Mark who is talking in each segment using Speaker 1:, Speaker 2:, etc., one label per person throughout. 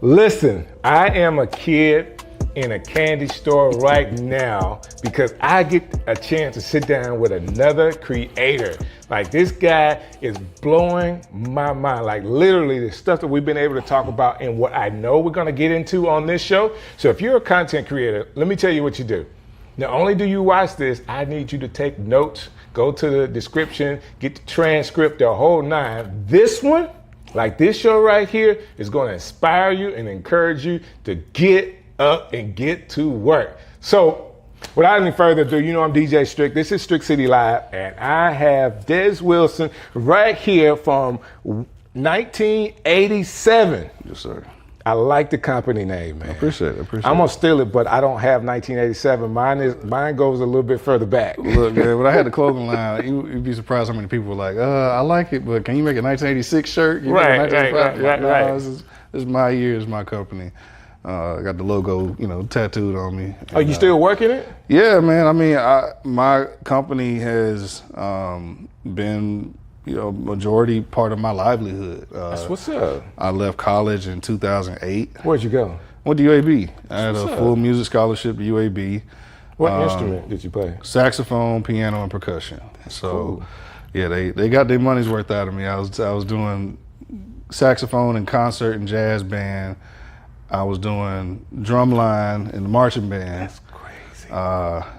Speaker 1: Listen, I am a kid in a candy store right now because I get a chance to sit down with another creator. Like, this guy is blowing my mind. Like, literally the stuff that we've been able to talk about and what I know we're gonna get into on this show. So if you're a content creator, let me tell you what you do. Not only do you watch this, I need you to take notes, go to the description, get the transcript, the whole nine. This one, like this show right here, is going to inspire you and encourage you to get up and get to work. So without any further ado, you know I'm DJ Strick. This is Strick City Live, and I have Des Wilson right here from 1987.
Speaker 2: Yes, sir.
Speaker 1: I like the company name, man.
Speaker 2: I appreciate it.
Speaker 1: I'm gonna steal it, but I don't have 1987. Mine goes a little bit further back.
Speaker 2: Look, man, when I had the clothing line, you'd be surprised how many people were like, I like it, but can you make a 1986 shirt?
Speaker 1: Right.
Speaker 2: This is my year, it's my company. I got the logo, tattooed on me.
Speaker 1: Are you still working it?
Speaker 2: Yeah, man. I mean, my company has been, majority part of my livelihood.
Speaker 1: That's what's up.
Speaker 2: I left college in 2008.
Speaker 1: Where'd you go?
Speaker 2: Went to UAB. I had a full music scholarship to UAB.
Speaker 1: What instrument did you play?
Speaker 2: Saxophone, piano, and percussion. So,
Speaker 1: cool.
Speaker 2: Yeah, they got their money's worth out of me. I was doing saxophone and concert and jazz band. I was doing drumline in the marching band.
Speaker 1: That's crazy.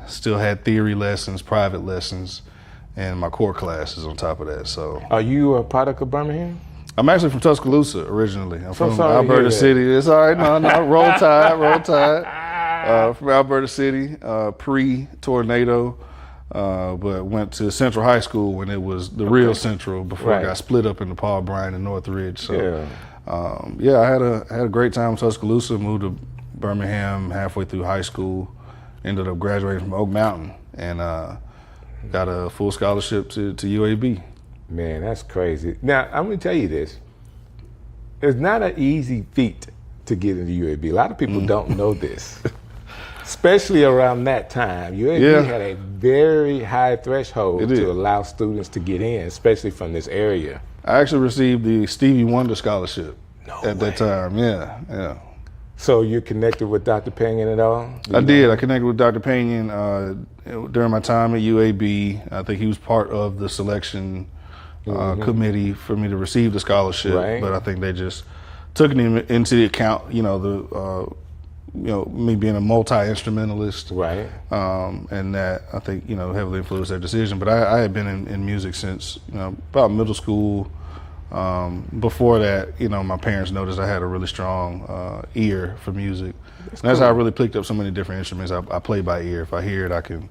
Speaker 2: Still had theory lessons, private lessons, and my core classes on top of that. So,
Speaker 1: are you a product of Birmingham?
Speaker 2: I'm actually from Tuscaloosa originally. I'm from
Speaker 1: sorry
Speaker 2: Alberta City. It's all right. No, roll tide. From Alberta City, pre-tornado, but went to Central High School when it was the real Central before it got split up into Paul Bryan and Northridge. So, I had a great time in Tuscaloosa. Moved to Birmingham halfway through high school. Ended up graduating from Oak Mountain and got a full scholarship to UAB.
Speaker 1: Man, that's crazy. Now, I'm going to tell you this. It's not an easy feat to get into UAB. A lot of people don't know this, especially around that time. UAB had a very high threshold to allow students to get in, especially from this area.
Speaker 2: I actually received the Stevie Wonder scholarship at that time. Yeah.
Speaker 1: So you connected with Dr. Pinion at all?
Speaker 2: I did. I connected with Dr. Pinion during my time at UAB. I think he was part of the selection committee for me to receive the scholarship, but I think they just took it into account. Me being a multi-instrumentalist, and that I think heavily influenced their decision. But I had been in music since about middle school. Before that, my parents noticed I had a really strong ear for music. That's how I really picked up so many different instruments. I play by ear. If I hear it, I can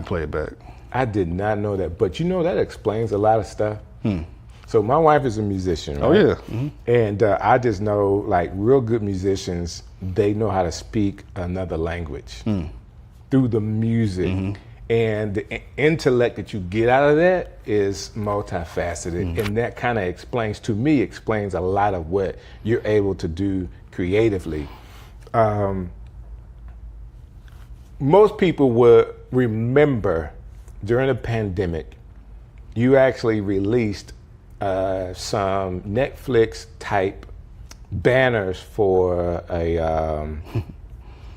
Speaker 2: play it back.
Speaker 1: I did not know that, but that explains a lot of stuff. So my wife is a musician, right?
Speaker 2: Oh yeah.
Speaker 1: And I just know, like, real good musicians, they know how to speak another language through the music. And the intellect that you get out of that is multifaceted. And that kind of explains a lot of what you're able to do creatively. Most people would remember during the pandemic, you actually released some Netflix type banners for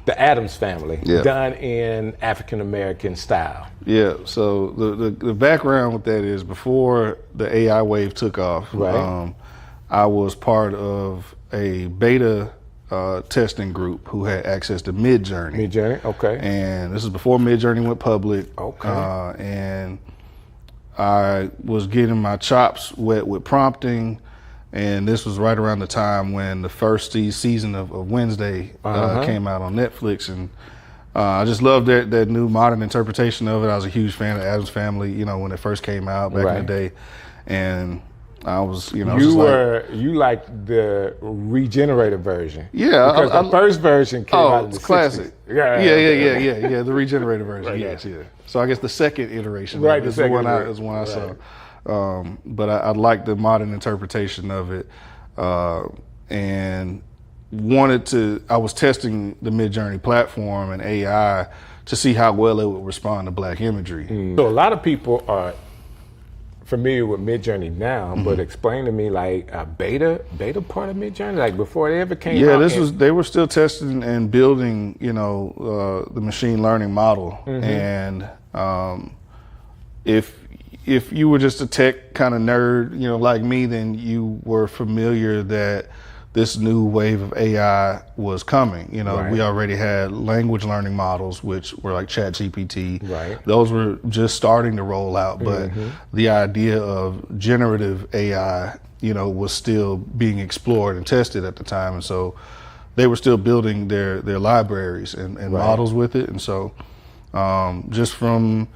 Speaker 1: the Addams Family, done in African American style. Yeah.
Speaker 2: So the background with that is before the AI wave took off. I was part of a beta testing group who had access to Midjourney. And this is before Midjourney went public. And I was getting my chops wet with prompting, and this was right around the time when the first season of Wednesday came out on Netflix, and I just loved that new modern interpretation of it. I was a huge fan of Addams Family, when it first came out back in the day, and I was, you
Speaker 1: liked the regenerated version.
Speaker 2: Yeah,
Speaker 1: because the first version came out in the
Speaker 2: classic.
Speaker 1: 60s.
Speaker 2: Yeah, the regenerated version. Yes. So I guess the second iteration is the one I saw. But I liked the modern interpretation of it, and I was testing the Midjourney platform and AI to see how well it would respond to black imagery.
Speaker 1: So a lot of people are familiar with Midjourney now, but explain to me like a beta part of Midjourney, like before they ever came out.
Speaker 2: Yeah, they were still testing and building, the machine learning model. And if you were just a tech kind of nerd, like me, then you were familiar that this new wave of AI was coming.
Speaker 1: Right.
Speaker 2: We already had language learning models, which were like ChatGPT.
Speaker 1: Right.
Speaker 2: Those were just starting to roll out, but the idea of generative AI, was still being explored and tested at the time. And so they were still building their libraries and models with it. And so just from,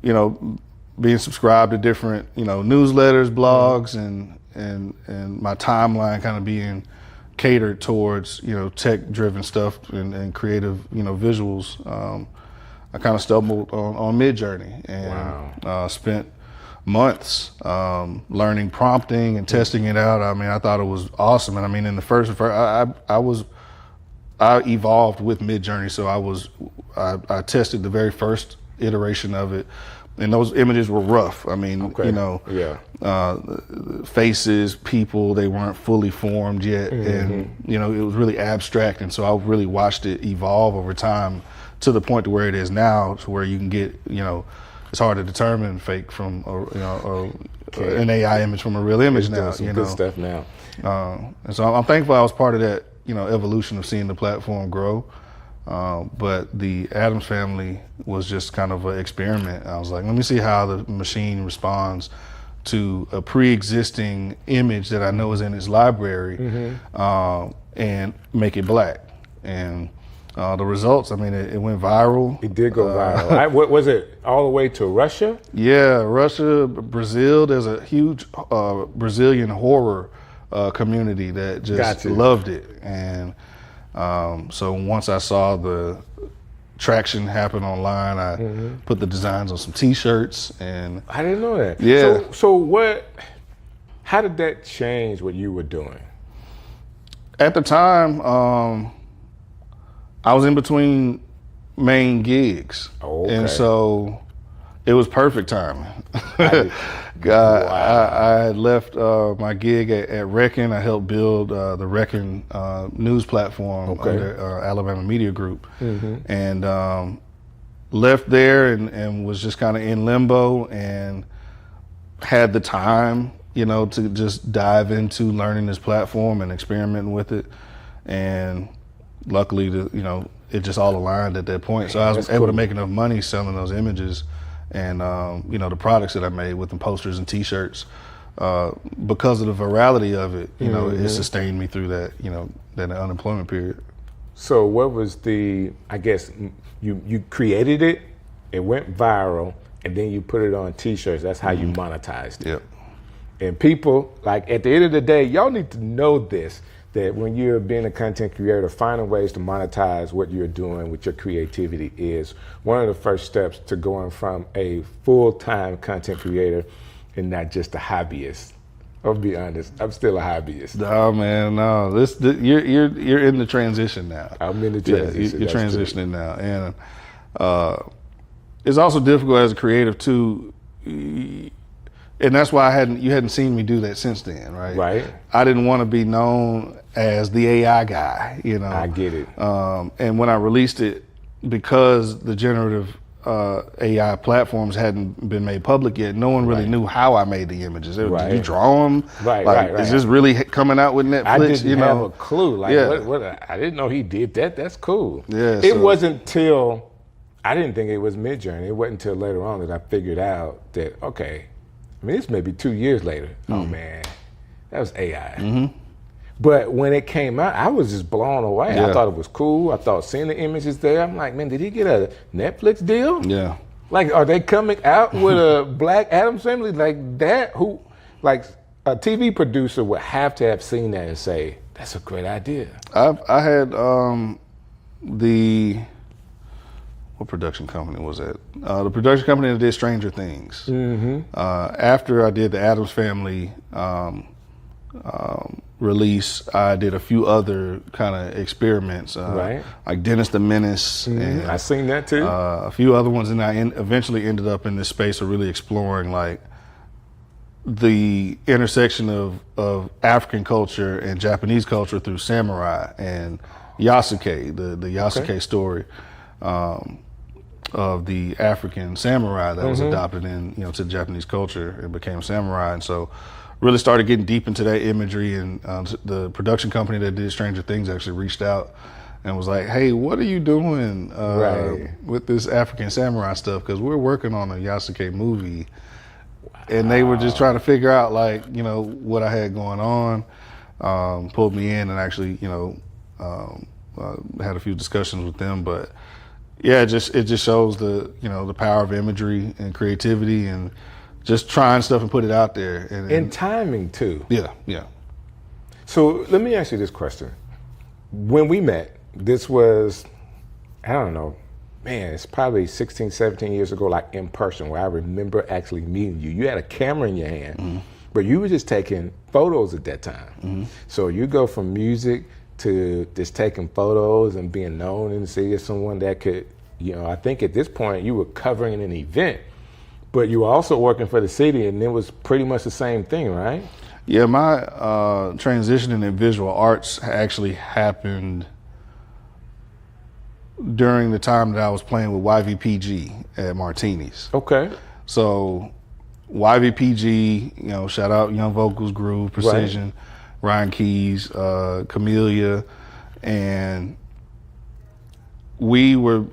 Speaker 2: being subscribed to different, newsletters, blogs, and my timeline kind of being catered towards, tech-driven stuff and creative, visuals. I kind of stumbled on Midjourney and spent months learning prompting and testing it out. I mean, I thought it was awesome. And I mean, in the first I evolved with Midjourney, so I tested the very first iteration of it. And those images were rough. I mean, faces, people, they weren't fully formed yet. And, it was really abstract. And so I really watched it evolve over time to the point to where it is now, to where you can get, it's hard to determine fake from, an AI image from a real image now.
Speaker 1: Some good stuff now.
Speaker 2: And so I'm thankful I was part of that, evolution of seeing the platform grow. But the Addams Family was just kind of an experiment. I was like, let me see how the machine responds to a pre-existing image that I know is in its library, and make it black. And the results, I mean, it went viral.
Speaker 1: It did go viral. What was it, all the way to Russia?
Speaker 2: Yeah, Russia, Brazil. There's a huge Brazilian horror community that just loved it. And so once I saw the traction happen online, I put the designs on some T-shirts, and
Speaker 1: I didn't know that.
Speaker 2: Yeah.
Speaker 1: So how did that change what you were doing?
Speaker 2: At the time, I was in between main gigs, and so it was perfect timing. I had left my gig at Reckon. I helped build the Reckon news platform under Alabama Media Group, and left there and was just kind of in limbo, and had the time, to just dive into learning this platform and experimenting with it. And luckily, it just all aligned at that point. So I was able to make enough money selling those images and the products that I made with the posters and T-shirts, because of the virality of it. It sustained me through that that unemployment period.
Speaker 1: So what was I guess you created it, it went viral, and then you put it on T-shirts. That's how you monetized it.
Speaker 2: Yep.
Speaker 1: And people, like, at the end of the day, y'all need to know this, that when you're being a content creator, finding ways to monetize what you're doing with your creativity is one of the first steps to going from a full-time content creator and not just a hobbyist. I'll be honest, I'm still a hobbyist.
Speaker 2: No, man, no. You're in the transition now.
Speaker 1: I'm in the transition.
Speaker 2: You're transitioning now, and it's also difficult as a creative too. And that's why you hadn't seen me do that since then, right?
Speaker 1: Right.
Speaker 2: I didn't want to be known as the AI guy,
Speaker 1: I get it.
Speaker 2: And when I released it, because the generative AI platforms hadn't been made public yet, no one really knew how I made the images. Did you draw them?
Speaker 1: Right.
Speaker 2: Is this really coming out with Netflix?
Speaker 1: I didn't have a clue. What I didn't know he did that. That's cool.
Speaker 2: Yeah.
Speaker 1: It wasn't till I didn't think it was Midjourney. It wasn't until later on that I figured out that, okay, I mean, this may be 2 years later. Oh man, that was AI. But when it came out, I was just blown away.
Speaker 2: Yeah.
Speaker 1: I thought it was cool. I thought seeing the images there, I'm like, man, did he get a Netflix deal?
Speaker 2: Yeah.
Speaker 1: Like, are they coming out with a Black Addams Family like that? Who, like, a TV producer would have to have seen that and say, that's a great idea.
Speaker 2: I had what production company was that? The production company that did Stranger Things. After I did the Addams Family release, I did a few other kind of experiments, like Dennis the Menace. And
Speaker 1: I seen that too.
Speaker 2: A few other ones, and I eventually ended up in this space of really exploring like the intersection of African culture and Japanese culture through samurai and Yasuke, the Yasuke story of the African samurai that was adopted to the Japanese culture and became samurai. And so really started getting deep into that imagery, and the production company that did Stranger Things actually reached out and was like, hey, what are you doing with this African samurai stuff? Because we're working on a Yasuke movie. And they were just trying to figure out, what I had going on, pulled me in and actually, had a few discussions with them. But yeah, it just shows the power of imagery and creativity and just trying stuff and put it out there.
Speaker 1: And timing too.
Speaker 2: Yeah.
Speaker 1: So let me ask you this question. When we met, this was, I don't know, man, it's probably 16, 17 years ago, like in person, where I remember actually meeting you. You had a camera in your hand, but you were just taking photos at that time. So you go from music to just taking photos and being known in the city as someone that could, I think at this point you were covering an event, but you were also working for the city, and it was pretty much the same thing, right?
Speaker 2: Yeah, my transition into visual arts actually happened during the time that I was playing with YVPG at Martini's.
Speaker 1: Okay.
Speaker 2: So YVPG, shout out Young Vocals, Groove, Precision, Ryan Keys, Camellia, and we were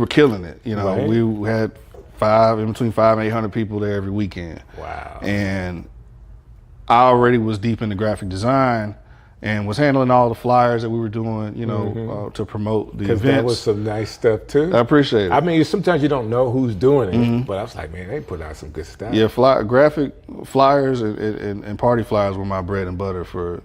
Speaker 2: killing it. We had between 500 and 800 people there every weekend.
Speaker 1: Wow.
Speaker 2: And I already was deep into graphic design and was handling all the flyers that we were doing, to promote the events.
Speaker 1: That was some nice stuff too.
Speaker 2: I appreciate it.
Speaker 1: I mean, sometimes you don't know who's doing it, but I was like, man, they put out some good stuff.
Speaker 2: Yeah, graphic flyers and party flyers were my bread and butter for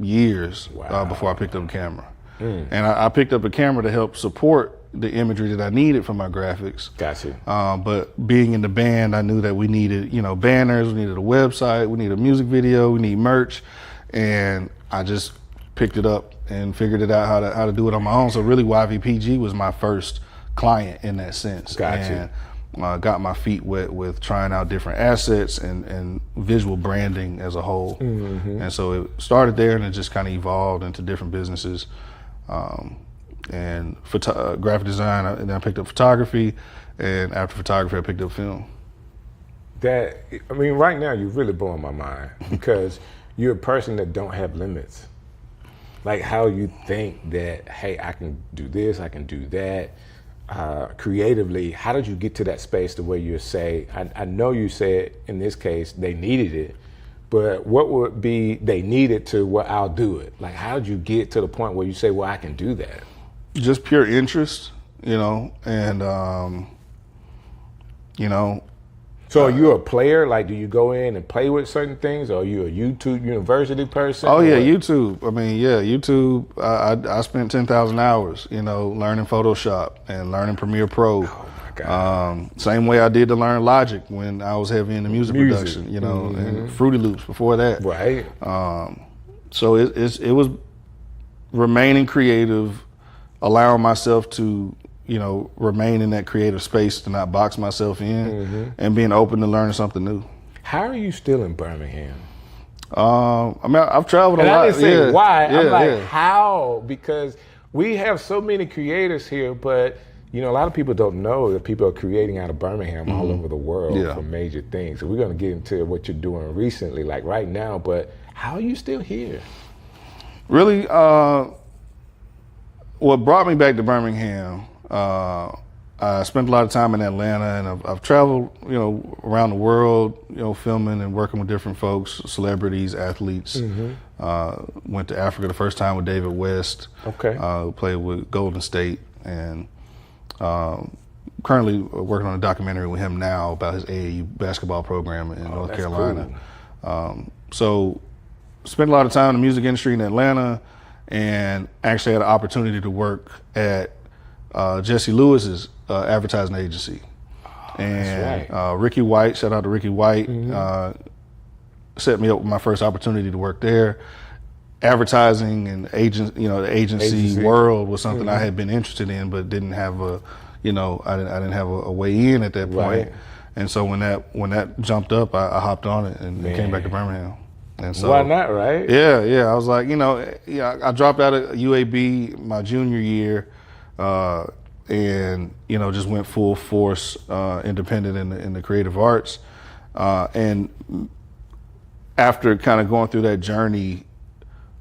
Speaker 2: years before I picked up a camera. And I picked up a camera to help support the imagery that I needed for my graphics.
Speaker 1: Gotcha.
Speaker 2: But being in the band, I knew that we needed, banners, we needed a website, we needed a music video, we need merch, and I just picked it up and figured it out how to do it on my own. So really, YVPG was my first client in that sense.
Speaker 1: Gotcha.
Speaker 2: And got my feet wet with trying out different assets and visual branding as a whole. And so it started there, and it just kind of evolved into different businesses. And graphic design, and then I picked up photography, and after photography, I picked up film.
Speaker 1: Right now you're really blowing my mind because you're a person that don't have limits. Like how you think that, hey, I can do this, I can do that. Creatively, how did you get to that space the way you say, I know you said in this case they needed it, but what would be they needed to what I'll do it? Like how did you get to the point where you say, well, I can do that?
Speaker 2: Just pure interest, and
Speaker 1: So are you a player? Like, do you go in and play with certain things? Or are you a YouTube University person?
Speaker 2: Oh yeah, YouTube. YouTube. I spent 10,000 hours, learning Photoshop and learning Premiere Pro.
Speaker 1: Oh my God.
Speaker 2: Same way I did to learn Logic when I was heavy into music production, and Fruity Loops before that.
Speaker 1: Right.
Speaker 2: So it was remaining creative, allowing myself to remain in that creative space, to not box myself in, and being open to learning something new.
Speaker 1: How are you still in Birmingham?
Speaker 2: I've traveled a lot.
Speaker 1: I didn't say why. I'm like,
Speaker 2: yeah.
Speaker 1: how? Because we have so many creators here, but a lot of people don't know that people are creating out of Birmingham all over the world for major things. So we're going to get into what you're doing recently, like right now, but how are you still here?
Speaker 2: Really, what brought me back to Birmingham, I spent a lot of time in Atlanta, and I've traveled, around the world, filming and working with different folks, celebrities, athletes. Went to Africa the first time with David West.
Speaker 1: Okay.
Speaker 2: Played with Golden State, and currently working on a documentary with him now about his AAU basketball program in North Carolina.
Speaker 1: Cool.
Speaker 2: So spent a lot of time in the music industry in Atlanta, and actually had an opportunity to work at Jesse Lewis's advertising agency. And
Speaker 1: that's right.
Speaker 2: Ricky White, shout out to Ricky White, set me up with my first opportunity to work there. Advertising and the agency world was something I had been interested in, but didn't have I didn't have a way in at that point.
Speaker 1: Right.
Speaker 2: And so when that jumped up, I hopped on it and came back to Birmingham. And so
Speaker 1: why not, right?
Speaker 2: Yeah. I was like, I dropped out of UAB my junior year, and just went full force independent in the creative arts. And after kind of going through that journey,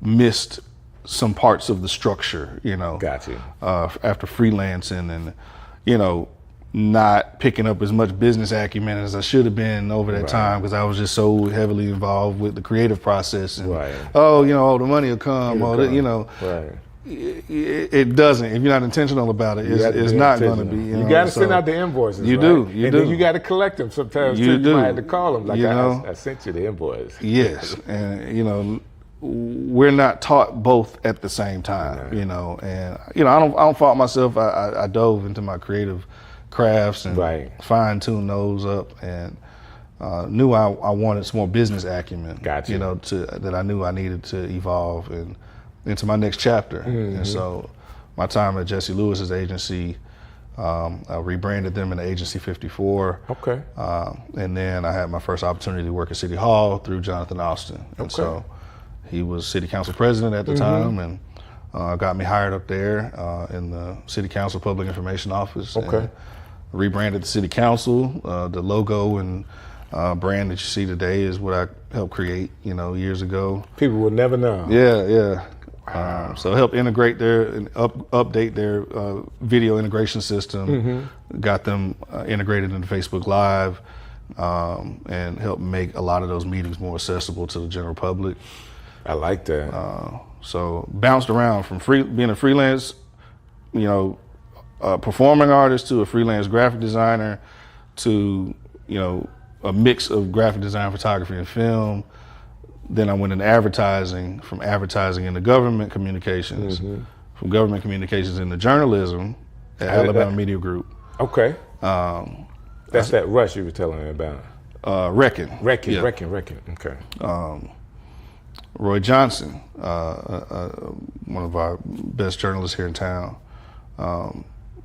Speaker 2: missed some parts of the structure,
Speaker 1: Got you.
Speaker 2: After freelancing and, not picking up as much business acumen as I should have been over that time, because I was just so heavily involved with the creative process. And, the money will come.
Speaker 1: Right.
Speaker 2: It doesn't. If you're not intentional about it, it's not going to be.
Speaker 1: You got to send out the invoices.
Speaker 2: You do. You do.
Speaker 1: Then you got to collect them sometimes. You might have to call them. Like I sent you the invoice.
Speaker 2: Yes, and we're not taught both at the same time. And I don't fault myself. I dove into my creative crafts and fine-tuned those up, and knew I wanted some more business acumen.
Speaker 1: Gotcha.
Speaker 2: That I knew I needed to evolve and into my next chapter. And so my time at Jesse Lewis's agency, I rebranded them into Agency 54.
Speaker 1: Okay.
Speaker 2: And then I had my first opportunity to work at City Hall through Jonathan Austin. And so he was city council president at the time, and got me hired up there in the city council public information office.
Speaker 1: Okay.
Speaker 2: And rebranded the city council. The logo and brand that you see today is what I helped create, years ago.
Speaker 1: People will never know.
Speaker 2: Yeah. Wow. So help integrate update their video integration system, got them integrated into Facebook Live, and help make a lot of those meetings more accessible to the general public.
Speaker 1: I like that.
Speaker 2: So bounced around from being a freelance, performing artist to a freelance graphic designer to, a mix of graphic design, photography, and film. Then I went into advertising, from advertising into government communications, from government communications into journalism at Alabama Media Group.
Speaker 1: Okay. That's that rush you were telling me about.
Speaker 2: Wrecking.
Speaker 1: Okay.
Speaker 2: Roy Johnson, one of our best journalists here in town,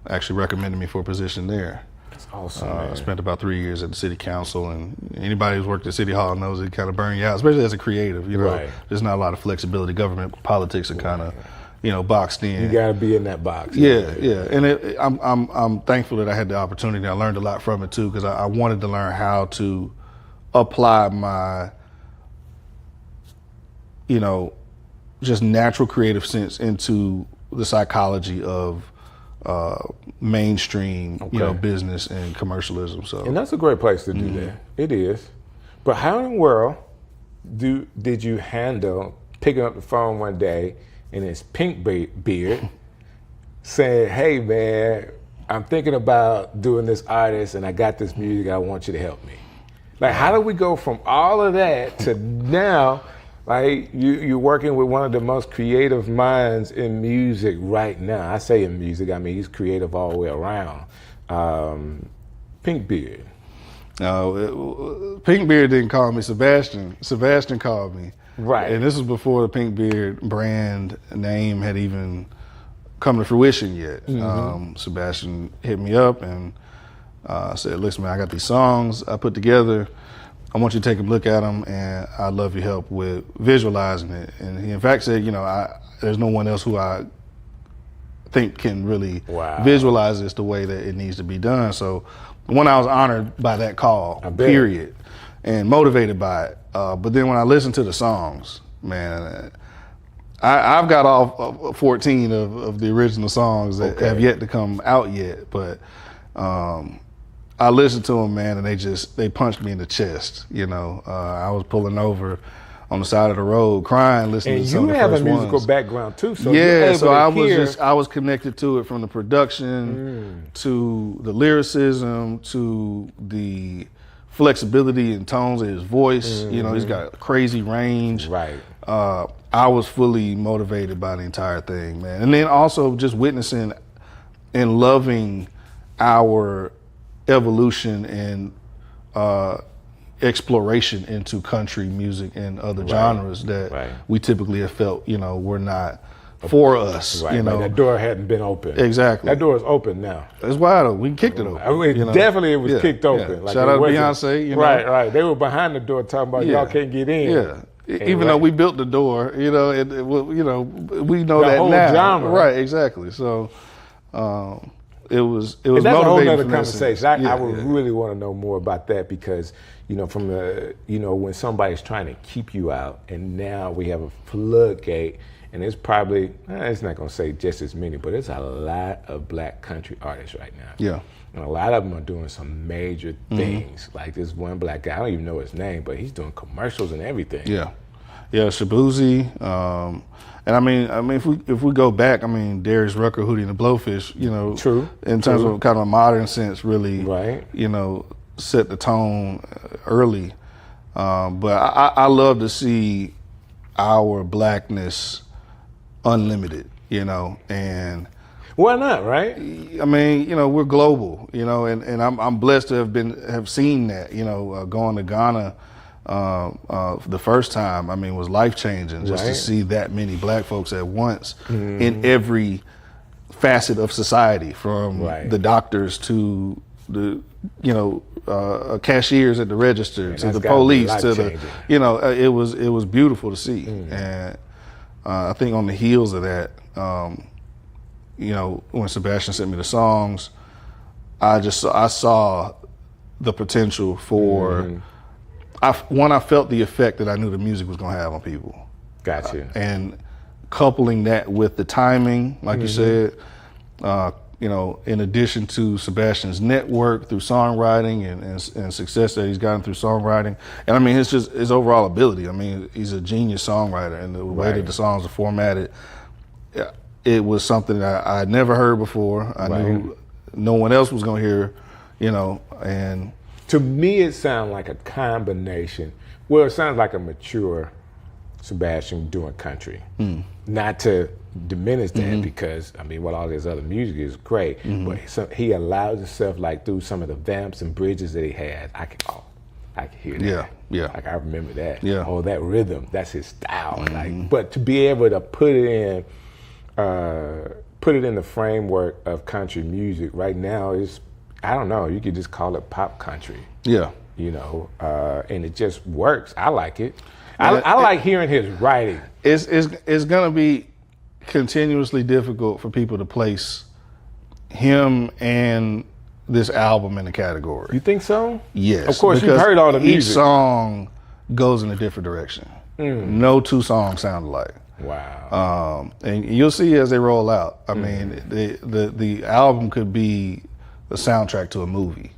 Speaker 2: actually recommended me for a position there.
Speaker 1: That's awesome.
Speaker 2: I spent about 3 years at the city council, and anybody who's worked at City Hall knows it kind of burn you out, especially as a creative. There's not a lot of flexibility. Government politics are kind of, boxed in.
Speaker 1: You got to be in that box.
Speaker 2: Yeah. And I'm thankful that I had the opportunity. I learned a lot from it too, because I wanted to learn how to apply my, just natural creative sense into the psychology of mainstream, business and commercialism. So,
Speaker 1: and that's a great place to do that. It is. But how in the world did you handle picking up the phone one day and it's Pink Beard saying, "Hey man, I'm thinking about doing this artist and I got this music. I want you to help me." Like, how do we go from all of that to now? Like you're working with one of the most creative minds in music right now. I say in music, I mean he's creative all the way around. Pink Beard.
Speaker 2: No, Pink Beard didn't call me. Sebastian called me.
Speaker 1: Right.
Speaker 2: And this was before the Pink Beard brand name had even come to fruition yet. Sebastian hit me up and said, "Listen, man, I got these songs I put together. I want you to take a look at them, and I'd love your help with visualizing it." And he in fact said, there's no one else who I think can really visualize this the way that it needs to be done. So one, I was honored by that call, period, and motivated by it. But then when I listened to the songs, man, I've got all 14 of the original songs that have yet to come out yet, but I listened to them, man, and they punched me in the chest. I was pulling over on the side of the road crying, listening to some of the first ones. And you have a musical background too, so I was connected to it, from the production to the lyricism to the flexibility and tones of his voice. He's got a crazy range.
Speaker 1: Right.
Speaker 2: I was fully motivated by the entire thing, man. And then also just witnessing and loving our evolution and exploration into country music and other genres that we typically have felt, we're not for us.
Speaker 1: Right,
Speaker 2: you know,
Speaker 1: like that door hadn't been open.
Speaker 2: Exactly.
Speaker 1: That door is open now.
Speaker 2: It's wide open. We kicked it open.
Speaker 1: I mean,
Speaker 2: Definitely
Speaker 1: it was kicked open.
Speaker 2: Yeah.
Speaker 1: Like
Speaker 2: Shout out to Beyonce. You know?
Speaker 1: Right. They were behind the door talking about y'all can't get in.
Speaker 2: Yeah. Even though we built the door, we know
Speaker 1: the
Speaker 2: that
Speaker 1: whole
Speaker 2: now.
Speaker 1: genre.
Speaker 2: Right, exactly. So it was
Speaker 1: and that's a whole
Speaker 2: motivating
Speaker 1: other
Speaker 2: from that
Speaker 1: conversation.
Speaker 2: sense.
Speaker 1: I would really want to know more about that because, from the, when somebody's trying to keep you out and now we have a floodgate and it's probably, it's not going to say just as many, but it's a lot of black country artists right now.
Speaker 2: Yeah.
Speaker 1: And a lot of them are doing some major things. Like this one black guy, I don't even know his name, but he's doing commercials and everything.
Speaker 2: Yeah. Shabuzi. And I mean, if we go back, Darius Rucker, Hootie and the Blowfish,
Speaker 1: True.
Speaker 2: In terms of kind of a modern sense, really,
Speaker 1: right.
Speaker 2: Set the tone early. But I love to see our blackness unlimited, and
Speaker 1: why not, right?
Speaker 2: We're global, and I'm blessed to have seen that, going to Ghana the first time, was life-changing just to see that many black folks at once in every facet of society, from the doctors to the, cashiers at the register, to the police, to the, it was beautiful to see. And I think on the heels of that, when Sebastian sent me the songs, I saw the potential for, I felt the effect that I knew the music was going to have on people.
Speaker 1: Gotcha.
Speaker 2: And coupling that with the timing, like you said, in addition to Sebastian's network through songwriting and success that he's gotten through songwriting, and it's just his overall ability. He's a genius songwriter, and the way that the songs are formatted, it was something that I had never heard before. I knew no one else was going to hear, and
Speaker 1: to me, it sounds like a combination. Well, it sounds like a mature Sebastian doing country. Not to diminish that because, all his other music is great, but he allows himself, like through some of the vamps and bridges that he has, I can hear that.
Speaker 2: Yeah.
Speaker 1: Like I remember that.
Speaker 2: Yeah.
Speaker 1: Oh, that rhythm, that's his style. Like, but to be able to put it in the framework of country music right now is, I don't know, you could just call it pop country.
Speaker 2: Yeah.
Speaker 1: And it just works. I like it. I like hearing his writing.
Speaker 2: It's going to be continuously difficult for people to place him and this album in a category.
Speaker 1: You think so?
Speaker 2: Yes.
Speaker 1: Of course, you've heard all the music.
Speaker 2: Each song goes in a different direction. No two songs sound alike.
Speaker 1: Wow.
Speaker 2: And you'll see as they roll out. The album could be a soundtrack to a movie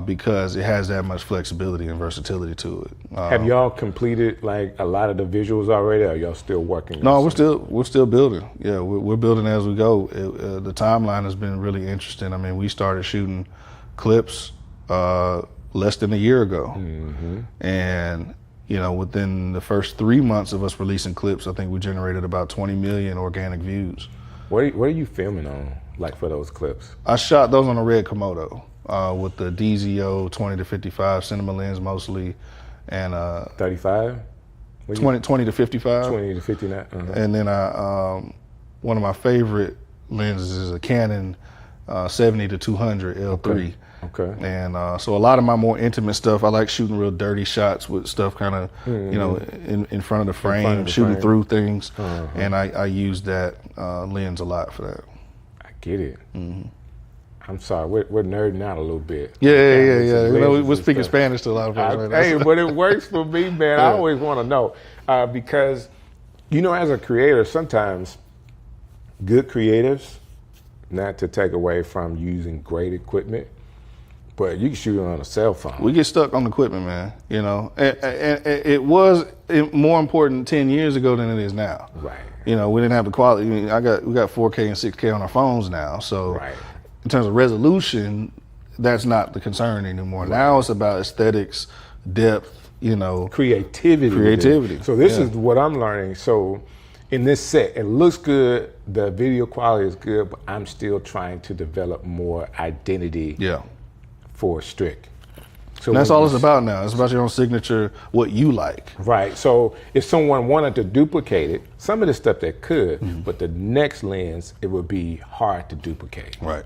Speaker 2: because it has that much flexibility and versatility to it.
Speaker 1: Have y'all completed like a lot of the visuals already, or are y'all still working?
Speaker 2: No, we're still building. Yeah, we're building as we go. The timeline has been really interesting. We started shooting clips less than a year ago, and within the first 3 months of us releasing clips, I think we generated about 20 million organic views.
Speaker 1: What are you filming on, like for those clips?
Speaker 2: I shot those on a red Komodo with the DZO 20 to 55 cinema lens mostly, and
Speaker 1: 35?
Speaker 2: 20 to 55.
Speaker 1: 20 to 59.
Speaker 2: And then one of my favorite lenses is a Canon 70 to 200 L3.
Speaker 1: Okay.
Speaker 2: And so a lot of my more intimate stuff, I like shooting real dirty shots with stuff kind of, in front of the frame, shooting through things. And I use that lens a lot for that.
Speaker 1: I get it. I'm sorry, we're nerding out a little bit.
Speaker 2: Yeah. We're speaking Spanish to a lot of folks right now.
Speaker 1: Hey, but it works for me, man. I always want to know because, as a creator, sometimes good creatives, not to take away from using great equipment, but you can shoot it on a cell phone.
Speaker 2: We get stuck on equipment, man. And it was more important 10 years ago than it is now.
Speaker 1: Right.
Speaker 2: We didn't have the quality. We got 4K and 6K on our phones now. So in terms of resolution, that's not the concern anymore. Right. Now it's about aesthetics, depth,
Speaker 1: creativity. So this is what I'm learning. So in this set, it looks good. The video quality is good, but I'm still trying to develop more identity. For Strick. So
Speaker 2: and that's all it's about now. It's about your own signature, what you like.
Speaker 1: Right. So if someone wanted to duplicate it, some of the stuff they could, but the next lens, it would be hard to duplicate.
Speaker 2: Right.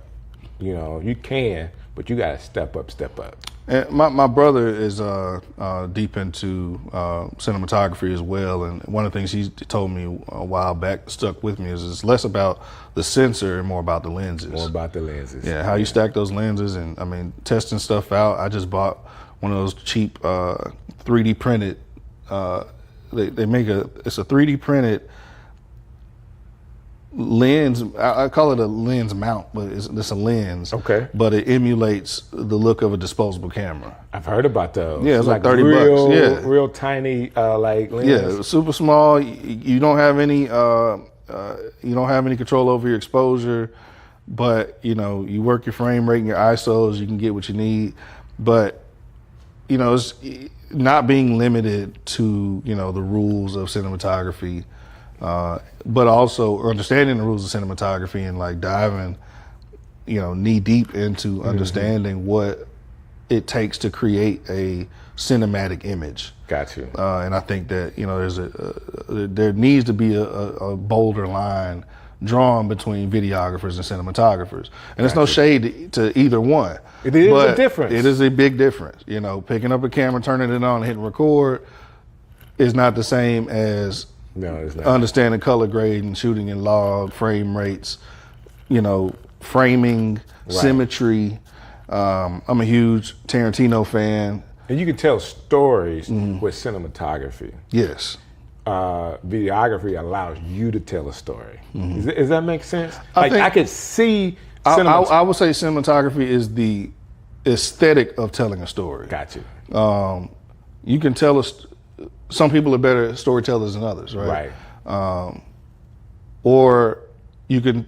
Speaker 1: You know, you can, but you got to step up.
Speaker 2: And my brother is deep into cinematography as well, and one of the things he told me a while back stuck with me is it's less about the sensor and more about the lenses.
Speaker 1: More about the lenses.
Speaker 2: Yeah, how you stack those lenses, and I mean testing stuff out. I just bought one of those cheap 3D printed. They make it's a 3D printed lens. I call it a lens mount, but it's a lens.
Speaker 1: Okay.
Speaker 2: But it emulates the look of a disposable camera.
Speaker 1: I've heard about those.
Speaker 2: Yeah, it's like $30. Yeah,
Speaker 1: real tiny like lens.
Speaker 2: Yeah, super small. You don't have any. You don't have any control over your exposure, but you know you work your frame rate and your ISOs. You can get what you need, but you know it's not being limited to the rules of cinematography. But also understanding the rules of cinematography and like diving, knee deep into understanding what it takes to create a cinematic image.
Speaker 1: Gotcha.
Speaker 2: And I think that there needs to be a bolder line drawn between videographers and cinematographers, and it's no shade to either one.
Speaker 1: It is a difference.
Speaker 2: It is a big difference. Picking up a camera, turning it on, and hitting record is not the same as
Speaker 1: it's not.
Speaker 2: Understanding color grading, shooting in log, frame rates, framing, symmetry. I'm a huge Tarantino fan.
Speaker 1: And you can tell stories with cinematography.
Speaker 2: Yes.
Speaker 1: Videography allows you to tell a story. Does that make sense? I could see.
Speaker 2: I would say cinematography is the aesthetic of telling a story.
Speaker 1: Gotcha.
Speaker 2: You can tell some people are better storytellers than others, right?
Speaker 1: Right.
Speaker 2: Or you can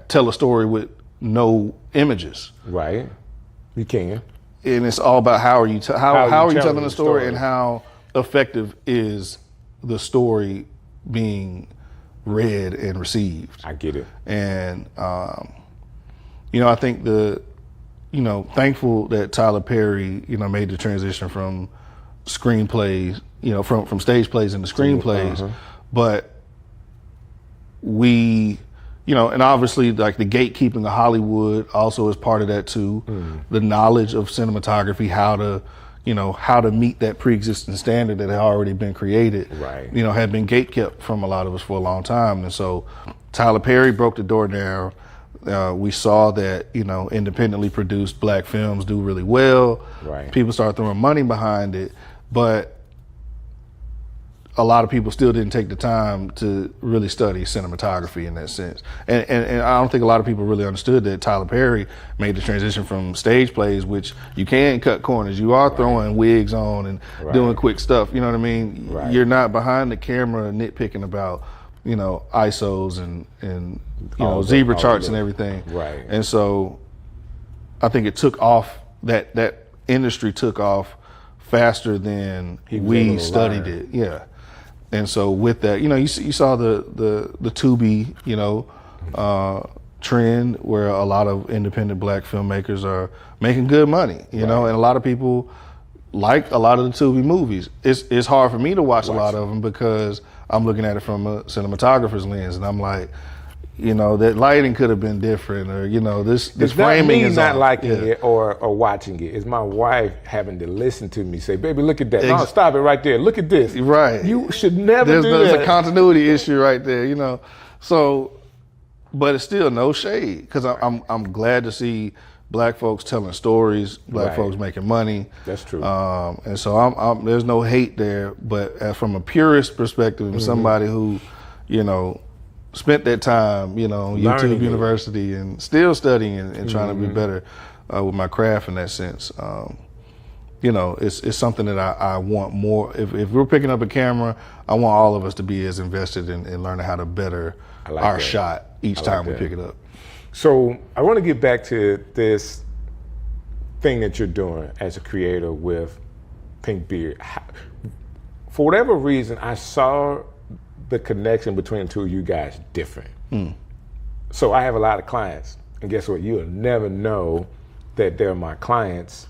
Speaker 2: tell a story with no images.
Speaker 1: Right. You can.
Speaker 2: And it's all about how are you telling the story and how effective is the story being read and received.
Speaker 1: I get it.
Speaker 2: And I think thankful that Tyler Perry made the transition from screenplays, from stage plays into screenplays, but we, and obviously like the gatekeeping of Hollywood also is part of that too. The knowledge of cinematography, how to meet that pre-existing standard that had already been created,
Speaker 1: right?
Speaker 2: Had been gatekept from a lot of us for a long time. And so Tyler Perry broke the door down. We saw that, independently produced black films do really well.
Speaker 1: Right.
Speaker 2: People started throwing money behind it, but a lot of people still didn't take the time to really study cinematography in that sense. And I don't think a lot of people really understood that Tyler Perry made the transition from stage plays, which you can cut corners. You are throwing wigs on and doing quick stuff. You know what I mean?
Speaker 1: Right.
Speaker 2: You're not behind the camera nitpicking about, ISOs and zebra charts and everything.
Speaker 1: Right.
Speaker 2: And so I think it took off, that industry took off faster than we studied it. Yeah. And so with that, you saw the Tubi, trend where a lot of independent black filmmakers are making good money, and a lot of people like a lot of the Tubi movies. It's hard for me to watch a lot of them because I'm looking at it from a cinematographer's lens, and I'm like, that lighting could have been different, or this framing is
Speaker 1: not liking it or watching it. It's my wife having to listen to me say, "Baby, look at that! No, stop it right there. Look at this.
Speaker 2: Right?
Speaker 1: You should never do that."
Speaker 2: There's a continuity issue right there, So, but it's still no shade because I'm glad to see black folks telling stories, black folks making money.
Speaker 1: That's true.
Speaker 2: And so there's no hate there, but from a purist perspective, and somebody who, spent that time, on YouTube University and still studying and trying to be better with my craft in that sense. It's something that I want more. If we're picking up a camera, I want all of us to be as invested in learning how to better our shot each time we pick it up.
Speaker 1: So I want to get back to this thing that you're doing as a creator with Pink Beard. For whatever reason, I saw the connection between the two of you guys different. So I have a lot of clients, and guess what? You'll never know that they're my clients,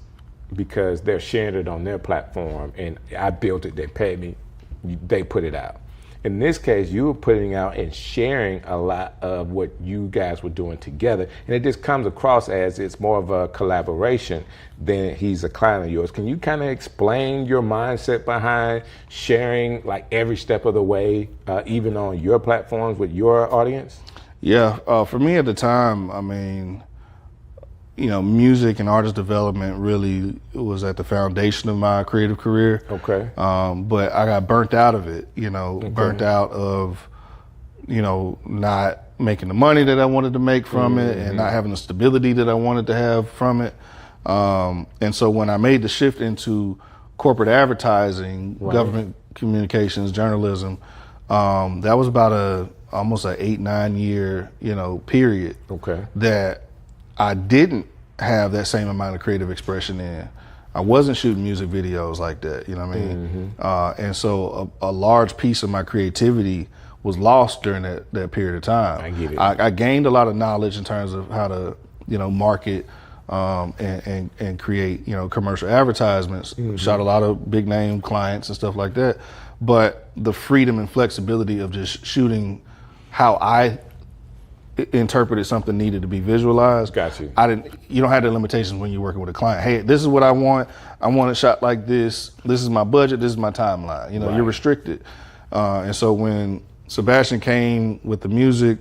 Speaker 1: because they're sharing it on their platform, and I built it, they paid me, they put it out. In this case, you were putting out and sharing a lot of what you guys were doing together, and it just comes across as it's more of a collaboration than he's a client of yours. Can you kind of explain your mindset behind sharing like every step of the way, even on your platforms with your audience?
Speaker 2: Yeah, for me at the time, I mean, music and artist development really was at the foundation of my creative career.
Speaker 1: Okay.
Speaker 2: But I got burnt out of it, burnt out of, not making the money that I wanted to make from it, and not having the stability that I wanted to have from it. And so when I made the shift into corporate advertising, government communications, journalism, that was about almost an 8-9 year, period.
Speaker 1: Okay.
Speaker 2: That I didn't have that same amount of creative expression in. I wasn't shooting music videos like that, you know what I mean? And so a large piece of my creativity was lost during that period of time.
Speaker 1: I get it.
Speaker 2: I gained a lot of knowledge in terms of how to, market and create, commercial advertisements. Shot a lot of big name clients and stuff like that. But the freedom and flexibility of just shooting how I interpreted something needed to be visualized.
Speaker 1: Got you.
Speaker 2: You don't have the limitations when you're working with a client. Hey, this is what I want. I want it shot like this. This is my budget. This is my timeline. You're restricted. And so when Sebastian came with the music,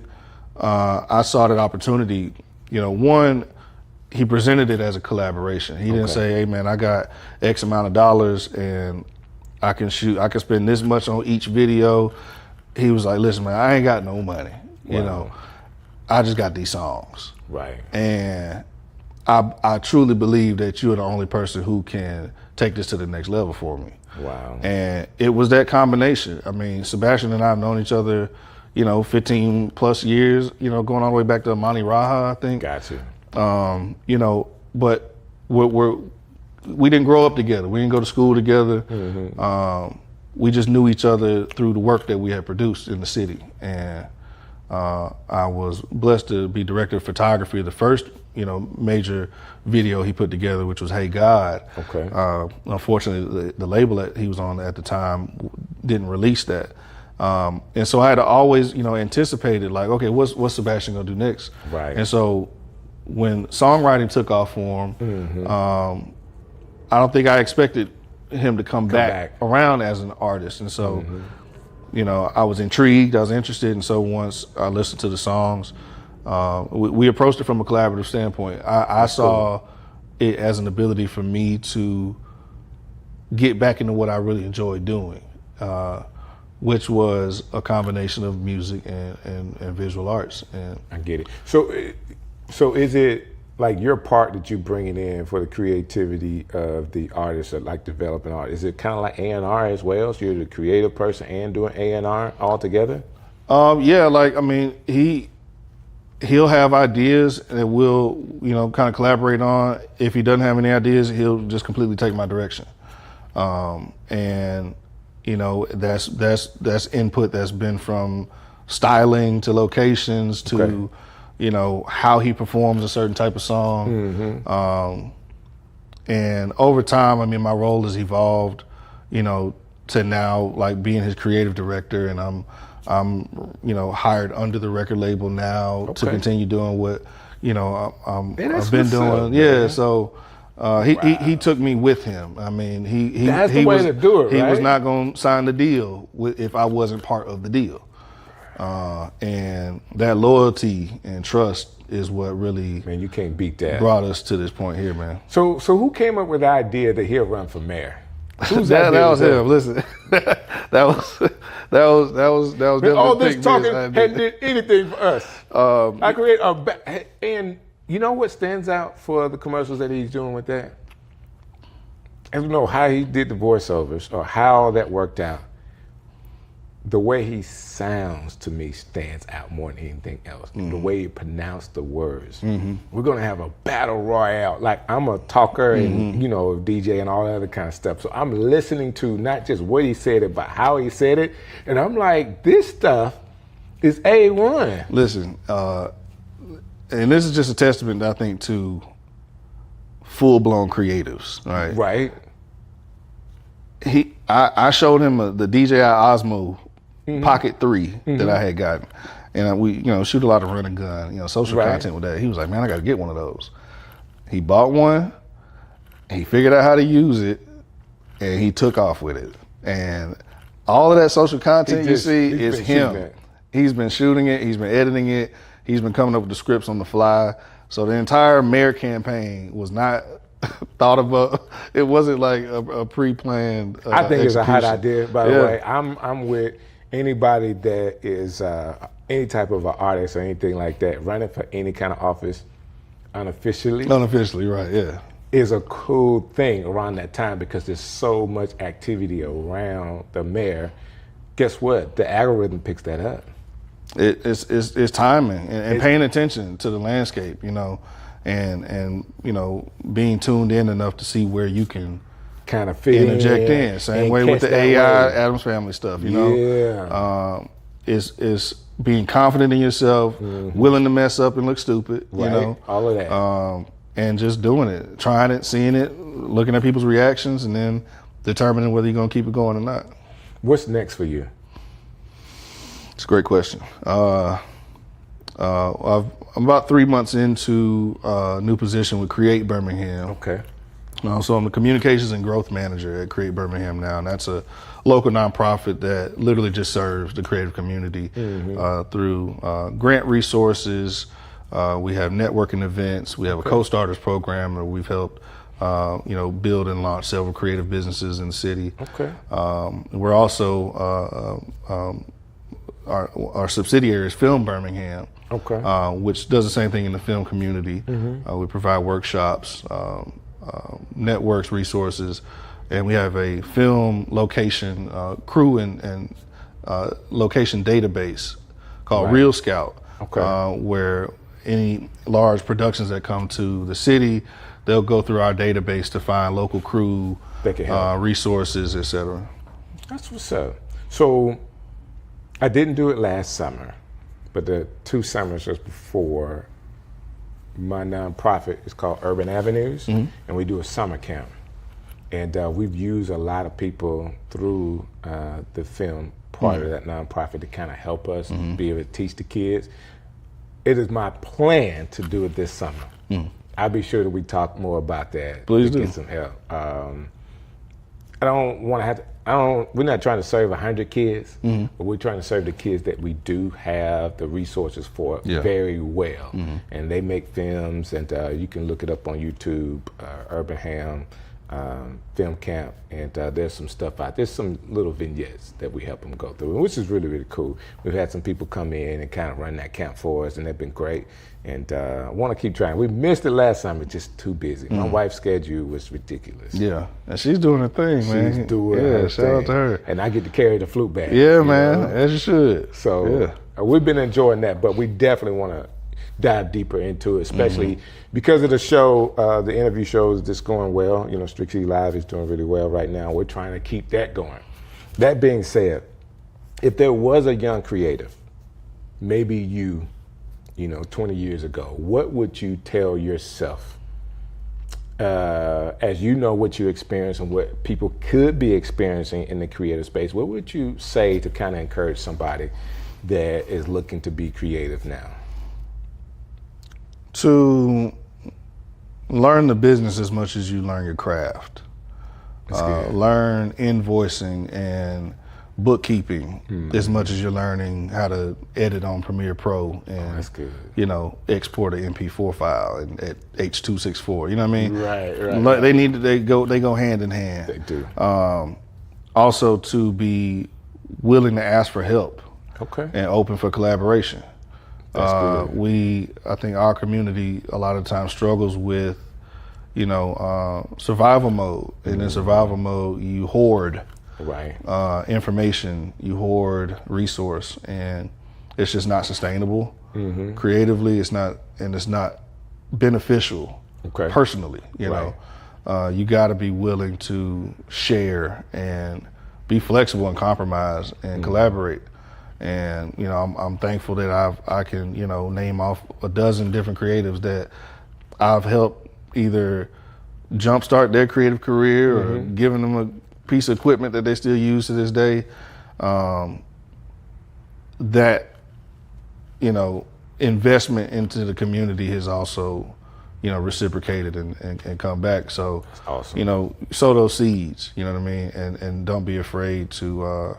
Speaker 2: I saw that opportunity. One, he presented it as a collaboration. He didn't say, hey man, I got X amount of dollars and I can spend this much on each video. He was like, listen man, I ain't got no money. I just got these songs.
Speaker 1: Right.
Speaker 2: And I truly believe that you're the only person who can take this to the next level for me.
Speaker 1: Wow.
Speaker 2: And it was that combination. I mean, Sebastian and I have known each other, 15 plus years, going all the way back to Amani Raha, I think.
Speaker 1: Got you.
Speaker 2: But we didn't grow up together. We didn't go to school together. We just knew each other through the work that we had produced in the city. And I was blessed to be director of photography of the first, major video he put together, which was Hey God.
Speaker 1: Okay.
Speaker 2: Unfortunately, the label that he was on at the time didn't release that. And so I had to always, anticipated like, okay, what's Sebastian gonna do next?
Speaker 1: Right.
Speaker 2: And so when songwriting took off for him, I don't think I expected him to come back around as an artist. And so, I was intrigued, I was interested. And so once I listened to the songs, we approached it from a collaborative standpoint. I saw it as an ability for me to get back into what I really enjoyed doing, which was a combination of music and visual arts. And
Speaker 1: I get it. So is it like your part that you bringing in for the creativity of the artist, or like developing art? Is it kind of like A&R as well? So you're the creative person and doing A&R all together?
Speaker 2: Yeah, like, I mean, he'll have ideas that we'll, kind of collaborate on. If he doesn't have any ideas, he'll just completely take my direction. And that's input that's been from styling to locations to, how he performs a certain type of song. And over time, I mean, my role has evolved, to now like being his creative director, and I'm hired under the record label now to continue doing what, I've been doing. Yeah. So, he took me with him. I mean,
Speaker 1: that's the way to do it, right?
Speaker 2: He was not going to sign the deal if I wasn't part of the deal. And that loyalty and trust is what really,
Speaker 1: man, you can't beat that,
Speaker 2: brought us to this point here, man.
Speaker 1: So who came up with the idea that he'll run for mayor?
Speaker 2: That was him. Listen, that was definitely
Speaker 1: all this talking hadn't did anything for us. I create and you know what stands out for the commercials that he's doing with that? I don't know how he did the voiceovers or how that worked out. The way he sounds to me stands out more than anything else. The way he pronounced the words. We're gonna have a battle royale. Like, I'm a talker and DJ and all that other kind of stuff. So I'm listening to not just what he said it, but how he said it. And I'm like, this stuff is A1.
Speaker 2: Listen, and this is just a testament, I think, to full blown creatives, right?
Speaker 1: Right.
Speaker 2: I showed him the DJI Osmo Pocket 3 that I had gotten, and we shoot a lot of run and gun, social content with that. He was like, man, I got to get one of those. He bought one. He figured out how to use it, and he took off with it. And all of that social content you see is him. He's been shooting it. He's been editing it. He's been coming up with the scripts on the fly. So the entire mayor campaign was not thought about. It wasn't like a pre-planned
Speaker 1: I think it's a hot
Speaker 2: execution.
Speaker 1: idea, by the way. I'm with anybody that is any type of an artist or anything like that running for any kind of office unofficially.
Speaker 2: Unofficially, right, yeah.
Speaker 1: Is a cool thing around that time because there's so much activity around the mayor. Guess what? The algorithm picks that up.
Speaker 2: It's timing and paying attention to the landscape, and being tuned in enough to see where you can
Speaker 1: kind of fit
Speaker 2: interject in. Same way with the AI Adams Family stuff,
Speaker 1: Yeah.
Speaker 2: It's being confident in yourself, willing to mess up and look stupid,
Speaker 1: all of that.
Speaker 2: And just doing it, trying it, seeing it, looking at people's reactions, and then determining whether you're gonna keep it going or not.
Speaker 1: What's next for you?
Speaker 2: It's a great question. I'm about 3 months into a new position with Create Birmingham.
Speaker 1: Okay.
Speaker 2: So I'm the communications and growth manager at Create Birmingham now, and that's a local nonprofit that literally just serves the creative community through grant resources. We have networking events. We have a co-starters program where we've helped build and launch several creative businesses in the city.
Speaker 1: Okay.
Speaker 2: We're also our subsidiary is Film Birmingham, which does the same thing in the film community. We provide workshops, networks, resources, and we have a film location crew and location database called Real Scout, where any large productions that come to the city, they'll go through our database to find local crew, resources, etc.
Speaker 1: That's what's up. So I didn't do it last summer, but the 2 summers just before, my nonprofit is called Urban Avenues, and we do a summer camp. And we've used a lot of people through the film part of that nonprofit to kind of help us be able to teach the kids. It is my plan to do it this summer. I'll be sure that we talk more about that.
Speaker 2: Please
Speaker 1: to
Speaker 2: do.
Speaker 1: Get some help. I don't want to have to, we're not trying to serve 100 kids, but we're trying to serve the kids that we do have the resources for very well. And they make films, and you can look it up on YouTube, Urban Ham Film Camp, and there's some stuff out. There's some little vignettes that we help them go through, which is really, really cool. We've had some people come in and kind of run that camp for us, and they've been great. And I want to keep trying. We missed it last summer, just too busy. My wife's schedule was ridiculous.
Speaker 2: Yeah, and she's doing her thing, man.
Speaker 1: She's doing her
Speaker 2: shout
Speaker 1: thing.
Speaker 2: out to her.
Speaker 1: And I get to carry the flute bag.
Speaker 2: Yeah, man, as you should.
Speaker 1: So we've been enjoying that, but we definitely want to dive deeper into it, especially because of the show, the interview shows that's going well. Strick City Live is doing really well right now. We're trying to keep that going. That being said, if there was a young creative, maybe you 20 years ago, what would you tell yourself as you know what you experienced and what people could be experiencing in the creative space? What would you say to kind of encourage somebody that is looking to be creative now?
Speaker 2: To learn the business as much as you learn your craft. Learn invoicing and bookkeeping as much as you're learning how to edit on Premiere Pro and
Speaker 1: that's good.
Speaker 2: Export an MP4 file at H.264. You know what I mean?
Speaker 1: Right.
Speaker 2: They go hand in hand.
Speaker 1: They do.
Speaker 2: Also to be willing to ask for help.
Speaker 1: Okay.
Speaker 2: And open for collaboration.
Speaker 1: That's good.
Speaker 2: I think our community a lot of times struggles with, survival mode. And in survival mode, you hoard information, you hoard resource, and it's just not sustainable. Creatively, it's not beneficial personally. You got to be willing to share and be flexible and compromise and collaborate. And I'm thankful that I can name off a dozen different creatives that I've helped either jumpstart their creative career or giving them a piece of equipment that they still use to this day. That, investment into the community has also, reciprocated and come back. So,
Speaker 1: that's awesome.
Speaker 2: Sow those seeds, you know what I mean? And don't be afraid to,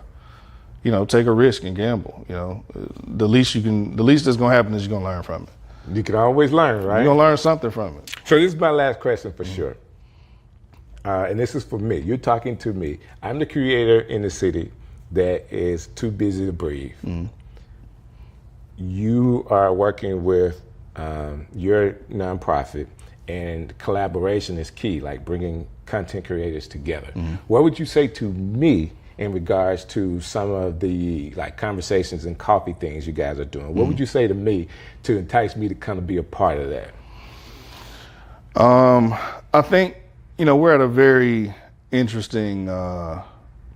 Speaker 2: take a risk and gamble. The least that's going to happen is you're going to learn from it.
Speaker 1: You can always learn, right?
Speaker 2: You're going to learn something from it.
Speaker 1: So this is my last question for sure. And this is for me. You're talking to me. I'm the creator in the city that is too busy to breathe. You are working with your nonprofit, and collaboration is key, like bringing content creators together. What would you say to me in regards to some of the conversations and coffee things you guys are doing? What would you say to me to entice me to kind of be a part of that?
Speaker 2: I think, we're at a very interesting time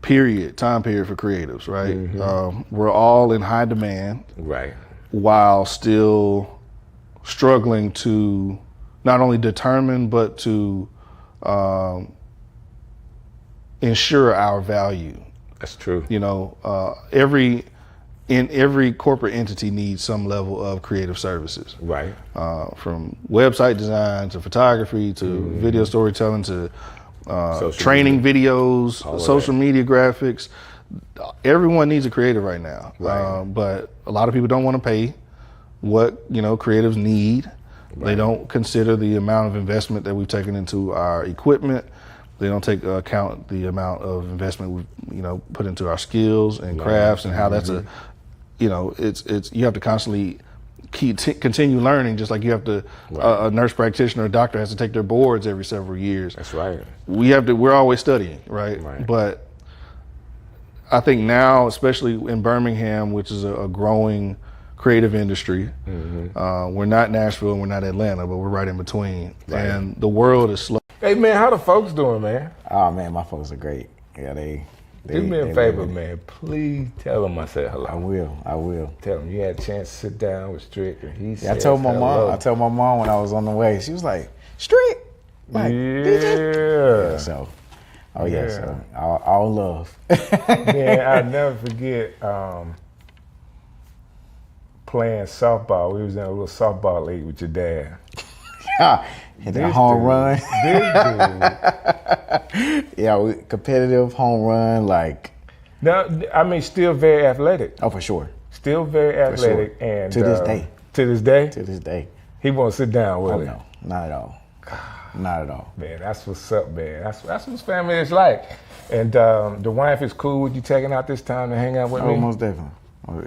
Speaker 2: period for creatives, right? We're all in high demand.
Speaker 1: Right.
Speaker 2: While still struggling to not only determine, but to ensure our value.
Speaker 1: That's true.
Speaker 2: Every corporate entity needs some level of creative services.
Speaker 1: Right.
Speaker 2: From website design to photography to video storytelling to training videos, social media graphics. Everyone needs a creative right now.
Speaker 1: Right.
Speaker 2: But a lot of people don't want to pay what creatives need. Right. They don't consider the amount of investment that we've taken into our equipment. They don't take account the amount of investment we've put into our skills and crafts, and how that's it's you have to constantly continue learning, just like you have to a nurse practitioner or a doctor has to take their boards every several years.
Speaker 1: That's right.
Speaker 2: We're always studying, right? But I think now, especially in Birmingham, which is a growing creative industry, we're not Nashville and we're not Atlanta, but we're right in between. Right. And the world is slow.
Speaker 1: Hey man, how the folks doing, man?
Speaker 3: Oh man, my folks are great. Yeah, they
Speaker 1: do me a favor, man. Please tell them I said hello.
Speaker 3: I will.
Speaker 1: Tell them you had a chance to sit down with Strick, and he said
Speaker 3: I told my
Speaker 1: hello.
Speaker 3: mom. I told my mom when I was on the way. She was like, "Strick, like,
Speaker 1: yeah."
Speaker 3: So, so all love.
Speaker 1: Man, I'll never forget playing softball. We was in a little softball league with your dad.
Speaker 3: Hit a home run. Yeah, competitive home run, like.
Speaker 1: No, I mean, still very athletic.
Speaker 3: Oh, for sure.
Speaker 1: Still very athletic,
Speaker 3: sure.
Speaker 1: And
Speaker 3: to this day.
Speaker 1: To this day.
Speaker 3: To this day.
Speaker 1: He won't sit down, will he?
Speaker 3: No, not at all. Not at all.
Speaker 1: Man, that's what's up, man. That's what family is like. And the wife is cool with you taking out this time to hang out with me?
Speaker 3: Oh, most definitely.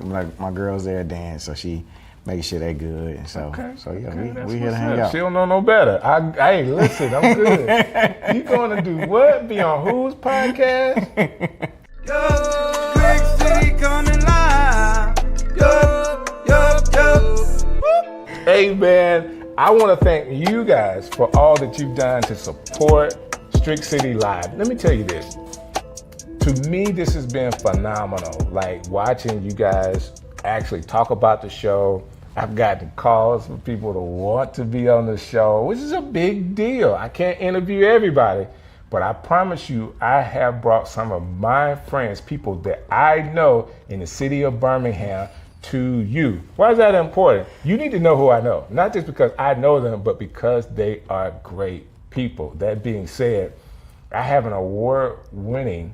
Speaker 3: Like my girl's there dance, so she makes sure they good. And so, we here to hang out.
Speaker 1: She don't know no better. Hey, listen, I'm good. You going to do what? Be on whose podcast?
Speaker 4: Strick City coming live.
Speaker 1: Hey, man, I want to thank you guys for all that you've done to support Strick City Live. Let me tell you this. To me, this has been phenomenal. Like watching you guys actually talk about the show. I've gotten calls from people to want to be on the show, which is a big deal. I can't interview everybody, but I promise you, I have brought some of my friends, people that I know in the city of Birmingham, to you. Why is that important? You need to know who I know, not just because I know them, but because they are great people. That being said, I have an award-winning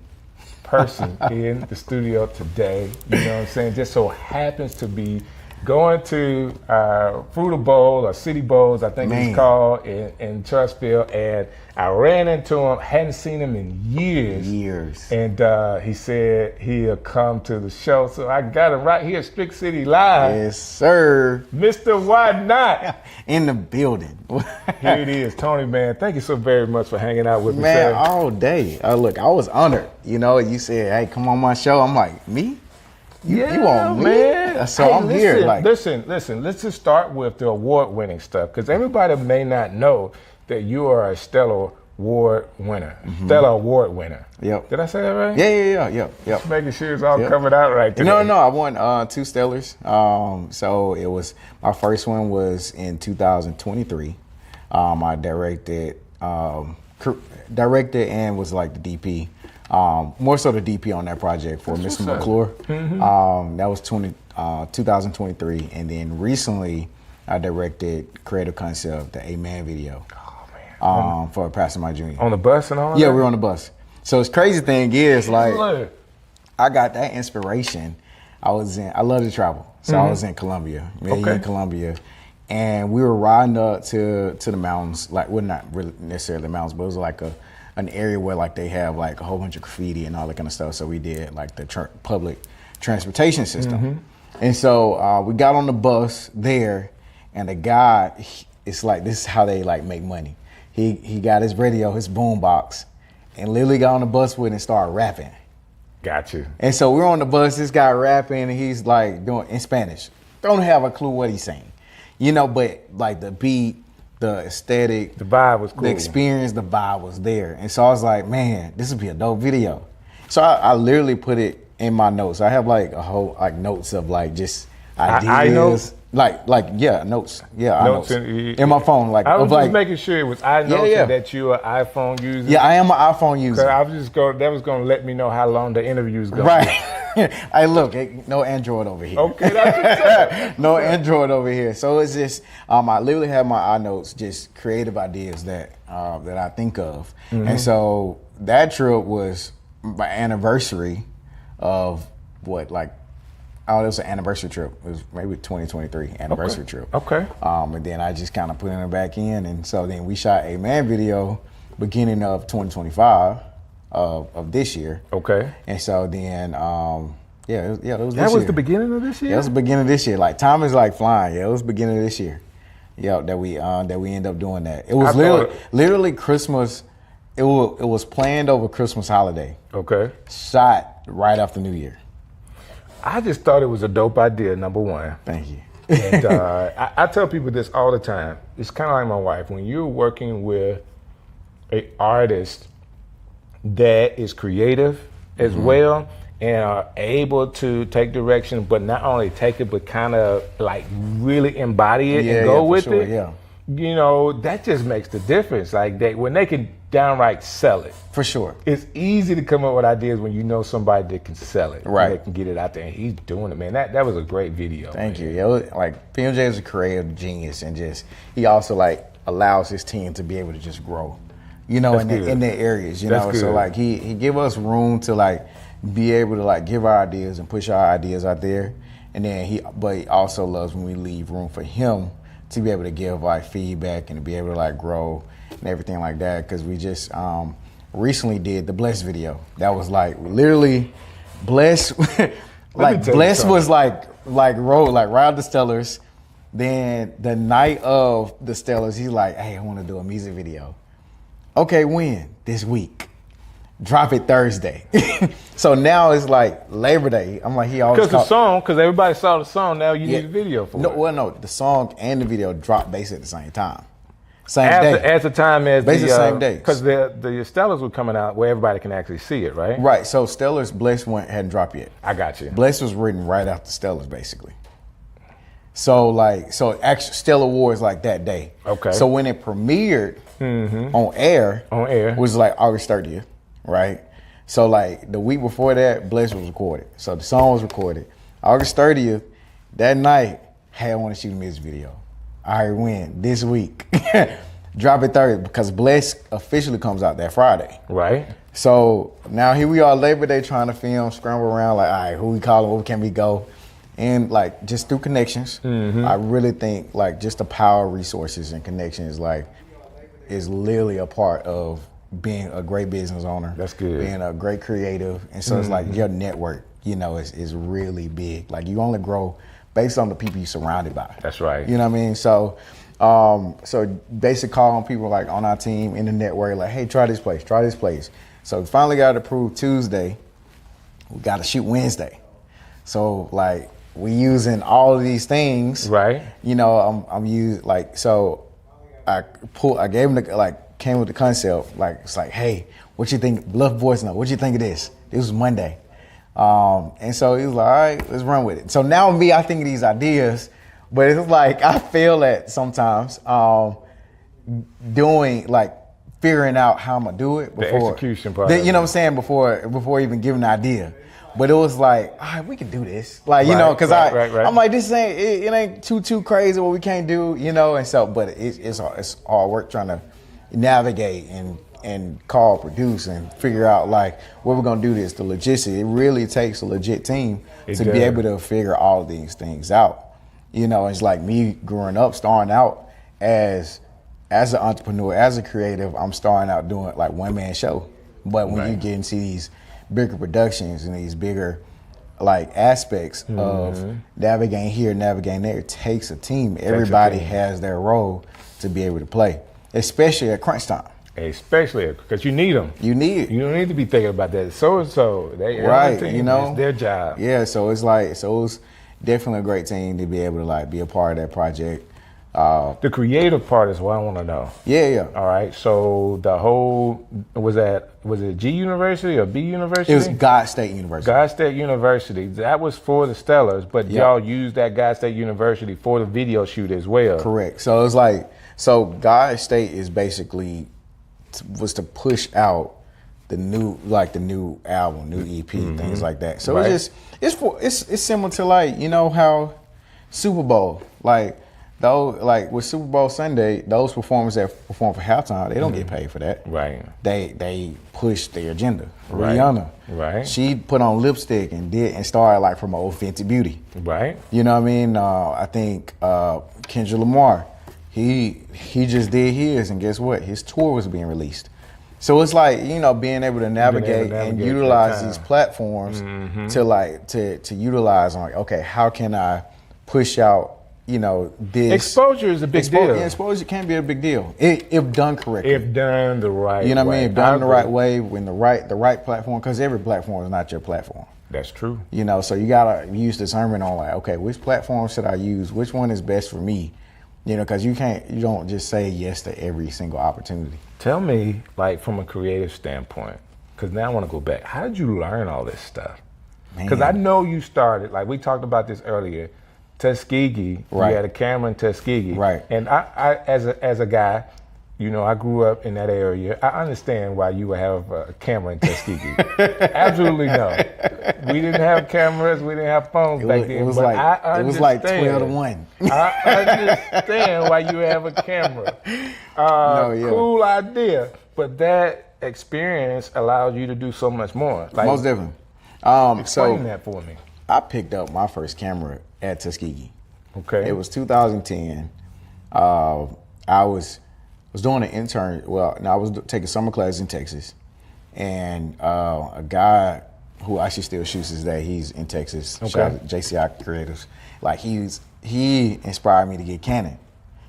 Speaker 1: person in the studio today, you know what I'm saying, just so happens to be going to Fruita Bowl or City Bowls, I think it's called, in Charlottesville, and I ran into him, hadn't seen him in years. And he said he'll come to the show, so I got him right here at Strick City Live.
Speaker 3: Yes, sir.
Speaker 1: Mr. Why Not?
Speaker 3: In the building.
Speaker 1: Here it is. Tony, man, thank you so very much for hanging out with me,
Speaker 3: man,
Speaker 1: sir.
Speaker 3: all day. Look, I was honored. You said, hey, come on my show. I'm like, me? You want me?
Speaker 1: Man.
Speaker 3: So I'm here.
Speaker 1: Listen, let's just start with the award-winning stuff, because everybody may not know that you are a Stellar Award winner. Stellar Award winner.
Speaker 3: Yep.
Speaker 1: Did I say that right?
Speaker 3: Yeah.
Speaker 1: Just making sure it's all covered out right today.
Speaker 3: No, I won 2 Stellars. So it was, my first one was in 2023. I directed directed and was like the DP. More so the DP on that project for Mr. McClure. That was 2023, and then recently I directed creative concept, the Amen video. For Pastor Mike Jr.
Speaker 1: On the bus and all that?
Speaker 3: Yeah, we were on the bus. So the crazy thing is, like, I got that inspiration. I love to travel. So I was in Colombia, in Colombia. And we were riding up to the mountains, like, well, not really necessarily the mountains, but it was like an area where like they have like a whole bunch of graffiti and all that kind of stuff. So we did like the public transportation system. And so we got on the bus there, and the guy, it's like, this is how they like make money. He got his radio, his boom box, and literally got on the bus with it and started rapping.
Speaker 1: Got you.
Speaker 3: And so we're on the bus, this guy rapping, and he's like doing in Spanish. Don't have a clue what he's saying. You know, but like the beat, the aesthetic,
Speaker 1: the vibe was cool.
Speaker 3: The experience, the vibe was there. And so I was like, man, this would be a dope video. So I literally put it in my notes. I have like a whole like notes of like just ideas.
Speaker 1: I notes?
Speaker 3: Notes. Yeah,
Speaker 1: notes
Speaker 3: in my phone. Like
Speaker 1: I was just
Speaker 3: like,
Speaker 1: making sure it was that you're an iPhone user.
Speaker 3: Yeah, I am an iPhone user.
Speaker 1: I was just that was gonna let me know how long the interview's going.
Speaker 3: Right. Hey, look, no Android over here.
Speaker 1: Okay, that's
Speaker 3: no Android over here. So it's just I literally have my iNotes, just creative ideas that I think of. And so that trip was my anniversary of what, like, it was an anniversary trip. It was maybe 2023 anniversary trip.
Speaker 1: Okay.
Speaker 3: And then I just kind of put it back in, and so then we shot a man video beginning of 2025 of this year.
Speaker 1: Okay.
Speaker 3: And so then it was this year.
Speaker 1: That was the beginning of this year?
Speaker 3: Yeah, it was the beginning of this year. Like, time is like flying. Yeah, it was the beginning of this year. Yeah, that we end up doing that. It was literally Christmas. It was planned over Christmas holiday.
Speaker 1: Okay.
Speaker 3: Shot right after New Year.
Speaker 1: I just thought it was a dope idea, number one.
Speaker 3: Thank you.
Speaker 1: And I tell people this all the time. It's kind of like my wife. When you're working with an artist that is creative as well and are able to take direction, but not only take it, but kind of like really embody it and go with it.
Speaker 3: Yeah.
Speaker 1: You know, that just makes the difference. Like, when they can downright sell it.
Speaker 3: For sure.
Speaker 1: It's easy to come up with ideas when you know somebody that can sell it.
Speaker 3: Right.
Speaker 1: That can get it out there, and he's doing it, man. That was a great video.
Speaker 3: Thank you. Yeah, like, PMJ is a creative genius, and just he also like allows his team to be able to just grow, you know, in their areas, you know. So like he give us room to like be able to like give our ideas and push our ideas out there, and then but he also loves when we leave room for him to be able to give like feedback and to be able to like grow and everything like that. Because we just recently did the Bless video. That was like literally Bless. Like Bless was like road like ride the Stellars. Then the night of the Stellars, he's like, "Hey, I want to do a music video." Okay, when? This week. Drop it Thursday. So now it's like Labor Day. I'm like, because
Speaker 1: everybody saw the song. Now you need a video for it.
Speaker 3: Well, no, the song and the video dropped basically at the same time. Same day.
Speaker 1: At the time as
Speaker 3: basically the same day.
Speaker 1: Because the Stellars were coming out where everybody can actually see it, right?
Speaker 3: Right. So Stellars, Bless hadn't dropped yet.
Speaker 1: I got you.
Speaker 3: Bless was written right after Stellars, basically. So actually Stellar Wars like that day.
Speaker 1: Okay.
Speaker 3: So when it premiered on air, was like August 30th, right? So like the week before that, Bless was recorded. So the song was recorded. August 30th, that night, hey, I want to shoot a music video. All right, when? This week. Drop it Thursday, because Bless officially comes out that Friday.
Speaker 1: Right.
Speaker 3: So now here we are, Labor Day, trying to film, scramble around, like, all right, who we calling, where can we go? And like, just through connections, I really think like just the power of resources and connections is literally a part of being a great business owner.
Speaker 1: That's good.
Speaker 3: Being a great creative. And so it's like your network, you know, is really big. Like, you only grow based on the people you're surrounded by.
Speaker 1: That's right.
Speaker 3: You know what I mean? So so basically calling people like on our team in the network, like, hey, try this place. So we finally got it approved Tuesday. We got to shoot Wednesday. So like, we using all of these things.
Speaker 1: Right.
Speaker 3: You know, I'm using like, so I gave him came with the concept, like, it's like, hey, what you think? Left voice note. What you think of this? This was Monday. And so he was like, all right, let's run with it. So now I think of these ideas, but it's like I fail at sometimes doing like figuring out how I'm gonna do it before
Speaker 1: the execution part.
Speaker 3: You know what I'm saying? Before even giving an idea. But it was like, all right, we can do this. Like, you know, because I'm like, this ain't, it ain't too crazy what we can't do, you know? And so, but it's hard work trying to navigate and call, produce, and figure out, like, what we're going to do this, the logistics. It really takes a legit team to be able to figure all of these things out. You know, it's like me growing up, starting out as an entrepreneur, as a creative, I'm starting out doing, like, one-man show. But when you get into these bigger productions and these bigger like aspects of navigating here, navigating there, it takes a team. Everybody has their role to be able to play, especially at crunch time.
Speaker 1: Especially because you need them. You don't need to be thinking about that. So they
Speaker 3: right,
Speaker 1: team,
Speaker 3: you know,
Speaker 1: it's their job.
Speaker 3: Yeah, so it's like it was definitely a great team to be able to like be a part of that project.
Speaker 1: The creative part is what I want to know.
Speaker 3: Yeah.
Speaker 1: All right. So the whole was it G University or B University?
Speaker 3: It was God State University.
Speaker 1: God State University. That was for the Stellars, but y'all used that God State University for the video shoot as well.
Speaker 3: Correct. So it was like God State is basically was to push out the new album, new EP, things like that. So it's similar to like, you know how Super Bowl, like with Super Bowl Sunday, those performers that perform for halftime, they don't get paid for that.
Speaker 1: Right.
Speaker 3: They push their agenda.
Speaker 1: Right.
Speaker 3: Rihanna.
Speaker 1: Right.
Speaker 3: She put on lipstick and started like from old Fenty Beauty.
Speaker 1: Right.
Speaker 3: You know what I mean? I think Kendrick Lamar, he just did his, and guess what? His tour was being released. So it's like, you know, being able to navigate and utilize these platforms to utilize on like, okay, how can I push out, you know, this
Speaker 1: exposure is a big deal.
Speaker 3: Exposure can be a big deal if done correctly.
Speaker 1: If done the right way.
Speaker 3: You know what I mean? If done the right way, when the right platform, because every platform is not your platform.
Speaker 1: That's true.
Speaker 3: You know, so you gotta use discernment on like, okay, which platform should I use? Which one is best for me? You know, because you don't just say yes to every single opportunity.
Speaker 1: Tell me, like, from a creative standpoint, because now I want to go back. How did you learn all this stuff? Because I know you started, like we talked about this earlier, Tuskegee.
Speaker 3: Right.
Speaker 1: You had a camera in Tuskegee.
Speaker 3: Right.
Speaker 1: And I as a guy, you know, I grew up in that area. I understand why you would have a camera in Tuskegee. Absolutely no. We didn't have cameras. We didn't have phones back then.
Speaker 3: It was like 12-1.
Speaker 1: I understand why you have a camera. Cool idea. But that experience allows you to do so much more. Like,
Speaker 3: most definitely.
Speaker 1: Explain that for me.
Speaker 3: I picked up my first camera at Tuskegee.
Speaker 1: Okay.
Speaker 3: It was 2010. I was doing an intern. Well, no, I was taking summer classes in Texas, and a guy who actually still shoots his day. He's in Texas.
Speaker 1: Okay.
Speaker 3: Shout out to JCI Creatives. Like he inspired me to get Canon,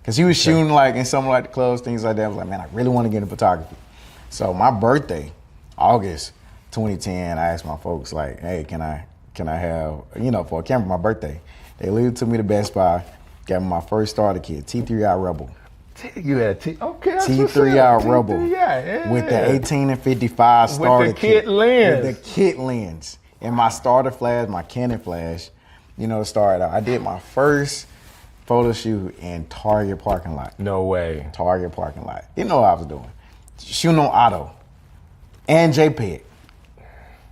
Speaker 3: because he was shooting like in some like the clubs, things like that. I was like, man, I really want to get into photography. So my birthday, August 2010, I asked my folks like, hey, can I have, you know, for a camera for my birthday? They literally took me to Best Buy, got me my first starter kit, T3i Rebel.
Speaker 1: You had
Speaker 3: T3i Rebel with the 18 and 55 starter
Speaker 1: with the kit lens.
Speaker 3: With the kit lens. And my starter flash, my Canon flash, you know, started out. I did my first photo shoot in Target parking lot.
Speaker 1: No way.
Speaker 3: Target parking lot. You know what I was doing. Shooting on auto and JPEG.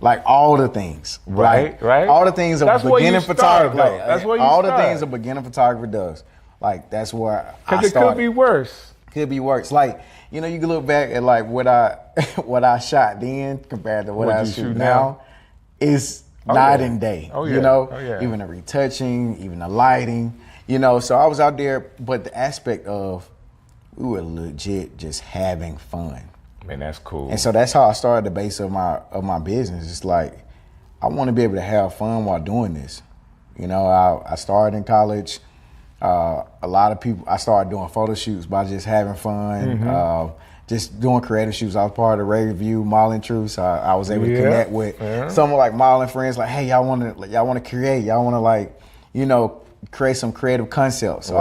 Speaker 3: Like all the things.
Speaker 1: Right.
Speaker 3: All the things a beginning photographer.
Speaker 1: That's what you
Speaker 3: all
Speaker 1: start.
Speaker 3: The things a beginning photographer does. Like that's where I started.
Speaker 1: Because it could be worse.
Speaker 3: Could be worse. Like, you know, you can look back at like what I shot then compared to what I shoot now. Is night and day. You know, even the retouching, even the lighting. You know, so I was out there, but the aspect of we were legit just having fun.
Speaker 1: Man, that's cool.
Speaker 3: And so that's how I started the base of my business. It's like I want to be able to have fun while doing this. You know, I started in college. A lot of people, I started doing photo shoots by just having fun, just doing creative shoots. I was part of the Ray Review Modeling Truth, so I was able to connect with some like modeling friends. Like, hey, y'all want to create? Y'all want to like, you know, create some creative concepts. So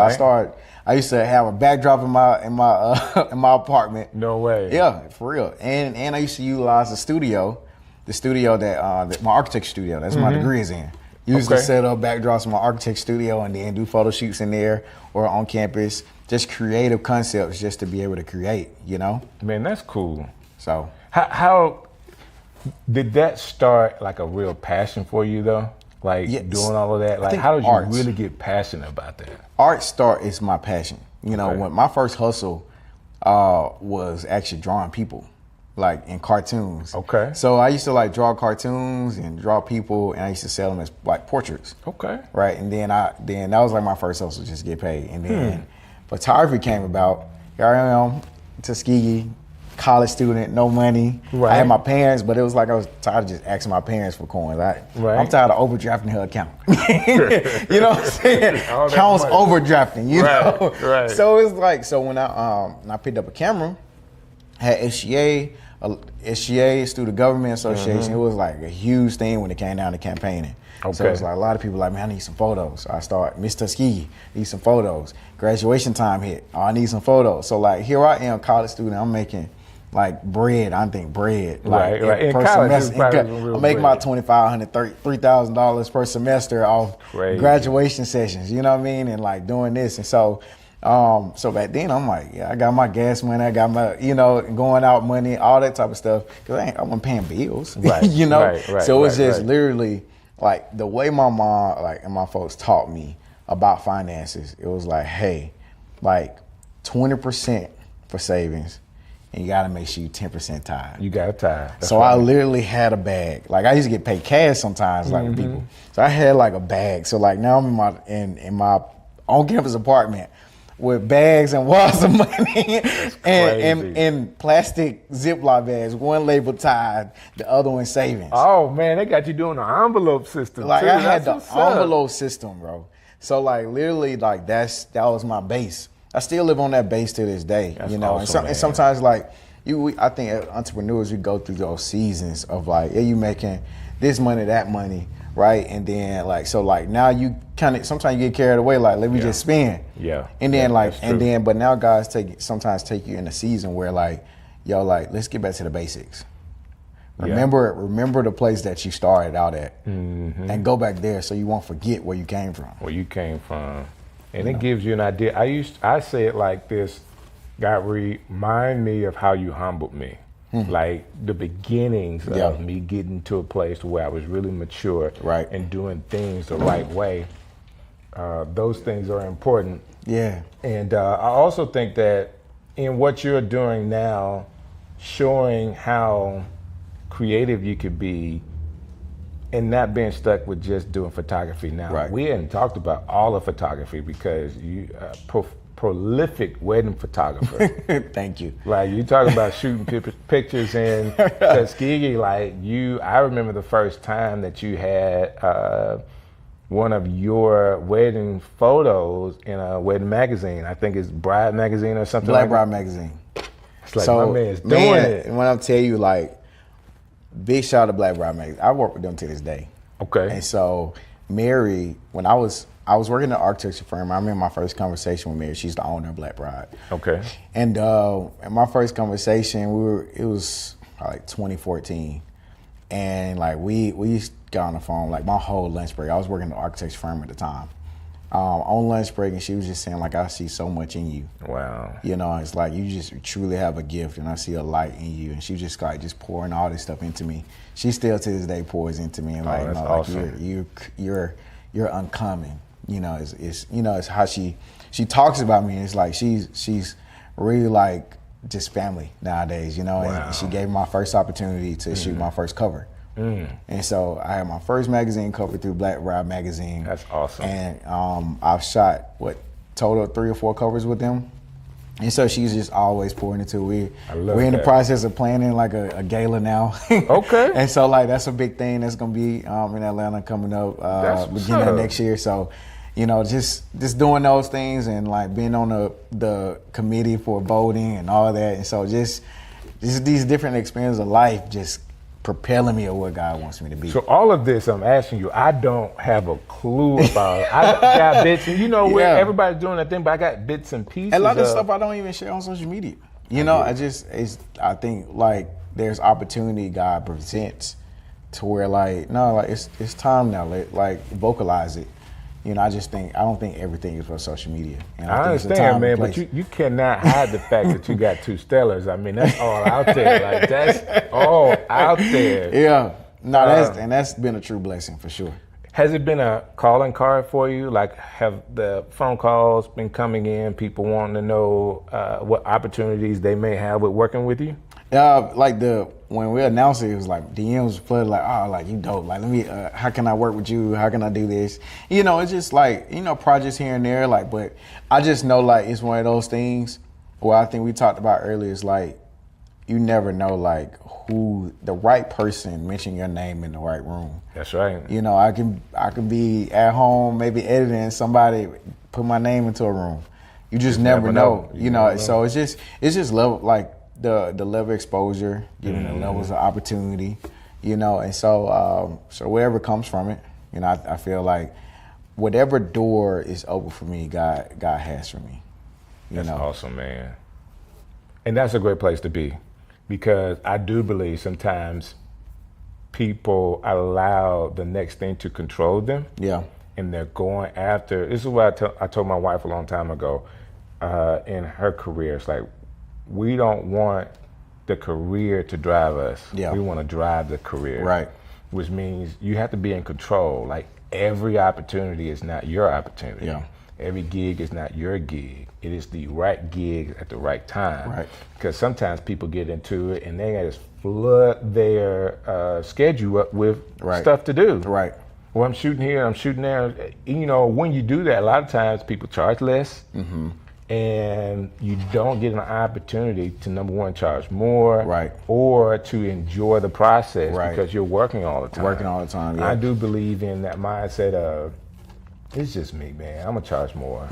Speaker 3: I used to have a backdrop in my apartment.
Speaker 1: No way.
Speaker 3: Yeah, for real. And I used to utilize the studio that my architecture studio. That's my degree is in. Usually set up backdrops in my architect studio and then do photo shoots in there or on campus. Just creative concepts just to be able to create, you know?
Speaker 1: Man, that's cool.
Speaker 3: So
Speaker 1: how did that start like a real passion for you though? Like doing all of that? Like how did you really get passionate about that?
Speaker 3: Art is my passion. You know, when my first hustle was actually drawing people, like in cartoons.
Speaker 1: Okay.
Speaker 3: So I used to like draw cartoons and draw people, and I used to sell them as like portraits.
Speaker 1: Okay.
Speaker 3: Right, and then that was like my first hustle, just get paid. And then photography came about. Here I am, Tuskegee, college student, no money.
Speaker 1: Right.
Speaker 3: I had my parents, but it was like I was tired of just asking my parents for coins. I'm tired of overdrafting her account. You know what I'm saying? Counts overdrafting, you know?
Speaker 1: Right.
Speaker 3: So it's like, so when I picked up a camera, had SGA, Student Government Association. It was like a huge thing when it came down to campaigning. So it's like a lot of people like, man, I need some photos. So I start, Miss Tuskegee, need some photos. Graduation time hit, I need some photos. So like here I am, college student, I'm making like bread. I think bread. Like,
Speaker 1: right. In college,
Speaker 3: I'm making my $2,500, $3,000 per semester off graduation sessions. You know what I mean? And like doing this, and so back then I'm like, I got my gas money, I got my, going out money, all that type of stuff. Cause I wasn't paying bills,
Speaker 1: right?
Speaker 3: So it was just literally like the way my mom, and my folks taught me about finances. It was like, hey, like 20% for savings, and you gotta make sure you 10% tithe.
Speaker 1: You got to tithe.
Speaker 3: So I literally had a bag. Like I used to get paid cash sometimes, like with people. So I had like a bag. So like now I'm in my on-campus apartment with bags and walls of money and plastic Ziploc bags. One labeled tithe, the other one savings.
Speaker 1: Oh man, they got you doing an envelope system.
Speaker 3: Like
Speaker 1: too.
Speaker 3: I had the envelope system, bro. So like literally like that was my base. I still live on that base to this day.
Speaker 1: That's
Speaker 3: awesome, and sometimes like I think as entrepreneurs, we go through those seasons of like, you making this money, that money, right? And then like, so like now you kind of, sometimes you get carried away, like let me just spend.
Speaker 1: Yeah.
Speaker 3: And then but now guys sometimes take you in a season where like, let's get back to the basics. Remember the place that you started out at, and go back there so you won't forget where you came from.
Speaker 1: And it gives you an idea. I say it like this: God, remind me of how you humbled me. Like the beginnings of me getting to a place where I was really mature and doing things the right way. Those things are important.
Speaker 3: Yeah.
Speaker 1: And I also think that in what you're doing now, showing how creative you could be and not being stuck with just doing photography. Now, we hadn't talked about all of photography because you prolific wedding photographer.
Speaker 3: Thank you.
Speaker 1: Like you talk about shooting pictures in Tuskegee. Like I remember the first time that you had one of your wedding photos in a wedding magazine. I think it's Bride magazine or something.
Speaker 3: Black Bride magazine.
Speaker 1: It's like my man's doing it.
Speaker 3: And when I tell you, like, big shout out to Black Bride magazine. I work with them to this day.
Speaker 1: Okay.
Speaker 3: And so Mary, when I was working at an architecture firm. I remember my first conversation with Mary. She's the owner of Black Bride.
Speaker 1: Okay.
Speaker 3: And in my first conversation, it was like 2014, and like we got on the phone like my whole lunch break. I was working at an architecture firm at the time. On lunch break, and she was just saying like, I see so much in you.
Speaker 1: Wow.
Speaker 3: It's like you just truly have a gift, and I see a light in you. And she was just like pouring all this stuff into me. She still to this day pours into me, and like,
Speaker 1: that's awesome.
Speaker 3: like you're uncommon. It's how she talks about me. It's like she's really like just family nowadays, Wow. And she gave me my first opportunity to shoot my first cover. And so I had my first magazine cover through Black Bride magazine.
Speaker 1: That's awesome.
Speaker 3: And I've shot total 3 or 4 covers with them. And so she's just always pouring into it. We're in the process of planning like a gala now.
Speaker 1: Okay.
Speaker 3: And so like that's a big thing that's gonna be in Atlanta coming up beginning of next year. So just doing those things and like being on the committee for voting and all that. And so just these different experiences of life just propelling me of what God wants me to be.
Speaker 1: So all of this I'm asking you, I don't have a clue about. I got bits, and where everybody's doing that thing, but I got bits and pieces.
Speaker 3: A lot of stuff I don't even share on social media. I think like there's opportunity God presents to where like, no, like it's time now. Like vocalize it. You know, I don't think everything is for social media. And
Speaker 1: I understand, man, but you cannot hide the fact that you got 2 Stellars. I mean, that's all out there. Like, that's all out there.
Speaker 3: Yeah. No, that's been a true blessing for sure.
Speaker 1: Has it been a calling card for you? Like, have the phone calls been coming in, people wanting to know what opportunities they may have with working with you?
Speaker 3: Like when we announced it was like DMs flooded, like, oh, like you dope. Like, let me, how can I work with you? How can I do this? You know, it's just like, you know, projects here and there. Like, but I just know like it's one of those things where I think we talked about earlier. Is like you never know like who the right person mention your name in the right room.
Speaker 1: That's right.
Speaker 3: You know, I can be at home maybe editing, somebody put my name into a room. You just never know. You know, so it's just level like. The level of exposure, giving the levels of opportunity, you know, and so whatever comes from it, you know, I feel like whatever door is open for me, God has for me.
Speaker 1: That's awesome, man. And that's a great place to be, because I do believe sometimes people allow the next thing to control them.
Speaker 3: Yeah.
Speaker 1: And they're going after. This is what I told my wife a long time ago. In her career, it's like, we don't want the career to drive us.
Speaker 3: Yeah.
Speaker 1: We want to drive the career.
Speaker 3: Right.
Speaker 1: Which means you have to be in control. Like, every opportunity is not your opportunity.
Speaker 3: Yeah.
Speaker 1: Every gig is not your gig. It is the right gig at the right time.
Speaker 3: Right. Because
Speaker 1: sometimes people get into it and they just flood their schedule up with stuff to do.
Speaker 3: Right.
Speaker 1: Well, I'm shooting here, I'm shooting there. You know, when you do that, a lot of times people charge less. Mm-hmm. And you don't get an opportunity to, number one, charge more,
Speaker 3: right,
Speaker 1: or to enjoy the process,
Speaker 3: right,
Speaker 1: because you're working all the time.
Speaker 3: Yeah.
Speaker 1: I do believe in that mindset of, it's just me, man. I'm gonna charge more.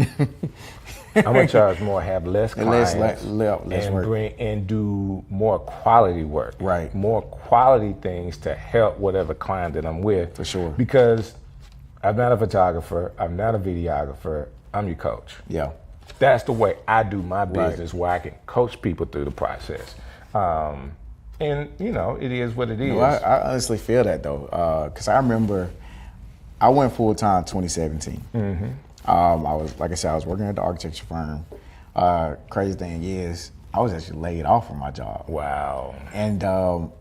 Speaker 1: I'm gonna charge more, have less clients,
Speaker 3: less
Speaker 1: and
Speaker 3: work,
Speaker 1: and do more quality work.
Speaker 3: Right.
Speaker 1: More quality things to help whatever client that I'm with.
Speaker 3: For sure.
Speaker 1: Because I'm not a photographer. I'm not a videographer. I'm your coach.
Speaker 3: Yeah.
Speaker 1: That's the way I do my business, where I can coach people through the process. And, you know, it is what it is.
Speaker 3: I honestly feel that, though, because I remember I went full-time 2017. Mm-hmm. I was working at the architecture firm. Crazy thing is, I was actually laid off from my job.
Speaker 1: Wow.
Speaker 3: And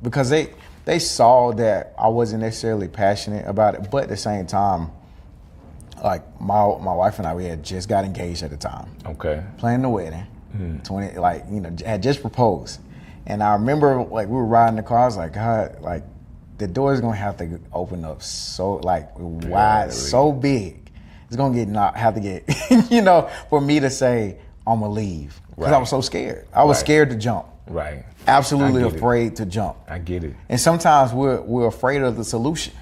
Speaker 3: because they saw that I wasn't necessarily passionate about it, but at the same time, like my wife and I, we had just got engaged at the time.
Speaker 1: Okay.
Speaker 3: Planning the wedding. 20, like, you know, had just proposed. And I remember, like, we were riding the car. I was like, God, like, the door is gonna have to open up so, like, wide, so big. It's gonna have to get, you know, for me to say I'm gonna leave, because I was so scared. I was scared to jump.
Speaker 1: Right.
Speaker 3: Absolutely afraid to jump.
Speaker 1: I get it.
Speaker 3: And sometimes we're afraid of the solution.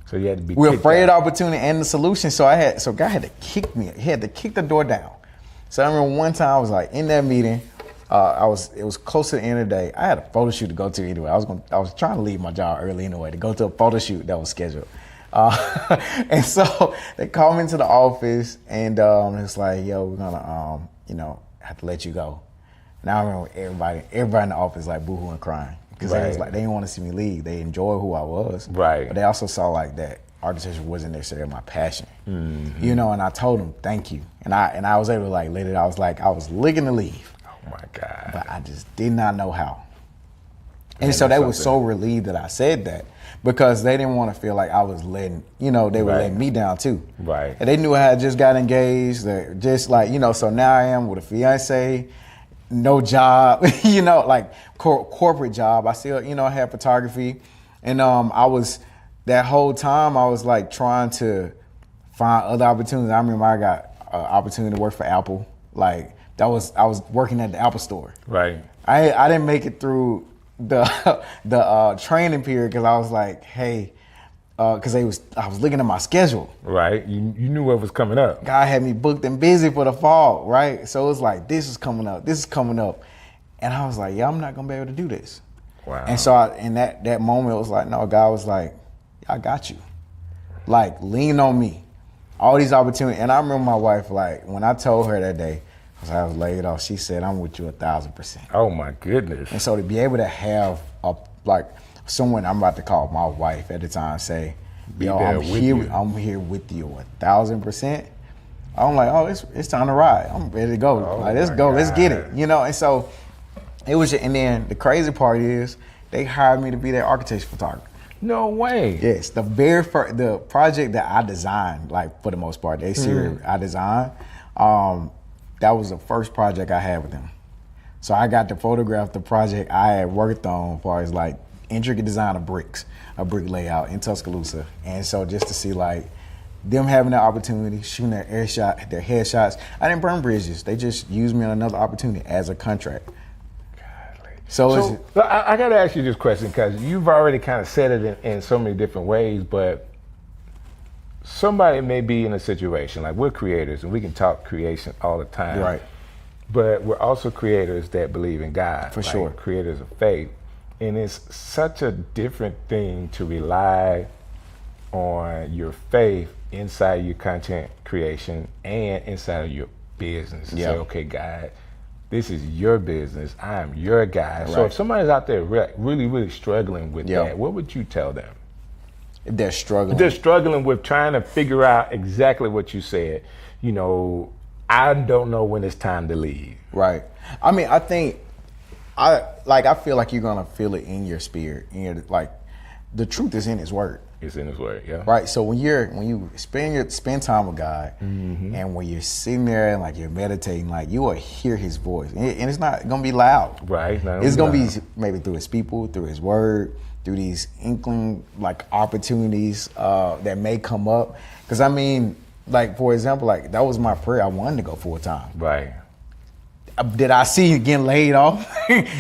Speaker 1: So you had to be.
Speaker 3: We're afraid of the opportunity and the solution. So God had to kick me. He had to kick the door down. So I remember one time I was like in that meeting. It was close to the end of the day. I had a photo shoot to go to anyway. I was trying to leave my job early anyway to go to a photo shoot that was scheduled. And so they called me into the office, and it's like, yo, we're gonna have to let you go. And I remember everybody in the office like boohooing, crying, because they was like, they didn't want to see me leave. They enjoyed who I was,
Speaker 1: right?
Speaker 3: But they also saw like that architecture wasn't necessarily my passion, you know. And I told them thank you, and I was able to like let it. I was like, I was looking to leave.
Speaker 1: Oh my God!
Speaker 3: But I just did not know how. And so they were so relieved that I said that, because they didn't want to feel like I was letting, they were letting me down too.
Speaker 1: Right.
Speaker 3: And they knew I had just got engaged, just like, so now I am with a fiance, no job, like corporate job. I still, I had photography. And that whole time I was like trying to find other opportunities. I remember I got an opportunity to work for Apple. Like I was working at the Apple store. Right. I didn't make it through the training period, because I was like, hey, because I was looking at my schedule.
Speaker 1: Right. You knew what was coming up.
Speaker 3: God had me booked and busy for the fall, right? So it was like, this is coming up. And I was like, yeah, I'm not going to be able to do this. Wow. And so in that moment, it was like, no, God was like, I got you. Like, lean on me. All these opportunities. And I remember my wife, like, when I told her that day, I was laid off, she said, I'm with you 1,000%.
Speaker 1: Oh my goodness.
Speaker 3: And so to be able to have a someone I'm about to call my wife at the time say, yo, I'm here with you 1,000%. I'm like, oh, it's time to ride. I'm ready to go.
Speaker 1: Oh,
Speaker 3: like, let's go, let's get it. You know, and so it was, and then the crazy part is they hired me to be their architecture photographer.
Speaker 1: No way.
Speaker 3: Yes, the very first, the project that I designed, like for the most part, the exterior I designed, that was the first project I had with them. So I got to photograph the project I had worked on as far as like intricate design of bricks, a brick layout in Tuscaloosa. And so just to see like them having the opportunity, shooting their headshots. I didn't burn bridges. They just used me on another opportunity as a contract. So
Speaker 1: I got to ask you this question because you've already kind of said it in so many different ways, but somebody may be in a situation, like we're creators and we can talk creation all the time.
Speaker 3: Right.
Speaker 1: But we're also creators that believe in God.
Speaker 3: For sure.
Speaker 1: Creators of faith. And it's such a different thing to rely on your faith inside your content creation and inside of your business. And say, okay, God, this is your business. I am your guy. Right. So if somebody's out there really, really struggling with that, what would you tell them?
Speaker 3: If they're struggling.
Speaker 1: They're struggling with trying to figure out exactly what you said. You know, I don't know when it's time to leave.
Speaker 3: Right. I mean, I think, I feel like you're gonna feel it in your spirit. Like, the truth is in His Word.
Speaker 1: It's in His Word, yeah.
Speaker 3: Right. So when you spend time with God, and when you're sitting there and like you're meditating, like you will hear His voice, and it's not gonna be loud.
Speaker 1: Right.
Speaker 3: It's gonna be maybe through His people, through His Word, through these inkling like opportunities that may come up. Because I mean, like for example, like that was my prayer. I wanted to go full time.
Speaker 1: Right.
Speaker 3: Did I see you getting laid off?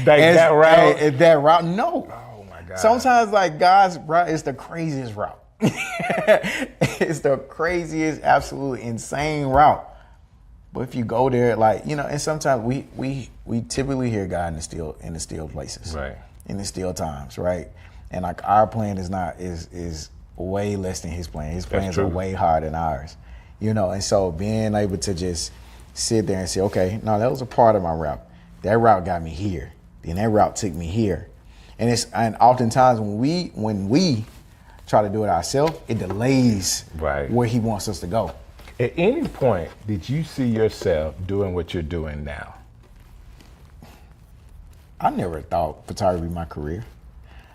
Speaker 1: that route?
Speaker 3: That route? No.
Speaker 1: Oh my God.
Speaker 3: Sometimes like God's route is the craziest route. It's the craziest, absolutely insane route. But if you go there, like, you know, and sometimes we typically hear God in the still places.
Speaker 1: Right.
Speaker 3: In the still times, right? And like our plan is way less than His plan. His plans are way higher than ours. You know, and so being able to just sit there and say, okay, no, that was a part of my route. That route got me here. Then that route took me here. And oftentimes when we try to do it ourselves, it delays where He wants us to go.
Speaker 1: At any point, did you see yourself doing what you're doing now?
Speaker 3: I never thought photography would be my career.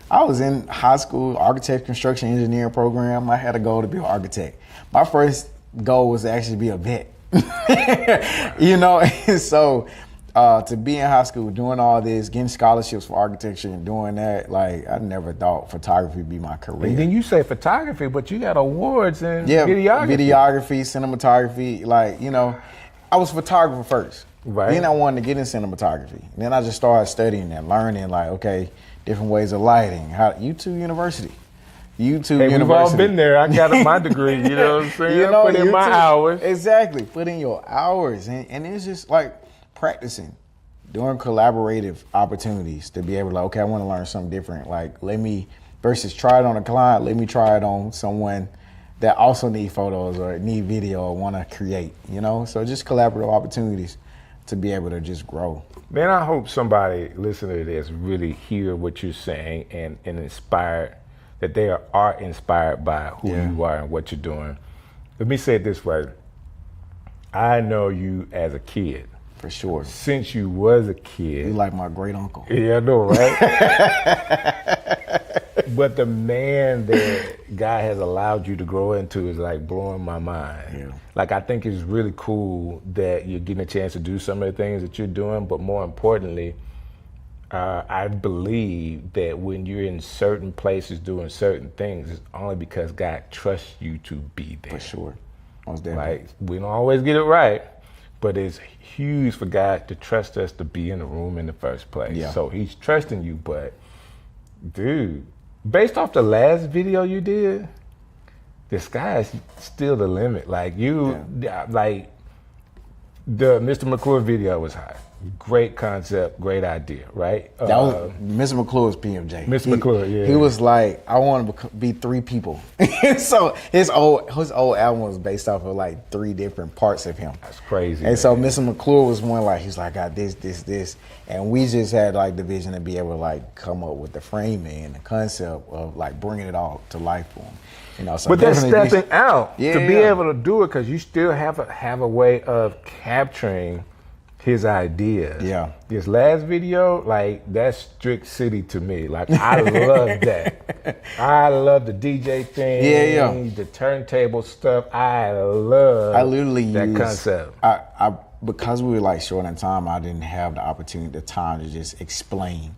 Speaker 3: I was in high school, architect, construction engineering program. I had a goal to be an architect. My first goal was to actually be a vet. You know, and so to be in high school doing all this, getting scholarships for architecture and doing that, like I never thought photography would be my career.
Speaker 1: And then you say photography, but you got awards in videography,
Speaker 3: cinematography. Like, you know, I was a photographer first.
Speaker 1: Right.
Speaker 3: Then I wanted to get in cinematography. And then I just started studying and learning, like, okay, different ways of lighting. YouTube University.
Speaker 1: We've all been there. I got my degree, you know what I'm saying?
Speaker 3: You know,
Speaker 1: put in my hours.
Speaker 3: Exactly. Put in your hours. And it's just like practicing, doing collaborative opportunities to be able to, like, okay, I want to learn something different. Like, versus try it on a client, let me try it on someone that also need photos or need video or want to create, you know? So just collaborative opportunities to be able to just grow.
Speaker 1: Man, I hope somebody listening to this really hear what you're saying and inspired, that they are inspired by who you are and what you're doing. Let me say it this way. I know you as a kid.
Speaker 3: For sure.
Speaker 1: Since you was a kid.
Speaker 3: You like my great uncle.
Speaker 1: Yeah, I know, right? But the man that God has allowed you to grow into is like blowing my mind. Yeah. Like, I think it's really cool that you're getting a chance to do some of the things that you're doing, but more importantly, I believe that when you're in certain places doing certain things, it's only because God trusts you to be there.
Speaker 3: For sure.
Speaker 1: Like, we don't always get it right, but it's huge for God to trust us to be in the room in the first place. Yeah. So He's trusting you, but dude, based off the last video you did, the sky's still the limit. Like like the Mr. McClure video was hot. Great concept, great idea, right?
Speaker 3: That was Mr. McClure was PMJ.
Speaker 1: Mr. McClure, yeah.
Speaker 3: He was like, I want to be 3 people. So his old album was based off of like 3 different parts of him.
Speaker 1: That's crazy.
Speaker 3: And so Mr. McClure was one like, he's like, I got this, and we just had like the vision to be able to like come up with the framing and the concept of like bringing it all to life for him. You know, so
Speaker 1: but that's stepping out
Speaker 3: Yeah,
Speaker 1: to be
Speaker 3: yeah.
Speaker 1: able to do it, because you still have a way of capturing his ideas.
Speaker 3: Yeah.
Speaker 1: This last video, like, that's Strick City to me. Like, I love that. I love the DJ thing.
Speaker 3: Yeah, yeah.
Speaker 1: The turntable stuff. I literally that concept.
Speaker 3: I because we were like short on time, I didn't have the opportunity, the time to just explain,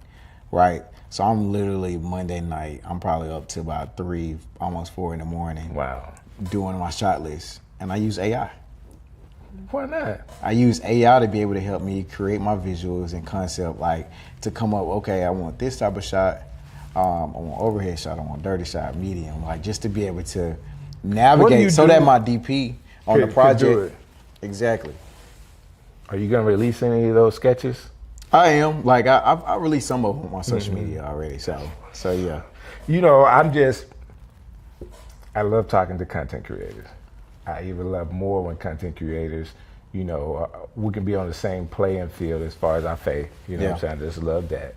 Speaker 3: right? So I'm literally Monday night, I'm probably up to about 3, almost 4 in the morning.
Speaker 1: Wow.
Speaker 3: Doing my shot list. And I use AI.
Speaker 1: Why not?
Speaker 3: I use AI to be able to help me create my visuals and concept, like to come up, okay, I want this type of shot, I want overhead shot, I want dirty shot, medium, like just to be able to navigate so that my DP on the project. Exactly.
Speaker 1: Are you gonna release any of those sketches?
Speaker 3: I am. Like I released some of them on my social media already. So yeah.
Speaker 1: You know, I love talking to content creators. I even love more when content creators, you know, we can be on the same playing field as far as our faith. You know what I'm saying? I just love that.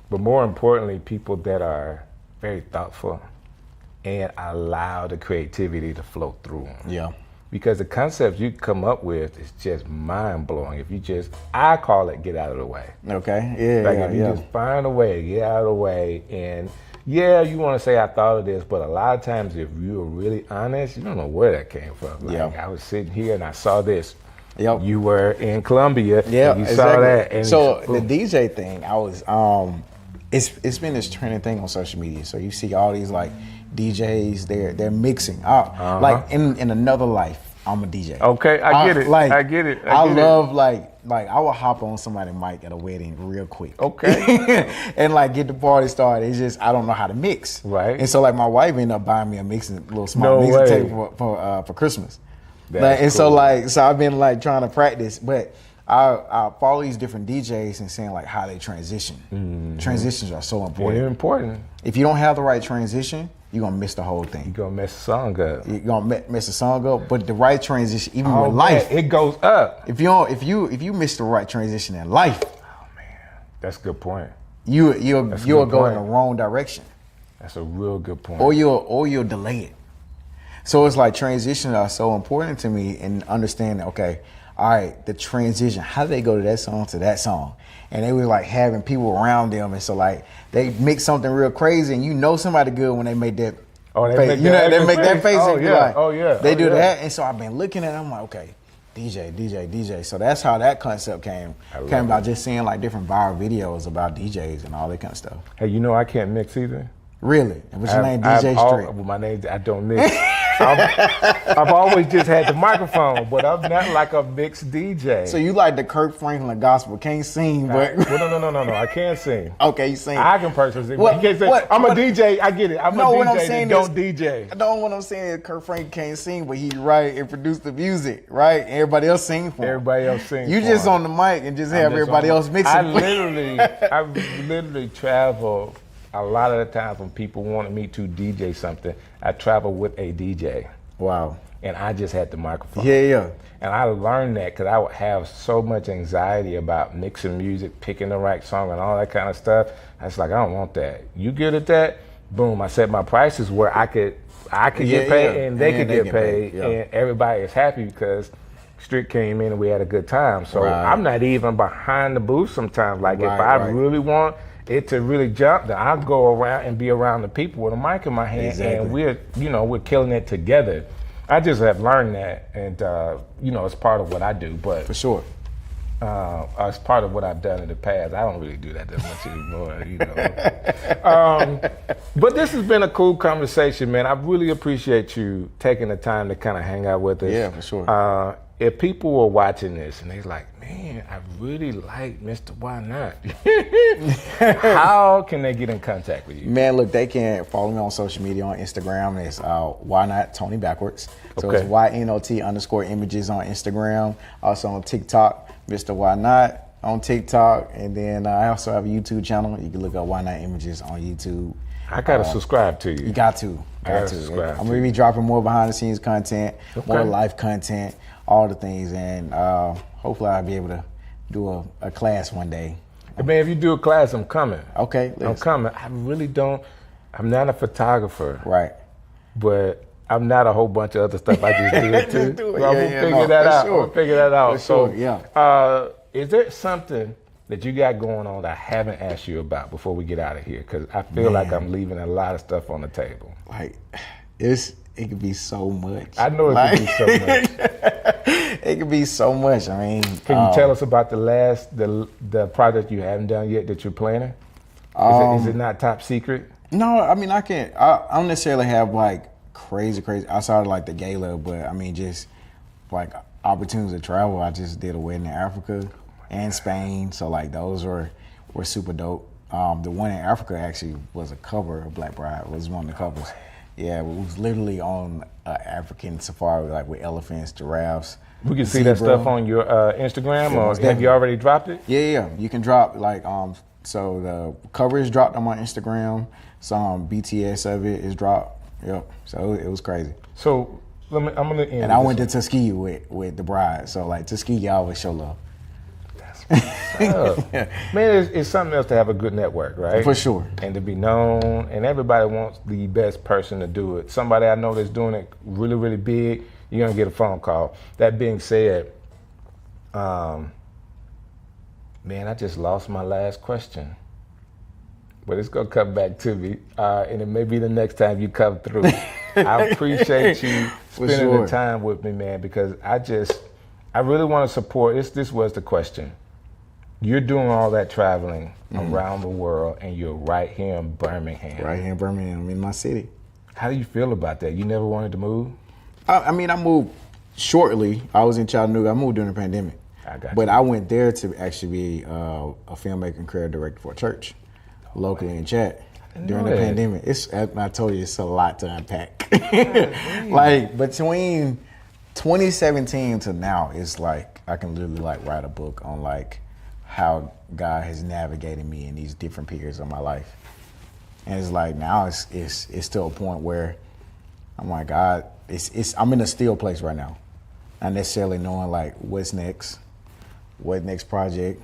Speaker 1: But more importantly, people that are very thoughtful and allow the creativity to flow through them.
Speaker 3: Yeah.
Speaker 1: Because the concepts you come up with is just mind blowing. If you just, I call it get out of the way.
Speaker 3: Okay. Yeah.
Speaker 1: Like if you just find a way, get out of the way, and yeah, you want to say I thought of this, but a lot of times if you're really honest, you don't know where that came from. Like I was sitting here and I saw this.
Speaker 3: Yep.
Speaker 1: You were in Columbia.
Speaker 3: Yeah.
Speaker 1: And you saw that. And
Speaker 3: so the DJ thing, I was it's been this trending thing on social media. So you see all these like DJs, they're mixing. Like in another life, I'm a DJ.
Speaker 1: Okay, I get it.
Speaker 3: Like,
Speaker 1: I get it.
Speaker 3: I love like I will hop on somebody's mic at a wedding real quick.
Speaker 1: Okay.
Speaker 3: And like get the party started. It's just I don't know how to mix.
Speaker 1: Right.
Speaker 3: And so like my wife ended up buying me a little small mixing table for Christmas. Like, and cool. so I've been like trying to practice, but I follow these different DJs and saying like how they transition. Mm-hmm. Transitions are so important.
Speaker 1: They're important.
Speaker 3: If you don't have the right transition, you're gonna miss the whole thing.
Speaker 1: You're gonna mess the song up.
Speaker 3: You're gonna mess the song up, but the right transition, even with life,
Speaker 1: it goes up.
Speaker 3: If you miss the right transition in life,
Speaker 1: oh man, that's a good point.
Speaker 3: You'll go in the wrong direction.
Speaker 1: That's a real good point.
Speaker 3: Or you'll delay it. So it's like transitions are so important to me, and understanding, okay, all right, the transition, how do they go to that song? And they were like having people around them, and so like they make something real crazy, and you know somebody good when they make that.
Speaker 1: Oh, they
Speaker 3: face. They make that face.
Speaker 1: Oh
Speaker 3: and
Speaker 1: yeah,
Speaker 3: They do that, and so I've been looking at it. I'm like, okay, DJ. So that's how that concept came about. Just seeing like different viral videos about DJs and all that kind of stuff.
Speaker 1: Hey, you know I can't mix either.
Speaker 3: Really? And what's your name? DJ Strick.
Speaker 1: My name, I don't mix. I've always just had the microphone, but I'm not like a mixed DJ.
Speaker 3: So you like the Kirk Franklin gospel? Can't sing, but
Speaker 1: no. I can't sing.
Speaker 3: Okay, you sing.
Speaker 1: I can personally sing. You can't say, I'm a DJ. I get it. I'm a DJ that don't DJ.
Speaker 3: No, what I'm saying is Kirk Franklin can't sing, but he write and produce the music, right? Everybody else sing for him.
Speaker 1: Everybody else sing.
Speaker 3: You just on the mic and just have everybody else mixing.
Speaker 1: I literally travel. A lot of the times when people wanted me to DJ something, I travel with a DJ.
Speaker 3: Wow.
Speaker 1: And I just had the microphone.
Speaker 3: Yeah.
Speaker 1: And I learned that because I would have so much anxiety about mixing music, picking the right song and all that kind of stuff. I was like, I don't want that. You good at that? Boom, I set my prices where I could get paid and they could get paid. And everybody is happy because Strick came in and we had a good time. So I'm not even behind the booth sometimes. Like if I really want it to really jump, then I'll go around and be around the people with a mic in my hand, and we're killing it together. I just have learned that, and it's part of what I do. But
Speaker 3: for sure,
Speaker 1: it's part of what I've done in the past. I don't really do that much anymore, But this has been a cool conversation, man. I really appreciate you taking the time to kind of hang out with us.
Speaker 3: Yeah, for sure.
Speaker 1: If people were watching this and they're like, man, I really like Mr. Why Not, how can they get in contact with you?
Speaker 3: Man, look, they can follow me on social media on Instagram. It's Why Not Tony Backwards. So it's YNOT_images on Instagram. Also on TikTok, Mr. Why Not. on TikTok, and then I also have a YouTube channel. You can look up Why Not Images on YouTube.
Speaker 1: I gotta subscribe to you.
Speaker 3: You got to.
Speaker 1: Subscribe.
Speaker 3: I'm gonna be dropping more behind the scenes content, more life content, all the things, and hopefully I'll be able to do a class one day.
Speaker 1: Hey, man, if you do a class, I'm coming.
Speaker 3: Okay,
Speaker 1: I'm coming. I really don't. I'm not a photographer.
Speaker 3: Right.
Speaker 1: But I'm not a whole bunch of other stuff I just did too.
Speaker 3: Do it.
Speaker 1: So I'm gonna figure that out.
Speaker 3: Sure.
Speaker 1: I'm gonna figure that out.
Speaker 3: For sure, yeah.
Speaker 1: Is there something that you got going on that I haven't asked you about before we get out of here? Because I feel like I'm leaving a lot of stuff on the table.
Speaker 3: Like, it could be so much.
Speaker 1: I know it could be so much.
Speaker 3: It could be so much. I mean,
Speaker 1: can you tell us about the project you haven't done yet that you're planning? Is it not top secret?
Speaker 3: No, I mean, I don't necessarily have like crazy outside of like the gala, but I mean, just like opportunities to travel. I just did a wedding in Africa and Spain, so like those were super dope. The one in Africa actually was a cover of Black Bride. It was one of the covers. Yeah, it was literally on an African safari, like with elephants, giraffes.
Speaker 1: We can see that stuff on your Instagram, or have you already dropped it?
Speaker 3: Yeah. You can drop like so the cover is dropped on my Instagram. Some BTS of it is dropped. Yep. So it was crazy.
Speaker 1: So I'm gonna end.
Speaker 3: And I went to Tuskegee with the bride. So like Tuskegee, I always show love.
Speaker 1: Man, it's something else to have a good network, right?
Speaker 3: For sure.
Speaker 1: And to be known, and everybody wants the best person to do it. Somebody I know that's doing it really, really big, you're gonna get a phone call. That being said, man, I just lost my last question. But it's gonna come back to me, and it may be the next time you come through. I appreciate you spending the time with me, man, because I really want to support. This was the question. You're doing all that traveling around the world, and you're right here in Birmingham.
Speaker 3: Right here in Birmingham, in my city.
Speaker 1: How do you feel about that? You never wanted to move?
Speaker 3: I mean, I moved shortly. I was in Chattanooga. I moved during the pandemic. But I went there to actually be a filmmaker and creative director for a church locally in Chat during the pandemic. I told you, it's a lot to unpack. Like between 2017 to now, it's like I can literally like write a book on like how God has navigated me in these different periods of my life. And it's like now it's to a point where I'm like, God, I'm in a still place right now. Not necessarily knowing like what's next, what next project,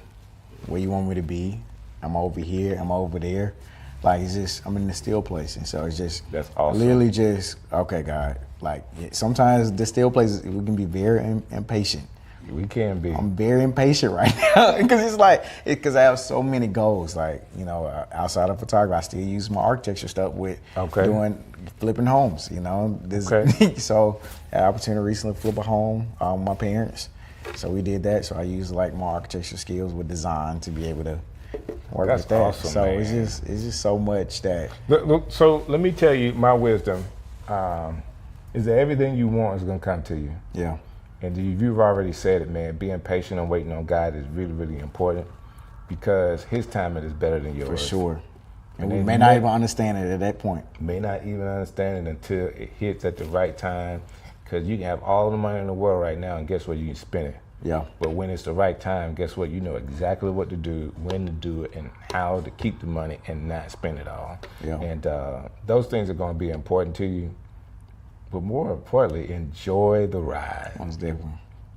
Speaker 3: where you want me to be. I'm over here, I'm over there. Like I'm in a still place. And so it's just
Speaker 1: that's awesome.
Speaker 3: Literally just, okay, God. Like sometimes the still places, we can be very impatient.
Speaker 1: We can be.
Speaker 3: I'm very impatient right now because because I have so many goals. Like, outside of photography, I still use my architecture stuff with flipping homes, So I had an opportunity recently to flip a home with my parents. So we did that. So I used like my architecture skills with design to be able to work with that.
Speaker 1: Awesome,
Speaker 3: so
Speaker 1: man.
Speaker 3: it's just so much that.
Speaker 1: So let me tell you my wisdom. Is that everything you want is going to come to you.
Speaker 3: Yeah.
Speaker 1: And you've already said it, man. Being patient and waiting on God is really, really important because His timing is better than yours.
Speaker 3: For sure. And we may not even understand it at that point.
Speaker 1: May not even understand it until it hits at the right time, because you can have all the money in the world right now, and guess what? You can spend it.
Speaker 3: Yeah.
Speaker 1: But when it's the right time, guess what? You know exactly what to do, when to do it, and how to keep the money and not spend it all.
Speaker 3: Yeah.
Speaker 1: And those things are going to be important to you. But more importantly, enjoy the ride.
Speaker 3: Most definitely.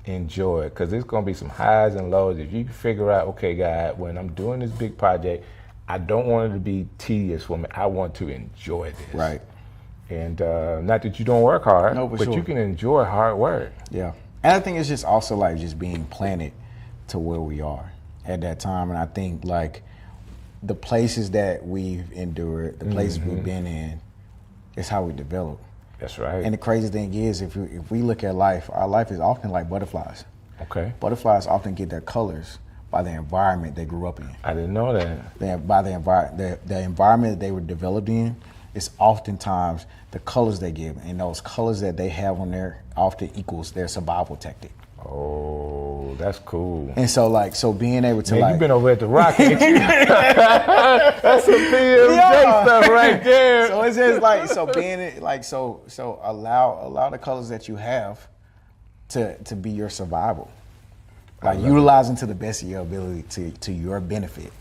Speaker 1: Enjoy it, because there's going to be some highs and lows. If you can figure out, okay, God, when I'm doing this big project, I don't want it to be tedious for me. I want to enjoy this.
Speaker 3: Right.
Speaker 1: And not that you don't work hard, but you can enjoy hard work.
Speaker 3: Yeah. And I think it's just also like just being planted to where we are at that time. And I think like the places that we've endured, the places we've been in, is how we develop.
Speaker 1: That's right.
Speaker 3: And the crazy thing is, if we look at life, our life is often like butterflies.
Speaker 1: Okay.
Speaker 3: Butterflies often get their colors by the environment they grew up in.
Speaker 1: I didn't know that.
Speaker 3: By the environment that they were developed in, it's oftentimes the colors they give, and those colors that they have on there often equals their survival tactic.
Speaker 1: Oh, that's cool.
Speaker 3: And so being able to
Speaker 1: you've been over at the Rock, ain't you? That's some PMJ stuff right there.
Speaker 3: So it's just like, so being like, so allow the colors that you have to be your survival. Like utilizing to the best of your ability to your benefit.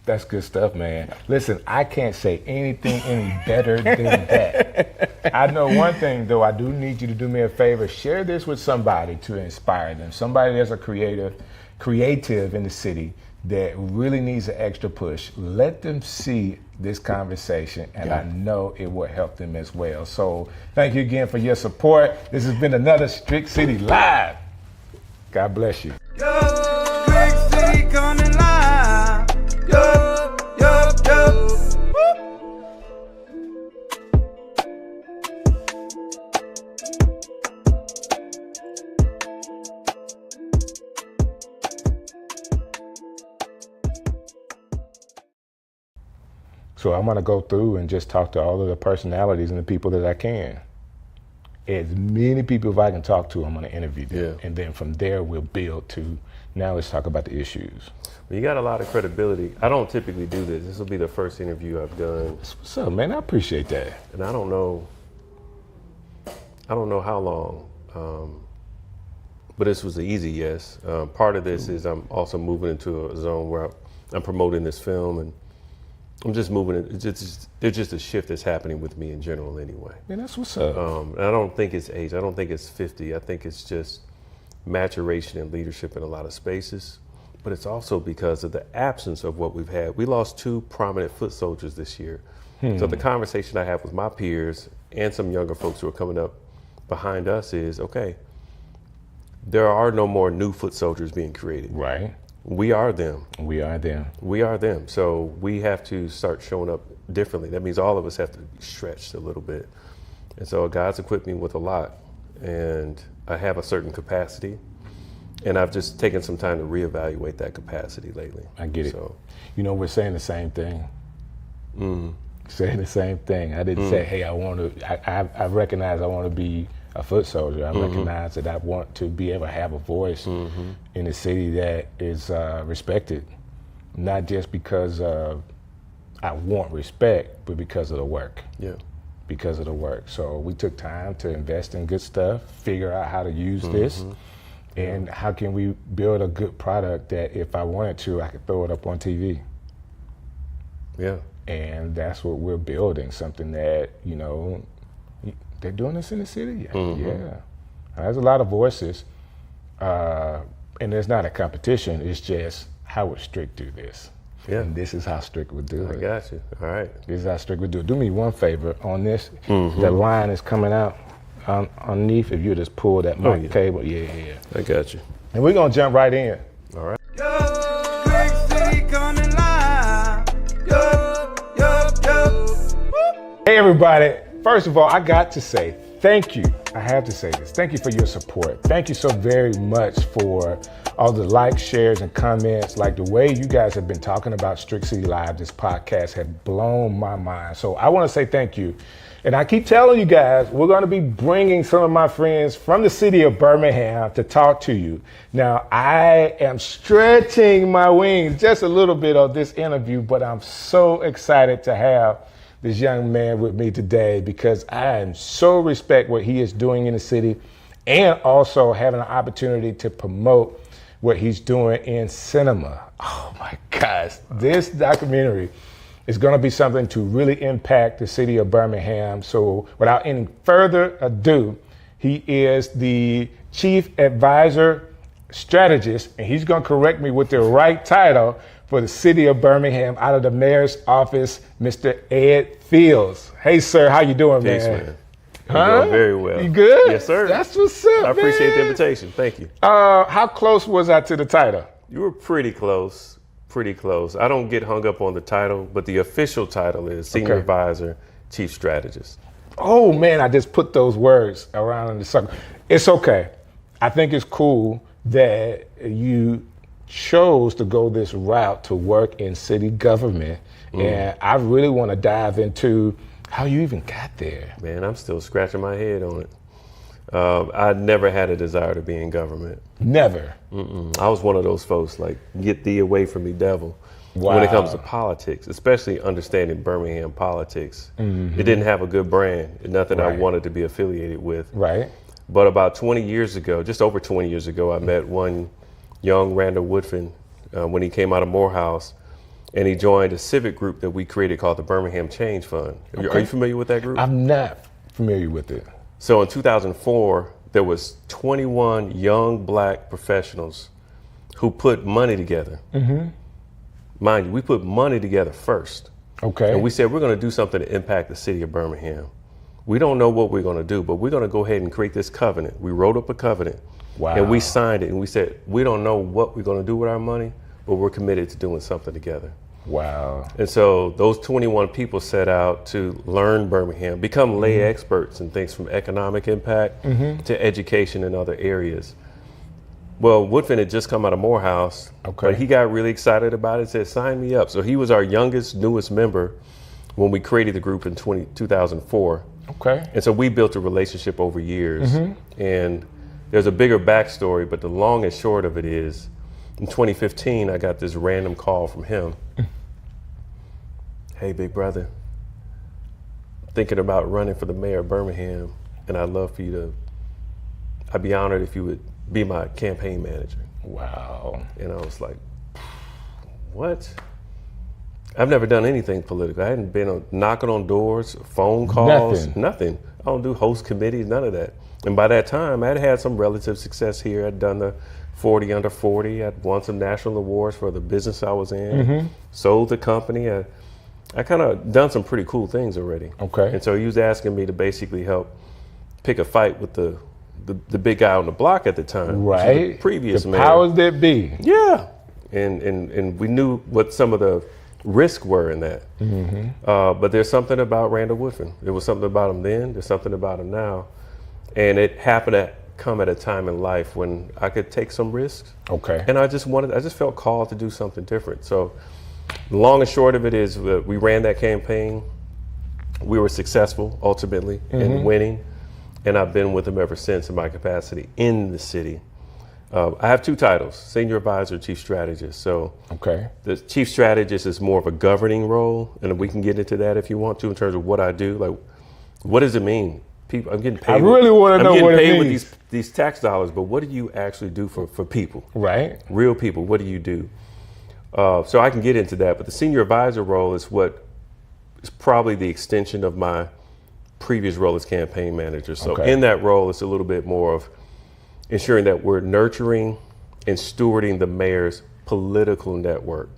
Speaker 1: That's good stuff, man. Listen, I can't say anything any better than that. I know one thing, though. I do need you to do me a favor. Share this with somebody to inspire them. Somebody that's a creative in the city that really needs an extra push. Let them see this conversation, and I know it will help them as well. So thank you again for your support. This has been another Strick City Live. God bless you.
Speaker 4: Yo, Strick City coming live. Yo, yo, yo.
Speaker 1: So I'm going to go through and just talk to all of the personalities and the people that I can. As many people as I can talk to, I'm going to interview them. And then from there, we'll build to, now let's talk about the issues.
Speaker 5: Well, you got a lot of credibility. I don't typically do this. This will be the first interview I've done.
Speaker 1: What's up, man? I appreciate that.
Speaker 5: And I don't know how long, but this was an easy yes. Part of this is I'm also moving into a zone where I'm promoting this film, and I'm just moving. There's just a shift that's happening with me in general anyway.
Speaker 1: Man, that's what's up.
Speaker 5: And I don't think it's age. I don't think it's 50. I think it's just maturation and leadership in a lot of spaces. But it's also because of the absence of what we've had. We lost 2 prominent foot soldiers this year. So the conversation I have with my peers and some younger folks who are coming up behind us is, okay, there are no more new foot soldiers being created.
Speaker 1: Right.
Speaker 5: We are them.
Speaker 1: We are them.
Speaker 5: We are them. So we have to start showing up differently. That means all of us have to be stretched a little bit. And so God's equipped me with a lot. And I have a certain capacity. And I've just taken some time to reevaluate that capacity lately.
Speaker 1: I get it.
Speaker 5: So,
Speaker 1: you know, we're saying the same thing. Saying the same thing. I didn't say, hey, I recognize I want to be a foot soldier. I recognize that I want to be able to have a voice in a city that is respected, not just because I want respect, but because of the work.
Speaker 5: Yeah.
Speaker 1: Because of the work. So we took time to invest in good stuff, figure out how to use this, and how can we build a good product that if I wanted to, I could throw it up on TV.
Speaker 5: Yeah.
Speaker 1: And that's what we're building, something that, you know, they're doing this in the city. Yeah. There's a lot of voices, and there's not a competition. It's just, how would Strick do this?
Speaker 5: Yeah.
Speaker 1: And this is how Strick would do it.
Speaker 5: I got you. All right.
Speaker 1: This is how Strick would do it. Do me one favor on this. The line is coming out underneath. If you just pull that mic cable. Yeah.
Speaker 5: I got you.
Speaker 1: And we're going to jump right in.
Speaker 5: All right.
Speaker 4: Yo, Strick City coming live. Yo, yo, yo.
Speaker 1: Hey, everybody. First of all, I got to say thank you. I have to say this. Thank you for your support. Thank you so very much for all the likes, shares, and comments. Like the way you guys have been talking about Strick City Live, this podcast have blown my mind. So I want to say thank you. And I keep telling you guys, we're going to be bringing some of my friends from the city of Birmingham to talk to you. Now, I am stretching my wings just a little bit on this interview, but I'm so excited to have this young man with me today because I am so respect what he is doing in the city and also having an opportunity to promote what he's doing in cinema. Oh my gosh, this documentary is going to be something to really impact the city of Birmingham. So without any further ado, he is the Chief Advisor Strategist, and he's going to correct me with the right title for the city of Birmingham out of the mayor's office, Mr. Ed Fields. Hey, sir, how you doing,
Speaker 5: Peace,
Speaker 1: man?
Speaker 5: You're doing very well.
Speaker 1: You good?
Speaker 5: Yes, sir.
Speaker 1: That's what's up,
Speaker 5: I appreciate
Speaker 1: man.
Speaker 5: the invitation. Thank you.
Speaker 1: How close was I to the title?
Speaker 5: You were pretty close. Pretty close. I don't get hung up on the title, but the official title is Senior Advisor, Chief Strategist.
Speaker 1: Oh man, I just put those words around in the circle. It's okay. I think it's cool that you chose to go this route to work in city government. And I really want to dive into how you even got there.
Speaker 5: Man, I'm still scratching my head on it. I never had a desire to be in government.
Speaker 1: Never.
Speaker 5: I was one of those folks like, get thee away from me, devil.
Speaker 1: Wow.
Speaker 5: When it comes to politics, especially understanding Birmingham politics, it didn't have a good brand, nothing I wanted to be affiliated with.
Speaker 1: Right.
Speaker 5: But about 20 years ago, just over 20 years ago, I met one young Randall Woodfin when he came out of Morehouse, and he joined a civic group that we created called the Birmingham Change Fund.
Speaker 1: Okay.
Speaker 5: Are you familiar with that group?
Speaker 1: I'm not familiar with it.
Speaker 5: So in 2004, there was 21 young black professionals who put money together. Mm-hmm. Mind you, we put money together first.
Speaker 1: Okay.
Speaker 5: And we said, we're going to do something to impact the city of Birmingham. We don't know what we're going to do, but we're going to go ahead and create this covenant. We wrote up a covenant.
Speaker 1: Wow.
Speaker 5: And we signed it, and we said, we don't know what we're going to do with our money, but we're committed to doing something together.
Speaker 1: Wow.
Speaker 5: And so those 21 people set out to learn Birmingham, become lay experts in things from economic impact to education in other areas. Well, Woodfin had just come out of Morehouse, but he got really excited about it, said, sign me up. So he was our youngest, newest member when we created the group in 2004.
Speaker 1: Okay.
Speaker 5: And so we built a relationship over years. And there's a bigger backstory, but the long and short of it is, in 2015, I got this random call from him. Hey, big brother, thinking about running for the mayor of Birmingham, and I'd love for you to, I'd be honored if you would be my campaign manager.
Speaker 1: Wow.
Speaker 5: And I was like, what? I've never done anything political. I hadn't been knocking on doors, phone calls, nothing. I don't do host committees, none of that. And by that time, I'd had some relative success here. I'd done the 40 under 40. I'd won some national awards for the business I was in. Sold the company. I kind of done some pretty cool things already.
Speaker 1: Okay.
Speaker 5: And so he was asking me to basically help pick a fight with the big guy on the block at the time.
Speaker 1: Right.
Speaker 5: The previous
Speaker 1: the
Speaker 5: mayor.
Speaker 1: powers that be.
Speaker 5: Yeah. And we knew what some of the risks were in that. But there's something about Randall Woodfin. There was something about him then. There's something about him now. And it happened to come at a time in life when I could take some risks.
Speaker 1: Okay.
Speaker 5: And I just felt called to do something different. So the long and short of it is we ran that campaign. We were successful ultimately in winning. And I've been with him ever since in my capacity in the city. I have two titles, Senior Advisor, Chief Strategist. So the Chief Strategist is more of a governing role, and we can get into that if you want to in terms of what I do. Like, what does it mean? People, I'm getting paid.
Speaker 1: I really want to know what it means.
Speaker 5: I'm getting paid with these tax dollars, but what do you actually do for people?
Speaker 1: Right.
Speaker 5: Real people, what do you do? So I can get into that, but the Senior Advisor role is what is probably the extension of my previous role as campaign manager. So in that role, it's a little bit more of ensuring that we're nurturing and stewarding the mayor's political network,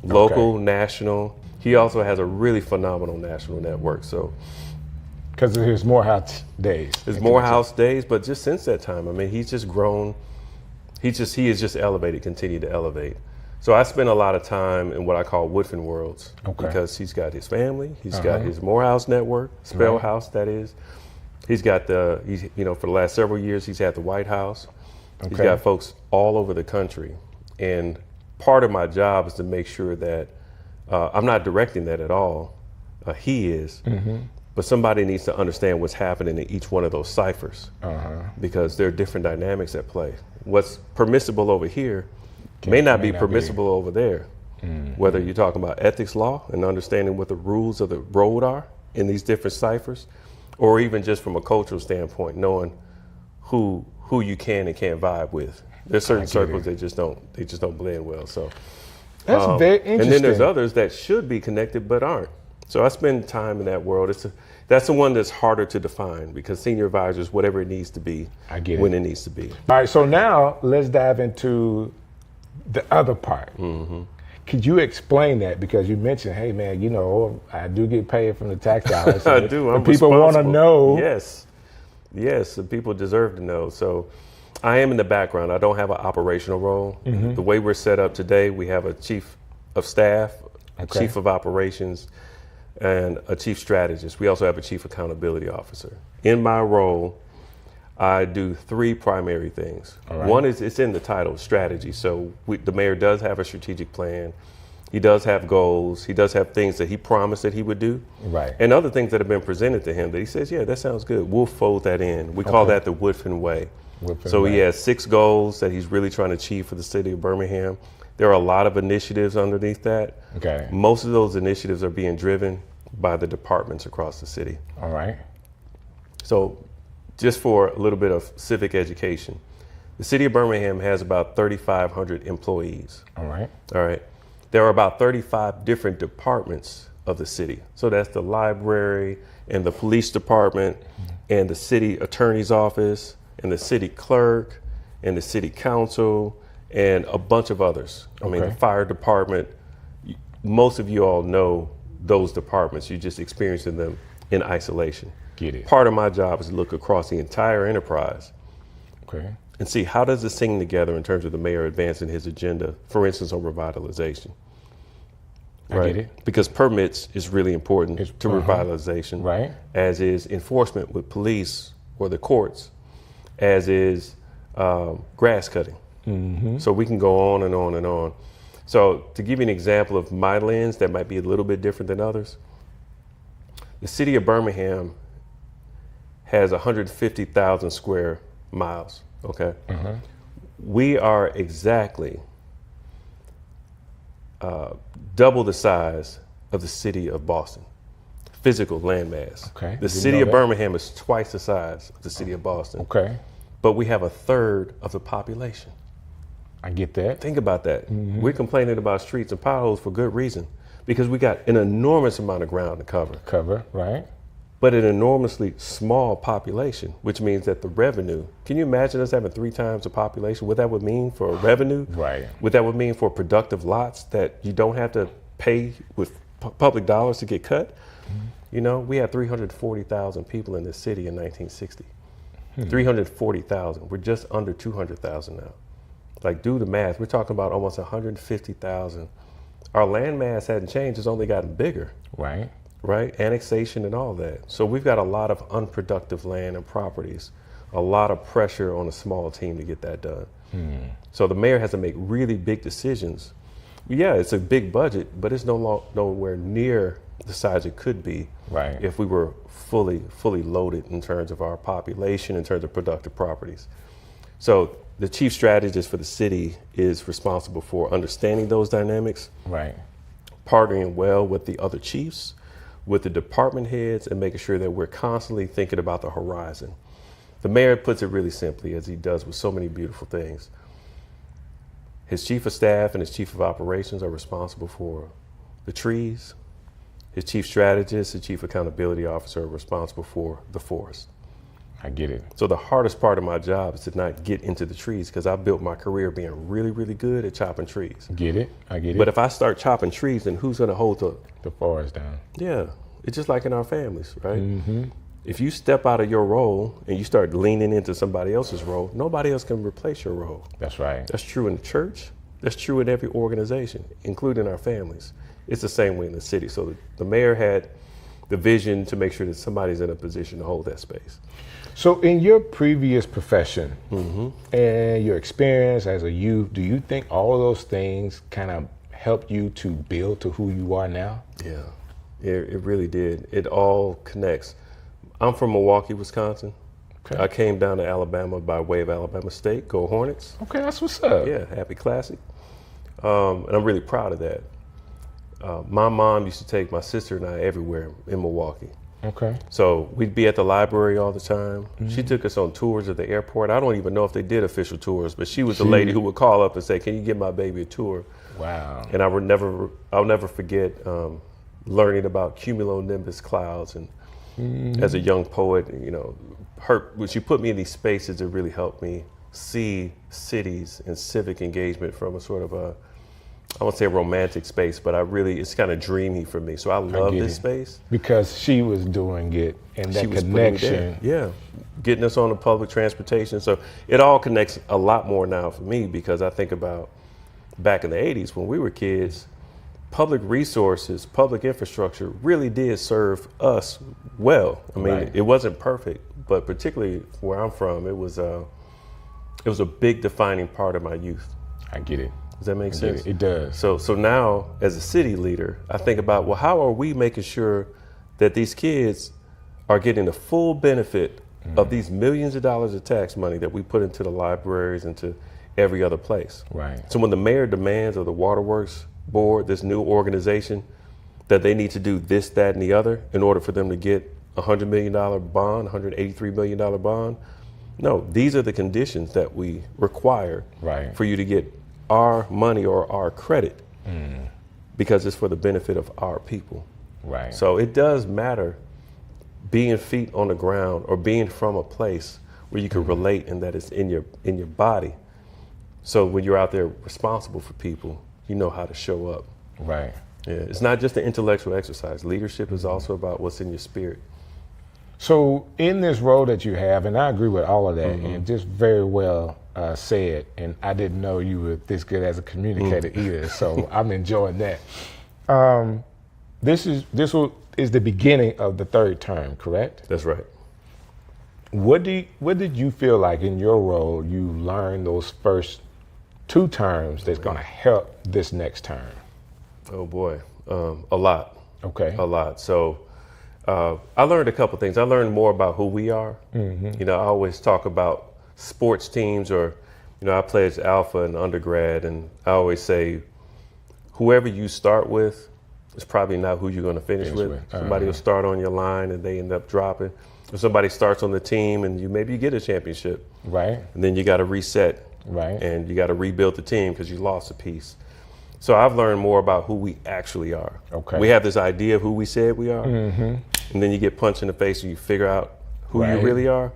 Speaker 5: local, national. He also has a really phenomenal national network. So,
Speaker 1: because of his Morehouse days.
Speaker 5: His Morehouse days, but just since that time, I mean, he's just grown. He has just elevated, continued to elevate. So I spend a lot of time in what I call Woodfin worlds because he's got his family, he's got his Morehouse network, Spell House, that is. He's got for the last several years, he's had the White House. He's got folks all over the country. And part of my job is to make sure that I'm not directing that at all. He is. But somebody needs to understand what's happening in each one of those ciphers because there are different dynamics at play. What's permissible over here may not be permissible over there. Whether you're talking about ethics law and understanding what the rules of the road are in these different ciphers, or even just from a cultural standpoint, knowing who you can and can't vibe with. There's certain circles that just don't blend well. So
Speaker 1: that's very interesting.
Speaker 5: And then there's others that should be connected but aren't. So I spend time in that world. That's the one that's harder to define because senior advisor is whatever it needs to be when it needs to be.
Speaker 1: All right, so now let's dive into the other part. Could you explain that? Because you mentioned, hey man, I do get paid from the tax dollars.
Speaker 5: I do. I'm
Speaker 1: people want to know.
Speaker 5: Yes, the people deserve to know. So I am in the background. I don't have an operational role. The way we're set up today, we have a chief of staff, a chief of operations, and a chief strategist. We also have a chief accountability officer. In my role, I do three primary things. One is, it's in the title, strategy. So the mayor does have a strategic plan. He does have goals. He does have things that he promised that he would do. And other things that have been presented to him that he says, yeah, that sounds good. We'll fold that in. We call that the Woodfin way. He has 6 goals that he's really trying to achieve for the city of Birmingham. There are a lot of initiatives underneath that. Most of those initiatives are being driven by the departments across the city. So just for a little bit of civic education, The city of Birmingham has about 3,500 employees.
Speaker 1: All right.
Speaker 5: All right. There are about 35 different departments of the city. So that's the library and the police department and the city attorney's office and the city clerk and the city council and a bunch of others. I mean, the fire department. Most of you all know those departments. You're just experiencing them in isolation.
Speaker 1: Get it.
Speaker 5: Part of my job is to look across the entire enterprise and see how does it sing together in terms of the mayor advancing his agenda, for instance, on revitalization.
Speaker 1: I get it.
Speaker 5: Because permits is really important to revitalization,
Speaker 1: right?
Speaker 5: As is enforcement with police or the courts, as is grass cutting. So we can go on and on and on. So to give you an example of my lens that might be a little bit different than others, the city of Birmingham has 150,000 square miles, okay? We are exactly double the size of the city of Boston, physical landmass.
Speaker 1: Okay.
Speaker 5: The city of Birmingham is twice the size of the city of Boston.
Speaker 1: Okay.
Speaker 5: But we have a third of the population.
Speaker 1: I get that.
Speaker 5: Think about that. We're complaining about streets and potholes for good reason, because we got an enormous amount of ground to cover.
Speaker 1: Right?
Speaker 5: But an enormously small population, which means that the revenue, can you imagine us having 3 times the population? What that would mean for revenue?
Speaker 1: Right.
Speaker 5: What that would mean for productive lots that you don't have to pay with public dollars to get cut? You know, we had 340,000 people in this city in 1960. 340,000. We're just under 200,000 now. Like, do the math. We're talking about almost 150,000. Our land mass hadn't changed. It's only gotten bigger.
Speaker 1: Right.
Speaker 5: Right? Annexation and all that. So we've got a lot of unproductive land and properties, a lot of pressure on a small team to get that done. So the mayor has to make really big decisions. Yeah, it's a big budget, but it's nowhere near the size it could be if we were fully loaded in terms of our population, in terms of productive properties. So the chief strategist for the city is responsible for understanding those dynamics, partnering well with the other chiefs, with the department heads, and making sure that we're constantly thinking about the horizon. The mayor puts it really simply, as he does with so many beautiful things. His chief of staff and his chief of operations are responsible for the trees. His chief strategist, his chief accountability officer are responsible for the forest.
Speaker 1: I get it.
Speaker 5: So the hardest part of my job is to not get into the trees, because I built my career being really, really good at chopping trees.
Speaker 1: Get it. I get it.
Speaker 5: But if I start chopping trees, then who's going to hold
Speaker 1: the forest down?
Speaker 5: Yeah. It's just like in our families, right? If you step out of your role and you start leaning into somebody else's role, nobody else can replace your role.
Speaker 1: That's right.
Speaker 5: That's true in the church. That's true in every organization, including our families. It's the same way in the city. So the mayor had the vision to make sure that somebody's in a position to hold that space.
Speaker 1: So in your previous profession and your experience as a youth, do you think all of those things kind of helped you to build to who you are now?
Speaker 5: Yeah, it really did. It all connects. I'm from Milwaukee, Wisconsin. Okay. I came down to Alabama by way of Alabama State. Go Hornets.
Speaker 1: Okay, that's what's up.
Speaker 5: Yeah, happy classic. And I'm really proud of that. My mom used to take my sister and I everywhere in Milwaukee.
Speaker 1: Okay.
Speaker 5: So we'd be at the library all the time. She took us on tours at the airport. I don't even know if they did official tours, but she was the lady who would call up and say, "Can you give my baby a tour?" Wow. And I'll never forget learning about cumulonimbus clouds. And as a young poet, you know, when she put me in these spaces, it really helped me see cities and civic engagement from a sort of I won't say a romantic space, but it's kind of dreamy for me. So I love this space.
Speaker 1: Because she was doing it and that connection.
Speaker 5: Yeah, getting us on the public transportation. So it all connects a lot more now for me, because I think about back in the 80s when we were kids, public resources, public infrastructure really did serve us well. I mean, it wasn't perfect, but particularly where I'm from, it was a big defining part of my youth.
Speaker 1: I get it.
Speaker 5: Does that make sense?
Speaker 1: It does.
Speaker 5: So now, as a city leader, I think about, well, how are we making sure that these kids are getting the full benefit of these millions of dollars of tax money that we put into the libraries and to every other place? Right. So when the mayor demands of the Waterworks Board, this new organization, that they need to do this, that, and the other in order for them to get a $100 million bond, $183 million bond, No, these are the conditions that we require
Speaker 1: Right.
Speaker 5: for you to get our money or our credit because it's for the benefit of our people.
Speaker 1: Right.
Speaker 5: So it does matter being feet on the ground or being from a place where you can relate and that it's in your body. So when you're out there responsible for people, you know how to show up.
Speaker 1: Right.
Speaker 5: Yeah, it's not just an intellectual exercise. Leadership is also about what's in your spirit.
Speaker 1: So in this role that you have, and I agree with all of that, and just very well said, and I didn't know you were this good as a communicator either, so I'm enjoying that. This is the beginning of the third term, correct?
Speaker 5: That's right.
Speaker 1: What did you feel like in your role you learned those first 2 terms that's going to help this next term?
Speaker 5: Oh boy, a lot.
Speaker 1: Okay.
Speaker 5: A lot. So I learned a couple things. I learned more about who we are. You know, I always talk about sports teams, or, you know, I played Alpha in undergrad, and I always say, whoever you start with is probably not who you're going to finish with. Somebody will start on your line and they end up dropping. If somebody starts on the team and you get a championship,
Speaker 1: Right.
Speaker 5: and then you got to reset,
Speaker 1: Right.
Speaker 5: and you got to rebuild the team because you lost a piece. So I've learned more about who we actually are.
Speaker 1: Okay.
Speaker 5: We have this idea of who we said we are, and then you get punched in the face and you figure out who you
Speaker 1: Right.
Speaker 5: really are.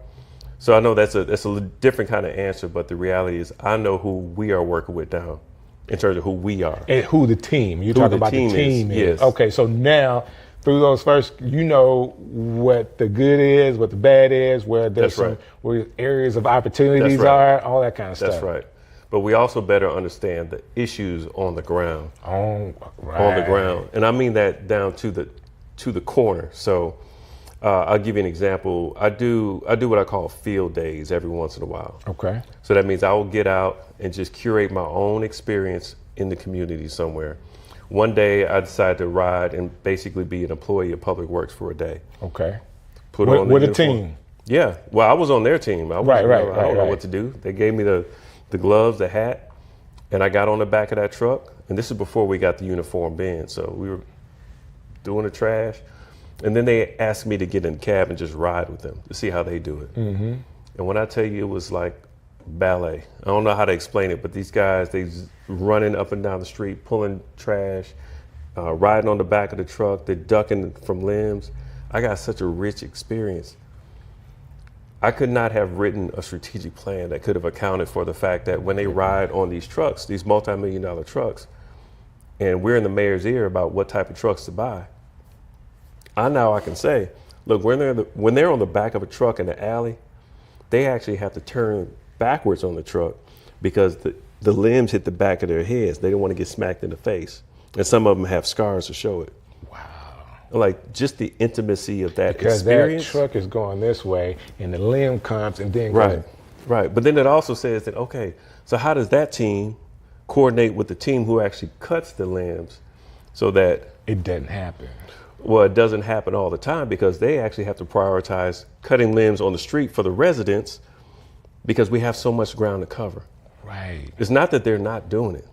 Speaker 5: So I know that's a different kind of answer, but the reality is I know who we are working with now in terms of who we are.
Speaker 1: And who the team? You're
Speaker 5: Who
Speaker 1: talking
Speaker 5: the
Speaker 1: about
Speaker 5: team
Speaker 1: the team
Speaker 5: is,
Speaker 1: is.
Speaker 5: yes.
Speaker 1: Okay, so now through those first, you know what the good is, what the bad is, where there's
Speaker 5: That's right.
Speaker 1: where areas of opportunities
Speaker 5: That's right.
Speaker 1: are, all that kind of stuff.
Speaker 5: That's right. But we also better understand the issues on the ground.
Speaker 1: On
Speaker 5: On the ground, and I mean that down to the corner. So I'll give you an example. I do what I call field days every once in a while.
Speaker 1: Okay.
Speaker 5: So that means I will get out and just curate my own experience in the community somewhere. One day I decided to ride and basically be an employee of Public Works for a day.
Speaker 1: Okay.
Speaker 5: Put on the
Speaker 1: With a
Speaker 5: uniform.
Speaker 1: team.
Speaker 5: Yeah. Well, I was on their team. I
Speaker 1: Right,
Speaker 5: I don't know
Speaker 1: right.
Speaker 5: what to do. They gave me the gloves, the hat, and I got on the back of that truck. And this is before we got the uniform bin. So we were doing the trash. And then they asked me to get in the cab and just ride with them to see how they do it. Mm-hmm. And when I tell you it was like ballet, I don't know how to explain it, but these guys, they running up and down the street, pulling trash, riding on the back of the truck, they're ducking from limbs. I got such a rich experience. I could not have written a strategic plan that could have accounted for the fact that when they ride on these trucks, these multi-million-dollar trucks, and we're in the mayor's ear about what type of trucks to buy, I can say, look, when they're on the back of a truck in the alley, they actually have to turn backwards on the truck because the limbs hit the back of their heads. They don't want to get smacked in the face. And some of them have scars to show it. Wow. Like just the intimacy of that
Speaker 1: Because
Speaker 5: experience.
Speaker 1: that truck is going this way and the limb comes and then
Speaker 5: Right,
Speaker 1: goes.
Speaker 5: right. But then it also says that, okay, so how does that team coordinate with the team who actually cuts the limbs so that
Speaker 1: It doesn't happen.
Speaker 5: well, it doesn't happen all the time because they actually have to prioritize cutting limbs on the street for the residents because we have so much ground to cover.
Speaker 1: Right.
Speaker 5: It's not that they're not doing it.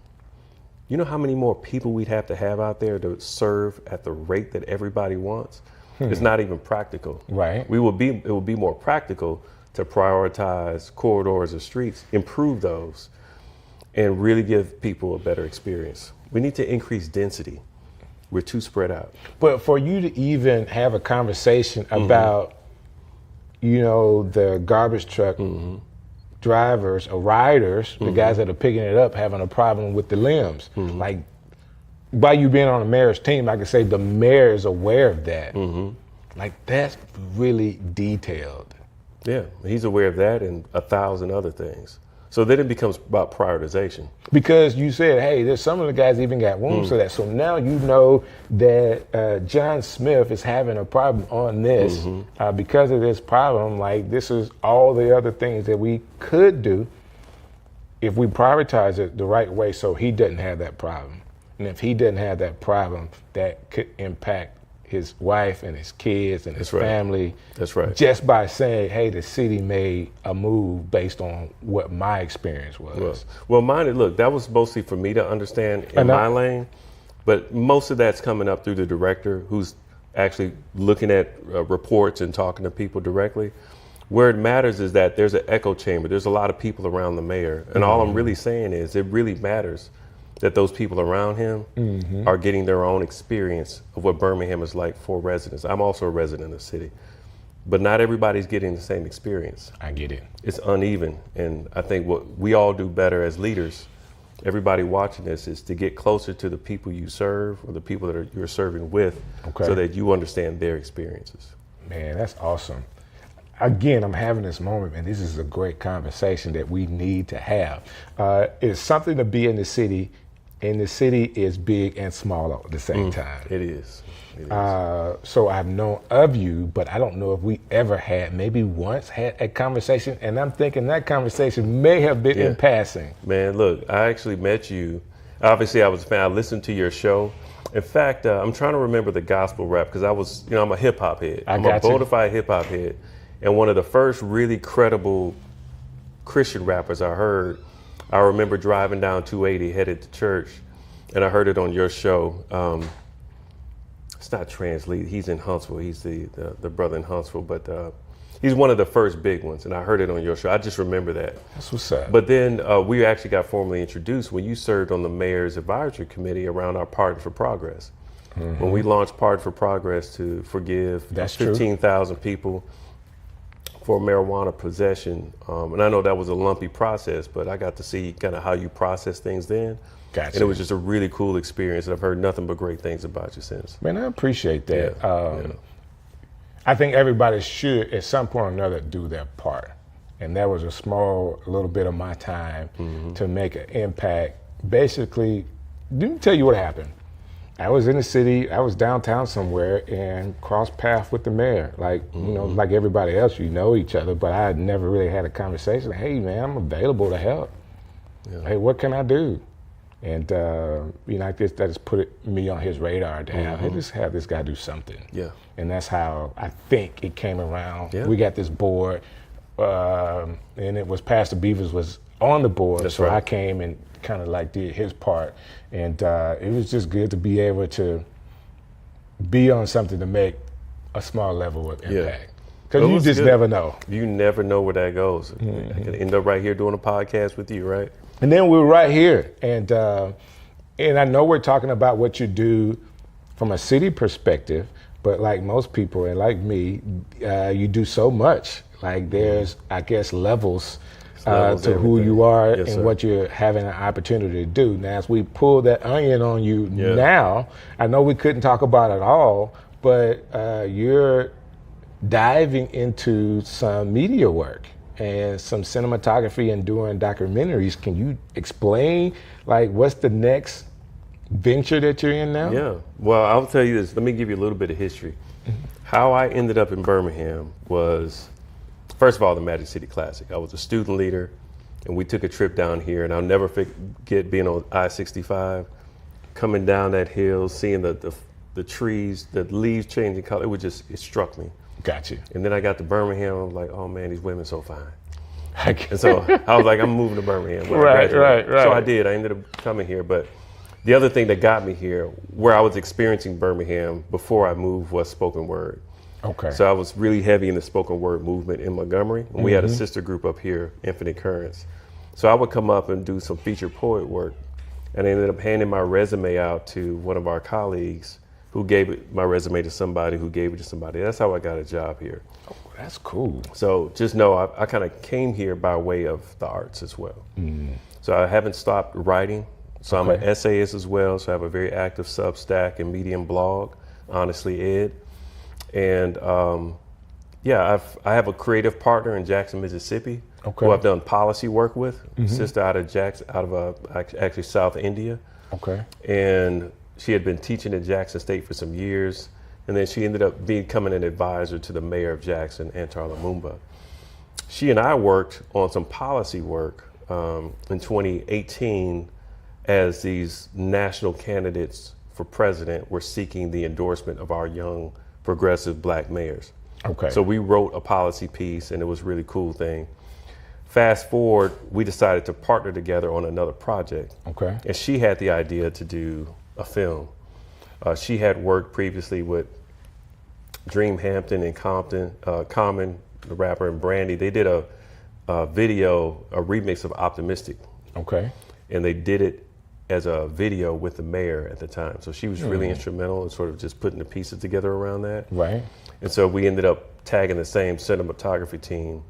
Speaker 5: You know how many more people we'd have to have out there to serve at the rate that everybody wants? It's not even practical.
Speaker 1: Right.
Speaker 5: It will be more practical to prioritize corridors or streets, improve those, and really give people a better experience. We need to increase density. We're too spread out.
Speaker 1: But for you to even have a conversation about, you know, the garbage truck drivers or riders, the guys that are picking it up, having a problem with the limbs, like by you being on the mayor's team, I could say the mayor is aware of that. Like that's really detailed.
Speaker 5: Yeah, he's aware of that and 1,000 other things. So then it becomes about prioritization.
Speaker 1: Because you said, hey, there's some of the guys even got wounds for that. So now you know that John Smith is having a problem on this because of this problem. Like this is all the other things that we could do if we prioritize it the right way so he doesn't have that problem. And if he doesn't have that problem, that could impact his wife and his kids and his family.
Speaker 5: That's right.
Speaker 1: Just by saying, hey, the city made a move based on what my experience was.
Speaker 5: Well, mine, look, that was mostly for me to understand in my lane, but most of that's coming up through the director who's actually looking at reports and talking to people directly. Where it matters is that there's an echo chamber. There's a lot of people around the mayor. And all I'm really saying is it really matters that those people around him are getting their own experience of what Birmingham is like for residents. I'm also a resident of the city, but not everybody's getting the same experience.
Speaker 1: I get it.
Speaker 5: It's uneven. And I think what we all do better as leaders, everybody watching this, is to get closer to the people you serve or the people that you're serving with, so that you understand their experiences.
Speaker 1: Man, that's awesome. Again, I'm having this moment, and this is a great conversation that we need to have. It's something to be in the city, and the city is big and small at the same time.
Speaker 5: It is.
Speaker 1: So I've known of you, but I don't know if we ever had, maybe once had a conversation, and I'm thinking that conversation may have been in passing.
Speaker 5: Man, look, I actually met you. Obviously, I was a fan. I listened to your show. In fact, I'm trying to remember the gospel rap because I was, I'm a hip hop head. I'm a bona fide hip hop head. And one of the first really credible Christian rappers I heard, I remember driving down 280 headed to church, and I heard it on your show. It's not Translead, he's in Huntsville. He's the brother in Huntsville, but he's one of the first big ones, and I heard it on your show. I just remember that.
Speaker 1: That's what's up.
Speaker 5: But then we actually got formally introduced when you served on the mayor's advisory committee around our Pardon for Progress. When we launched Pardon for Progress to forgive 15,000 people for marijuana possession. And I know that was a lumpy process, but I got to see kind of how you process things then.
Speaker 1: Gotcha.
Speaker 5: And it was just a really cool experience. And I've heard nothing but great things about you since.
Speaker 1: Man, I appreciate that. I think everybody should, at some point or another, do their part. And that was a little bit of my time to make an impact. Basically, let me tell you what happened. I was in the city, I was downtown somewhere and crossed paths with the mayor. Like, like everybody else, you know each other, but I had never really had a conversation. Hey man, I'm available to help. Hey, what can I do? And I guess that just put me on his radar to have, hey, let's have this guy do something. Yeah. And that's how I think it came around. Yeah. We got this board, and it was Pastor Beavers was on the board. That's so right. I came and kind of did his part. And it was just good to be able to be on something to make a small level of impact. Because you just never know.
Speaker 5: You never know where that goes. I can end up right here doing a podcast with you, right?
Speaker 1: And then we're right here. And I know we're talking about what you do from a city perspective, but like most people and like me, you do so much. Like there's, I guess, levels to who you are and what you're having an opportunity to do. Now, as we pull that onion on you now, I know we couldn't talk about it all, but you're diving into some media work and some cinematography and doing documentaries. Can you explain, what's the next venture that you're in now?
Speaker 5: Yeah, well, I'll tell you this. Let me give you a little bit of history. How I ended up in Birmingham was, first of all, the Magic City Classic. I was a student leader, and we took a trip down here, and I'll never forget being on I-65, coming down that hill, seeing the trees, the leaves changing color. It struck me.
Speaker 1: Got you.
Speaker 5: And then I got to Birmingham, I was like, oh man, these women so fine. And so I was like, I'm moving to Birmingham.
Speaker 1: Right.
Speaker 5: So I did. I ended up coming here, but the other thing that got me here, where I was experiencing Birmingham before I moved, was spoken word.
Speaker 1: Okay.
Speaker 5: So I was really heavy in the spoken word movement in Montgomery, and we had a sister group up here, Infinite Currents. So I would come up and do some featured poet work, and I ended up handing my resume out to one of our colleagues who gave my resume to somebody who gave it to somebody. That's how I got a job here.
Speaker 1: Oh, that's cool.
Speaker 5: So just know I kind of came here by way of the arts as well. So I haven't stopped writing. So I'm an essayist as well. So I have a very active Substack and Medium blog, Honestly Ed. And I have a creative partner in Jackson, Mississippi, who I've done policy work with. Sister out of actually South India.
Speaker 1: Okay.
Speaker 5: And she had been teaching at Jackson State for some years, and then she ended up becoming an advisor to the mayor of Jackson, Antar Lumumba. She and I worked on some policy work in 2018 as these national candidates for president were seeking the endorsement of our young progressive black mayors. Okay. So we wrote a policy piece, and it was a really cool thing. Fast forward, we decided to partner together on another project. Okay. And she had the idea to do a film. She had worked previously with Dream Hampton and Common the rapper, and Brandy. They did a video, a remix of Optimistic.
Speaker 1: Okay.
Speaker 5: And they did it as a video with the mayor at the time. So she was really instrumental in sort of just putting the pieces together around that.
Speaker 1: Right.
Speaker 5: And so we ended up tagging the same cinematography team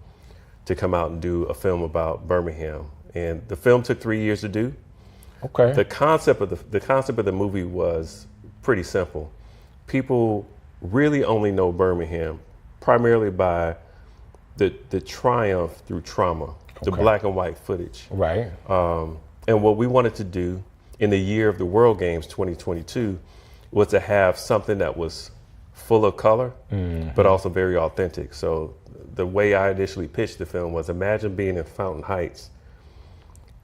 Speaker 5: to come out and do a film about Birmingham. And the film took 3 years to do.
Speaker 1: Okay.
Speaker 5: The concept of the movie was pretty simple. People really only know Birmingham primarily by the triumph through trauma, the black and white footage.
Speaker 1: Right.
Speaker 5: And what we wanted to do in the year of the World Games 2022 was to have something that was full of color, but also very authentic. So the way I initially pitched the film was, imagine being in Fountain Heights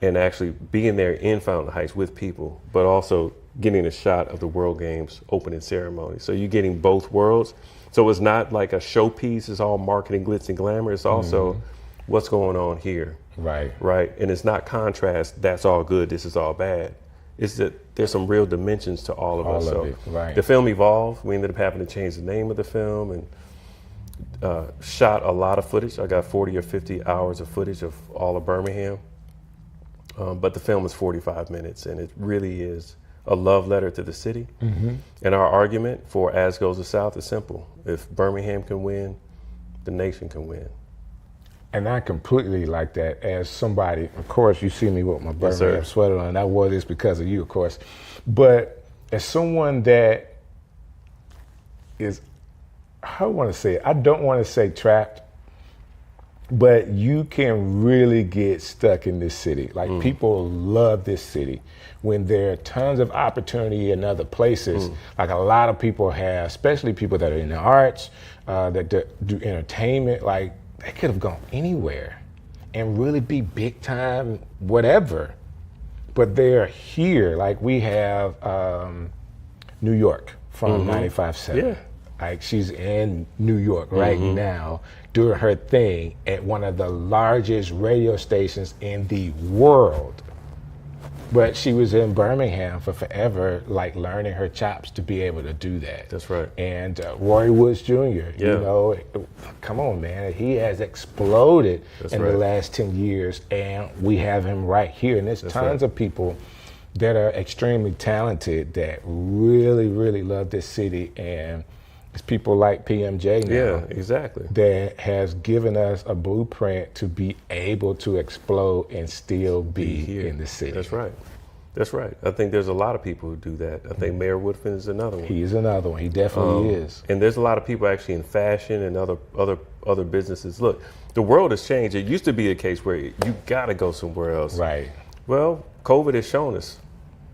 Speaker 5: and actually being there in Fountain Heights with people, but also getting a shot of the World Games opening ceremony. So you're getting both worlds. So it's not like a showpiece, it's all marketing, glitz and glamour. It's also what's going on here.
Speaker 1: Right.
Speaker 5: Right. And it's not contrast, that's all good, this is all bad. It's that there's some real dimensions to all of us.
Speaker 1: All
Speaker 5: So
Speaker 1: of it, right.
Speaker 5: the film evolved. We ended up having to change the name of the film and shot a lot of footage. I got 40 or 50 hours of footage of all of Birmingham. But the film is 45 minutes, and it really is a love letter to the city. And our argument for As Goes the South is simple. If Birmingham can win, the nation can win.
Speaker 1: And I completely like that. As somebody, of course, you see me with my Birmingham sweater on. I wore this because of you, of course. But as someone that is, I want to say it, I don't want to say trapped, but you can really get stuck in this city. Like people love this city when there are tons of opportunity in other places. Like a lot of people have, especially people that are in the arts, that do entertainment, like they could have gone anywhere and really be big time, whatever. But they're here. Like we have New York from 95.7.
Speaker 5: Yeah.
Speaker 1: Like she's in New York right now doing her thing at one of the largest radio stations in the world. But she was in Birmingham for forever, like learning her chops to be able to do that.
Speaker 5: That's right.
Speaker 1: And Roy Woods Jr., you know, come on, man. He has exploded in the last 10 years, and we have him right here. And there's tons of people that are extremely talented that really, really love this city. And it's people like PMJ now.
Speaker 5: Yeah, exactly.
Speaker 1: That has given us a blueprint to be able to explode and still be
Speaker 5: here
Speaker 1: in the city.
Speaker 5: That's right. That's right. I think there's a lot of people who do that. I think Mayor Woodfin is another one.
Speaker 1: He's another one. He definitely is.
Speaker 5: And there's a lot of people actually in fashion and other businesses. Look, the world has changed. It used to be a case where you got to go somewhere else.
Speaker 1: Right.
Speaker 5: Well, COVID has shown us.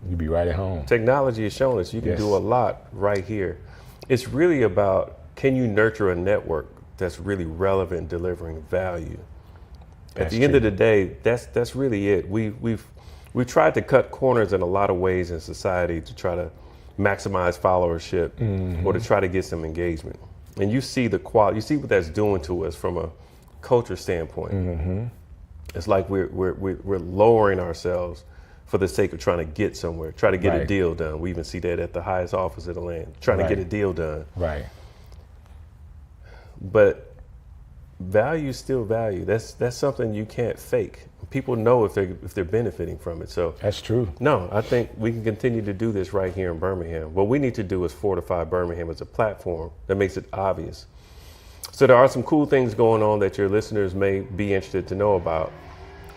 Speaker 1: You be right at home.
Speaker 5: Technology has shown us you can do a lot right here. It's really about, can you nurture a network that's really relevant, delivering value? At the end of the day, that's really it. We've tried to cut corners in a lot of ways in society to try to maximize followership or to try to get some engagement. And you see the quality, you see what that's doing to us from a culture standpoint. It's like we're lowering ourselves for the sake of trying to get somewhere, try to get a deal done. We even see that at the highest office of the land, trying to get a deal done.
Speaker 1: Right.
Speaker 5: But value is still value. That's something you can't fake. People know if they're benefiting from it. So
Speaker 1: that's true.
Speaker 5: No, I think we can continue to do this right here in Birmingham. What we need to do is fortify Birmingham as a platform that makes it obvious. So there are some cool things going on that your listeners may be interested to know about.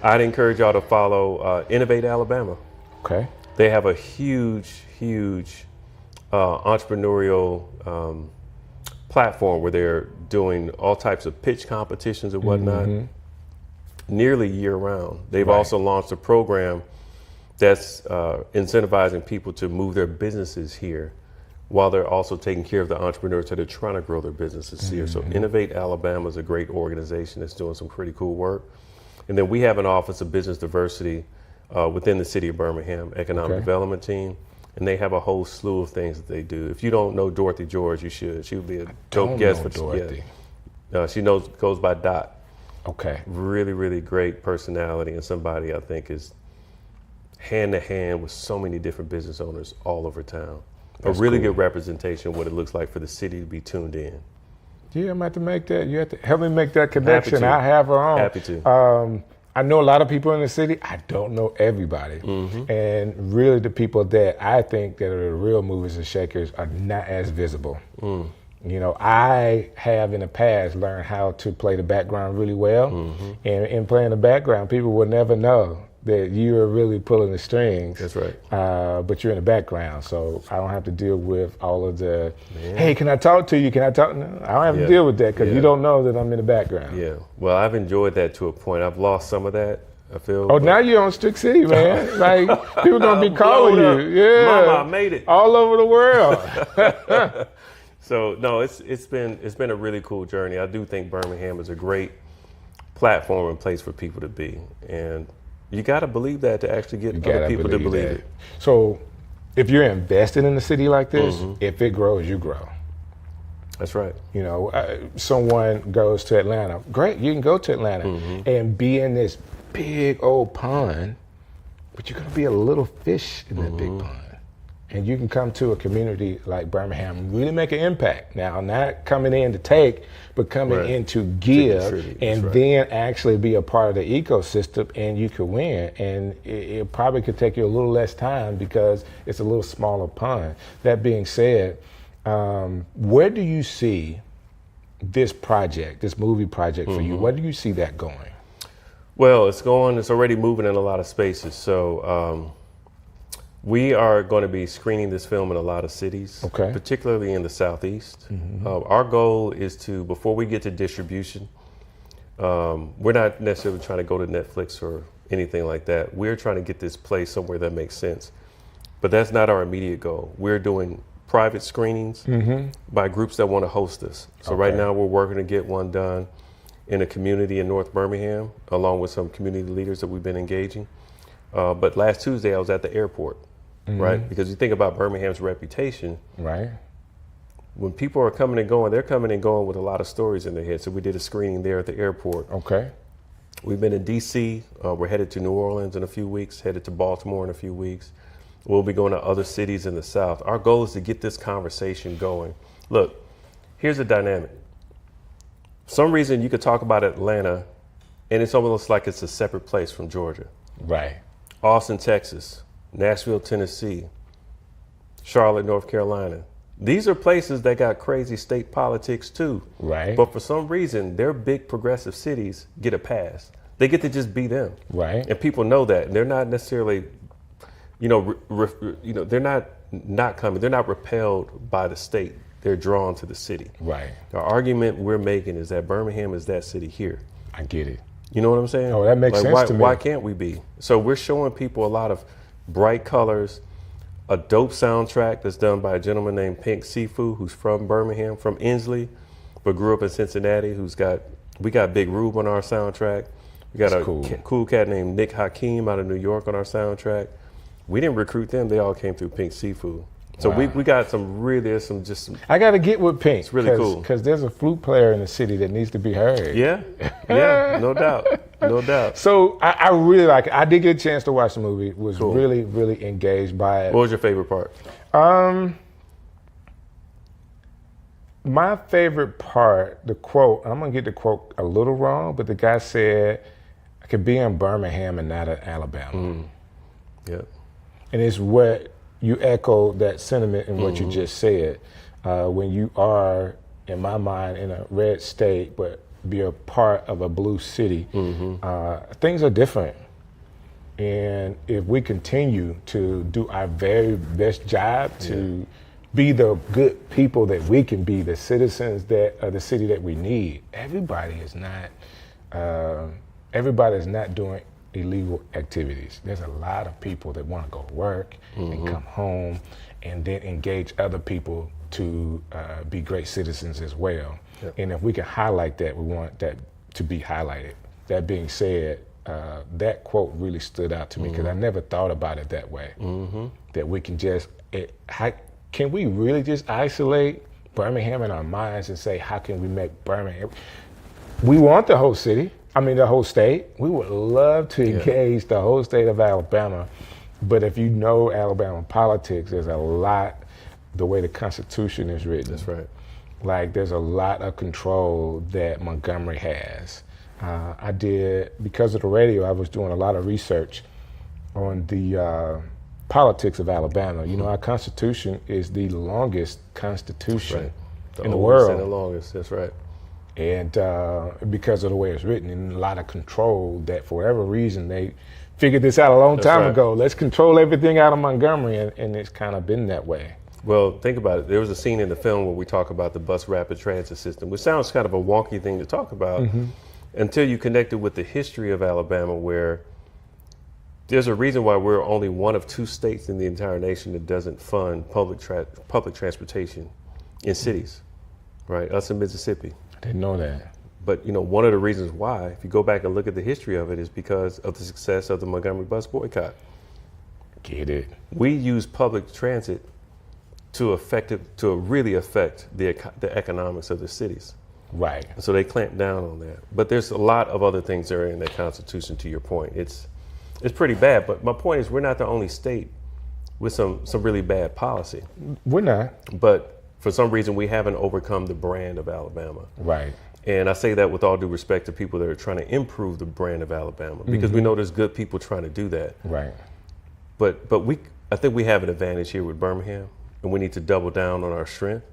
Speaker 5: I'd encourage y'all to follow Innovate Alabama.
Speaker 1: Okay.
Speaker 5: They have a huge entrepreneurial platform where they're doing all types of pitch competitions and whatnot, nearly year round. They've also launched a program that's incentivizing people to move their businesses here while they're also taking care of the entrepreneurs that are trying to grow their businesses here. So Innovate Alabama is a great organization that's doing some pretty cool work. And then we have an Office of Business Diversity within the city of Birmingham, Economic Development Team, and they have a whole slew of things that they do. If you don't know Dorothy George, you should. She would be a dope guest for
Speaker 1: Dorothy.
Speaker 5: She goes by Dot.
Speaker 1: Okay.
Speaker 5: Really, really great personality and somebody I think is hand to hand with so many different business owners all over town. A really good representation of what it looks like for the city to be tuned in.
Speaker 1: Yeah, I'm going to have to make that. You have to help me make that connection.
Speaker 5: to.
Speaker 1: I have her on.
Speaker 5: Happy to.
Speaker 1: I know a lot of people in the city. I don't know everybody. And really the people that I think that are the real movers and shakers are not as visible. You know, I have in the past learned how to play the background really well. And in playing the background, people will never know that you are really pulling the strings.
Speaker 5: That's right.
Speaker 1: But you're in the background, so I don't have to deal with all of the, hey, can I talk to you? Can I talk? No, I don't have to deal with that because you don't know that I'm in the background.
Speaker 5: Yeah. Well, I've enjoyed that to a point. I've lost some of that, I feel.
Speaker 1: Oh, now you're on Strick City, man. Like, people going to be calling you. Yeah.
Speaker 5: Mama, I made it.
Speaker 1: All over the world.
Speaker 5: So, no, it's been a really cool journey. I do think Birmingham is a great platform and place for people to be. And you got to believe that to actually get other people to believe it.
Speaker 1: So if you're invested in a city like this, if it grows, you grow.
Speaker 5: That's right.
Speaker 1: You know, someone goes to Atlanta. Great, you can go to Atlanta and be in this big old pond, but you're going to be a little fish in that big pond. And you can come to a community like Birmingham and really make an impact. Now, not coming in to take, but coming in to give, and then actually be a part of the ecosystem, and you could win. And it probably could take you a little less time because it's a little smaller pond. That being said, where do you see this project, this movie project for you? Where do you see that going?
Speaker 5: Well, it's already moving in a lot of spaces. So, we are going to be screening this film in a lot of cities, particularly in the Southeast. Our goal is to, before we get to distribution, we're not necessarily trying to go to Netflix or anything like that. We're trying to get this placed somewhere that makes sense. But that's not our immediate goal. We're doing private screenings by groups that want to host us. So right now we're working to get one done in a community in North Birmingham, along with some community leaders that we've been engaging. But last Tuesday I was at the airport. Right? Because you think about Birmingham's reputation. Right. When people are coming and going, they're coming and going with a lot of stories in their head. So we did a screening there at the airport. We've been in DC. We're headed to New Orleans in a few weeks, headed to Baltimore in a few weeks. We'll be going to other cities in the South. Our goal is to get this conversation going. Look, here's the dynamic. For some reason you could talk about Atlanta and it's almost like it's a separate place from Georgia. Right. Austin, Texas. Nashville, Tennessee, Charlotte, North Carolina. These are places that got crazy state politics too. Right. But for some reason, their big progressive cities get a pass. They get to just be them. Right. And people know that. And they're not necessarily, they're not coming. They're not repelled by the state. They're drawn to the city. Right. The argument we're making is that Birmingham is that city here. I get it. You know what I'm saying? Oh, that makes sense to me. Why can't we be? So we're showing people a lot of bright colors, a dope soundtrack that's done by a gentleman named Pink Sifu, who's from Birmingham, from Inslee, but grew up in Cincinnati, we got Big Rube on our soundtrack. We got a cool cat named Nick Hakeem out of New York on our soundtrack. We didn't recruit them, they all came through Pink Sifu. So we got I got to get with Pink. It's really cool. Because there's a flute player in the city that needs to be heard. Yeah, no doubt, no doubt. So I really like it. I did get a chance to watch the movie. Was really, really engaged by it. What was your favorite part?
Speaker 1: My favorite part, the quote, I'm going to get the quote a little wrong, but the guy said, I could be in Birmingham and not in Alabama. Yeah. And it's what you echo that sentiment in what you just said. When you are, in my mind, in a red state, but be a part of a blue city, things are different. And if we continue to do our very best job to be the good people that we can be, the citizens that are the city that we need, everybody is not doing illegal activities. There's a lot of people that want to go to work and come home and then engage other people to be great citizens as well. Yep. And if we can highlight that, we want that to be highlighted. That being said, that quote really stood out to me because I never thought about it that way. That we can can we really just isolate Birmingham in our minds and say, how can we make Birmingham? We want the whole city. The whole state. We would love to engage the whole state of Alabama. But if you know Alabama politics, there's a lot, the way the Constitution is written.
Speaker 5: That's right.
Speaker 1: like there's a lot of control that Montgomery has. Because of the radio, I was doing a lot of research on the politics of Alabama. You know, our Constitution is the longest Constitution in the world.
Speaker 5: And the longest, that's right.
Speaker 1: And because of the way it's written, and a lot of control that for whatever reason they figured this out a long time ago. Let's control everything out of Montgomery, and it's kind of been that way.
Speaker 5: Well, think about it. There was a scene in the film where we talk about the bus rapid transit system, which sounds kind of a wonky thing to talk about until you connect it with the history of Alabama, where there's a reason why we're only one of 2 states in the entire nation that doesn't fund public transportation in cities, right? Us in Mississippi.
Speaker 1: I didn't know that.
Speaker 5: But you know, one of the reasons why, if you go back and look at the history of it, is because of the success of the Montgomery bus boycott.
Speaker 1: Get it?
Speaker 5: We use public transit to really affect the economics of the cities.
Speaker 1: Right.
Speaker 5: And so they clamped down on that. But there's a lot of other things that are in that Constitution, to your point. It's pretty bad, but my point is we're not the only state with some really bad policy.
Speaker 1: We're not.
Speaker 5: But for some reason, we haven't overcome the brand of Alabama.
Speaker 1: Right.
Speaker 5: And I say that with all due respect to people that are trying to improve the brand of Alabama, because we know there's good people trying to do that.
Speaker 1: Right.
Speaker 5: But I think we have an advantage here with Birmingham, and we need to double down on our strength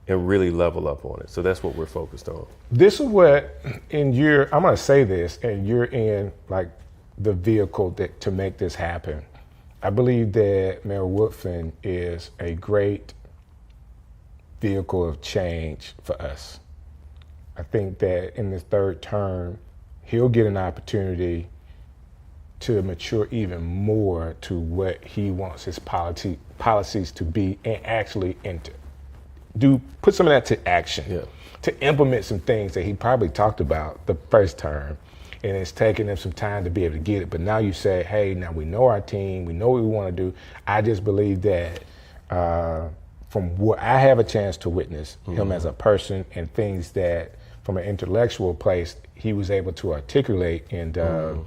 Speaker 5: and really level up on it. So that's what we're focused on.
Speaker 1: This is what, I'm going to say this, and you're in like the vehicle to make this happen. I believe that Mayor Woodfin is a great vehicle of change for us. I think that in this 3rd term, he'll get an opportunity to mature even more to what he wants his policies to be, and actually put some of that to action, to implement some things that he probably talked about the 1st term, and it's taking him some time to be able to get it. But now you say, hey, now we know our team, we know what we want to do. I just believe that from what I have a chance to witness him as a person, and things that from an intellectual place he was able to articulate in the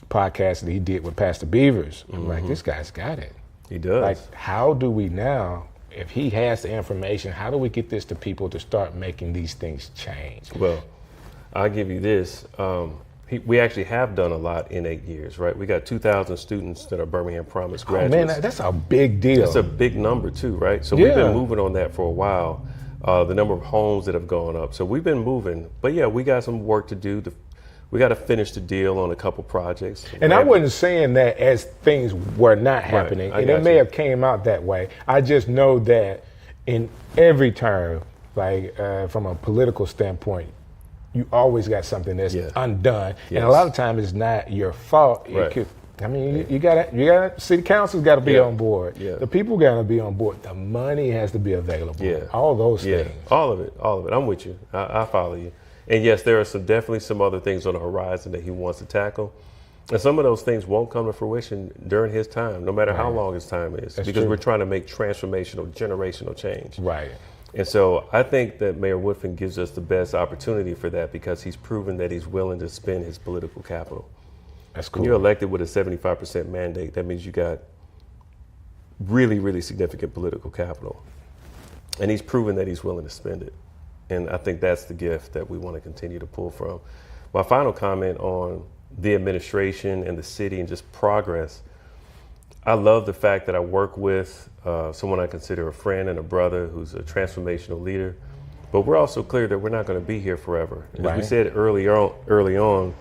Speaker 1: podcast that he did with Pastor Beavers. I'm like, this guy's got it.
Speaker 5: He does.
Speaker 1: Like, how do we now, if he has the information, how do we get this to people to start making these things change?
Speaker 5: Well, I'll give you this. We actually have done a lot in 8 years, right? We got 2,000 students that are Birmingham Promise graduates.
Speaker 1: Oh man, that's a big deal.
Speaker 5: That's a big number too, right? So we've been moving on that for a while. The number of homes that have gone up. So we've been moving. But yeah, we got some work to do. We got to finish the deal on a couple projects.
Speaker 1: And I wasn't saying that as things were not happening, and it may have came out that way. I just know that in every term, like from a political standpoint, you always got something that's undone, and a lot of times it's not your fault.
Speaker 5: Right.
Speaker 1: You got city council's got to be on board. The people got to be on board. The money has to be available. All those things.
Speaker 5: All of it. I'm with you. I follow you. And yes, there are definitely some other things on the horizon that he wants to tackle. And some of those things won't come to fruition during his time, no matter how long his time is, because we're trying to make transformational, generational change.
Speaker 1: Right.
Speaker 5: And so I think that Mayor Woodfin gives us the best opportunity for that, because he's proven that he's willing to spend his political capital.
Speaker 1: That's cool.
Speaker 5: When you're elected with a 75% mandate, that means you got really, really significant political capital. And he's proven that he's willing to spend it. And I think that's the gift that we want to continue to pull from. My final comment on the administration and the city and just progress. I love the fact that I work with someone I consider a friend and a brother who's a transformational leader. But we're also clear that we're not going to be here forever. As we said early on,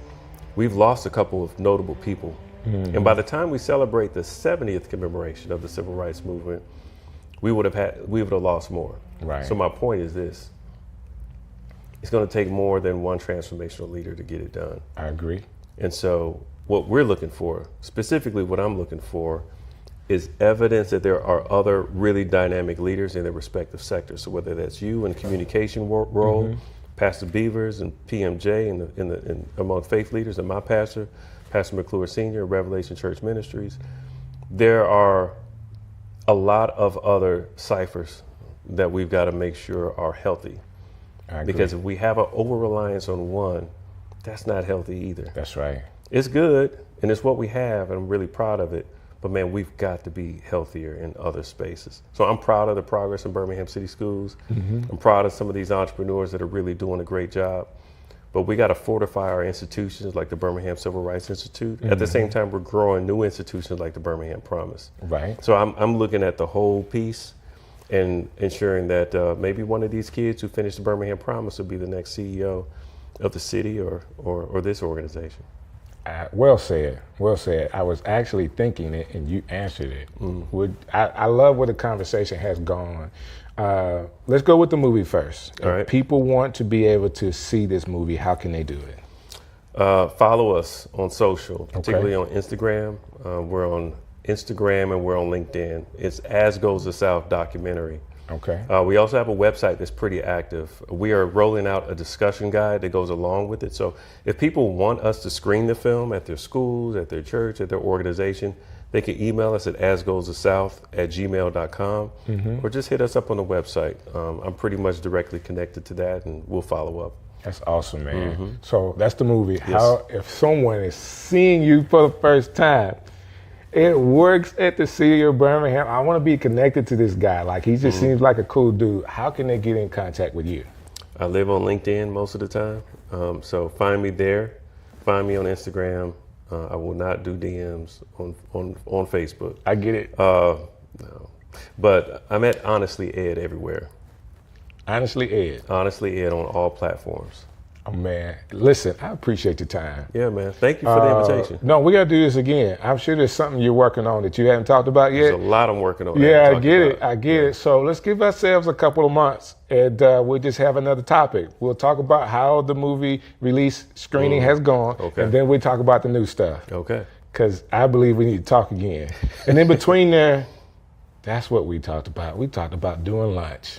Speaker 5: we've lost a couple of notable people. And by the time we celebrate the 70th commemoration of the Civil Rights Movement, we would have lost more.
Speaker 1: Right.
Speaker 5: So my point is this. It's going to take more than one transformational leader to get it done.
Speaker 1: I agree.
Speaker 5: And so what we're looking for, specifically what I'm looking for, is evidence that there are other really dynamic leaders in their respective sectors. So whether that's you in communication role, Pastor Beavers and PMJ in among faith leaders, and my pastor, Pastor McClure Sr., Revelation Church Ministries, there are a lot of other ciphers that we've got to make sure are healthy. Because if we have an over-reliance on one, that's not healthy either.
Speaker 1: That's right.
Speaker 5: It's good, and it's what we have, and I'm really proud of it. But man, we've got to be healthier in other spaces. So I'm proud of the progress in Birmingham City Schools. I'm proud of some of these entrepreneurs that are really doing a great job. But we got to fortify our institutions like the Birmingham Civil Rights Institute. At the same time, we're growing new institutions like the Birmingham Promise.
Speaker 1: Right.
Speaker 5: So I'm looking at the whole piece and ensuring that maybe one of these kids who finished the Birmingham Promise will be the next CEO of the city or this organization.
Speaker 1: Well said. Well said. I was actually thinking it, and you answered it. I love where the conversation has gone. Let's go with the movie first.
Speaker 5: All right.
Speaker 1: If people want to be able to see this movie, how can they do it?
Speaker 5: Follow us on social, particularly on Instagram. We're on Instagram and we're on LinkedIn. It's As Goes the South documentary.
Speaker 1: Okay.
Speaker 5: We also have a website that's pretty active. We are rolling out a discussion guide that goes along with it. So if people want us to screen the film at their schools, at their church, at their organization, they can email us at asgoesthesouth@gmail.com or just hit us up on the website. I'm pretty much directly connected to that, and we'll follow up.
Speaker 1: That's awesome, man. So that's the movie. Yes. How if someone is seeing you for the first time, it works at the City of Birmingham. I want to be connected to this guy. Like, he just seems like a cool dude. How can they get in contact with you?
Speaker 5: I live on LinkedIn most of the time. So find me there. Find me on Instagram. I will not do DMs on Facebook.
Speaker 1: I get it.
Speaker 5: No. But I'm at Honestly Ed everywhere.
Speaker 1: Honestly Ed.
Speaker 5: Honestly Ed on all platforms.
Speaker 1: Oh, man. Listen, I appreciate your time.
Speaker 5: Yeah, man. Thank you for the invitation.
Speaker 1: No, we got to do this again. I'm sure there's something you're working on that you haven't talked about yet.
Speaker 5: There's a lot I'm working on.
Speaker 1: Yeah, I get it. I get it. So let's give ourselves a couple of months and we'll just have another topic. We'll talk about how the movie release screening has gone.
Speaker 5: Okay.
Speaker 1: And then we'll talk about the new stuff.
Speaker 5: Okay.
Speaker 1: Because I believe we need to talk again. And in between there, that's what we talked about. We talked about doing lunch.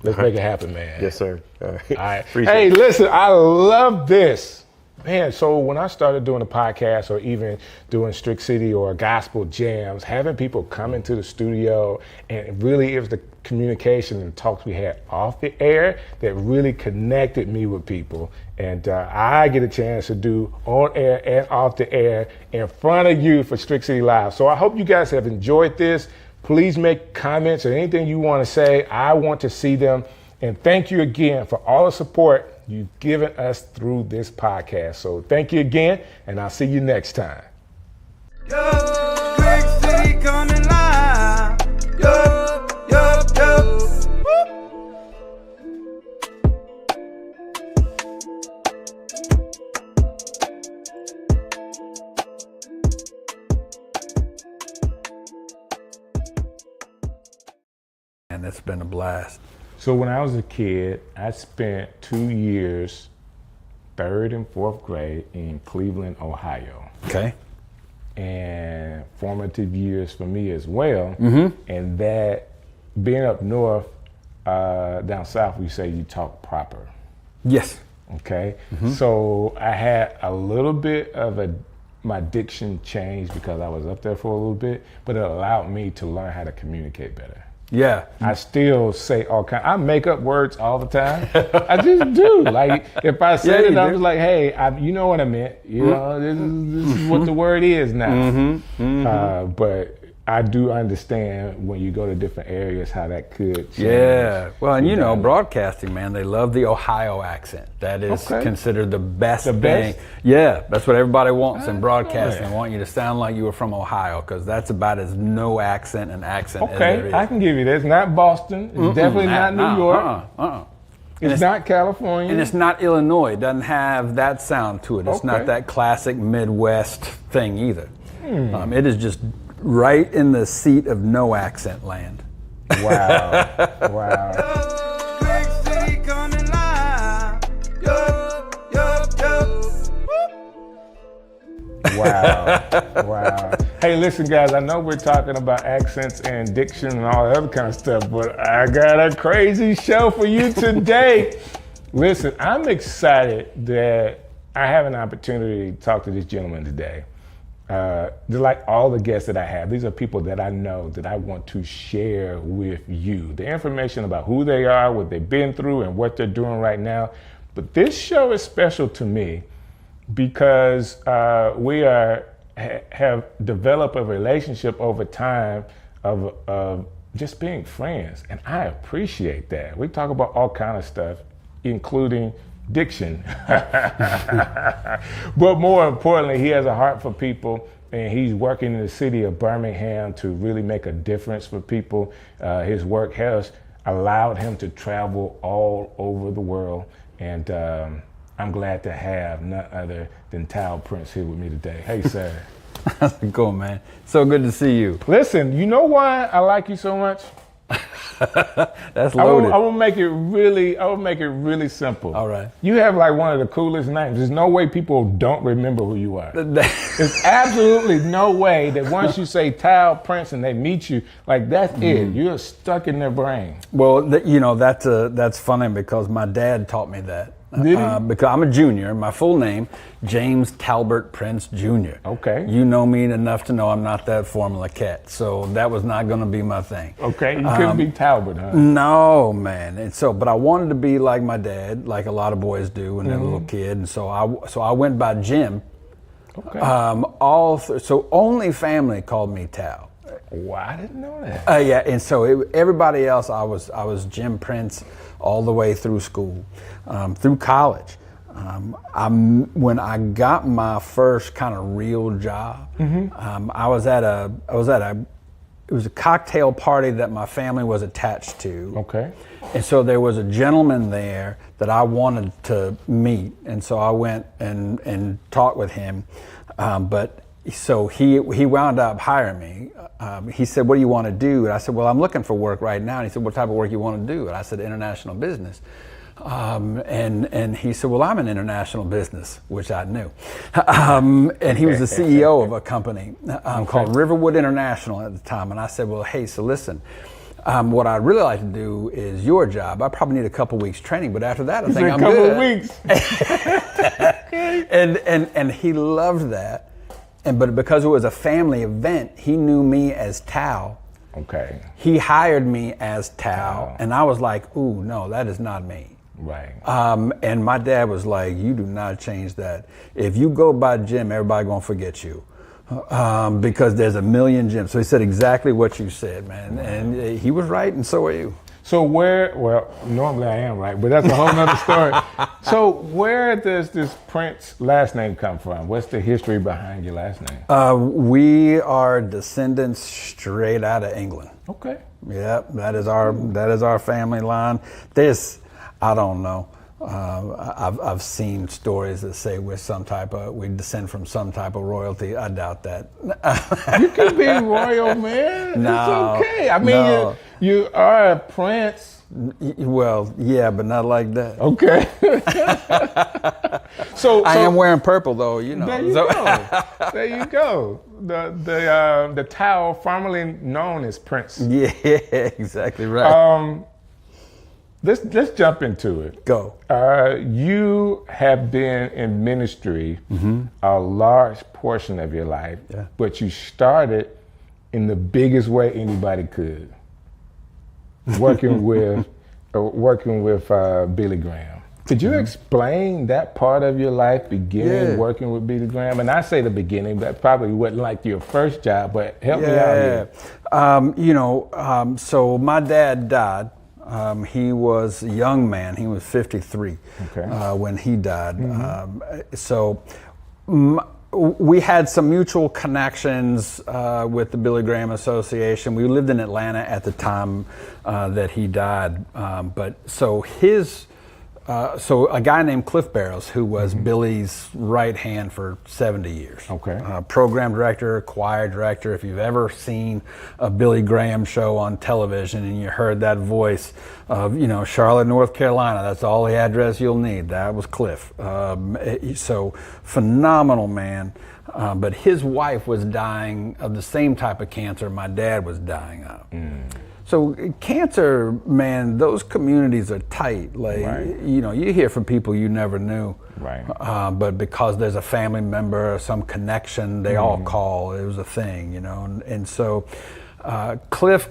Speaker 1: Let's make it happen, man.
Speaker 5: Yes, sir. All right.
Speaker 1: All right.
Speaker 5: Appreciate
Speaker 1: Hey,
Speaker 5: it.
Speaker 1: listen, I love this. Man, so when I started doing a podcast or even doing Strick City or gospel jams, having people come into the studio, and really it was the communication and talks we had off the air that really connected me with people. And I get a chance to do on air and off the air in front of you for Strick City Live. So I hope you guys have enjoyed this. Please make comments or anything you want to say. I want to see them. And thank you again for all the support you've given us through this podcast. So thank you again, and I'll see you next time.
Speaker 4: Yo, Strick City coming live. Yo, yo, yo.
Speaker 6: And it's been a blast.
Speaker 1: So when I was a kid, I spent 2 years, 3rd and 4th grade in Cleveland, Ohio.
Speaker 6: Okay.
Speaker 1: And formative years for me as well. And that being up north, down south, we say you talk proper.
Speaker 6: Yes.
Speaker 1: Okay. So I had a little bit of my diction changed because I was up there for a little bit, but it allowed me to learn how to communicate better.
Speaker 6: Yeah.
Speaker 1: I still say all kinds. I make up words all the time. I just do. Like if I say it, I'm just like, hey, you know what I meant. You know, this is what the word is now. But I do understand when you go to different areas how that could change.
Speaker 6: Yeah. Well, and you know, broadcasting, man, they love the Ohio accent. That is considered the best thing. Yeah, that's what everybody wants in broadcasting. They want you to sound like you were from Ohio, because that's about as no accent as there is.
Speaker 1: I can give you this. Not Boston. It's definitely not New York. It's not California.
Speaker 6: And it's not Illinois. It doesn't have that sound to it. It's not that classic Midwest thing either. It is just right in the seat of no accent land.
Speaker 1: Wow. Wow.
Speaker 4: Strick City coming live. Yo, yo, yo.
Speaker 1: Wow. Wow. Hey, listen, guys, I know we're talking about accents and diction and all that other kind of stuff, but I got a crazy show for you today. Listen, I'm excited that I have an opportunity to talk to this gentleman today. Just like all the guests that I have, these are people that I know that I want to share with you. The information about who they are, what they've been through, and what they're doing right now. But this show is special to me because we are have developed a relationship over time of just being friends, and I appreciate that. We talk about all kind of stuff, including diction. But more importantly, he has a heart for people, and he's working in the city of Birmingham to really make a difference for people. His work has allowed him to travel all over the world, and I'm glad to have none other than Tal Prince here with me today. Hey, sir.
Speaker 6: How's it going, man? So good to see you.
Speaker 1: Listen, you know why I like you so much?
Speaker 6: That's loaded.
Speaker 1: I will make it really simple.
Speaker 6: All right.
Speaker 1: You have like one of the coolest names. There's no way people don't remember who you are. There's absolutely no way that once you say Tal Prince and they meet you, like that's it. You're stuck in their brain.
Speaker 6: Well, that's funny because my dad taught me that.
Speaker 1: Did he?
Speaker 6: Because I'm a junior. My full name, James Talbert Prince Jr.
Speaker 1: Okay.
Speaker 6: You know me enough to know I'm not that formula cat, so that was not going to be my thing.
Speaker 1: Okay, you couldn't be Talbot, huh?
Speaker 6: No, man. And so, but I wanted to be like my dad, like a lot of boys do when they're a little kid. And so I went by Jim.
Speaker 1: Okay.
Speaker 6: So only family called me Tal.
Speaker 1: Well, I didn't know that.
Speaker 6: Yeah, and so everybody else, I was Jim Prince all the way through school, through college. When I got my first kind of real job, it was a cocktail party that my family was attached to.
Speaker 1: Okay.
Speaker 6: And so there was a gentleman there that I wanted to meet, and so I went and talked with him, So he wound up hiring me. He said, "What do you want to do?" And I said, "Well, I'm looking for work right now." And he said, "What type of work you want to do?" And I said, "International business." And he said, "Well, I'm in international business," which I knew. And he was the CEO of a company called Riverwood International at the time. And I said, "Well, hey, so listen, what I'd really like to do is your job. I probably need a couple weeks training, but after that, I think I'm good."
Speaker 1: A couple weeks.
Speaker 6: And he loved that. But because it was a family event, he knew me as Tal.
Speaker 1: Okay.
Speaker 6: He hired me as Tal, and I was like, "Ooh, no, that is not me."
Speaker 1: Right.
Speaker 6: And my dad was like, "You do not change that. If you go by Jim, everybody gonna forget you, because there's a million Jims." So he said exactly what you said, man, and he was right, and so are you.
Speaker 1: So normally I am right, but that's a whole nother story. So where does this Prince last name come from? What's the history behind your last name?
Speaker 6: We are descendants straight out of England.
Speaker 1: Okay.
Speaker 6: Yeah, that is our family line. I don't know. I've seen stories that say we descend from some type of royalty. I doubt that.
Speaker 1: You can be royal, man.
Speaker 6: No,
Speaker 1: it's okay. I mean, you are a prince.
Speaker 6: Well, yeah, but not like that.
Speaker 1: Okay. So
Speaker 6: I am wearing purple, though. You know.
Speaker 1: There you go. There you go. The Tal, formerly known as Prince.
Speaker 6: Yeah, exactly right.
Speaker 1: Let's jump into it.
Speaker 6: Go.
Speaker 1: You have been in ministry a large portion of your life, but you started in the biggest way anybody could, working with Billy Graham. Could you explain that part of your life, beginning working with Billy Graham? And I say the beginning, that probably wasn't like your first job, but help me out here.
Speaker 6: So my dad died. He was a young man. He was 53 when he died. We had some mutual connections with the Billy Graham Association. We lived in Atlanta at the time that he died. So a guy named Cliff Barrows, who was Billy's right hand for 70 years.
Speaker 1: Okay.
Speaker 6: Program director, choir director. If you've ever seen a Billy Graham show on television and you heard that voice of, Charlotte, North Carolina, that's all the address you'll need. That was Cliff. So phenomenal man. But his wife was dying of the same type of cancer my dad was dying of. So cancer, man, those communities are tight. You hear from people you never knew.
Speaker 1: Right.
Speaker 6: But because there's a family member or some connection, they all call. It was a thing, And so Cliff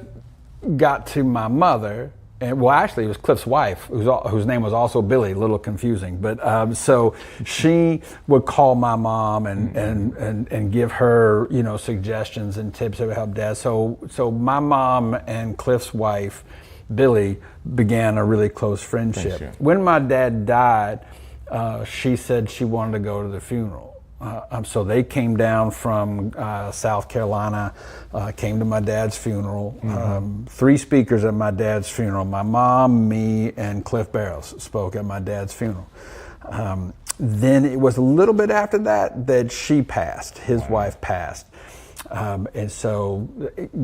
Speaker 6: got to my mother and well, actually, it was Cliff's wife, whose name was also Billy. A little confusing, but so she would call my mom and give her, you know, suggestions and tips that would help Dad. So my mom and Cliff's wife, Billy, began a really close friendship. When my dad died, she said she wanted to go to the funeral. So they came down from South Carolina, came to my dad's funeral. 3 speakers at my dad's funeral. My mom, me, and Cliff Barrows spoke at my dad's funeral. Then it was a little bit after that she passed. His wife passed. And so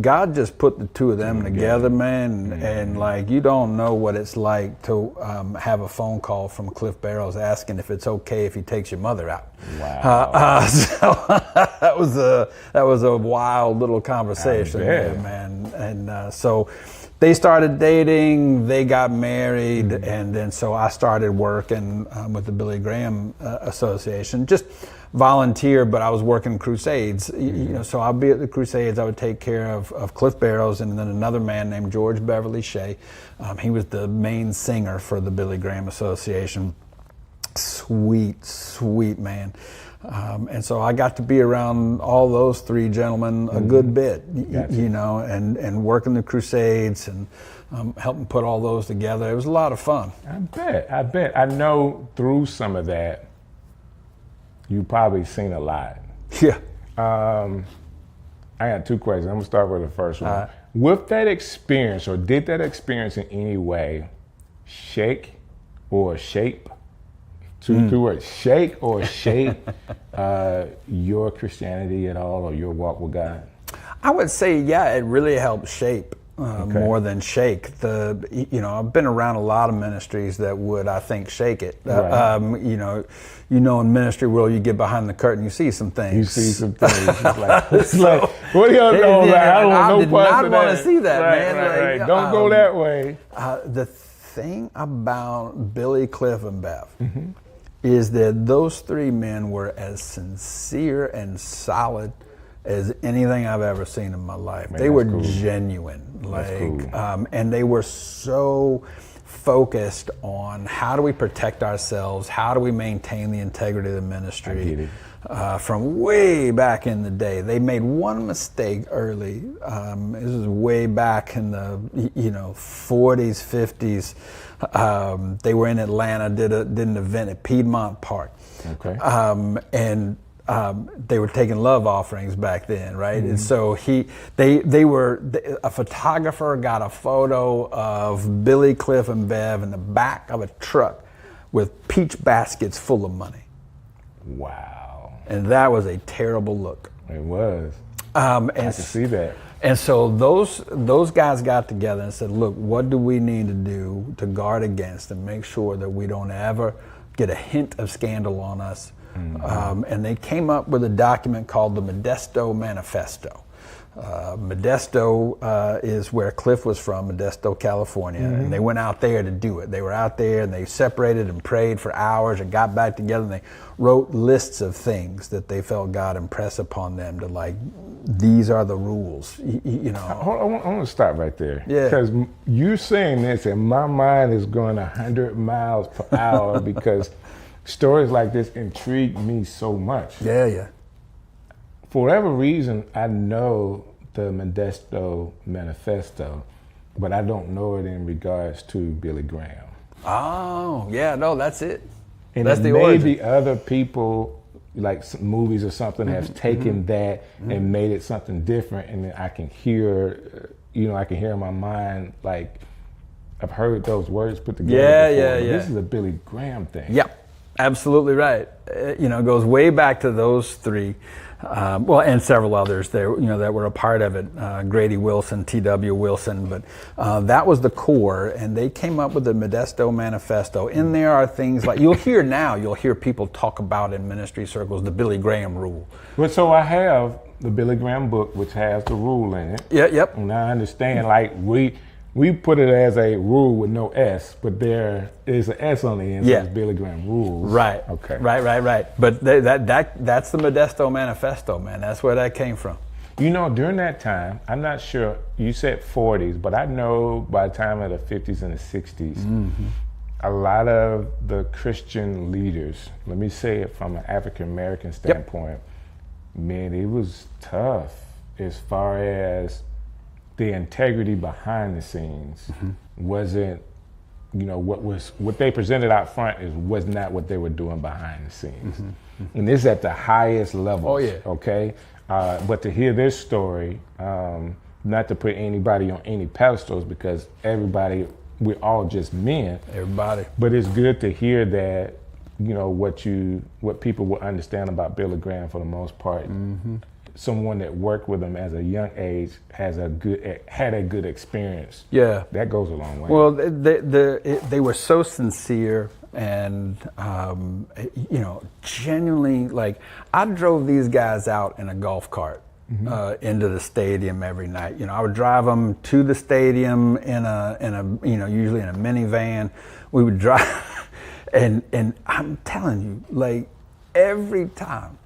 Speaker 6: God just put the two of them together, man. And like, you don't know what it's like to have a phone call from Cliff Barrows asking if it's okay if he takes your mother out.
Speaker 1: Wow.
Speaker 6: So that was a wild little conversation there, man. And so they started dating, they got married, and then so I started working with the Billy Graham Association. Just volunteer, but I was working crusades. You know, so I'd be at the crusades. I would take care of Cliff Barrows, and then another man named George Beverly Shea. He was the main singer for the Billy Graham Association. Sweet man. And so I got to be around all those 3 gentlemen a good bit, you know, and working the crusades and helping put all those together. It was a lot of fun.
Speaker 1: I bet. I know through some of that, you've probably seen a lot.
Speaker 6: Yeah.
Speaker 1: I got 2 questions. I'm gonna start with the first one. With that experience, or did that experience in any way shake or shape, two words, shake or shape your Christianity at all, or your walk with God?
Speaker 6: I would say, yeah, it really helped shape more than shake. You know, I've been around a lot of ministries that would, I think, shake it.
Speaker 1: Right.
Speaker 6: You know, in ministry world, you get behind the curtain, you see some things.
Speaker 1: You see some things. It's like, what do y'all know? I don't want no part of that.
Speaker 6: I did not want to see that, man.
Speaker 1: Right. Don't go that way.
Speaker 6: The thing about Billy, Cliff, and Bev is that those 3 men were as sincere and solid as anything I've ever seen in my life. Man, they were genuine, and they were so focused on how do we protect ourselves, how do we maintain the integrity of the ministry. From way back in the day. They made one mistake early. This was way back in the 40s, 50s. They were in Atlanta, did an event at Piedmont Park.
Speaker 1: Okay.
Speaker 6: And they were taking love offerings back then, right? And so a photographer got a photo of Billy, Cliff, and Bev in the back of a truck with peach baskets full of money.
Speaker 1: Wow.
Speaker 6: And that was a terrible look.
Speaker 1: It was.
Speaker 6: And
Speaker 1: I can see that.
Speaker 6: And so those guys got together and said, look, what do we need to do to guard against and make sure that we don't ever get a hint of scandal on us? And they came up with a document called the Modesto Manifesto. Modesto is where Cliff was from, Modesto, California, and they went out there to do it. They were out there and they separated and prayed for hours and got back together and they wrote lists of things that they felt God impress upon them to, like, these are the rules, you know.
Speaker 1: I want to stop right there.
Speaker 6: Yeah.
Speaker 1: Because you saying this and my mind is going 100 miles per hour because stories like this intrigue me so much.
Speaker 6: Yeah.
Speaker 1: For whatever reason, I know the Modesto Manifesto, but I don't know it in regards to Billy Graham.
Speaker 6: Oh, yeah, no, that's it.
Speaker 1: And
Speaker 6: that's the
Speaker 1: maybe
Speaker 6: origin.
Speaker 1: Other people, like some movies or something, have taken that and made it something different, and then I can hear, I can hear in my mind, like, I've heard those words put together before, but this is a Billy Graham thing.
Speaker 6: Yep, absolutely right. It goes way back to those 3. And several others there, that were a part of it. Grady Wilson, T.W. Wilson, but that was the core, and they came up with the Modesto Manifesto. In there are things like you'll hear people talk about in ministry circles the Billy Graham rule.
Speaker 1: Well, so I have the Billy Graham book, which has the rule in it.
Speaker 6: Yep.
Speaker 1: And I understand, like we put it as a rule with no S, but there is an S on the end, so it's Billy Graham rules.
Speaker 6: Right.
Speaker 1: Okay.
Speaker 6: Right. But that's the Modesto Manifesto, man. That's where that came from.
Speaker 1: You know, during that time, I'm not sure, you said 40s, but I know by the time of the 50s and the 60s, a lot of the Christian leaders, let me say it from an African American standpoint, man, it was tough as far as the integrity behind the scenes wasn't, you know, what they presented out front was not what they were doing behind the scenes. And this is at the highest levels.
Speaker 6: Oh, yeah.
Speaker 1: Okay. But to hear this story, not to put anybody on any pedestals, because everybody, we're all just men.
Speaker 6: Everybody.
Speaker 1: But it's good to hear that, you know, what people will understand about Billy Graham for the most part. Someone that worked with him as a young age had a good experience.
Speaker 6: Yeah,
Speaker 1: that goes a long way.
Speaker 6: Well, they were so sincere and you know, genuinely, like, I drove these guys out in a golf cart into the stadium every night. You know, I would drive them to the stadium in a you know, usually in a minivan. We would drive, and I'm telling you, like, every time.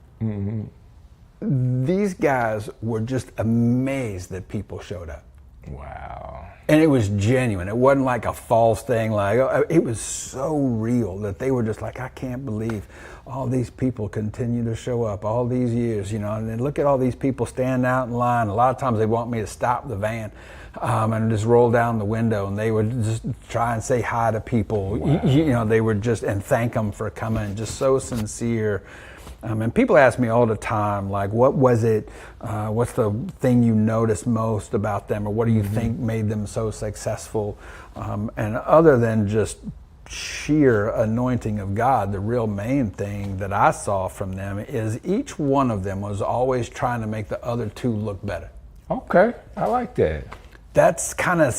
Speaker 6: These guys were just amazed that people showed up.
Speaker 1: Wow.
Speaker 6: And it was genuine. It wasn't like a false thing. Like, it was so real that they were just like, I can't believe all these people continue to show up all these years, you know, and then look at all these people standing out in line. A lot of times they want me to stop the van and just roll down the window, and they would just try and say hi to people.
Speaker 1: Wow.
Speaker 6: You know, they would just, and thank them for coming, just so sincere. And people ask me all the time, like, what was it, what's the thing you noticed most about them, or what do you think made them so successful? And other than just sheer anointing of God, the real main thing that I saw from them is each one of them was always trying to make the other two look better.
Speaker 1: Okay, I like that.
Speaker 6: That's kind of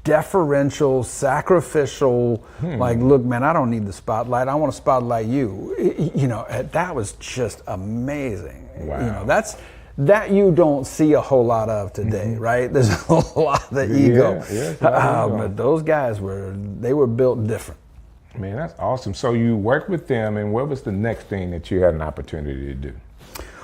Speaker 6: deferential, sacrificial, like, look, man, I don't need the spotlight. I want to spotlight you. You know, that was just amazing.
Speaker 1: Wow.
Speaker 6: You know, that you don't see a whole lot of today, right? There's a lot of ego. But those guys were built different.
Speaker 1: Man, that's awesome. So you worked with them, and what was the next thing that you had an opportunity to do?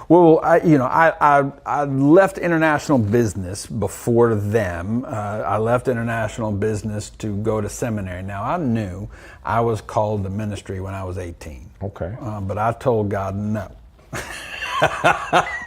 Speaker 6: Well, I left international business before them. I left international business to go to seminary. Now, I knew I was called to ministry when I was 18.
Speaker 1: Okay.
Speaker 6: But I told God no.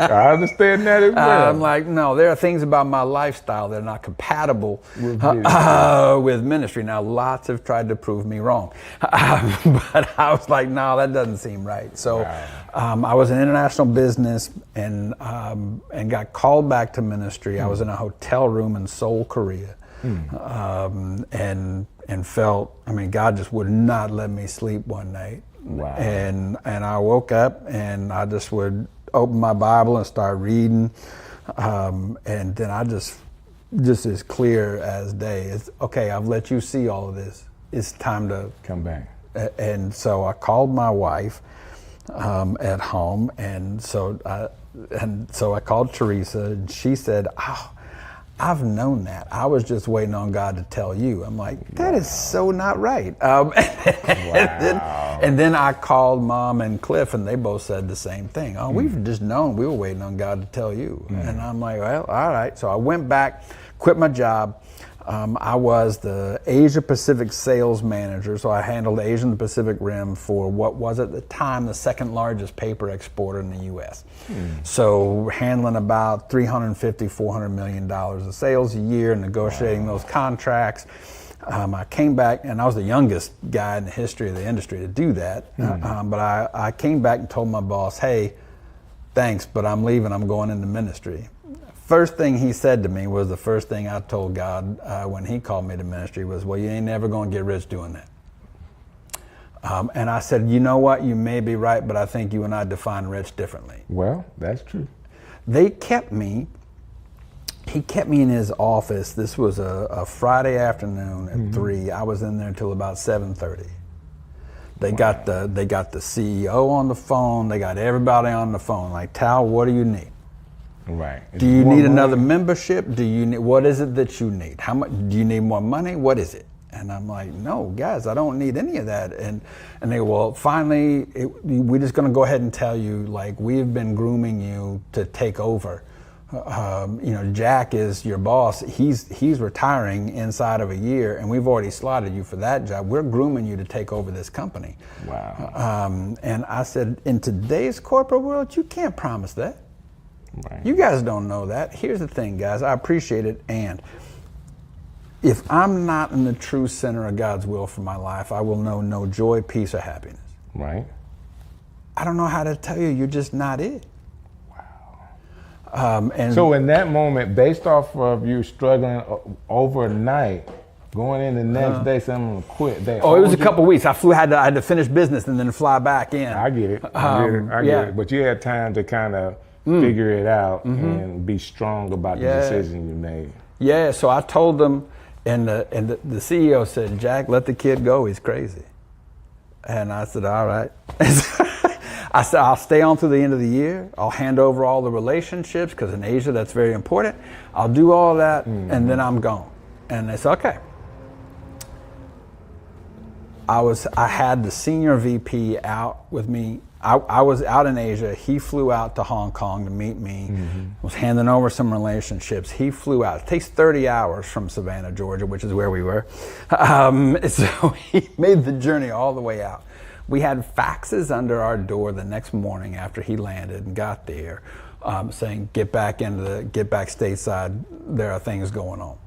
Speaker 1: I understand that as well.
Speaker 6: I'm like, no, there are things about my lifestyle that are not compatible with ministry. Now, lots have tried to prove me wrong. But I was like, no, that doesn't seem right. So I was in international business and got called back to ministry. I was in a hotel room in Seoul, Korea. And felt, I mean, God just would not let me sleep one night.
Speaker 1: Wow.
Speaker 6: And I woke up and I just would open my Bible and start reading. And then I just as clear as day, it's okay, I've let you see all of this. It's time to
Speaker 1: come back.
Speaker 6: And so I called my wife at home, and so I called Teresa, and she said, "Oh, I've known that. I was just waiting on God to tell you." I'm like, that is so not right. And then I called Mom and Cliff, and they both said the same thing. Oh, we've just known. We were waiting on God to tell you. And I'm like, well, all right. So I went back, quit my job. I was the Asia Pacific sales manager, so I handled Asia and the Pacific Rim for what was at the time the second largest paper exporter in the U.S. So handling about $350, $400 million of sales a year, negotiating those contracts. I came back, and I was the youngest guy in the history of the industry to do that. But I came back and told my boss, hey, thanks, but I'm leaving. I'm going into ministry. First thing he said to me was the first thing I told God when he called me to ministry was, well, you ain't never going to get rich doing that. And I said, you know what? You may be right, but I think you and I define rich differently.
Speaker 1: Well, that's true.
Speaker 6: They kept me. He kept me in his office. This was a Friday afternoon at 3. I was in there until about 7:30. They got the CEO on the phone. They got everybody on the phone. Like, Tal, what do you need?
Speaker 1: Right.
Speaker 6: Do you need another membership? Do you need, what is it that you need? How much, do you need more money? What is it? And I'm like, no, guys, I don't need any of that. And they go, well, finally, we're just going to go ahead and tell you, like, we've been grooming you to take over Jack is your boss. He's retiring inside of a year, and we've already slotted you for that job. We're grooming you to take over this company.
Speaker 1: Wow.
Speaker 6: And I said, in today's corporate world, you can't promise that.
Speaker 1: Right.
Speaker 6: You guys don't know that. Here's the thing, guys. I appreciate it, and if I'm not in the true center of God's will for my life, I will know no joy, peace, or happiness.
Speaker 1: Right.
Speaker 6: I don't know how to tell you. You're just not it. And
Speaker 1: so in that moment, based off of you struggling overnight, going in the next day, someone quit.
Speaker 6: It was a couple weeks. I had to finish business and then fly back in.
Speaker 1: I get it. I get it. But you had time to kind of figure it out and be strong about the decision you made.
Speaker 6: Yeah. So I told them, and the CEO said, "Jack, let the kid go. He's crazy." And I said, "All right." I said, I'll stay on through the end of the year. I'll hand over all the relationships, because in Asia, that's very important. I'll do all that, and then I'm gone. And they said, okay. I had the senior VP out with me. I was out in Asia. He flew out to Hong Kong to meet me, was handing over some relationships. He flew out. It takes 30 hours from Savannah, Georgia, which is where we were. So he made the journey all the way out. We had faxes under our door the next morning after he landed and got there, saying, get back stateside, there are things going on.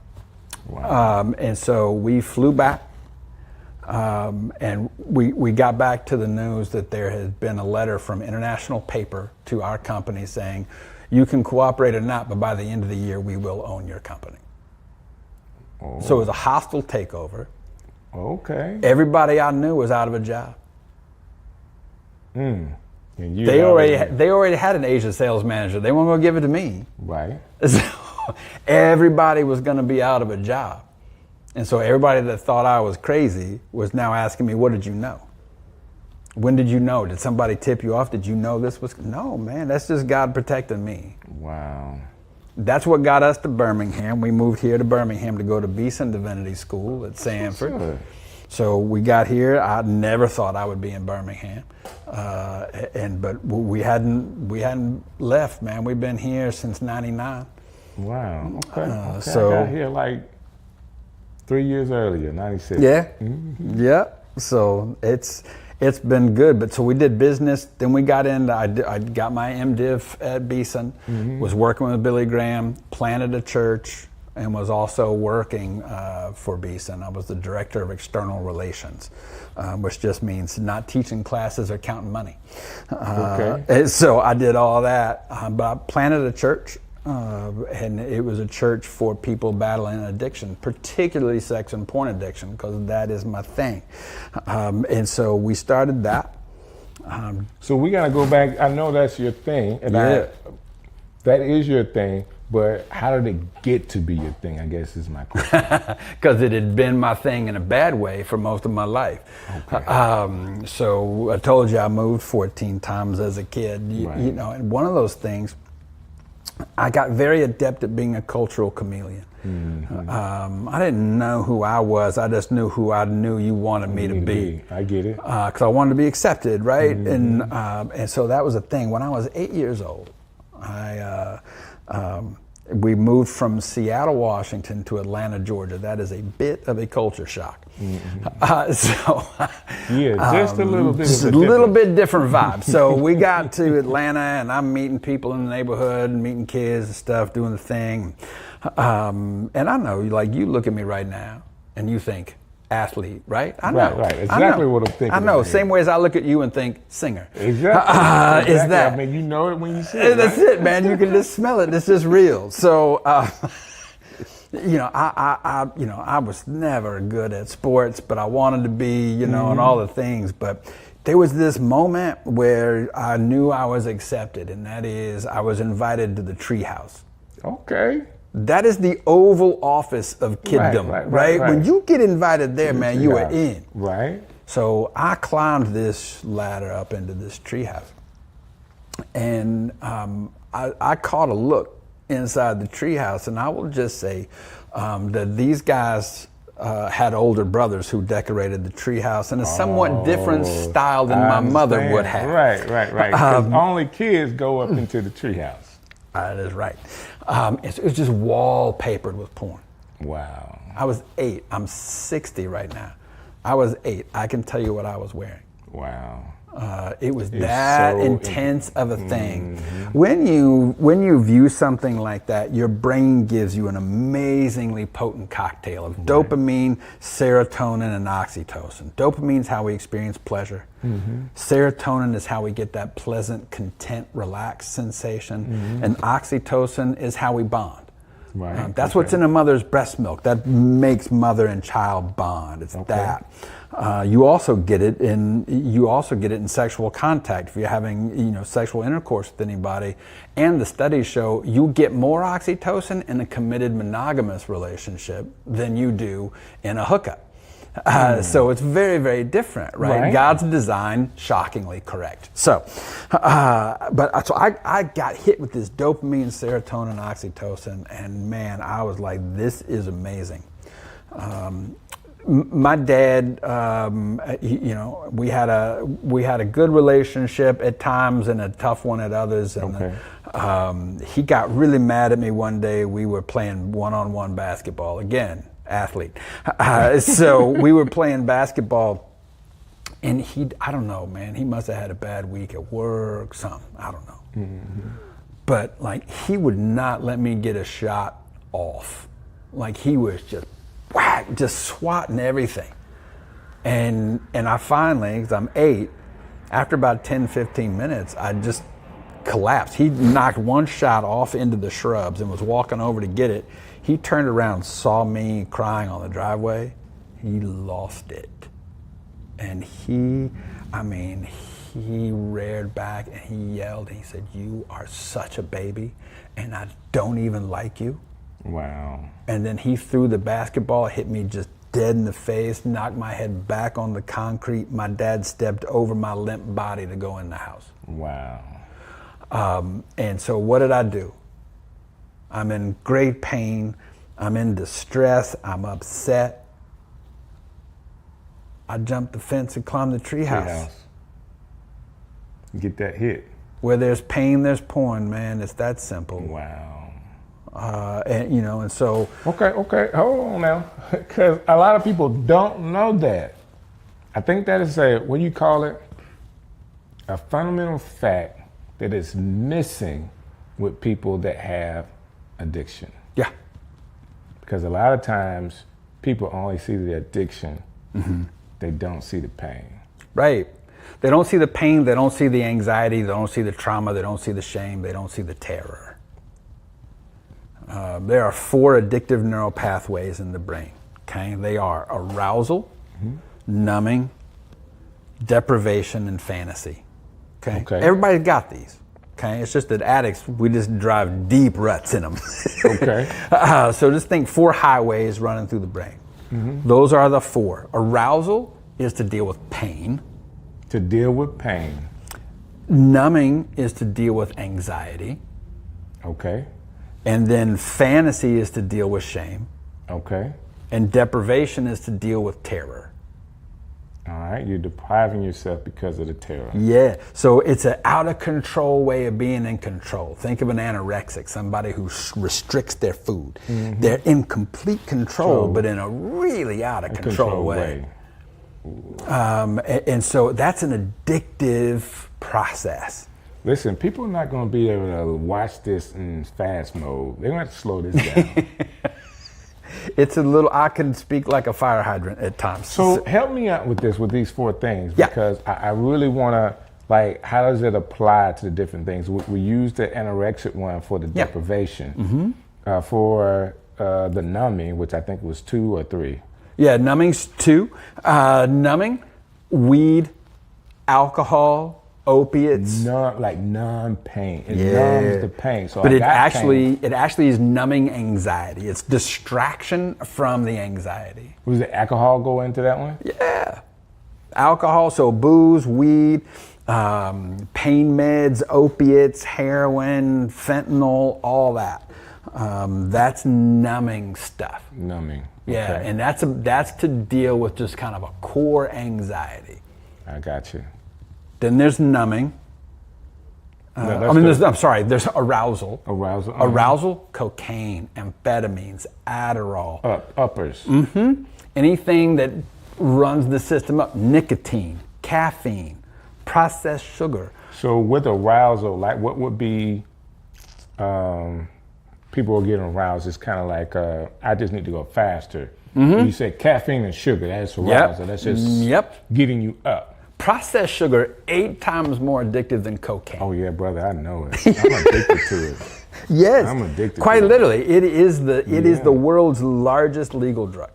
Speaker 1: Wow.
Speaker 6: And so we flew back, and we got back to the news that there had been a letter from international paper to our company saying, you can cooperate or not, but by the end of the year, we will own your company.
Speaker 1: Oh.
Speaker 6: So it was a hostile takeover.
Speaker 1: Okay.
Speaker 6: Everybody I knew was out of a job.
Speaker 1: And
Speaker 6: they already had an Asia sales manager. They weren't going to give it to me.
Speaker 1: Right.
Speaker 6: So everybody was going to be out of a job. And so everybody that thought I was crazy was now asking me, what did you know? When did you know? Did somebody tip you off? Did you know this was? No, man, that's just God protecting me.
Speaker 1: Wow.
Speaker 6: That's what got us to Birmingham. We moved here to Birmingham to go to Beeson Divinity School at Sanford.
Speaker 1: Sure.
Speaker 6: So we got here. I never thought I would be in Birmingham, but we hadn't left, man. We've been here since '99.
Speaker 1: Wow. Okay.
Speaker 6: So
Speaker 1: I got here like 3 years earlier, '96.
Speaker 6: Yeah. Yeah. So it's been good. But so we did business. Then we got into. I got my MDiv at Beeson. Was working with Billy Graham. Planted a church. And was also working for Beeson. I was the director of external relations, which just means not teaching classes or counting money.
Speaker 1: Okay.
Speaker 6: So I did all that, but I planted a church, and it was a church for people battling addiction, particularly sex and porn addiction, because that is my thing. And so we started that.
Speaker 1: So we got to go back. I know that's your thing, and that is your thing. But how did it get to be your thing, I guess is my question.
Speaker 6: Because it had been my thing in a bad way for most of my life. Okay. So I told you I moved 14 times as a kid. You know, and one of those things, I got very adept at being a cultural chameleon. I didn't know who I was. I just knew who I knew you wanted me to be.
Speaker 1: I get it.
Speaker 6: Because I wanted to be accepted, right? And so that was a thing. When I was 8 years old, we moved from Seattle, Washington to Atlanta, Georgia. That is a bit of a culture shock.
Speaker 1: Just a little bit.
Speaker 6: Just a little bit different vibe. So we got to Atlanta, and I'm meeting people in the neighborhood, and meeting kids and stuff, doing the thing. And I know, like, you look at me right now, and you think, athlete, right? I know.
Speaker 1: Right. Exactly what I'm thinking.
Speaker 6: I know. Same way as I look at you and think singer.
Speaker 1: Exactly.
Speaker 6: Is that?
Speaker 1: I mean, you know it when you see it.
Speaker 6: That's it, man. You can just smell it. It's just real. So, you know, I was never good at sports, but I wanted to be, you know, and all the things. But there was this moment where I knew I was accepted, and that is I was invited to the treehouse.
Speaker 1: Okay.
Speaker 6: That is the Oval Office of kiddom, right? When you get invited there, man, you are in.
Speaker 1: Right.
Speaker 6: So I climbed this ladder up into this treehouse, and I caught a look inside the treehouse, and I will just say that these guys had older brothers who decorated the treehouse in a somewhat different style than my mother would have.
Speaker 1: Right. Because only kids go up into the treehouse.
Speaker 6: That is right. It's just wallpapered with porn.
Speaker 1: Wow.
Speaker 6: I was 8. I'm 60 right now. I was 8. I can tell you what I was wearing.
Speaker 1: Wow.
Speaker 6: It was that
Speaker 1: so
Speaker 6: intense of a thing. When you view something like that, your brain gives you an amazingly potent cocktail of dopamine, serotonin, and oxytocin. Dopamine is how we experience pleasure. Serotonin is how we get that pleasant, content, relaxed sensation. And oxytocin is how we bond.
Speaker 1: Right.
Speaker 6: That's what's in a mother's breast milk. That makes mother and child bond. It's that. You also get it in sexual contact. If you're having sexual intercourse with anybody, and the studies show you get more oxytocin in a committed monogamous relationship than you do in a hookup. So it's very, very different, right? God's design, shockingly correct. So, I got hit with this dopamine, serotonin, oxytocin, and man, I was like, this is amazing. My dad, we had a good relationship at times and a tough one at others. And he got really mad at me one day. We were playing one-on-one basketball again. Athlete. So we were playing basketball, and I don't know, man, he must have had a bad week at work, something, I don't know. But like, he would not let me get a shot off. Like, he was just whack, just swatting everything. And I finally, because I'm 8, after about 10, 15 minutes, I just collapsed. He knocked one shot off into the shrubs and was walking over to get it. He turned around, saw me crying on the driveway. He lost it. And he reared back and he yelled. He said, "You are such a baby, and I don't even like you."
Speaker 1: Wow.
Speaker 6: And then he threw the basketball, hit me just dead in the face, knocked my head back on the concrete. My dad stepped over my limp body to go in the house.
Speaker 1: Wow.
Speaker 6: And so what did I do? I'm in great pain. I'm in distress. I'm upset. I jumped the fence and climbed the treehouse.
Speaker 1: Get that hit.
Speaker 6: Where there's pain, there's porn, man. It's that simple.
Speaker 1: Wow.
Speaker 6: And so.
Speaker 1: Okay, hold on now. Because a lot of people don't know that. I think that is a fundamental fact that is missing with people that have addiction.
Speaker 6: Yeah.
Speaker 1: Because a lot of times people only see the addiction. They don't see the pain.
Speaker 6: Right. They don't see the pain, they don't see the anxiety, they don't see the trauma, they don't see the shame, they don't see the terror. There are 4 addictive neural pathways in the brain. Okay, they are arousal, numbing, deprivation, and fantasy. Okay, everybody's got these. Okay, it's just that addicts, we just drive deep ruts in them.
Speaker 1: Okay.
Speaker 6: So just think 4 highways running through the brain. Those are the 4. Arousal is to deal with pain.
Speaker 1: To deal with pain.
Speaker 6: Numbing is to deal with anxiety.
Speaker 1: Okay.
Speaker 6: And then fantasy is to deal with shame.
Speaker 1: Okay.
Speaker 6: And deprivation is to deal with terror.
Speaker 1: All right, you're depriving yourself because of the terror.
Speaker 6: Yeah, so it's an out of control way of being in control. Think of an anorexic, somebody who restricts their food. They're in complete control, but in a really out of control way. And so that's an addictive process.
Speaker 1: Listen, people are not going to be able to watch this in fast mode. They're going to have to slow this down.
Speaker 6: It's a little, I can speak like a fire hydrant at times.
Speaker 1: So help me out with these 4 things, because I really want to, how does it apply to the different things? We use the anorexic one for the deprivation. For the numbing, which I think was 2 or 3.
Speaker 6: Yeah, numbing's 2. Numbing, weed, alcohol, opiates.
Speaker 1: Numb pain. It numbs the pain. So
Speaker 6: but it actually is numbing anxiety. It's distraction from the anxiety.
Speaker 1: Was the alcohol go into that one?
Speaker 6: Yeah. Alcohol, so booze, weed, pain meds, opiates, heroin, fentanyl, all that. That's numbing stuff.
Speaker 1: Numbing.
Speaker 6: Yeah,
Speaker 1: Okay.
Speaker 6: and that's to deal with just kind of a core anxiety.
Speaker 1: I got you.
Speaker 6: Then there's numbing. There's arousal.
Speaker 1: Arousal.
Speaker 6: Arousal, cocaine, amphetamines, Adderall.
Speaker 1: Uppers.
Speaker 6: Anything that runs the system up. Nicotine, caffeine, processed sugar.
Speaker 1: So with arousal, like what would be, people are getting aroused, it's kind of like, I just need to go faster. You say caffeine and sugar, that's arousal. That's just getting you up.
Speaker 6: Processed sugar, 8 times more addictive than cocaine.
Speaker 1: Oh yeah, brother, I know it. I'm addicted to it.
Speaker 6: Yes,
Speaker 1: I'm addicted.
Speaker 6: Quite literally, it is the world's largest legal drug.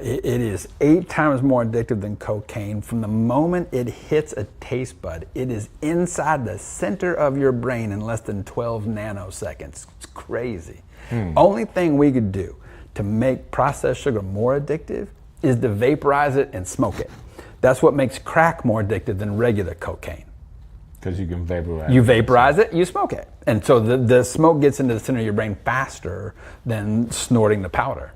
Speaker 6: It is 8 times more addictive than cocaine. From the moment it hits a taste bud, it is inside the center of your brain in less than 12 nanoseconds. It's crazy. Only thing we could do to make processed sugar more addictive is to vaporize it and smoke it. That's what makes crack more addictive than regular cocaine.
Speaker 1: Because you can vaporize it.
Speaker 6: You vaporize it, you smoke it. And so the smoke gets into the center of your brain faster than snorting the powder.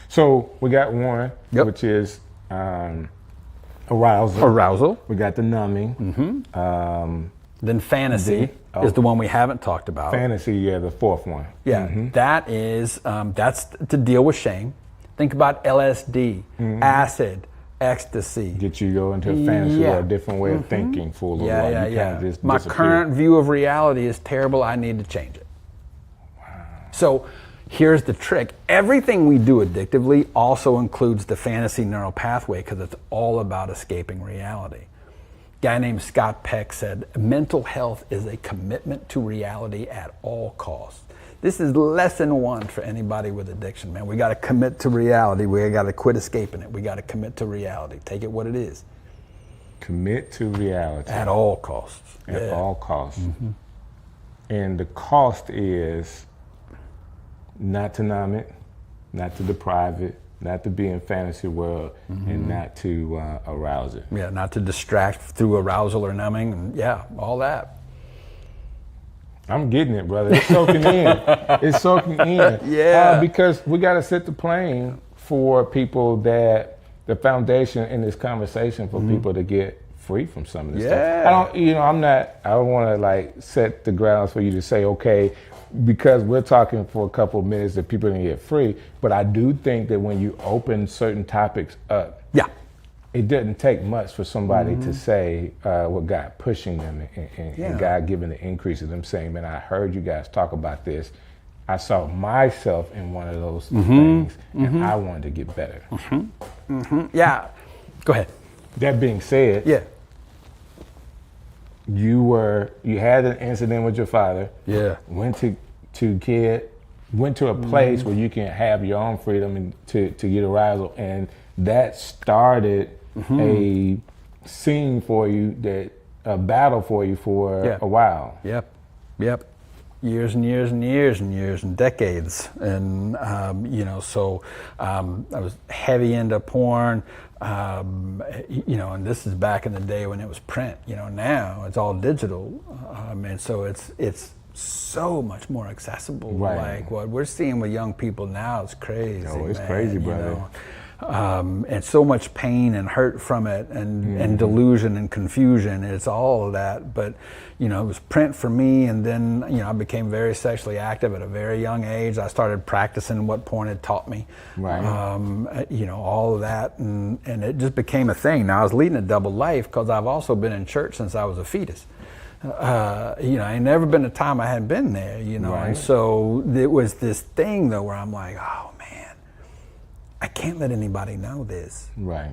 Speaker 1: So we got one, which is arousal.
Speaker 6: Arousal.
Speaker 1: We got the numbing.
Speaker 6: Then fantasy is the one we haven't talked about.
Speaker 1: Fantasy, the fourth one.
Speaker 6: Yeah, that is, that's to deal with shame. Think about LSD, acid, ecstasy.
Speaker 1: Get you go into a fantasy or a different way of thinking for a little while. Just
Speaker 6: My
Speaker 1: disappear.
Speaker 6: current view of reality is terrible. I need to change it. Wow. So here's the trick. Everything we do addictively also includes the fantasy neural pathway because it's all about escaping reality. A guy named Scott Peck said, mental health is a commitment to reality at all costs. This is lesson 1 for anybody with addiction, man. We got to commit to reality. We got to quit escaping it. We got to commit to reality. Take it what it is.
Speaker 1: Commit to reality.
Speaker 6: At all costs.
Speaker 1: At all costs. And the cost is not to numb it, not to deprive it, not to be in fantasy world, and not to arouse it.
Speaker 6: Yeah, not to distract through arousal or numbing, and all that.
Speaker 1: I'm getting it, brother. It's soaking in. It's soaking in.
Speaker 6: Yeah.
Speaker 1: Because we got to set the plane for people that the foundation in this conversation for people to get free from some of this stuff. I don't want to like set the grounds for you to say, okay, because we're talking for a couple of minutes that people can get free. But I do think that when you open certain topics up, it doesn't take much for somebody to say what God pushing them and God giving the increase of them saying, man, I heard you guys talk about this. I saw myself in one of those things and I wanted to get better.
Speaker 6: Yeah. Go ahead.
Speaker 1: That being said, you had an incident with your father. Yeah. Went to a place where you can have your own freedom and to get arousal, and that started a scene for you, a battle for you for a while.
Speaker 6: Yep. Years and years and years and years and decades, and so I was heavy into porn. And this is back in the day when it was print. Now it's all digital, and so it's so much more accessible.
Speaker 1: Right.
Speaker 6: Like what we're seeing with young people now is crazy.
Speaker 1: Oh, it's crazy, brother.
Speaker 6: And so much pain and hurt from it, and delusion and confusion. It's all of that. But it was print for me, and then I became very sexually active at a very young age. I started practicing what porn had taught me.
Speaker 1: Right.
Speaker 6: All of that, and it just became a thing. Now I was leading a double life because I've also been in church since I was a fetus. Ain't never been a time I hadn't been there.
Speaker 1: Right.
Speaker 6: And so it was this thing though where I'm like, oh man, I can't let anybody know this.
Speaker 1: Right.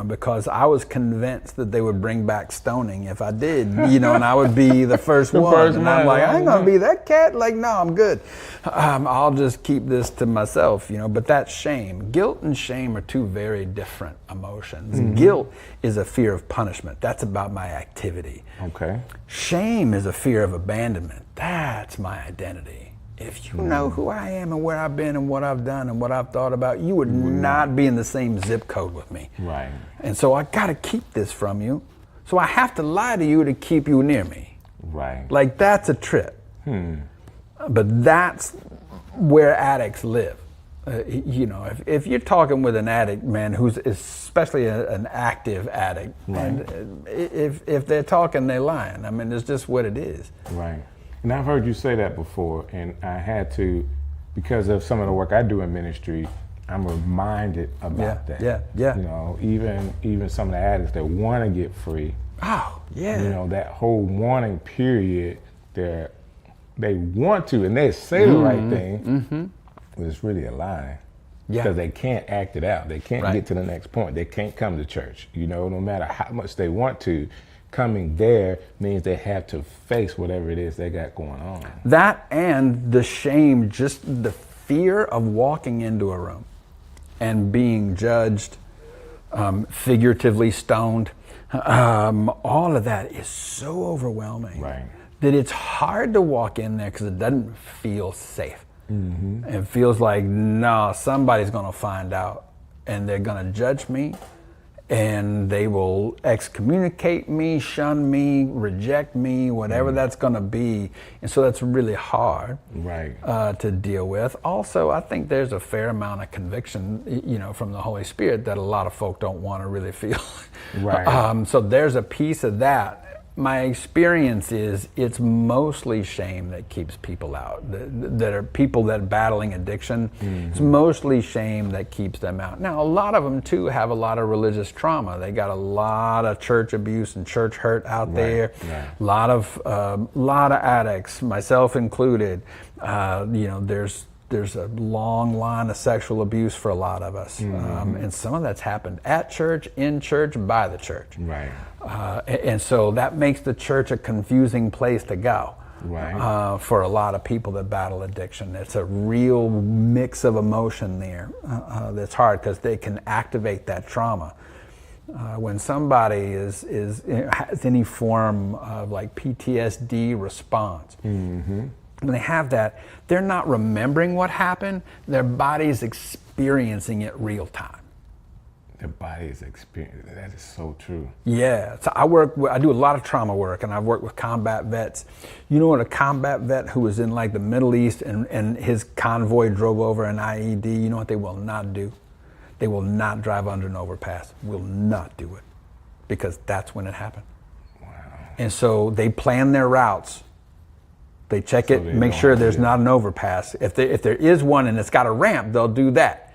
Speaker 6: Because I was convinced that they would bring back stoning if I did, and I would be the first one. And I'm like, I ain't gonna be that cat. Like, no, I'm good. I'll just keep this to myself, But that's shame. Guilt and shame are two very different emotions. Guilt is a fear of punishment. That's about my activity.
Speaker 1: Okay.
Speaker 6: Shame is a fear of abandonment. That's my identity. If you know who I am and where I've been and what I've done and what I've thought about, you would not be in the same zip code with me.
Speaker 1: Right.
Speaker 6: And so I got to keep this from you. So I have to lie to you to keep you near me.
Speaker 1: Right.
Speaker 6: Like that's a trip. But that's where addicts live. You know, if you're talking with an addict, man, who's especially an active addict, and if they're talking, they're lying. I mean, it's just what it is.
Speaker 1: Right. And I've heard you say that before, and I had to, because of some of the work I do in ministry, I'm reminded about that.
Speaker 6: Yeah.
Speaker 1: You know, even some of the addicts that want to get free.
Speaker 6: Oh, yeah.
Speaker 1: You know, that whole warning period, they want to, and they say the right thing, but it's really a lie. Because they can't act it out. They can't get to the next point. They can't come to church. You know, no matter how much they want to, coming there means they have to face whatever it is they got going on.
Speaker 6: That and the shame, just the fear of walking into a room and being judged, figuratively stoned, all of that is so overwhelming that it's hard to walk in there because it doesn't feel safe. It feels like, no, somebody's going to find out and they're going to judge me and they will excommunicate me, shun me, reject me, whatever that's going to be. And so that's really hard to deal with. Also, I think there's a fair amount of conviction, you know, from the Holy Spirit that a lot of folk don't want to really feel. So there's a piece of that. My experience is it's mostly shame that keeps people out. That are people that are battling addiction. It's mostly shame that keeps them out. Now, a lot of them too have a lot of religious trauma. They got a lot of church abuse and church hurt out there. A lot of addicts, myself included. You know, there's a long line of sexual abuse for a lot of us, and some of that's happened at church, in church, by the church. And so that makes the church a confusing place to go for a lot of people that battle addiction. It's a real mix of emotion there that's hard because they can activate that trauma. When somebody has any form of like PTSD response, when they have that, they're not remembering what happened, their body's experiencing it real time.
Speaker 1: Their body's experiencing, that is so true.
Speaker 6: Yeah, so I do a lot of trauma work, and I've worked with combat vets. You know what, a combat vet who was in like the Middle East and his convoy drove over an IED, you know what they will not do? They will not drive under an overpass, will not do it, because that's when it happened. Wow. And so they plan their routes. They check it, make sure there's not an overpass. If there is one and it's got a ramp, they'll do that.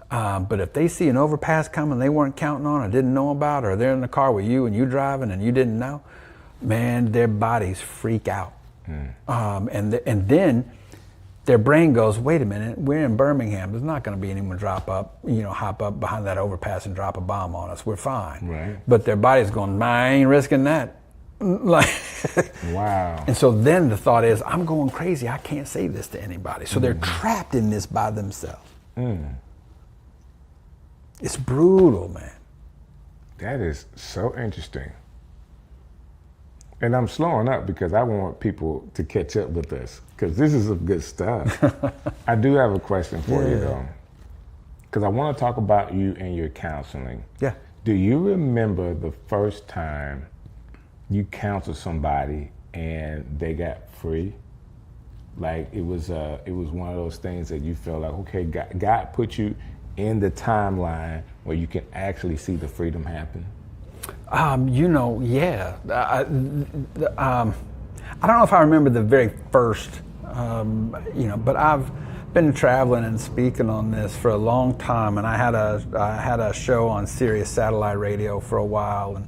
Speaker 6: But if they see an overpass coming they weren't counting on or didn't know about, or they're in the car with you and you driving and you didn't know, man, their bodies freak out. And then their brain goes, wait a minute, we're in Birmingham. There's not going to be anyone hop up behind that overpass and drop a bomb on us. We're fine. But their body's going, I ain't risking that. Like,
Speaker 1: wow.
Speaker 6: And so then the thought is, I'm going crazy. I can't say this to anybody. So they're trapped in this by themselves. It's brutal, man.
Speaker 1: That is so interesting. And I'm slowing up because I want people to catch up with us, because this is some good stuff. I do have a question for you, though, because I want to talk about you and your counseling. Do you remember the first time you counseled somebody and they got free? Like it was one of those things that you felt like, okay, God put you in the timeline where you can actually see the freedom happen?
Speaker 6: You know, yeah. I don't know if I remember the very first, you know, but I've been traveling and speaking on this for a long time, and I had a show on Sirius satellite radio for a while,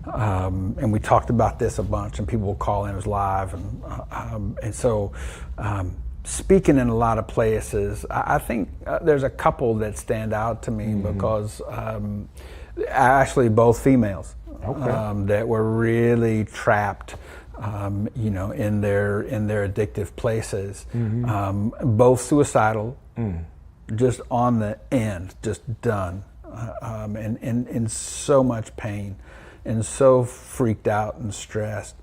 Speaker 6: and we talked about this a bunch, and people would call in, it was live, and so speaking in a lot of places, I think there's a couple that stand out to me because actually both females that were really trapped, you know, in their addictive places, both suicidal, just on the end, just done, and in so much pain, and so freaked out and stressed,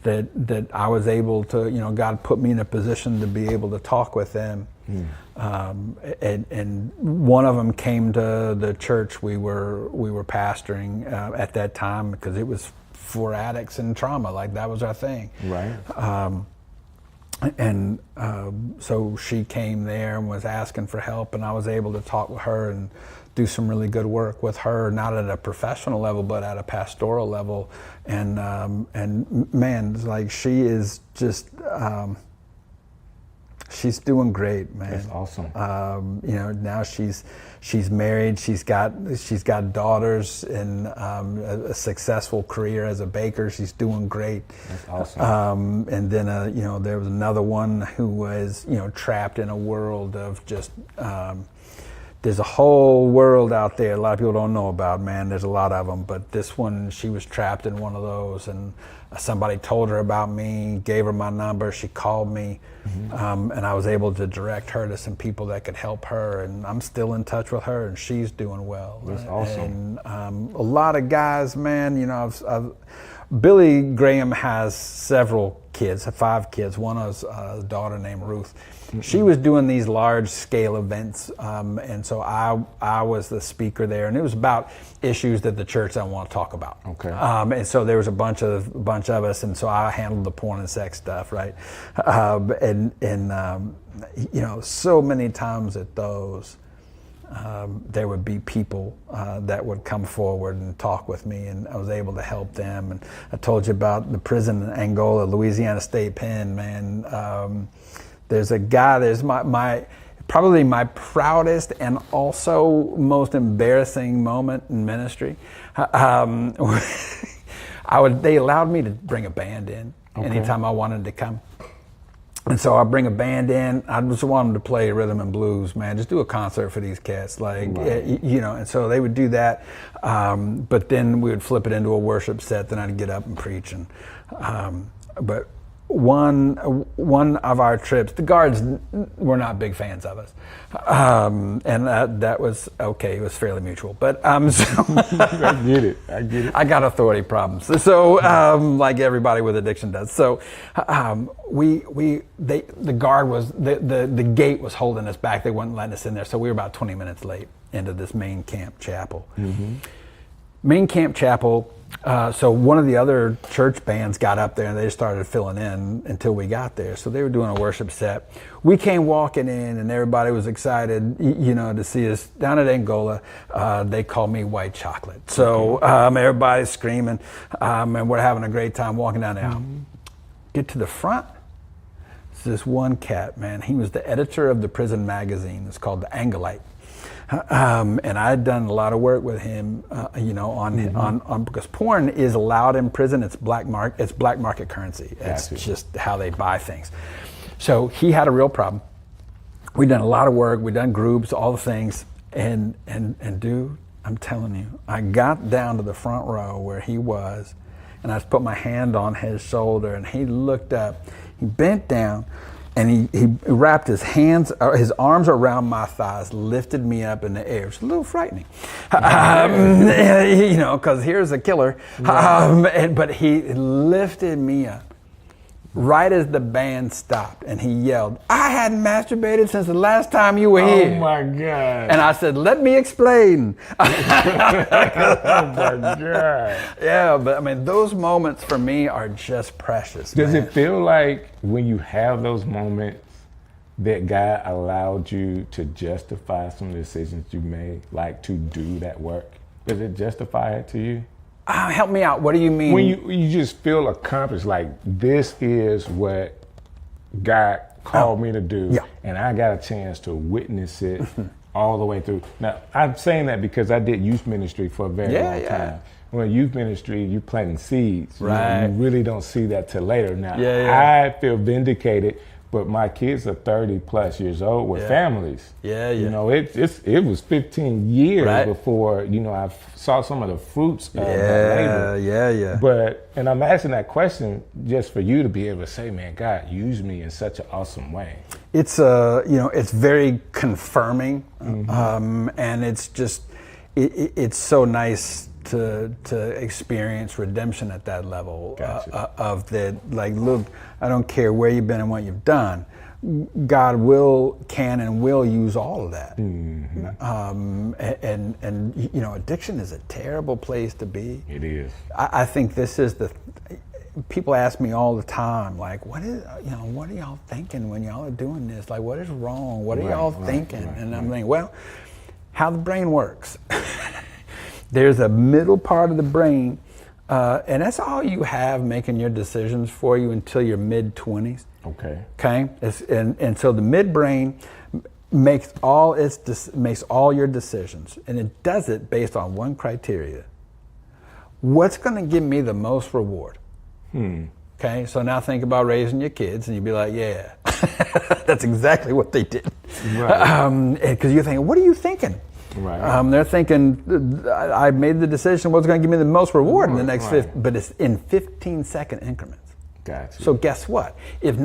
Speaker 6: that I was able to, you know, God put me in a position to be able to talk with them. And one of them came to the church we were pastoring at that time, because it was for addicts and trauma, like that was our thing. And so she came there and was asking for help, and I was able to talk with her and do some really good work with her, not at a professional level, but at a pastoral level. And man, it's like she is just, she's doing great, man.
Speaker 1: That's awesome.
Speaker 6: You know, now she's married. She's got daughters and a successful career as a baker. She's doing great.
Speaker 1: That's awesome.
Speaker 6: And then you know, there was another one who was, you know, trapped in a world of just. There's a whole world out there a lot of people don't know about, man. There's a lot of them, but this one, she was trapped in one of those, and somebody told her about me, gave her my number, she called me, and I was able to direct her to some people that could help her, and I'm still in touch with her, and she's doing well.
Speaker 1: That's awesome.
Speaker 6: And a lot of guys, man, you know, Billy Graham has several kids, 5 kids. One is a daughter named Ruth. She was doing these large scale events, and so I was the speaker there, and it was about issues that the church don't want to talk about.
Speaker 1: Okay.
Speaker 6: And so there was a bunch of us, and so I handled the porn and sex stuff, right? And you know, so many times at those, there would be people that would come forward and talk with me, and I was able to help them. And I told you about the prison in Angola, Louisiana State Pen, man. There's a guy, there's probably my proudest and also most embarrassing moment in ministry. They allowed me to bring a band in anytime I wanted to come. And so I bring a band in. I just want them to play rhythm and blues, man. Just do a concert for these cats, like, you know. And so they would do that, but then we would flip it into a worship set. Then I'd get up and preach. And but one of our trips, the guards were not big fans of us, and that was okay. It was fairly mutual, but so
Speaker 1: I get it.
Speaker 6: I got authority problems, so like everybody with addiction does. So the guard was the gate was holding us back. They wouldn't let us in there, so we were about 20 minutes late into this main camp chapel. Main camp chapel. So one of the other church bands got up there and they just started filling in until we got there. So they were doing a worship set. We came walking in and everybody was excited, you know, to see us down at Angola. They called me White Chocolate. So everybody's screaming, and we're having a great time walking down the aisle. Get to the front. It's this one cat, man. He was the editor of the prison magazine. It's called The Angolite. And I had done a lot of work with him, you know, on because porn is allowed in prison. It's black market currency. It's just how they buy things. So he had a real problem. We'd done a lot of work. We'd done groups, all the things. And dude, I'm telling you, I got down to the front row where he was, and I just put my hand on his shoulder, and he looked up. He bent down. And he wrapped his arms around my thighs, lifted me up in the air. It was a little frightening, you know, because here's a killer. But he lifted me up right as the band stopped, and he yelled, "I hadn't masturbated since the last time you were here."
Speaker 1: Oh my God.
Speaker 6: And I said, "Let me explain."
Speaker 1: Oh my God.
Speaker 6: Yeah, but I mean, those moments for me are just precious.
Speaker 1: Does
Speaker 6: man.
Speaker 1: it feel like when you have those moments that God allowed you to justify some decisions you made, like to do that work? Does it justify it to you?
Speaker 6: Help me out. What do you mean?
Speaker 1: When you just feel accomplished, like this is what God called me to do, and I got a chance to witness it all the way through. Now, I'm saying that because I did youth ministry for a very long time. When youth ministry, you're planting seeds.
Speaker 6: Right.
Speaker 1: You really don't see that till later. Now, I feel vindicated, but my kids are 30 plus years old with families. You know, it was 15 years before, you know, I saw some of the fruits of that labor. But, and I'm asking that question just for you to be able to say, man, God used me in such an awesome way.
Speaker 6: It's, you know, it's very confirming. And it's just, it's so nice to experience redemption at that level. Of that, like, look, I don't care where you've been and what you've done, God can and will use all of that. And you know, addiction is a terrible place to be.
Speaker 1: It is.
Speaker 6: I think this is people ask me all the time, like, what are y'all thinking when y'all are doing this? Like, what is wrong? What are y'all thinking? And I'm thinking, well, how the brain works. There's a middle part of the brain, and that's all you have making your decisions for you until your mid-20s. Okay. And so the midbrain makes all your decisions, and it does it based on one criteria. What's going to give me the most reward? Okay, so now think about raising your kids, and you'd be like, yeah, that's exactly what they did. Right. Because you're thinking, what are you thinking? Right. They're thinking, I made the decision, what's going to give me the most reward in the next 15, but it's in 15-second increments. Gotcha. So guess what? If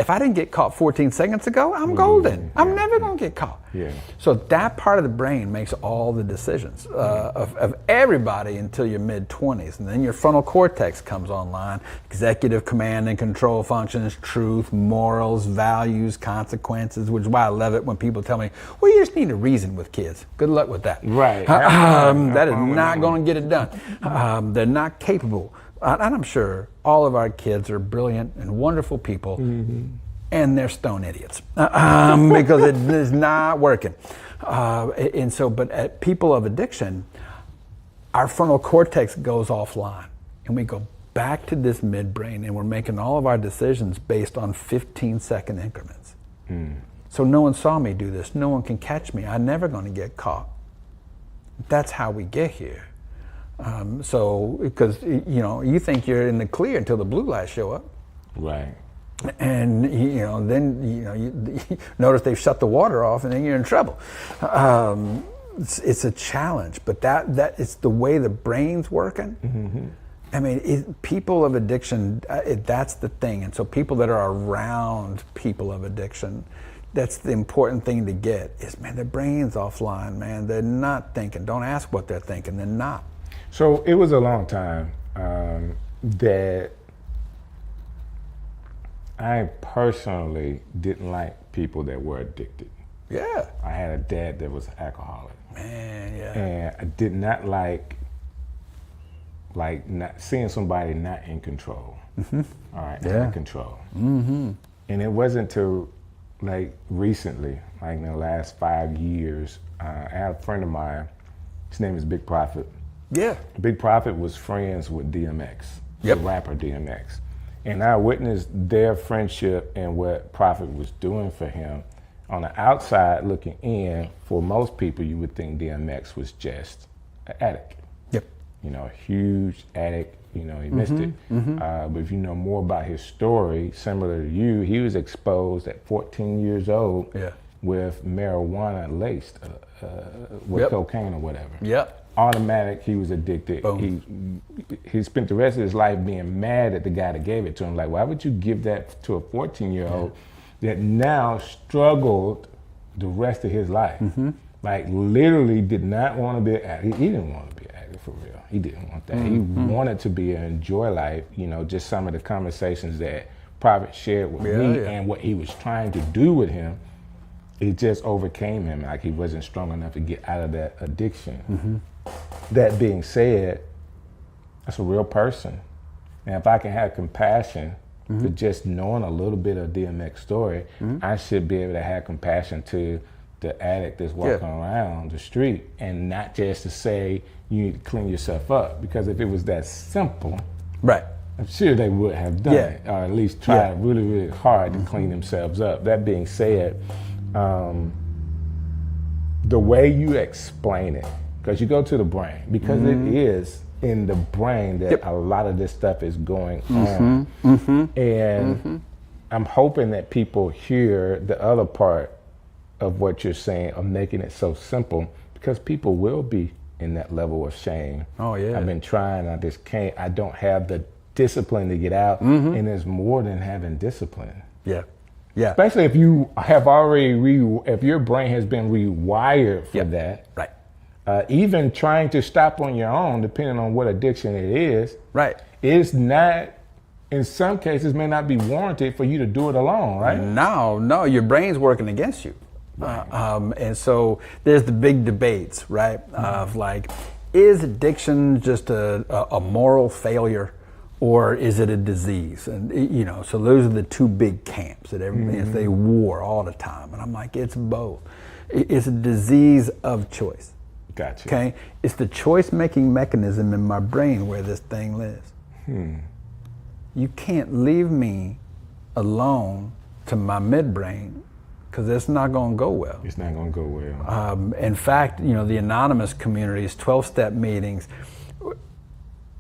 Speaker 6: I didn't get caught 14 seconds ago, I'm golden. I'm never going to get caught. Yeah. So that part of the brain makes all the decisions of everybody until your mid-20s. And then your frontal cortex comes online. Executive command and control functions, truth, morals, values, consequences, which is why I love it when people tell me, well, you just need to reason with kids. Good luck with that. Right. That is not going to get it done. They're not capable. And I'm sure all of our kids are brilliant and wonderful people, and they're stone idiots because it is not working. And so, but people of addiction, our frontal cortex goes offline, and we go back to this midbrain, and we're making all of our decisions based on 15-second increments. So no one saw me do this. No one can catch me. I'm never going to get caught. That's how we get here. So, because you think you're in the clear until the blue lights show up, right? And then you notice they've shut the water off, and then you're in trouble. It's a challenge, but that it's the way the brain's working. I mean, people of addiction, that's the thing, and so people that are around people of addiction. That's the important thing to get is, man, their brain's offline, man. They're not thinking. Don't ask what they're thinking. They're not.
Speaker 1: So it was a long time that I personally didn't like people that were addicted. Yeah. I had a dad that was an alcoholic. Man, yeah. And I did not like not seeing somebody not in control. All right, not in control. And it wasn't till recently, in the last 5 years, I had a friend of mine, his name is Big Prophet. Yeah. Big Prophet was friends with DMX, the rapper DMX. And I witnessed their friendship and what Prophet was doing for him. On the outside looking in, for most people, you would think DMX was just an addict. Yep. A huge addict, he missed it. But if you know more about his story, similar to you, he was exposed at 14 years old with marijuana laced with cocaine or whatever. Yep. Automatic, he was addicted. He spent the rest of his life being mad at the guy that gave it to him. Like, why would you give that to a 14-year-old that now struggled the rest of his life? Literally did not want to be an addict. He didn't want to be an addict for real. He didn't want that. He wanted to be enjoy life. Just some of the conversations that Prophet shared with me and what he was trying to do with him, it just overcame him. Like he wasn't strong enough to get out of that addiction. That being said, that's a real person. And if I can have compassion for just knowing a little bit of DMX story, I should be able to have compassion to the addict that's walking around the street, and not just to say you need to clean yourself up. Because if it was that simple, right, I'm sure they would have done it, or at least tried really, really hard to clean themselves up. That being said, the way you explain it, because you go to the brain, because it is in the brain that a lot of this stuff is going on. And I'm hoping that people hear the other part of what you're saying, of making it so simple, because people will be in that level of shame. Oh yeah. I've been trying, I just can't, I don't have the discipline to get out. And there's more than having discipline. Yeah. Yeah. Especially if you have already, if your brain has been rewired for that. Right. Even trying to stop on your own, depending on what addiction it is. Right. Is not, in some cases, may not be warranted for you to do it alone, right? No, your brain's working against you. Right. And so there's the big debates, right? Of like, is addiction just a moral failure?
Speaker 6: or is it a disease? And so those are the two big camps that everybody they war all the time. And I'm like, it's both. It's a disease of choice.
Speaker 1: Gotcha.
Speaker 6: Okay, it's the choice-making mechanism in my brain where this thing lives. You can't leave me alone to my midbrain, because it's not going to go well.
Speaker 1: It's not going to go well.
Speaker 6: In fact, the anonymous communities, 12-step meetings,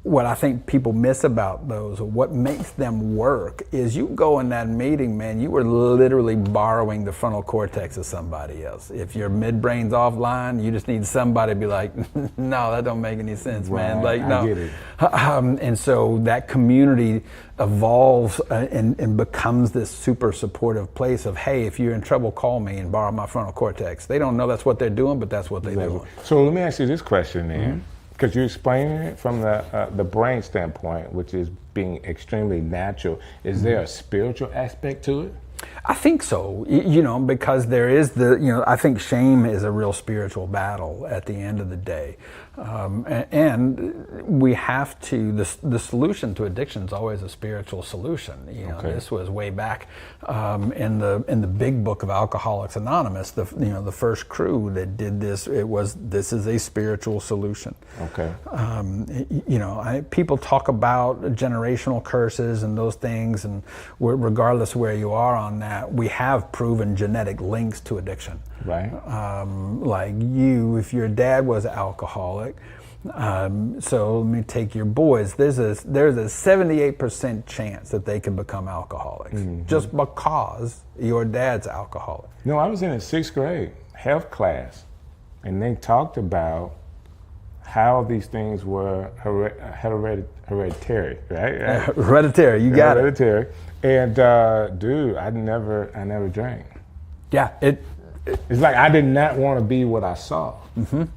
Speaker 6: what I think people miss about those, or what makes them work, is you go in that meeting, man, you were literally borrowing the frontal cortex of somebody else. If your midbrain's offline, you just need somebody to be like, no, that don't make any sense, man. Like, no.
Speaker 1: I get it.
Speaker 6: And so that community evolves and becomes this super supportive place of, hey, if you're in trouble, call me and borrow my frontal cortex. They don't know that's what they're doing, but that's what they're doing.
Speaker 1: So let me ask you this question then. Because you're explaining it from the brain standpoint, which is being extremely natural. Is there a spiritual aspect to it?
Speaker 6: I think so, because there is I think shame is a real spiritual battle at the end of the day. And we have to, the solution to addiction is always a spiritual solution. This was way back in the big book of Alcoholics Anonymous, the first crew that did this, this is a spiritual solution.
Speaker 1: Okay.
Speaker 6: People talk about generational curses and those things, and regardless where you are on that, we have proven genetic links to addiction.
Speaker 1: Right.
Speaker 6: Like if your dad was an alcoholic, so let me take your boys. There's a 78% chance that they can become alcoholics just because your dad's alcoholic.
Speaker 1: No, I was in a 6th grade health class, and they talked about how these things were hereditary, right?
Speaker 6: Hereditary, you got
Speaker 1: hereditary. And dude, I never drank.
Speaker 6: Yeah,
Speaker 1: it's like I did not want to be what I saw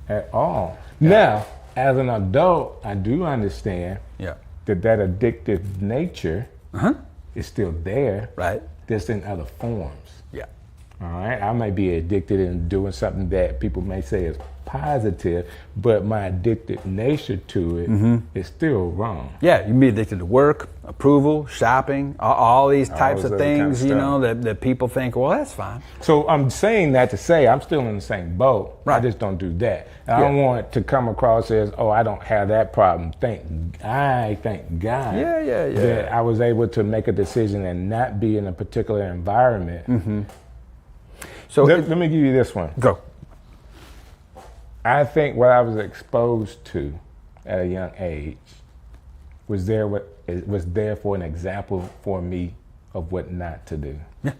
Speaker 1: at all. Yeah. Now, as an adult, I do understand that addictive nature is still there,
Speaker 6: right?
Speaker 1: Just in other forms.
Speaker 6: Yeah.
Speaker 1: All right. I may be addicted in doing something that people may say is positive, but my addictive nature to it is still wrong.
Speaker 6: Yeah, you can be addicted to work, approval, shopping, all these types of things, that people think, well, that's fine.
Speaker 1: So I'm saying that to say I'm still in the same boat.
Speaker 6: Right.
Speaker 1: I just don't do that. And I don't want it to come across as, oh, I don't have that problem. Thank God that I was able to make a decision and not be in a particular environment. So let me give you this one.
Speaker 6: Go.
Speaker 1: I think what I was exposed to at a young age was there for an example for me of what not to do.
Speaker 6: Yeah.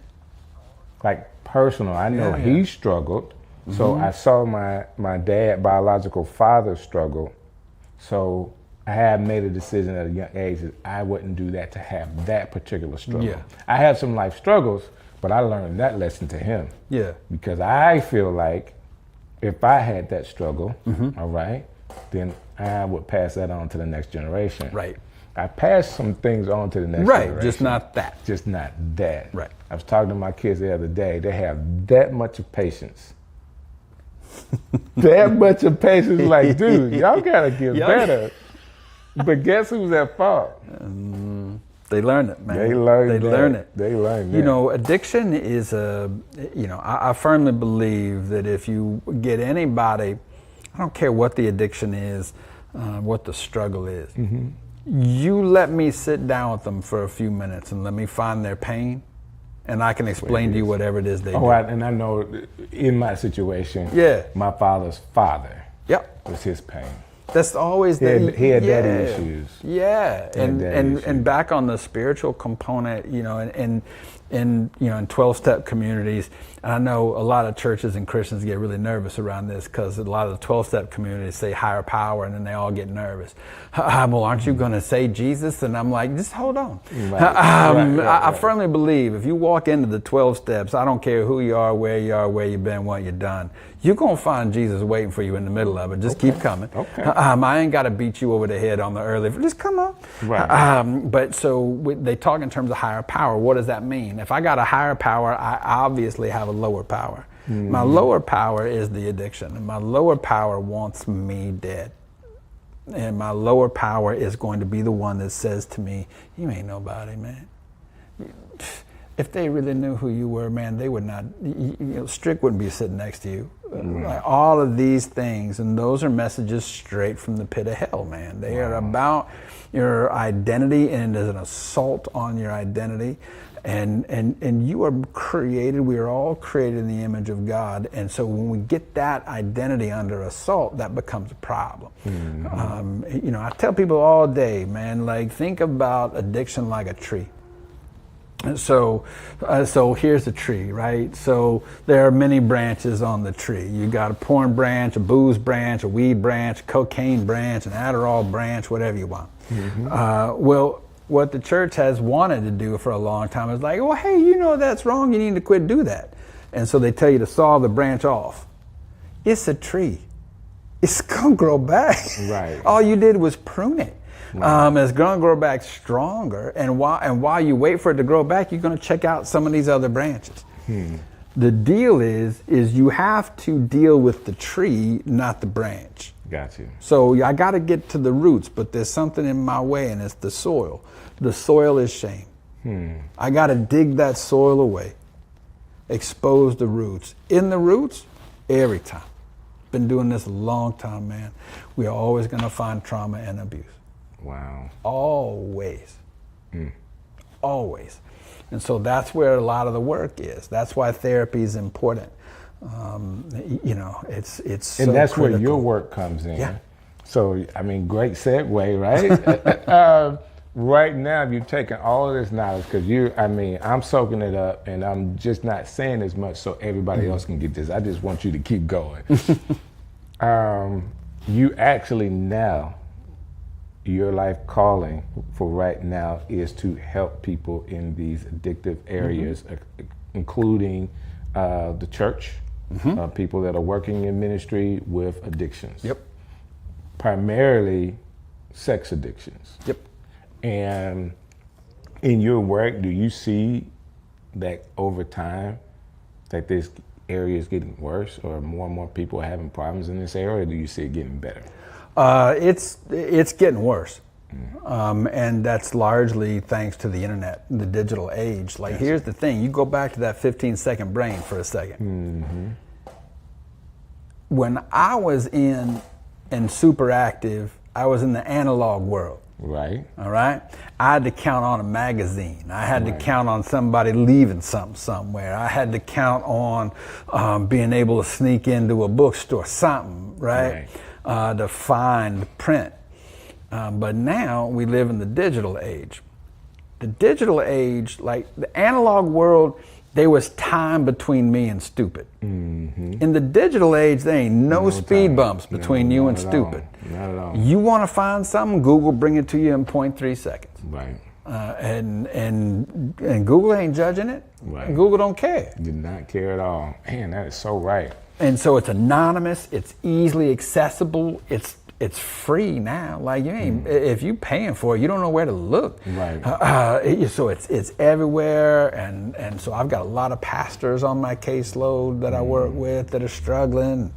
Speaker 1: Like personal, I know he struggled, so I saw my dad, biological father, struggle. So I had made a decision at a young age that I wouldn't do that to have that particular struggle.
Speaker 6: Yeah.
Speaker 1: I had some life struggles, but I learned that lesson to him.
Speaker 6: Yeah.
Speaker 1: Because I feel like if I had that struggle, all right, then I would pass that on to the next generation.
Speaker 6: Right.
Speaker 1: I passed some things on to the next generation.
Speaker 6: Right, just not that.
Speaker 1: Just not that.
Speaker 6: Right.
Speaker 1: I was talking to my kids the other day. They have that much of patience. That much of patience. Like, dude, y'all gotta get better. But guess who's at fault?
Speaker 6: They learn it, man.
Speaker 1: They learn it.
Speaker 6: They learn it. Addiction is I firmly believe that if you get anybody, I don't care what the addiction is, what the struggle is, you let me sit down with them for a few minutes and let me find their pain, and I can explain to you whatever it is they do.
Speaker 1: And I know in my situation, my father's father was his pain.
Speaker 6: That's always
Speaker 1: he had daddy issues.
Speaker 6: Yeah, and back on the spiritual component, in 12-step communities, and I know a lot of churches and Christians get really nervous around this because a lot of the 12-step communities say higher power, and then they all get nervous. Well, aren't you going to say Jesus? And I'm like, just hold on. I firmly believe if you walk into the 12 steps, I don't care who you are, where you've been, what you've done, you're going to find Jesus waiting for you in the middle of it. Just keep coming. Okay. I ain't got to beat you over the head on the early. Just come on. Right. But so they talk in terms of higher power. What does that mean? If I got a higher power, I obviously have a lower power. My lower power is the addiction, and my lower power wants me dead. And my lower power is going to be the one that says to me, you ain't nobody, man. If they really knew who you were, man, they would not, Strick wouldn't be sitting next to you. Like all of these things, and those are messages straight from the pit of hell, man. They are about your identity, and it is an assault on your identity. And you are created, we are all created in the image of God. And so when we get that identity under assault, that becomes a problem. I tell people all day, man, like think about addiction like a tree. So here's the tree, right? So there are many branches on the tree. You got a porn branch, a booze branch, a weed branch, a cocaine branch, an Adderall branch, whatever you want. Well, what the church has wanted to do for a long time is like, well, hey, that's wrong. You need to quit do that. And so they tell you to saw the branch off. It's a tree. It's gonna grow back.
Speaker 1: Right.
Speaker 6: All you did was prune it. It's gonna grow back stronger. And while you wait for it to grow back, you're gonna check out some of these other branches. The deal is you have to deal with the tree, not the branch.
Speaker 1: Got you.
Speaker 6: So I got to get to the roots, but there's something in my way, and it's the soil. The soil is shame. I got to dig that soil away, expose the roots. In the roots, every time. Been doing this a long time, man. We are always going to find trauma and abuse.
Speaker 1: Wow.
Speaker 6: Always. Always. And so that's where a lot of the work is. That's why therapy is important. It's so
Speaker 1: and that's
Speaker 6: critical.
Speaker 1: where your work comes in.
Speaker 6: Yeah.
Speaker 1: So, I mean, great segue, right? Right now, you've taken all of this knowledge because I'm soaking it up and I'm just not saying as much so everybody else can get this. I just want you to keep going. You actually now, your life calling for right now is to help people in these addictive areas, including the church, people that are working in ministry with addictions.
Speaker 6: Yep.
Speaker 1: Primarily sex addictions.
Speaker 6: Yep.
Speaker 1: And in your work, do you see that over time that this area is getting worse or more and more people are having problems in this area, or do you see it getting better?
Speaker 6: It's getting worse. And that's largely thanks to the internet, the digital age. Like, here's the thing. You go back to that 15-second brain for a second. When I was in super active, I was in the analog world.
Speaker 1: Right.
Speaker 6: All right. I had to count on a magazine. I had to count on somebody leaving something somewhere. I had to count on being able to sneak into a bookstore, something, right? To find print. But now we live in the digital age. The digital age, like the analog world, there was time between me and stupid. In the digital age, there ain't no speed bumps between you and stupid.
Speaker 1: Not at all.
Speaker 6: You want to find something, Google bring it to you in 0.3 seconds.
Speaker 1: Right.
Speaker 6: And Google ain't judging it.
Speaker 1: Right.
Speaker 6: Google don't care.
Speaker 1: Did not care at all. Man, that is so right.
Speaker 6: And so it's anonymous. It's easily accessible. It's free now. Like you ain't if you paying for it, you don't know where to look.
Speaker 1: Right.
Speaker 6: So it's everywhere, and so I've got a lot of pastors on my caseload that I work with that are struggling.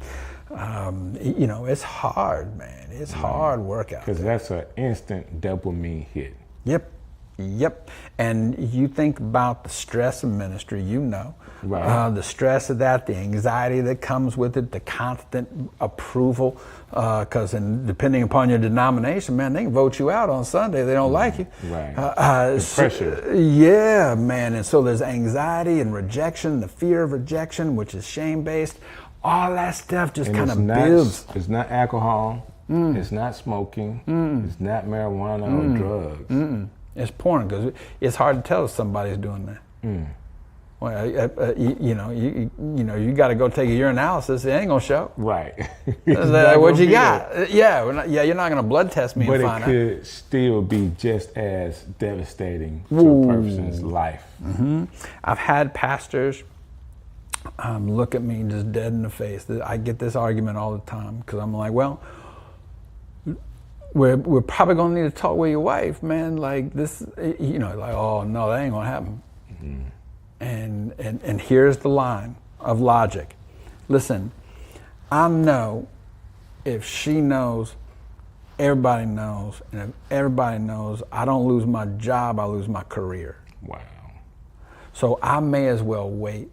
Speaker 6: It's hard, man. It's hard work out there.
Speaker 1: Because that's an instant dopamine hit.
Speaker 6: Yep. And you think about the stress of ministry,
Speaker 1: Right.
Speaker 6: The stress of that, the anxiety that comes with it, the constant approval, because depending upon your denomination, man, they can vote you out on Sunday. They don't like you.
Speaker 1: Right. The pressure.
Speaker 6: Yeah, man. And so there's anxiety and rejection, the fear of rejection, which is shame-based. All that stuff just kind of builds.
Speaker 1: It's not alcohol. It's not smoking. It's not marijuana or drugs.
Speaker 6: It's porn, because it's hard to tell if somebody's doing that. Well, you got to go take a urinalysis. It ain't gonna show.
Speaker 1: Right.
Speaker 6: What you got? Yeah, you're not gonna blood test me and find out.
Speaker 1: But it could still be just as devastating to a person's life.
Speaker 6: I've had pastors look at me just dead in the face. I get this argument all the time because I'm like, well, we're probably gonna need to talk with your wife, man. Like this, like, oh no, that ain't gonna happen. And here's the line of logic. Listen, I know if she knows everybody knows, and if everybody knows, I don't lose my job, I lose my career.
Speaker 1: Wow.
Speaker 6: So I may as well wait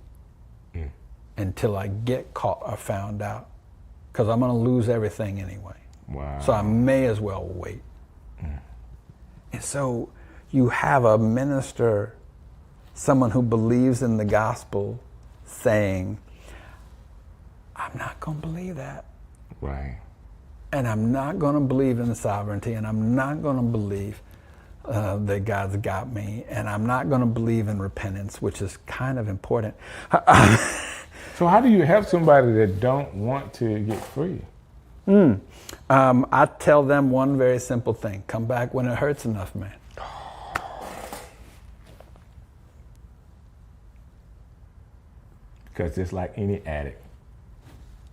Speaker 6: until I get caught or found out, because I'm going to lose everything anyway.
Speaker 1: Wow.
Speaker 6: So I may as well wait. And so you have a minister, someone who believes in the gospel, saying, I'm not going to believe that.
Speaker 1: Right.
Speaker 6: And I'm not going to believe in sovereignty, and I'm not going to believe that God's got me, and I'm not going to believe in repentance, which is kind of important.
Speaker 1: So how do you help somebody that don't want to get free?
Speaker 6: I tell them one very simple thing: come back when it hurts enough, man.
Speaker 1: Because it's like any addict,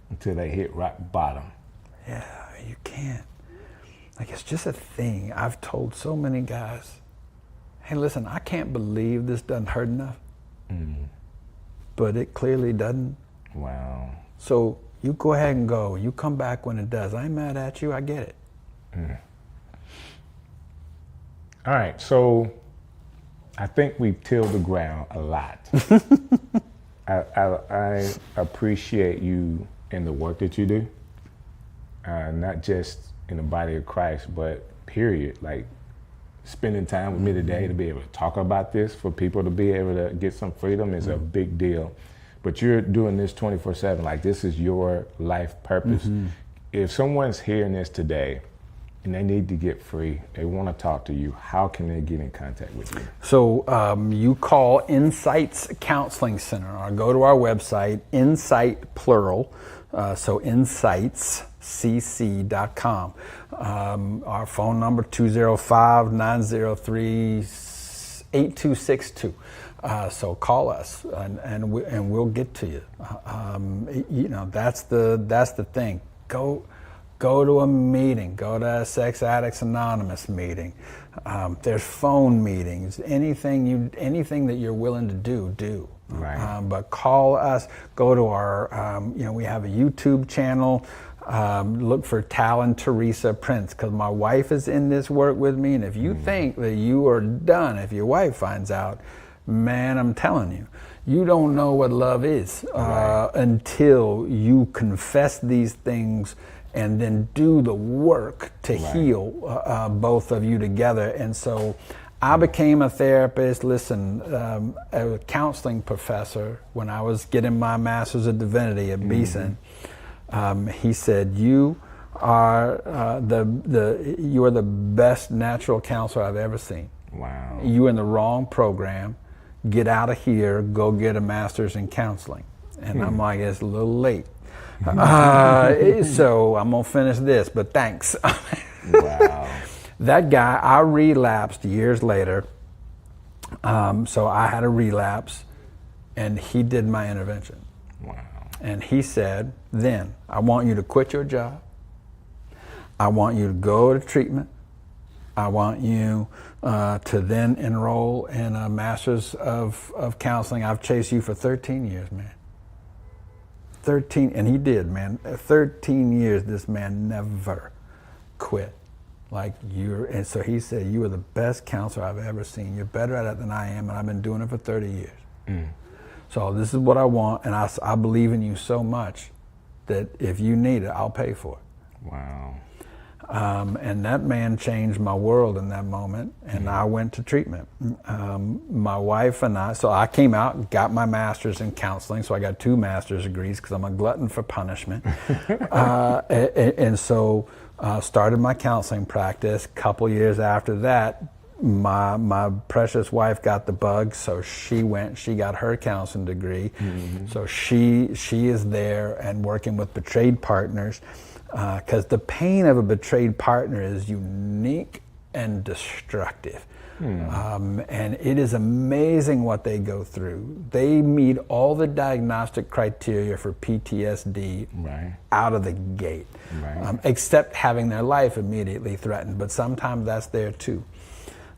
Speaker 1: until they hit rock bottom.
Speaker 6: Yeah, you can't. Like, it's just a thing. I've told so many guys, hey, listen, I can't believe this doesn't hurt enough. But it clearly doesn't.
Speaker 1: Wow.
Speaker 6: So you go ahead and go. You come back when it does. I ain't mad at you. I get it.
Speaker 1: All right, so I think we've tilled the ground a lot. I appreciate you and the work that you do, not just in the body of Christ, but period. Like, spending time with me today to be able to talk about this, for people to be able to get some freedom is a big deal. But you're doing this 24/7, like this is your life purpose. If someone's hearing this today and they need to get free, they want to talk to you, how can they get in contact with you?
Speaker 6: So you call Insights Counseling Center, or go to our website, Insight plural, so insightscc.com. Our phone number, 205-903-8262. So call us, and we'll get to you. That's the thing. Go to a meeting. Go to a Sex Addicts Anonymous meeting. There's phone meetings. Anything that you're willing to do.
Speaker 1: Right.
Speaker 6: But call us. Go to our. We have a YouTube channel. Look for Tal and Teresa Prince, because my wife is in this work with me. And if you think that you are done, if your wife finds out, man, I'm telling you, you don't know what love is until you confess these things and then do the work to heal both of you together. And so I became a therapist, a counseling professor when I was getting my Master's of Divinity at Beeson. He said, you are the best natural counselor I've ever seen.
Speaker 1: Wow.
Speaker 6: You're in the wrong program. Get out of here, go get a master's in counseling. And I'm like, it's a little late. So I'm gonna finish this, but thanks.
Speaker 1: Wow.
Speaker 6: That guy, I relapsed years later. So I had a relapse, and he did my intervention.
Speaker 1: Wow.
Speaker 6: And he said, then, I want you to quit your job. I want you to go to treatment. I want you to then enroll in a master's of counseling. I've chased you for 13 years, man. 13, and he did, man. 13 years, this man never quit. And so he said, you are the best counselor I've ever seen. You're better at it than I am, and I've been doing it for 30 years. So this is what I want, and I believe in you so much that if you need it, I'll pay for it.
Speaker 1: Wow.
Speaker 6: And that man changed my world in that moment, and I went to treatment. My wife and I, so I came out and got my master's in counseling, so I got 2 master's degrees because I'm a glutton for punishment. And so started my counseling practice. A couple years after that, my precious wife got the bug, so she got her counseling degree. So she is there and working with betrayed partners. Because the pain of a betrayed partner is unique and destructive. And it is amazing what they go through. They meet all the diagnostic criteria for PTSD out of the gate, except having their life immediately threatened. But sometimes that's there too.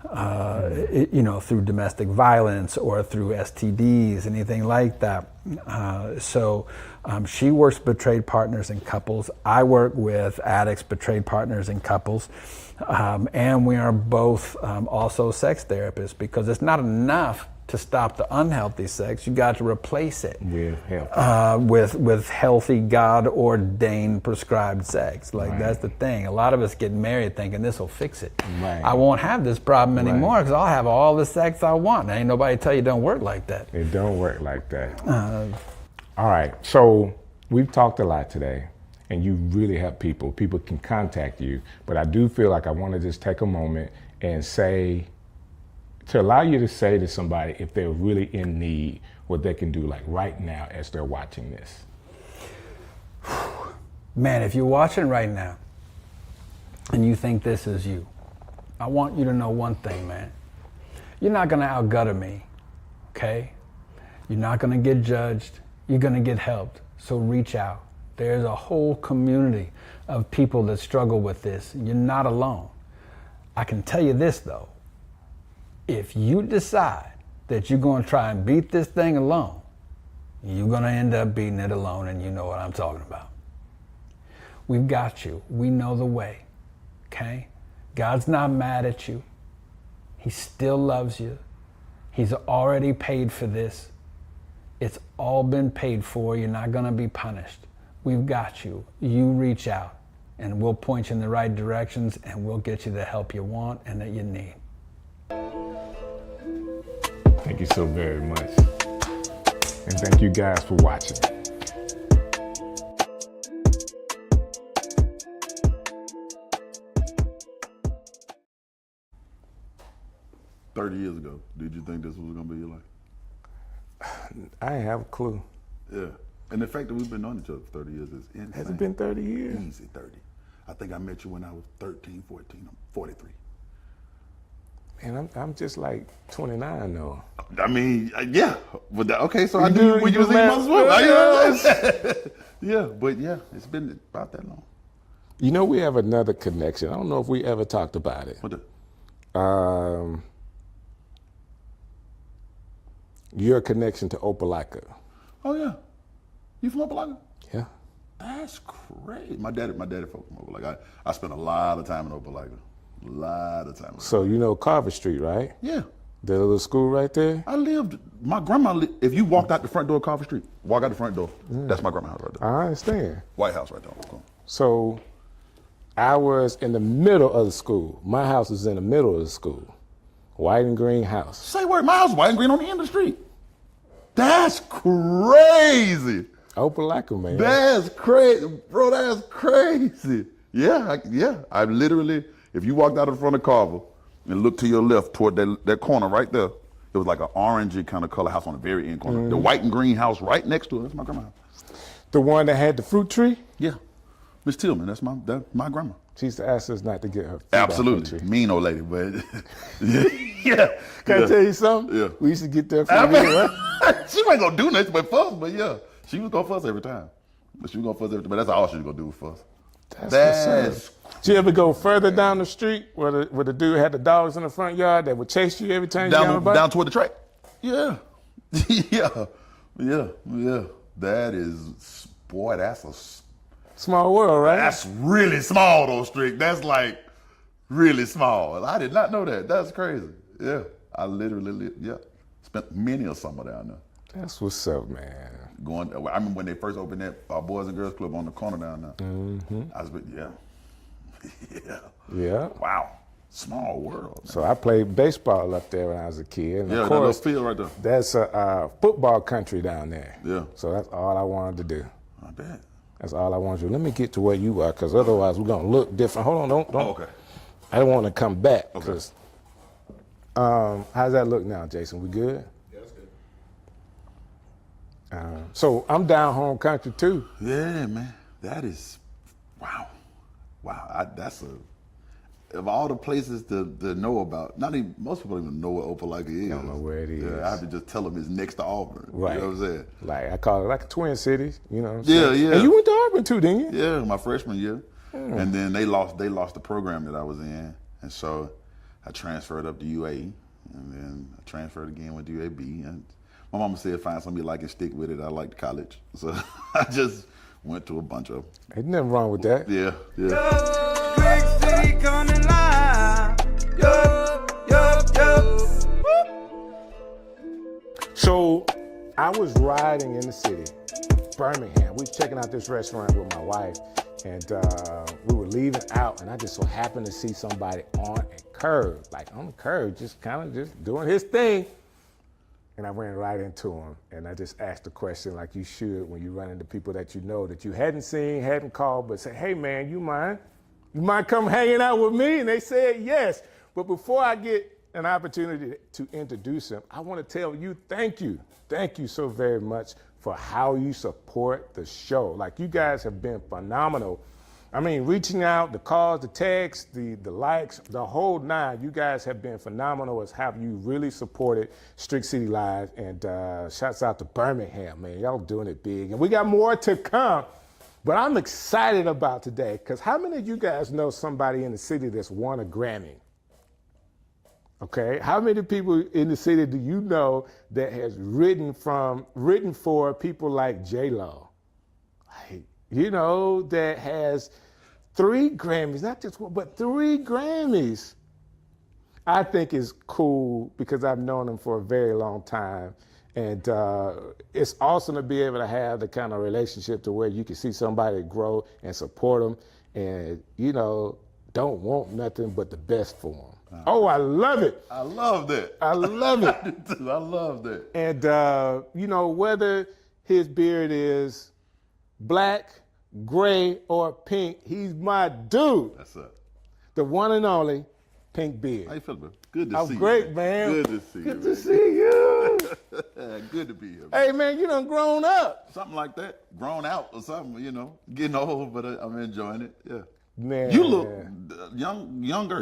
Speaker 6: through domestic violence or through STDs, anything like that. So she works betrayed partners and couples. I work with addicts, betrayed partners and couples. And we are both also sex therapists, because it's not enough to stop the unhealthy sex. You got to replace it with healthy, God-ordained, prescribed sex. Like, that's the thing. A lot of us get married thinking this will fix it. Right. I won't have this problem anymore because I'll have all the sex I want. Ain't nobody tell you it don't work like that.
Speaker 1: It don't work like that. All right. So we've talked a lot today, and you really help people. People can contact you, but I do feel like I want to just take a moment and to allow you to say to somebody, if they're really in need, what they can do, like right now as they're watching this.
Speaker 6: Man, if you're watching right now and you think this is you, I want you to know one thing, man. You're not gonna outgutter me, okay? You're not gonna get judged. You're gonna get helped. So reach out. There's a whole community of people that struggle with this. You're not alone. I can tell you this though. If you decide that you're going to try and beat this thing alone, you're going to end up beating it alone, and you know what I'm talking about. We've got you. We know the way, okay? God's not mad at you. He still loves you. He's already paid for this. It's all been paid for. You're not going to be punished. We've got you. You reach out, and we'll point you in the right directions, and we'll get you the help you want and that you need.
Speaker 1: Thank you so very much. And thank you guys for watching.
Speaker 7: Years ago, did you think this was gonna be your life?
Speaker 1: I didn't have a clue.
Speaker 7: Yeah. And the fact that we've been known each other for 30 years is insane.
Speaker 1: Has it been 30 years?
Speaker 7: Easy 30. I think I met you when I was 13, 14. I'm 43.
Speaker 1: Man, I'm just like 29 though.
Speaker 7: I mean, yeah. But okay, so I knew when you was in Yeah, but yeah, it's been about that long.
Speaker 1: You know, we have another connection. I don't know if we ever talked about it.
Speaker 7: What the?
Speaker 1: Your connection to Opelika.
Speaker 7: Oh yeah. You from Opelika?
Speaker 1: Yeah.
Speaker 7: That's crazy. My daddy folk from Opelika. I spent a lot of time in Opelika. A lot of time.
Speaker 1: So you know Carver Street, right?
Speaker 7: Yeah.
Speaker 1: The little school right there?
Speaker 7: My grandma, if you walked out the front door of Carver Street, walk out the front door, that's my grandma's house right there.
Speaker 1: I understand.
Speaker 7: White House right there.
Speaker 1: So I was in the middle of the school. My house was in the middle of the school. White and green house.
Speaker 7: Say word, my house was white and green on the end of the street. That's crazy.
Speaker 1: Opelika, man.
Speaker 7: That's crazy. Bro, that's crazy. Yeah. I literally, if you walked out in front of Carver and looked to your left toward that corner right there, it was like an orangey kind of color house on the very end corner. The white and green house right next to it, that's my grandma's house.
Speaker 1: The one that had the fruit tree?
Speaker 7: Yeah. Miss Tillman, that's my grandma.
Speaker 1: She used to ask us not to get her.
Speaker 7: Absolutely. Mean old lady, but yeah.
Speaker 1: Can I tell you something?
Speaker 7: Yeah.
Speaker 1: We used to get there from here, right?
Speaker 7: She wasn't gonna do nothing but fuss, but yeah. She was gonna fuss every time. But that's all she was gonna do was fuss.
Speaker 1: That's did you ever go further down the street where the dude had the dogs in the front yard that would chase you every time you got on the bike?
Speaker 7: Down toward the track? Yeah. Yeah. That is, boy, that's a
Speaker 1: small world, right?
Speaker 7: That's really small though, Strick. That's like really small. I did not know that. That's crazy. Yeah. I literally spent many a summer down there.
Speaker 1: That's what's up, man.
Speaker 7: I remember when they first opened that Boys and Girls Club on the corner down there. Mm-hmm. Yeah. Wow. Small world. Man.
Speaker 1: So I played baseball up there when I was a kid. And
Speaker 7: yeah,
Speaker 1: of course,
Speaker 7: that field right there.
Speaker 1: That's a football country down there.
Speaker 7: Yeah.
Speaker 1: So that's all I wanted to do.
Speaker 7: I bet.
Speaker 1: That's all I wanted to do. Let me get to where you are, because otherwise we're going to look different. Hold on, don't.
Speaker 7: Oh, okay.
Speaker 1: I don't want to come back.
Speaker 7: Okay.
Speaker 1: How's that look now, Jason? We good?
Speaker 7: Yeah, that's good.
Speaker 1: So I'm down home country too.
Speaker 7: Yeah, man. That is, wow. That's of all the places to know about, most people don't even know what Opelika is.
Speaker 1: Don't know where it is.
Speaker 7: Yeah, I have to just tell them it's next to Auburn.
Speaker 1: Right.
Speaker 7: You know what I'm saying?
Speaker 1: Like, I call it like a twin cities, you know what I'm
Speaker 7: saying?
Speaker 1: Yeah. And you went to Auburn too, didn't you?
Speaker 7: Yeah, my freshman year. And then they lost the program that I was in. And so I transferred up to UA, and then I transferred again with UAB. And my mama said, find something you like and stick with it. I liked college. So I just went to a bunch of them.
Speaker 1: Ain't nothing wrong with that.
Speaker 7: Yeah.
Speaker 4: Strick City coming live.
Speaker 1: So I was riding in the city, Birmingham. We were checking out this restaurant with my wife, and we were leaving out, and I just so happened to see somebody on a curb, like on the curb, just kind of just doing his thing. And I ran right into him, and I just asked a question like you should when you run into people that you know that you hadn't seen, hadn't called, but say, hey man, you mind come hanging out with me? And they said yes. But before I get an opportunity to introduce him, I want to tell you thank you. Thank you so very much for how you support the show. Like, you guys have been phenomenal. I mean, reaching out, the calls, the texts, the likes, the whole nine. You guys have been phenomenal as how you really supported Strick City Live. And shouts out to Birmingham, man. Y'all doing it big. And we got more to come. But I'm excited about today, because how many of you guys know somebody in the city that's won a Grammy? Okay, how many people in the city do you know that has written for people like J-Lo? Like, you know, that has 3 Grammys, not just one, but 3 Grammys. I think it's cool because I've known him for a very long time. And it's awesome to be able to have the kind of relationship to where you can see somebody grow and support them and, you know, don't want nothing but the best for them. Oh, I love it.
Speaker 7: I love that.
Speaker 1: I love it.
Speaker 7: I do too. I love that.
Speaker 1: And, you know, whether his beard is black, gray, or pink, he's my dude.
Speaker 7: That's up.
Speaker 1: The one and only Pink Beard.
Speaker 7: How you feeling, bro? Good to
Speaker 1: I'm
Speaker 7: see you.
Speaker 1: great, man.
Speaker 7: Good to see you.
Speaker 1: Good to see you.
Speaker 7: Good to be here.
Speaker 1: Hey, man, you done grown up.
Speaker 7: Something like that. Grown out or something, you know. Getting old, but I'm enjoying it. Yeah.
Speaker 1: Man.
Speaker 7: You look younger.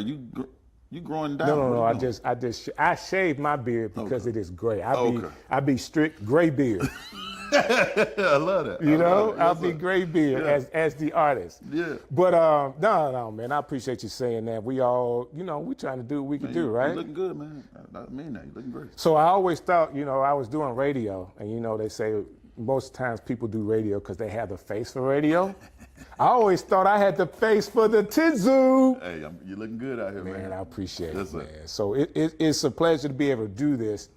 Speaker 7: You growing down.
Speaker 1: No. I shaved my beard because it is gray. I be strict gray beard.
Speaker 7: I love that.
Speaker 1: You know, I'll be gray beard as the artist.
Speaker 7: Yeah.
Speaker 1: But no, man. I appreciate you saying that. We all, you know, we trying to do what we can do, right?
Speaker 7: You looking good, man. I mean that. You looking great.
Speaker 1: So I always thought, you know, I was doing radio, and you know, they say most times people do radio because they have the face for radio. I always thought I had the face for the Tizu.
Speaker 7: Hey, you're looking good out here, man.
Speaker 1: Man, I appreciate
Speaker 7: Yes,
Speaker 1: it,
Speaker 7: sir.
Speaker 1: man. So it's a pleasure to be able to do this,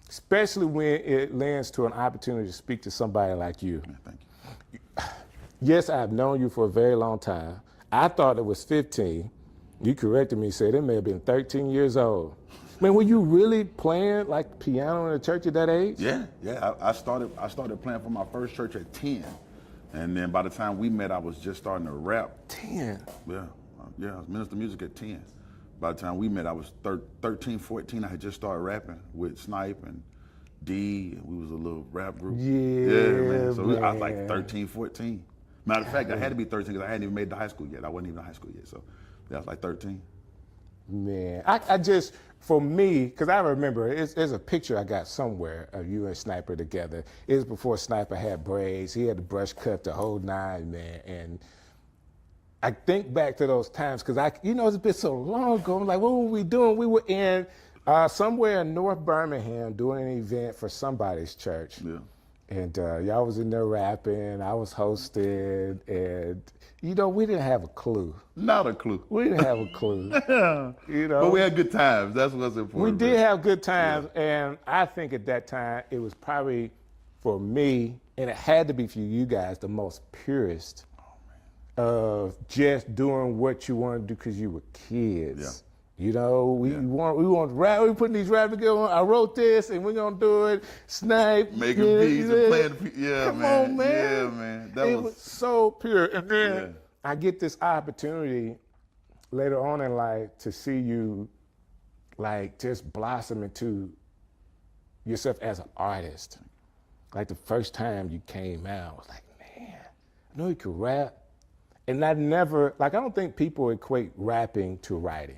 Speaker 1: especially when it lends to an opportunity to speak to somebody like you.
Speaker 7: Man, thank you.
Speaker 1: Yes, I've known you for a very long time. I thought it was 15. You corrected me, said it may have been 13 years old. Man, were you really playing like piano in the church at that age?
Speaker 7: Yeah. I started playing for my first church at 10. And then by the time we met, I was just starting to rap.
Speaker 1: 10.
Speaker 7: Yeah, I was minister music at 10. By the time we met, I was 13, 14. I had just started rapping with Snipe and D, and we was a little rap group.
Speaker 1: Yeah,
Speaker 7: man. So I was
Speaker 1: man.
Speaker 7: like 13, 14. Matter of fact, I had to be 13 because I hadn't even made the high school yet. I wasn't even in high school yet. So yeah, I was like 13.
Speaker 1: Man, I just, for me, because I remember, there's a picture I got somewhere of you and Sniper together. It was before Sniper had braids. He had the brush cut, the whole nine, man. And I think back to those times, because it's been so long ago. I'm like, what were we doing? We were in somewhere in North Birmingham doing an event for somebody's church.
Speaker 7: Yeah.
Speaker 1: And y'all was in there rapping, I was hosting, and, you know, we didn't have a clue.
Speaker 7: Not a clue.
Speaker 1: We didn't have a clue. You know,
Speaker 7: But we had good times. That's what's
Speaker 1: we
Speaker 7: important.
Speaker 1: did have good times, and I think at that time it was probably for me, and it had to be for you guys, the most purest of just doing what you wanted to do because you were kids.
Speaker 7: Yeah.
Speaker 1: You know, we want to rap. We putting these rap together. I wrote this, and we're gonna do it. Snipe,
Speaker 7: Making beats and playing. Yeah,
Speaker 1: Come
Speaker 7: man.
Speaker 1: on, man.
Speaker 7: Yeah, man. That
Speaker 1: It was so pure. And then
Speaker 7: Yeah.
Speaker 1: I get this opportunity later on in life to see you like just blossom into yourself as an artist. Like the first time you came out, I was like, man, I know you could rap. And I don't think people equate rapping to writing.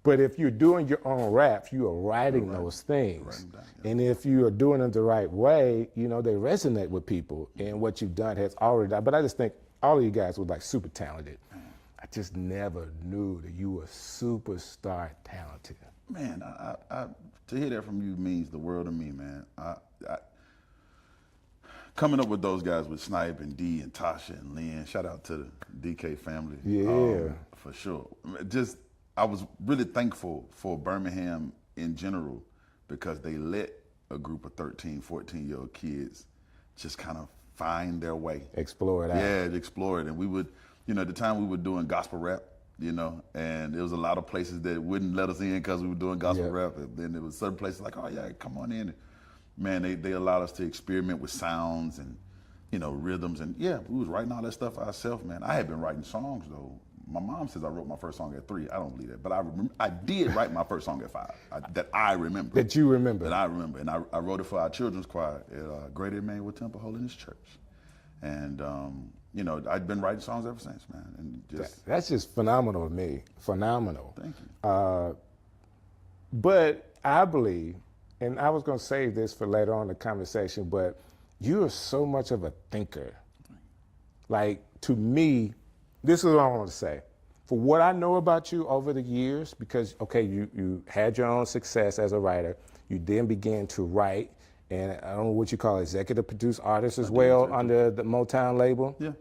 Speaker 1: But if you're doing your own raps, you are writing those things.
Speaker 7: Writing down, yeah.
Speaker 1: And if you are doing it the right way, you know, they resonate with people. And what you've done has already done. But I just think all of you guys were like super talented. I just never knew that you were superstar talented.
Speaker 7: Man, I to hear that from you means the world to me, man. I coming up with those guys with Snipe and D and Tasha and Lynn. Shout out to the DK family.
Speaker 1: Yeah.
Speaker 7: For sure. Just I was really thankful for Birmingham in general because they let a group of 13, 14-year-old kids just kind of find their way.
Speaker 1: Explore it out.
Speaker 7: Yeah, explore it. And we would, at the time we were doing gospel rap, and there was a lot of places that wouldn't let us in because we were doing gospel rap. And then there was certain places like, oh yeah, come on in. Man, they allowed us to experiment with sounds and, rhythms. And yeah, we was writing all that stuff ourselves, man. I had been writing songs though. My mom says I wrote my first song at 3. I don't believe that, but I did write my first song at 5. That I remember.
Speaker 1: That you remember.
Speaker 7: That I remember, and I wrote it for our children's choir at Great Emmanuel Temple Holiness Church, and I'd been writing songs ever since, man. And
Speaker 1: that's just phenomenal to me. Phenomenal.
Speaker 7: Thank you.
Speaker 1: But I believe, and I was going to save this for later on in the conversation, but you are so much of a thinker. Like, to me, this is what I want to say. For what I know about you over the years, because, okay, you had your own success as a writer. You then began to write, and I don't know what you call executive produced artists as well under the Motown label.
Speaker 7: Yeah.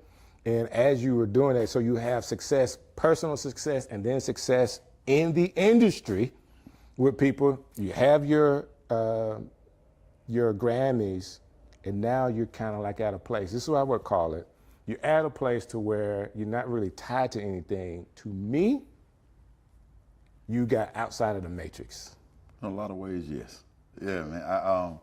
Speaker 1: And as you were doing that, so you have success, personal success, and then success in the industry with people. You have your Grammys, and now you're kind of like at a place. This is what I would call it. You're at a place to where you're not really tied to anything. To me, you got outside of the matrix.
Speaker 7: In a lot of ways, yes. Yeah, man.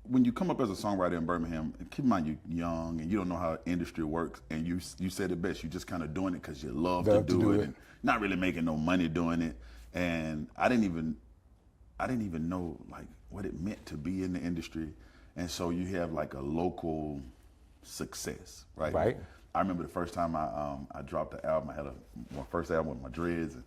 Speaker 7: When you come up as a songwriter in Birmingham, and keep in mind you're young and you don't know how industry works, and you said it best. You're just kind of doing it because you love to do it, and not really making no money doing it. And I didn't even know like what it meant to be in the industry. And so you have like a local success, right?
Speaker 1: Right.
Speaker 7: I remember the first time I dropped the album. I had my first album with my dreads. And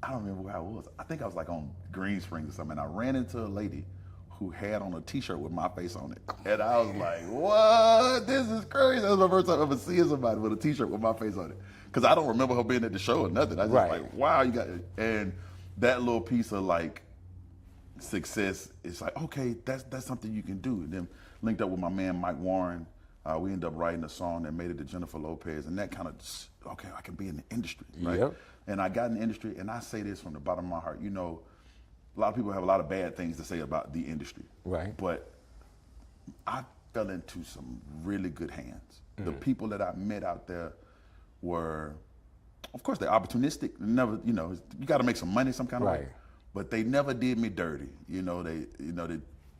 Speaker 7: I don't remember where I was. I think I was like on Green Springs or something. And I ran into a lady who had on a T-shirt with my face on it. And I was like, what? This is crazy. That was my first time ever seeing somebody with a T-shirt with my face on it. Because I don't remember her being at the show or nothing. I was just like, wow, you got it. And that little piece of like success, it's like, okay, that's something you can do. And then linked up with my man Mike Warren. We ended up writing a song that made it to Jennifer Lopez, and that kind of just, okay, I can be in the industry, right?
Speaker 1: Yep.
Speaker 7: And I got in the industry, and I say this from the bottom of my heart. A lot of people have a lot of bad things to say about the industry,
Speaker 1: right?
Speaker 7: But I fell into some really good hands. The people that I met out there were, of course, they're opportunistic. Never, you got to make some money some kind of way. But they never did me dirty. They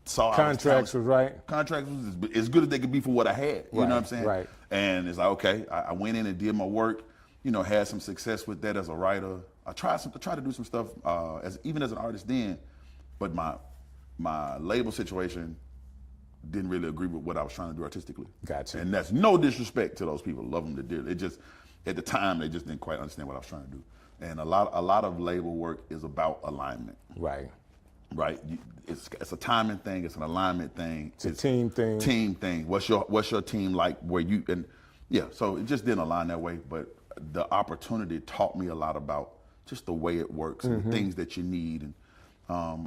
Speaker 7: saw
Speaker 1: contracts was right.
Speaker 7: Contracts was as good as they could be for what I had. You know what I'm saying?
Speaker 1: Right.
Speaker 7: And it's like, okay, I went in and did my work. Had some success with that as a writer. I tried to do some stuff even as an artist then, but my label situation didn't really agree with what I was trying to do artistically.
Speaker 1: Gotcha.
Speaker 7: And that's no disrespect to those people. Love them to dearly. It just at the time they just didn't quite understand what I was trying to do. And a lot of label work is about alignment.
Speaker 1: Right.
Speaker 7: Right. It's a timing thing. It's an alignment thing.
Speaker 1: It's a team thing.
Speaker 7: Team thing. What's your team like? So it just didn't align that way. But the opportunity taught me a lot about just the way it works and things that you need. And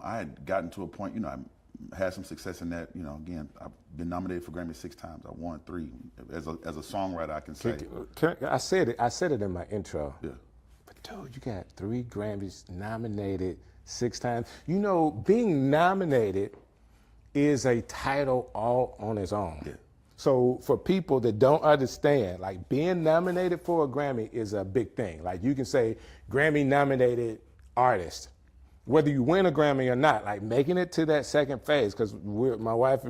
Speaker 7: I had gotten to a point. I had some success in that. Again, I've been nominated for Grammy 6 times. I won 3. As a songwriter, I can say.
Speaker 1: I said it in my intro.
Speaker 7: Yeah.
Speaker 1: But dude, you got 3 Grammys nominated 6 times. Being nominated is a title all on its own.
Speaker 7: Yeah.
Speaker 1: So for people that don't understand, like being nominated for a Grammy is a big thing. Like you can say Grammy nominated artist, whether you win a Grammy or not, like making it to that second phase, because my wife,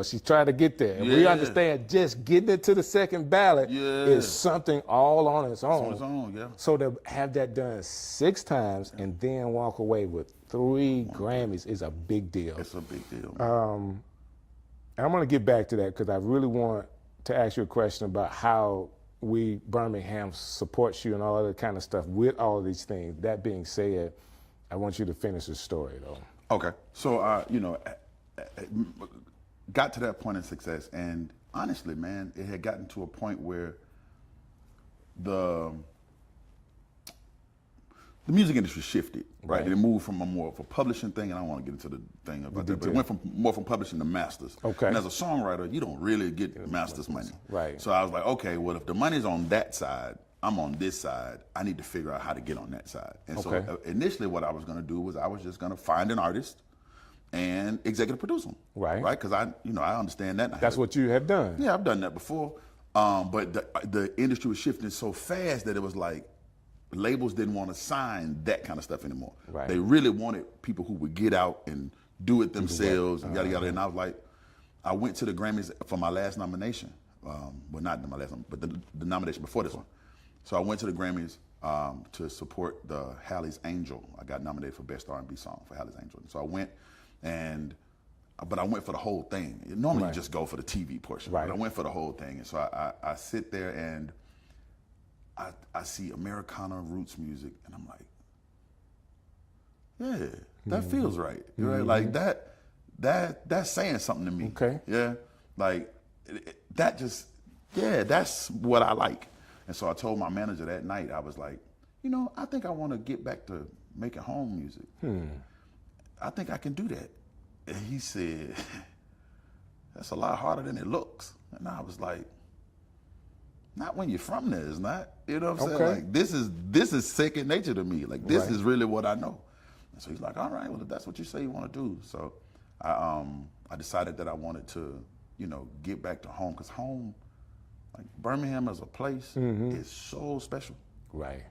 Speaker 1: she's trying to get there. And we understand just getting it to the second ballot is something all on its own.
Speaker 7: It's on its own, yeah. So
Speaker 1: to have that done 6 times and then walk away with 3 Grammys is a big deal.
Speaker 7: It's a big deal.
Speaker 1: And I'm going to get back to that because I really want to ask you a question about how Birmingham supports you and all other kind of stuff with all of these things. That being said, I want you to finish the story, though.
Speaker 7: Okay. So, got to that point of success, and honestly, man, it had gotten to a point where the music industry shifted, right? It moved from more of a publishing thing, and I don't want to get into the thing about that, but it went more from publishing to masters.
Speaker 1: Okay.
Speaker 7: And as a songwriter, you don't really get masters money.
Speaker 1: Right.
Speaker 7: So I was like, okay, well, if the money's on that side, I'm on this side, I need to figure out how to get on that side. And so initially what I was going to do was I was just going to find an artist and executive produce them. Right. Because I understand that.
Speaker 1: That's what you have done.
Speaker 7: Yeah, I've done that before. But the industry was shifting so fast that it was like labels didn't want to sign that kind of stuff anymore. Right. They really wanted people who would get out and do it themselves, and yada yada. And I was like, I went to the Grammys for my last nomination. Well, not my last, but the nomination before this one. So I went to the Grammys to support the Halley's Angel. I got nominated for Best R&B Song for Halley's Angel. And so I went, but I went for the whole thing. Normally you just go for the TV portion, but I went for the whole thing. And so I sit there and I see Americana roots music, and I'm like, yeah, that feels right. Right? Like that's saying something to me. Okay. Yeah. Like that's what I like. And so I told my manager that night, I was like, I think I want to get back to making home music. I think I can do that. And he said, that's a lot harder than it looks. And I was like, not when you're from there, it's not. You know what I'm saying? Like this is second nature to me. Like this is really what I know. And so he's like, all right, well, if that's what you say you want to do. So I decided that I wanted to, get back to home, because home, like Birmingham as a place, is so special. Right.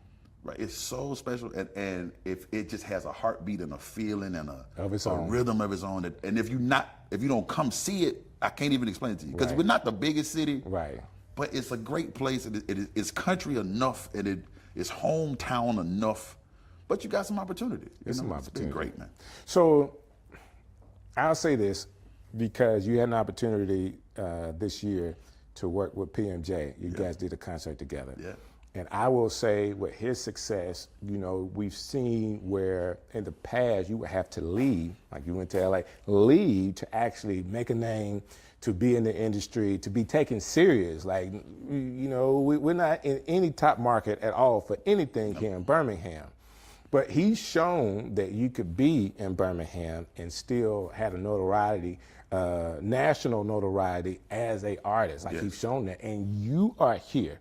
Speaker 7: It's so special, and if it just has a heartbeat and a feeling and a rhythm of its own, and if you don't come see it, I can't even explain it to you, because we're not the biggest city. Right. But it's a great place. It's country enough, and it's hometown enough. But you got some opportunity. It's been great, man.
Speaker 1: So I'll say this, because you had an opportunity this year to work with PMJ. You guys did a concert together. Yeah. And I will say, with his success, we've seen where in the past you would have to leave, like you went to LA, leave to actually make a name, to be in the industry, to be taken serious. Like, we're not in any top market at all for anything here in Birmingham. But he's shown that you could be in Birmingham and still have a notoriety, national notoriety as a artist. Like he's shown that. And you are here.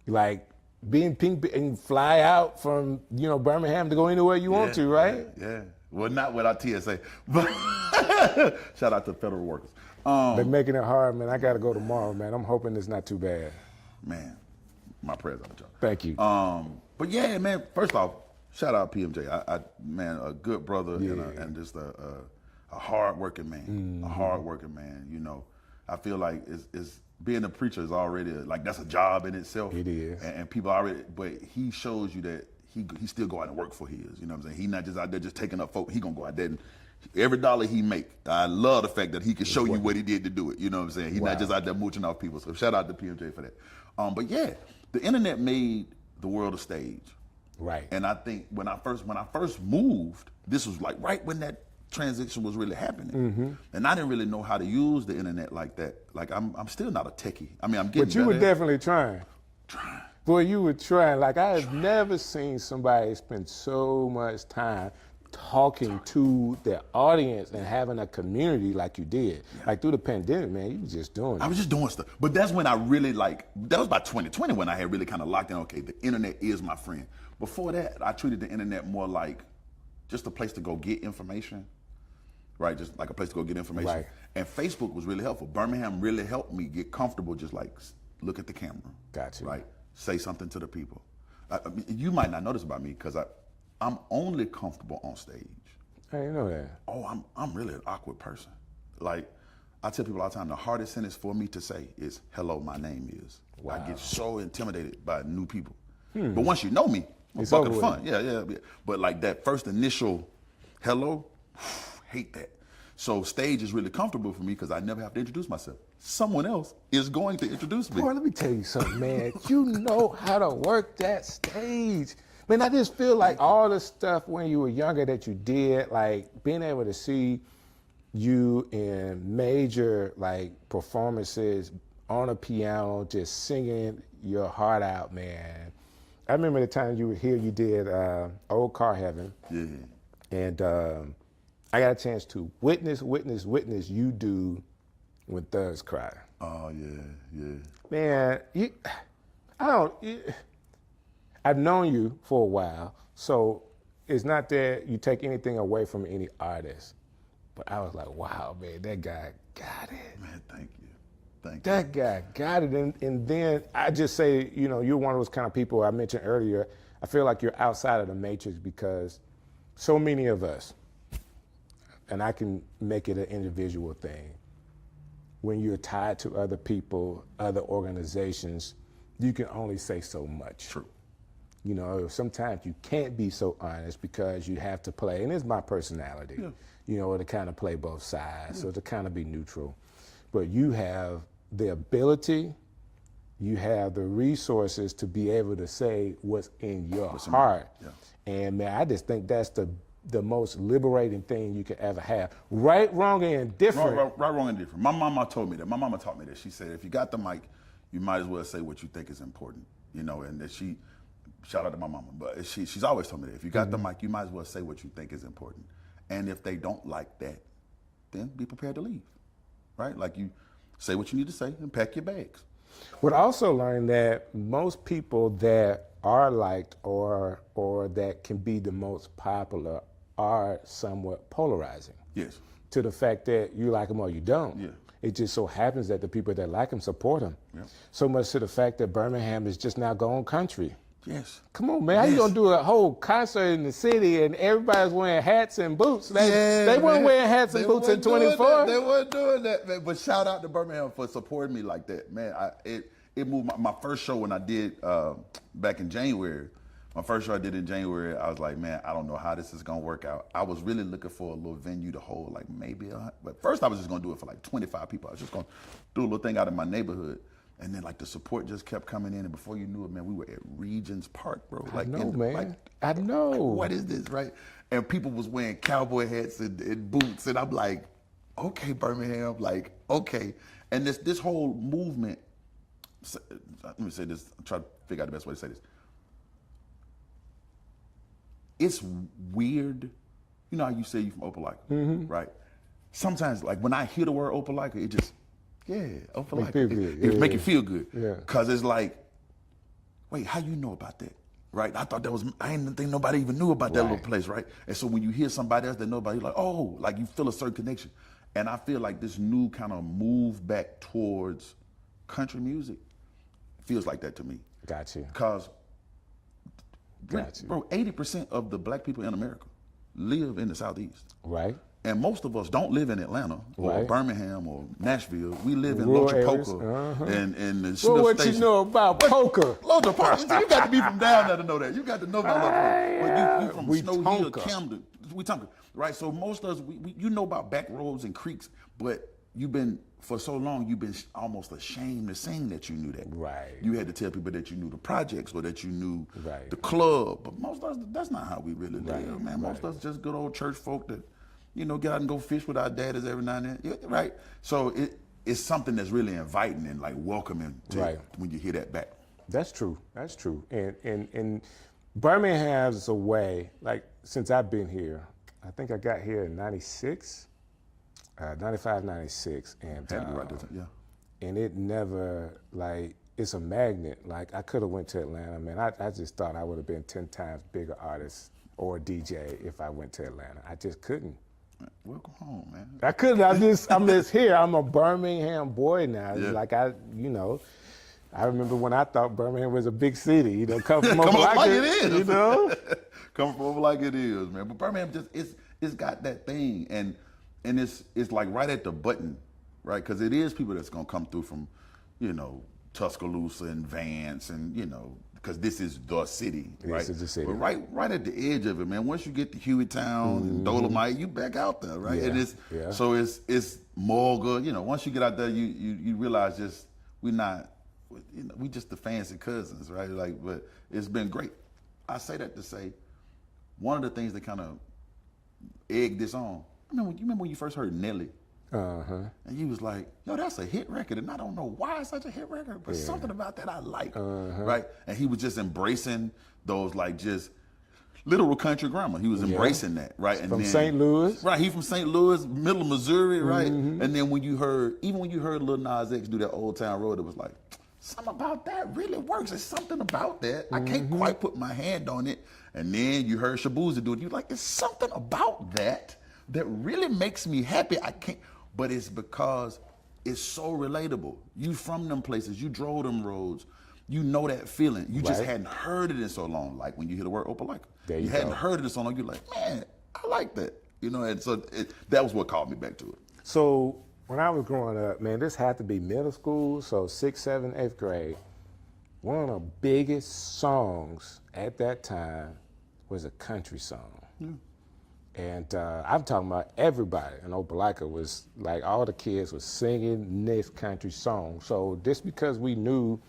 Speaker 1: Like being pink and fly out from Birmingham to go anywhere you want to, right?
Speaker 7: Yeah. Well, not without TSA, but shout out to federal workers.
Speaker 1: They're making it hard, man. I got to go tomorrow, man. I'm hoping it's not too bad.
Speaker 7: Man, my prayers out, y'all.
Speaker 1: Thank you.
Speaker 7: But yeah, man. First off, shout out PMJ. Man, a good brother and just a hard-working man. A hard-working man. I feel like it's being a preacher is already that's a job in itself. It is, and people already. But he shows you that he still go out and work for his. You know what I'm saying? He not just out there just taking up folk. He gonna go out there and every dollar he make. I love the fact that he can show you what he did to do it. You know what I'm saying? He's not just out there mooching off people. So shout out to PMJ for that. But yeah, the internet made the world a stage. Right. And I think when I first moved, this was like right when that transition was really happening, and I didn't really know how to use the internet like that. Like I'm still not a techie. I mean, I'm getting.
Speaker 1: But you were definitely trying. Boy, you were trying. Like I have never seen somebody spend so much time talking to their audience and having a community like you did. Like through the pandemic, man, you was just doing it.
Speaker 7: I was just doing stuff. But that's when I really that was about 2020 when I had really kind of locked in, okay, the internet is my friend. Before that, I treated the internet more like just a place to go get information. Right, just like a place to go get information. Right. And Facebook was really helpful. Birmingham really helped me get comfortable, just like look at the camera.
Speaker 1: Gotcha.
Speaker 7: Right, say something to the people. You might not know this about me because I'm only comfortable on stage.
Speaker 1: I didn't know that.
Speaker 7: Oh, I'm really an awkward person. Like I tell people all the time, the hardest sentence for me to say is "Hello, my name is." Wow. I get so intimidated by new people. But once you know me, it's fucking fun. Yeah. But like that first initial hello. Hate that. So stage is really comfortable for me because I never have to introduce myself. Someone else is going to introduce me.
Speaker 1: Boy, let me tell you something, man. You know how to work that stage. Man, I just feel like all the stuff when you were younger that you did, like being able to see you in major like performances on a piano, just singing your heart out, man. I remember the time you were here, you did Old Car Heaven.
Speaker 7: Yeah.
Speaker 1: And I got a chance to witness you do When Thugs Cry.
Speaker 7: Oh yeah.
Speaker 1: Man, I've known you for a while, so it's not that you take anything away from any artist, but I was like, wow, man, that guy got it.
Speaker 7: Man, thank you.
Speaker 1: That guy got it. And then I just say, you're one of those kind of people I mentioned earlier. I feel like you're outside of the matrix because so many of us, and I can make it an individual thing, when you're tied to other people, other organizations, you can only say so much.
Speaker 7: True.
Speaker 1: Sometimes you can't be so honest because you have to play, and it's my personality, to kind of play both sides, so to kind of be neutral. But you have the ability, you have the resources to be able to say what's in your heart.
Speaker 7: Yeah.
Speaker 1: And man, I just think that's the most liberating thing you could ever have. Right, wrong, and indifferent.
Speaker 7: Right, wrong, and different. My mama told me that. My mama taught me that. She said, if you got the mic, you might as well say what you think is important. And that shout out to my mama, but she's always told me that. If you got the mic, you might as well say what you think is important. And if they don't like that, then be prepared to leave. Right? Like you say what you need to say and pack your bags.
Speaker 1: But also learn that most people that are liked or that can be the most popular are somewhat polarizing.
Speaker 7: Yes.
Speaker 1: To the fact that you like them or you don't.
Speaker 7: Yeah.
Speaker 1: It just so happens that the people that like them support them.
Speaker 7: Yeah.
Speaker 1: So much to the fact that Birmingham is just now going country.
Speaker 7: Yes.
Speaker 1: Come on, man. How you gonna do a whole concert in the city and everybody's wearing hats and boots? They weren't wearing hats and boots in 24.
Speaker 7: They weren't doing that, man. But shout out to Birmingham for supporting me like that, man. It moved my first show when I did back in January. My first show I did in January, I was like, man, I don't know how this is gonna work out. I was really looking for a little venue to hold, like maybe but first I was just gonna do it for like 25 people. I was just gonna do a little thing out in my neighborhood. And then like the support just kept coming in, and before you knew it, man, we were at Regents Park, bro.
Speaker 1: I know, man. I know.
Speaker 7: Like, what is this, right? And people was wearing cowboy hats and boots, and I'm like, okay, Birmingham, like, okay. And this whole movement, let me say this, I'm trying to figure out the best way to say this. It's weird. You know how you say you from Opelika, right? Sometimes, like when I hear the word Opelika, it just, Opelika. It make you feel good.
Speaker 1: Yeah.
Speaker 7: Cause it's like, wait, how you know about that? Right? I thought I didn't think nobody even knew about that little place, right? And so when you hear somebody else that nobody, you're like, oh, like you feel a certain connection. And I feel like this new kind of move back towards country music feels like that to me.
Speaker 1: Got you.
Speaker 7: Cause bro, 80% of the black people in America live in the Southeast.
Speaker 1: Right.
Speaker 7: And most of us don't live in Atlanta or Birmingham or Nashville. We live in
Speaker 1: Rural
Speaker 7: Lochapoka and the Smith
Speaker 1: Well, what
Speaker 7: Station.
Speaker 1: you know about poker?
Speaker 7: Lochapoka. You got to be from down there to know that. You got to know about Lochapoka. But you from
Speaker 1: We
Speaker 7: Snow Hill,
Speaker 1: Tonka.
Speaker 7: Camden. We Tonka. Right? So most of us, you know about back roads and creeks, but for so long, you've been almost ashamed to sing that you knew that.
Speaker 1: Right.
Speaker 7: You had to tell people that you knew the projects or that you knew
Speaker 1: Right.
Speaker 7: the club. But most of us, that's not how we really
Speaker 1: Right.
Speaker 7: live, man. Most
Speaker 1: Right.
Speaker 7: of us just good old church folk that, get out and go fish with our daddies every now and then. Yeah, right? So it's something that's really inviting and like welcoming to when you hear that back.
Speaker 1: That's true. That's true. And Birmingham has a way, like since I've been here, I think I got here in 96. 95, 96, and and it never, like, it's a magnet. Like, I could have went to Atlanta, man. I just thought I would have been 10 times bigger artist or DJ if I went to Atlanta. I just couldn't.
Speaker 7: Welcome home, man.
Speaker 1: I couldn't. I'm just here. I'm a Birmingham boy now.
Speaker 7: Yeah.
Speaker 1: Like I remember when I thought Birmingham was a big city. Come from
Speaker 7: Come
Speaker 1: Opelika,
Speaker 7: like it is.
Speaker 1: Come
Speaker 7: from over like it is, man. But Birmingham it's got that thing, and it's like right at the button, right? Because it is people that's gonna come through from, Tuscaloosa and Vance, and because this is the city, right?
Speaker 1: This is the city.
Speaker 7: But right at the edge of it, man. Once you get to Hueytown and Dolomite, you back out there, right?
Speaker 1: Yeah.
Speaker 7: And so it's Morga. Once you get out there, you realize just we just the fancy cousins, right? Like, but it's been great. I say that to say, one of the things that kind of egged this on remember when you first heard Nelly? And you was like, yo, that's a hit record, and I don't know why it's such a hit record, but something about that I like, right? And he was just embracing those like just literal country grammar. He was embracing that, right? And
Speaker 1: from St. Louis,
Speaker 7: right? He from St. Louis, middle of Missouri, right? And then when you heard Lil Nas X do that Old Town Road, it was like something about that really works. There's something about that. I can't quite put my hand on it. And then you heard Shabuza do it. You're like, it's something about that really makes me happy. I can't. But it's because it's so relatable. You from them places, you drove them roads, you know that feeling. You just hadn't heard it in so long. Like when you hear the word Opelika, you hadn't heard it in so long. You're like, man, I like that, And so that was what called me back to it.
Speaker 1: So when I was growing up, man, this had to be middle school, so 6th, 7th, 8th grade. One of the biggest songs at that time was a country song. And I'm talking about everybody. And Opelika was like all the kids was singing this country song. So just because we knew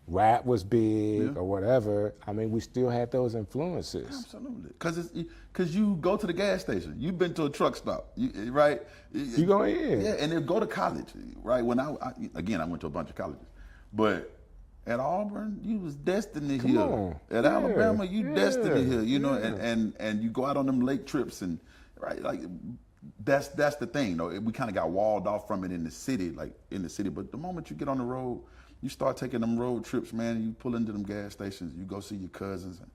Speaker 1: rap was big or whatever, I mean, we still had those influences.
Speaker 7: Absolutely. Because you go to the gas station. You've been to a truck stop, right?
Speaker 1: You go in.
Speaker 7: Yeah, and then go to college, right? When I went to a bunch of colleges. But at Auburn, you was destined to hear. At Alabama, you destined to hear, and you go out on them lake trips and right, like that's the thing, though. We kind of got walled off from it in the city, but the moment you get on the road, you start taking them road trips, man, and you pull into them gas stations, you go see your cousins, and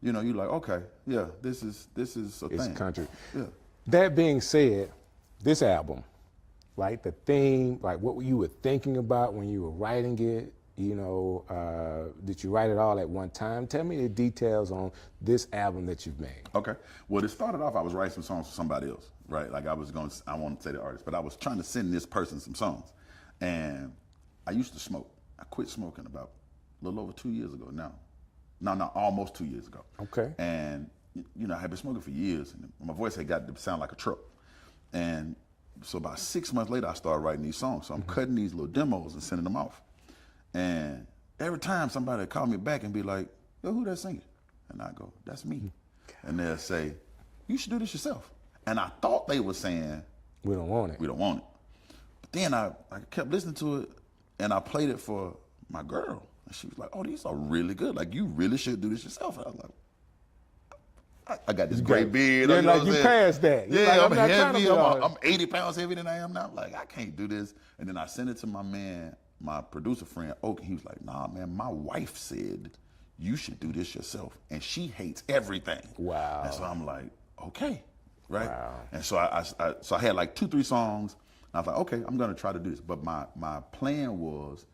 Speaker 7: you're like, okay, yeah, this is a thing.
Speaker 1: It's country.
Speaker 7: Yeah.
Speaker 1: That being said, this album, like the theme, like what you were thinking about when you were writing it, did you write it all at one time? Tell me the details on this album that you've made.
Speaker 7: Okay. Well, it started off, I was writing some songs for somebody else, right? Like I won't say the artist, but I was trying to send this person some songs. And I used to smoke. I quit smoking about a little over 2 years ago now. No, almost 2 years ago.
Speaker 1: Okay.
Speaker 7: And, I had been smoking for years, and my voice had got to sound like a truck. And so about 6 months later, I started writing these songs. So I'm cutting these little demos and sending them off. And every time somebody would call me back and be like, yo, who that singing? And I go, that's me. And they'll say, you should do this yourself. And I thought they were saying,
Speaker 1: we don't want it.
Speaker 7: We don't want it. But then I kept listening to it, and I played it for my girl. And she was like, oh, these are really good. Like, you really should do this yourself. And I was like, I got this great beard.
Speaker 1: You're like, you passed that. You're
Speaker 7: Yeah,
Speaker 1: like,
Speaker 7: I'm heavy.
Speaker 1: I'm
Speaker 7: I'm 80 pounds heavier than I am now. Like, I can't do this. And then I sent it to my man, my producer friend, Oak, and he was like, nah, man, my wife said you should do this yourself. And she hates everything.
Speaker 1: Wow.
Speaker 7: And so I'm like, okay, right?
Speaker 1: Wow.
Speaker 7: And so I had like 2-3 songs. And I was like, okay, I'm going to try to do this. But my plan was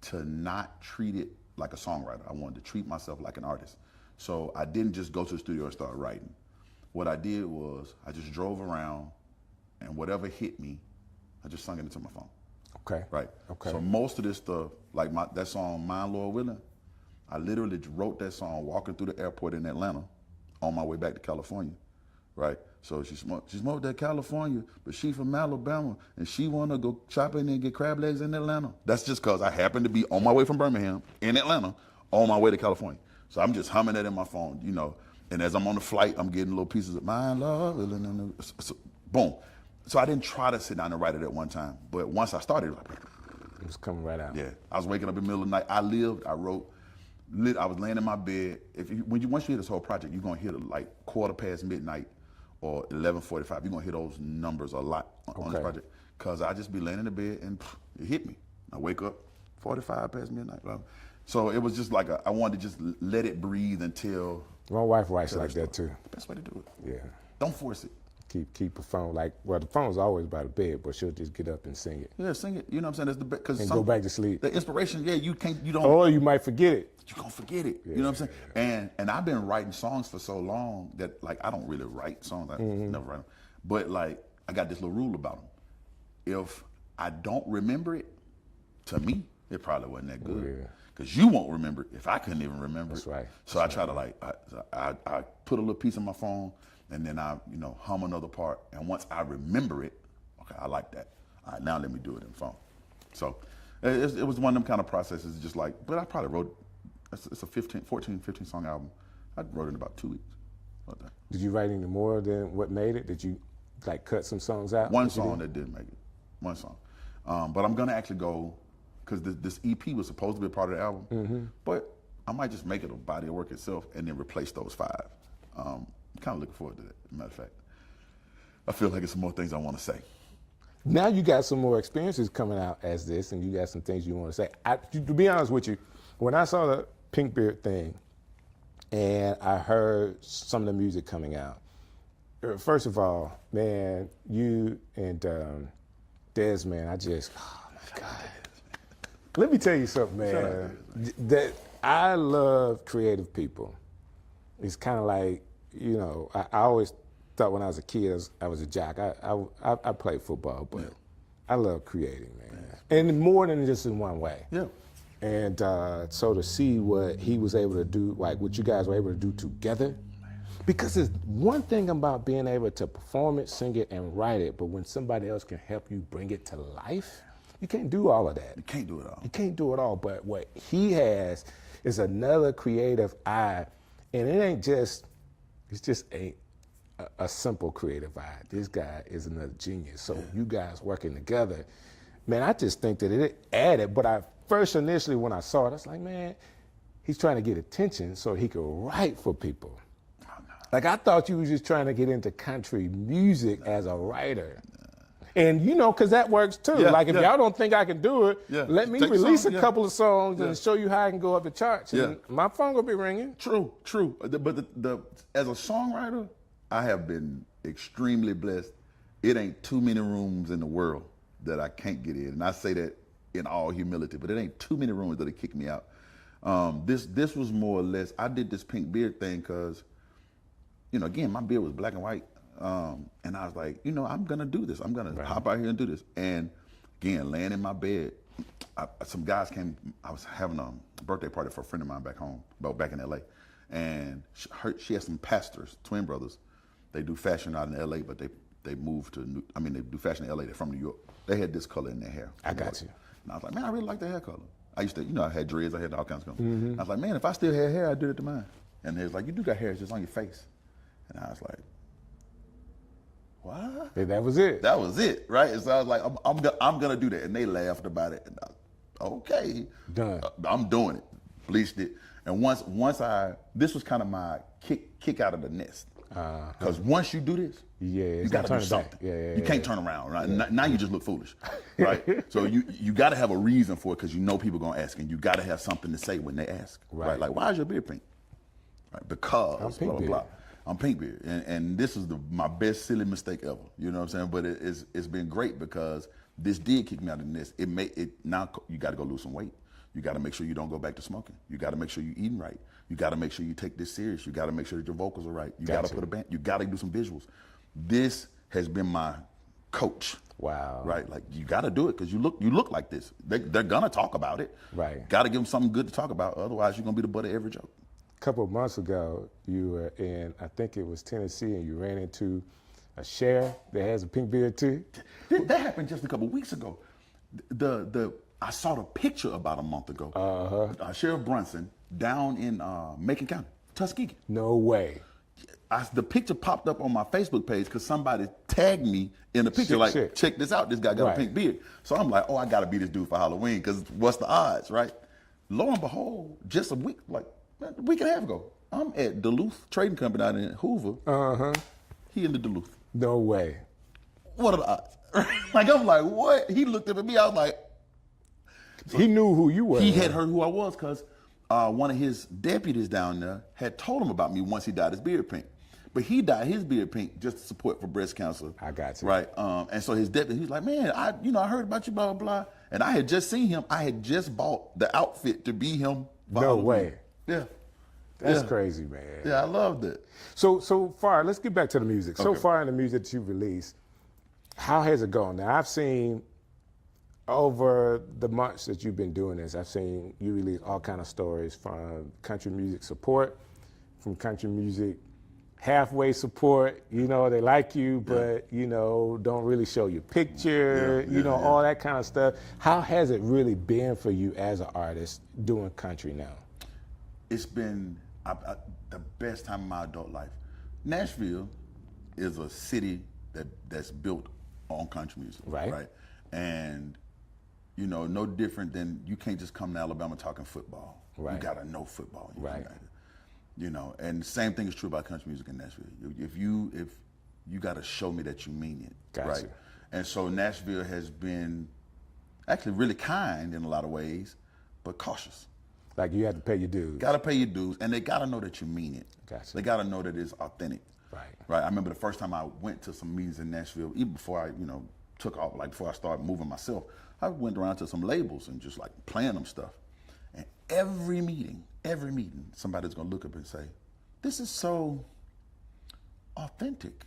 Speaker 7: to not treat it like a songwriter. I wanted to treat myself like an artist. So I didn't just go to the studio and start writing. What I did was I just drove around, and whatever hit me, I just sung it into my phone.
Speaker 1: Okay.
Speaker 7: Right.
Speaker 1: Okay.
Speaker 7: So most of this stuff, like that song, Mine, Lord Willing, I literally wrote that song walking through the airport in Atlanta on my way back to California. Right. So she smoked that California, but she from Alabama, and she want to go shopping and get crab legs in Atlanta. That's just because I happened to be on my way from Birmingham in Atlanta on my way to California. So I'm just humming that in my phone, and as I'm on the flight, I'm getting little pieces of Mine, Lord Willing, so, boom. So I didn't try to sit down and write it at one time, but once I started,
Speaker 1: it was coming right out.
Speaker 7: Yeah, I was waking up in the middle of the night. I wrote, I was laying in my bed. Once you hear this whole project, you're gonna hear it like 1:15 midnight or 11:45. You're gonna hear those numbers a lot on this project, cause I just be laying in the bed and it hit me. I wake up 45 past midnight. So it was just like I wanted to just let it breathe until.
Speaker 1: My wife writes like that too.
Speaker 7: The best way to do it.
Speaker 1: Yeah.
Speaker 7: Don't force it.
Speaker 1: Keep a phone the phone's always by the bed, but she'll just get up and sing it.
Speaker 7: Yeah, sing it. You know what I'm saying? That's the best.
Speaker 1: And go back to sleep.
Speaker 7: The inspiration, you don't.
Speaker 1: Or you might forget it.
Speaker 7: You're gonna forget it. You know what I'm saying? Yeah. And I've been writing songs for so long that like I don't really write songs. I never write them. But like I got this little rule about them. If I don't remember it, to me, it probably wasn't that good. Yeah. Because you won't remember it if I couldn't even remember
Speaker 1: That's
Speaker 7: it.
Speaker 1: Right.
Speaker 7: So I try to I put a little piece on my phone, and then I hum another part. And once I remember it, okay, I like that. All right, now let me do it in the phone. So it was one of them kind of processes, just like, but I probably wrote, it's a 15 song album. I wrote it in about 2 weeks. About that.
Speaker 1: Did you write any more than what made it? Did you like cut some songs out?
Speaker 7: One song that didn't make it. One song. But I'm gonna actually go, because this EP was supposed to be a part of the album, but I might just make it a body of work itself and then replace those 5. I'm kind of looking forward to that, as a matter of fact. I feel like it's some more things I want to say.
Speaker 1: Now you got some more experiences coming out as this, and you got some things you want to say. To be honest with you, when I saw the Pinkbeard thing and I heard some of the music coming out, first of all, man, you and Des, man, oh my God. Let me tell you something, man. That I love creative people. It's kind of like, you know, I always thought when I was a kid I was a jock. I played football, but I love creating, man. And more than just in one way.
Speaker 7: Yeah.
Speaker 1: And so to see what he was able to do, like what you guys were able to do together, because there's one thing about being able to perform it, sing it, and write it, but when somebody else can help you bring it to life, you can't do all of that.
Speaker 7: You can't do it all.
Speaker 1: You can't do it all, but what he has is another creative eye, and it just ain't a simple creative eye. This guy is another genius. So you guys working together, man, I just think that it added, but I first initially when I saw it, I was like, man, he's trying to get attention so he could write for people. Like I thought you was just trying to get into country music as a writer. And you know, cause that works too. Like if y'all don't think I can do it, let me release a couple of songs and show you how I can go up the charts. And my phone will be ringing.
Speaker 7: True. But as a songwriter, I have been extremely blessed. It ain't too many rooms in the world that I can't get in. And I say that in all humility, but it ain't too many rooms that'll kick me out. This was more or less, I did this pink beard thing because, you know, again, my beard was black and white. And I was like, you know, I'm gonna do this. I'm gonna hop out here and do this. And again, laying in my bed, some guys came, I was having a birthday party for a friend of mine back home, back in LA. And she has some pastors, twin brothers. They do fashion out in LA, but they moved to, they do fashion in LA, they're from New York. They had this color in their hair.
Speaker 1: I got you.
Speaker 7: And I was like, man, I really like the hair color. I used to, you know, I had dreads, I had all kinds of color. I was like, man, if I still had hair, I'd do it to mine. And they was like, you do got hair, it's just on your face. And I was like, what?
Speaker 1: And that was it.
Speaker 7: That was it, right? And so I was like, I'm gonna do that. And they laughed about it. And I was, okay.
Speaker 1: Done.
Speaker 7: I'm doing it. Bleached it. And once this was kind of my kick out of the nest. Because once you do this, you got to do something. You can't turn around, right? Now you just look foolish, right? So you got to have a reason for it because you know people going to ask, and you got to have something to say when they ask, right? Like, why is your beard pink? Right? Because
Speaker 1: I'm
Speaker 7: blah, blah, blah. I'm Pinkbeard, and this is my best silly mistake ever. You know what I'm saying? But it's been great because this did kick me out of the nest. Now you got to go lose some weight. You got to make sure you don't go back to smoking. You got to make sure you're eating right. You got to make sure you take this serious. You got to make sure that your vocals are right. You got to put a band. You got to do some visuals. This has been my coach.
Speaker 1: Wow.
Speaker 7: Right. Like you got to do it because you look like this. They're gonna talk about it.
Speaker 1: Right.
Speaker 7: Got to give them something good to talk about. Otherwise, you're gonna be the butt of every joke.
Speaker 1: A couple of months ago, you were in, I think it was Tennessee, and you ran into a sheriff that has a pink beard too.
Speaker 7: That happened just a couple of weeks ago. I saw the picture about a month ago. Sheriff Brunson down in Macon County, Tuskegee.
Speaker 1: No way.
Speaker 7: The picture popped up on my Facebook page because somebody tagged me in the picture, check this out, this guy got a pink beard. So I'm like, oh, I gotta be this dude for Halloween because what's the odds, right? Lo and behold, just a week and a half ago, I'm at Duluth Trading Company out in Hoover. He in the Duluth.
Speaker 1: No way.
Speaker 7: What are the odds? Like, I'm like, what? He looked up at me, I was like,
Speaker 1: so he knew who you were.
Speaker 7: He had heard who I was because one of his deputies down there had told him about me once he dyed his beard pink. But he dyed his beard pink just to support for breast cancer.
Speaker 1: I got you.
Speaker 7: Right. And so his deputy, he was like, man, I heard about you, blah, blah, blah. And I had just seen him. I had just bought the outfit to be him.
Speaker 1: No way.
Speaker 7: Yeah.
Speaker 1: That's crazy, man.
Speaker 7: Yeah, I loved it.
Speaker 1: So far, let's get back to the music. So far in the music that you've released, how has it gone? Now, I've seen over the months that you've been doing this, I've seen you release all kind of stories from country music support, from country music halfway support, you know, they like you, but, you know, don't really show your picture, all that kind of stuff. How has it really been for you as an artist doing country now?
Speaker 7: It's been the best time of my adult life. Nashville is a city that's built on country music,
Speaker 1: Right.
Speaker 7: And you know, no different than you can't just come to Alabama talking football.
Speaker 1: Right.
Speaker 7: You gotta know football.
Speaker 1: Right.
Speaker 7: You know, and the same thing is true about country music in Nashville. If you gotta show me that you mean it,
Speaker 1: Gotcha.
Speaker 7: right? And so Nashville has been actually really kind in a lot of ways, but cautious.
Speaker 1: Like you have to pay your dues.
Speaker 7: Gotta pay your dues, and they gotta know that you mean it.
Speaker 1: Gotcha.
Speaker 7: They gotta know that it's authentic.
Speaker 1: Right.
Speaker 7: I remember the first time I went to some meetings in Nashville, even before I, took off, like before I started moving myself, I went around to some labels and just like playing them stuff. And every meeting, somebody's gonna look up and say, "This is so authentic,"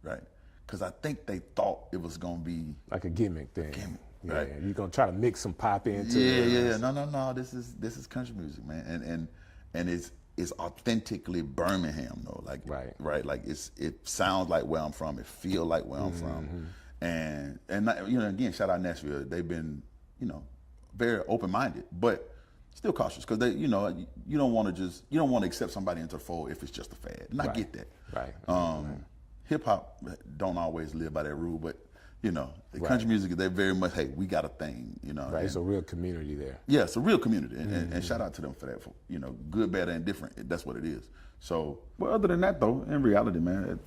Speaker 7: right? Because I think they thought it was gonna be
Speaker 1: Like a gimmick thing. Yeah,
Speaker 7: right.
Speaker 1: you're gonna try to mix some pop into it.
Speaker 7: Yeah. No. This is country music, man, and it's authentically Birmingham, though. Like right. Like it sounds like where I'm from. It feel like where I'm from, and again, shout out Nashville. They've been very open minded, but still cautious because they you don't want to accept somebody into the fold if it's just a fad, and I get that.
Speaker 1: Right.
Speaker 7: Hip hop don't always live by that rule, but the country music, they're very much, hey, we got a thing,
Speaker 1: Right, it's a real community there.
Speaker 7: Yeah, it's a real community, and shout out to them for that. For, good, bad, and different. That's what it is. So, well, other than that, though, in reality, man,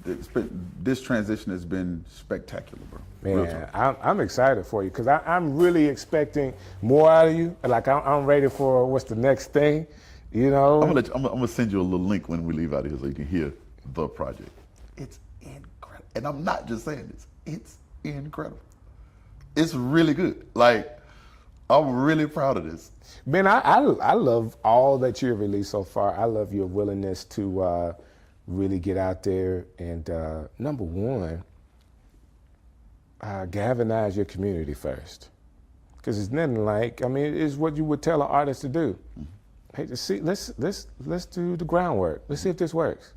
Speaker 7: this transition has been spectacular, bro.
Speaker 1: Man, I'm excited for you because I'm really expecting more out of you. Like I'm ready for what's the next thing, I'm
Speaker 7: gonna send you a little link when we leave out of here so you can hear the project. It's incredible, and I'm not just saying this. It's incredible. It's really good. Like, I'm really proud of this.
Speaker 1: Man, I love all that you've released so far. I love your willingness to really get out there and, number one, galvanize your community first. Because it's nothing like, it's what you would tell an artist to do. Hey, let's do the groundwork. Let's see if this works.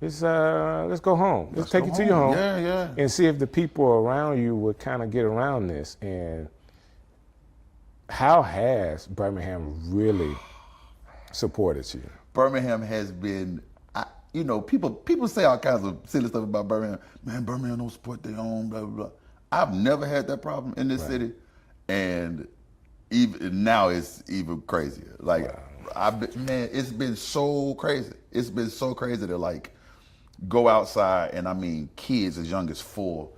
Speaker 1: Let's go home. Let's take it to your home.
Speaker 7: Yeah.
Speaker 1: And see if the people around you would kind of get around this. And how has Birmingham really supported you?
Speaker 7: Birmingham has been, people say all kinds of silly stuff about Birmingham. Man, Birmingham don't support their own, blah, blah, blah. I've never had that problem in this city. And even now it's even crazier. Like, wow. It's been so crazy. It's been so crazy to like, go outside, and kids as young as 4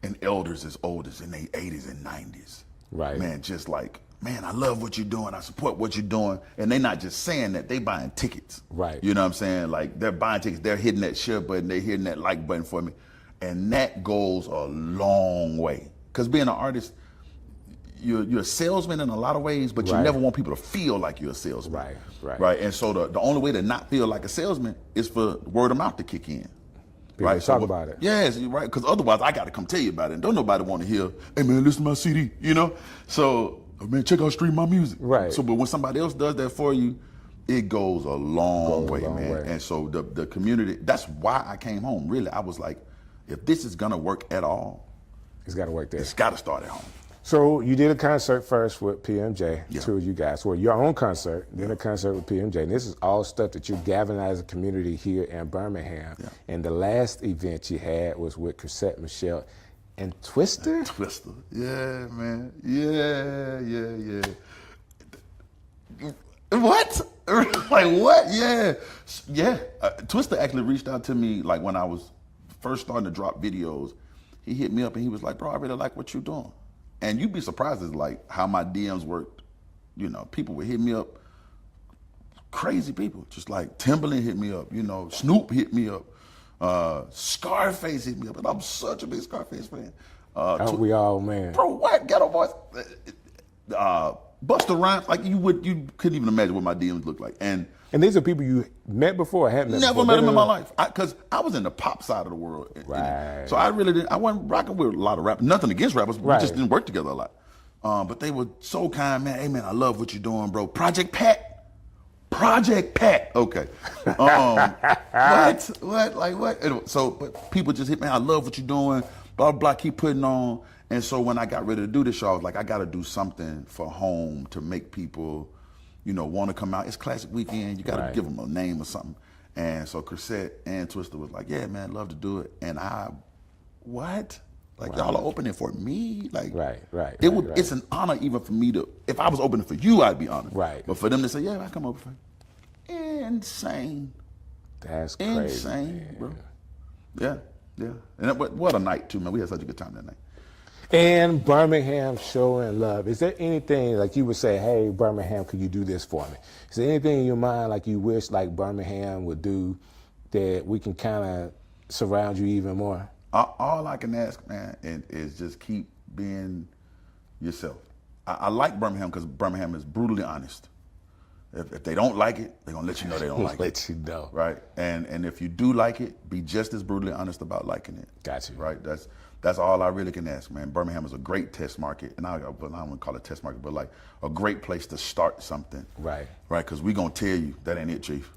Speaker 7: and elders as old as in their 80s and 90s.
Speaker 1: Right.
Speaker 7: Man, just like, man, I love what you're doing. I support what you're doing. And they're not just saying that, they buying tickets.
Speaker 1: Right.
Speaker 7: You know what I'm saying? Like, they're buying tickets. They're hitting that share button. They're hitting that like button for me. And that goes a long way. Because being an artist, you're a salesman in a lot of ways, but you never want people to feel like you're a salesman. Right. And so the only way to not feel like a salesman is for word of mouth to kick in.
Speaker 1: People talk about it.
Speaker 7: Yes, right. Because otherwise, I got to come tell you about it. And don't nobody want to hear, hey man, listen to my CD. So man, check out Stream My Music.
Speaker 1: Right.
Speaker 7: So, but when somebody else does that for you, it goes a long way, man. And so the community. That's why I came home. Really, I was like, if this is gonna work at all,
Speaker 1: it's got to work there.
Speaker 7: It's got to start at home.
Speaker 1: So you did a concert first with PMJ,
Speaker 7: Yeah.
Speaker 1: two of you guys. Well, your own concert, then a concert with PMJ. And this is all stuff that you galvanized the community here in Birmingham.
Speaker 7: Yeah.
Speaker 1: And the last event you had was with Chrisette Michelle and Twister?
Speaker 7: Twister. Yeah, man. Yeah. What? Like what? Yeah. Twister actually reached out to me like when I was first starting to drop videos. He hit me up and he was like, bro, I really like what you're doing. And you'd be surprised at like how my DMs worked. People would hit me up, crazy people, just like Timberland hit me up, Snoop hit me up, Scarface hit me up, and I'm such a big Scarface fan.
Speaker 1: Aren't we all, man?
Speaker 7: Bro, what? Ghetto Boys. Busta Rhymes, like you couldn't even imagine what my DMs looked like. And
Speaker 1: these are people you met before or hadn't met
Speaker 7: never
Speaker 1: before?
Speaker 7: met them in my life. Because I was in the pop side of the world.
Speaker 1: Right.
Speaker 7: So I wasn't rocking with a lot of rappers. Nothing against rappers, but we just didn't work together a lot. But they were so kind, man. Hey, man, I love what you're doing, bro. Project Pat. Okay. What? Like what? Anyway, but people just hit me. I love what you're doing. Blah, blah, keep putting on. And so when I got ready to do this show, I was like, I got to do something for home to make people, want to come out. It's classic weekend. You got to give them a name or something. And so Chrisette and Twister was like, yeah, man, love to do it. And what? Like, y'all are opening for me? Like, it's an honor even for me to, if I was opening for you, I'd be honored.
Speaker 1: Right.
Speaker 7: But for them to say, yeah, I come over for you. Insane.
Speaker 1: That's crazy.
Speaker 7: Insane,
Speaker 1: man.
Speaker 7: bro. Yeah. And what a night, too, man. We had such a good time that night.
Speaker 1: And Birmingham showing love. Is there anything like you would say, hey, Birmingham, could you do this for me? Is there anything in your mind like you wish like Birmingham would do that we can kind of surround you even more?
Speaker 7: All I can ask, man, is just keep being yourself. I like Birmingham because Birmingham is brutally honest. If they don't like it, they're gonna let you know they don't like it.
Speaker 1: Let you know.
Speaker 7: Right? And if you do like it, be just as brutally honest about liking it.
Speaker 1: Got you.
Speaker 7: Right? That's all I really can ask, man. Birmingham is a great test market, and I don't want to call it test market, but like a great place to start something.
Speaker 1: Right.
Speaker 7: Right? Because we're gonna tell you that ain't it, Chief.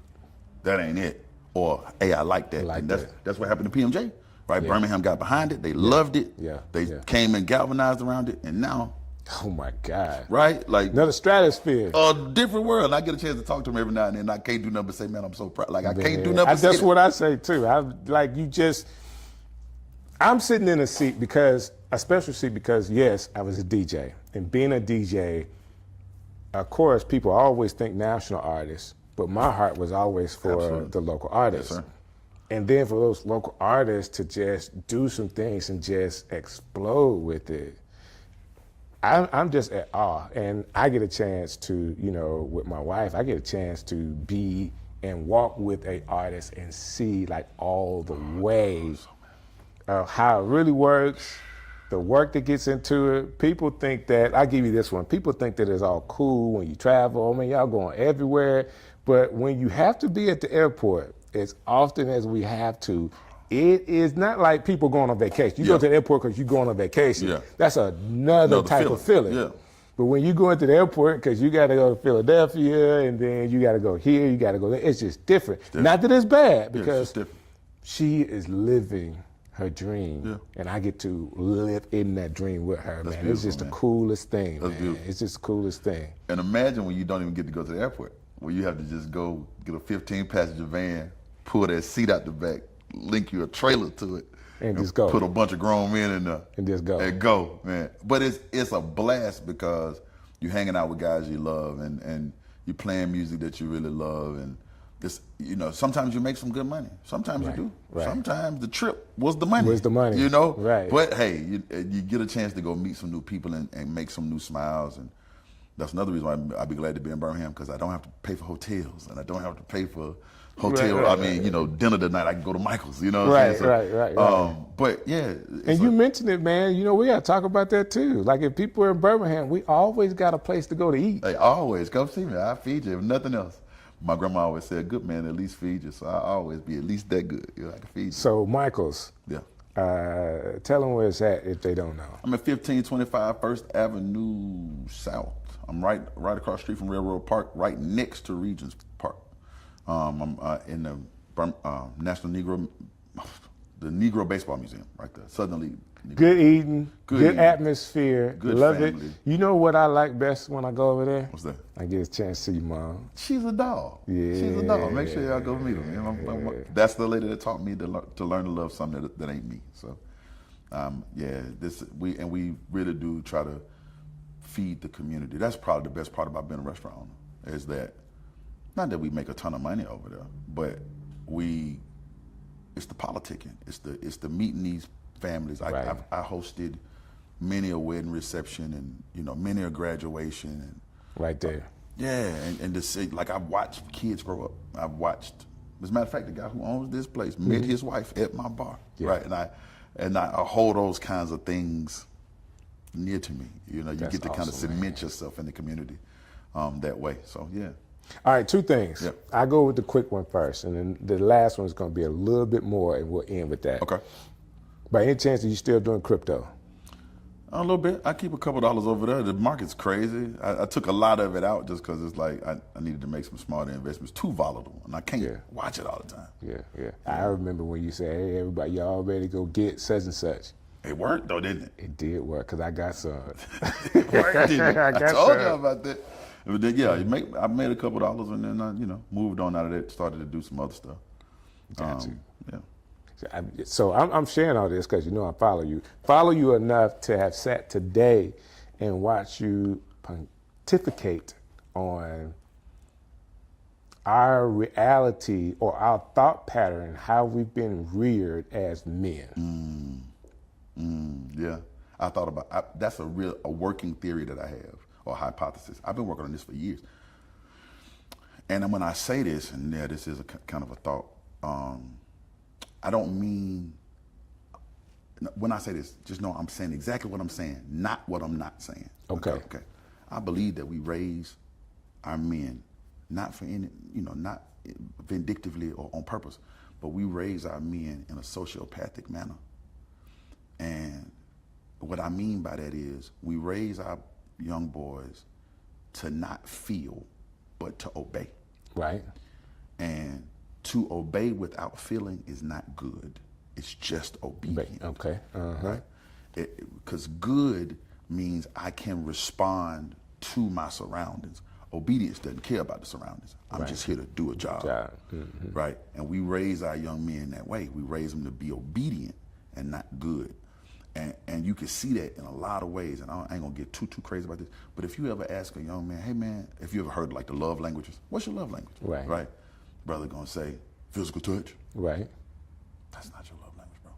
Speaker 7: That ain't it. Or hey, I like that.
Speaker 1: Like
Speaker 7: and
Speaker 1: that.
Speaker 7: That's what happened to PMJ. Right?
Speaker 1: Yeah.
Speaker 7: Birmingham got behind it. They loved it.
Speaker 1: Yeah.
Speaker 7: They came and galvanized around it, and now.
Speaker 1: Oh my God.
Speaker 7: Right? Like
Speaker 1: another stratosphere.
Speaker 7: A different world. I get a chance to talk to them every now and then. I can't do nothing but say, man, I'm so proud. Like I can't do nothing but say
Speaker 1: that's what I say too. I'm sitting in a special seat because yes, I was a DJ. And being a DJ, of course, people always think national artists, but my heart was always for the local artists.
Speaker 7: Yes, sir.
Speaker 1: And then for those local artists to just do some things and just explode with it. I'm just at awe, and I get a chance to, with my wife, I get a chance to be and walk with a artist and see like all the ways of how it really works, the work that gets into it. People think that, I'll give you this one, people think that it's all cool when you travel. I mean, y'all going everywhere, but when you have to be at the airport, as often as we have to, it is not like people going on vacation. You go to the airport because you're going on vacation. Yeah. That's another type of feeling. Yeah. But when you go into the airport because you got to go to Philadelphia and then you got to go here, you got to go there, it's just different. Not that it's bad, because she is living her dream, and I get to live in that dream with her, man. It's just the coolest thing, man. It's just the coolest thing.
Speaker 7: And imagine when you don't even get to go to the airport, where you have to just go get a 15-passenger van, pull that seat out the back, link you a trailer to it,
Speaker 1: and just go.
Speaker 7: Put a bunch of grown men in there
Speaker 1: and just go.
Speaker 7: And go, man. But it's a blast because you're hanging out with guys you love, and you're playing music that you really love, and this, sometimes you make some good money. Sometimes you do. Right. Sometimes the trip was the money.
Speaker 1: Right.
Speaker 7: But hey, you get a chance to go meet some new people and make some new smiles, and that's another reason why I'd be glad to be in Birmingham, because I don't have to pay for hotels, and I don't have to pay for hotel. Dinner tonight, I can go to Michael's,
Speaker 1: Right.
Speaker 7: But yeah.
Speaker 1: And you mentioned it, man. We got to talk about that too. Like if people are in Birmingham, we always got a place to go to eat.
Speaker 7: Hey, always. Come see me. I'll feed you, if nothing else. My grandma always said, a good man at least feed you. So I always be at least that good. I can feed you.
Speaker 1: So Michael's.
Speaker 7: Yeah.
Speaker 1: Tell them where it's at if they don't know.
Speaker 7: I'm at 1525 First Avenue South. I'm right across the street from Railroad Park, right next to Regents Park. I'm in the Negro Baseball Museum, right there, Southern League.
Speaker 1: Good eating, good atmosphere,
Speaker 7: good
Speaker 1: love
Speaker 7: family.
Speaker 1: it. You know what I like best when I go over there?
Speaker 7: What's that?
Speaker 1: I get a chance to see your mom.
Speaker 7: She's a dog.
Speaker 1: Yeah.
Speaker 7: She's a dog. Make sure y'all go meet her. That's the lady that taught me to learn to love something that ain't me. So, we really do try to feed the community. That's probably the best part about being a restaurant owner, is that not that we make a ton of money over there, but it's the politicking. It's the meeting these families.
Speaker 1: Right.
Speaker 7: I hosted many a wedding reception and many a graduation and
Speaker 1: right there.
Speaker 7: And to see, like, I've watched kids grow up. I've watched, as a matter of fact, the guy who owns this place met his wife at my bar, right? And I hold those kinds of things near to me. You get to kind of cement yourself in the community that way. So yeah.
Speaker 1: All right, two things.
Speaker 7: Yep.
Speaker 1: I go with the quick one first, and then the last one is going to be a little bit more, and we'll end with that.
Speaker 7: Okay.
Speaker 1: By any chance, are you still doing crypto?
Speaker 7: A little bit. I keep a couple dollars over there. The market's crazy. I took a lot of it out just because it's like I needed to make some smarter investments. Too volatile, and I can't watch it all the time.
Speaker 1: Yeah. I remember when you said, "Hey, everybody, y'all ready to go get such and such."
Speaker 7: It worked though, didn't it?
Speaker 1: It did work because I got some.
Speaker 7: It worked, didn't it? I told you about that. But then, I made a couple dollars and then I, moved on out of that, started to do some other stuff.
Speaker 1: Got you.
Speaker 7: Yeah.
Speaker 1: So I'm sharing all this because I follow you enough to have sat today and watch you pontificate on our reality or our thought pattern, how we've been reared as men.
Speaker 7: Yeah, I thought about that's a working theory that I have, or hypothesis. I've been working on this for years. And when I say this, and this is a kind of a thought, I don't mean, when I say this, just know I'm saying exactly what I'm saying, not what I'm not saying.
Speaker 1: Okay.
Speaker 7: I believe that we raise our men, not for any, not vindictively or on purpose, but we raise our men in a sociopathic manner. And what I mean by that is we raise our young boys to not feel, but to obey.
Speaker 1: Right.
Speaker 7: And to obey without feeling is not good. It's just obedient.
Speaker 1: Okay.
Speaker 7: Right? Because good means I can respond to my surroundings. Obedience doesn't care about the surroundings. I'm just here to do a job. Right? And we raise our young men that way. We raise them to be obedient and not good. And you can see that in a lot of ways, and I ain't gonna get too crazy about this, but if you ever ask a young man, hey man, if you ever heard like the love languages, what's your love language? Right? Brother gonna say, physical touch.
Speaker 1: Right.
Speaker 7: That's not your love language, bro.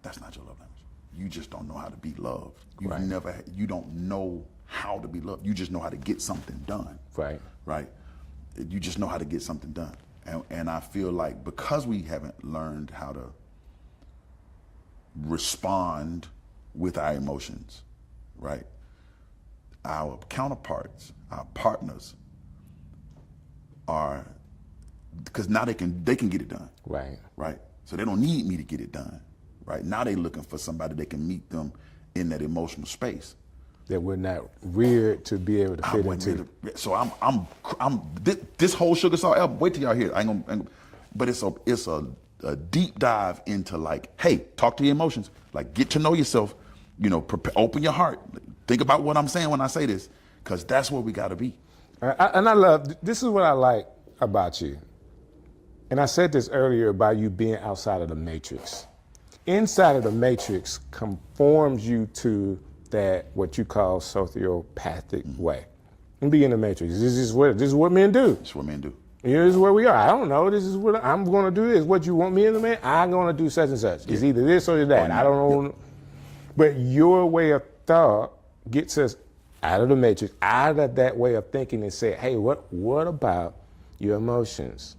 Speaker 7: That's not your love language. You just don't know how to be loved. You don't know how to be loved. You just know how to get something done. Right? You just know how to get something done. And I feel like because we haven't learned how to respond with our emotions, right? Our counterparts, our partners are, because now they can get it done. Right? So they don't need me to get it done. Right? Now they looking for somebody that can meet them in that emotional space.
Speaker 1: That we're not reared to be able to fit into.
Speaker 7: So I'm this whole Sugar Salt album, wait till y'all hear it. I ain't gonna, but it's a deep dive into like, hey, talk to your emotions. Like, get to know yourself. Open your heart. Think about what I'm saying when I say this, because that's where we got to be.
Speaker 1: And I love, this is what I like about you. And I said this earlier about you being outside of the matrix. Inside of the matrix conforms you to that, what you call sociopathic way. And be in the matrix. This is what men do.
Speaker 7: It's what men do.
Speaker 1: This is where we are. I don't know. This is what I'm going to do. This. What you want me as a man? I'm going to do such and such. It's either this or that. I don't know. But your way of thought gets us out of the matrix, out of that way of thinking, and say, hey, what about your emotions?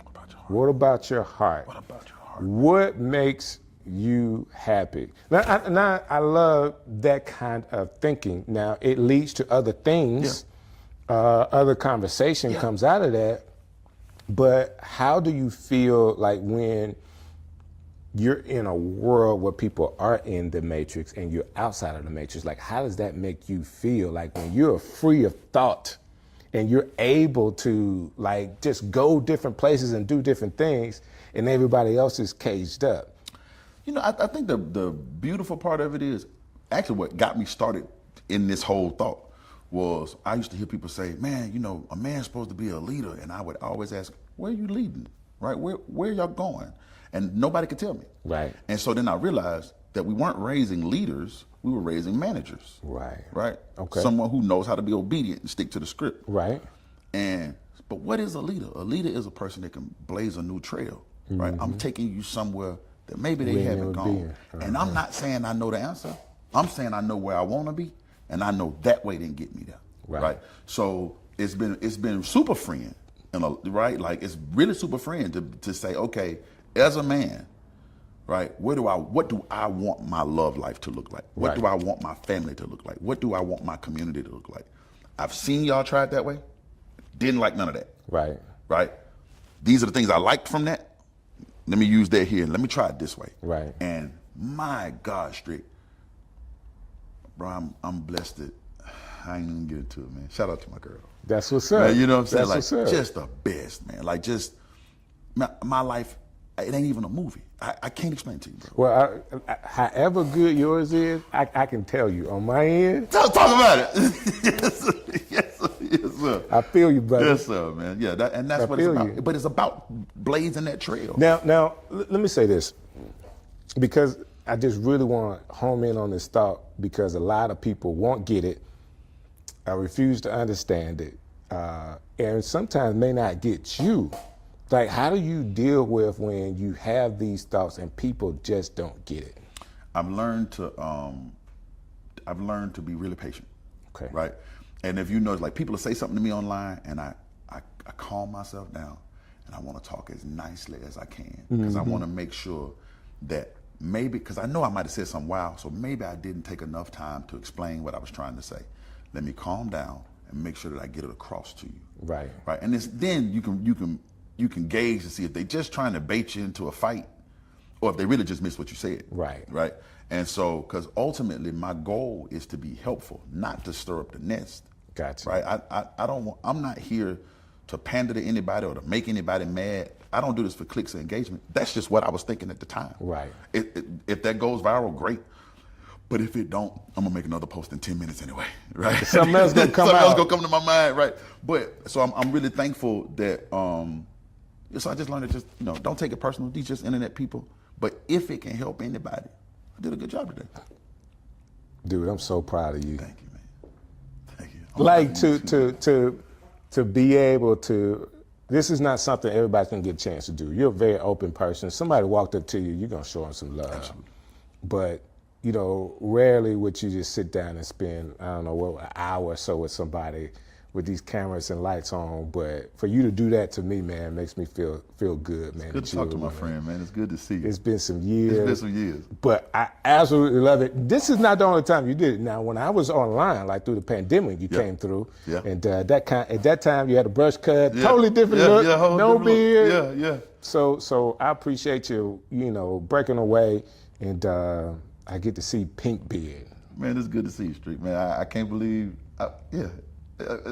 Speaker 1: What about your heart?
Speaker 7: What about your heart?
Speaker 1: What makes you happy? Now, I love that kind of thinking. Now, it leads to other things. Other conversation comes out of that. But how do you feel like when you're in a world where people are in the matrix and you're outside of the matrix? Like, how does that make you feel? Like when you're free of thought and you're able to like just go different places and do different things and everybody else is caged up?
Speaker 7: I think the beautiful part of it is actually what got me started in this whole thought was I used to hear people say, man, a man's supposed to be a leader. And I would always ask, where are you leading? Right? Where y'all going? And nobody could tell me.
Speaker 1: Right.
Speaker 7: And so then I realized that we weren't raising leaders, we were raising managers.
Speaker 1: Right.
Speaker 7: Right?
Speaker 1: Okay.
Speaker 7: Someone who knows how to be obedient and stick to the script.
Speaker 1: Right.
Speaker 7: But what is a leader? A leader is a person that can blaze a new trail. Right? I'm taking you somewhere that maybe they haven't gone. And I'm not saying I know the answer. I'm saying I know where I want to be. And I know that way didn't get me there, right? So it's been super freeing, right? Like it's really super freeing to say, okay, as a man, right? What do I want my love life to look like? What do I want my family to look like? What do I want my community to look like? I've seen y'all try it that way. Didn't like none of that. Right? These are the things I liked from that. Let me use that here. Let me try it this way.
Speaker 1: Right.
Speaker 7: And my God, Strick. Bro, I'm blessed that I ain't even get into it, man. Shout out to my girl.
Speaker 1: That's what's up.
Speaker 7: Man, you know what I'm saying?
Speaker 1: That's
Speaker 7: like,
Speaker 1: what's up.
Speaker 7: just the best, man. Like, just my life, it ain't even a movie. I can't explain it to you, bro.
Speaker 1: Well, however good yours is, I can tell you on my end.
Speaker 7: Talk about it. Yes, sir.
Speaker 1: I feel you, brother.
Speaker 7: Yes, sir, man. Yeah, that's what it's about. But it's about blazing that trail.
Speaker 1: Now, let me say this, because I just really want to home in on this thought, because a lot of people won't get it. I refuse to understand it, and sometimes may not get you. Like, how do you deal with when you have these thoughts and people just don't get it?
Speaker 7: I've learned to be really patient.
Speaker 1: Okay.
Speaker 7: Right. And if you know, like, people will say something to me online, and I calm myself down, and I want to talk as nicely as I can, because I want to make sure that maybe, because I know I might have said something wild, so maybe I didn't take enough time to explain what I was trying to say. Let me calm down and make sure that I get it across to you.
Speaker 1: Right.
Speaker 7: Right. And then you can gauge to see if they're just trying to bait you into a fight, or if they really just missed what you said.
Speaker 1: Right.
Speaker 7: Right. And so, because ultimately my goal is to be helpful, not to stir up the nest.
Speaker 1: Gotcha.
Speaker 7: Right. I'm not here to pander to anybody or to make anybody mad. I don't do this for clicks or engagement. That's just what I was thinking at the time.
Speaker 1: Right.
Speaker 7: If that goes viral, great. But if it don't, I'm gonna make another post in 10 minutes anyway, right?
Speaker 1: Something else gonna come
Speaker 7: Something else
Speaker 1: out.
Speaker 7: gonna come to my mind, right? But so I'm really thankful that so I just learned to just, don't take it personal. These just internet people. But if it can help anybody, I did a good job today.
Speaker 1: Dude, I'm so proud of you.
Speaker 7: Thank you, man. Thank you.
Speaker 1: Like, to be able to, this is not something everybody's gonna get a chance to do. You're a very open person. Somebody walked up to you, you're gonna show them some love.
Speaker 7: Absolutely.
Speaker 1: But rarely would you just sit down and spend, I don't know, an hour or so with somebody with these cameras and lights on. But for you to do that to me, man, makes me feel good, man.
Speaker 7: It's good to talk to my friend, man. It's good to see you.
Speaker 1: It's been some years.
Speaker 7: It's been some years.
Speaker 1: But I absolutely love it. This is not the only time you did it. Now, when I was online, like through the pandemic, you came through. Yeah. And at that time, you had a brush cut, totally different look, no beard.
Speaker 7: Look. Yeah.
Speaker 1: So I appreciate you, breaking away, and I get to see pink beard.
Speaker 7: Man, it's good to see you, Strick. Man, I can't believe,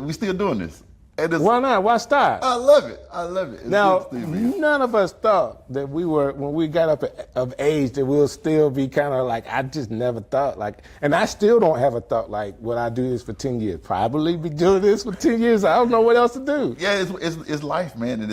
Speaker 7: we still doing this.
Speaker 1: Why not? Why stop?
Speaker 7: I love it. It's
Speaker 1: now, none of us thought that when we got up of age, that we'll still be kind of like, I just never thought and I still don't have a thought like, will I do this for 10 years? Probably be doing this for 10 years. I don't know what else to do.
Speaker 7: Yeah, it's life, man. And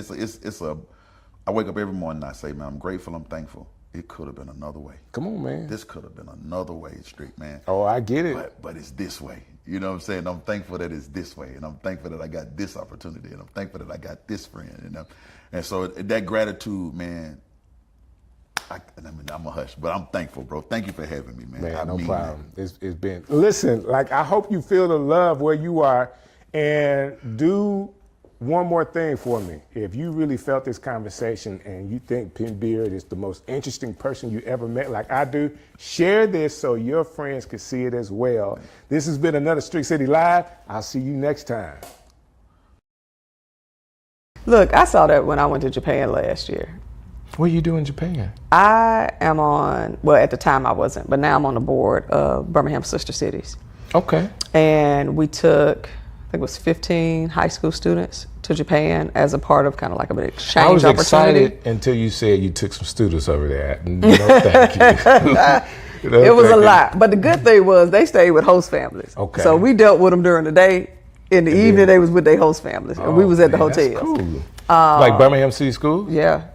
Speaker 7: I wake up every morning and I say, man, I'm grateful, I'm thankful. It could have been another way.
Speaker 1: Come on, man.
Speaker 7: This could have been another way, Strick, man.
Speaker 1: Oh, I get it.
Speaker 7: But it's this way. You know what I'm saying? I'm thankful that it's this way, and I'm thankful that I got this opportunity, and I'm thankful that I got this friend, and so that gratitude, man. I'm a hush, but I'm thankful, bro. Thank you for having me, man.
Speaker 1: Man, no problem. It's been. Listen, I hope you feel the love where you are, and do one more thing for me. If you really felt this conversation and you think Pink Beard is the most interesting person you ever met, like I do, share this so your friends can see it as well. This has been another Strick City Live. I'll see you next time.
Speaker 8: Look, I saw that when I went to Japan last year.
Speaker 1: What do you do in Japan?
Speaker 8: I am at the time I wasn't, but now I'm on the board of Birmingham Sister Cities.
Speaker 1: Okay.
Speaker 8: And we took, I think it was 15 high school students to Japan as a part of kind of like an exchange opportunity.
Speaker 1: I was excited until you said you took some students over there. No, thank you.
Speaker 8: It was a lot. But the good thing was they stayed with host families.
Speaker 1: Okay.
Speaker 8: So we dealt with them during the day. In the evening, they was with their host families. And we was at the hotels.
Speaker 1: That's cool. Like Birmingham City Schools?
Speaker 8: Yeah.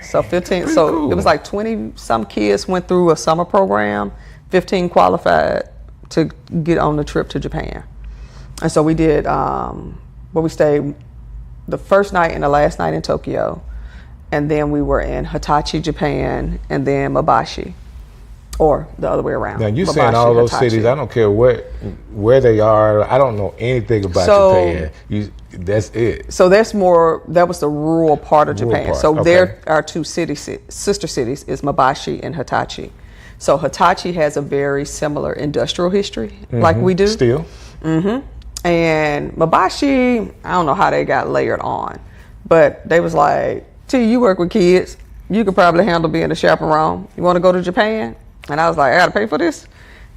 Speaker 8: So 15. So
Speaker 1: cool.
Speaker 8: It was like 20 some kids went through a summer program. 15 qualified to get on the trip to Japan. And so we did, we stayed the first night and the last night in Tokyo. And then we were in Hitachi, Japan, and then Mabashi. Or the other way around.
Speaker 1: Now you're
Speaker 8: Mabashi,
Speaker 1: saying all those
Speaker 8: Hitachi.
Speaker 1: cities, I don't care where they are, I don't know anything about Japan. That's it.
Speaker 8: So that was the rural part of Japan. So there are two sister cities, is Mabashi and Hitachi. So Hitachi has a very similar industrial history like we do.
Speaker 1: Still.
Speaker 8: Mm-hmm. And Mabashi, I don't know how they got layered on, but they was like, T, you work with kids. You could probably handle being a chaperone. You want to go to Japan? And I was like, I got to pay for this?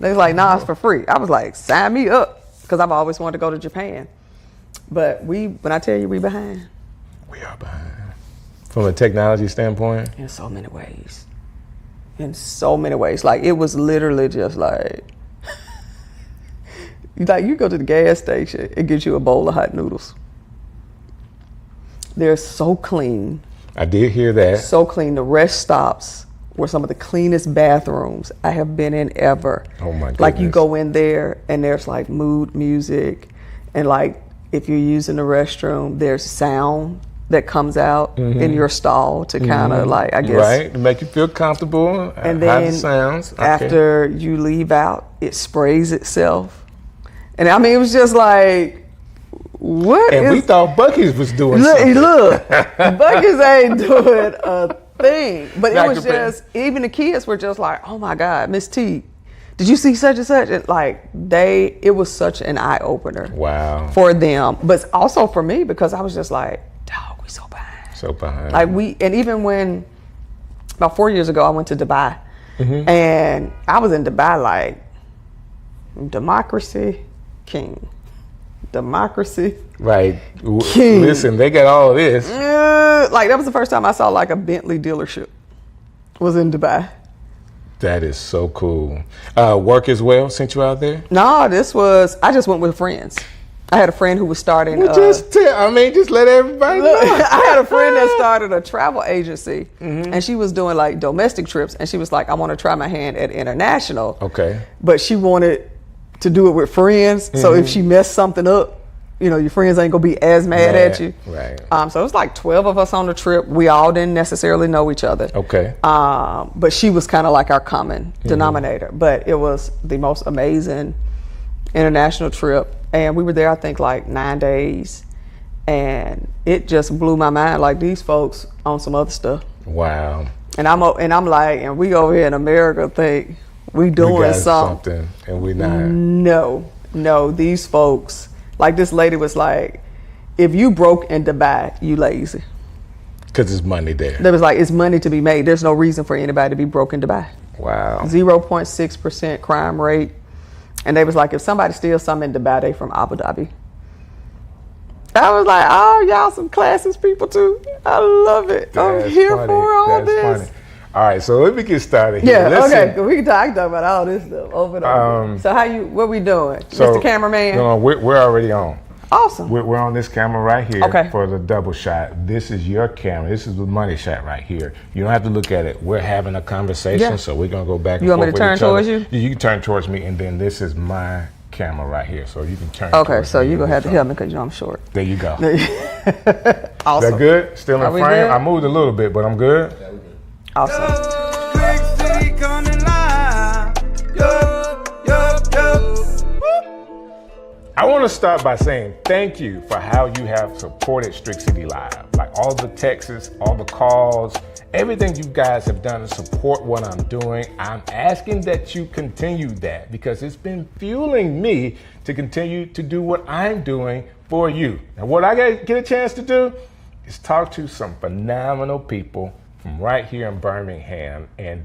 Speaker 8: They was like, nah, it's for free. I was like, sign me up, because I've always wanted to go to Japan. But when I tell you we behind.
Speaker 1: We are behind. From a technology standpoint?
Speaker 8: In so many ways. Like, it was literally just like, Like you go to the gas station, it gives you a bowl of hot noodles. They're so clean.
Speaker 1: I did hear that.
Speaker 8: So clean. The rest stops were some of the cleanest bathrooms I have been in ever.
Speaker 1: Oh my goodness.
Speaker 8: Like you go in there and there's like mood music, and like if you're using the restroom, there's sound that comes out in your stall to kind of like, I guess.
Speaker 1: Right, to make you feel comfortable.
Speaker 8: And
Speaker 1: how
Speaker 8: then
Speaker 1: it sounds. Okay.
Speaker 8: after you leave out, it sprays itself. And I mean, it was just like, what
Speaker 1: And we thought Buc-ee's was doing something.
Speaker 8: Look, Buc-ee's ain't doing a thing. But it was just, even the kids were just like, oh my God, Miss T, did you see such and such? And like it was such an eye opener.
Speaker 1: Wow.
Speaker 8: For them, but also for me, because I was just like, dog, we so behind.
Speaker 1: So behind.
Speaker 8: Like and even when, about 4 years ago, I went to Dubai, and I was in Dubai like, democracy, king. Democracy.
Speaker 1: Right.
Speaker 8: King.
Speaker 1: Listen, they got all of this.
Speaker 8: Like that was the first time I saw like a Bentley dealership. Was in Dubai.
Speaker 1: That is so cool. Work as well sent you out there?
Speaker 8: No, I just went with friends. I had a friend who was starting.
Speaker 1: Well, just let everybody know.
Speaker 8: I had a friend that started a travel agency, and she was doing like domestic trips, and she was like, I want to try my hand at international.
Speaker 1: Okay.
Speaker 8: But she wanted to do it with friends, so if she messed something up, your friends ain't gonna be as mad at you.
Speaker 1: Right.
Speaker 8: So it was like 12 of us on the trip. We all didn't necessarily know each other.
Speaker 1: Okay.
Speaker 8: But she was kind of like our common denominator. But it was the most amazing international trip. And we were there, I think, like 9 days. And it just blew my mind. Like, these folks on some other stuff.
Speaker 1: Wow.
Speaker 8: And I'm like, and we over here in America think we doing something.
Speaker 1: And we not.
Speaker 8: No, these folks, like this lady was like, if you broke in Dubai, you lazy.
Speaker 1: Because it's money there.
Speaker 8: There was like, it's money to be made. There's no reason for anybody to be broke in Dubai.
Speaker 1: Wow.
Speaker 8: 0.6% crime rate. And they was like, if somebody steals something in Dubai, they from Abu Dhabi. I was like, oh, y'all some classist people too. I love it. I'm here for all this.
Speaker 1: Funny. All right, so let me get started here.
Speaker 8: Yeah,
Speaker 1: Listen,
Speaker 8: okay. We can talk about all this stuff over and over. So what we doing? Mr. Cameraman?
Speaker 1: No, we're already on.
Speaker 8: Awesome.
Speaker 1: We're on this camera right here
Speaker 8: Okay.
Speaker 1: for the double shot. This is your camera. This is the money shot right here. You don't have to look at it. We're having a conversation, so we're going to go back and forth.
Speaker 8: You want me to turn towards you?
Speaker 1: You can turn towards me, and then this is my camera right here. So you can turn
Speaker 8: Okay,
Speaker 1: towards
Speaker 8: so
Speaker 1: me.
Speaker 8: you're going to have to help me because I'm short.
Speaker 1: There you go.
Speaker 8: Awesome.
Speaker 1: That good? Still
Speaker 8: Are
Speaker 1: in
Speaker 8: we
Speaker 1: frame?
Speaker 8: good?
Speaker 1: I moved a little bit, but I'm good?
Speaker 8: Awesome.
Speaker 4: Strick City coming live. Yo.
Speaker 1: I want to start by saying thank you for how you have supported Strick City Live. Like all the texts, all the calls, everything you guys have done to support what I'm doing. I'm asking that you continue that because it's been fueling me to continue to do what I'm doing for you. And what I get a chance to do is talk to some phenomenal people from right here in Birmingham. And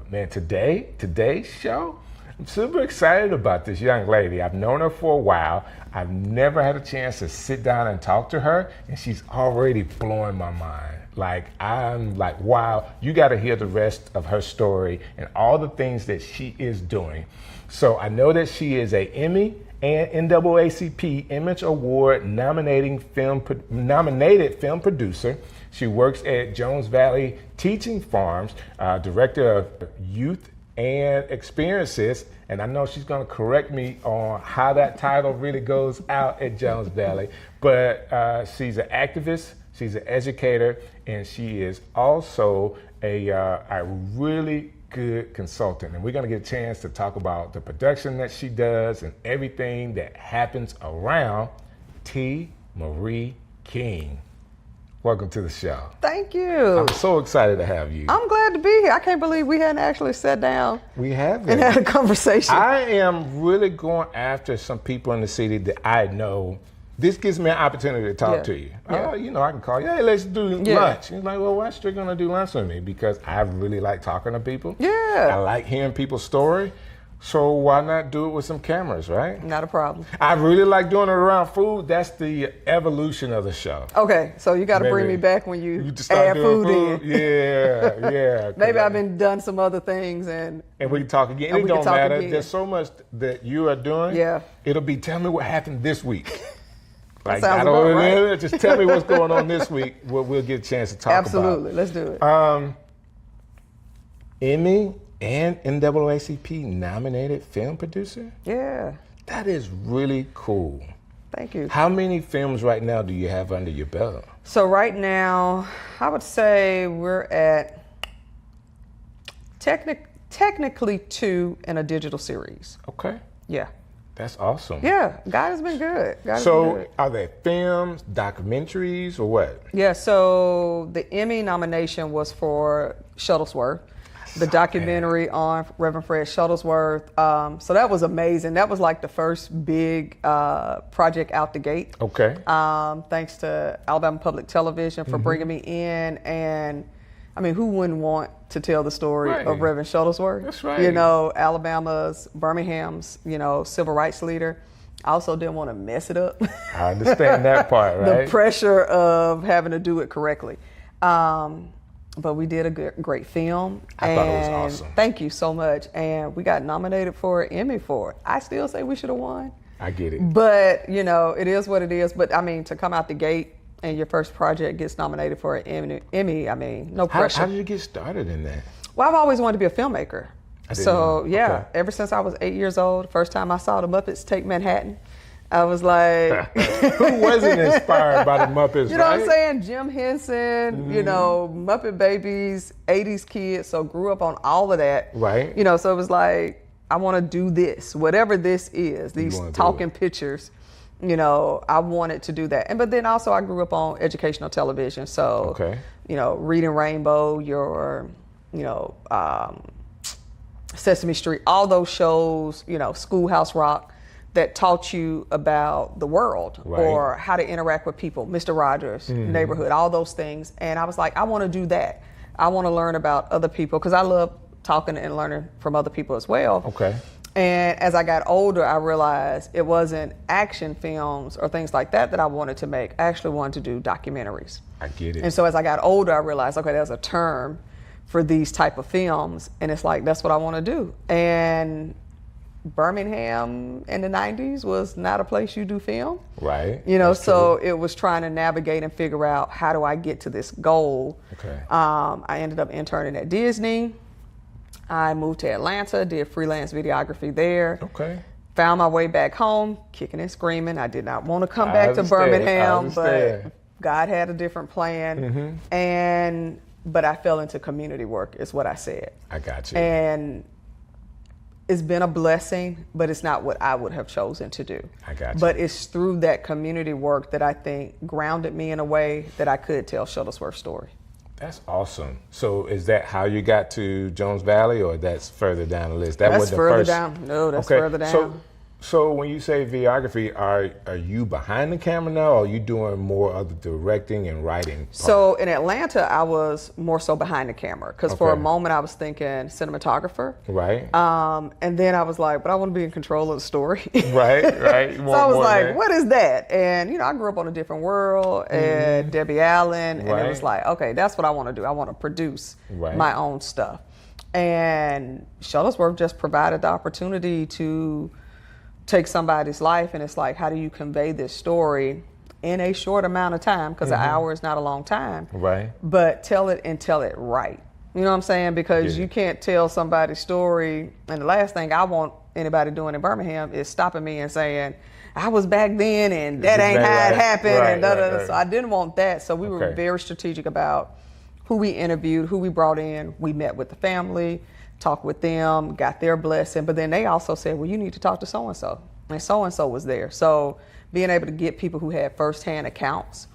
Speaker 1: man, today's show, I'm super excited about this young lady. I've known her for a while. I've never had a chance to sit down and talk to her, and she's already blowing my mind. Like, I'm like, wow, you got to hear the rest of her story and all the things that she is doing. So I know that she is a Emmy and NAACP Image Award nominated film producer. She works at Jones Valley Teaching Farms, director of youth and experiences, and I know she's going to correct me on how that title really goes out at Jones Valley, but she's an activist, she's an educator, and she is also a really good consultant. And we're going to get a chance to talk about the production that she does and everything that happens around T. Marie King. Welcome to the show.
Speaker 8: Thank you.
Speaker 1: I'm so excited to have you.
Speaker 8: I'm glad to be here. I can't believe we hadn't actually sat down
Speaker 1: We have
Speaker 8: and had a conversation.
Speaker 1: I am really going after some people in the city that I know. This gives me an opportunity to talk to you.
Speaker 8: Yeah.
Speaker 1: I can call you, hey, let's do lunch. He's like, well, why is Strick gonna do lunch with me? Because I really like talking to people.
Speaker 8: Yeah.
Speaker 1: I like hearing people's story. So why not do it with some cameras, right?
Speaker 8: Not a problem.
Speaker 1: I really like doing it around food. That's the evolution of the show.
Speaker 8: Okay, so you got to bring me back when you add food in.
Speaker 1: Yeah, yeah.
Speaker 8: Maybe I've been done some other things and
Speaker 1: we can talk again. It don't matter. Again. There's so much that you are doing.
Speaker 8: Yeah.
Speaker 1: It'll be tell me what happened this week.
Speaker 8: Like, sounds about right.
Speaker 1: Just tell me what's going on this week. We'll get a chance to talk
Speaker 8: Absolutely.
Speaker 1: about.
Speaker 8: Let's do it.
Speaker 1: Emmy and NAACP nominated film producer?
Speaker 8: Yeah.
Speaker 1: That is really cool.
Speaker 8: Thank you.
Speaker 1: How many films right now do you have under your belt?
Speaker 8: So right now, I would say we're at technically 2 in a digital series.
Speaker 1: Okay.
Speaker 8: Yeah.
Speaker 1: That's awesome.
Speaker 8: Yeah, God has been good.
Speaker 1: Are they films, documentaries, or what?
Speaker 8: Yeah, so the Emmy nomination was for Shuttlesworth, the documentary on Reverend Fred Shuttlesworth. So that was amazing. That was like the first big project out the gate.
Speaker 1: Okay.
Speaker 8: Thanks to Alabama Public Television for bringing me in. And I mean, who wouldn't want to tell the story of Reverend Shuttlesworth?
Speaker 1: That's right.
Speaker 8: You know, Alabama's, Birmingham's, civil rights leader. I also didn't want to mess it up.
Speaker 1: I understand that part, right?
Speaker 8: The pressure of having to do it correctly. But we did a great film.
Speaker 1: I thought it was awesome.
Speaker 8: Thank you so much. And we got nominated for an Emmy for it. I still say we should have won.
Speaker 1: I get it.
Speaker 8: But, it is what it is. But, I mean, to come out the gate and your first project gets nominated for an Emmy, I mean, no pressure.
Speaker 1: How did you get started in that?
Speaker 8: Well, I've always wanted to be a filmmaker. Ever since I was 8 years old, first time I saw the Muppets Take Manhattan, I was like...
Speaker 1: Who wasn't inspired by the Muppets,
Speaker 8: You know what I'm saying? Jim Henson, Muppet Babies, 80s kids, so grew up on all of that.
Speaker 1: Right.
Speaker 8: So it was like, I want to do this, whatever this is, these talking pictures, I wanted to do that. But then also I grew up on educational television, so, Reading Rainbow, Sesame Street, all those shows, Schoolhouse Rock, that taught you about the world or how to interact with people, Mr. Rogers, Neighborhood, all those things. And I was like, I want to do that. I want to learn about other people because I love talking and learning from other people as well.
Speaker 1: Okay.
Speaker 8: And as I got older, I realized it wasn't action films or things like that I wanted to make. I actually wanted to do documentaries.
Speaker 1: I get it.
Speaker 8: And so as I got older, I realized, okay, there's a term for these type of films. And it's like, that's what I want to do. And Birmingham in the 90s was not a place you do film.
Speaker 1: Right.
Speaker 8: So it was trying to navigate and figure out how do I get to this goal.
Speaker 1: Okay.
Speaker 8: I ended up interning at Disney. I moved to Atlanta, did freelance videography there.
Speaker 1: Okay.
Speaker 8: Found my way back home, kicking and screaming. I did not want to come back to Birmingham, but God had a different plan. But I fell into community work is what I said.
Speaker 1: I got you.
Speaker 8: And it's been a blessing, but it's not what I would have chosen to do.
Speaker 1: I got you.
Speaker 8: But it's through that community work that I think grounded me in a way that I could tell Shuttlesworth's story.
Speaker 1: That's awesome. So is that how you got to Jones Valley, or that's further down the list?
Speaker 8: That's further down. No, that's further down.
Speaker 1: So when you say videography, are you behind the camera now, or are you doing more of the directing and writing part?
Speaker 8: So in Atlanta, I was more so behind the camera because for a moment I was thinking cinematographer.
Speaker 1: Right.
Speaker 8: And then I was like, but I want to be in control of the story.
Speaker 1: Right.
Speaker 8: So I was like, what is that? And I grew up on A Different World and Debbie Allen, and it was like, okay, that's what I want to do. I want to produce my own stuff. And Shuttlesworth just provided the opportunity to take somebody's life, and it's like, how do you convey this story in a short amount of time? Because an hour is not a long time.
Speaker 1: Right.
Speaker 8: But tell it right. You know what I'm saying? Because you can't tell somebody's story. And the last thing I want anybody doing in Birmingham is stopping me and saying, I was back then and that ain't how it happened. And da-da-da. So I didn't want that. So we were very strategic about who we interviewed, who we brought in. We met with the family, talked with them, got their blessing, but then they also said, well, you need to talk to so-and-so, and so-and-so was there. So being able to get people who had firsthand accounts.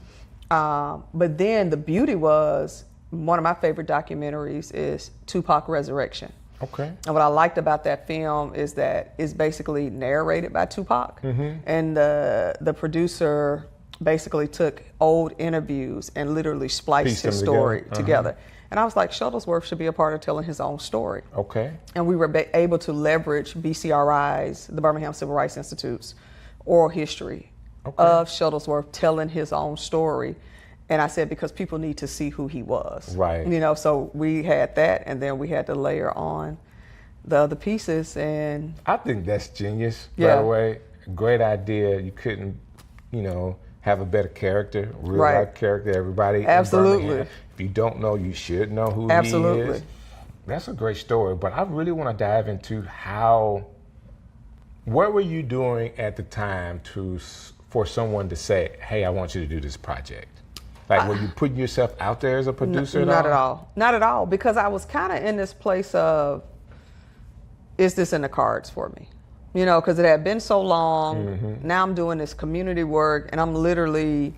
Speaker 8: But then the beauty was, one of my favorite documentaries is Tupac Resurrection.
Speaker 1: Okay.
Speaker 8: And what I liked about that film is that it's basically narrated by Tupac, and the producer basically took old interviews and literally spliced his story together. And I was like, Shuttlesworth should be a part of telling his own story.
Speaker 1: Okay.
Speaker 8: And we were able to leverage BCRI's, the Birmingham Civil Rights Institute's oral history of Shuttlesworth telling his own story. And I said, because people need to see who he was.
Speaker 1: Right.
Speaker 8: You know, so we had that, and then we had to layer on the other pieces. And
Speaker 1: I think that's genius, by
Speaker 8: Yeah.
Speaker 1: the way. Great idea. You couldn't, have a better character, real
Speaker 8: Right.
Speaker 1: life character. Everybody
Speaker 8: Absolutely.
Speaker 1: in Birmingham, if you don't know, you should know who he
Speaker 8: Absolutely.
Speaker 1: is. That's a great story, but I really want to dive into what were you doing at the time for someone to say, hey, I want you to do this project? Like, were you putting yourself out there as a producer?
Speaker 8: Not at all. Not at all. Because I was kind of in this place of, is this in the cards for me? Because it had been so long. Now I'm doing this community work, and I'm literally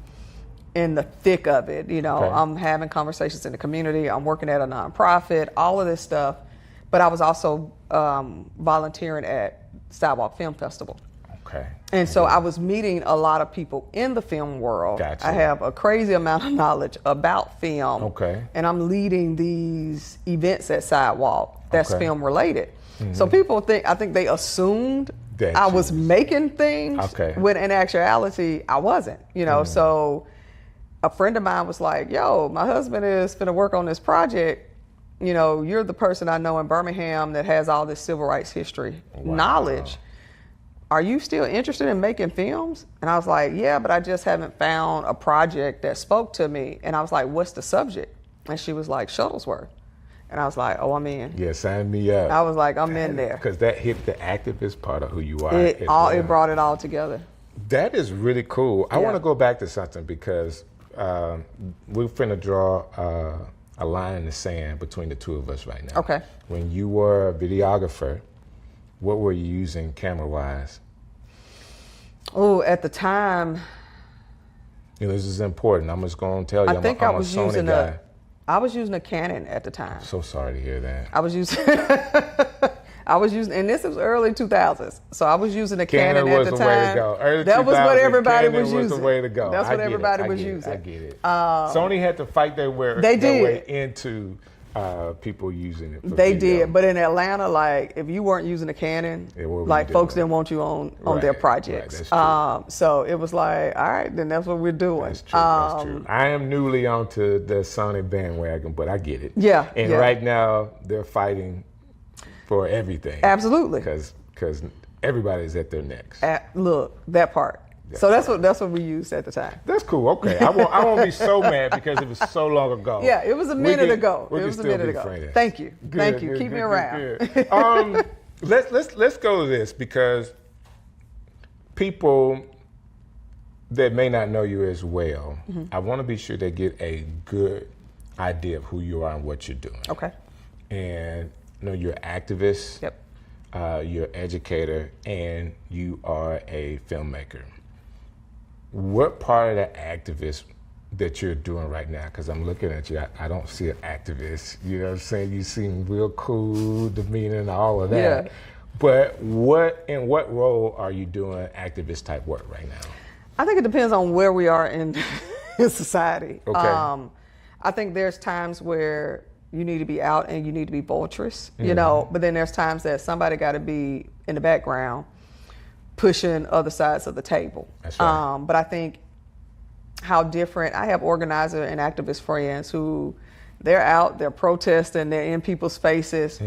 Speaker 8: in the thick of it. I'm having conversations in the community. I'm working at a nonprofit, all of this stuff. But I was also volunteering at Sidewalk Film Festival.
Speaker 1: Okay.
Speaker 8: And so I was meeting a lot of people in the film world.
Speaker 1: Gotcha.
Speaker 8: I have a crazy amount of knowledge about film.
Speaker 1: Okay.
Speaker 8: And I'm leading these events at Sidewalk that's
Speaker 1: Okay.
Speaker 8: film related. So people I think they assumed
Speaker 1: That
Speaker 8: I
Speaker 1: you
Speaker 8: was making things
Speaker 1: Okay.
Speaker 8: when in actuality I wasn't, So a friend of mine was like, yo, my husband is going to work on this project. You're the person I know in Birmingham that has all this civil rights history knowledge. Are you still interested in making films? And I was like, yeah, but I just haven't found a project that spoke to me. And I was like, what's the subject? And she was like, Shuttlesworth. And I was like, oh, I'm in.
Speaker 1: Yeah, sign me up.
Speaker 8: I was like, I'm in there.
Speaker 1: Because that hit the activist part of who you are.
Speaker 8: It brought it all together.
Speaker 1: That is really cool. I
Speaker 8: Yeah.
Speaker 1: want to go back to something because we're finna draw a line in the sand between the two of us right now.
Speaker 8: Okay.
Speaker 1: When you were a videographer, what were you using camera-wise?
Speaker 8: Oh, at the time,
Speaker 1: This is important. I'm just going to tell you,
Speaker 8: I think
Speaker 1: I'm
Speaker 8: I was
Speaker 1: a Sony
Speaker 8: using
Speaker 1: guy.
Speaker 8: I was using a Canon at the time.
Speaker 1: So sorry to hear that.
Speaker 8: I was using, and this was early 2000s. So I was using a Canon at the time.
Speaker 1: was the way to go. Early
Speaker 8: That was what
Speaker 1: 2000s,
Speaker 8: everybody
Speaker 1: Canon
Speaker 8: was using.
Speaker 1: was the way to go.
Speaker 8: That's
Speaker 1: I
Speaker 8: what
Speaker 1: get it.
Speaker 8: everybody
Speaker 1: I
Speaker 8: was
Speaker 1: get it.
Speaker 8: using.
Speaker 1: I get it. Sony had to fight their way into people using it.
Speaker 8: They
Speaker 1: video.
Speaker 8: did, but in Atlanta, like if you weren't using a Canon,
Speaker 1: Yeah, what were
Speaker 8: like
Speaker 1: you
Speaker 8: folks
Speaker 1: doing?
Speaker 8: didn't want you on
Speaker 1: Right,
Speaker 8: their
Speaker 1: right,
Speaker 8: projects.
Speaker 1: that's true.
Speaker 8: So it was like, all right, then that's what we're doing.
Speaker 1: That's true. That's true. I am newly onto the Sony bandwagon, but I get it.
Speaker 8: Yeah,
Speaker 1: And
Speaker 8: yeah.
Speaker 1: right now they're fighting for everything.
Speaker 8: Absolutely.
Speaker 1: Because everybody's at their necks.
Speaker 8: Look, that part. So that's what we used at the time.
Speaker 1: That's cool. Okay, I won't be so mad because it was so long ago.
Speaker 8: Yeah, it was a minute ago.
Speaker 1: We
Speaker 8: It
Speaker 1: can
Speaker 8: was a
Speaker 1: still
Speaker 8: minute
Speaker 1: be
Speaker 8: ago.
Speaker 1: friends.
Speaker 8: Thank you.
Speaker 1: Good,
Speaker 8: Thank you.
Speaker 1: good,
Speaker 8: Keep me
Speaker 1: good,
Speaker 8: around.
Speaker 1: good. Let's go to this because people that may not know you as well, I want to be sure they get a good idea of who you are and what you're doing.
Speaker 8: Okay.
Speaker 1: And you're an activist.
Speaker 8: Yep.
Speaker 1: You're an educator, and you are a filmmaker. What part of the activist that you're doing right now? Because I'm looking at you, I don't see an activist. You know what I'm saying? You seem real cool, demeanor, and all of that.
Speaker 8: Yeah.
Speaker 1: But in what role are you doing activist type work right now?
Speaker 8: I think it depends on where we are in society.
Speaker 1: Okay.
Speaker 8: I think there's times where you need to be out and you need to be boisterous, but then there's times that somebody got to be in the background pushing other sides of the table.
Speaker 1: That's right.
Speaker 8: But I think how different, I have organizer and activist friends who they're out, they're protesting, they're in people's faces.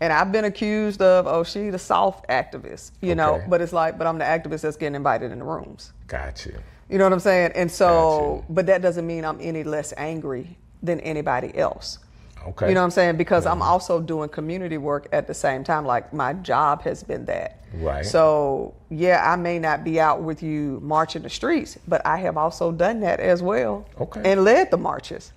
Speaker 8: And I've been accused of, she the soft activist,
Speaker 1: Okay.
Speaker 8: but it's like, but I'm the activist that's getting invited in the rooms.
Speaker 1: Got you.
Speaker 8: You know what I'm saying? And so,
Speaker 1: Gotcha.
Speaker 8: but that doesn't mean I'm any less angry than anybody else.
Speaker 1: Okay.
Speaker 8: You know what I'm saying? Because I'm also doing community work at the same time. Like my job has been that.
Speaker 1: Right.
Speaker 8: So yeah, I may not be out with you marching the streets, but I have also done that as well.
Speaker 1: Okay.
Speaker 8: And led the marches.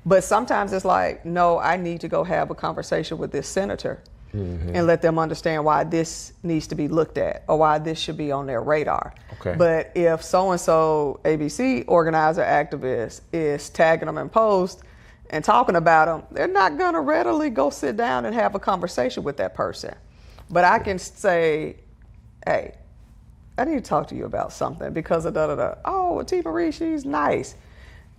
Speaker 8: But sometimes it's like, no, I need to go have a conversation with this senator and let them understand why this needs to be looked at or why this should be on their radar.
Speaker 1: Okay.
Speaker 8: But if so-and-so ABC organizer activist is tagging them in posts and talking about them, they're not going to readily go sit down and have a conversation with that person. But I can say, hey, I need to talk to you about something because of da-da-da. Oh, well, T. Marie, she's nice.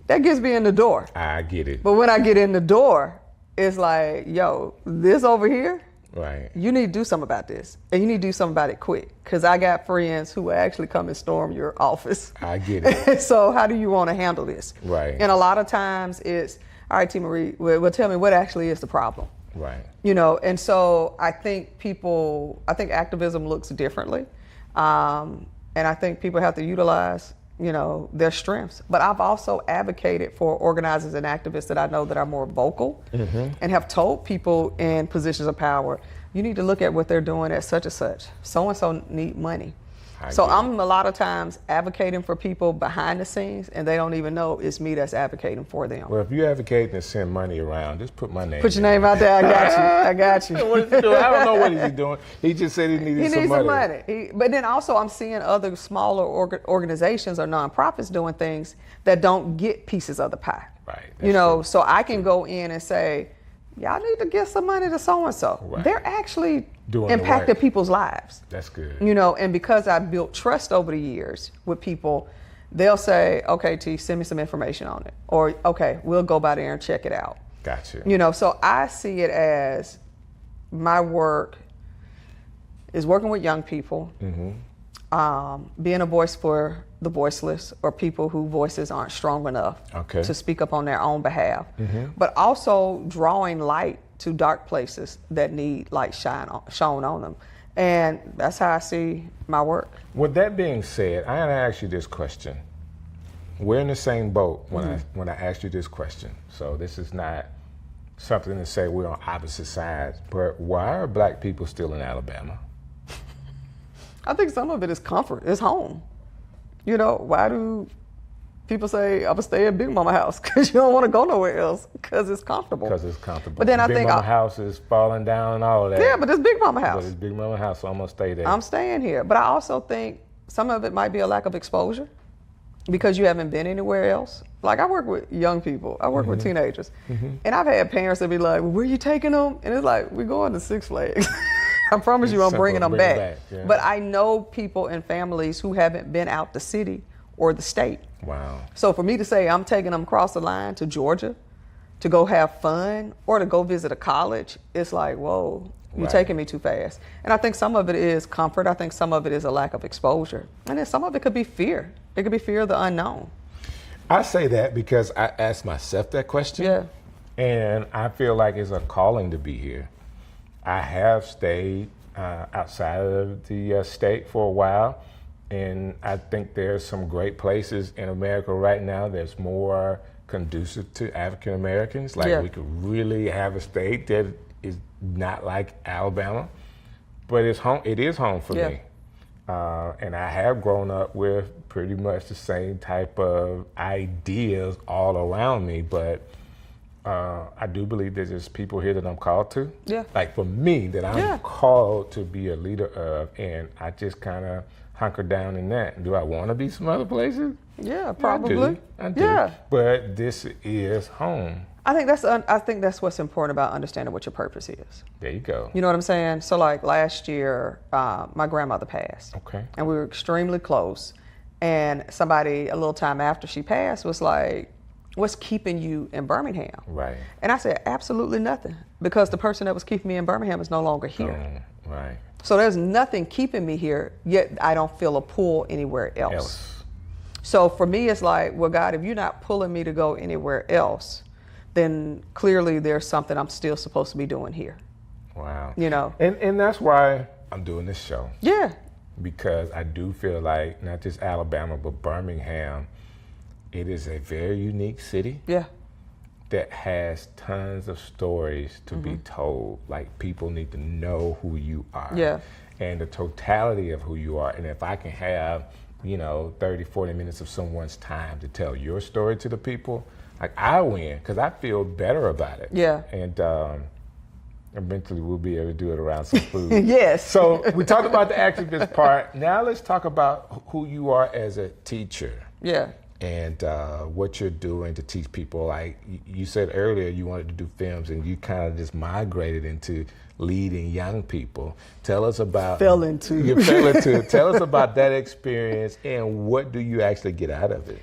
Speaker 8: that gets me in the door.
Speaker 1: I get it.
Speaker 8: But when I get in the door, it's like, yo, this over here,
Speaker 1: Right.
Speaker 8: you need to do something about this. And you need to do something about it quick. Because I got friends who will actually come and storm your office.
Speaker 1: I get it.
Speaker 8: So how do you want to handle this?
Speaker 1: Right.
Speaker 8: And a lot of times it's, all right, T. Marie, well, tell me what actually is the problem.
Speaker 1: Right.
Speaker 8: You know, and so I think activism looks differently. And I think people have to utilize, you know, their strengths. But I've also advocated for organizers and activists that I know that are more vocal and have told people in positions of power, you need to look at what they're doing at such and such. So-and-so need money. So I'm a lot of times advocating for people behind the scenes, and they don't even know it's me that's advocating for them.
Speaker 1: Well, if you're advocating to send money around, just put my name.
Speaker 8: Put your name out there. I got you. I got you.
Speaker 1: What is he doing? I don't know what he's doing. He just said he needed some money.
Speaker 8: But then also I'm seeing other smaller organizations or nonprofits doing things that don't get pieces of the pie.
Speaker 1: Right.
Speaker 8: You know, so I can go in and say, y'all need to give some money to so-and-so.
Speaker 1: Right.
Speaker 8: They're actually
Speaker 1: Doing
Speaker 8: impacted people's lives.
Speaker 1: That's good.
Speaker 8: You know, and because I built trust over the years with people, they'll say, okay, T, send me some information on it. Or, okay, we'll go by there and check it out.
Speaker 1: Gotcha.
Speaker 8: You know, so I see it as my work is working with young people, being a voice for the voiceless or people whose voices aren't strong enough to speak up on their own behalf, but also drawing light to dark places that need light shown on them. And that's how I see my work.
Speaker 1: With that being said, I gotta ask you this question. We're in the same boat when I asked you this question. So this is not something to say we're on opposite sides, but why are black people still in Alabama?
Speaker 8: I think some of it is comfort, it's home. You know, why do people say, I'm gonna stay at Big Mama house? Because you don't want to go nowhere else, because it's comfortable.
Speaker 1: Because it's comfortable.
Speaker 8: But then
Speaker 1: Big Mama house is falling down and all of that.
Speaker 8: Yeah, but it's Big Mama house.
Speaker 1: But it's Big Mama house, so I'm gonna stay there.
Speaker 8: I'm staying here. But I also think some of it might be a lack of exposure because you haven't been anywhere else. Like I work with young people, I work with teenagers, and I've had parents that be like, well, where you taking them? And it's like, we're going to Six Flags. I promise you I'm bringing them back. Yeah. But I know people and families who haven't been out the city or the state.
Speaker 1: Wow.
Speaker 8: So for me to say I'm taking them across the line to Georgia to go have fun or to go visit a college, it's like, whoa, you're taking me too fast. And I think some of it is comfort. I think some of it is a lack of exposure. And then some of it could be fear. It could be fear of the unknown.
Speaker 1: I say that because I asked myself that question.
Speaker 8: Yeah.
Speaker 1: And I feel like it's a calling to be here. I have stayed outside of the state for a while, and I think there's some great places in America right now that's more conducive to African Americans. Like we could really have a state that is not like Alabama, but it's home. It is home for me, and I have grown up with pretty much the same type of ideas all around me, but I do believe that there's people here that I'm called to. Yeah. Like for me, that I'm called to be a leader of, and I just kind of hunker down in that. Do I want to be some other places?
Speaker 8: Yeah, probably.
Speaker 1: I do. Yeah. But this is home.
Speaker 8: I think that's what's important about understanding what your purpose is.
Speaker 1: There you go.
Speaker 8: You know what I'm saying? So like last year, my grandmother passed.
Speaker 1: Okay.
Speaker 8: And we were extremely close. And somebody a little time after she passed was like, what's keeping you in Birmingham?
Speaker 1: Right.
Speaker 8: And I said, absolutely nothing. Because the person that was keeping me in Birmingham is no longer here.
Speaker 1: Right.
Speaker 8: So there's nothing keeping me here, yet I don't feel a pull anywhere else. So for me, it's like, well, God, if you're not pulling me to go anywhere else, then clearly there's something I'm still supposed to be doing here.
Speaker 1: Wow.
Speaker 8: You know?
Speaker 1: And that's why I'm doing this show.
Speaker 8: Yeah.
Speaker 1: Because I do feel like not just Alabama, but Birmingham, it is a very unique city.
Speaker 8: Yeah.
Speaker 1: That has tons of stories to be told. Like people need to know who you are.
Speaker 8: Yeah.
Speaker 1: And the totality of who you are. And if I can have, 30, 40 minutes of someone's time to tell your story to the people, like I win because I feel better about it.
Speaker 8: Yeah.
Speaker 1: And eventually we'll be able to do it around some food.
Speaker 8: Yes.
Speaker 1: So we talked about the activist part. Now let's talk about who you are as a teacher.
Speaker 8: Yeah.
Speaker 1: And what you're doing to teach people. Like you said earlier, you wanted to do films, and you kind of just migrated into leading young people. Tell us about
Speaker 8: fell into.
Speaker 1: Tell us about that experience, and what do you actually get out of it?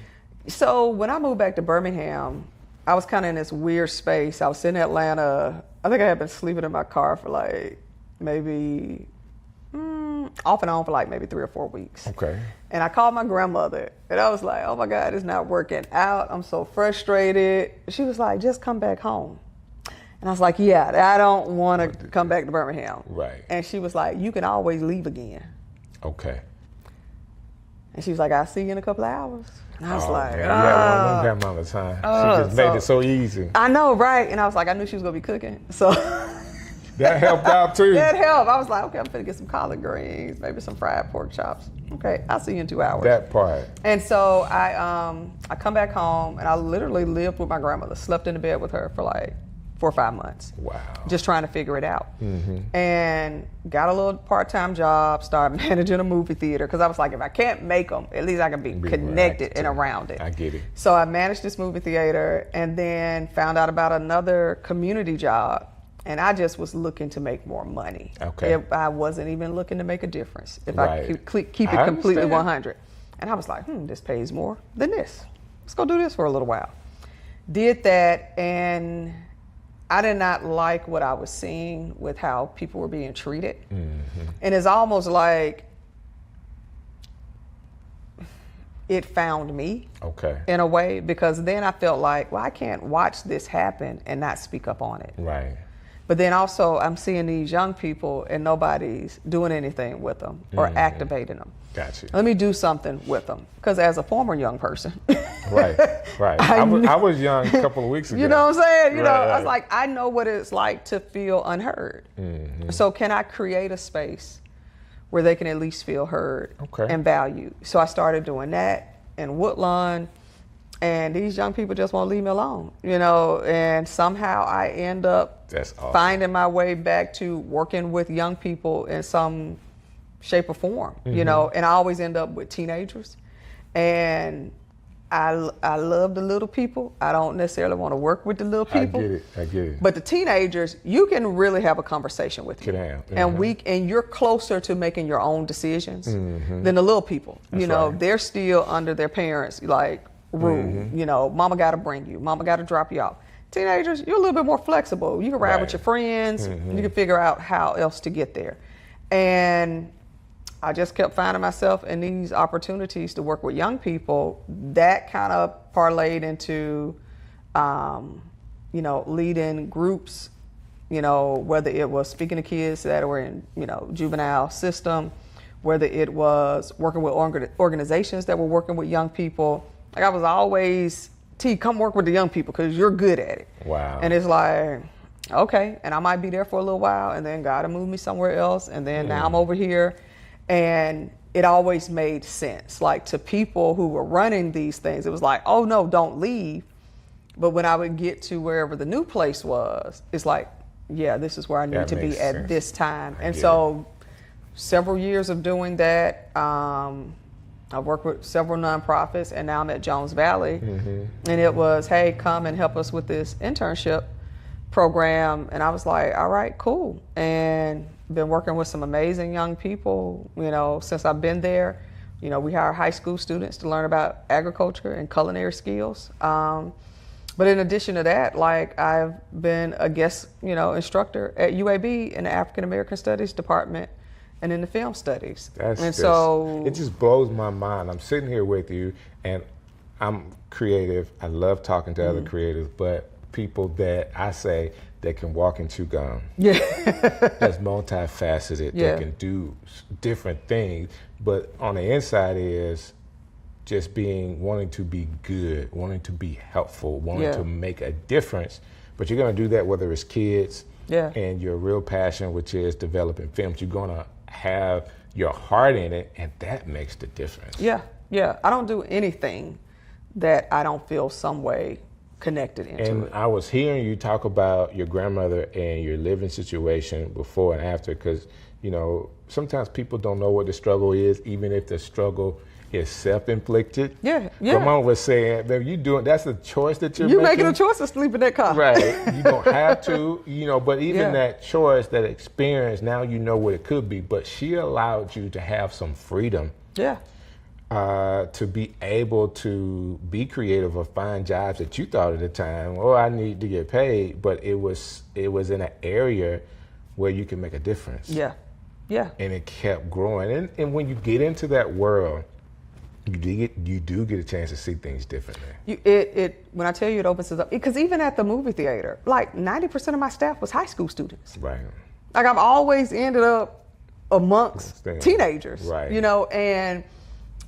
Speaker 8: So when I moved back to Birmingham, I was kind of in this weird space. I was in Atlanta. I think I had been sleeping in my car for like maybe off and on for like maybe 3 or 4 weeks.
Speaker 1: Okay.
Speaker 8: And I called my grandmother and I was like, oh my God, it's not working out. I'm so frustrated. She was like, just come back home. And I was like, yeah, I don't want to come back to Birmingham.
Speaker 1: Right.
Speaker 8: And she was like, you can always leave again.
Speaker 1: Okay.
Speaker 8: And she was like, I'll see you in a couple of hours. And I was like,
Speaker 1: man, yeah, one grandmother's time. She just made it so easy.
Speaker 8: I know, right? And I was like, I knew she was going to be cooking. So
Speaker 1: that helped out too.
Speaker 8: That helped. I was like, okay, I'm going to get some collard greens, maybe some fried pork chops. Okay, I'll see you in 2 hours.
Speaker 1: That part.
Speaker 8: And so I come back home and I literally lived with my grandmother, slept in the bed with her for like 4 or 5 months.
Speaker 1: Wow.
Speaker 8: Just trying to figure it out. And got a little part-time job, started managing a movie theater because I was like, if I can't make them, at least I can be connected and around it.
Speaker 1: I get it.
Speaker 8: So I managed this movie theater and then found out about another community job. And I just was looking to make more money.
Speaker 1: Okay.
Speaker 8: I wasn't even looking to make a difference if
Speaker 1: Right.
Speaker 8: I could keep it completely 100. And I was like, this pays more than this. Let's go do this for a little while. Did that, and I did not like what I was seeing with how people were being treated. And it's almost like it found me in a way, because then I felt like, well, I can't watch this happen and not speak up on it.
Speaker 1: Right.
Speaker 8: But then also I'm seeing these young people and nobody's doing anything with them or activating them.
Speaker 1: Gotcha.
Speaker 8: Let me do something with them. Because as a former young person.
Speaker 1: Right. I was young a couple of weeks ago.
Speaker 8: You know what I'm saying? You know,
Speaker 1: Right.
Speaker 8: I was like, I know what it's like to feel unheard. So can I create a space where they can at least feel heard and valued? So I started doing that in Woodlawn. And these young people just won't leave me alone, you know, and somehow I end up finding my way back to working with young people in some shape or form, you know, and I always end up with teenagers. And I love the little people. I don't necessarily want to work with the little people.
Speaker 1: I get it.
Speaker 8: But the teenagers, you can really have a conversation with them. And you're closer to making your own decisions than the little people. You know, they're still under their parents, like, rule. You know, mama got to bring you, mama got to drop you off. Teenagers, you're a little bit more flexible. You can ride with your friends. You can figure out how else to get there. And I just kept finding myself in these opportunities to work with young people. That kind of parlayed into, you know, leading groups, you know, whether it was speaking to kids that were in, you know, juvenile system, whether it was working with organizations that were working with young people. Like I was always, T, come work with the young people because you're good at it.
Speaker 1: Wow.
Speaker 8: And it's like, okay, and I might be there for a little while, and then God will move me somewhere else, and then now I'm over here. And it always made sense. Like to people who were running these things, it was like, oh no, don't leave. But when I would get to wherever the new place was, it's like, yeah, this is where I need to be at this time. And so several years of doing that, I worked with several nonprofits, and now I'm at Jones Valley. And it was, hey, come and help us with this internship program. And I was like, all right, cool. And been working with some amazing young people, you know, since I've been there. You know, we hire high school students to learn about agriculture and culinary skills. But in addition to that, like I've been a guest, you know, instructor at UAB in the African American Studies department and in the film studies. So
Speaker 1: it just blows my mind. I'm sitting here with you, and I'm creative. I love talking to other creatives, but people that I say that can walk and chew gum. That's multifaceted. That can do different things, but on the inside is just wanting to be good, wanting to be helpful, wanting to make a difference. But you're going to do that whether it's kids and your real passion, which is developing films. You're going to have your heart in it, and that makes the difference.
Speaker 8: I don't do anything that I don't feel some way connected into
Speaker 1: and
Speaker 8: it.
Speaker 1: I was hearing you talk about your grandmother and your living situation before and after, because, you know, sometimes people don't know what the struggle is, even if the struggle is self-inflicted. Mama was saying, baby, that's a choice that you're
Speaker 8: making a choice to sleep in that car.
Speaker 1: Right. You don't have to, you know, but even that choice, that experience, now you know what it could be. But she allowed you to have some freedom. to be able to be creative or find jobs that you thought at the time, oh, I need to get paid, but it was in an area where you can make a difference.
Speaker 8: Yeah.
Speaker 1: And it kept growing. And when you get into that world, you do get a chance to see things differently.
Speaker 8: When I tell you it opens it up, because even at the movie theater, like 90% of my staff was high school students.
Speaker 1: Right.
Speaker 8: Like I've always ended up amongst teenagers,
Speaker 1: right.
Speaker 8: You know, and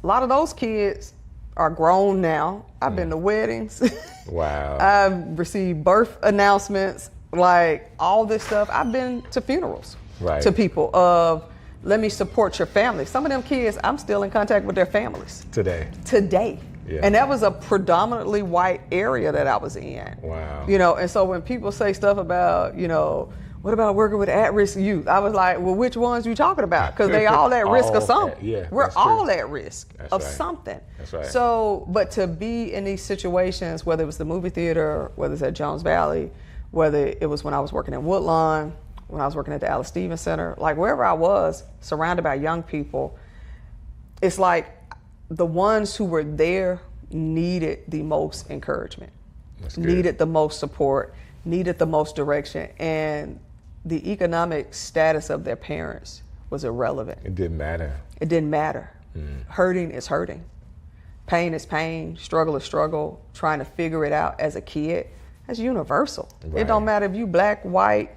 Speaker 8: a lot of those kids are grown now. I've been to weddings.
Speaker 1: Wow.
Speaker 8: I've received birth announcements, like all this stuff. I've been to funerals,
Speaker 1: right.
Speaker 8: To people of, let me support your family. Some of them kids, I'm still in contact with their families.
Speaker 1: Today.
Speaker 8: Yeah. And that was a predominantly white area that I was in.
Speaker 1: Wow.
Speaker 8: You know, and so when people say stuff about, you know, what about working with at-risk youth? I was like, well, which ones are you talking about? Because they all at risk of something. We're all at risk of something.
Speaker 1: That's right.
Speaker 8: So, but to be in these situations, whether it was the movie theater, whether it's at Jones Valley, whether it was when I was working in Woodlawn, when I was working at the Alice Stevens Center, like wherever I was, surrounded by young people, it's like the ones who were there needed the most encouragement, needed the most support, needed the most direction, and the economic status of their parents was irrelevant.
Speaker 1: It didn't matter.
Speaker 8: It didn't matter. Hurting is hurting. Pain is pain. Struggle is struggle. Trying to figure it out as a kid, that's universal.
Speaker 1: Right.
Speaker 8: It don't matter if you black, white,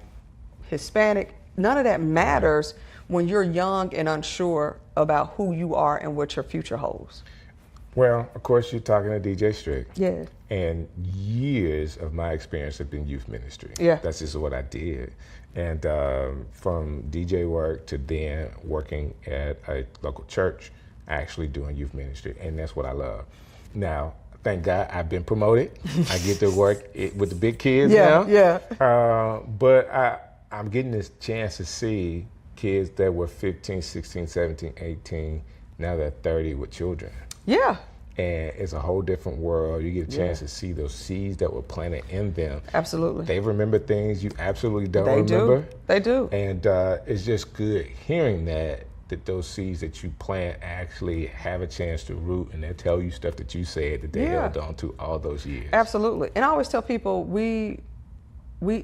Speaker 8: Hispanic, none of that matters when you're young and unsure about who you are and what your future holds.
Speaker 1: Well, of course, you're talking to DJ Strick.
Speaker 8: Yeah.
Speaker 1: And years of my experience have been youth ministry.
Speaker 8: Yeah.
Speaker 1: That's just what I did. And from DJ work to then working at a local church, actually doing youth ministry. And that's what I love. Now, thank God I've been promoted. I get to work with the big kids now.
Speaker 8: Yeah.
Speaker 1: But I'm getting this chance to see kids that were 15, 16, 17, 18, now they're 30 with children.
Speaker 8: Yeah.
Speaker 1: And it's a whole different world. You get a chance to see those seeds that were planted in them.
Speaker 8: Absolutely.
Speaker 1: They remember things you absolutely don't remember.
Speaker 8: They do.
Speaker 1: And it's just good hearing that those seeds that you plant actually have a chance to root, and they tell you stuff that you said that they held on to all those years.
Speaker 8: Absolutely. And I always tell people we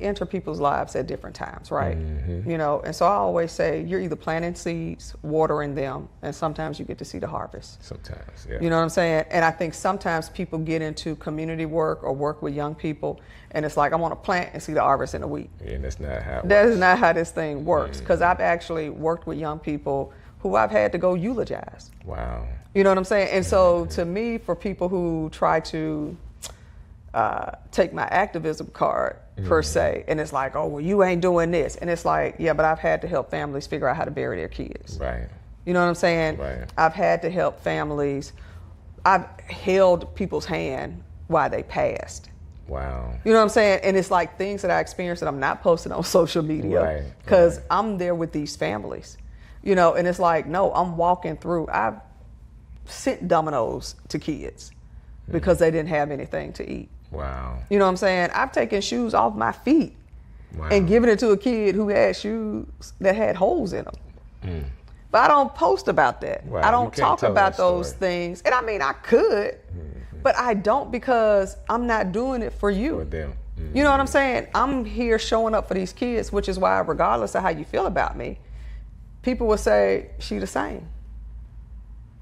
Speaker 8: enter people's lives at different times, right?
Speaker 1: Mm-hmm.
Speaker 8: You know, and so I always say you're either planting seeds, watering them, and sometimes you get to see the harvest.
Speaker 1: Sometimes, yeah.
Speaker 8: You know what I'm saying? And I think sometimes people get into community work or work with young people, and it's like, I want to plant and see the harvest in a week.
Speaker 1: Yeah, and that's not how it
Speaker 8: That
Speaker 1: works.
Speaker 8: is not how this thing works, because I've actually worked with young people who I've had to go eulogize.
Speaker 1: Wow.
Speaker 8: You know what I'm saying? And so to me, for people who try to take my activism card, per se, and it's like, oh, well, you ain't doing this. And it's like, yeah, but I've had to help families figure out how to bury their kids.
Speaker 1: Right.
Speaker 8: You know what I'm saying?
Speaker 1: Right.
Speaker 8: I've had to help families. I've held people's hand while they passed.
Speaker 1: Wow.
Speaker 8: You know what I'm saying? And it's like things that I experienced that I'm not posting on social media because I'm there with these families. You know, and it's like, no, I'm walking through. I've sent Dominoes to kids because they didn't have anything to eat.
Speaker 1: Wow.
Speaker 8: You know what I'm saying? I've taken shoes off my feet and given it to a kid who had shoes that had holes in them. But I don't post about that.
Speaker 1: Right.
Speaker 8: I don't talk about those things. And I mean, I could, but I don't, because I'm not doing it for you.
Speaker 1: For them.
Speaker 8: You know what I'm saying? I'm here showing up for these kids, which is why, regardless of how you feel about me, people will say, she the same.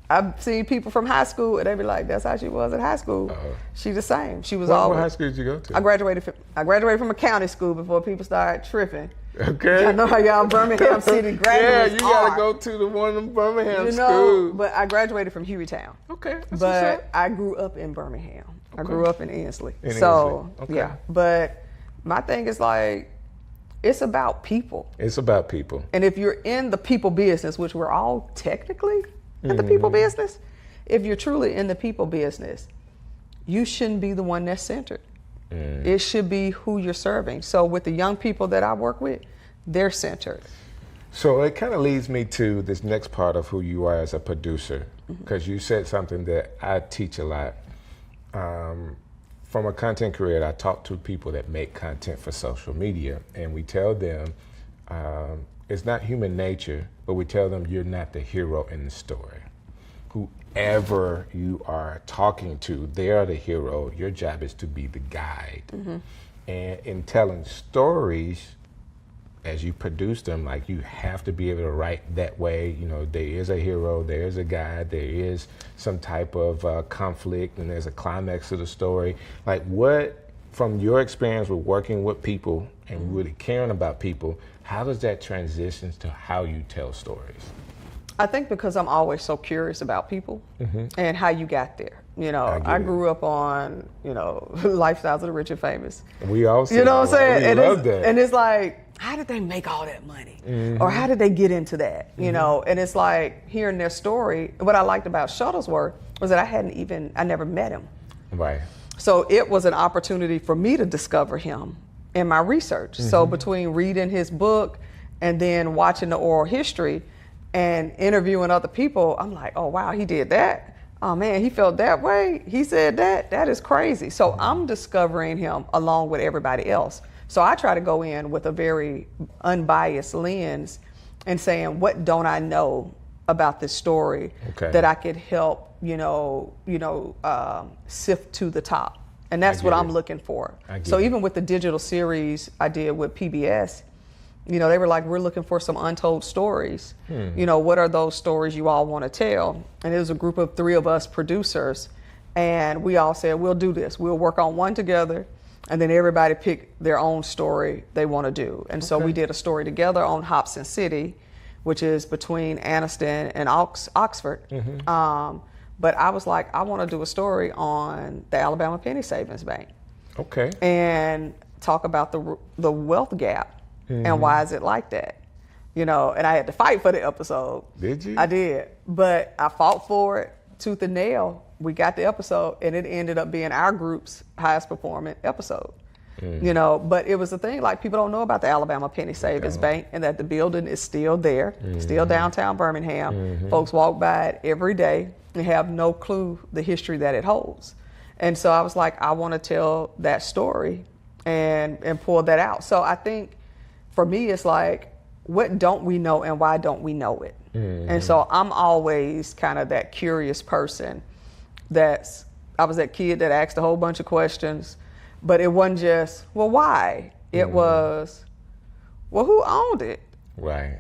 Speaker 8: I've seen people from high school, and they be like, "That's how she was at high school. She the same. She was always."
Speaker 1: What high school did you go to?
Speaker 8: I graduated from a county school before people started tripping.
Speaker 1: Okay.
Speaker 8: I know how y'all Birmingham City graduates
Speaker 1: you gotta go to the one of Birmingham schools.
Speaker 8: know, but I graduated from Hueytown.
Speaker 1: Okay. That's
Speaker 8: But I grew up in Birmingham. I grew up in Ensley.
Speaker 1: Okay.
Speaker 8: Yeah. But my thing is like, it's about people.
Speaker 1: It's about people.
Speaker 8: And if you're in the people business, which we're all technically in the people business, if you're truly in the people business, you shouldn't be the one that's centered. It should be who you're serving. So with the young people that I work with, they're centered.
Speaker 1: So it kind of leads me to this next part of who you are as a producer, because you said something that I teach a lot. From a content creator, I talk to people that make content for social media, and we tell them it's not human nature, but we tell them you're not the hero in the story. whoever you are talking to, they are the hero. Your job is to be the guide. And in telling stories, as you produce them, like, you have to be able to write that way. You know, there is a hero, there is a guide, there is some type of conflict, and there's a climax to the story. Like, what, from your experience with working with people and really caring about people, how does that transition to how you tell stories?
Speaker 8: I think because I'm always so curious about people and how you got there. You know, I grew up on, Lifestyles of the Rich and Famous.
Speaker 1: We all say
Speaker 8: you know what I'm saying?
Speaker 1: We love that.
Speaker 8: And it's like, how did they make all that money? Or how did they get into that? You know, and it's like hearing their story. What I liked about Shuttlesworth was that I never met him.
Speaker 1: Right.
Speaker 8: So it was an opportunity for me to discover him in my research. So between reading his book and then watching the oral history and interviewing other people, I'm like, oh, wow, he did that. Oh, man, he felt that way. He said that. That is crazy. So I'm discovering him along with everybody else. So I try to go in with a very unbiased lens and saying, what don't I know about this story that I could help, sift to the top. And that's what I'm looking for. So even with the digital series I did with PBS, they were like, we're looking for some untold stories. What are those stories you all want to tell? And it was a group of 3 of us producers. And we all said, we'll do this. We'll work on one together. And then everybody picked their own story they want to do. And so we did a story together on Hobson City, which is between Anniston and Oxford. But I was like, I want to do a story on the Alabama Penny Savings Bank.
Speaker 1: Okay.
Speaker 8: And talk about the wealth gap and why is it like that. And I had to fight for the episode.
Speaker 1: Did you?
Speaker 8: I did. But I fought for it tooth and nail. We got the episode, and it ended up being our group's highest performing episode. But it was a thing, like, people don't know about the Alabama Penny Savings Bank and that the building is still there, still downtown Birmingham. Folks walk by it every day and have no clue the history that it holds. And so I was like, I want to tell that story and pull that out. So I think for me, it's like, what don't we know and why don't we know it? And so I'm always kind of that curious person. I was that kid that asked a whole bunch of questions, but it wasn't just, well, why? It was, well, who owned it?
Speaker 1: Right.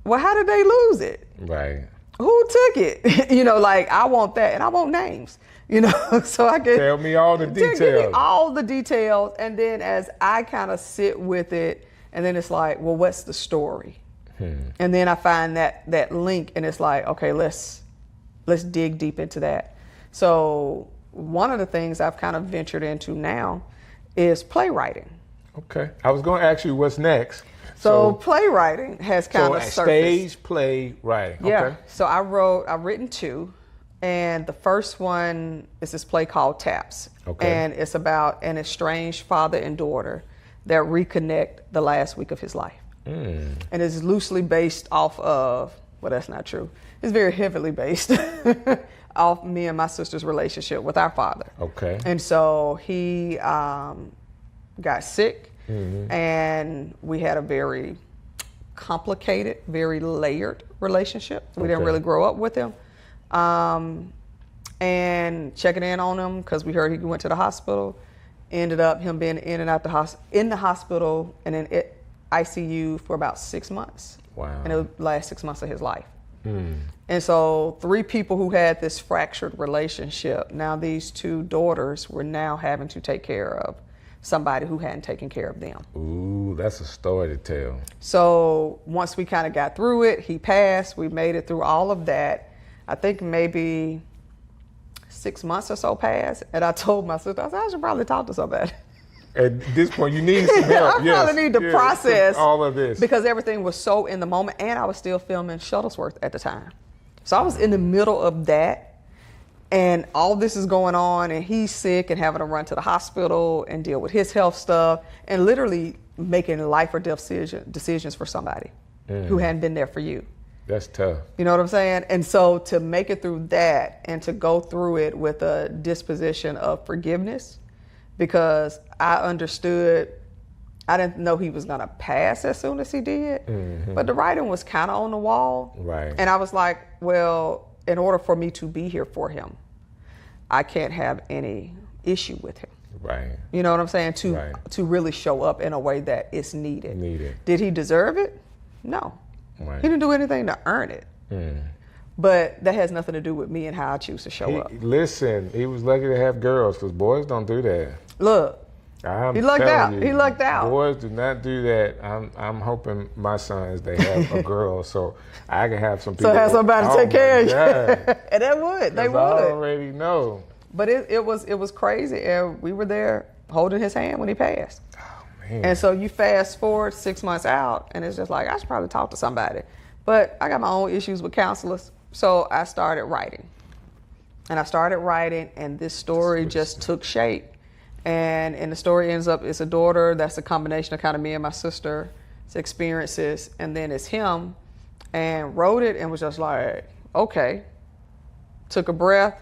Speaker 8: Well, how did they lose it?
Speaker 1: Right.
Speaker 8: Who took it? I want that, and I want names, so I can
Speaker 1: tell me all the details.
Speaker 8: Give me all the details, and then as I kind of sit with it, and then it's like, well, what's the story? And then I find that link, and it's like, okay, let's dig deep into that. So one of the things I've kind of ventured into now is playwriting. Okay.
Speaker 1: I was going to ask you what's next.
Speaker 8: So playwriting has kind of surfaced.
Speaker 1: Stage play writing.
Speaker 8: Yeah.
Speaker 1: Okay.
Speaker 8: So I've written 2, and the first one is this play called Taps.
Speaker 1: Okay.
Speaker 8: And it's about an estranged father and daughter that reconnect the last week of his life. And it's loosely based off of, well, that's not true. It's very heavily based off me and my sister's relationship with our father.
Speaker 1: Okay.
Speaker 8: And so he got sick, and we had a very complicated, very layered relationship. We didn't really grow up with him. And checking in on him because we heard he went to the hospital. Ended up him being in and out in the hospital and in ICU for about 6 months.
Speaker 1: Wow.
Speaker 8: And it was the last 6 months of his life. And so 3 people who had this fractured relationship, now these 2 daughters were now having to take care of somebody who hadn't taken care of them.
Speaker 1: Ooh, that's a story to tell.
Speaker 8: So once we kind of got through it, he passed, we made it through all of that. I think maybe 6 months or so passed, and I told my sister, I said, I should probably talk to somebody.
Speaker 1: At this point, you need some help.
Speaker 8: I probably need to process
Speaker 1: all of this
Speaker 8: because everything was so in the moment, and I was still filming Shuttlesworth at the time. So I was in the middle of that, and all this is going on, and he's sick and having to run to the hospital and deal with his health stuff, and literally making life or death decisions for somebody who hadn't been there for you.
Speaker 1: That's tough.
Speaker 8: You know what I'm saying? And so to make it through that and to go through it with a disposition of forgiveness, because I understood, I didn't know he was gonna pass as soon as he did, but the writing was kind of on the wall.
Speaker 1: Right.
Speaker 8: And I was like, well, in order for me to be here for him, I can't have any issue with him.
Speaker 1: Right.
Speaker 8: You know what I'm saying? To really show up in a way that is needed.
Speaker 1: Needed.
Speaker 8: Did he deserve it? No.
Speaker 1: Right.
Speaker 8: He didn't do anything to earn it. But that has nothing to do with me and how I choose to show up.
Speaker 1: Listen, he was lucky to have girls because boys don't do that.
Speaker 8: Look, he lucked out.
Speaker 1: You,
Speaker 8: he lucked out.
Speaker 1: Boys do not do that. I'm hoping my sons, they have a girl so I can have some people.
Speaker 8: So have somebody to take care of you. And they would. They would.
Speaker 1: I already know.
Speaker 8: But it was crazy. And we were there holding his hand when he passed.
Speaker 1: Oh, man.
Speaker 8: And so you fast forward 6 months out and it's just like, I should probably talk to somebody. But I got my own issues with counselors. So I started writing. And this story just took shape. And the story ends up, it's a daughter that's a combination of kind of me and my sister's experiences. And then it's him, and wrote it and was just like, okay. Took a breath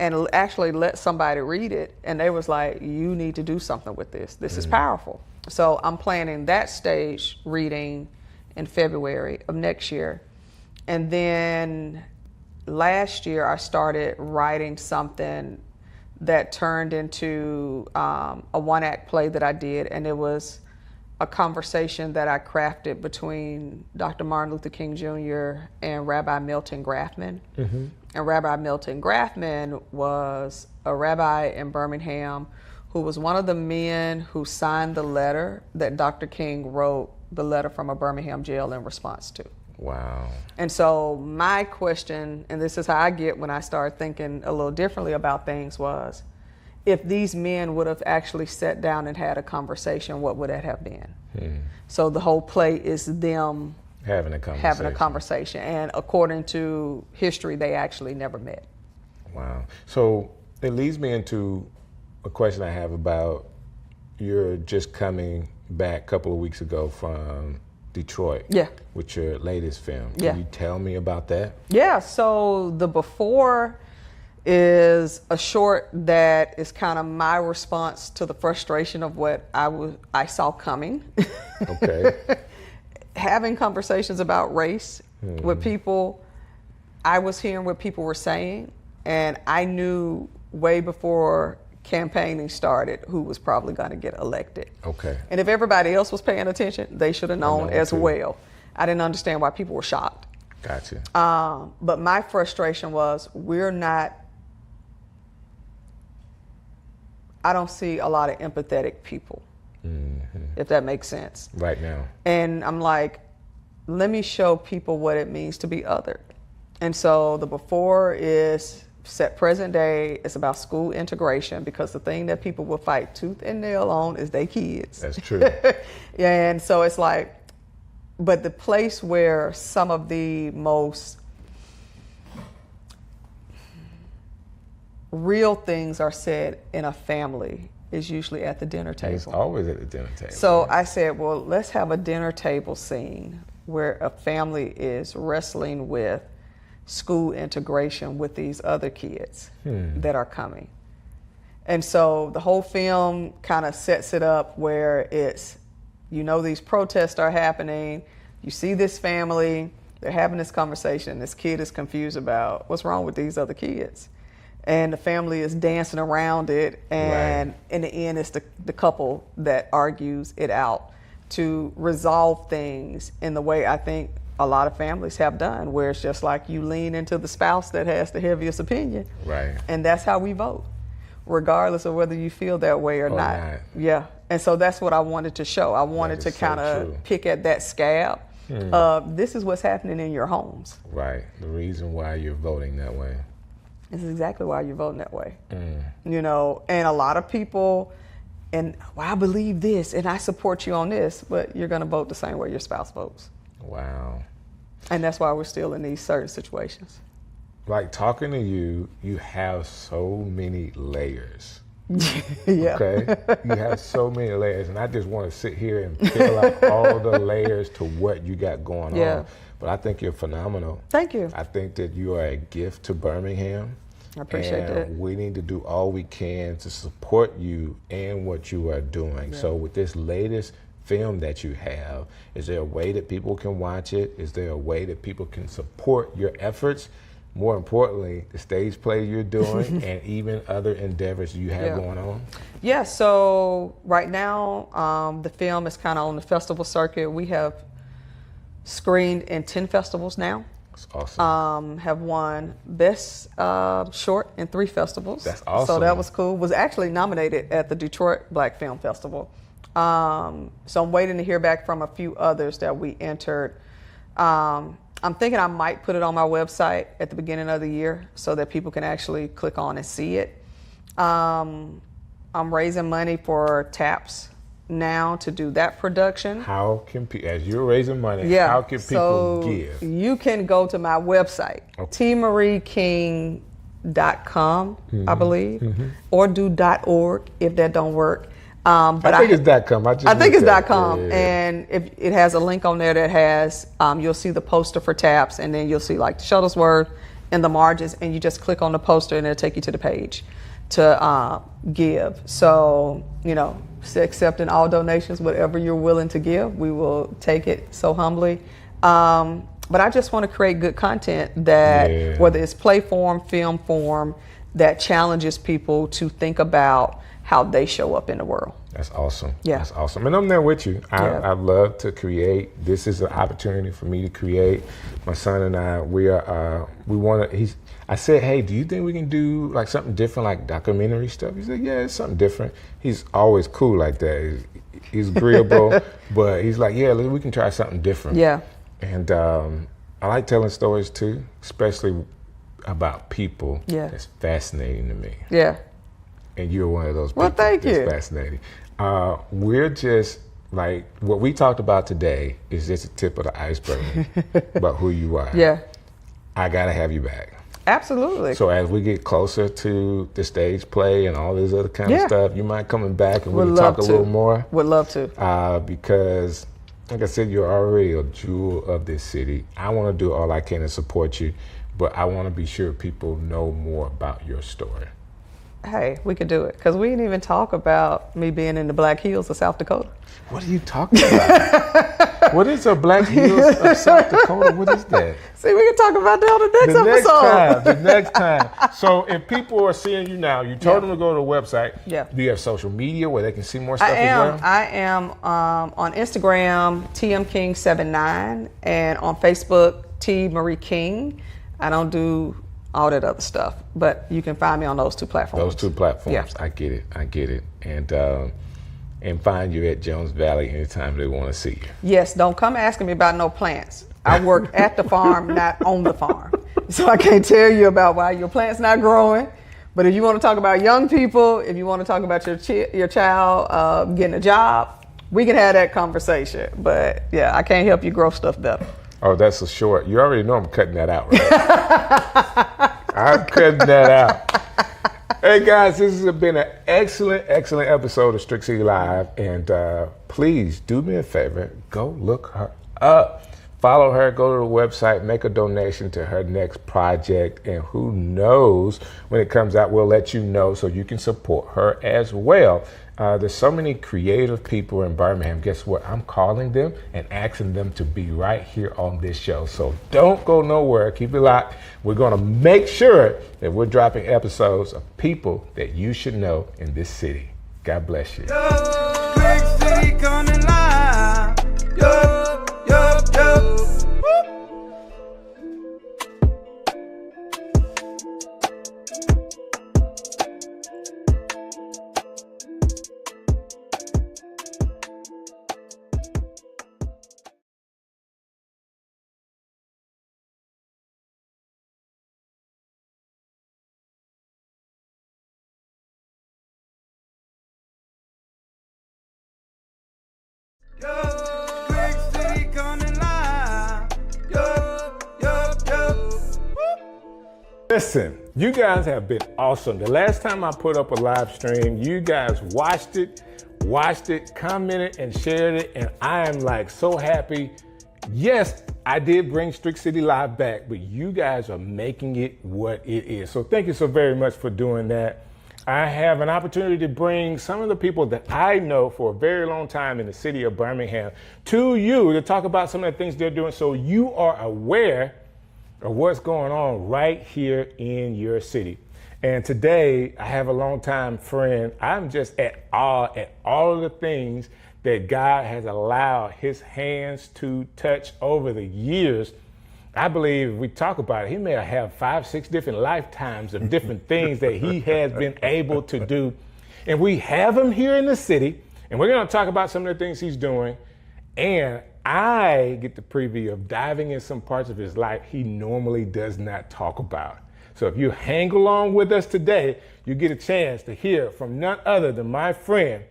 Speaker 8: and actually let somebody read it. And they was like, you need to do something with this. This is powerful. So I'm planning that stage reading in February of next year. And then last year I started writing something that turned into a one-act play that I did, and it was a conversation that I crafted between Dr. Martin Luther King Jr. and Rabbi Milton Grafman. And Rabbi Milton Grafman was a rabbi in Birmingham who was one of the men who signed the letter that Dr. King wrote, the letter from a Birmingham jail in response to.
Speaker 1: Wow.
Speaker 8: And so my question, and this is how I get when I start thinking a little differently about things, was if these men would have actually sat down and had a conversation, what would that have been? So the whole play is them
Speaker 1: having a conversation.
Speaker 8: And according to history, they actually never met.
Speaker 1: Wow. So it leads me into a question I have about, you're just coming back a couple of weeks ago from Detroit.
Speaker 8: Yeah.
Speaker 1: With your latest film.
Speaker 8: Yeah.
Speaker 1: Can you tell me about that?
Speaker 8: Yeah, so the before is a short that is kind of my response to the frustration of what I saw coming.
Speaker 1: Okay.
Speaker 8: Having conversations about race with people, I was hearing what people were saying, and I knew way before campaigning started who was probably going to get elected.
Speaker 1: Okay.
Speaker 8: And if everybody else was paying attention, they should have known as
Speaker 1: too.
Speaker 8: well. I didn't understand why people were shocked.
Speaker 1: Gotcha.
Speaker 8: But my frustration was I don't see a lot of empathetic people, if that makes sense.
Speaker 1: Right now.
Speaker 8: And I'm like, let me show people what it means to be othered. And so the before is set present day. It's about school integration, because the thing that people will fight tooth and nail on is their kids.
Speaker 1: That's true.
Speaker 8: And so it's like, but the place where some of the most real things are said in a family is usually at the dinner table.
Speaker 1: It's always at the dinner table.
Speaker 8: So I said, well, let's have a dinner table scene where a family is wrestling with school integration with these other kids that are coming. And so the whole film kind of sets it up where it's, these protests are happening, you see this family, they're having this conversation, and this kid is confused about what's wrong with these other kids. And the family is dancing around it, and in the end, it's the couple that argues it out to resolve things in the way I think a lot of families have done, where it's just like you lean into the spouse that has the heaviest opinion.
Speaker 1: Right.
Speaker 8: And that's how we vote, regardless of whether you feel that way or not. Yeah. And so that's what I wanted to show. I wanted to kind of pick at that scab. This is what's happening in your homes.
Speaker 1: Right. The reason why you're voting that way.
Speaker 8: This is exactly why you're voting that way. And a lot of people, and well, I believe this and I support you on this, but you're going to vote the same way your spouse votes.
Speaker 1: Wow.
Speaker 8: And that's why we're still in these certain situations.
Speaker 1: Like talking to you, you have so many layers.
Speaker 8: Yeah.
Speaker 1: Okay? You have so many layers, and I just want to sit here and fill out all the layers to what you got going on. But I think you're phenomenal.
Speaker 8: Thank you.
Speaker 1: I think that you are a gift to Birmingham.
Speaker 8: I appreciate that.
Speaker 1: We need to do all we can to support you and what you are doing.
Speaker 8: Yeah.
Speaker 1: So with this latest film that you have, is there a way that people can watch it? Is there a way that people can support your efforts? more importantly, the stage play you're doing and even other endeavors you have going on?
Speaker 8: Yeah, so right now, the film is kind of on the festival circuit. We have screened in 10 festivals now.
Speaker 1: That's awesome.
Speaker 8: Have won Best Short in 3 festivals.
Speaker 1: That's awesome.
Speaker 8: So that was cool. Was actually nominated at the Detroit Black Film Festival. So I'm waiting to hear back from a few others that we entered. I'm thinking I might put it on my website at the beginning of the year so that people can actually click on and see it. I'm raising money for TAPS now to do that production.
Speaker 1: How can people, as you're raising money, how can people give?
Speaker 8: You can go to my website, tmarieking.com, I believe, or do .org if that don't work.
Speaker 1: But I think it's .com. I
Speaker 8: think it's .com, and if it has a link on there that has, you'll see the poster for TAPS, and then you'll see like Shuttlesworth and the margins, and you just click on the poster, and it'll take you to the page to give. So, accepting all donations, whatever you're willing to give, we will take it so humbly. But I just want to create good content that, whether it's play form, film form, that challenges people to think about how they show up in the world.
Speaker 1: That's awesome.
Speaker 8: Yeah.
Speaker 1: That's awesome. And I'm there with you. I love to create. This is an opportunity for me to create. My son and I, I said, hey, do you think we can do like something different, like documentary stuff? He said, yeah, it's something different. He's always cool like that. He's agreeable, but he's like, yeah, we can try something different.
Speaker 8: Yeah.
Speaker 1: And I like telling stories too, especially about people.
Speaker 8: Yeah.
Speaker 1: That's fascinating to me.
Speaker 8: Yeah.
Speaker 1: And you're one of those people.
Speaker 8: Well, thank
Speaker 1: that's
Speaker 8: you.
Speaker 1: Fascinating. We're just like, what we talked about today is just the tip of the iceberg about who you are.
Speaker 8: Yeah.
Speaker 1: I gotta have you back.
Speaker 8: Absolutely.
Speaker 1: So as we get closer to the stage play and all this other kind of stuff, you mind coming back and we can talk a little more?
Speaker 8: Would love to.
Speaker 1: Because, like I said, you're already a jewel of this city. I want to do all I can to support you, but I want to be sure people know more about your story.
Speaker 8: Hey, we could do it, because we didn't even talk about me being in the Black Hills of South Dakota.
Speaker 1: What are you talking about? What is the Black Hills of South Dakota? What is that?
Speaker 8: See, we can talk about that on the next episode.
Speaker 1: The next time. So if people are seeing you now, you told them to go to the website.
Speaker 8: Yeah.
Speaker 1: Do you have social media where they can see more stuff as well?
Speaker 8: I am on Instagram, tmking79, and on Facebook, T Marie King. I don't do all that other stuff, but you can find me on those 2 platforms.
Speaker 1: Those 2 platforms.
Speaker 8: Yeah.
Speaker 1: I get it. And find you at Jones Valley anytime they want to see you.
Speaker 8: Yes, don't come asking me about no plants. I work at the farm, not on the farm. So I can't tell you about why your plant's not growing. But if you want to talk about young people, if you want to talk about your child getting a job, we can have that conversation. But yeah, I can't help you grow stuff better.
Speaker 1: Oh, that's a short. You already know I'm cutting that out, right? I'm cutting that out. Hey guys, this has been an excellent episode of Strick City Live, and please do me a favor, go look her up. Follow her, go to the website, make a donation to her next project, and who knows, when it comes out, we'll let you know so you can support her as well. There's so many creative people in Birmingham. Guess what? I'm calling them and asking them to be right here on this show. So don't go nowhere. Keep it locked. We're going to make sure that we're dropping episodes of people that you should know in this city. God bless you.
Speaker 4: Strick City coming live. Yo, yo, yo. Strick City coming live. Yo, yo, yo.
Speaker 1: Listen, you guys have been awesome. The last time I put up a live stream, you guys watched it, commented, and shared it, and I am like so happy. Yes, I did bring Strick City Live back, but you guys are making it what it is. So thank you so very much for doing that. I have an opportunity to bring some of the people that I know for a very long time in the city of Birmingham to you to talk about some of the things they're doing so you are aware of what's going on right here in your city. And today, I have a longtime friend. I'm just at awe at all of the things that God has allowed his hands to touch over the years. I believe if we talk about it, he may have 5, 6 different lifetimes of different things that he has been able to do. And we have him here in the city, and we're going to talk about some of the things he's doing. And I get the preview of diving in some parts of his life he normally does not talk about. So if you hang along with us today, you get a chance to hear from none other than my friend,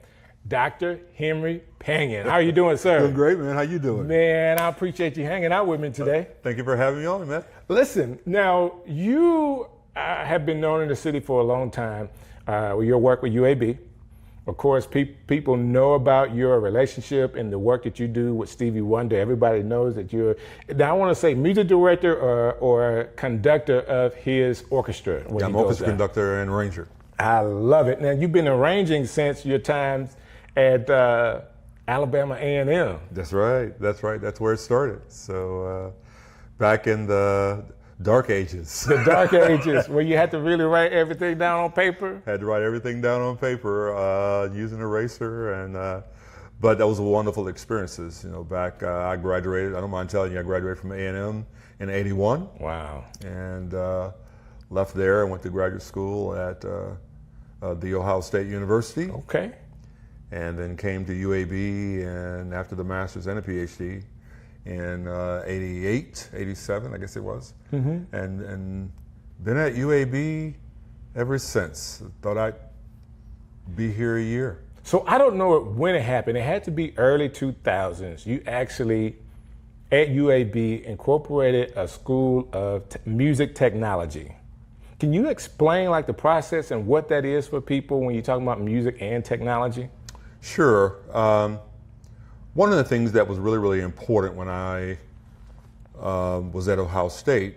Speaker 1: Dr. Henry Pangan. How are you doing, sir?
Speaker 9: Doing great, man. How you doing?
Speaker 1: Man, I appreciate you hanging out with me today.
Speaker 9: Thank you for having me on, man.
Speaker 1: Listen, now you have been known in the city for a long time with your work with UAB. Of course, people know about your relationship and the work that you do with Stevie Wonder. Everybody knows that you're, now I want to say music director or conductor of his orchestra.
Speaker 9: Yeah, I'm orchestra conductor and arranger.
Speaker 1: I love it. Now, you've been arranging since your times at Alabama A&M.
Speaker 9: That's right. That's right. That's where it started. So back in the dark ages.
Speaker 1: The dark ages, where you had to really write everything down on paper?
Speaker 9: Had to write everything down on paper using an eraser. But that was wonderful experiences. You know, back I graduated, I don't mind telling you, I graduated from A&M in '81. Wow. And left there and went to graduate school at the Ohio State University.
Speaker 1: Okay.
Speaker 9: And then came to UAB, and after the master's and a PhD in 88, 87, I guess it was. Mm-hmm. And been at UAB ever since. Thought I'd be here a year.
Speaker 1: So I don't know when it happened. It had to be early 2000s. You actually, at UAB, incorporated a school of music technology. Can you explain like the process and what that is for people when you're talking about music and technology?
Speaker 9: Sure. One of the things that was really, really important when I was at Ohio State,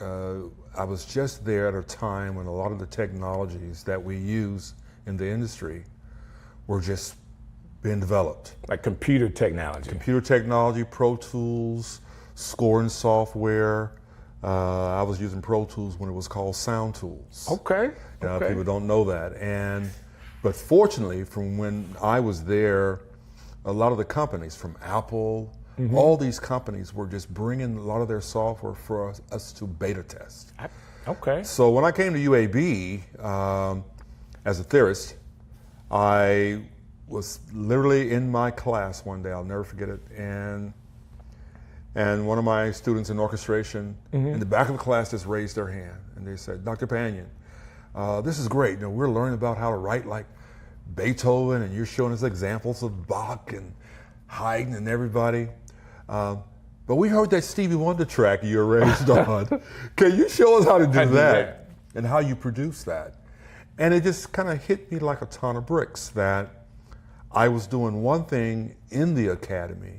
Speaker 9: I was just there at a time when a lot of the technologies that we use in the industry were just being developed.
Speaker 1: Like computer technology.
Speaker 9: Computer technology, Pro Tools, scoring software. I was using Pro Tools when it was called Sound Tools.
Speaker 1: Okay.
Speaker 9: People don't know that. But fortunately, from when I was there, a lot of the companies from Apple, all these companies were just bringing a lot of their software for us to beta test.
Speaker 1: Okay.
Speaker 9: So when I came to UAB as a theorist, I was literally in my class one day, I'll never forget it, and one of my students in orchestration in the back of the class just raised their hand and they said, Dr. Pangan, this is great. You know, we're learning about how to write like Beethoven, and you're showing us examples of Bach and Haydn and everybody. But we heard that Stevie Wonder track you arranged on. Can you show us how to do that and how you produce that? And it just kind of hit me like a ton of bricks that I was doing one thing in the academy,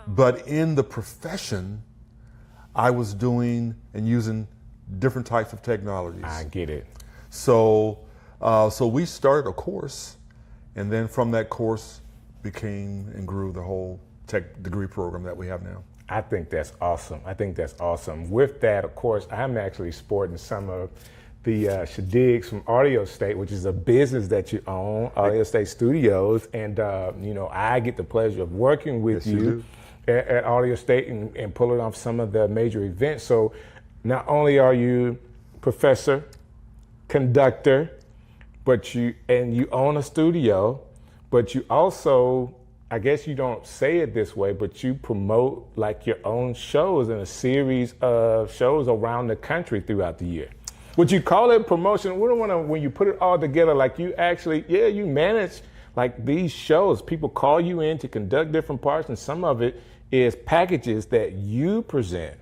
Speaker 9: but in the profession, I was doing and using different types of technologies.
Speaker 1: I get it.
Speaker 9: So we started a course, and then from that course became and grew the whole tech degree program that we have now.
Speaker 1: I think that's awesome. With that, of course, I'm actually sporting some of the Shadigs from Audio State, which is a business that you own, Audio State Studios, and I get the pleasure of working with you at Audio State and pulling off some of the major events. So not only are you professor, conductor, but you own a studio, but you also, I guess you don't say it this way, but you promote like your own shows and a series of shows around the country throughout the year. Would you call it promotion? We don't want to, when you put it all together, like you actually, you manage like these shows. People call you in to conduct different parts, and some of it is packages that you present.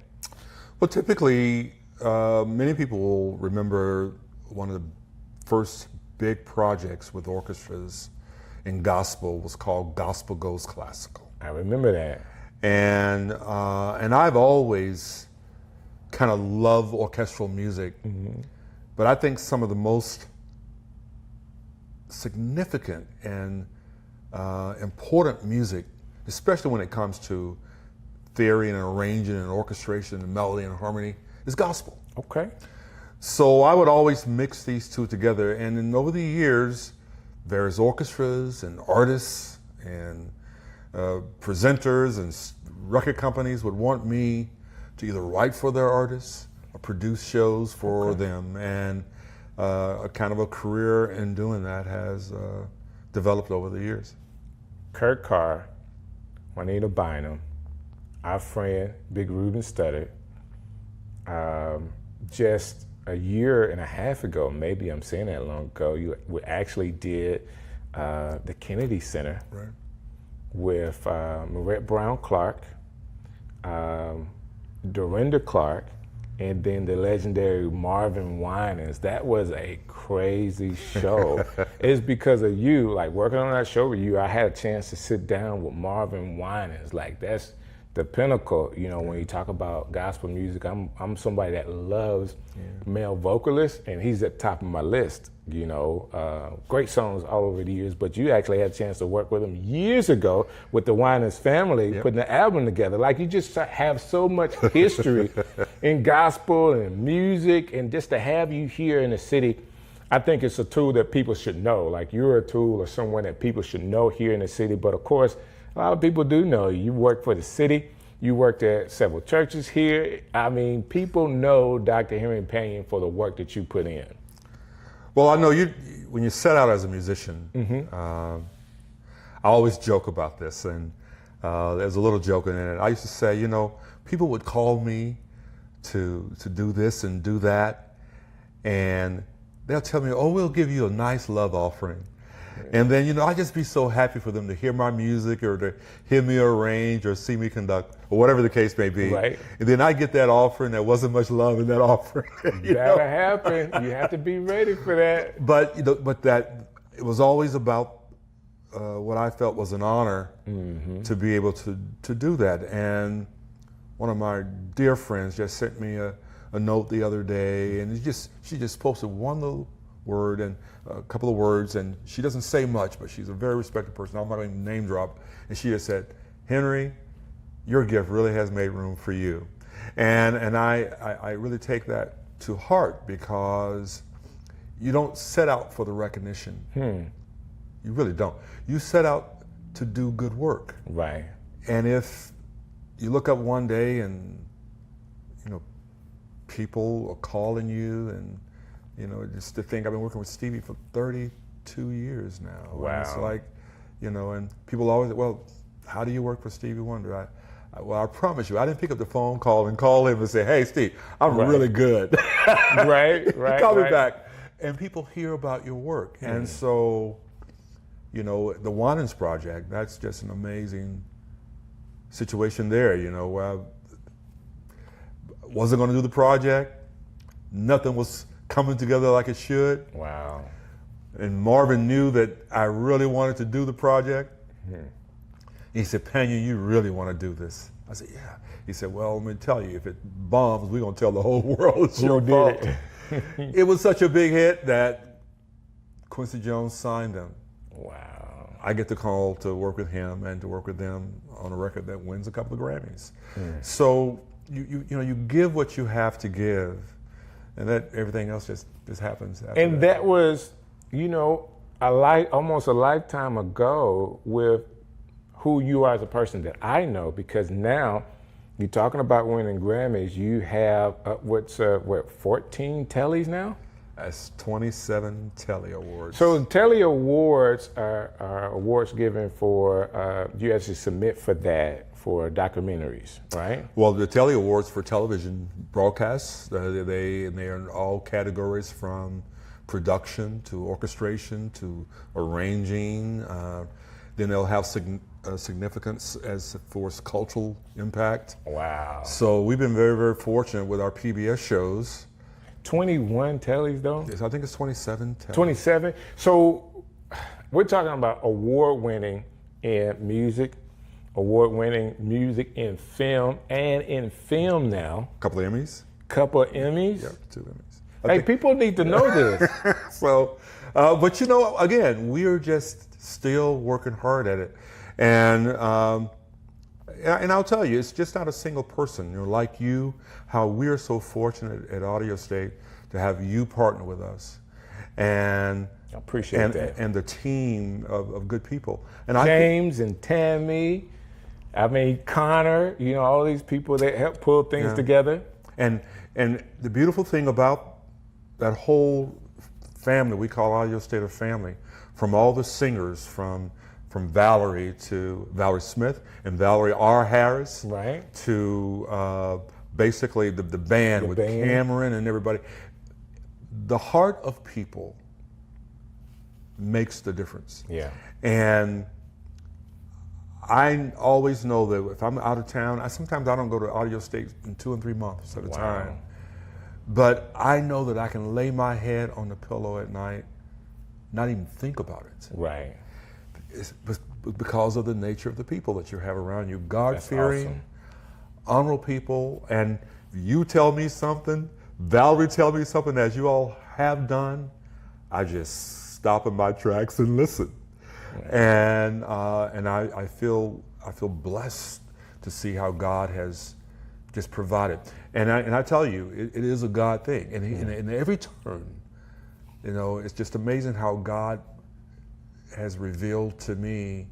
Speaker 9: Well, typically, many people will remember one of the first big projects with orchestras in gospel was called Gospel Goes Classical.
Speaker 1: I remember that.
Speaker 9: And I've always kind of loved orchestral music, but I think some of the most significant and important music, especially when it comes to theory and arranging and orchestration and melody and harmony is gospel.
Speaker 1: Okay.
Speaker 9: So I would always mix these two together, and then over the years, various orchestras and artists and presenters and record companies would want me to either write for their artists or produce shows for them, and a kind of a career in doing that has developed over the years.
Speaker 1: Kurt Carr, Juanita Bynum, our friend Big Ruben Studdard, just a year and a half ago, maybe I'm saying that long ago, we actually did the Kennedy Center with Marette Brown Clark, Dorinda Clark, and then the legendary Marvin Winans. That was a crazy show. It's because of you, like working on that show with you, I had a chance to sit down with Marvin Winans. Like that's the pinnacle, you know, when you talk about gospel music. I'm somebody that loves male vocalists, and he's at the top of my list, you know. Great songs all over the years, but you actually had a chance to work with him years ago with the Winans family, putting the album together. Like, you just have so much history in gospel and music, and just to have you here in the city, I think it's a tool that people should know. Like, you're a tool or someone that people should know here in the city. But of course, a lot of people do know you. You work for the city. You worked at several churches here. I mean, people know Dr. Henry Payne for the work that you put in.
Speaker 9: Well, I know you, when you set out as a musician, I always joke about this, and there's a little joke in it. I used to say, you know, people would call me to do this and do that, and they'll tell me, oh, we'll give you a nice love offering. And then, you know, I'd just be so happy for them to hear my music or to hear me arrange or see me conduct or whatever the case may be.
Speaker 1: Right.
Speaker 9: And then I get that offering. There wasn't much love in that offering.
Speaker 1: That'll happen. You have to be ready for that.
Speaker 9: But, you know, but that, it was always about what I felt was an honor to be able to do that. And one of my dear friends just sent me a note the other day, and she just posted one little word and a couple of words, and she doesn't say much, but she's a very respected person. I'm not going to name drop. And she just said, Henry, your gift really has made room for you. And I really take that to heart, because you don't set out for the recognition. You really don't. You set out to do good work.
Speaker 1: Right.
Speaker 9: And if you look up one day and, you know, people are calling you, and you know, just to think, I've been working with Stevie for 32 years now.
Speaker 1: Wow.
Speaker 9: And it's like, you know, and people always, well, how do you work for Stevie Wonder? Well, I promise you, I didn't pick up the phone call and call him and say, hey, Steve, I'm really good.
Speaker 1: Right.
Speaker 9: Call me back. And people hear about your work. And so, you know, the Winans Project, that's just an amazing situation there, you know, where I wasn't going to do the project. Nothing was coming together like it should.
Speaker 1: Wow.
Speaker 9: And Marvin knew that I really wanted to do the project. He said, Pena, you really want to do this? I said, yeah. He said, well, let me tell you, if it bombs, we're going to tell the whole world it's your fault. It was such a big hit that Quincy Jones signed them.
Speaker 1: Wow.
Speaker 9: I get the call to work with him and to work with them on a record that wins a couple of Grammys. So you know, you give what you have to give, and that everything else just happens after
Speaker 1: And that was, you know, almost a lifetime ago with who you are as a person that I know, because now you're talking about winning Grammys. You have what's 14 Tellys now?
Speaker 9: That's 27 Telly Awards.
Speaker 1: So Telly Awards are awards given for, you actually submit for that for documentaries, right?
Speaker 9: Well, the Telly Awards for television broadcasts, they are in all categories from production to orchestration to arranging. Then they'll have significance as for its cultural impact.
Speaker 1: Wow.
Speaker 9: So we've been very, very fortunate with our PBS shows.
Speaker 1: 21 Tellys though?
Speaker 9: Yes, I think it's 27 Tellys.
Speaker 1: 27. So we're talking about award-winning in music, award-winning music in film, and in film now.
Speaker 9: Couple of Emmys.
Speaker 1: Couple of Emmys.
Speaker 9: Yeah, 2 Emmys.
Speaker 1: Hey, people need to know this.
Speaker 9: So, but you know, again, we are just still working hard at it. And and I'll tell you, it's just not a single person. You know, like you, how we're so fortunate at Audio State to have you partner with us, and
Speaker 1: I appreciate that,
Speaker 9: and the team of good people. And
Speaker 1: James and Tammy, I mean Connor, you know, all these people that help pull things together.
Speaker 9: And the beautiful thing about that whole family, we call Audio State a family, from all the singers, from Valerie to Valerie Smith and Valerie R. Harris,
Speaker 1: right,
Speaker 9: to basically the band with Cameron and everybody. The heart of people makes the difference.
Speaker 1: Yeah.
Speaker 9: And I always know that if I'm out of town, sometimes I don't go to Audio State in 2 and 3 months at a time. But I know that I can lay my head on the pillow at night, not even think about it.
Speaker 1: Right.
Speaker 9: It's because of the nature of the people that you have around you. God-fearing, honorable people. And you tell me something, Valerie tell me something, as you all have done, I just stop in my tracks and listen. Right. And I feel blessed to see how God has just provided. And I tell you, it is a God thing. And in every turn, you know, it's just amazing how God has revealed to me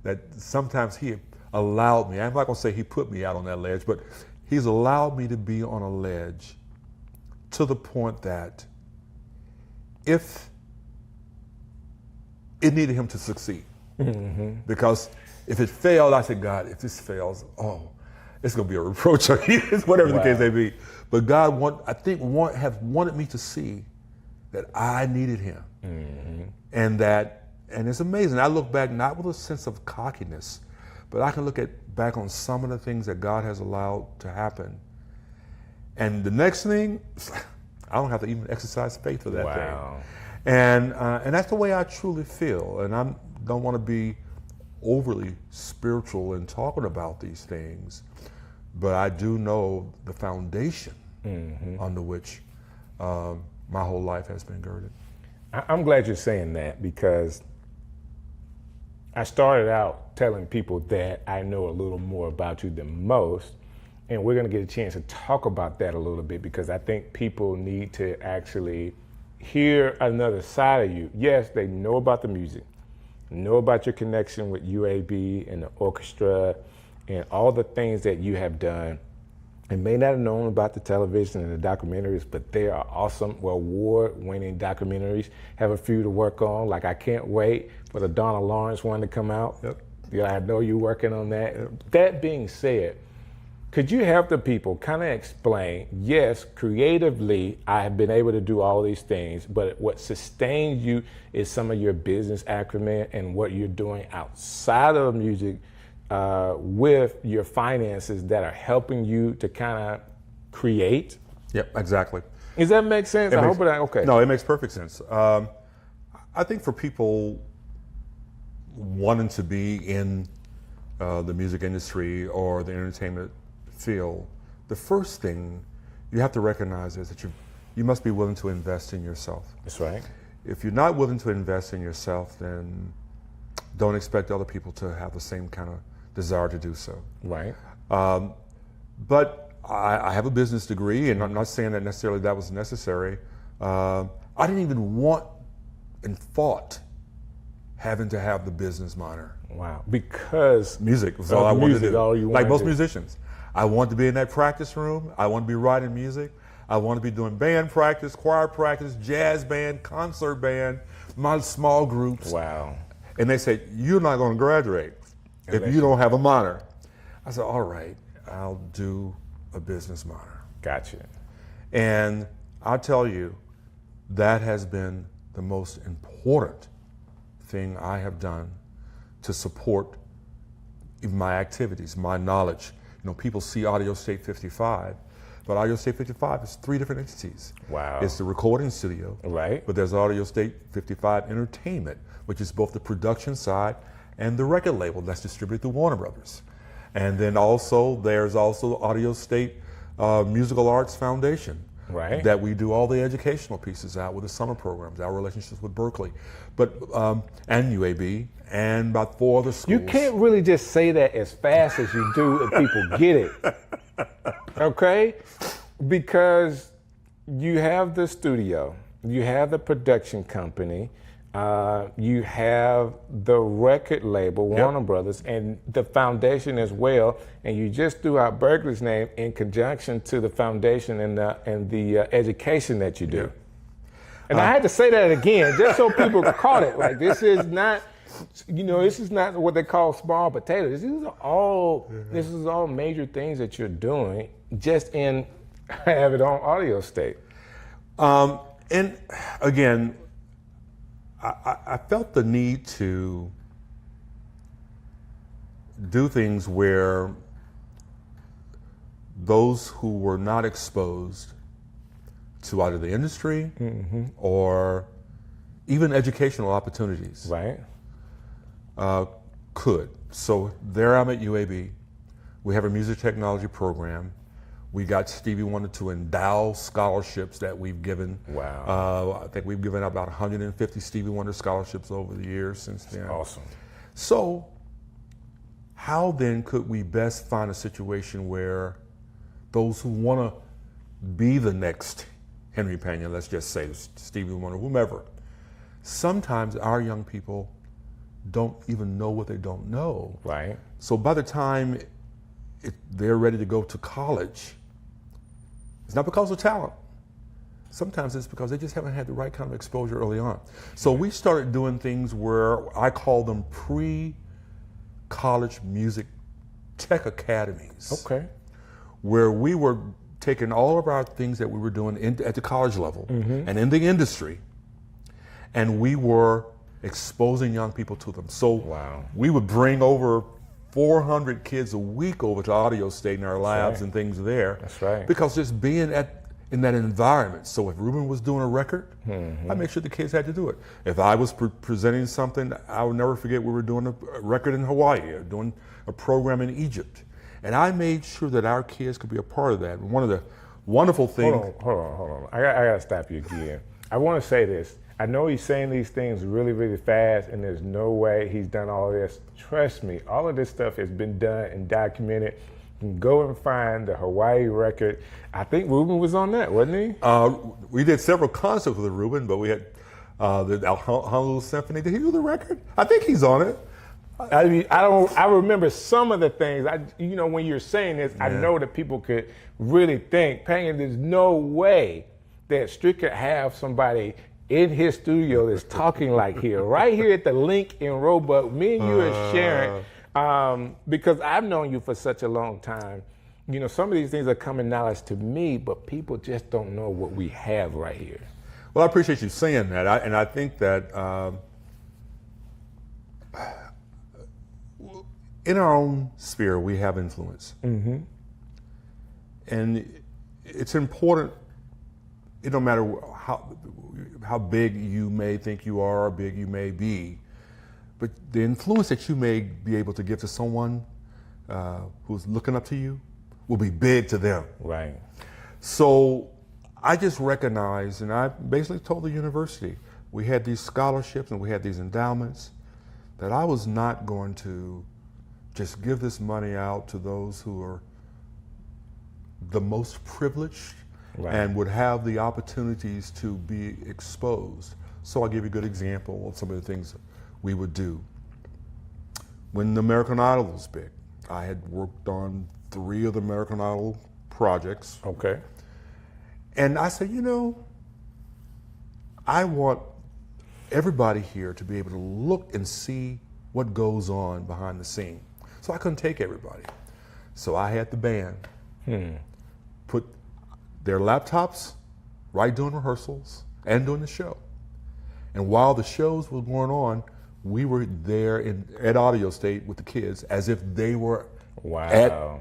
Speaker 9: that sometimes he allowed me, I'm not gonna say he put me out on that ledge, but he's allowed me to be on a ledge to the point that if it needed him to succeed. Because if it failed, I said, God, if this fails, it's gonna be a reproach on you, whatever the case may be. But God have wanted me to see that I needed him. And it's amazing. I look back not with a sense of cockiness, but I can look back on some of the things that God has allowed to happen. And the next thing, I don't have to even exercise faith for that thing. And that's the way I truly feel. And I don't want to be overly spiritual in talking about these things, but I do know the foundation under which my whole life has been girded.
Speaker 1: I'm glad you're saying that, because I started out telling people that I know a little more about you than most, and we're going to get a chance to talk about that a little bit, because I think people need to actually hear another side of you. Yes, they know about the music, know about your connection with UAB and the orchestra and all the things that you have done, and may not have known about the television and the documentaries, but they are awesome, award-winning documentaries. Have a few to work on. Like, I can't wait for the Donna Lawrence one to come out. Yeah, I know you're working on that. That being said, could you help the people kind of explain, yes, creatively, I have been able to do all these things, but what sustains you is some of your business acumen and what you're doing outside of music with your finances that are helping you to kind of create?
Speaker 9: Yep, exactly.
Speaker 1: Does that make sense? Okay.
Speaker 9: No, it makes perfect sense. I think for people wanting to be in the music industry or the entertainment field, the first thing you have to recognize is that you must be willing to invest in yourself.
Speaker 1: That's right.
Speaker 9: If you're not willing to invest in yourself, then don't expect other people to have the same kind of desire to do so.
Speaker 1: Right.
Speaker 9: But I have a business degree, and I'm not saying that necessarily that was necessary. I didn't even want and thought having to have the business minor.
Speaker 1: Wow. Because
Speaker 9: music was all I wanted to do. Like most
Speaker 1: to
Speaker 9: musicians. I wanted to be in that practice room. I wanted to be writing music. I wanted to be doing band practice, choir practice, jazz band, concert band, my small groups.
Speaker 1: Wow.
Speaker 9: And they said, you're not going to graduate if you don't have a minor. I said, all right, I'll do a business minor.
Speaker 1: Gotcha.
Speaker 9: And I'll tell you, that has been the most important thing I have done to support my activities, my knowledge. You know, people see Audio State 55, but Audio State 55 is 3 different entities.
Speaker 1: Wow.
Speaker 9: It's the recording studio.
Speaker 1: Right.
Speaker 9: But there's Audio State 55 Entertainment, which is both the production side and the record label that's distributed through Warner Brothers. And then also, there's also Audio State Musical Arts Foundation,
Speaker 1: Right.
Speaker 9: that we do all the educational pieces out with the summer programs, our relationships with Berkeley, but and UAB, and about 4 other schools.
Speaker 1: You can't really just say that as fast as you do if people get it. Okay? Because you have the studio, you have the production company, you have the record label, Warner Brothers, and the foundation as well. And you just threw out Berkeley's name in conjunction to the foundation and the education that you do. And I had to say that again, just so people caught it. Like, this is not, this is not what they call small potatoes. This is all major things that you're doing just in have it on audio state.
Speaker 9: And again, I felt the need to do things where those who were not exposed to either the industry or even educational opportunities could. So there I'm at UAB. We have a music technology program. We got Stevie Wonder to endow scholarships that we've given.
Speaker 1: Wow.
Speaker 9: I think we've given about 150 Stevie Wonder scholarships over the years since then.
Speaker 1: Awesome.
Speaker 9: So how then could we best find a situation where those who want to be the next Henry Pena, let's just say Stevie Wonder, whomever, sometimes our young people don't even know what they don't know.
Speaker 1: Right.
Speaker 9: So by the time they're ready to go to college, it's not because of talent. Sometimes it's because they just haven't had the right kind of exposure early on. So we started doing things where I call them pre-college music tech academies.
Speaker 1: Okay.
Speaker 9: Where we were taking all of our things that we were doing at the college level and in the industry, and we were exposing young people to them. So we would bring over 400 kids a week over to Audio State in our labs and things there.
Speaker 1: That's right.
Speaker 9: Because just being in that environment. So if Ruben was doing a record, I make sure the kids had to do it. If I was presenting something, I will never forget we were doing a record in Hawaii, or doing a program in Egypt. And I made sure that our kids could be a part of that. And one of the wonderful things.
Speaker 1: Hold on. I got to stop you again. I want to say this. I know he's saying these things really, really fast, and there's no way he's done all this. Trust me, all of this stuff has been done and documented. You can go and find the Hawaii record. I think Ruben was on that, wasn't he?
Speaker 9: We did several concerts with Ruben, but we had the Honolulu Symphony. Did he do the record? I think he's on it.
Speaker 1: I mean, I remember some of the things. When you're saying this, I know that people could really think, Pena, there's no way that Strick could have somebody in his studio that's talking like here, right here at the link in Roebuck. Me and you are sharing, because I've known you for such a long time. Some of these things are common knowledge to me, but people just don't know what we have right here.
Speaker 9: Well, I appreciate you saying that, and I think that in our own sphere, we have influence. And it's important, it don't matter how big you may think you are or big you may be, but the influence that you may be able to give to someone who's looking up to you will be big to them.
Speaker 1: Right.
Speaker 9: So I just recognized, and I basically told the university, we had these scholarships and we had these endowments, that I was not going to just give this money out to those who are the most privileged and would have the opportunities to be exposed. So I'll give you a good example of some of the things we would do. When the American Idol was big, I had worked on 3 of the American Idol projects.
Speaker 1: Okay.
Speaker 9: And I said, I want everybody here to be able to look and see what goes on behind the scene. So I couldn't take everybody. So I had the band put their laptops right during rehearsals and during the show. And while the shows were going on, we were there at Audio State with the kids as if they were at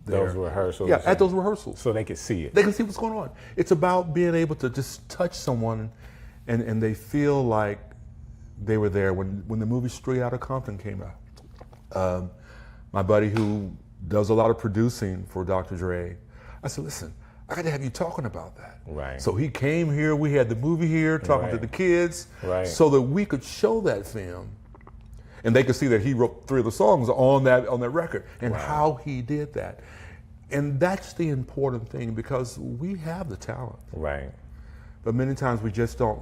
Speaker 1: those rehearsals.
Speaker 9: Yeah, at those rehearsals.
Speaker 1: So they could see it.
Speaker 9: They can see what's going on. It's about being able to just touch someone and they feel like they were there. When the movie Straight Outta Compton came out, my buddy who does a lot of producing for Dr. Dre, I said, listen, I got to have you talking about that.
Speaker 1: Right.
Speaker 9: So he came here. We had the movie here, talking to the kids, so that we could show that film, and they could see that he wrote 3 of the songs on that record, and how he did that. And that's the important thing, because we have the talent.
Speaker 1: Right.
Speaker 9: But many times we just don't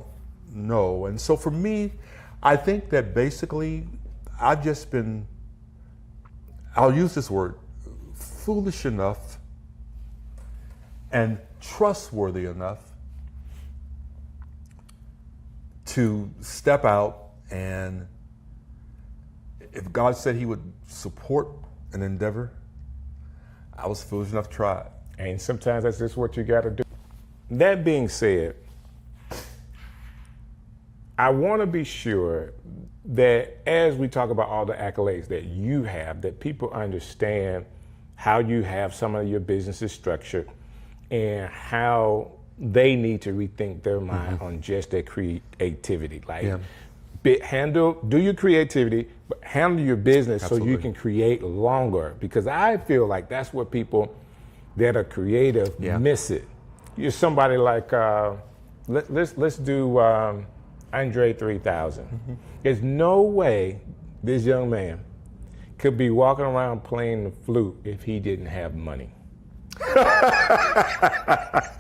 Speaker 9: know. And so for me, I think that basically I've just been, I'll use this word, foolish enough and trustworthy enough to step out, and if God said he would support an endeavor, I was foolish enough to try it.
Speaker 1: And sometimes that's just what you got to do. That being said, I want to be sure that as we talk about all the accolades that you have, that people understand how you have some of your businesses structured and how they need to rethink their mind on just their creativity. Like, do your creativity, but handle your business so you can create longer. Because I feel like that's what people that are creative miss it. You're somebody like, let's do Andre 3000. There's no way this young man could be walking around playing the flute if he didn't have money.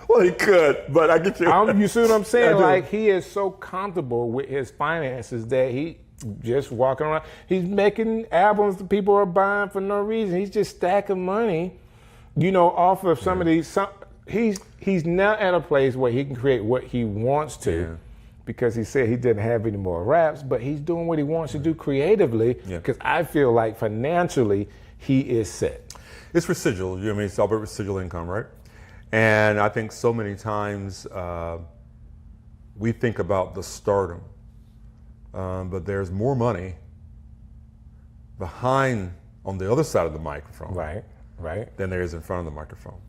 Speaker 9: Well, he could, but I get you.
Speaker 1: You see what I'm saying? Like, he is so comfortable with his finances that he just walking around. He's making albums that people are buying for no reason. He's just stacking money, off of some of these. He's now at a place where he can create what he wants to, because he said he didn't have any more raps, but he's doing what he wants to do creatively, because I feel like financially he is set.
Speaker 9: It's residual. It's all about residual income, right? And I think so many times we think about the stardom, but there's more money behind, on the other side of the microphone,
Speaker 1: right,
Speaker 9: than there is in front of the microphone.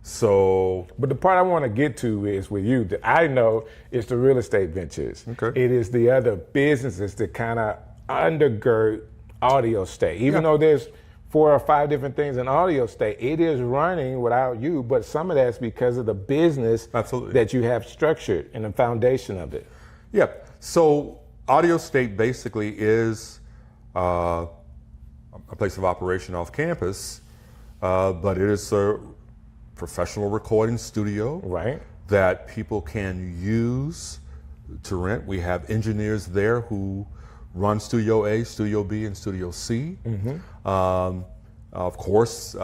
Speaker 9: So,
Speaker 1: but the part I want to get to is with you that I know it's the real estate ventures.
Speaker 9: Okay.
Speaker 1: It is the other businesses that kind of undergird Audio State, even though there's 4 or 5 different things in Audio State. It is running without you, but some of that's because of the business that you have structured and the foundation of it.
Speaker 9: Yep. So Audio State basically is a place of operation off campus, but it is a professional recording studio that people can use to rent. We have engineers there who run Studio A, Studio B, and Studio C. Of course,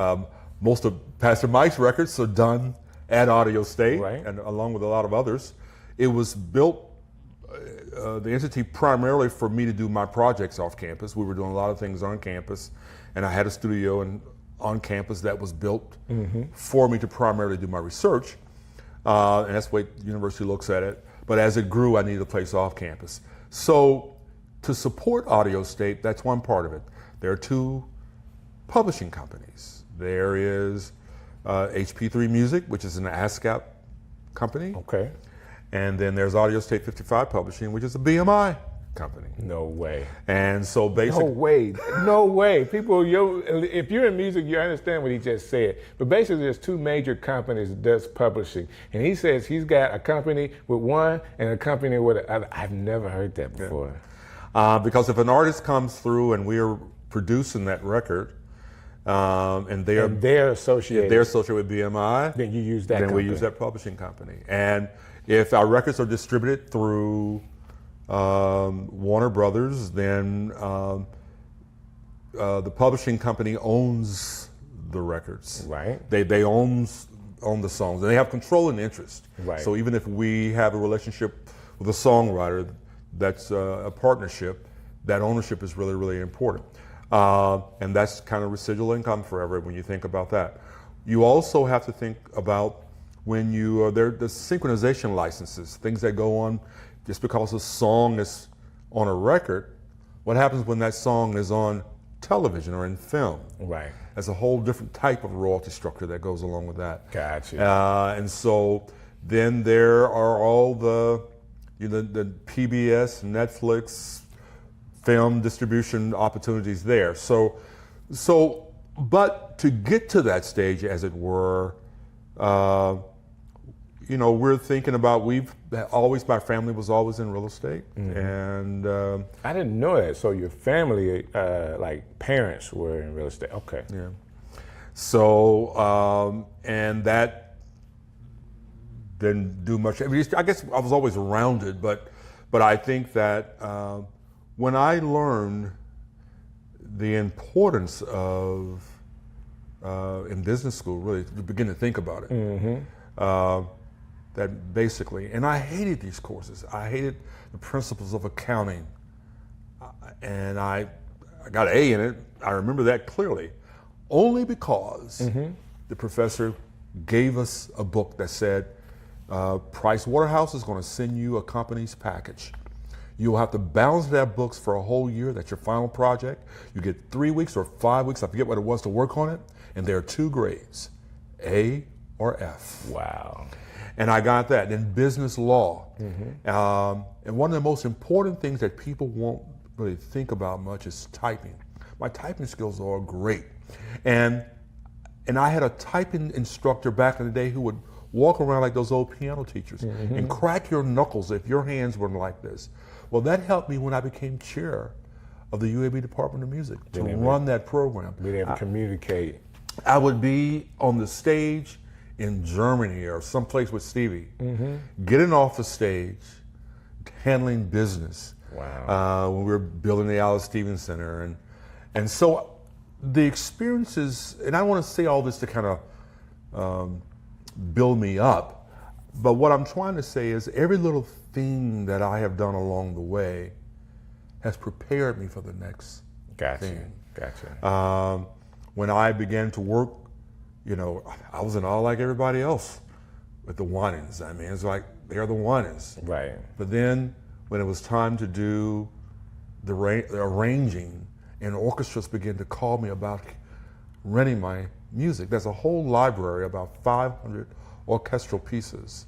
Speaker 9: most of Pastor Mike's records are done at Audio State, and along with a lot of others. It was built, the entity, primarily for me to do my projects off campus. We were doing a lot of things on campus, and I had a studio on campus that was built for me to primarily do my research, and that's the way the university looks at it. But as it grew, I needed a place off campus. So to support Audio State, that's one part of it. There are 2 publishing companies. There is HP3 Music, which is an ASCAP company.
Speaker 1: Okay.
Speaker 9: And then there's Audio State 55 Publishing, which is a BMI company.
Speaker 1: No way.
Speaker 9: And so basically,
Speaker 1: no way. People, if you're in music, you understand what he just said. But basically, there's 2 major companies that does publishing, and he says he's got a company with one and a company with the other. I've never heard that before.
Speaker 9: Because if an artist comes through and we're producing that record, and they're associated with BMI,
Speaker 1: then you use that.
Speaker 9: Then we use that publishing company. And if our records are distributed through Warner Brothers, then the publishing company owns the records.
Speaker 1: Right.
Speaker 9: They own the songs, and they have control and interest.
Speaker 1: Right.
Speaker 9: So even if we have a relationship with a songwriter, that's a partnership, that ownership is really, really important. And that's kind of residual income forever when you think about that. You also have to think about when you the synchronization licenses, things that go on just because a song is on a record. What happens when that song is on television or in film?
Speaker 1: Right.
Speaker 9: There's a whole different type of royalty structure that goes along with that.
Speaker 1: Gotcha.
Speaker 9: And so then there are all the PBS, Netflix, film distribution opportunities there. But to get to that stage, as it were, we're thinking about, my family was always in real estate. And
Speaker 1: I didn't know that. So your family, like parents were in real estate. Okay.
Speaker 9: yeah. So, and that didn't do much. I mean, I guess I was always around it, but I think that when I learned the importance of, in business school, really, to begin to think about it, that basically, and I hated these courses. I hated the principles of accounting. And I got an A in it. I remember that clearly, only because the professor gave us a book that said, Price Waterhouse is going to send you a company's package. You'll have to balance that books for a whole year. That's your final project. You get 3 weeks or 5 weeks, I forget what it was, to work on it. And there are 2 grades, A or F.
Speaker 1: Wow.
Speaker 9: And I got that. In business law. And one of the most important things that people won't really think about much is typing. My typing skills are great. And I had a typing instructor back in the day who would walk around like those old piano teachers and crack your knuckles if your hands weren't like this. Well, that helped me when I became chair of the UAB Department of Music to run that program.
Speaker 1: Being able to communicate.
Speaker 9: I would be on the stage in Germany or someplace with Stevie, getting off the stage, handling business.
Speaker 1: Wow.
Speaker 9: When we were building the Alice Stevens Center. And so the experiences, and I want to say all this to kind of build me up, but what I'm trying to say is every little thing that I have done along the way has prepared me for the next thing.
Speaker 1: Gotcha.
Speaker 9: When I began to work, I was in awe like everybody else with the Winans. I mean, it's like, they're the Winans.
Speaker 1: Right.
Speaker 9: But then when it was time to do the arranging, and orchestras began to call me about renting my music. There's a whole library, about 500 orchestral pieces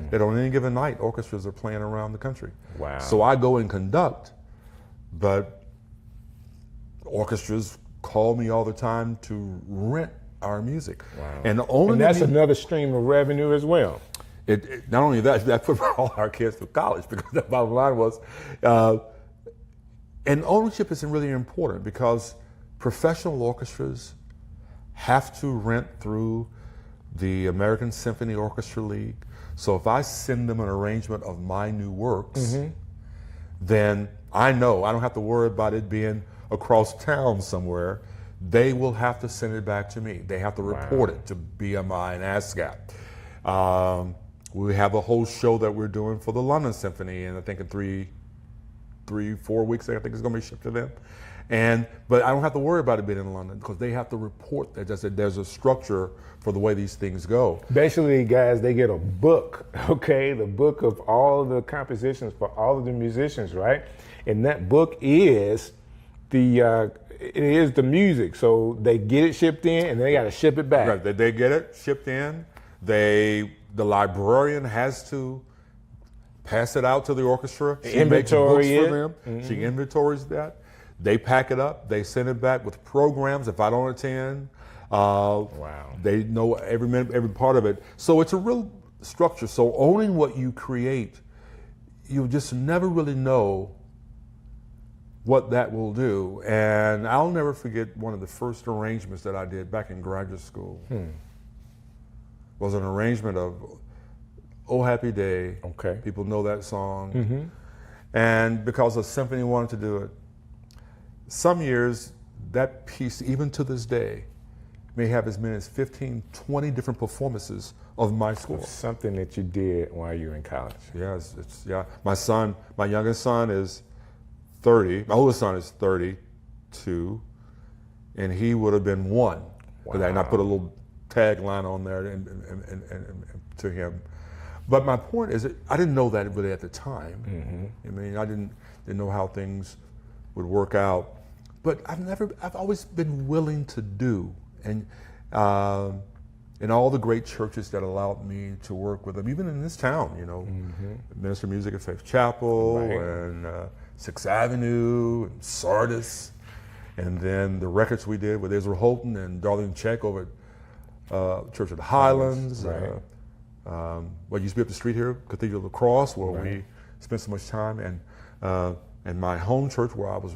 Speaker 9: that on any given night, orchestras are playing around the country.
Speaker 1: Wow.
Speaker 9: So I go and conduct, but orchestras call me all the time to rent our music.
Speaker 1: Wow.
Speaker 9: And
Speaker 1: that's another stream of revenue as well.
Speaker 9: It not only that put all our kids through college, because the bottom line was, and ownership is really important because professional orchestras have to rent through the American Symphony Orchestra League. So if I send them an arrangement of my new works, then I know I don't have to worry about it being across town somewhere. They will have to send it back to me. They have to report it to BMI and ASCAP. We have a whole show that we're doing for the London Symphony, and I think in 3-4 weeks, I think it's going to be shipped to them. But I don't have to worry about it being in London because they have to report that there's a structure for the way these things go.
Speaker 1: Basically, guys, they get a book, okay? The book of all the compositions for all of the musicians, right? And that book is the music. So they get it shipped in and they got to ship it back.
Speaker 9: Right, they get it shipped in. The librarian has to pass it out to the orchestra. She makes books for them. She inventories that. They pack it up. They send it back with programs. If I don't attend, they know every minute, every part of it. So it's a real structure. So owning what you create, you just never really know what that will do. And I'll never forget one of the first arrangements that I did back in graduate school. Was an arrangement of Oh Happy Day.
Speaker 1: Okay.
Speaker 9: People know that song. And because the symphony wanted to do it, some years that piece, even to this day, may have as many as 15, 20 different performances of my score.
Speaker 1: Something that you did while you were in college.
Speaker 9: Yeah, my youngest son is 30. My oldest son is 32, and he would have been 1. Wow. And I put a little tagline on there and to him. But my point is that I didn't know that really at the time. I mean, I didn't know how things would work out. But I've always been willing to do. And in all the great churches that allowed me to work with them, even in this town, Minister of Music at Faith Chapel and 6th Avenue and Sardis. And then the records we did with Israel Houghton and Darlene Check over at Church of the Highlands. what used to be up the street here, Cathedral of the Cross, where we spent so much time, and my home church where I was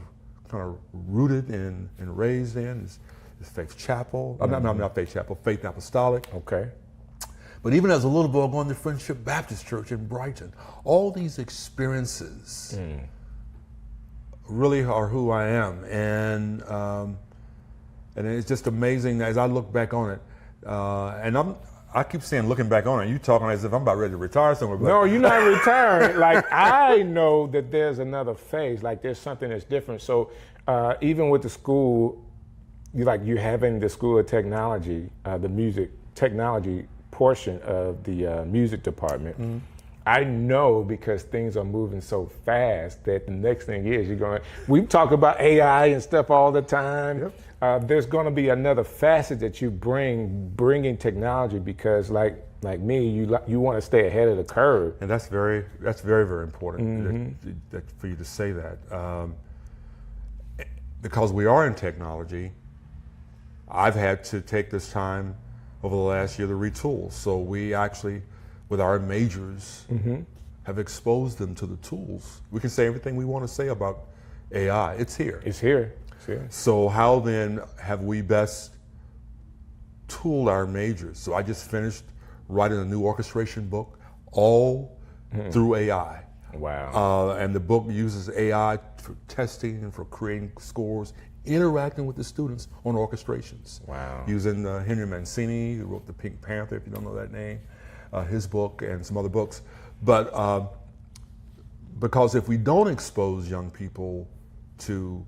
Speaker 9: kind of rooted and raised in is Faith Chapel. I'm not Faith Chapel, Faith Apostolic.
Speaker 1: Okay.
Speaker 9: But even as a little boy going to Friendship Baptist Church in Brighton, all these experiences really are who I am, and it's just amazing as I look back on it. And I keep saying looking back on it. You talking as if I'm about ready to retire somewhere. But
Speaker 1: no, you're not retiring. Like, I know that there's another phase. Like, there's something that's different. So even with the school, you're having the School of Technology, the music technology portion of the music department. I know because things are moving so fast that the next thing is we talk about AI and stuff all the time. There's going to be another facet that you bringing technology, because like me, you want to stay ahead of the curve.
Speaker 9: And that's very, very important that for you to say that. Because we are in technology, I've had to take this time over the last year to retool. So we actually, with our majors, have exposed them to the tools. We can say everything we want to say about AI. It's here.
Speaker 1: It's here.
Speaker 9: So how then have we best tooled our majors? So I just finished writing a new orchestration book, all through AI.
Speaker 1: Wow.
Speaker 9: And the book uses AI for testing and for creating scores, interacting with the students on orchestrations.
Speaker 1: Wow.
Speaker 9: Using Henry Mancini, who wrote The Pink Panther, if you don't know that name, his book and some other books. But because if we don't expose young people to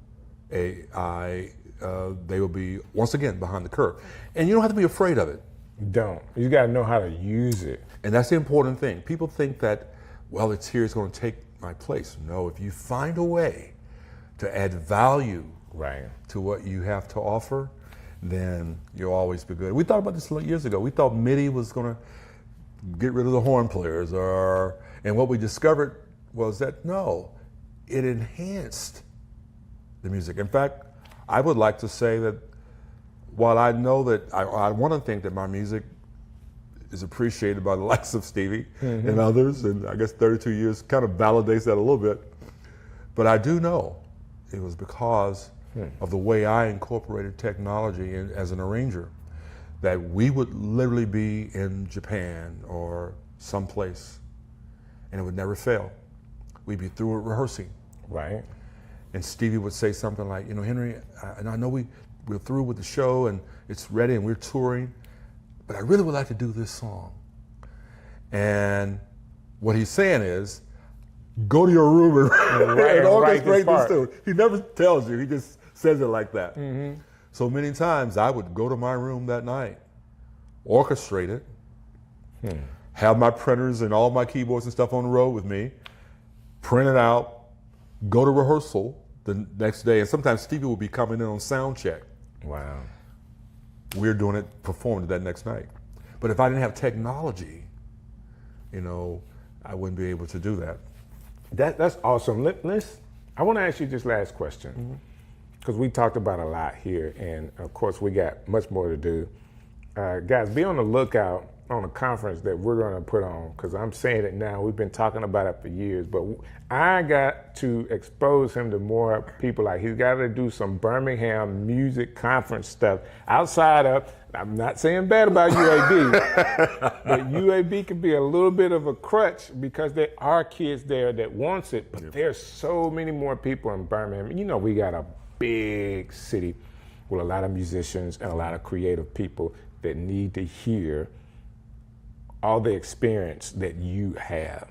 Speaker 9: AI, they will be, once again, behind the curve. And you don't have to be afraid of it.
Speaker 1: You got to know how to use it.
Speaker 9: And that's the important thing. People think that, well, it's here, it's going to take my place. No, if you find a way to add value to what you have to offer, then you'll always be good. We thought about this years ago. We thought MIDI was going to get rid of the horn players, and what we discovered was that no, it enhanced the music. In fact, I would like to say that while I know that I want to think that my music is appreciated by the likes of Stevie and others, and I guess 32 years kind of validates that a little bit, but I do know it was because of the way I incorporated technology as an arranger, that we would literally be in Japan or someplace and it would never fail. We'd be through it rehearsing.
Speaker 1: Right.
Speaker 9: And Stevie would say something like, Henry, and I know we're through with the show and it's ready and we're touring, but I really would like to do this song. And what he's saying is, go to your room and orchestrate this tune. He never tells you, he just says it like that. So many times I would go to my room that night, orchestrate it, have my printers and all my keyboards and stuff on the road with me, print it out, go to rehearsal the next day, and sometimes Stevie would be coming in on sound check.
Speaker 1: Wow.
Speaker 9: We're doing it, performing it that next night. But if I didn't have technology, I wouldn't be able to do that.
Speaker 1: That's awesome. I want to ask you this last question, because we talked about a lot here, and of course we got much more to do. Guys, be on the lookout on a conference that we're going to put on, because I'm saying it now. We've been talking about it for years, but I got to expose him to more people. Like, he's got to do some Birmingham music conference stuff outside of, I'm not saying bad about UAB, but UAB can be a little bit of a crutch because there are kids there that wants it, but there's so many more people in Birmingham. We got a big city with a lot of musicians and a lot of creative people that need to hear all the experience that you have.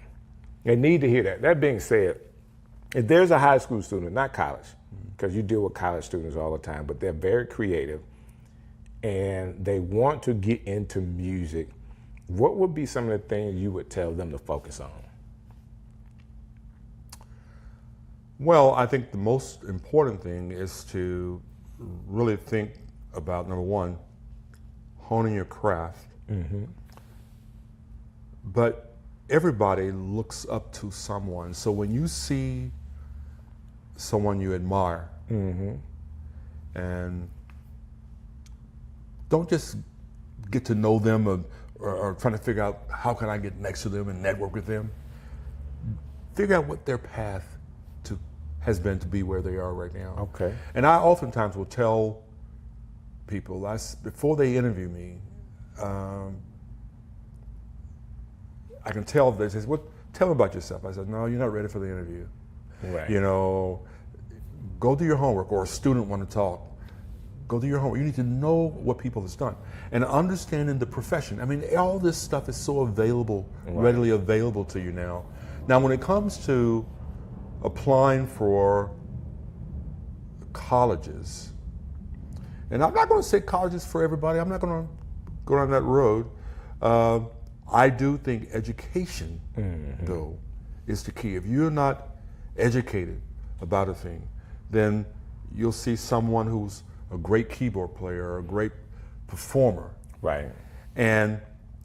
Speaker 1: They need to hear that. That being said, if there's a high school student, not college, because you deal with college students all the time, but they're very creative and they want to get into music, what would be some of the things you would tell them to focus on?
Speaker 9: Well, I think the most important thing is to really think about, number one, honing your craft. But everybody looks up to someone. So when you see someone you admire, and don't just get to know them or trying to figure out how can I get next to them and network with them, figure out what their path has been to be where they are right now.
Speaker 1: Okay.
Speaker 9: And I oftentimes will tell people, before they interview me, I can tell they say, "What? Tell me about yourself." I said, "No, you're not ready for the interview.
Speaker 1: Right.
Speaker 9: You know, go do your homework." Or a student want to talk, go do your homework. You need to know what people have done and understanding the profession. I mean, all this stuff is so available, readily available to you now. Now, when it comes to applying for colleges, and I'm not going to say colleges for everybody. I'm not going to go down that road. I do think education, though, is the key. If you're not educated about a thing, then you'll see someone who's a great keyboard player or a great performer.
Speaker 1: Right.
Speaker 9: And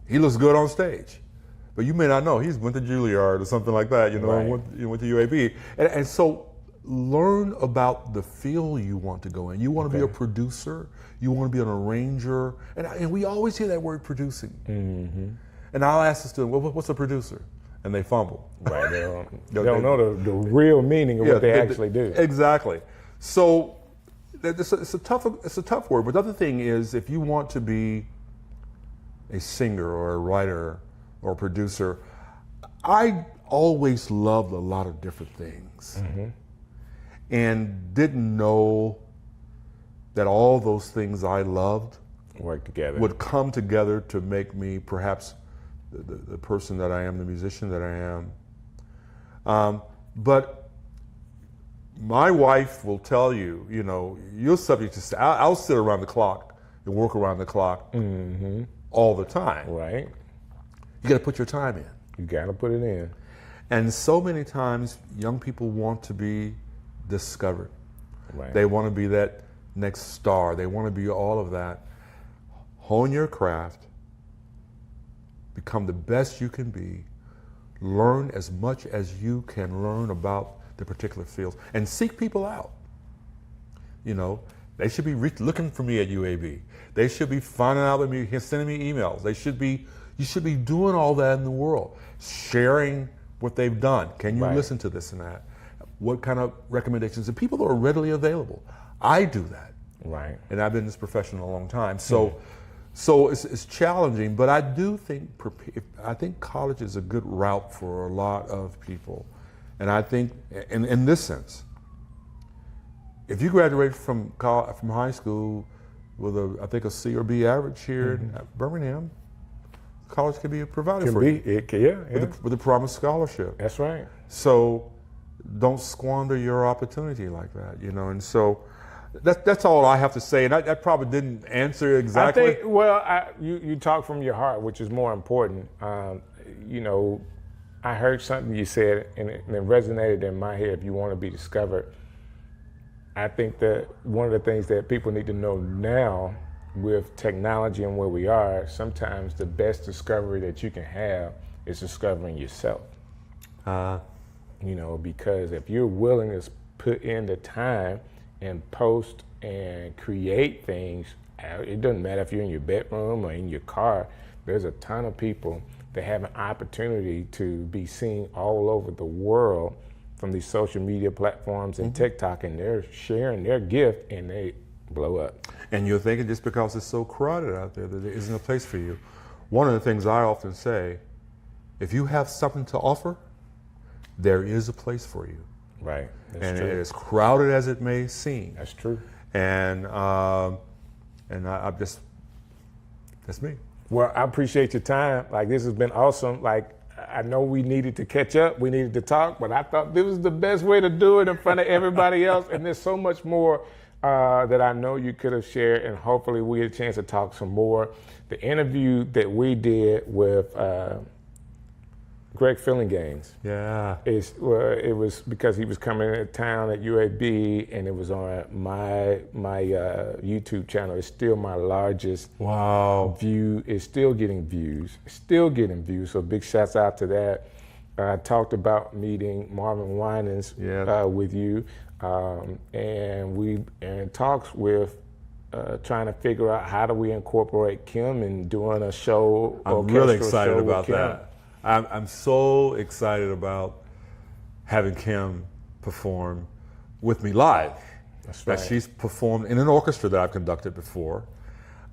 Speaker 9: he looks good on stage. But you may not know he's went to Juilliard or something like that, you know,
Speaker 1: Right.
Speaker 9: went to UAB. And so learn about the field you want to go in. You want to be a producer, you want to be an arranger, and we always hear that word producing. And I'll ask the student, well, what's a producer? And they fumble.
Speaker 1: Right, they don't know the real meaning of what they actually do.
Speaker 9: Exactly. So it's a tough word, but the other thing is if you want to be a singer or a writer or a producer, I always loved a lot of different things and didn't know that all those things I loved
Speaker 1: Work together.
Speaker 9: would come together to make me perhaps the person that I am, the musician that I am. But my wife will tell you, you know, you're subject to, I'll sit around the clock and work around the clock all the time.
Speaker 1: Right.
Speaker 9: You got to put your time in.
Speaker 1: You got to put it in.
Speaker 9: And so many times young people want to be discovered.
Speaker 1: Right.
Speaker 9: They want to be that next star. They want to be all of that. Hone your craft. Become the best you can be. Learn as much as you can learn about the particular fields and seek people out. You know, they should be looking for me at UAB. They should be finding out with me, sending me emails. You should be doing all that in the world, sharing what they've done. Can you listen to this and that? What kind of recommendations? And people are readily available. I do that.
Speaker 1: Right.
Speaker 9: And I've been in this profession a long time. So it's challenging, but I do think college is a good route for a lot of people. And I think in this sense, if you graduate from high school with a C or B average here in Birmingham, college can be provided for you. With a promised scholarship.
Speaker 1: That's right.
Speaker 9: So don't squander your opportunity like that, you know. And so that's all I have to say. And I probably didn't answer exactly.
Speaker 1: I think, you talk from your heart, which is more important. You know, I heard something you said, and it resonated in my head. If you want to be discovered, I think that one of the things that people need to know now with technology and where we are, sometimes the best discovery that you can have is discovering yourself. You know, because if you're willing to put in the time and post and create things, it doesn't matter if you're in your bedroom or in your car, there's a ton of people that have an opportunity to be seen all over the world from these social media platforms and TikTok, and they're sharing their gift and they blow up.
Speaker 9: And you're thinking just because it's so crowded out there that there isn't a place for you. One of the things I often say, if you have something to offer, there is a place for you.
Speaker 1: Right.
Speaker 9: That's true. As crowded as it may seem.
Speaker 1: That's true.
Speaker 9: And that's me.
Speaker 1: Well, I appreciate your time. Like, this has been awesome. Like, I know we needed to catch up, we needed to talk, but I thought this was the best way to do it in front of everybody else. And there's so much more that I know you could have shared, and hopefully we get a chance to talk some more. The interview that we did with Greg Fillinganes.
Speaker 9: Yeah.
Speaker 1: It was because he was coming into town at UAB, and it was on my YouTube channel. It's still my largest view. It's still getting views. So big shouts out to that. I talked about meeting Marvin Winans with you, and talks with trying to figure out how do we incorporate Kim in doing a show.
Speaker 9: I'm really excited about that. I'm so excited about having Kim perform with me live.
Speaker 1: That's right.
Speaker 9: That she's performed in an orchestra that I've conducted before,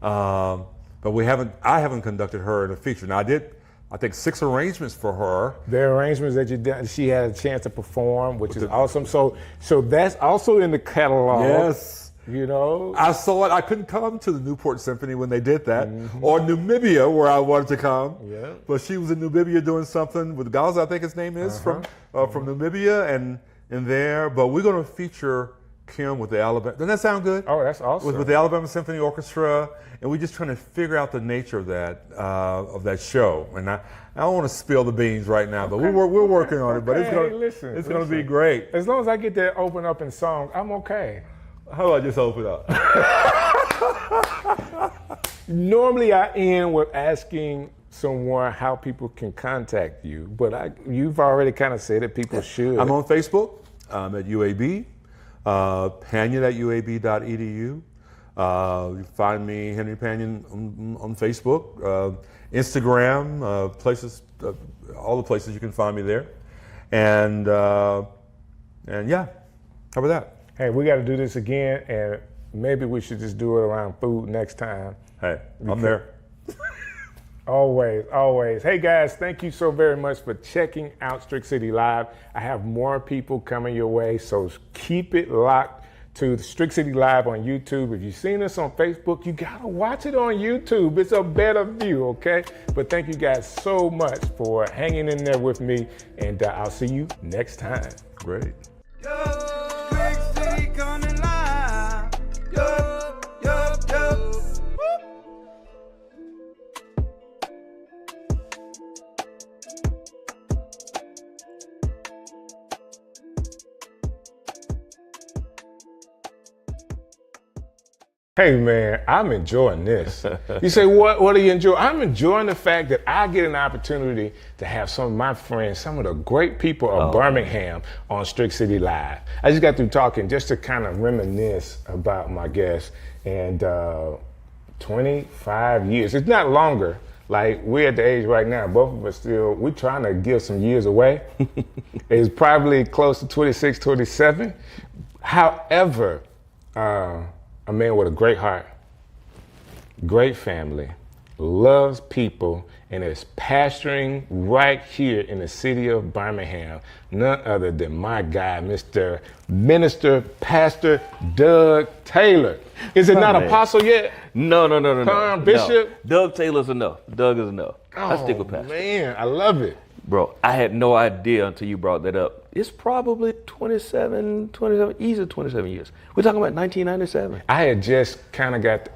Speaker 9: but I haven't conducted her in a feature. Now I did, I think 6 arrangements for her.
Speaker 1: The arrangements that you did, she had a chance to perform, which is awesome. So that's also in the catalog.
Speaker 9: Yes.
Speaker 1: You know,
Speaker 9: I saw it. I couldn't come to the Newport Symphony when they did that, or Namibia where I wanted to come.
Speaker 1: Yeah.
Speaker 9: But she was in Namibia doing something with Gaza, I think his name is, from Namibia and there. But we're going to feature Kim with the Alabama. Doesn't that sound good?
Speaker 1: Oh, that's awesome.
Speaker 9: With the Alabama Symphony Orchestra, and we're just trying to figure out the nature of that show. And I don't want to spill the beans right now, but we're working on it. But it's going to be great.
Speaker 1: As long as I get to open up in song, I'm okay.
Speaker 9: How do I just open up?
Speaker 1: Normally I end with asking someone how people can contact you, but you've already kind of said that people should.
Speaker 9: I'm on Facebook. I'm at UAB, Panion at uab.edu. You can find me, Henry Panion, on Facebook, Instagram, places, all the places you can find me there. And yeah, how about that?
Speaker 1: Hey, we got to do this again, and maybe we should just do it around food next time.
Speaker 9: Hey, I'm there.
Speaker 1: Always, always. Hey guys, thank you so very much for checking out Strick City Live. I have more people coming your way, so keep it locked to Strick City Live on YouTube. If you've seen us on Facebook, you gotta watch it on YouTube. It's a better view, okay? But thank you guys so much for hanging in there with me, and I'll see you next time.
Speaker 9: Great.
Speaker 4: Strick City coming live. Yo, yo, yo.
Speaker 1: Hey man, I'm enjoying this. You say, what do you enjoy? I'm enjoying the fact that I get an opportunity to have some of my friends, some of the great people of Birmingham on Strick City Live. I just got through talking just to kind of reminisce about my guests, and 25 years, it's not longer. Like, we're at the age right now, both of us we're trying to give some years away. It's probably close to 26, 27. However, a man with a great heart, great family, loves people, and is pastoring right here in the city of Birmingham. None other than my guy, Mr. Minister Pastor Doug Taylor. Is it not apostle yet?
Speaker 10: No.
Speaker 1: Bishop?
Speaker 10: No. Doug Taylor's enough. Doug is enough. I stick with pastor.
Speaker 1: Man, I love it.
Speaker 10: Bro, I had no idea until you brought that up. It's probably 27, easy 27 years. We're talking about 1997.
Speaker 1: I just got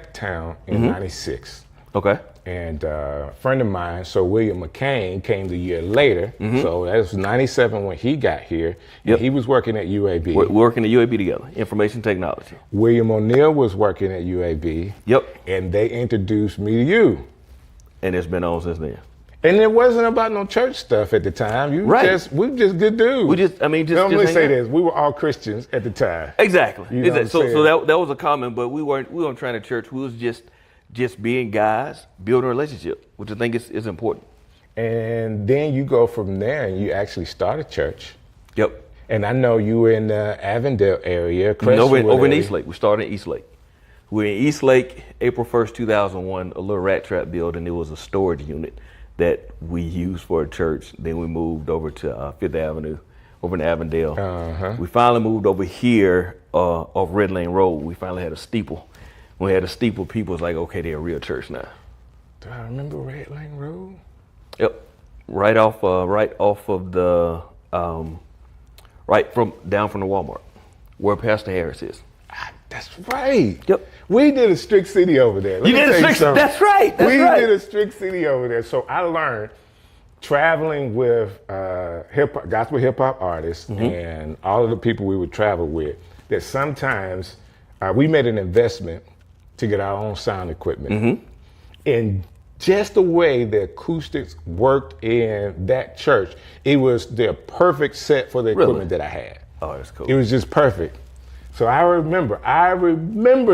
Speaker 1: to town in 96.
Speaker 10: Okay.
Speaker 1: And a friend of mine, Sir William McCain, came the year later. So that was 97 when he got here.
Speaker 10: Yep.
Speaker 1: He was working at UAB.
Speaker 10: We're working at UAB together, information technology.
Speaker 1: William O'Neill was working at UAB.
Speaker 10: Yep.
Speaker 1: And they introduced me to you.
Speaker 10: And it's been on since then.
Speaker 1: And it wasn't about no church stuff at the time. We were just good dudes.
Speaker 10: Let me
Speaker 1: say this: we were all Christians at the time.
Speaker 10: Exactly.
Speaker 1: You know
Speaker 10: so that was a comment, but we weren't trying to church. We was just being guys, building a relationship, which I think is important.
Speaker 1: And then you go from there, and you actually start a church.
Speaker 10: Yep.
Speaker 1: And I know you were in the Avondale area,
Speaker 10: over in Eastlake. We started in Eastlake. We're in Eastlake, April 1st, 2001. A little rat trap building. It was a storage unit that we used for a church. Then we moved over to Fifth Avenue, over in Avondale. We finally moved over here off Red Lane Road. We finally had a steeple. When we had a steeple, people was like, okay, they're a real church now.
Speaker 1: Do I remember Red Lane Road?
Speaker 10: Yep, right off of the down from the Walmart, where Pastor Harris is.
Speaker 1: That's right.
Speaker 10: Yep.
Speaker 1: We did a Strick City over there.
Speaker 10: You did a Strick City? That's right.
Speaker 1: We did a Strick City over there. So I learned traveling with gospel hip hop artists and all of the people we would travel with that sometimes we made an investment to get our own sound equipment. And just the way the acoustics worked in that church, it was the perfect set for the equipment that I had.
Speaker 10: Oh, that's cool.
Speaker 1: It was just perfect. So I remember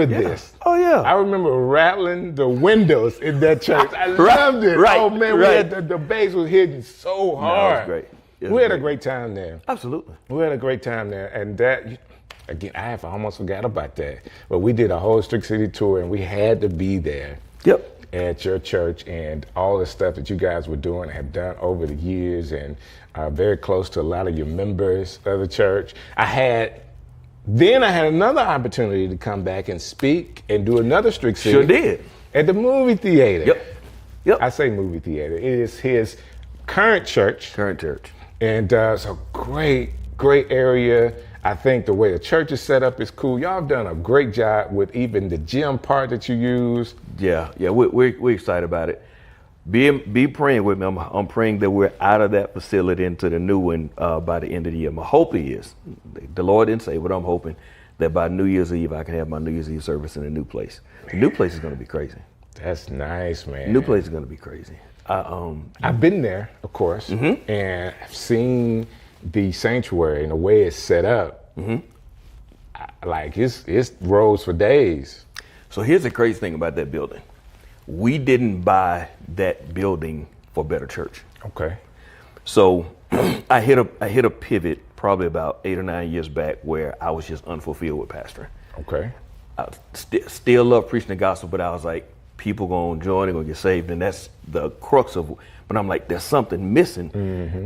Speaker 1: this.
Speaker 10: Oh yeah.
Speaker 1: I remember rattling the windows in that church. I loved it.
Speaker 10: Right,
Speaker 1: oh man, we had the bass was hitting so hard.
Speaker 10: It was great.
Speaker 1: We had a great time there.
Speaker 10: Absolutely.
Speaker 1: We had a great time there, and that. Again, I almost forgot about that. But we did a whole Strick City tour, and we had to be there.
Speaker 10: Yep.
Speaker 1: At your church, and all the stuff that you guys were doing and have done over the years, and very close to a lot of your members of the church. I had another opportunity to come back and speak and do another Strick City.
Speaker 10: Sure did.
Speaker 1: At the movie theater.
Speaker 10: Yep.
Speaker 1: I say movie theater. It is his current church. And so great area. I think the way the church is set up is cool. Y'all have done a great job with even the gym part that you use.
Speaker 10: Yeah, we're excited about it. Be praying with me. I'm praying that we're out of that facility into the new one by the end of the year. My hope is, the Lord didn't say, but I'm hoping that by New Year's Eve I can have my New Year's Eve service in a new place. The new place is going to be crazy.
Speaker 1: That's nice, man.
Speaker 10: The new place is going to be crazy.
Speaker 1: I've been there, of course, and I've seen the sanctuary and the way it's set up. Like it's roads for days.
Speaker 10: So here's the crazy thing about that building. We didn't buy that building for Better Church.
Speaker 1: Okay.
Speaker 10: So I hit a pivot probably about 8 or 9 years back where I was just unfulfilled with pastoring.
Speaker 1: Okay.
Speaker 10: I still love preaching the gospel, but I was like, people gonna join, they're gonna get saved, and that's the crux of. But I'm like, there's something missing,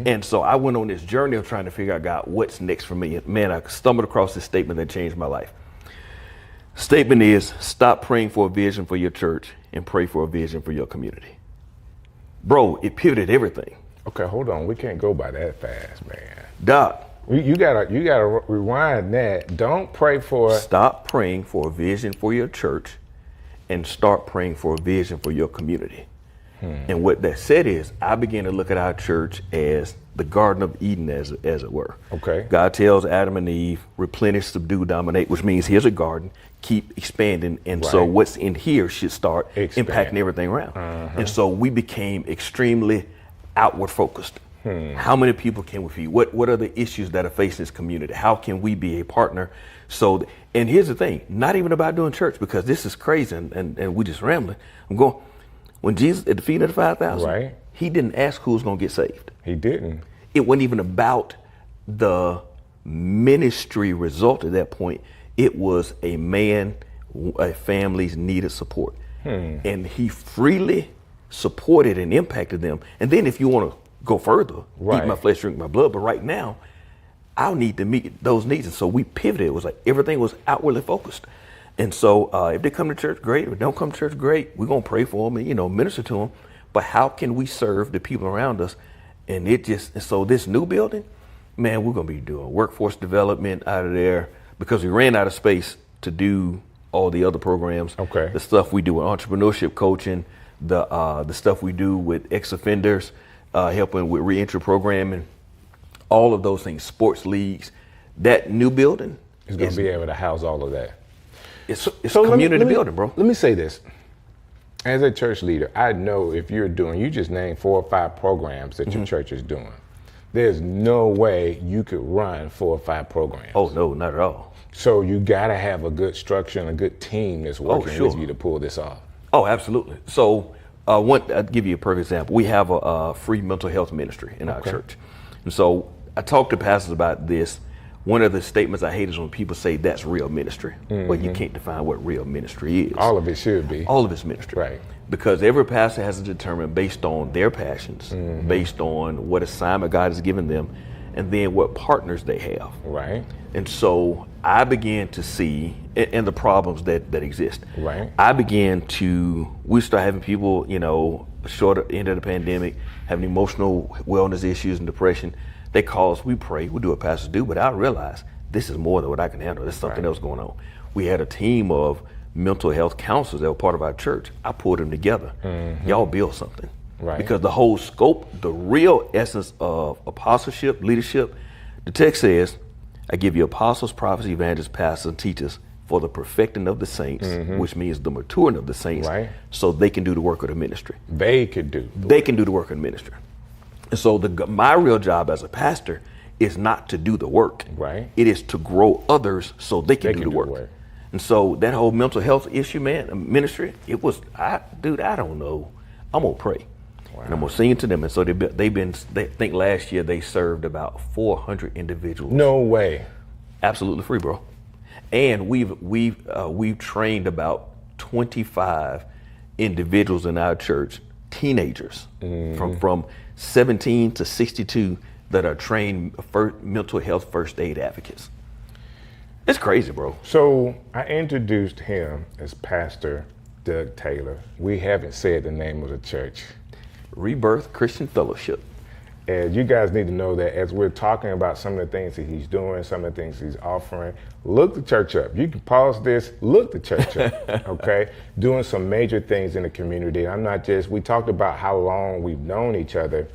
Speaker 10: and so I went on this journey of trying to figure out, God, what's next for me. And man, I stumbled across this statement that changed my life. Statement is, stop praying for a vision for your church and pray for a vision for your community. Bro, it pivoted everything.
Speaker 1: Okay, hold on. We can't go by that fast, man.
Speaker 10: Doc.
Speaker 1: You gotta rewind that. Don't pray for.
Speaker 10: Stop praying for a vision for your church and start praying for a vision for your community. And what that said is, I began to look at our church as the Garden of Eden, as it were.
Speaker 1: Okay.
Speaker 10: God tells Adam and Eve, replenish, subdue, dominate, which means here's a garden, keep expanding. And so what's in here should start impacting everything around. And so we became extremely outward focused. How many people can we feed? What are the issues that are facing this community? How can we be a partner? So, and here's the thing, not even about doing church, because this is crazy and we just rambling. I'm going, when Jesus at the feet of the 5,000, he didn't ask who was going to get saved.
Speaker 1: He didn't.
Speaker 10: It wasn't even about the ministry result at that point. It was a family's needed support. And he freely supported and impacted them. And then if you want to go further, eat my flesh, drink my blood. But right now, I'll need to meet those needs. And so we pivoted. It was like everything was outwardly focused. And so if they come to church, great. If they don't come to church, great. We're going to pray for them and, minister to them. But how can we serve the people around us? And so this new building, man, we're going to be doing workforce development out of there because we ran out of space to do all the other programs.
Speaker 1: Okay.
Speaker 10: The stuff we do with entrepreneurship coaching, the stuff we do with ex-offenders, helping with reentry programming, all of those things, sports leagues. That new building
Speaker 1: is going to be able to house all of that.
Speaker 10: It's community building, bro.
Speaker 1: Let me say this. As a church leader, I know if you just named 4 or 5 programs that your church is doing. There's no way you could run 4 or 5 programs.
Speaker 10: Oh, no, not at all.
Speaker 1: So you got to have a good structure and a good team that's working with you to pull this off.
Speaker 10: Oh, absolutely. So I'll give you a perfect example. We have a free mental health ministry in our church. And so I talk to pastors about this. One of the statements I hate is when people say that's real ministry. Well, you can't define what real ministry is.
Speaker 1: All of it should be.
Speaker 10: All of it's ministry.
Speaker 1: Right.
Speaker 10: Because every pastor has to determine based on their passions, based on what assignment God has given them, and then what partners they have.
Speaker 1: Right.
Speaker 10: And so I began to see, and the problems that exist.
Speaker 1: Right.
Speaker 10: We start having people, short end of the pandemic, having emotional wellness issues and depression. They call us, we pray, we do what pastors do, but I realize this is more than what I can handle. There's something else going on. We had a team of mental health counselors that were part of our church. I pulled them together. Y'all build something.
Speaker 1: Right.
Speaker 10: Because the whole scope, the real essence of apostleship, leadership, the text says, I give you apostles, prophets, evangelists, pastors, and teachers for the perfecting of the saints, which means the maturing of the saints, so they can do the work of the ministry.
Speaker 1: They can do the
Speaker 10: work of the ministry. And so my real job as a pastor is not to do the work.
Speaker 1: Right.
Speaker 10: It is to grow others so they can do the work. And so that whole mental health issue, man, ministry, it was, I don't know. I'm gonna pray. Wow. And I'm gonna sing to them. And so they think last year they served about 400 individuals.
Speaker 1: No way.
Speaker 10: Absolutely free, bro. And we've trained about 25 individuals in our church, teenagers from 17 to 62 that are trained mental health first aid advocates. It's crazy, bro.
Speaker 1: So I introduced him as Pastor Doug Taylor. We haven't said the name of the church.
Speaker 10: Rebirth Christian Fellowship.
Speaker 1: And you guys need to know that as we're talking about some of the things that he's doing, some of the things he's offering, look the church up. You can pause this, look the church up, okay? Doing some major things in the community. We talked about how long we've known each other.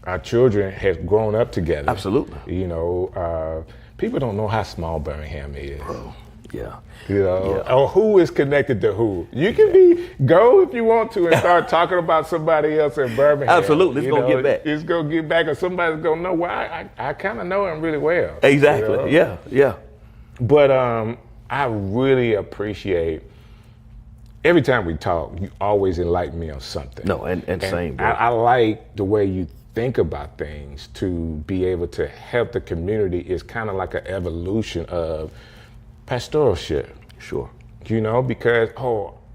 Speaker 1: Our children have grown up together.
Speaker 10: Absolutely.
Speaker 1: You know, people don't know how small Birmingham is.
Speaker 10: Bro, yeah.
Speaker 1: You know, or who is connected to who. You can go if you want to and start talking about somebody else in Birmingham.
Speaker 10: Absolutely, it's going to get back.
Speaker 1: It's going to get back, or somebody's going to know, well, I kind of know him really well.
Speaker 10: Exactly,
Speaker 1: you know?
Speaker 10: yeah.
Speaker 1: But I really appreciate, every time we talk, you always enlighten me on something.
Speaker 10: No, and same, bro.
Speaker 1: I like the way you think about things to be able to help the community. Is kind of like an evolution of pastoralship.
Speaker 10: Sure.
Speaker 1: You know, because,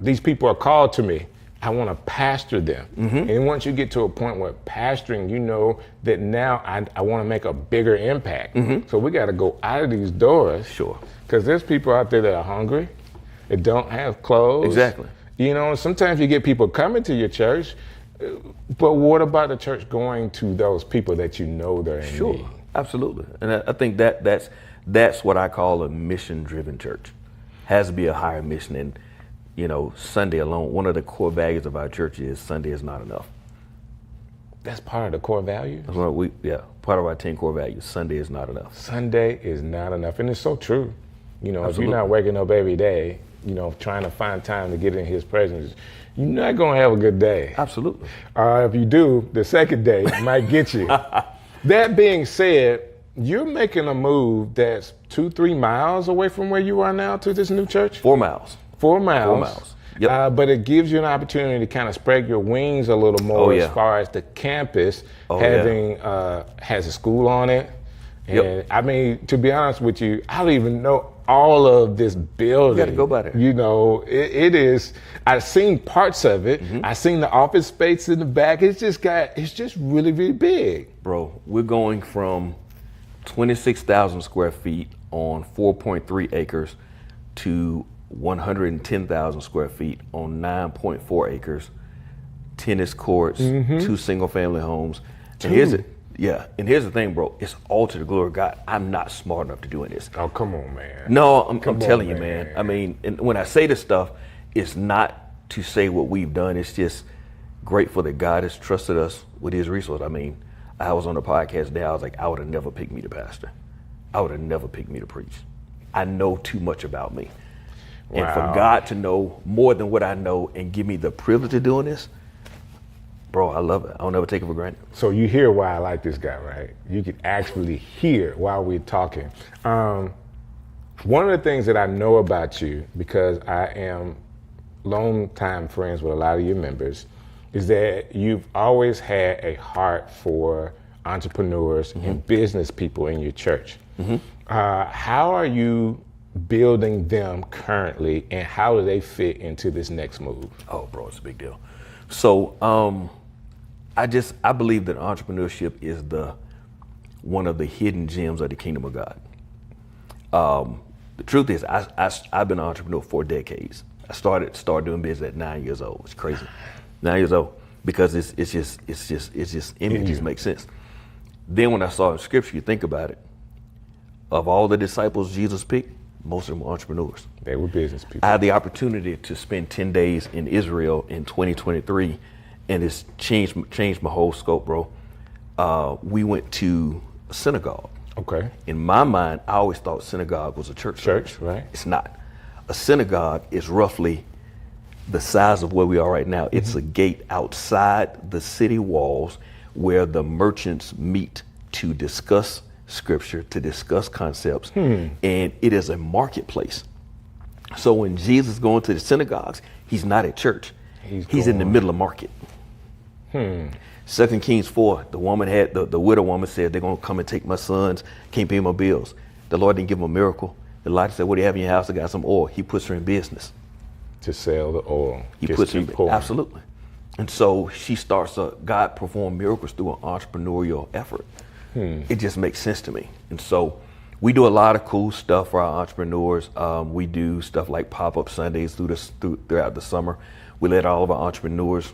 Speaker 1: these people are called to me. I want to pastor them. And once you get to a point where pastoring, you know that now I want to make a bigger impact. So we got to go out of these doors.
Speaker 10: Sure.
Speaker 1: Because there's people out there that are hungry, that don't have clothes.
Speaker 10: Exactly.
Speaker 1: You know, sometimes you get people coming to your church, but what about the church going to those people that you know they're in
Speaker 10: Sure.
Speaker 1: need?
Speaker 10: Absolutely. And I think that's what I call a mission-driven church. Has to be a higher mission. And, you know, Sunday alone, one of the core values of our church is Sunday is not enough.
Speaker 1: That's part of the core values?
Speaker 10: Part of our 10 core values. Sunday is not enough.
Speaker 1: Sunday is not enough. And it's so true. You know,
Speaker 10: Absolutely.
Speaker 1: If you're not waking up every day, you know, trying to find time to get in his presence, you're not going to have a good day.
Speaker 10: Absolutely.
Speaker 1: If you do, the second day might get you. That being said, you're making a move that's 2-3 miles away from where you are now to this new church?
Speaker 10: 4 miles.
Speaker 1: 4 miles.
Speaker 10: 4 miles. Yep.
Speaker 1: But it gives you an opportunity to kind of spread your wings a little more as far as the campus has a school on it. And I mean, to be honest with you, I don't even know all of this building.
Speaker 10: You got to go by there.
Speaker 1: You know, it is. I've seen parts of it. I've seen the office space in the back. It's just really, really big.
Speaker 10: Bro, we're going from 26,000 square feet on 4.3 acres to 110,000 square feet on 9.4 acres, tennis courts, 2 single family homes. And here's the thing, bro. It's all to the glory of God. I'm not smart enough to do this.
Speaker 1: Oh, come on, man.
Speaker 10: No, I'm telling you, man. I mean, and when I say this stuff, it's not to say what we've done. It's just grateful that God has trusted us with his resources. I mean, I was on the podcast today. I was like, I would have never picked me to pastor. I would have never picked me to preach. I know too much about me. Wow. And for God to know more than what I know and give me the privilege of doing this, bro, I love it. I'll never take it for granted.
Speaker 1: So you hear why I like this guy, right? You can actually hear while we're talking. One of the things that I know about you, because I am long-time friends with a lot of your members, is that you've always had a heart for entrepreneurs and business people in your church. How are you building them currently, and how do they fit into this next move?
Speaker 10: Oh, bro, it's a big deal. So I believe that entrepreneurship is one of the hidden gems of the kingdom of God. The truth is, I've been an entrepreneur for decades. I started doing business at 9 years old. It's crazy. 9 years old, because it's just images make sense. Then when I saw in scripture, you think about it, of all the disciples Jesus picked, most of them were entrepreneurs.
Speaker 1: They were business people.
Speaker 10: I had the opportunity to spend 10 days in Israel in 2023, and it's changed my whole scope, bro. We went to a synagogue.
Speaker 1: Okay.
Speaker 10: In my mind, I always thought synagogue was a church.
Speaker 1: Church, right?
Speaker 10: It's not. A synagogue is roughly the size of where we are right now. It's a gate outside the city walls where the merchants meet to discuss scripture, to discuss concepts, and it is a marketplace. So when Jesus is going to the synagogues, he's not at church. He's in the middle of market. 2 Kings 4, the woman had, the widow woman said, they're going to come and take my sons, can't pay my bills. The Lord didn't give him a miracle. Elijah said, what do you have in your house? I got some oil. He puts her in business.
Speaker 1: To sell the oil.
Speaker 10: He puts her in, absolutely. And so she starts, God performed miracles through an entrepreneurial effort. It just makes sense to me. And so we do a lot of cool stuff for our entrepreneurs. We do stuff like pop-up Sundays throughout the summer. We let all of our entrepreneurs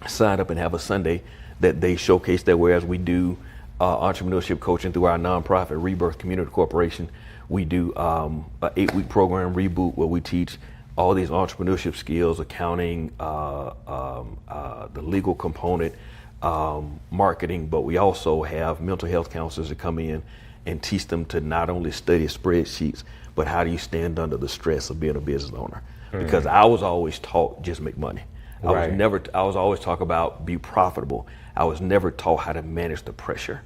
Speaker 10: sign up and have a Sunday that they showcase their wares. We do entrepreneurship coaching through our nonprofit Rebirth Community Corporation. We do an 8-week program, Reboot, where we teach all these entrepreneurship skills, accounting, the legal component, marketing, but we also have mental health counselors that come in and teach them to not only study spreadsheets, but how do you stand under the stress of being a business owner? Because I was always taught just make money. I was always taught about be profitable. I was never taught how to manage the pressure.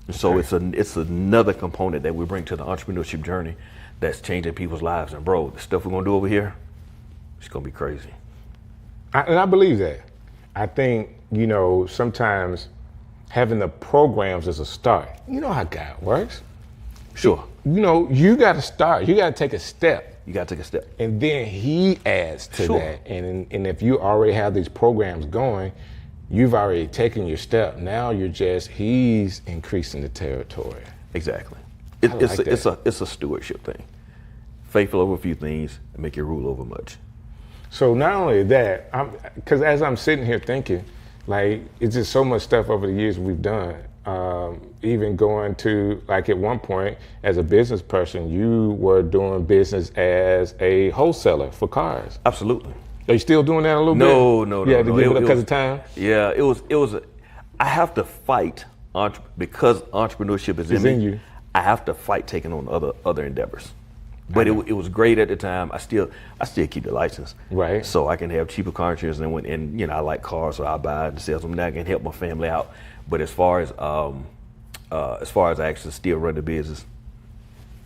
Speaker 10: And so it's another component that we bring to the entrepreneurship journey that's changing people's lives. And bro, the stuff we're gonna do over here, it's gonna be crazy.
Speaker 1: And I believe that. I think, you know, sometimes having the programs as a start, you know how God works.
Speaker 10: Sure.
Speaker 1: You know, you gotta start, you gotta take a step.
Speaker 10: You gotta take a step.
Speaker 1: And then he adds to that. And if you already have these programs going, you've already taken your step. Now he's increasing the territory.
Speaker 10: Exactly. It's a stewardship thing. Faithful over a few things and make you rule over much.
Speaker 1: So not only that, because as I'm sitting here thinking, like, it's just so much stuff over the years we've done. Even going to, like, at one point, as a business person, you were doing business as a wholesaler for cars.
Speaker 10: Absolutely.
Speaker 1: Are you still doing that a little bit?
Speaker 10: No.
Speaker 1: You had to give it because of time?
Speaker 10: Yeah, I have to fight, because entrepreneurship is in you. I have to fight taking on other endeavors. But it was great at the time. I still keep the license, right? So I can have cheaper car insurance, and you know, I like cars, so I buy and sell them. Now I can help my family out. But as far as I actually still run the business,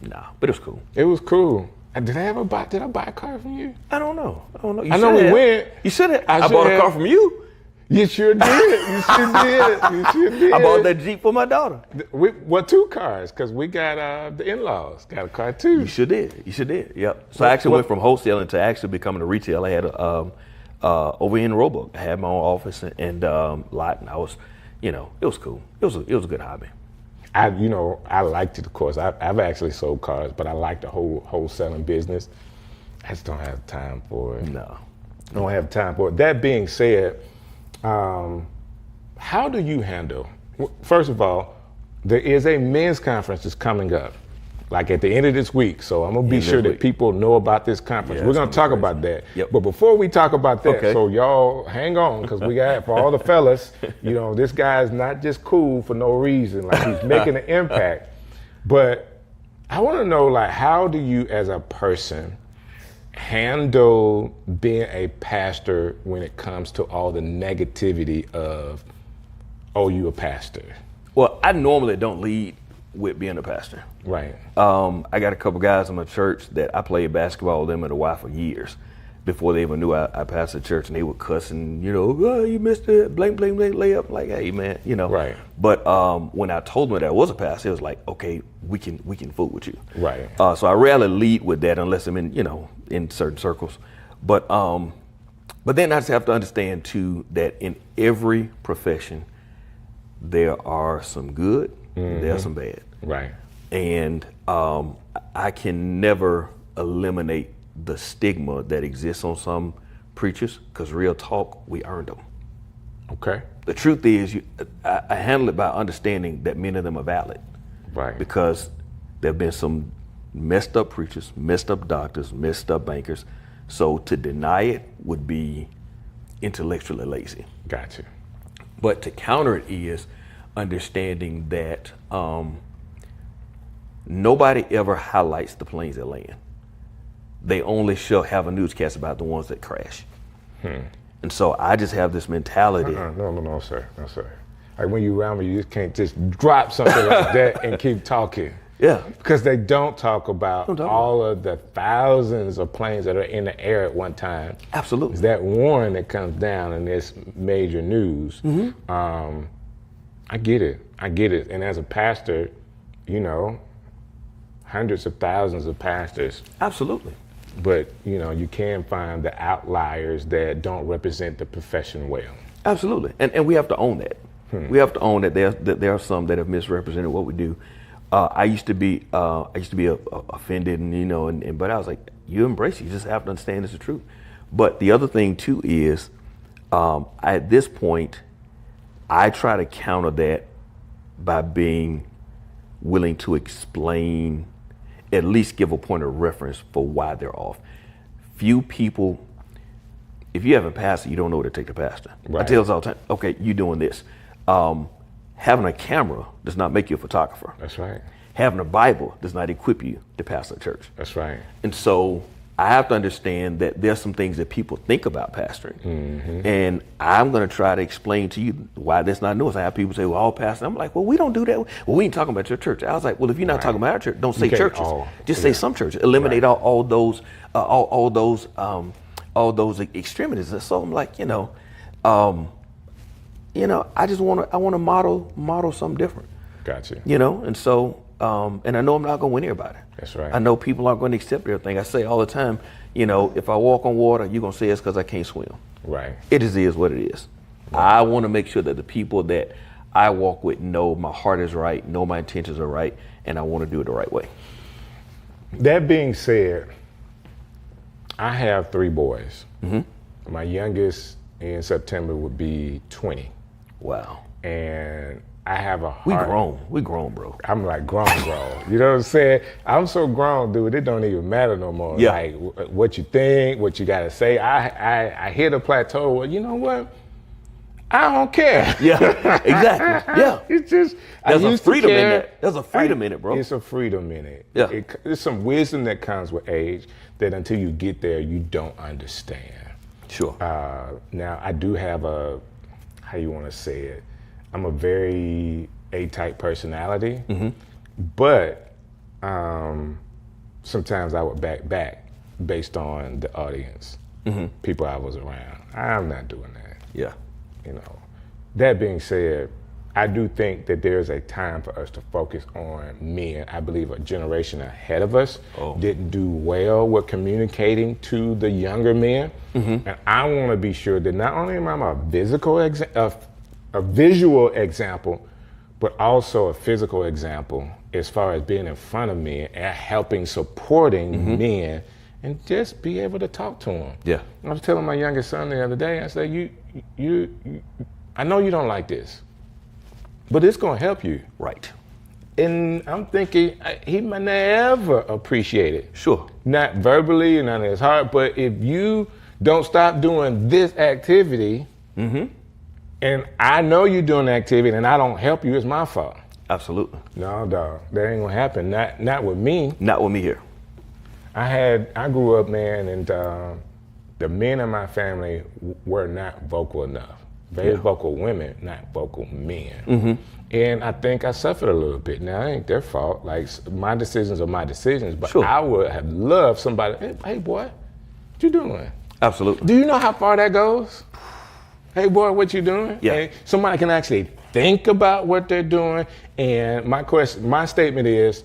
Speaker 10: nah. But it was cool.
Speaker 1: It was cool. Did I buy a car from you?
Speaker 10: I don't know.
Speaker 1: I know we went.
Speaker 10: You should have. I bought a car from you.
Speaker 1: You sure did. You sure did.
Speaker 10: I bought that Jeep for my daughter.
Speaker 1: Well, 2 cars, because we got the in-laws got a car too.
Speaker 10: You sure did. Yep. So I actually went from wholesaling to actually becoming a retailer. I had over in Roebuck, I had my own office and lot, and I was, you know, it was cool. It was a good hobby.
Speaker 1: I liked it, of course. I've actually sold cars, but I like the whole wholesaling business. I just don't have time for it.
Speaker 10: No.
Speaker 1: I don't have time for it. That being said, how do you handle, first of all, there is a men's conference that's coming up, like at the end of this week. So I'm gonna be sure that people know about this conference. We're gonna talk about that.
Speaker 10: Yep.
Speaker 1: But before we talk about that, so y'all hang on, because we got, for all the fellas, you know, this guy's not just cool for no reason, like he's making an impact. But I wanna know, like, how do you as a person handle being a pastor when it comes to all the negativity of, oh, you a pastor?
Speaker 10: Well, I normally don't lead with being a pastor.
Speaker 1: Right.
Speaker 10: I got a couple guys in my church that I played basketball with them and a wife for years before they even knew I pastored church, and they would cuss and, you know, oh, you missed it, blank, blank, blank, layup. Like, hey, man, you know. Right. But when I told them that I was a pastor, it was like, okay, we can fool with you.
Speaker 1: Right.
Speaker 10: So I rarely lead with that unless I'm in, you know, in certain circles. But then I just have to understand too that in every profession there are some good, there are some bad.
Speaker 1: Right.
Speaker 10: And I can never eliminate the stigma that exists on some preachers, because real talk, we earned them.
Speaker 1: Okay.
Speaker 10: The truth is, I handle it by understanding that many of them are valid.
Speaker 1: Right.
Speaker 10: Because there have been some messed up preachers, messed up doctors, messed up bankers. So to deny it would be intellectually lazy.
Speaker 1: Gotcha.
Speaker 10: But to counter it is understanding that nobody ever highlights the planes that land. They only have a newscast about the ones that crash. And so I just have this mentality.
Speaker 1: No, sir. Like when you around me, you just can't just drop something like that and keep talking.
Speaker 10: Yeah.
Speaker 1: Because they don't talk about all of the thousands of planes that are in the air at one time.
Speaker 10: Absolutely.
Speaker 1: It's that one that comes down in this major news. I get it. And as a pastor, you know, hundreds of thousands of pastors.
Speaker 10: Absolutely.
Speaker 1: But, you know, you can find the outliers that don't represent the profession well.
Speaker 10: Absolutely. And we have to own that. We have to own that there are some that have misrepresented what we do. I used to be offended, and you know, but I was like, you embrace it. You just have to understand it's the truth. But the other thing too is, at this point, I try to counter that by being willing to explain, at least give a point of reference for why they're off. Few people, if you haven't passed it, you don't know where to take the pastor. Right. I tell us all the time, okay, you doing this. Having a camera does not make you a photographer.
Speaker 1: That's right.
Speaker 10: Having a Bible does not equip you to pastor a church.
Speaker 1: That's right.
Speaker 10: And so I have to understand that there's some things that people think about pastoring. And I'm going to try to explain to you why that's not news. I have people say, well, all pastors. I'm like, well, we don't do that. Well, we ain't talking about your church. I was like, well, if you're not talking about our church, don't say churches. Just say some churches. Eliminate all those extremities. And so I'm like, I just want to model something different.
Speaker 1: Gotcha.
Speaker 10: And so, and I know I'm not going to win everybody.
Speaker 1: That's right.
Speaker 10: I know people aren't going to accept everything. I say all the time, if I walk on water, you're going to say it's because I can't swim.
Speaker 1: Right.
Speaker 10: It is what it is. Right. I want to make sure that the people that I walk with know my heart is right, know my intentions are right, and I want to do it the right way.
Speaker 1: That being said, I have 3 boys. My youngest in September would be 20.
Speaker 10: Wow.
Speaker 1: And I have a heart.
Speaker 10: We grown, bro.
Speaker 1: I'm like grown. You know what I'm saying? I'm so grown, dude, it don't even matter no more.
Speaker 10: Yeah.
Speaker 1: Like what you think, what you gotta say. I hit a plateau where, you know what? I don't care.
Speaker 10: Yeah, exactly. Yeah.
Speaker 1: It's just,
Speaker 10: there's a freedom in it. There's a freedom in it, bro.
Speaker 1: It's a freedom in it.
Speaker 10: Yeah.
Speaker 1: There's some wisdom that comes with age that until you get there, you don't understand.
Speaker 10: Sure.
Speaker 1: Now, I do have how you want to say it? I'm a very A-type personality, but sometimes I would back based on the audience, people I was around. I'm not doing that.
Speaker 10: Yeah.
Speaker 1: That being said, I do think that there's a time for us to focus on men. I believe a generation ahead of us didn't do well with communicating to the younger men. And I want to be sure that not only am I a visual example, but also a physical example as far as being in front of men and helping, supporting men, and just be able to talk to them.
Speaker 10: Yeah.
Speaker 1: I was telling my youngest son the other day, I said, you I know you don't like this, but it's gonna help you.
Speaker 10: Right.
Speaker 1: And I'm thinking he might never appreciate it.
Speaker 10: Sure.
Speaker 1: Not verbally, not in his heart, but if you don't stop doing this activity, and I know you're doing the activity and I don't help you, it's my fault.
Speaker 10: Absolutely.
Speaker 1: No, dog, that ain't gonna happen. Not with me.
Speaker 10: Not with me here.
Speaker 1: I grew up, man, and the men in my family were not vocal enough. Very vocal women, not vocal men. And I think I suffered a little bit. Now, it ain't their fault. Like, my decisions are my decisions, but I would have loved somebody, hey boy, what you doing?
Speaker 10: Absolutely.
Speaker 1: Do you know how far that goes? Hey boy, what you doing?
Speaker 10: Yeah.
Speaker 1: And somebody can actually think about what they're doing. And my statement is,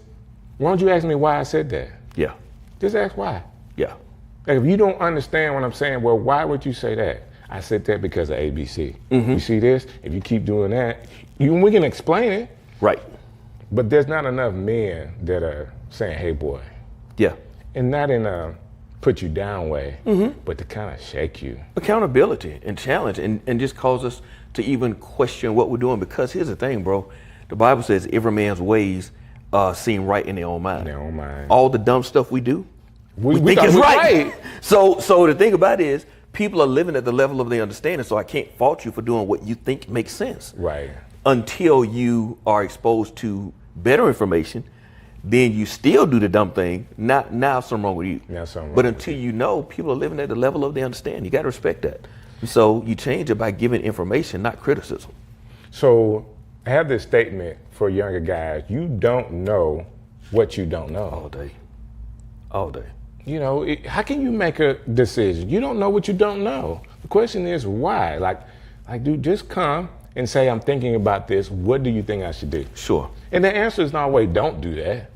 Speaker 1: why don't you ask me why I said that?
Speaker 10: Yeah.
Speaker 1: Just ask why.
Speaker 10: Yeah.
Speaker 1: Like, if you don't understand what I'm saying, well, why would you say that? I said that because of ABC. You see this? If you keep doing that, we can explain it.
Speaker 10: Right.
Speaker 1: But there's not enough men that are saying, hey boy.
Speaker 10: Yeah.
Speaker 1: And not in a put you down way, but to kind of shake you.
Speaker 10: Accountability and challenge and just cause us to even question what we're doing. Because here's the thing, bro. The Bible says every man's ways seem right in their own mind.
Speaker 1: In their own mind.
Speaker 10: All the dumb stuff we do, we think
Speaker 1: thought
Speaker 10: it's
Speaker 1: it was
Speaker 10: right. So the thing about it is, people are living at the level of their understanding, so I can't fault you for doing what you think makes sense.
Speaker 1: Right.
Speaker 10: Until you are exposed to better information, then you still do the dumb thing. Now something wrong with you. But until you know, people are living at the level of their understanding. You got to respect that. And so you change it by giving information, not criticism.
Speaker 1: So I have this statement for younger guys. You don't know what you don't know.
Speaker 10: All day. All day.
Speaker 1: You know, how can you make a decision? You don't know what you don't know. The question is why? Like, dude, just come and say, I'm thinking about this. What do you think I should do?
Speaker 10: Sure.
Speaker 1: And the answer is not always don't do that.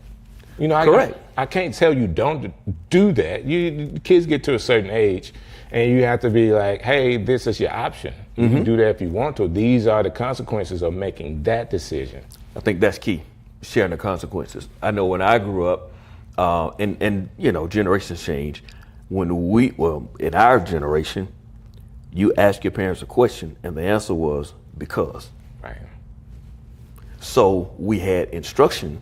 Speaker 1: You know,
Speaker 10: Correct.
Speaker 1: I can't tell you don't do that. Kids get to a certain age and you have to be like, hey, this is your option. You can do that if you want to. These are the consequences of making that decision.
Speaker 10: I think that's key, sharing the consequences. I know when I grew up, and you know, generations change. In our generation, you ask your parents a question and the answer was because.
Speaker 1: Right.
Speaker 10: So we had instruction,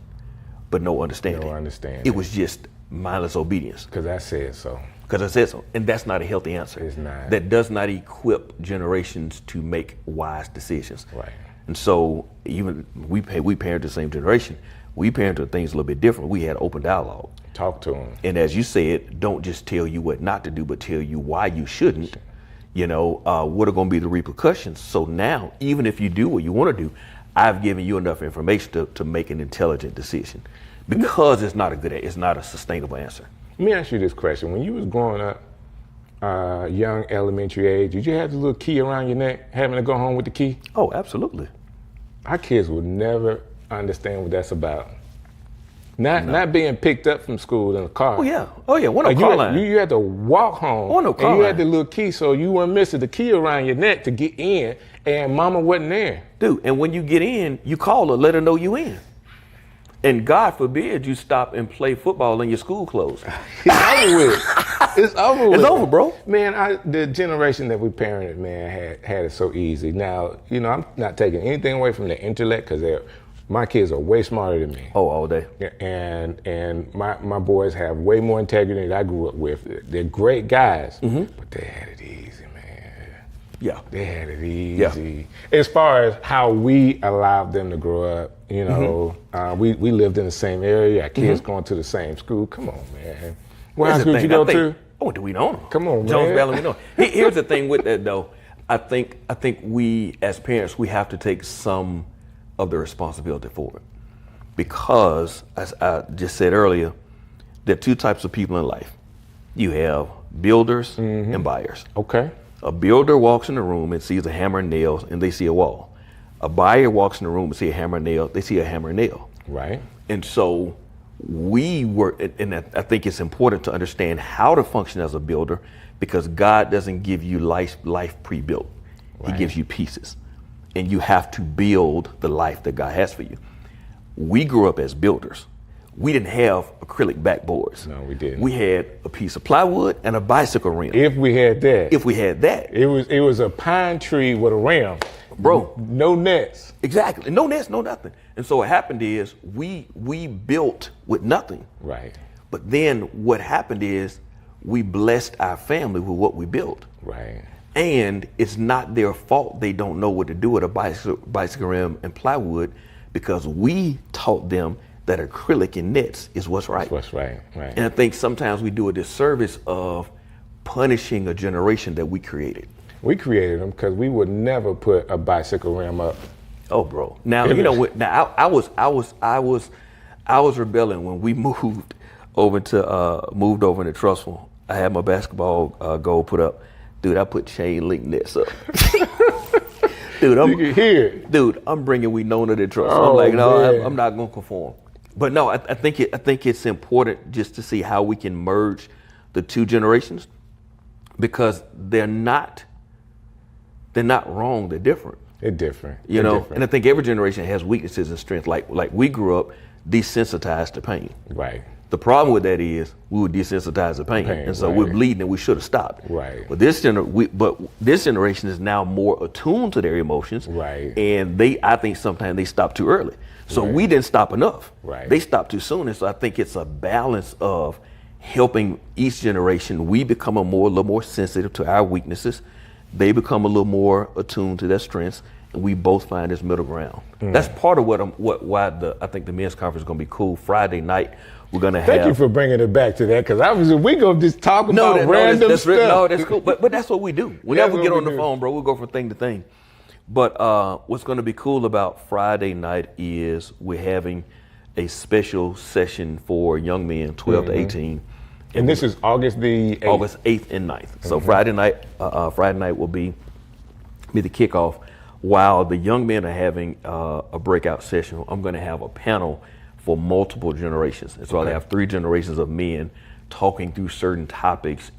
Speaker 10: but no understanding.
Speaker 1: No understanding.
Speaker 10: It was just mindless obedience.
Speaker 1: Because I said so.
Speaker 10: Because I said so. And that's not a healthy answer.
Speaker 1: It's not.
Speaker 10: That does not equip generations to make wise decisions.
Speaker 1: Right.
Speaker 10: And so even we parent the same generation. We parented things a little bit different. We had open dialogue.
Speaker 1: Talk to them.
Speaker 10: And as you said, don't just tell you what not to do, but tell you why you shouldn't. You know, what are going to be the repercussions? So now, even if you do what you want to do, I've given you enough information to make an intelligent decision, because it's not a sustainable answer.
Speaker 1: Let me ask you this question. When you was growing up, young elementary age, did you have the little key around your neck, having to go home with the key?
Speaker 10: Oh, absolutely.
Speaker 1: Our kids would never understand what that's about. Not being picked up from school in a car.
Speaker 10: Oh yeah. One
Speaker 1: Like
Speaker 10: car line.
Speaker 1: you had to walk home.
Speaker 10: On no car
Speaker 1: and you
Speaker 10: line.
Speaker 1: had the little key, so you weren't missing the key around your neck to get in, and mama wasn't there.
Speaker 10: Dude, and when you get in, you call her, let her know you in. And God forbid you stop and play football in your school clothes.
Speaker 1: It's over with. It's over with.
Speaker 10: It's over, bro.
Speaker 1: Man, the generation that we parented, man, had it so easy. Now, you know, I'm not taking anything away from their intellect, because my kids are way smarter than me.
Speaker 10: Oh, all day.
Speaker 1: And my boys have way more integrity than I grew up with. They're great guys, but they had it easy, man.
Speaker 10: Yeah.
Speaker 1: They had it easy. Yeah. As far as how we allowed them to grow up, you know, we lived in the same area. Our kids going to the same school. Come on, man. What high school did you go to?
Speaker 10: Oh, do we know them?
Speaker 1: Come on,
Speaker 10: Jones
Speaker 1: man.
Speaker 10: Valley, we know. Here's the thing with that, though. I think we, as parents, we have to take some of the responsibility for it, because, as I just said earlier, there are two types of people in life. You have builders and buyers.
Speaker 1: Okay.
Speaker 10: A builder walks in the room and sees a hammer and nails, and they see a wall. A buyer walks in the room and see a hammer and nail, they see a hammer and nail.
Speaker 1: Right.
Speaker 10: And so I think it's important to understand how to function as a builder, because God doesn't give you life pre-built. Right. He gives you pieces, and you have to build the life that God has for you. We grew up as builders. We didn't have acrylic backboards.
Speaker 1: No, we didn't.
Speaker 10: We had a piece of plywood and a bicycle rim.
Speaker 1: If we had that.
Speaker 10: It
Speaker 1: was a pine tree with a rim.
Speaker 10: Bro.
Speaker 1: No nets.
Speaker 10: Exactly. No nets, no nothing. And so what happened is we built with nothing.
Speaker 1: Right.
Speaker 10: But then what happened is we blessed our family with what we built.
Speaker 1: Right.
Speaker 10: And it's not their fault they don't know what to do with a bicycle rim and plywood, because we taught them that acrylic and nets is what's right.
Speaker 1: That's what's right. Right.
Speaker 10: And I think sometimes we do a disservice of punishing a generation that we created.
Speaker 1: We created them because we would never put a bicycle rim up.
Speaker 10: Oh, bro. Now you know what? Now I was rebelling when we moved over into Trussville. I had my basketball goal put up. Dude, I put chain link nets up. Dude, I'm bringing Winona to Trussville.
Speaker 1: Oh,
Speaker 10: I'm like, no,
Speaker 1: man.
Speaker 10: I'm not gonna conform. But no, I think it's important just to see how we can merge the two generations, because they're not wrong. They're different.
Speaker 1: They're different.
Speaker 10: You know, and I think every generation has weaknesses and strengths. Like we grew up desensitized to pain.
Speaker 1: Right.
Speaker 10: The problem with that is we were desensitized to pain, and so we're bleeding, and we should have stopped.
Speaker 1: Right.
Speaker 10: But this generation is now more attuned to their emotions.
Speaker 1: Right.
Speaker 10: And I think sometimes they stop too early. So we didn't stop enough.
Speaker 1: Right.
Speaker 10: They stopped too soon, and so I think it's a balance of helping each generation. We become a little more sensitive to our weaknesses. They become a little more attuned to their strengths, and we both find this middle ground. That's part of why I think the men's conference is going to be cool. Friday night, we're going to have.
Speaker 1: Thank you for bringing it back to that, because obviously we going to just talk about random stuff.
Speaker 10: No, that's cool. But that's what we do. Whenever we get on the phone, bro, we'll go from thing to thing. But what's going to be cool about Friday night is we're having a special session for young men, 12 to 18.
Speaker 1: And this is August the 8th?
Speaker 10: August 8th and 9th. So Friday night will be the kickoff. While the young men are having a breakout session, I'm going to have a panel for multiple generations. And so I'll have 3 generations of men talking through certain topics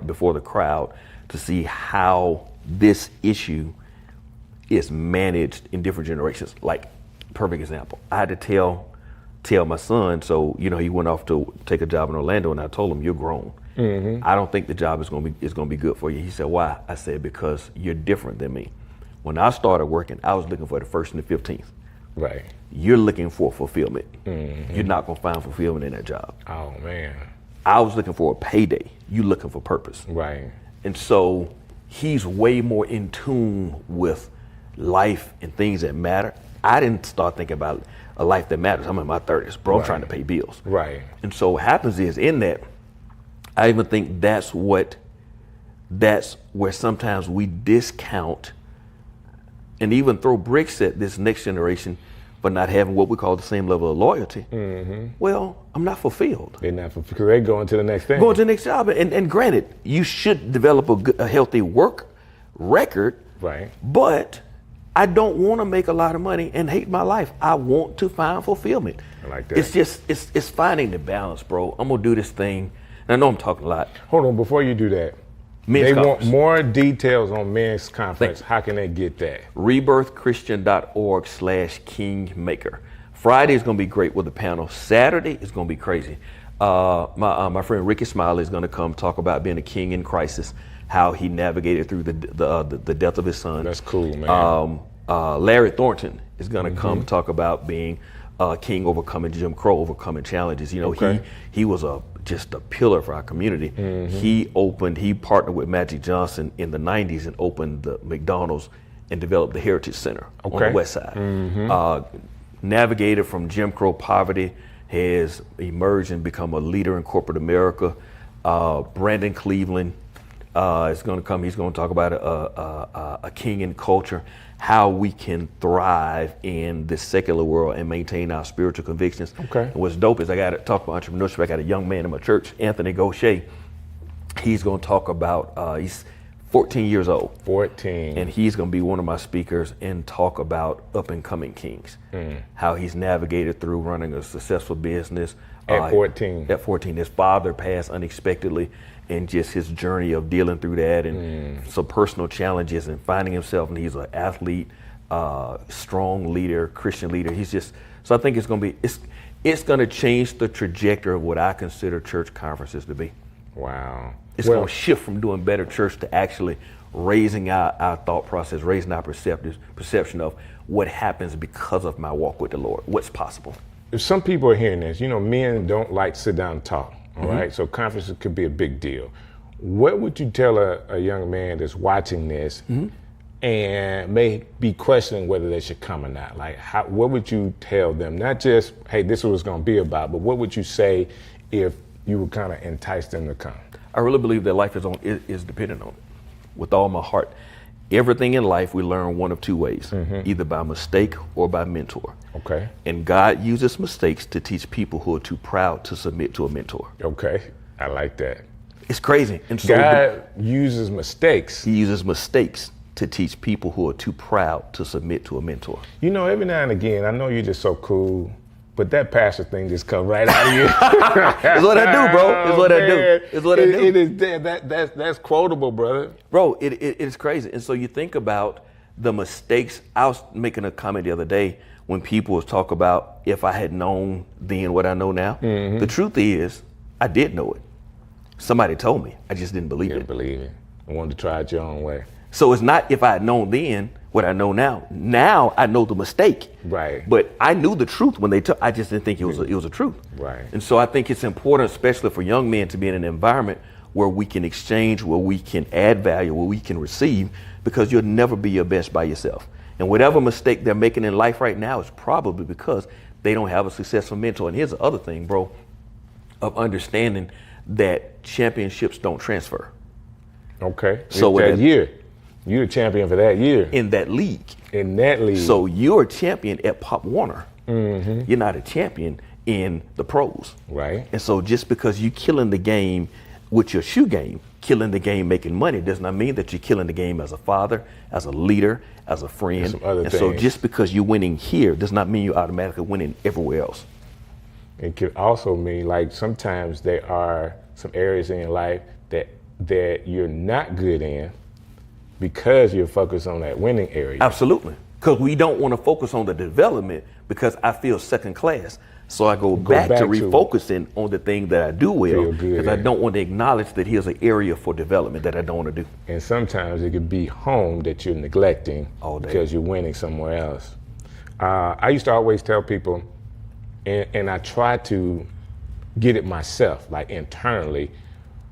Speaker 10: before the crowd to see how this issue is managed in different generations. Like, perfect example, I had to tell my son, so he went off to take a job in Orlando, and I told him, you're grown. I don't think the job is going to be good for you. He said, why? I said, because you're different than me. When I started working, I was looking for the 1st and the 15th.
Speaker 1: Right.
Speaker 10: You're looking for fulfillment. You're not going to find fulfillment in that job.
Speaker 1: Oh, man.
Speaker 10: I was looking for a payday. You looking for purpose.
Speaker 1: Right.
Speaker 10: And so he's way more in tune with life and things that matter. I didn't start thinking about a life that matters. I'm in my 30s, bro. I'm trying to pay bills.
Speaker 1: Right.
Speaker 10: And so what happens is, in that, I even think that's where sometimes we discount and even throw bricks at this next generation for not having what we call the same level of loyalty. Well, I'm not fulfilled.
Speaker 1: They're not fulfilled because they're going to the next thing.
Speaker 10: Going to the next job. And granted, you should develop a healthy work record.
Speaker 1: Right.
Speaker 10: But I don't want to make a lot of money and hate my life. I want to find fulfillment.
Speaker 1: I like that.
Speaker 10: It's just, it's finding the balance, bro. I'm going to do this thing. And I know I'm talking a lot.
Speaker 1: Hold on, before you do that.
Speaker 10: Men's conference.
Speaker 1: Want more details on men's conference. How can they get that?
Speaker 10: rebirthchristian.org/kingmaker. Friday is going to be great with the panel. Saturday is going to be crazy. My friend Ricky Smiley is going to come talk about being a king in crisis, how he navigated through the death of his son.
Speaker 1: That's cool, man.
Speaker 10: Larry Thornton is going to come talk about being a king, overcoming Jim Crow, overcoming challenges. He was just a pillar for our community. He partnered with Magic Johnson in the 90s and opened the McDonald's and developed the Heritage Center on the west side. Navigated from Jim Crow poverty, has emerged and become a leader in corporate America. Brandon Cleveland is going to come. He's going to talk about a king in culture, how we can thrive in this secular world and maintain our spiritual convictions. And what's dope is I got to talk about entrepreneurship. I got a young man in my church, Anthony Gaucher. He's going to talk about, he's 14 years old. 14. And he's going to be one of my speakers and talk about up and coming kings, how he's navigated through running a successful business.
Speaker 1: At 14.
Speaker 10: At 14. His father passed unexpectedly, and just his journey of dealing through that and some personal challenges and finding himself. And he's an athlete, strong leader, Christian leader. So I think it's going to change the trajectory of what I consider church conferences to be.
Speaker 1: Wow.
Speaker 10: It's going to shift from doing better church to actually raising our thought process, raising our perception of what happens because of my walk with the Lord, what's possible.
Speaker 1: If some people are hearing this, men don't like to sit down and talk. All right, so conferences could be a big deal. What would you tell a young man that's watching this and may be questioning whether they should come or not? Like, what would you tell them? Not just, hey, this is what it's going to be about, but what would you say if you would kind of entice them to come?
Speaker 10: I really believe that life is dependent on it with all my heart. Everything in life we learn one of two ways, either by mistake or by mentor.
Speaker 1: Okay.
Speaker 10: And God uses mistakes to teach people who are too proud to submit to a mentor.
Speaker 1: Okay, I like that.
Speaker 10: It's crazy. And so
Speaker 1: God uses mistakes.
Speaker 10: He uses mistakes to teach people who are too proud to submit to a mentor.
Speaker 1: Every now and again, I know you're just so cool, but that pastor thing just comes right out of you.
Speaker 10: It's what I do, bro. It's what I do. It's what I do.
Speaker 1: It is that's quotable, brother.
Speaker 10: Bro, it is crazy. And so you think about the mistakes. I was making a comment the other day when people was talk about if I had known then what I know now. The truth is, I did know it. Somebody told me. I just didn't believe it.
Speaker 1: I wanted to try it your own way.
Speaker 10: So it's not if I had known then what I know now. Now I know the mistake.
Speaker 1: Right.
Speaker 10: But I knew the truth when they took. I just didn't think it was a truth.
Speaker 1: Right.
Speaker 10: And so I think it's important, especially for young men, to be in an environment where we can exchange, where we can add value, where we can receive, because you'll never be your best by yourself. And whatever mistake they're making in life right now is probably because they don't have a successful mentor. And here's the other thing, bro, of understanding that championships don't transfer.
Speaker 1: Okay.
Speaker 10: So
Speaker 1: that year. You're the champion for that year.
Speaker 10: in that league.
Speaker 1: In that league.
Speaker 10: So you're a champion at Pop Warner. You're not a champion in the pros.
Speaker 1: Right.
Speaker 10: And so just because you killing the game with your shoe game, killing the game making money, does not mean that you're killing the game as a father, as a leader, as a friend.
Speaker 1: some other
Speaker 10: and so
Speaker 1: things.
Speaker 10: just because you're winning here does not mean you're automatically winning everywhere else.
Speaker 1: It could also mean, like, sometimes there are some areas in your life that you're not good in because you're focused on that winning area.
Speaker 10: Absolutely. Because we don't want to focus on the development because I feel second class. So I go back to refocusing on the thing that I do well because I don't want to acknowledge that here's an area for development that I don't want to do.
Speaker 1: And sometimes it could be home that you're neglecting
Speaker 10: All day.
Speaker 1: because you're winning somewhere else. I used to always tell people, and I try to get it myself, like internally,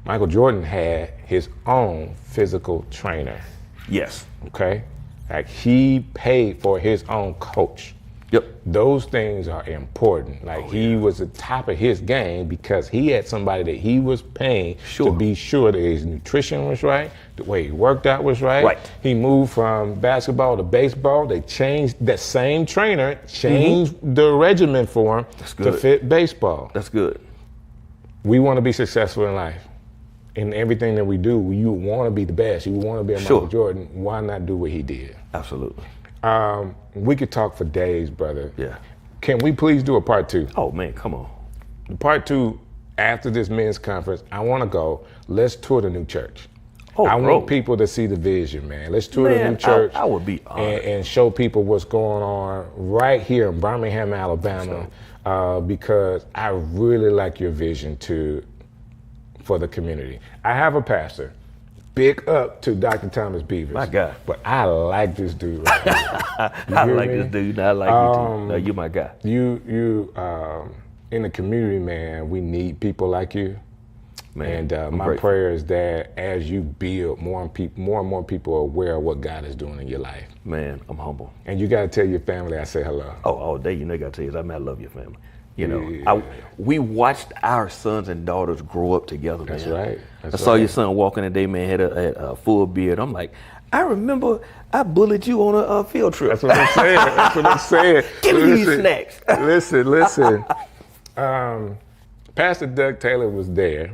Speaker 1: Michael Jordan had his own physical trainer.
Speaker 10: Yes.
Speaker 1: Okay? Like, he paid for his own coach.
Speaker 10: Yep.
Speaker 1: Those things are important. Like, he was the top of his game because he had somebody that he was paying to be sure that his nutrition was right, the way he worked out was right.
Speaker 10: Right.
Speaker 1: He moved from basketball to baseball. They changed, that same trainer changed the regimen for him to fit baseball.
Speaker 10: That's good.
Speaker 1: We want to be successful in life. In everything that we do, you want to be the best. You want to be a Michael Jordan. Why not do what he did?
Speaker 10: Absolutely.
Speaker 1: We could talk for days, brother.
Speaker 10: Yeah.
Speaker 1: Can we please do a part 2?
Speaker 10: Oh, man, come on.
Speaker 1: The part 2, after this men's conference, I want to go, let's tour the new church.
Speaker 10: Oh,
Speaker 1: I
Speaker 10: bro.
Speaker 1: want people to see the vision, man. Let's tour the
Speaker 10: Man,
Speaker 1: new church.
Speaker 10: I would be honored.
Speaker 1: and show people what's going on right here in Birmingham, Alabama, because I really like your vision for the community. I have a pastor. Big up to Dr. Thomas Beavers.
Speaker 10: My God.
Speaker 1: But I like this dude right here.
Speaker 10: I like this dude. I like you too. No, you're my guy.
Speaker 1: You in the community, man, we need people like you.
Speaker 10: Man,
Speaker 1: And my
Speaker 10: grateful.
Speaker 1: prayer is that as you build, more and more people are aware of what God is doing in your life.
Speaker 10: Man, I'm humble.
Speaker 1: And you got to tell your family I say hello.
Speaker 10: Oh, all day, you know, I got to tell you, I love your family. You know,
Speaker 1: Yeah.
Speaker 10: we watched our sons and daughters grow up together, man.
Speaker 1: That's right.
Speaker 10: I saw your son walking today, man, had a full beard. I'm like, I remember I bullied you on a field trip.
Speaker 1: That's what I'm saying. That's what I'm saying.
Speaker 10: Give me these snacks.
Speaker 1: Listen. Pastor Doug Taylor was there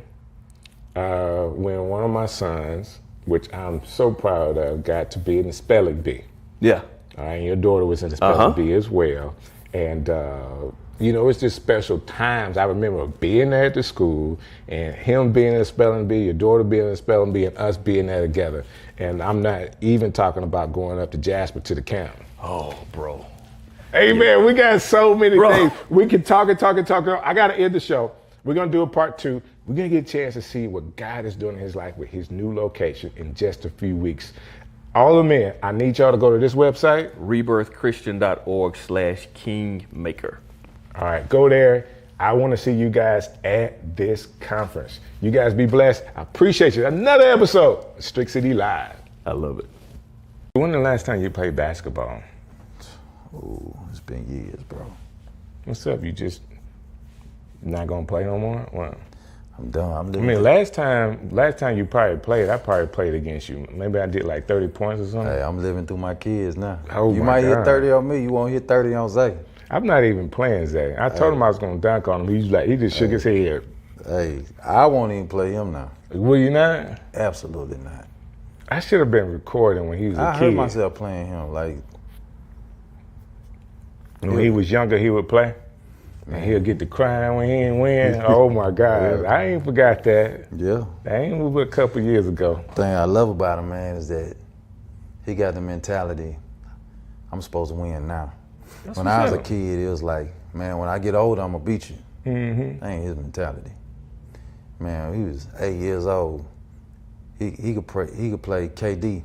Speaker 1: when one of my sons, which I'm so proud of, got to be in the spelling bee.
Speaker 10: Yeah.
Speaker 1: All right, and your daughter was in the spelling bee as well. And, you know, it's just special times. I remember being there at the school and him being in the spelling bee, your daughter being in the spelling bee, and us being there together. And I'm not even talking about going up to Jasper to the camp.
Speaker 10: Oh, bro.
Speaker 1: Hey, man, we got so many
Speaker 10: Bro.
Speaker 1: things. We can talk. I got to end the show. We're going to do a part 2. We're going to get a chance to see what God is doing in his life with his new location in just a few weeks. All the men, I need y'all to go to this website.
Speaker 10: rebirthchristian.org/kingmaker.
Speaker 1: All right, go there. I want to see you guys at this conference. You guys be blessed. I appreciate you. Another episode of Strick City Live.
Speaker 10: I love it.
Speaker 1: When the last time you played basketball?
Speaker 3: Oh, it's been years, bro.
Speaker 1: What's up? You just not gonna play no more? What?
Speaker 3: I'm done.
Speaker 1: I mean, last time you probably played, I probably played against you. Maybe I did like 30 points or something.
Speaker 3: Hey, I'm living through my kids now.
Speaker 1: Oh,
Speaker 3: you
Speaker 1: my
Speaker 3: might
Speaker 1: God.
Speaker 3: hit 30 on me. You won't hit 30 on Zay.
Speaker 1: I'm not even playing Zay. I told him I was gonna dunk on him. He just shook his head.
Speaker 3: Hey, I won't even play him now.
Speaker 1: Will you not?
Speaker 3: Absolutely not.
Speaker 1: I should have been recording when he was a
Speaker 3: I
Speaker 1: kid.
Speaker 3: heard myself playing him. Like,
Speaker 1: When he was younger, he would play. And he'll get to crying when he didn't win. Oh my God,
Speaker 3: Yeah.
Speaker 1: I ain't forgot that.
Speaker 3: yeah.
Speaker 1: That ain't but a couple years ago.
Speaker 3: Thing I love about him, man, is that he got the mentality, I'm supposed to win now. When I was a kid, it was like, man, when I get older, I'm gonna beat you.
Speaker 1: Mm-hmm.
Speaker 3: That ain't his mentality. Man, he was 8 years old. He could play KD.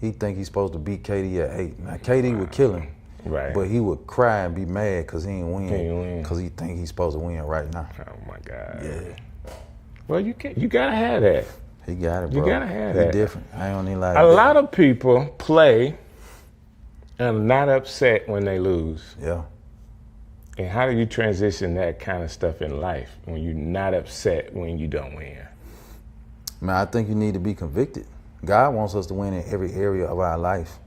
Speaker 3: He think he's supposed to beat KD at 8. Now KD would kill him.
Speaker 1: Right.
Speaker 3: But he would cry and be mad because he ain't
Speaker 1: He ain't win.
Speaker 3: win. Because he think he's supposed to win right now.
Speaker 1: Oh my God.
Speaker 3: Yeah.
Speaker 1: Well, you gotta have that.
Speaker 3: He got it,
Speaker 1: You
Speaker 3: bro.
Speaker 1: gotta have
Speaker 3: He
Speaker 1: that.
Speaker 3: different. I don't even like
Speaker 1: A lot of people play and are not upset when they lose.
Speaker 3: Yeah.
Speaker 1: And how do you transition that kind of stuff in life when you're not upset when you don't win?
Speaker 3: Man, I think you need to be convicted. God wants us to win in every area of our life.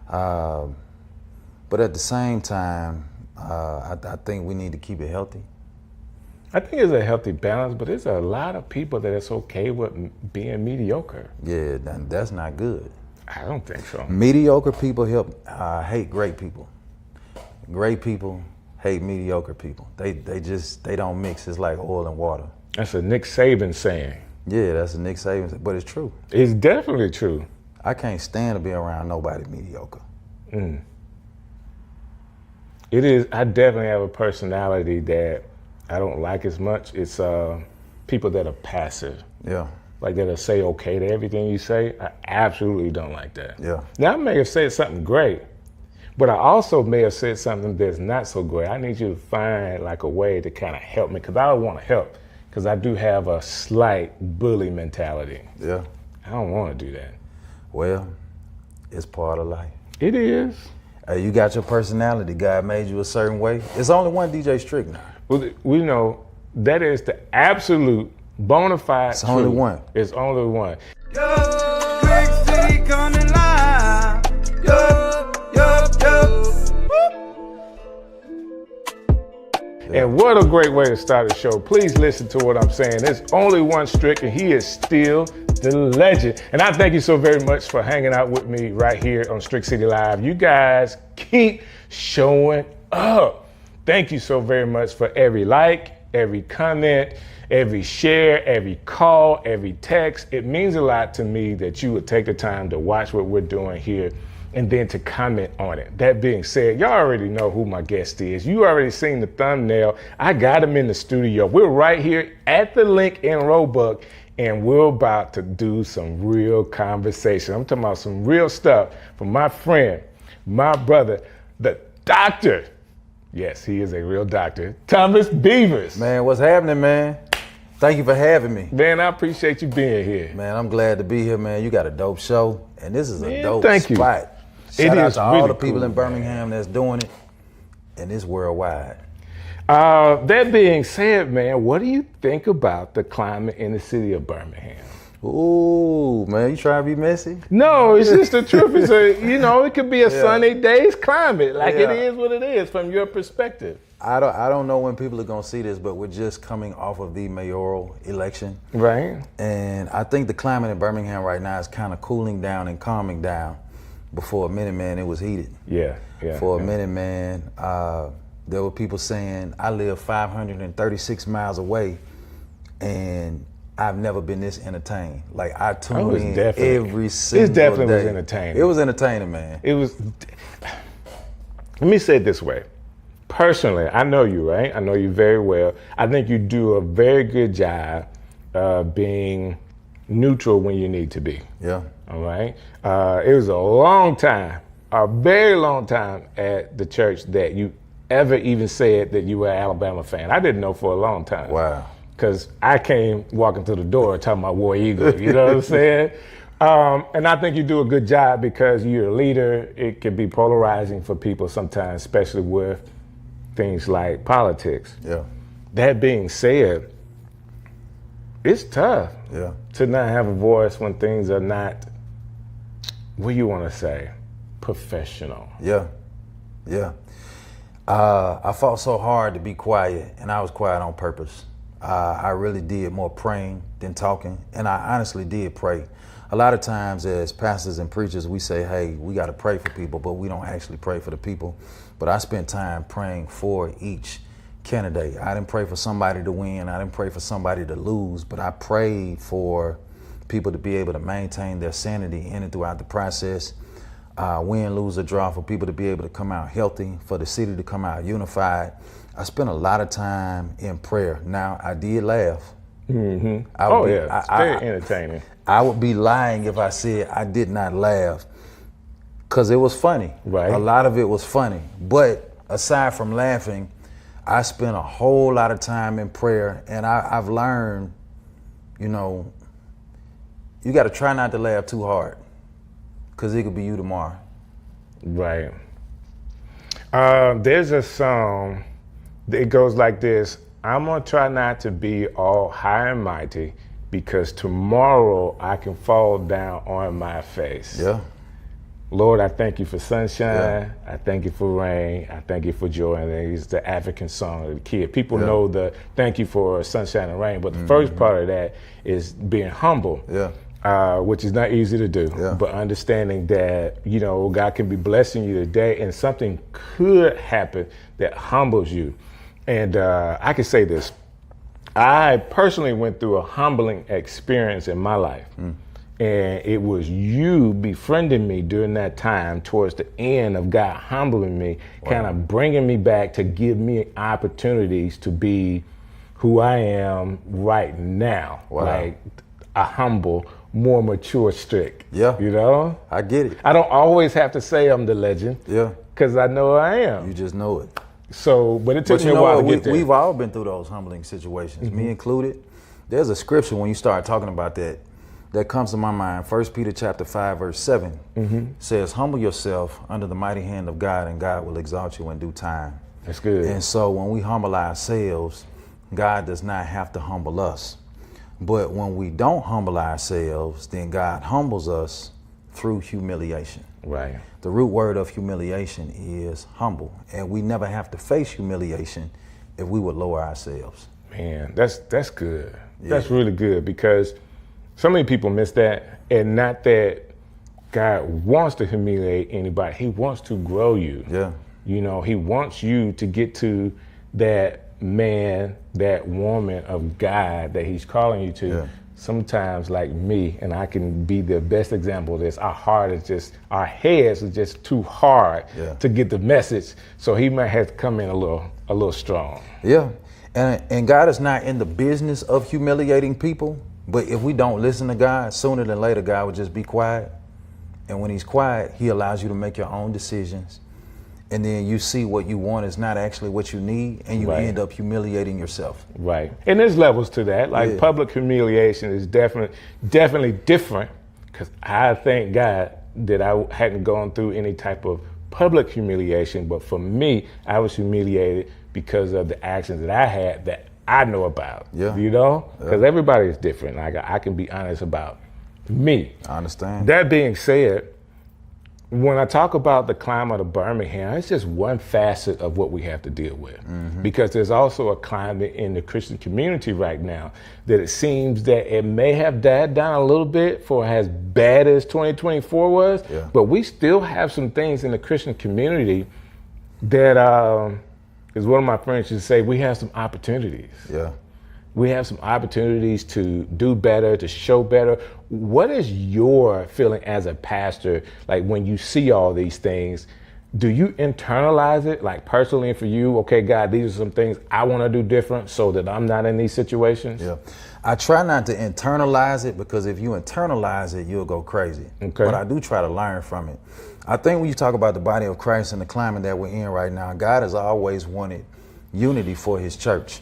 Speaker 3: But at the same time, I think we need to keep it healthy.
Speaker 1: I think it's a healthy balance, but there's a lot of people that it's okay with being mediocre.
Speaker 3: Yeah, that's not good.
Speaker 1: I don't think so.
Speaker 3: Mediocre people hate great people. Great people hate mediocre people. They don't mix. It's like oil and water.
Speaker 1: That's a Nick Saban saying.
Speaker 3: Yeah, that's a Nick Saban, but it's true.
Speaker 1: It's definitely true.
Speaker 3: I can't stand to be around nobody mediocre.
Speaker 1: It is. I definitely have a personality that I don't like as much. It's people that are passive.
Speaker 3: Yeah.
Speaker 1: Like that'll say okay to everything you say. I absolutely don't like that.
Speaker 3: Yeah.
Speaker 1: Now I may have said something great, but I also may have said something that's not so great. I need you to find like a way to kind of help me, because I want to help, because I do have a slight bully mentality.
Speaker 3: Yeah.
Speaker 1: I don't want to do that.
Speaker 3: Well, it's part of life.
Speaker 1: It is.
Speaker 3: You got your personality. God made you a certain way. It's only one DJ Strick now.
Speaker 1: Well, we know that is the absolute bona fide
Speaker 3: It's only
Speaker 1: truth.
Speaker 3: one.
Speaker 1: It's only one.
Speaker 4: Yo, Strick City coming live. Yo, yo, yo.
Speaker 1: And what a great way to start the show. Please listen to what I'm saying. There's only one Strick, and he is still the legend. And I thank you so very much for hanging out with me right here on Strick City Live. You guys keep showing up. Thank you so very much for every like, every comment, every share, every call, every text. It means a lot to me that you would take the time to watch what we're doing here and then to comment on it. That being said, y'all already know who my guest is. You already seen the thumbnail. I got him in the studio. We're right here at the link in Roebuck, and we're about to do some real conversation. I'm talking about some real stuff from my friend, my brother, the doctor. Yes, he is a real doctor, Thomas Beavers.
Speaker 3: Man, what's happening, man? Thank you for having me.
Speaker 1: Man, I appreciate you being here.
Speaker 3: Man, I'm glad to be here, man. You got a dope show, and this is a dope
Speaker 1: thank you.
Speaker 3: spot.
Speaker 1: It
Speaker 3: Shout out
Speaker 1: is
Speaker 3: to all
Speaker 1: really
Speaker 3: the people
Speaker 1: cool,
Speaker 3: in Birmingham that's doing it, and it's worldwide.
Speaker 1: That being said, man, what do you think about the climate in the city of Birmingham?
Speaker 3: Ooh, man, you trying to be messy?
Speaker 1: No, it's just the truth. It's it could be a sunny day's climate. Like it
Speaker 3: Yeah.
Speaker 1: is what it is from your perspective.
Speaker 3: I don't know when people are gonna see this, but we're just coming off of the mayoral election.
Speaker 1: Right.
Speaker 3: And I think the climate in Birmingham right now is kind of cooling down and calming down. Before a minute, man, it was heated.
Speaker 1: Yeah.
Speaker 3: For a minute, man, there were people saying, I live 536 miles away and I've never been this entertained. Like I tuned in every single day.
Speaker 1: It definitely was entertaining.
Speaker 3: It was entertaining, man.
Speaker 1: It was. Let me say it this way. Personally, I know you, right? I know you very well. I think you do a very good job being neutral when you need to be.
Speaker 3: Yeah.
Speaker 1: All right. It was a long time, a very long time at the church that you ever even said that you were an Alabama fan. I didn't know for a long time.
Speaker 3: Wow.
Speaker 1: Because I came walking through the door talking about War Eagle, you know what I'm saying? And I think you do a good job because you're a leader. It can be polarizing for people sometimes, especially with things like politics.
Speaker 3: Yeah.
Speaker 1: That being said, it's tough
Speaker 3: Yeah.
Speaker 1: to not have a voice when things are not, what do you want to say, professional.
Speaker 3: Yeah. Yeah. I fought so hard to be quiet, and I was quiet on purpose. I really did more praying than talking, and I honestly did pray. A lot of times as pastors and preachers, we say, hey, we got to pray for people, but we don't actually pray for the people. But I spent time praying for each candidate. I didn't pray for somebody to win. I didn't pray for somebody to lose, but I prayed for people to be able to maintain their sanity in and throughout the process. Win, lose, or draw, for people to be able to come out healthy, for the city to come out unified. I spent a lot of time in prayer. Now, I did laugh.
Speaker 1: Mm-hmm. It's very entertaining.
Speaker 3: I would be lying if I said I did not laugh, because it was funny.
Speaker 1: Right.
Speaker 3: A lot of it was funny. But aside from laughing, I spent a whole lot of time in prayer, and I've learned, you got to try not to laugh too hard, because it could be you tomorrow.
Speaker 1: Right. There's a song, it goes like this: I'm gonna try not to be all high and mighty, because tomorrow I can fall down on my face.
Speaker 3: Yeah.
Speaker 1: Lord, I thank you for sunshine. I thank you for rain. I thank you for joy. And it's the African song of the kid. People know the thank you for sunshine and rain, but the first part of that is being humble. Which is not easy to do, but understanding that, you know, God can be blessing you today and something could happen that humbles you. And I can say this, I personally went through a humbling experience in my life. And it was you befriending me during that time towards the end of God humbling me, kind of bringing me back to give me opportunities to be who I am right now. Like a humble, more mature Strick. You know?
Speaker 3: I get it.
Speaker 1: I don't always have to say I'm the legend. Because I know I am.
Speaker 3: You just know it.
Speaker 1: So, but it took me a while to get there.
Speaker 3: We've all been through those humbling situations, me included. There's a scripture when you start talking about that comes to my mind. 1 Peter chapter 5, verse 7 says, humble yourself under the mighty hand of God, and God will exalt you in due time.
Speaker 1: That's good.
Speaker 3: And so when we humble ourselves, God does not have to humble us. But when we don't humble ourselves, then God humbles us through humiliation.
Speaker 1: Right.
Speaker 3: The root word of humiliation is humble. And we never have to face humiliation if we would lower ourselves.
Speaker 1: Man, that's good. That's really good, because so many people miss that. And not that God wants to humiliate anybody. He wants to grow you. You know, he wants you to get to that man, that woman of God that he's calling you to. Sometimes, like me, and I can be the best example of this, our heads are just too hard to get the message. So he might have to come in a little strong.
Speaker 3: And God is not in the business of humiliating people. But if we don't listen to God, sooner than later, God will just be quiet. And when he's quiet, he allows you to make your own decisions. And then you see what you want is not actually what you need, and you end up humiliating yourself.
Speaker 1: Right. And there's levels to that. Like public humiliation is definitely different, because I thank God that I hadn't gone through any type of public humiliation. But for me, I was humiliated because of the actions that I had that I know about. You know? Because everybody is different. Like I can be honest about me.
Speaker 3: I understand.
Speaker 1: That being said, when I talk about the climate of Birmingham, it's just one facet of what we have to deal with. Because there's also a climate in the Christian community right now that it seems that it may have died down a little bit for as bad as 2024 was, but we still have some things in the Christian community that, as one of my friends used to say, we have some opportunities. We have some opportunities to do better, to show better. What is your feeling as a pastor, like when you see all these things? Do you internalize it, like personally for you? Okay, God, these are some things I want to do different so that I'm not in these situations.
Speaker 3: I try not to internalize it, because if you internalize it, you'll go crazy. But I do try to learn from it. I think when you talk about the body of Christ and the climate that we're in right now, God has always wanted unity for his church.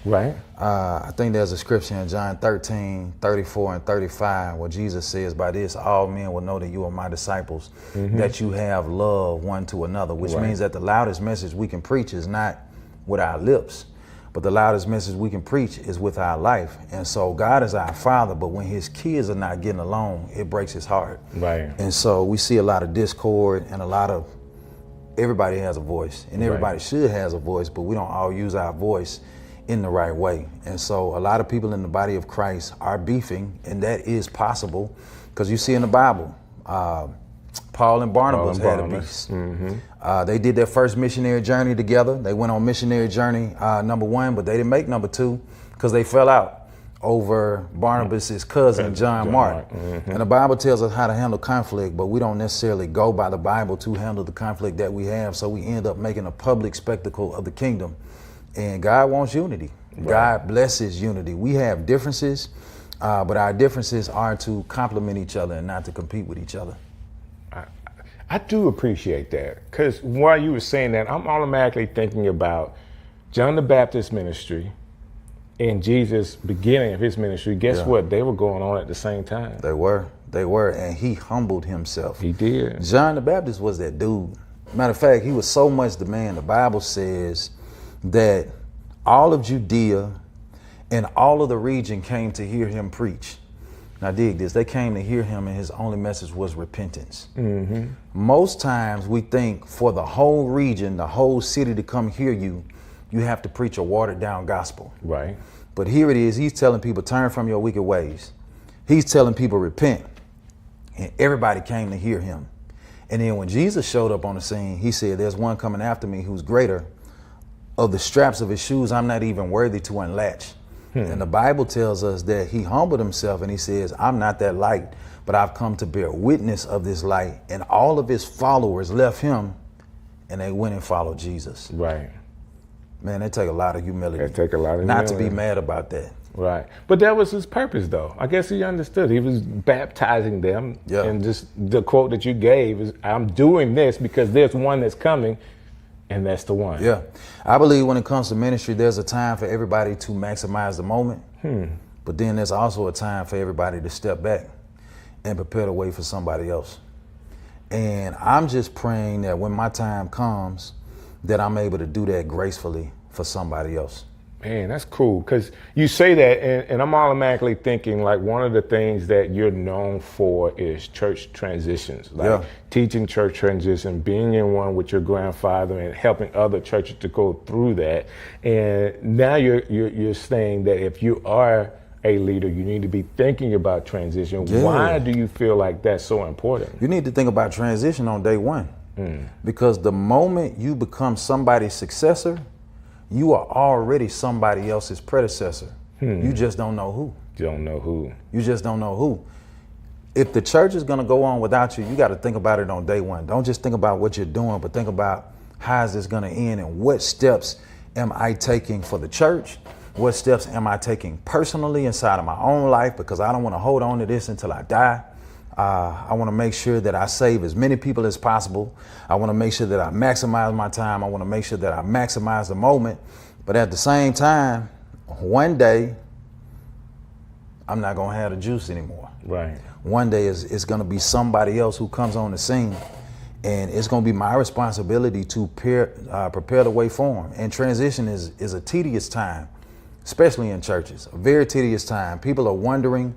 Speaker 3: I think there's a scripture in John 13, 34 and 35 where Jesus says, by this all men will know that you are my disciples, that you have love one to another, which means that the loudest message we can preach is not with our lips, but the loudest message we can preach is with our life. And so God is our Father, but when his kids are not getting along, it breaks his heart. And so we see a lot of discord and a lot of, everybody has a voice, and everybody should has a voice, but we don't all use our voice in the right way. And so a lot of people in the body of Christ are beefing, and that is possible, because you see in the Bible, Paul and Barnabas had a beef. They did their first missionary journey together. They went on missionary journey number 1, but they didn't make number 2 because they fell out over Barnabas's cousin, John Mark. And the Bible tells us how to handle conflict, but we don't necessarily go by the Bible to handle the conflict that we have. So we end up making a public spectacle of the kingdom. And God wants unity. God blesses unity. We have differences, but our differences are to complement each other and not to compete with each other.
Speaker 1: I do appreciate that, because while you were saying that, I'm automatically thinking about John the Baptist ministry and Jesus' beginning of his ministry. Guess what? They were going on at the same time.
Speaker 3: They were, and he humbled himself.
Speaker 1: He did.
Speaker 3: John the Baptist was that dude. Matter of fact, he was so much the man. The Bible says that all of Judea and all of the region came to hear him preach. Now dig this, they came to hear him and his only message was repentance. Most times we think for the whole region, the whole city to come hear you, you have to preach a watered down gospel.
Speaker 1: Right.
Speaker 3: But here it is, he's telling people turn from your wicked ways. He's telling people repent. And everybody came to hear him. And then when Jesus showed up on the scene, he said, there's one coming after me who's greater. Of the straps of his shoes, I'm not even worthy to unlatch. And the Bible tells us that he humbled himself and he says, I'm not that light, but I've come to bear witness of this light. And all of his followers left him and they went and followed Jesus.
Speaker 1: Right.
Speaker 3: Man, they take a lot of humility.
Speaker 1: They take a lot of
Speaker 3: not
Speaker 1: humility.
Speaker 3: to be mad about that.
Speaker 1: Right. But that was his purpose, though. I guess he understood. He was baptizing them.
Speaker 3: Yeah.
Speaker 1: And just the quote that you gave is, I'm doing this because there's one that's coming, and that's the one.
Speaker 3: Yeah. I believe when it comes to ministry, there's a time for everybody to maximize the moment. But then there's also a time for everybody to step back and prepare the way for somebody else. And I'm just praying that when my time comes, that I'm able to do that gracefully for somebody else.
Speaker 1: Man, that's cool, because you say that, and I'm automatically thinking, like, one of the things that you're known for is church transitions, like teaching church transition, being in one with your grandfather and helping other churches to go through that. And now you're saying that if you are a leader, you need to be thinking about transition. Why do you feel like that's so important?
Speaker 3: You need to think about transition on day one, because the moment you become somebody's successor, you are already somebody else's predecessor. You just don't know who.
Speaker 1: You don't know who.
Speaker 3: You just don't know who. If the church is gonna go on without you, you gotta think about it on day one. Don't just think about what you're doing, but think about how is this gonna end and what steps am I taking for the church? What steps am I taking personally inside of my own life? Because I don't wanna hold on to this until I die. I want to make sure that I save as many people as possible. I want to make sure that I maximize my time. I want to make sure that I maximize the moment. But at the same time, one day, I'm not going to have the juice anymore.
Speaker 1: Right.
Speaker 3: One day it's going to be somebody else who comes on the scene. And it's going to be my responsibility to prepare the way for them. And transition is a tedious time, especially in churches. A very tedious time. People are wondering,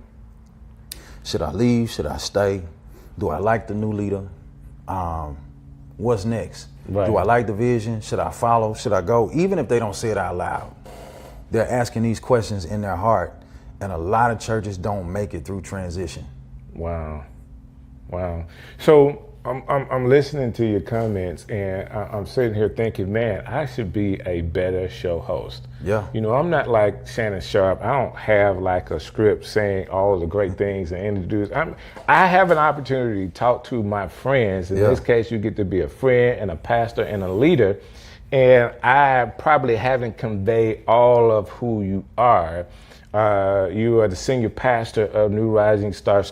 Speaker 3: should I leave? Should I stay? Do I like the new leader? What's next?
Speaker 1: Right.
Speaker 3: Do I like the vision? Should I follow? Should I go? Even if they don't say it out loud, they're asking these questions in their heart. And a lot of churches don't make it through transition.
Speaker 1: Wow. So I'm listening to your comments, and I'm sitting here thinking, man, I should be a better show host.
Speaker 3: Yeah.
Speaker 1: You know, I'm not like Shannon Sharp. I don't have like a script saying all the great things and introduce. I have an opportunity to talk to my friends. In this case, you get to be a friend and a pastor and a leader. And I probably haven't conveyed all of who you are. You are the senior pastor of New Rising Star,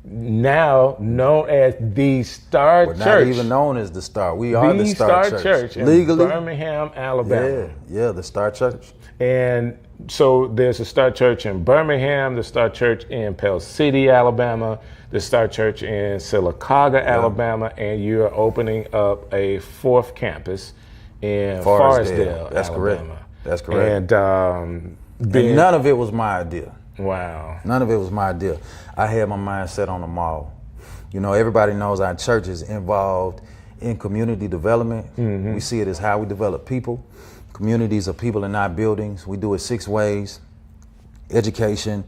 Speaker 1: now known as the Star Church.
Speaker 3: Not even known as the Star. We are the Star Church.
Speaker 1: Legally, Birmingham, Alabama.
Speaker 3: Yeah, the Star Church.
Speaker 1: And so there's a Star Church in Birmingham, the Star Church in Pell City, Alabama, the Star Church in Sylacauga, Alabama, and you're opening up a fourth campus in Forestdale,
Speaker 3: That's
Speaker 1: Alabama.
Speaker 3: correct. That's correct.
Speaker 1: And
Speaker 3: none of it was my idea.
Speaker 1: Wow.
Speaker 3: None of it was my idea. I had my mind set on the mall. You know, everybody knows our church is involved in community development. We see it as how we develop people. Communities are people in our buildings. We do it 6 ways: education,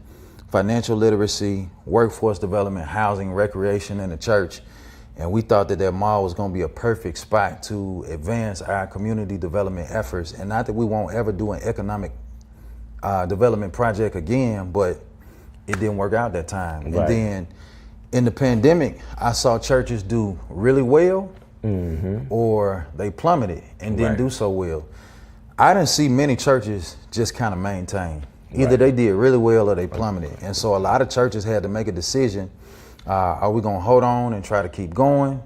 Speaker 3: financial literacy, workforce development, housing, recreation, and the church. And we thought that mall was going to be a perfect spot to advance our community development efforts. And not that we won't ever do an economic development project again, but it didn't work out that time. Right. And then in the pandemic, I saw churches do really well or they plummeted and didn't do so well. I didn't see many churches just kind of maintain. Either they did really well or they plummeted. And so a lot of churches had to make a decision. Are we going to hold on and try to keep going?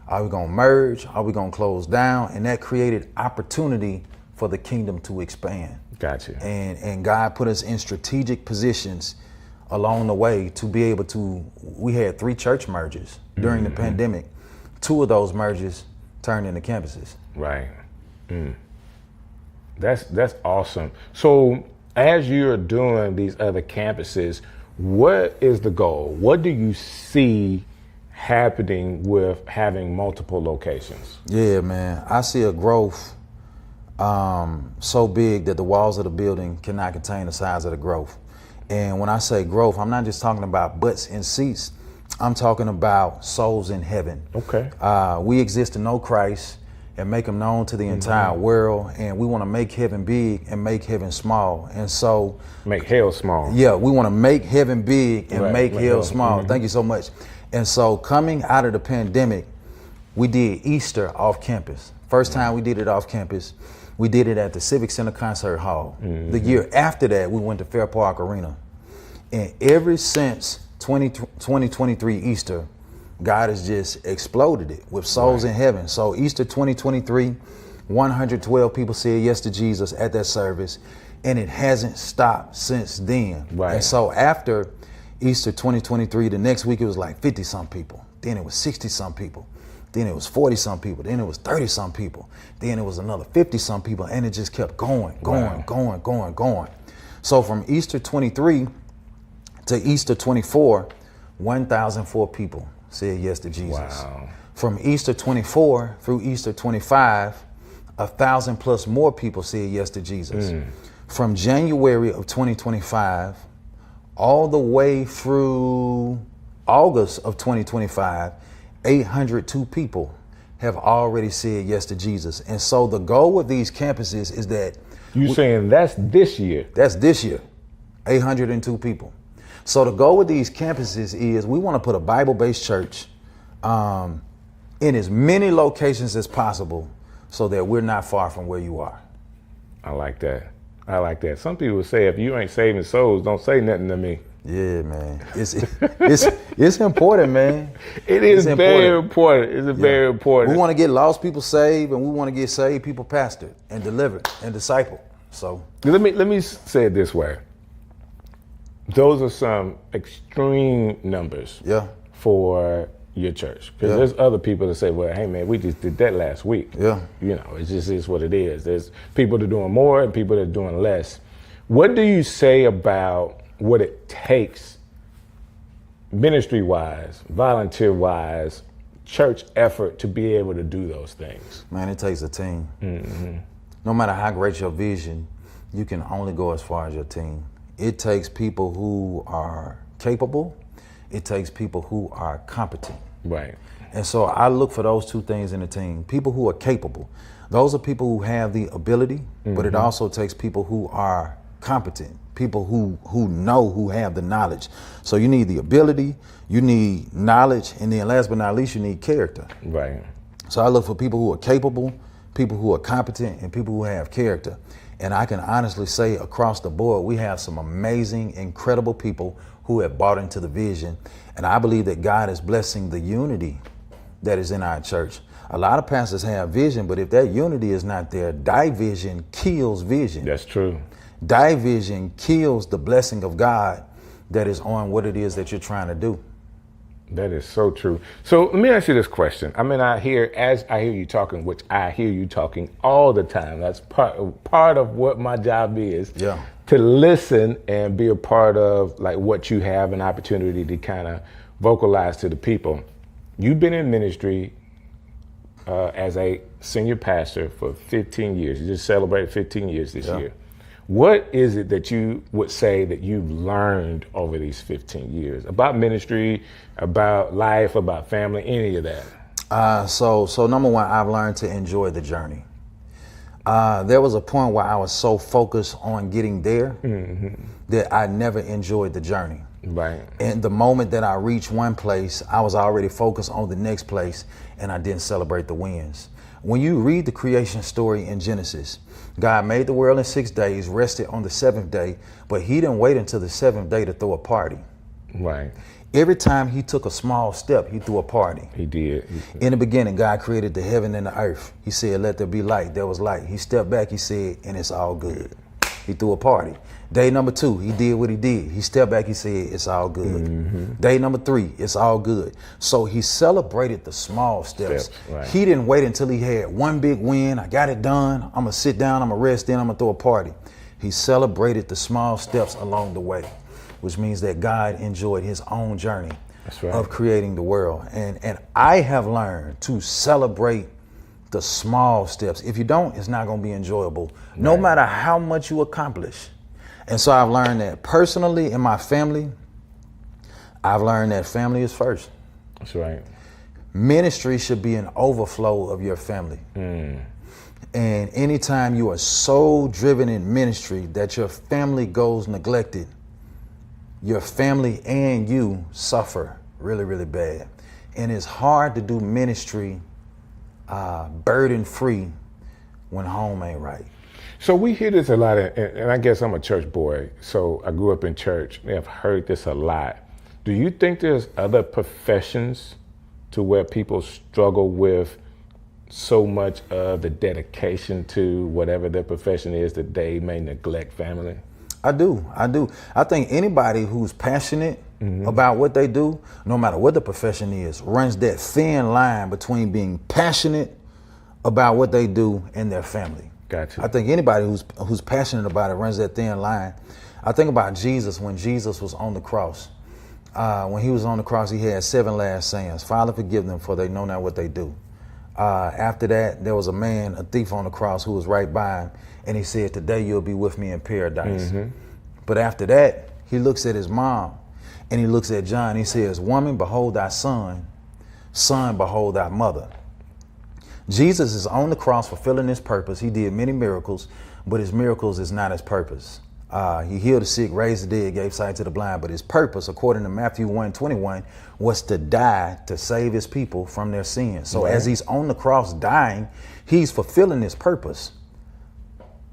Speaker 3: Are we going to merge? Are we going to close down? And that created opportunity for the kingdom to expand.
Speaker 1: Gotcha.
Speaker 3: And God put us in strategic positions along the way to be able to, we had 3 church mergers during the pandemic. 2 of those mergers turned into campuses.
Speaker 1: Right. That's awesome. So as you're doing these other campuses, what is the goal? What do you see happening with having multiple locations?
Speaker 3: Yeah, man. I see a growth so big that the walls of the building cannot contain the size of the growth. And when I say growth, I'm not just talking about butts and seats. I'm talking about souls in heaven.
Speaker 1: Okay.
Speaker 3: We exist to know Christ and make him known to the entire world. And we want to make heaven big and make heaven small. And so
Speaker 1: make hell small.
Speaker 3: Yeah, we want to make heaven big and make hell small. Thank you so much. And so coming out of the pandemic, we did Easter off campus. First time we did it off campus, we did it at the Civic Center Concert Hall. The year after that, we went to Fair Park Arena. And ever since 2023 Easter, God has just exploded it with souls in heaven. So Easter 2023, 112 people said yes to Jesus at that service, and it hasn't stopped since then. And so after Easter 2023, the next week it was like 50 some people. Then it was 60 some people. Then it was 40 some people. Then it was 30 some people. Then it was another 50 some people, and it just kept going. So from Easter 23 to Easter 24, 1,004 people said yes to Jesus. From Easter 24 through Easter 25, 1,000 plus more people said yes to Jesus. From January of 2025 all the way through August of 2025, 802 people have already said yes to Jesus. And so the goal with these campuses is that
Speaker 1: you're saying that's this year?
Speaker 3: That's this year, 802 people. So the goal with these campuses is we want to put a Bible-based church in as many locations as possible so that we're not far from where you are.
Speaker 1: I like that. I like that. Some people say if you ain't saving souls, don't say nothing to me.
Speaker 3: Yeah, man. It's important, man.
Speaker 1: It is very important. It's very important.
Speaker 3: We want to get lost people saved, and we want to get saved people pastored and delivered and discipled. So
Speaker 1: let me say it this way. Those are some extreme numbers for your church. Because there's other people that say, well, hey, man, we just did that last week. You know, it just is what it is. There's people that are doing more and people that are doing less. What do you say about what it takes ministry-wise, volunteer-wise, church effort to be able to do those things?
Speaker 3: Man, it takes a team. No matter how great your vision, you can only go as far as your team. It takes people who are capable. It takes people who are competent. And so I look for those two things in a team. People who are capable. Those are people who have the ability, but it also takes people who are competent. People who know, who have the knowledge. So you need the ability, you need knowledge, and then last but not least, you need character. So I look for people who are capable, people who are competent, and people who have character. And I can honestly say across the board, we have some amazing, incredible people who have bought into the vision. And I believe that God is blessing the unity that is in our church. A lot of pastors have vision, but if that unity is not there, division kills vision.
Speaker 1: That's true.
Speaker 3: Division kills the blessing of God that is on what it is that you're trying to do.
Speaker 1: That is so true. So let me ask you this question. I mean, as I hear you talking, which I hear you talking all the time. That's part of what my job is. To listen and be a part of like what you have an opportunity to kind of vocalize to the people. You've been in ministry as a senior pastor for 15 years. You just celebrated 15 years this year. What is it that you would say that you've learned over these 15 years about ministry, about life, about family, any of that?
Speaker 3: So number one, I've learned to enjoy the journey. There was a point where I was so focused on getting there that I never enjoyed the journey. And the moment that I reached one place, I was already focused on the next place, and I didn't celebrate the wins. When you read the creation story in Genesis, God made the world in 6 days, rested on the seventh day, but he didn't wait until the seventh day to throw a party. Every time he took a small step, he threw a party.
Speaker 1: He did.
Speaker 3: In the beginning, God created the heaven and the earth. He said, let there be light. There was light. He stepped back, he said, and it's all good. He threw a party. Day number 2, he did what he did. He stepped back, he said, it's all good. Day number 3, it's all good. So he celebrated the small steps. He didn't wait until he had one big win. I got it done. I'm gonna sit down, I'm gonna rest, then I'm gonna throw a party. He celebrated the small steps along the way. which means that God enjoyed his own journey
Speaker 1: That's right.
Speaker 3: of creating the world. And I have learned to celebrate the small steps. If you don't, it's not going to be enjoyable, no matter how much you accomplish. And so I've learned that personally in my family, I've learned that family is first.
Speaker 1: That's right.
Speaker 3: Ministry should be an overflow of your family. And anytime you are so driven in ministry that your family goes neglected, your family and you suffer really, really bad. And it's hard to do ministry burden free when home ain't right.
Speaker 1: So we hear this a lot, and I guess I'm a church boy, so I grew up in church. I've heard this a lot. Do you think there's other professions to where people struggle with so much of the dedication to whatever their profession is that they may neglect family?
Speaker 3: I do. I think anybody who's passionate about what they do, no matter what the profession is, runs that thin line between being passionate about what they do and their family.
Speaker 1: Gotcha.
Speaker 3: I think anybody who's passionate about it runs that thin line. I think about Jesus when Jesus was on the cross. When he was on the cross, he had 7 last sayings. Father, forgive them, for they know not what they do. After that, there was a man, a thief on the cross, who was right by him, and he said, today you'll be with me in paradise. But after that, he looks at his mom, and he looks at John. He says, woman, behold thy son. Son, behold thy mother. Jesus is on the cross fulfilling his purpose. He did many miracles, but his miracles is not his purpose. He healed the sick, raised the dead, gave sight to the blind, but his purpose, according to Matthew 1:21, was to die to save his people from their sins. So as he's on the cross dying, he's fulfilling his purpose.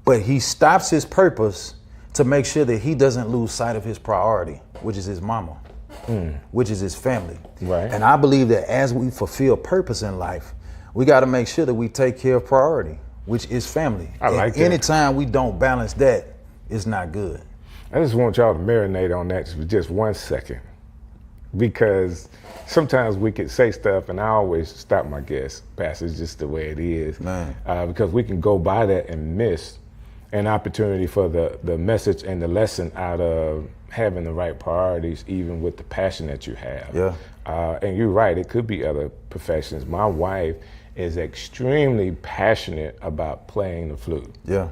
Speaker 3: But he stops his purpose to make sure that he doesn't lose sight of his priority, which is his mama, which is his family.
Speaker 1: Right.
Speaker 3: And I believe that as we fulfill purpose in life, we got to make sure that we take care of priority, which is family.
Speaker 1: I like that.
Speaker 3: Anytime we don't balance that, it's not good.
Speaker 1: I just want y'all to marinate on that for just 1 second, because sometimes we could say stuff, and I always stop my guests, Pastor, it's just the way it is, because we can go by that and miss an opportunity for the message and the lesson out of having the right priorities, even with the passion that you have.
Speaker 3: Yeah.
Speaker 1: And you're right, it could be other professions. My wife is extremely passionate about playing the flute.
Speaker 3: Yeah.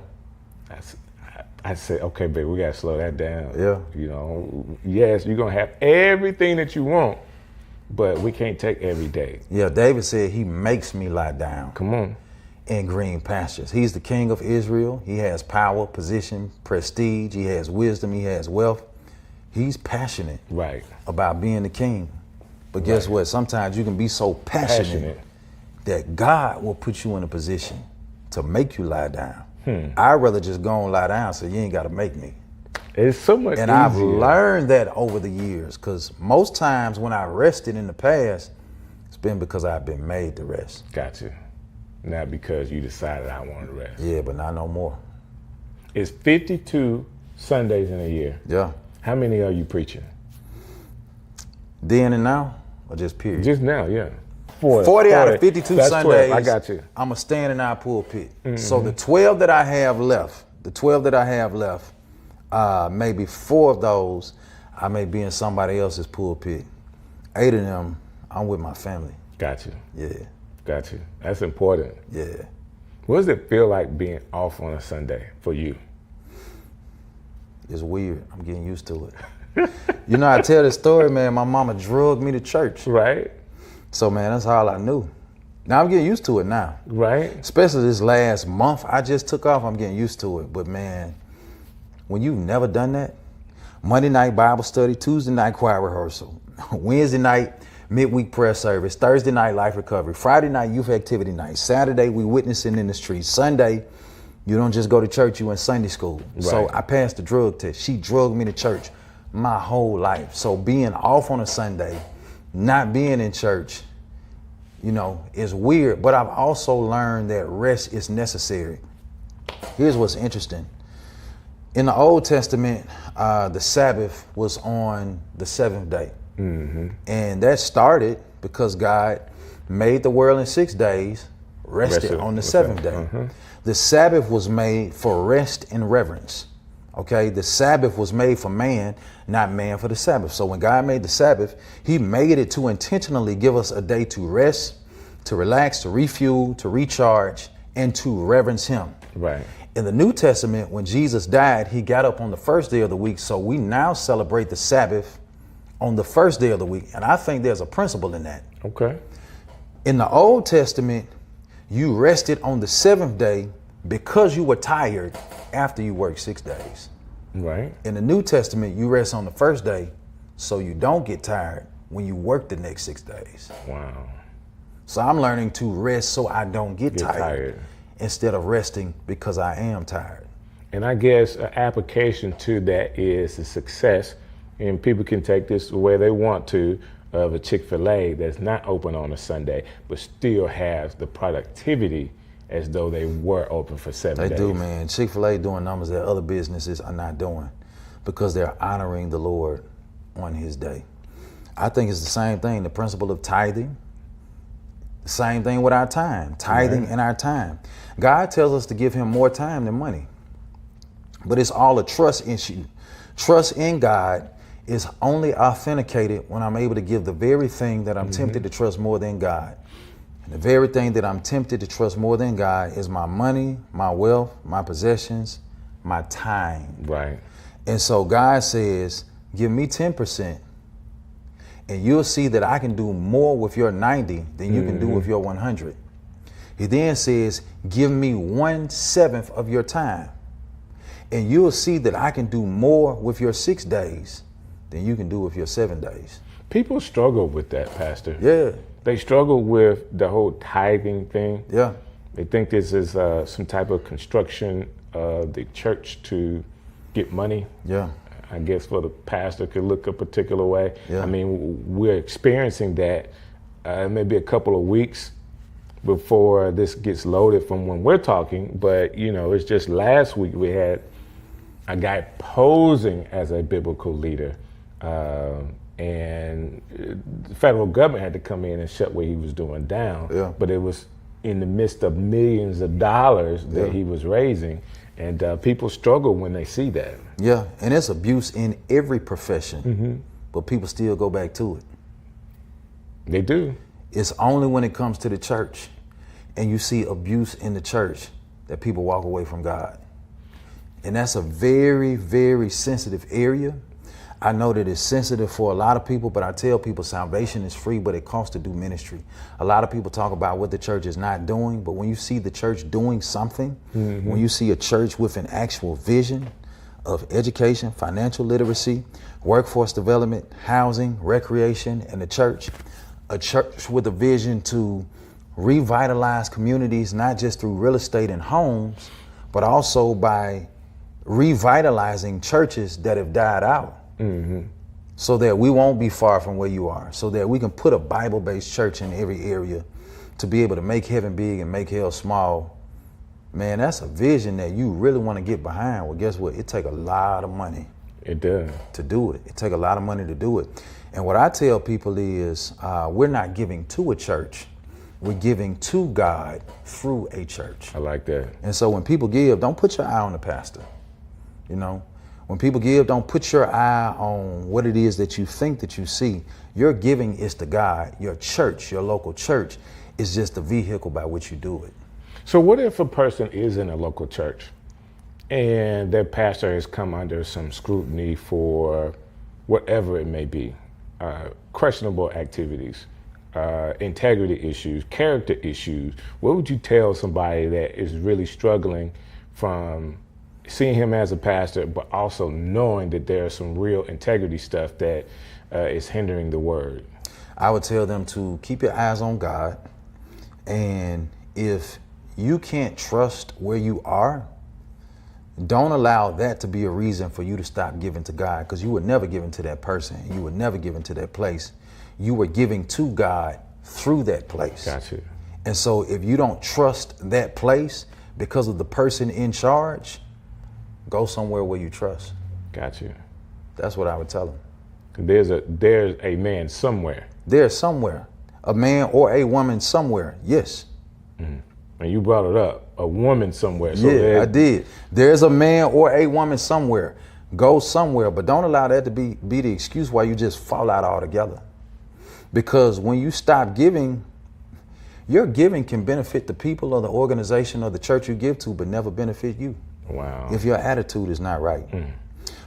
Speaker 1: I said, okay, babe, we gotta slow that down.
Speaker 3: Yeah.
Speaker 1: You know, yes, you're gonna have everything that you want, but we can't take every day.
Speaker 3: Yeah, David said he makes me lie down.
Speaker 1: Come on.
Speaker 3: In green pastures. He's the king of Israel. He has power, position, prestige. He has wisdom. He has wealth. He's passionate about being the king. But guess what? Sometimes you can be so passionate that God will put you in a position to make you lie down. I'd rather just go and lie down so you ain't got to make me.
Speaker 1: It's so much
Speaker 3: and
Speaker 1: easier.
Speaker 3: I've learned that over the years, because most times when I rested in the past, it's been because I've been made to rest.
Speaker 1: Gotcha. Not because you decided I wanted to rest.
Speaker 3: Yeah, but not no more.
Speaker 1: It's 52 Sundays in a year.
Speaker 3: Yeah.
Speaker 1: How many are you preaching?
Speaker 3: Then and now, or just period?
Speaker 1: Just now, yeah.
Speaker 3: 40 out of 52
Speaker 1: That's
Speaker 3: Sundays.
Speaker 1: 12. I got you.
Speaker 3: I'm a stand in our pulpit. So the 12 that I have left, maybe 4 of those, I may be in somebody else's pulpit. 8 of them, I'm with my family.
Speaker 1: Got you.
Speaker 3: Yeah.
Speaker 1: Got you. That's important.
Speaker 3: Yeah.
Speaker 1: What does it feel like being off on a Sunday for you?
Speaker 3: It's weird. I'm getting used to it. You know, I tell this story, man. My mama drugged me to church.
Speaker 1: Right.
Speaker 3: So, man, that's all I knew. Now I'm getting used to it now.
Speaker 1: Right.
Speaker 3: Especially this last month I just took off, I'm getting used to it. But, man, when you've never done that, Monday night Bible study, Tuesday night choir rehearsal, Wednesday night midweek prayer service, Thursday night life recovery, Friday night youth activity night, Saturday we witnessing in the streets, Sunday you don't just go to church, you in Sunday school. Right. So I passed the drug test. She drugged me to church my whole life. So being off on a Sunday, not being in church, you know, is weird. But I've also learned that rest is necessary. Here's what's interesting. In the Old Testament, the Sabbath was on the 7th day. And that started because God made the world in 6 days, rested on the 7th day. The Sabbath was made for rest and reverence. Okay, the Sabbath was made for man, not man for the Sabbath. So when God made the Sabbath, he made it to intentionally give us a day to rest, to relax, to refuel, to recharge, and to reverence him.
Speaker 1: Right.
Speaker 3: In the New Testament, when Jesus died, he got up on the first day of the week. So we now celebrate the Sabbath on the first day of the week. And I think there's a principle in that.
Speaker 1: Okay.
Speaker 3: In the Old Testament, you rested on the seventh day because you were tired after you worked 6 days.
Speaker 1: Right.
Speaker 3: In the New Testament, you rest on the first day so you don't get tired when you work the next 6 days.
Speaker 1: Wow.
Speaker 3: So I'm learning to rest so I don't get tired instead of resting because I am tired.
Speaker 1: And I guess an application to that is the success, and people can take this the way they want to, of a Chick-fil-A that's not open on a Sunday, but still has the productivity as though they were open for 7 days.
Speaker 3: They do, man. Chick-fil-A doing numbers that other businesses are not doing because they're honoring the Lord on his day. I think it's the same thing, the principle of tithing. The same thing with our time, tithing and our time. God tells us to give him more time than money, but it's all a trust issue. Trust in God is only authenticated when I'm able to give the very thing that I'm tempted to trust more than God. And the very thing that I'm tempted to trust more than God is my money, my wealth, my possessions, my time.
Speaker 1: Right.
Speaker 3: And so God says, give me 10%, and you'll see that I can do more with your 90 than you can do with your 100. He then says, give me 1/7 of your time, and you'll see that I can do more with your 6 days than you can do with your 7 days.
Speaker 1: People struggle with that, Pastor.
Speaker 3: Yeah.
Speaker 1: They struggle with the whole tithing thing.
Speaker 3: Yeah.
Speaker 1: They think this is some type of construction of the church to get money.
Speaker 3: Yeah.
Speaker 1: I guess for the pastor could look a particular way.
Speaker 3: Yeah.
Speaker 1: I mean, we're experiencing that maybe a couple of weeks before this gets loaded from when we're talking. But, you know, it's just last week we had a guy posing as a biblical leader. And the federal government had to come in and shut what he was doing down.
Speaker 3: Yeah.
Speaker 1: But it was in the midst of millions of dollars that he was raising. And people struggle when they see that.
Speaker 3: Yeah, and it's abuse in every profession, but people still go back to it.
Speaker 1: They do.
Speaker 3: It's only when it comes to the church and you see abuse in the church that people walk away from God. And that's a very, very sensitive area. I know that it's sensitive for a lot of people, but I tell people salvation is free, but it costs to do ministry. A lot of people talk about what the church is not doing, but when you see the church doing something, when you see a church with an actual vision of education, financial literacy, workforce development, housing, recreation, and a church with a vision to revitalize communities, not just through real estate and homes, but also by revitalizing churches that have died out. So that we won't be far from where you are, so that we can put a Bible-based church in every area to be able to make heaven big and make hell small. Man, that's a vision that you really want to get behind. Well, guess what? It takes a lot of money.
Speaker 1: It does.
Speaker 3: To do it. It takes a lot of money to do it. And what I tell people is we're not giving to a church. We're giving to God through a church.
Speaker 1: I like that.
Speaker 3: And so when people give, don't put your eye on the pastor. You know, when people give, don't put your eye on what it is that you think that you see. Your giving is to God. Your church, your local church, is just the vehicle by which you do it.
Speaker 1: So what if a person is in a local church and their pastor has come under some scrutiny for whatever it may be, questionable activities, integrity issues, character issues? What would you tell somebody that is really struggling from seeing him as a pastor, but also knowing that there's some real integrity stuff that is hindering the word?
Speaker 3: I would tell them to keep your eyes on God. And if you can't trust where you are, don't allow that to be a reason for you to stop giving to God, because you were never given to that person. You were never given to that place. You were giving to God through that place.
Speaker 1: Gotcha.
Speaker 3: And so if you don't trust that place because of the person in charge, go somewhere where you trust.
Speaker 1: Gotcha.
Speaker 3: That's what I would tell them.
Speaker 1: There's a man somewhere.
Speaker 3: There's somewhere, a man or a woman somewhere, yes.
Speaker 1: And you brought it up, a woman somewhere. So
Speaker 11: yeah, I did. There's a man or a woman somewhere. Go somewhere, but don't allow that to be the excuse why you just fall out altogether. Because when you stop giving, your giving can benefit the people or the organization or the church you give to, but never benefit you.
Speaker 1: Wow.
Speaker 11: If your attitude is not right.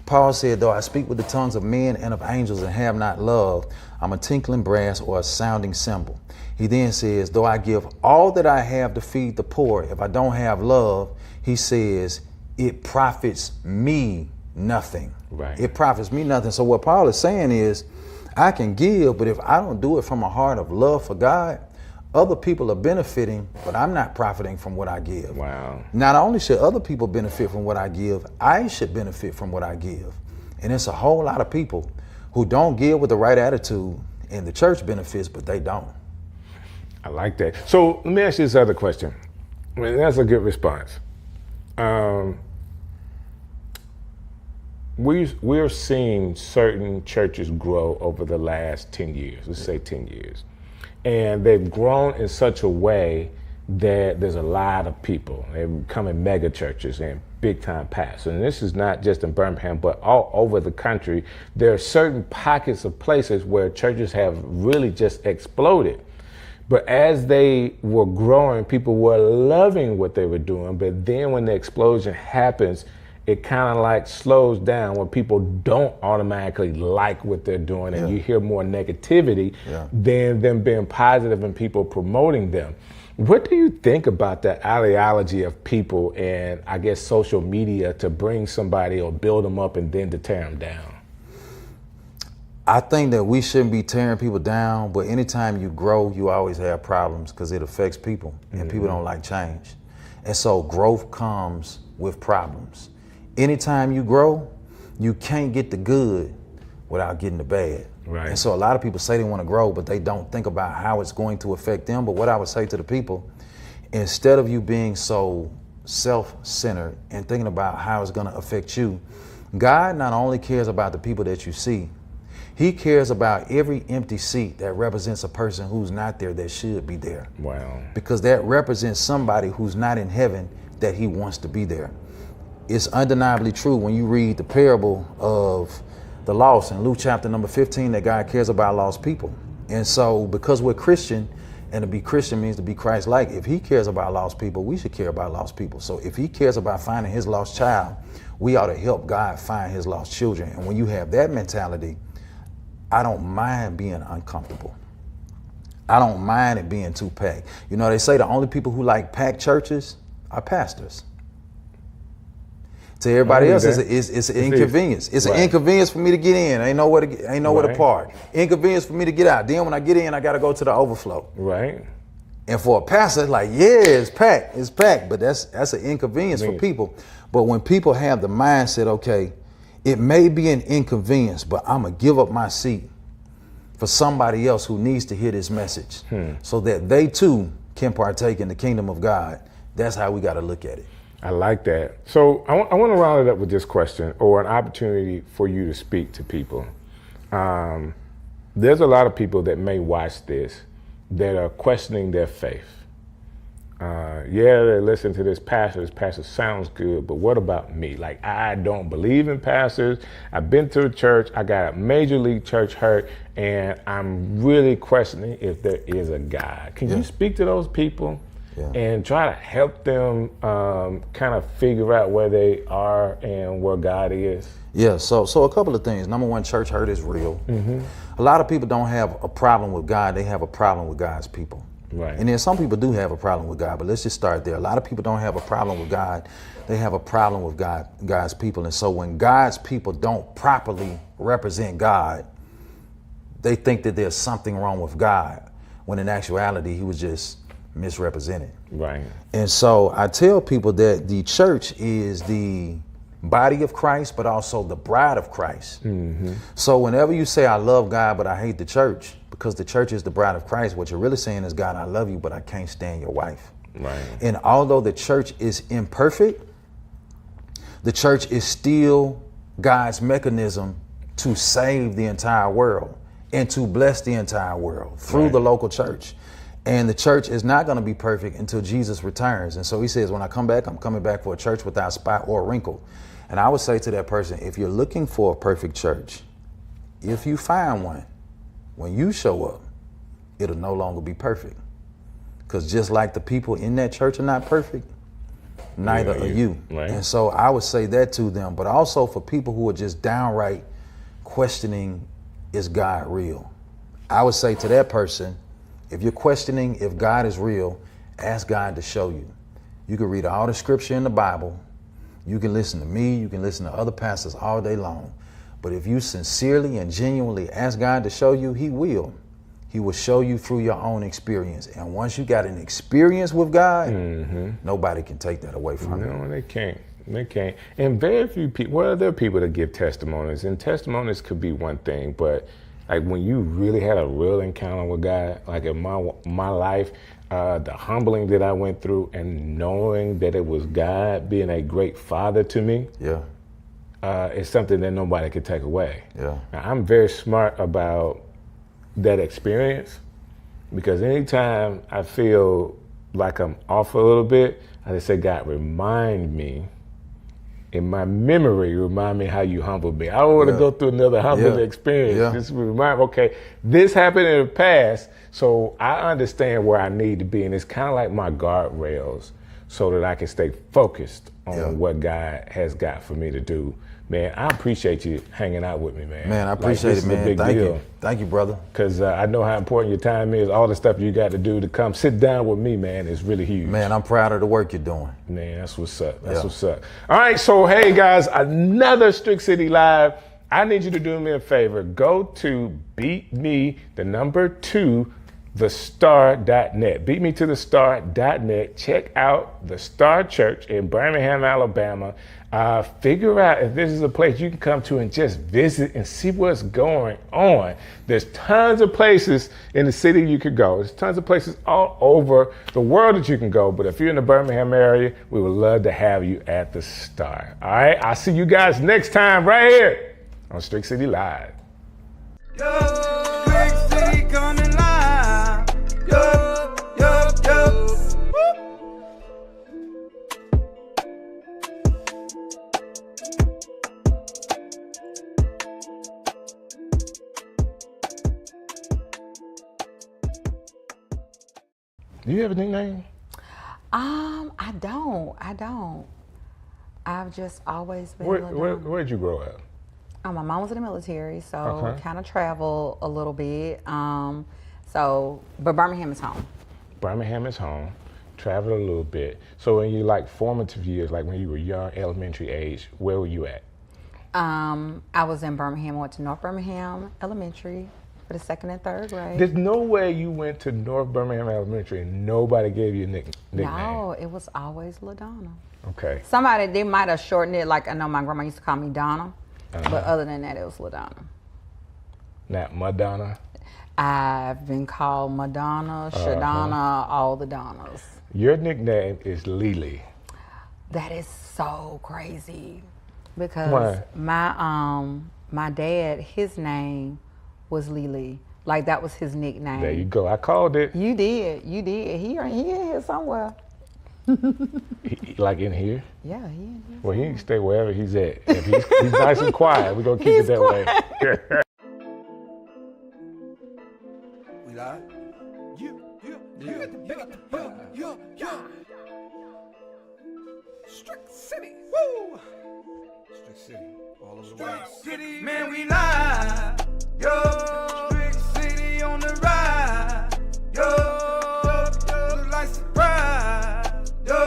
Speaker 11: Paul said, though I speak with the tongues of men and of angels and have not love, I'm a tinkling brass or a sounding cymbal. He then says, though I give all that I have to feed the poor, if I don't have love, he says, it profits me nothing.
Speaker 1: Right.
Speaker 11: It profits me nothing. So what Paul is saying is, I can give, but if I don't do it from a heart of love for God, other people are benefiting, but I'm not profiting from what I give.
Speaker 1: Wow.
Speaker 11: Not only should other people benefit from what I give, I should benefit from what I give. And it's a whole lot of people who don't give with the right attitude, and the church benefits, but they don't.
Speaker 1: I like that. So let me ask you this other question. I mean, that's a good response. We're seeing certain churches grow over the last 10 years, let's say 10 years. And they've grown in such a way that there's a lot of people. They're becoming mega churches and big time pastors. And this is not just in Birmingham, but all over the country. There are certain pockets of places where churches have really just exploded. But as they were growing, people were loving what they were doing. But then when the explosion happens, it kind of like slows down when people don't automatically like what they're doing, and you hear more negativity than them being positive and people promoting them. What do you think about that ideology of people and I guess social media to bring somebody or build them up and then to tear them down?
Speaker 11: I think that we shouldn't be tearing people down, but anytime you grow, you always have problems because it affects people, and people don't like change. And so growth comes with problems. Anytime you grow, you can't get the good without getting the bad.
Speaker 1: Right.
Speaker 11: And so a lot of people say they want to grow, but they don't think about how it's going to affect them. But what I would say to the people, instead of you being so self-centered and thinking about how it's going to affect you, God not only cares about the people that you see, he cares about every empty seat that represents a person who's not there that should be there.
Speaker 1: Wow.
Speaker 11: Because that represents somebody who's not in heaven that he wants to be there. It's undeniably true when you read the parable of the lost in Luke chapter number 15 that God cares about lost people. And so because we're Christian, and to be Christian means to be Christ-like, if he cares about lost people, we should care about lost people. So if he cares about finding his lost child, we ought to help God find his lost children. And when you have that mentality, I don't mind being uncomfortable. I don't mind it being too packed. You know, they say the only people who like packed churches are pastors. To everybody else, it's an inconvenience. It's an inconvenience for me to get in. Ain't nowhere to park. Inconvenience for me to get out. Then when I get in, I got to go to the overflow.
Speaker 1: Right.
Speaker 11: And for a pastor, it's like, yeah, it's packed. But that's an inconvenience for people. But when people have the mindset, okay, it may be an inconvenience, but I'm going to give up my seat for somebody else who needs to hear this message so that they too can partake in the kingdom of God. That's how we got to look at it.
Speaker 1: I like that. So I want to round it up with this question, or an opportunity for you to speak to people. There's a lot of people that may watch this that are questioning their faith. They listen to this pastor sounds good, but what about me? Like, I don't believe in pastors. I've been to a church, I got a major league church hurt, and I'm really questioning if there is a God. Can you speak to those people and try to help them kind of figure out where they are and where God is?
Speaker 11: Yeah, so a couple of things. Number one, church hurt is real. A lot of people don't have a problem with God, they have a problem with God's people.
Speaker 1: Right.
Speaker 11: And then some people do have a problem with God, but let's just start there. A lot of people don't have a problem with God, they have a problem with God's people. And so when God's people don't properly represent God, they think that there's something wrong with God, when in actuality, he was just misrepresented.
Speaker 1: Right.
Speaker 11: And so I tell people that the church is the body of Christ, but also the bride of Christ. So whenever you say, I love God, but I hate the church, because the church is the bride of Christ, what you're really saying is, God, I love you, but I can't stand your wife.
Speaker 1: Right.
Speaker 11: And although the church is imperfect, the church is still God's mechanism to save the entire world and to bless the entire world through the local church. And the church is not going to be perfect until Jesus returns. And so he says, when I come back, I'm coming back for a church without spot or wrinkle. And I would say to that person, if you're looking for a perfect church, if you find one, when you show up, it'll no longer be perfect. Because just like the people in that church are not perfect, neither are you. Right. And so I would say that to them, but also for people who are just downright questioning, is God real? I would say to that person, if you're questioning if God is real, ask God to show you. You can read all the scripture in the Bible. You can listen to me. You can listen to other pastors all day long. But if you sincerely and genuinely ask God to show you, he will. He will show you through your own experience. And once you got an experience with God, nobody can take that away from you.
Speaker 1: No, they can't. They can't. And very few people, well, there are people that give testimonies. And testimonies could be one thing, but like when you really had a real encounter with God, like in my life, the humbling that I went through and knowing that it was God being a great father to me, it's something that nobody could take away. Now, I'm very smart about that experience because anytime I feel like I'm off a little bit, I just say, God, remind me. In my memory, remind me how you humbled me. I don't want to go through another humbling experience. Just remind me, okay, this happened in the past, so I understand where I need to be. And it's kind of like my guardrails so that I can stay focused on what God has got for me to do. Man, I appreciate you hanging out with me, man.
Speaker 11: Man, I appreciate it, man. Thank you. Thank you, brother.
Speaker 1: Because I know how important your time is. All the stuff you got to do to come sit down with me, man, is really huge.
Speaker 11: Man, I'm proud of the work you're doing.
Speaker 1: Man, that's what's up. That's what's up. All right, so hey, guys, another Strick City Live. I need you to do me a favor. Go to beatmethetostar.net. Beatmetotostar.net. Check out the Star Church in Birmingham, Alabama. Figure out if this is a place you can come to and just visit and see what's going on. There's tons of places in the city you could go. There's tons of places all over the world that you can go. But if you're in the Birmingham area, we would love to have you at the Star. All right, I'll see you guys next time right here on Strick City Live.
Speaker 4: Yo, Strick City coming live. Yo, yo, yo.
Speaker 1: Do you have a nickname?
Speaker 12: I don't. I've just always been.
Speaker 1: Where'd you grow up?
Speaker 12: My mom was in the military, so kind of travel a little bit. But Birmingham is home.
Speaker 1: Birmingham is home. Traveled a little bit. So in your like formative years, like when you were young, elementary age, where were you at?
Speaker 12: I was in Birmingham. I went to North Birmingham Elementary for the 2nd and 3rd grade.
Speaker 1: There's no way you went to North Birmingham Elementary and nobody gave you a nickname.
Speaker 12: No, it was always LaDonna.
Speaker 1: Okay.
Speaker 12: They might have shortened it. Like I know my grandma used to call me Donna, but other than that, it was LaDonna.
Speaker 1: Not Madonna?
Speaker 12: I've been called Madonna, Shadonna, all the Donnas.
Speaker 1: Your nickname is Lily.
Speaker 12: That is so crazy because my dad, his name was Lily. Like that was his nickname.
Speaker 1: There you go. I called it.
Speaker 12: You did. He in here somewhere.
Speaker 1: Like in here?
Speaker 12: Yeah, he in here.
Speaker 1: Well, he can stay wherever he's at. If he's nice and quiet, we're gonna keep it that way.
Speaker 4: We live? Strick City. Woo! Strick City. All over the world. Strick City, man, we live. Yo, Strick City on the ride. Yo, look like surprise. Yo,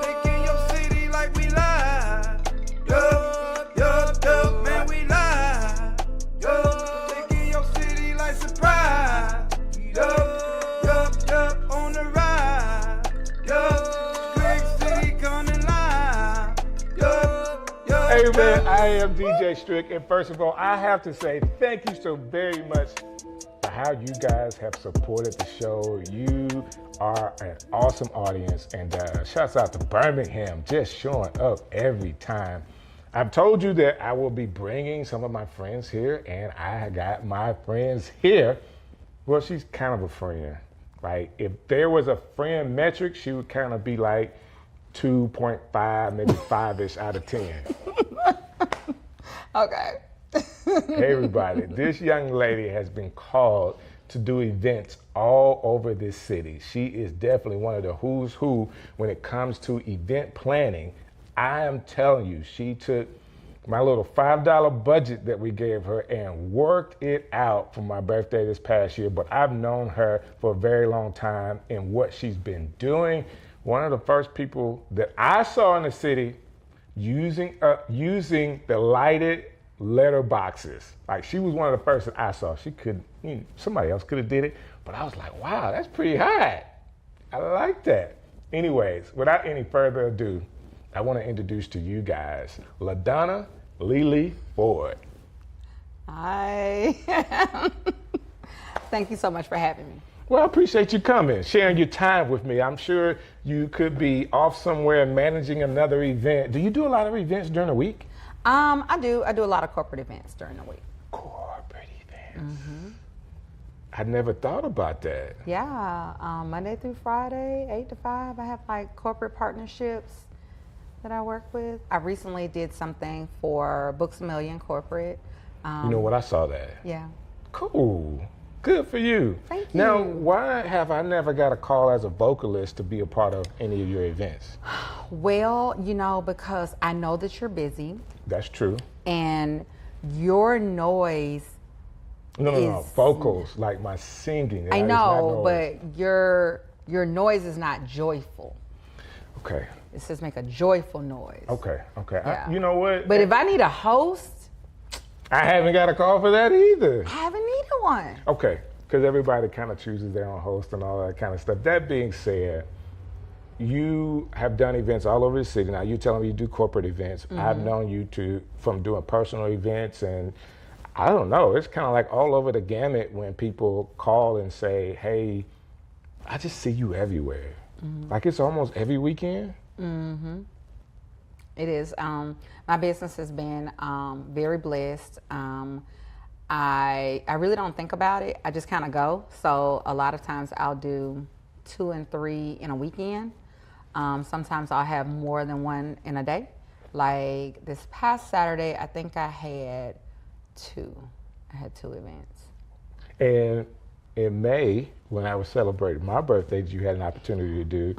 Speaker 4: taking your city like we live. Yo, man, we live. Yo, taking your city like surprise. Yo, on the ride. Yo, Strick City coming live. Yo.
Speaker 1: Hey man, I am DJ Strick, and first of all, I have to say thank you so very much for how you guys have supported the show. You are an awesome audience, and shouts out to Birmingham, just showing up every time. I've told you that I will be bringing some of my friends here, and I got my friends here. Well, she's kind of a friend. Like if there was a friend metric, she would kind of be like 2.5, maybe 5-ish out of 10.
Speaker 12: Okay.
Speaker 1: Hey everybody, this young lady has been called to do events all over this city. She is definitely one of the who's who when it comes to event planning. I am telling you, she took my little $5 budget that we gave her and worked it out for my birthday this past year. But I've known her for a very long time and what she's been doing. One of the first people that I saw in the city using the lighted letter boxes. Like she was one of the first that I saw. She could, somebody else could have did it, but I was like, wow, that's pretty high. I like that. Anyways, without any further ado, I want to introduce to you guys LaDonna Lily Ford.
Speaker 12: Hi. Thank you so much for having me.
Speaker 1: Well, I appreciate you coming, sharing your time with me. I'm sure you could be off somewhere managing another event. Do you do a lot of events during the week?
Speaker 12: I do a lot of corporate events during the week.
Speaker 1: Corporate events. I never thought about that.
Speaker 12: Yeah, Monday through Friday, 8 to 5. I have like corporate partnerships that I work with. I recently did something for Books A Million Corporate.
Speaker 1: You know what? I saw that.
Speaker 12: Yeah.
Speaker 1: Cool. Good for you.
Speaker 12: Thank you.
Speaker 1: Now, why have I never got a call as a vocalist to be a part of any of your events?
Speaker 12: Well, because I know that you're busy.
Speaker 1: That's true.
Speaker 12: And your noise.
Speaker 1: No. Vocals, like my singing.
Speaker 12: I know, but your noise is not joyful.
Speaker 1: Okay.
Speaker 12: It says make a joyful noise.
Speaker 1: Okay.
Speaker 12: Yeah.
Speaker 1: You know what?
Speaker 12: But if I need a host,
Speaker 1: I haven't got a call for that either.
Speaker 12: I haven't needed one.
Speaker 1: Okay, because everybody kind of chooses their own host and all that kind of stuff. That being said, you have done events all over the city. Now you're telling me you do corporate events. I've known you from doing personal events, and I don't know. It's kind of like all over the gamut when people call and say, "Hey, I just see you everywhere." Like it's almost every weekend.
Speaker 12: It is. My business has been very blessed. I really don't think about it. I just kind of go. So a lot of times I'll do 2 and 3 in a weekend. Sometimes I'll have more than one in a day. Like this past Saturday, I think I had 2. I had 2 events.
Speaker 1: And in May, when I was celebrating my birthday that you had an opportunity to do,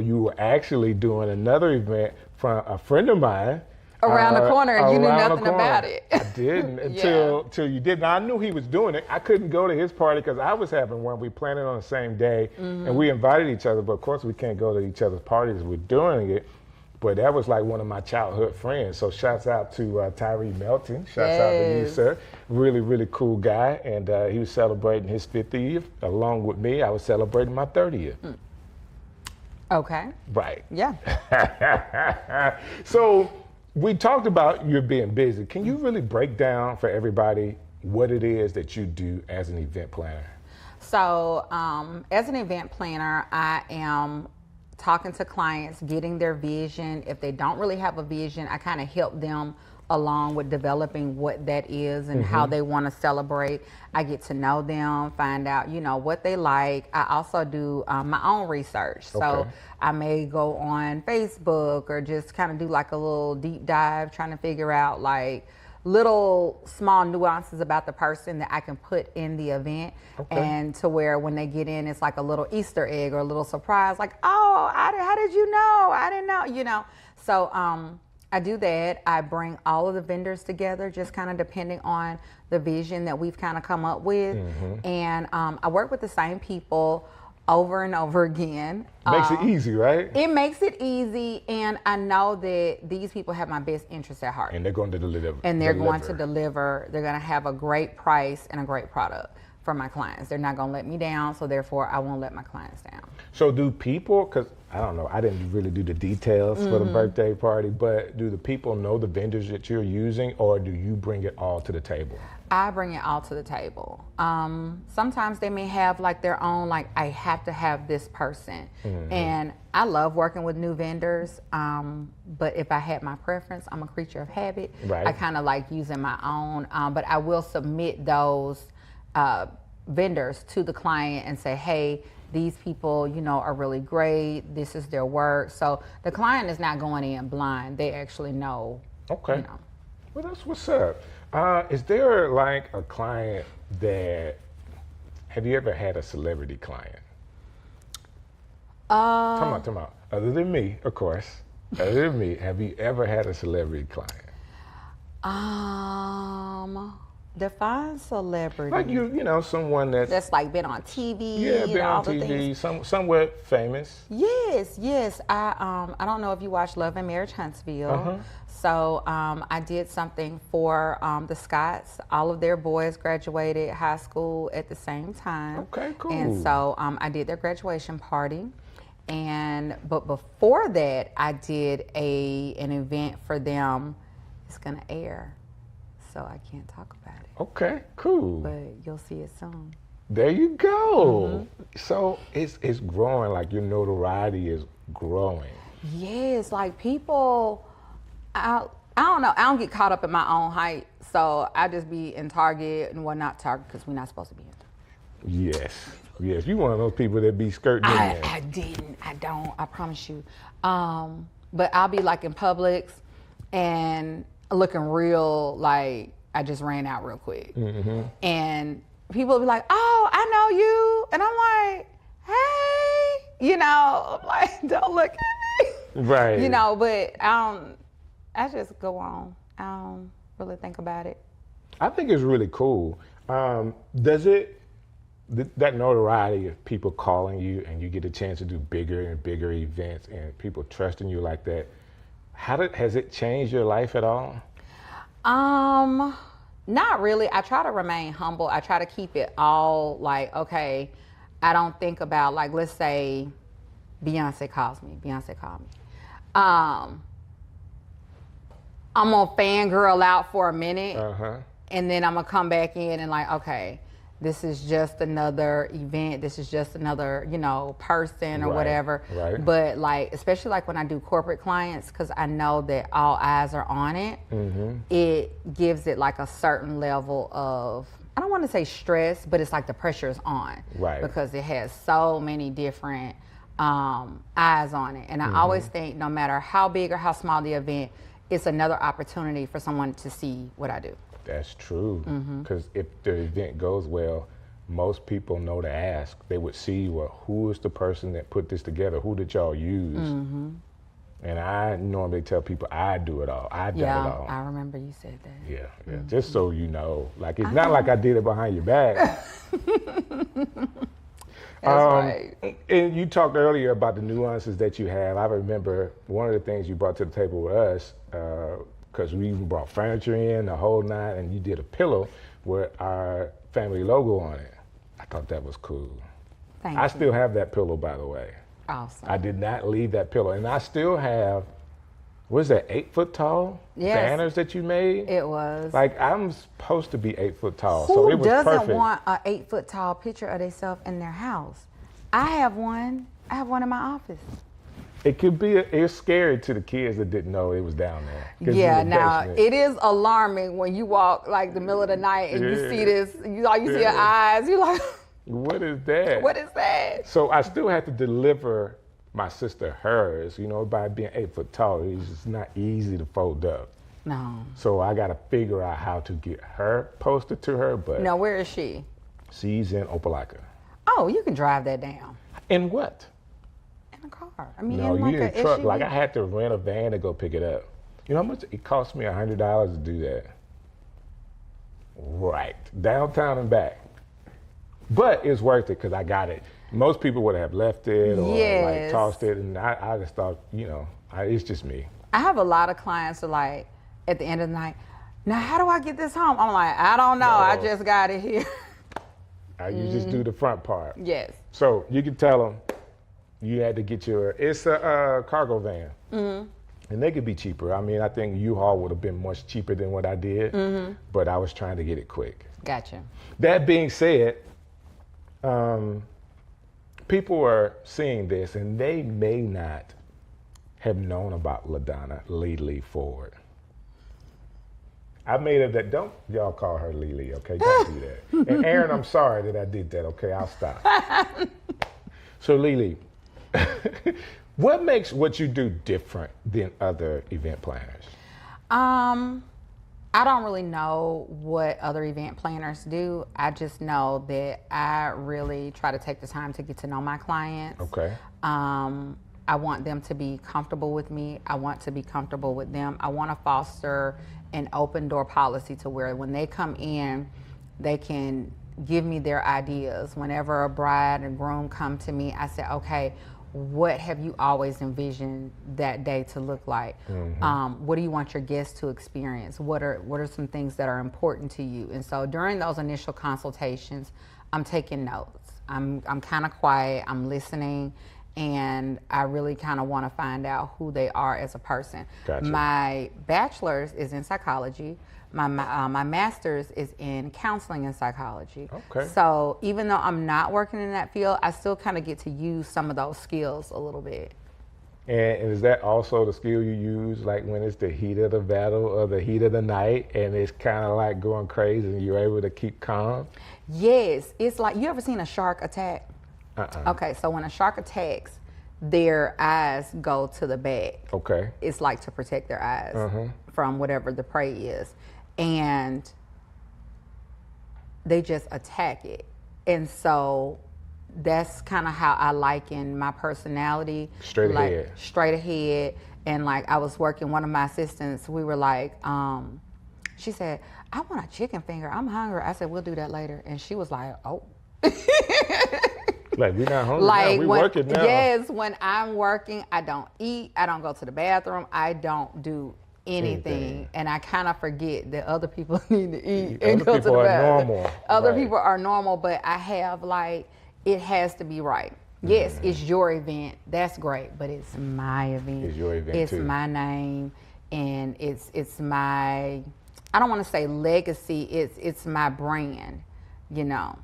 Speaker 1: you were actually doing another event from a friend of mine.
Speaker 12: Around the corner, and you knew nothing about it.
Speaker 1: I didn't until you did. Now, I knew he was doing it. I couldn't go to his party because I was having one. We planned it on the same day, and we invited each other, but of course we can't go to each other's parties. We're doing it. But that was like one of my childhood friends. So shouts out to Tyree Melton. Shouts out to you, sir. Really, really cool guy. And he was celebrating his 50th along with me. I was celebrating my 30th.
Speaker 12: Okay.
Speaker 1: Right.
Speaker 12: Yeah.
Speaker 1: So we talked about you being busy. Can you really break down for everybody what it is that you do as an event planner?
Speaker 12: So as an event planner, I am talking to clients, getting their vision. If they don't really have a vision, I kind of help them along with developing what that is and how they want to celebrate. I get to know them, find out, what they like. I also do my own research. So I may go on Facebook or just kind of do like a little deep dive, trying to figure out like little small nuances about the person that I can put in the event, and to where when they get in, it's like a little Easter egg or a little surprise, like, oh, how did you know? I didn't know, So I do that. I bring all of the vendors together, just kind of depending on the vision that we've kind of come up with. And I work with the same people over and over again.
Speaker 1: Makes it easy, right?
Speaker 12: It makes it easy, and I know that these people have my best interests at heart.
Speaker 1: And they're going to deliver.
Speaker 12: And they're going to deliver. They're going to have a great price and a great product for my clients. They're not going to let me down, so therefore I won't let my clients down.
Speaker 1: So do people, because I don't know, I didn't really do the details for the birthday party, but do the people know the vendors that you're using, or do you bring it all to the table?
Speaker 12: I bring it all to the table. Sometimes they may have like their own, like I have to have this person. And I love working with new vendors. But if I had my preference, I'm a creature of habit.
Speaker 1: Right.
Speaker 12: I kind of like using my own, but I will submit those vendors to the client and say, hey, these people, you know, are really great. This is their work. So the client is not going in blind. They actually know.
Speaker 1: Okay.
Speaker 12: You know.
Speaker 1: Well, that's what's up. Is there like a client that, have you ever had a celebrity client? Come on. Other than me, of course. Other than me, have you ever had a celebrity client?
Speaker 12: Define celebrity.
Speaker 1: Like you know, someone
Speaker 12: that's like been on TV.
Speaker 1: Yeah, been on TV, somewhat famous.
Speaker 12: Yes. I don't know if you watch Love and Marriage Huntsville. So I did something for the Scotts. All of their boys graduated high school at the same time.
Speaker 1: Okay, cool.
Speaker 12: And so I did their graduation party. But before that, I did an event for them. It's gonna air, so I can't talk about it.
Speaker 1: Okay, cool.
Speaker 12: But you'll see it soon.
Speaker 1: There you go. So it's growing, like your notoriety is growing.
Speaker 12: Yes, like people, I don't know, I don't get caught up in my own hype, so I just be in Target and whatnot. Target, because we're not supposed to be in Target.
Speaker 1: Yes, you one of those people that be skirting in there.
Speaker 12: I don't, I promise you. But I'll be like in Publix and looking real like I just ran out real quick. And people will be like, oh, I know you. And I'm like, hey, you know, I'm like, don't look at me.
Speaker 1: Right.
Speaker 12: You know, but I just go on. I don't really think about it.
Speaker 1: I think it's really cool. Does it, that notoriety of people calling you and you get a chance to do bigger and bigger events and people trusting you like that, has it changed your life at all?
Speaker 12: Not really. I try to remain humble. I try to keep it all like, okay, I don't think about, like, let's say Beyonce called me. I'm gonna fangirl out for a minute, and then I'm gonna come back in and like, okay, this is just another event. This is just another, you know, person or whatever.
Speaker 1: Right.
Speaker 12: But like, especially like when I do corporate clients, because I know that all eyes are on it, it gives it like a certain level of, I don't want to say stress, but it's like the pressure is on.
Speaker 1: Right.
Speaker 12: Because it has so many different eyes on it. And I always think no matter how big or how small the event, it's another opportunity for someone to see what I do.
Speaker 1: That's true. Because if the event goes well, most people know to ask. They would see, well, who is the person that put this together? Who did y'all use? And I normally tell people I do it all. I did it all.
Speaker 12: I remember you said that.
Speaker 1: Yeah. Just so you know. Like, it's not like I did it behind your back.
Speaker 12: That's right.
Speaker 1: And you talked earlier about the nuances that you have. I remember one of the things you brought to the table with us, because we even brought furniture in the whole night, and you did a pillow with our family logo on it. I thought that was cool.
Speaker 12: Thank
Speaker 1: I
Speaker 12: you.
Speaker 1: still have that pillow, by the way.
Speaker 12: Awesome.
Speaker 1: I did not leave that pillow. And I still have, what is that, 8 foot tall banners that you made?
Speaker 12: It was.
Speaker 1: Like, I'm supposed to be 8 foot tall,
Speaker 12: Who
Speaker 1: so it was
Speaker 12: doesn't
Speaker 1: perfect.
Speaker 12: want an 8 foot tall picture of themselves in their house? I have one. I have one in my office.
Speaker 1: It could be, it's scary to the kids that didn't know it was down there. 'Cause it's
Speaker 12: Yeah,
Speaker 1: in the
Speaker 12: now
Speaker 1: basement.
Speaker 12: it is alarming when you walk like the middle of the night and you see this, you see your eyes, you're like,
Speaker 1: What is that?
Speaker 12: what is that?
Speaker 1: So I still have to deliver my sister hers, you know, by being 8 foot tall, it's just not easy to fold up.
Speaker 12: No.
Speaker 1: So I got to figure out how to get her posted to her, but
Speaker 12: No, where is she?
Speaker 1: she's in Opelika.
Speaker 12: Oh, you can drive that down.
Speaker 1: In what?
Speaker 12: In a car. I mean,
Speaker 1: No,
Speaker 12: in like
Speaker 1: you in
Speaker 12: a
Speaker 1: truck.
Speaker 12: SUV.
Speaker 1: Like I had to rent a van to go pick it up. You know how much it cost me? $100 to do that. Right, downtown and back. But it's worth it because I got it. Most people would have left it or like
Speaker 12: Yes.
Speaker 1: tossed it, and I just thought, you know, it's just me.
Speaker 12: I have a lot of clients who like, at the end of the night, now how do I get this home? I'm like, I don't know. I just got it here.
Speaker 1: You just do the front part.
Speaker 12: Yes.
Speaker 1: So you can tell them you had to get it's a cargo van. And they could be cheaper. I mean, I think U-Haul would have been much cheaper than what I did, but I was trying to get it quick.
Speaker 12: Gotcha.
Speaker 1: That being said, people are seeing this and they may not have known about LaDonna Lee Ford. I made it that, don't y'all call her Lee, okay? Don't do that. And Aaron, I'm sorry that I did that, okay? I'll stop. So Lily, what makes what you do different than other event planners?
Speaker 12: I don't really know what other event planners do. I just know that I really try to take the time to get to know my clients.
Speaker 1: Okay.
Speaker 12: I want them to be comfortable with me. I want to be comfortable with them. I want to foster an open door policy to where when they come in, they can give me their ideas. Whenever a bride and groom come to me, I say, okay, what have you always envisioned that day to look like? What do you want your guests to experience? What are some things that are important to you? And so during those initial consultations, I'm taking notes. I'm kind of quiet, I'm listening, and I really kind of want to find out who they are as a person.
Speaker 1: Gotcha.
Speaker 12: My bachelor's is in psychology. My master's is in counseling and psychology.
Speaker 1: Okay.
Speaker 12: So even though I'm not working in that field, I still kind of get to use some of those skills a little bit.
Speaker 1: And is that also the skill you use, like when it's the heat of the battle or the heat of the night, and it's kind of like going crazy, and you're able to keep calm?
Speaker 12: Yes, it's like, you ever seen a shark attack? Okay, so when a shark attacks, their eyes go to the back.
Speaker 1: Okay.
Speaker 12: It's like to protect their eyes from whatever the prey is. And they just attack it. And so that's kind of how I liken my personality.
Speaker 1: Straight
Speaker 12: like,
Speaker 1: ahead.
Speaker 12: Straight ahead. And like I was working, one of my assistants, we were like, she said, I want a chicken finger, I'm hungry. I said, we'll do that later. And she was like, oh.
Speaker 1: Like, we're not hungry
Speaker 12: like
Speaker 1: now, we're working now.
Speaker 12: Yes, when I'm working, I don't eat, I don't go to the bathroom, I don't do anything. And I kind of forget that other people need to eat and go to the bathroom.
Speaker 1: Other people are normal.
Speaker 12: Other people are normal, but I have like, it has to be right. Yes, it's your event, that's great, but it's my event.
Speaker 1: It's your event
Speaker 12: It's
Speaker 1: too.
Speaker 12: my name, and it's my, I don't want to say legacy, it's my brand, you know.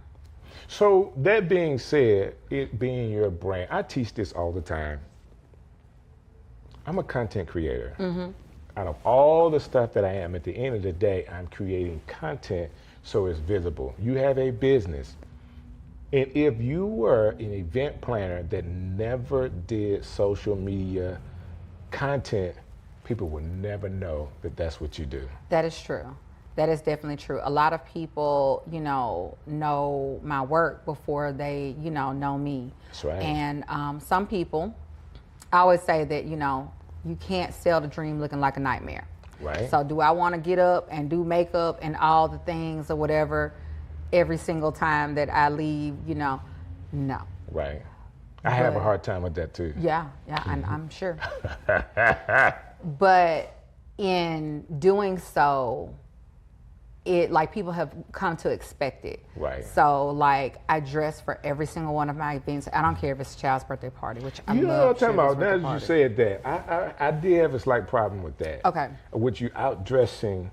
Speaker 1: So that being said, it being your brand, I teach this all the time. I'm a content creator. Out of all the stuff that I am, at the end of the day, I'm creating content so it's visible. You have a business. And if you were an event planner that never did social media content, people would never know that that's what you do.
Speaker 12: That is true. That is definitely true. A lot of people, you know my work before they, know me.
Speaker 1: That's right.
Speaker 12: And some people, I always say that, you can't sell the dream looking like a nightmare.
Speaker 1: Right.
Speaker 12: So do I want to get up and do makeup and all the things or whatever every single time that I leave, no.
Speaker 1: Right. I have a hard time with that too.
Speaker 12: Yeah, I'm sure. But in doing so, it like people have come to expect it.
Speaker 1: Right.
Speaker 12: So like I dress for every single one of my events. I don't care if it's a child's birthday party, which I
Speaker 1: You know
Speaker 12: love.
Speaker 1: what I'm talking about? Now
Speaker 12: children's
Speaker 1: that you
Speaker 12: birthday
Speaker 1: said that, I did have a slight problem with that.
Speaker 12: Okay.
Speaker 1: With you outdressing.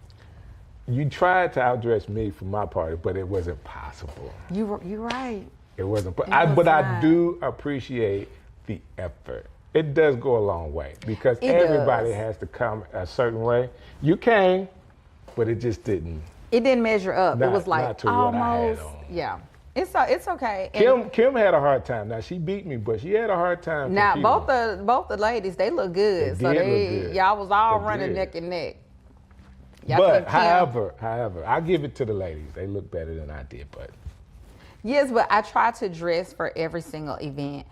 Speaker 1: You tried to outdress me for my party, but it wasn't possible.
Speaker 12: You're right.
Speaker 1: It wasn't. But
Speaker 12: was
Speaker 1: I
Speaker 12: not.
Speaker 1: do appreciate the effort. It does go a long way because
Speaker 12: It
Speaker 1: everybody
Speaker 12: does.
Speaker 1: has to come a certain way. You came, but it just didn't.
Speaker 12: It didn't measure up.
Speaker 1: Not-
Speaker 12: it was like
Speaker 1: not to what I had
Speaker 12: almost.
Speaker 1: on.
Speaker 12: Yeah. It's okay. And
Speaker 1: Kim had a hard time. Now she beat me, but she had a hard time.
Speaker 12: now
Speaker 1: competing.
Speaker 12: both the ladies, they look good.
Speaker 1: They
Speaker 12: So
Speaker 1: did look good.
Speaker 12: y'all was all
Speaker 1: They
Speaker 12: running
Speaker 1: did.
Speaker 12: neck and neck. Y'all
Speaker 1: But
Speaker 12: think Kim-
Speaker 1: however, I give it to the ladies. They look better than I did, but
Speaker 12: Yes, but I try to dress for every single event.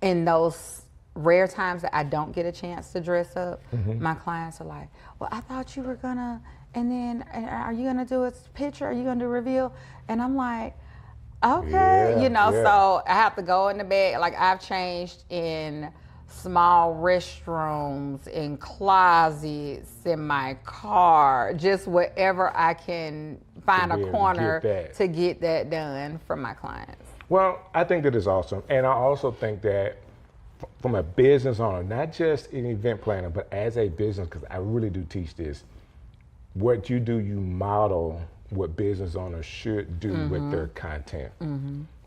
Speaker 12: In those rare times that I don't get a chance to dress up, my clients are like, well, I thought you were gonna, and then are you gonna do a picture? Are you gonna do a reveal? And I'm like, okay,
Speaker 1: Yeah, yeah.
Speaker 12: so I have to go in the bed. Like I've changed in small restrooms, in closets, in my car, just wherever I can find
Speaker 1: be
Speaker 12: a
Speaker 1: able to
Speaker 12: corner
Speaker 1: get that.
Speaker 12: to get that done for my clients.
Speaker 1: Well, I think that is awesome. And I also think that from a business owner, not just an event planner, but as a business, because I really do teach this, what you do, you model what business owners should do with their content.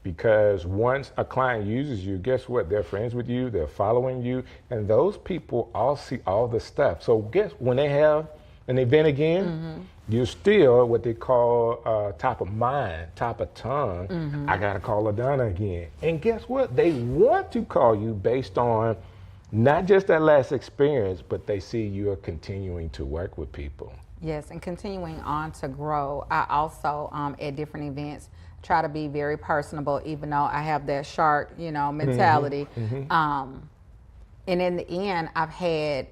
Speaker 1: Because once a client uses you, guess what? They're friends with you, they're following you, and those people all see all the stuff. So guess when they have an event again, you're still what they call top of mind, top of tongue.
Speaker 12: Mm-hmm.
Speaker 1: I gotta call LaDonna again. And guess what? They want to call you based on not just that last experience, but they see you are continuing to work with people.
Speaker 12: Yes, and continuing on to grow. I also, at different events, try to be very personable, even though I have that shark, mentality.
Speaker 1: Mm-hmm.
Speaker 12: And in the end, I've had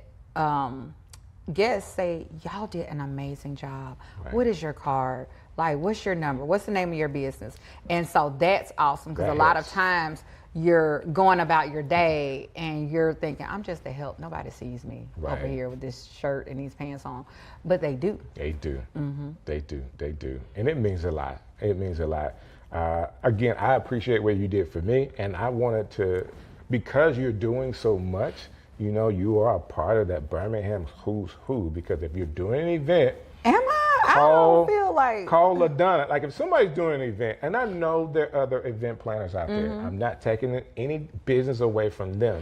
Speaker 12: guests say, y'all did an amazing job.
Speaker 1: Right.
Speaker 12: What is your card? Like, what's your number? What's the name of your business? And so that's awesome, because a lot of times you're going about your day and you're thinking, I'm just a help. Nobody sees me over here with this shirt and these pants on. But they do.
Speaker 1: They do.
Speaker 12: Mm-hmm.
Speaker 1: They do. They do. And it means a lot. It means a lot. Again, I appreciate what you did for me. And I wanted to, because you're doing so much, you are a part of that Birmingham who's who. Because if you're doing an event,
Speaker 12: am I? I don't feel like.
Speaker 1: Call LaDonna. Like if somebody's doing an event, and I know there are other event planners out there. I'm not taking any business away from them.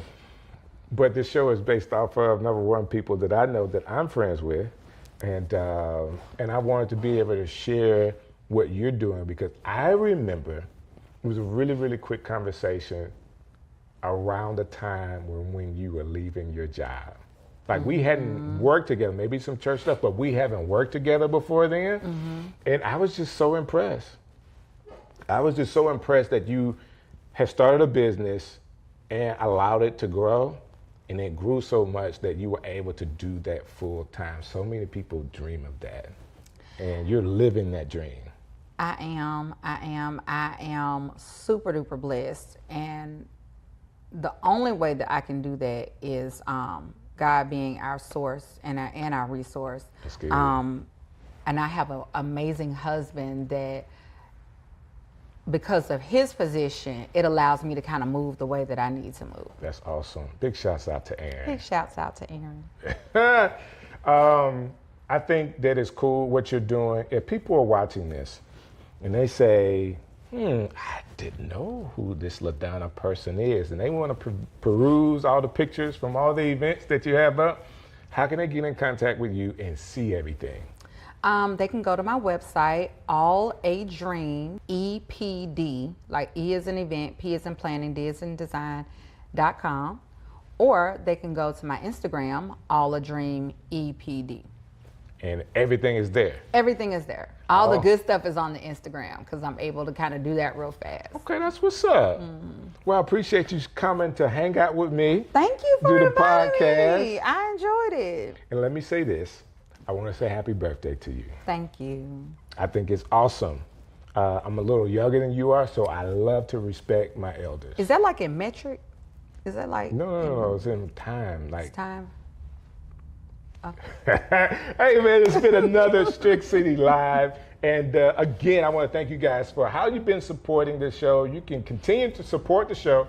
Speaker 1: But this show is based off of, number one, people that I know that I'm friends with. And I wanted to be able to share what you're doing, because I remember it was a really, really quick conversation around the time when you were leaving your job. Like we hadn't worked together, maybe some church stuff, but we haven't worked together before then. And I was just so impressed. I was just so impressed that you had started a business and allowed it to grow. And it grew so much that you were able to do that full time. So many people dream of that. And you're living that dream.
Speaker 12: I am super duper blessed. And the only way that I can do that is God being our source and our resource.
Speaker 1: That's good.
Speaker 12: And I have an amazing husband that, because of his position, it allows me to kind of move the way that I need to move.
Speaker 1: That's awesome. Big shouts out to Aaron.
Speaker 12: Big shouts out to Aaron.
Speaker 1: I think that is cool what you're doing. If people are watching this and they say, I didn't know who this LaDonna person is, and they want to peruse all the pictures from all the events that you have up, how can they get in contact with you and see everything?
Speaker 12: They can go to my website, All a Dream, EPD, like E is in event, P is in planning, D is in design.com, or they can go to my Instagram, All a Dream EPD.
Speaker 1: And everything is there.
Speaker 12: Everything is there. All the good stuff is on the Instagram, because I'm able to kind of do that real fast.
Speaker 1: Okay, that's what's up. Well, I appreciate you coming to hang out with me.
Speaker 12: Thank you for
Speaker 1: do the
Speaker 12: inviting
Speaker 1: podcast.
Speaker 12: me. I enjoyed it.
Speaker 1: And let me say this. I want to say happy birthday to you.
Speaker 12: Thank you.
Speaker 1: I think it's awesome. I'm a little younger than you are, so I love to respect my elders.
Speaker 12: Is that like in metric? Is that like?
Speaker 1: No, it's in time. Like
Speaker 12: it's time.
Speaker 1: Hey man, it's been another Strick City Live. And again, I want to thank you guys for how you've been supporting this show. You can continue to support the show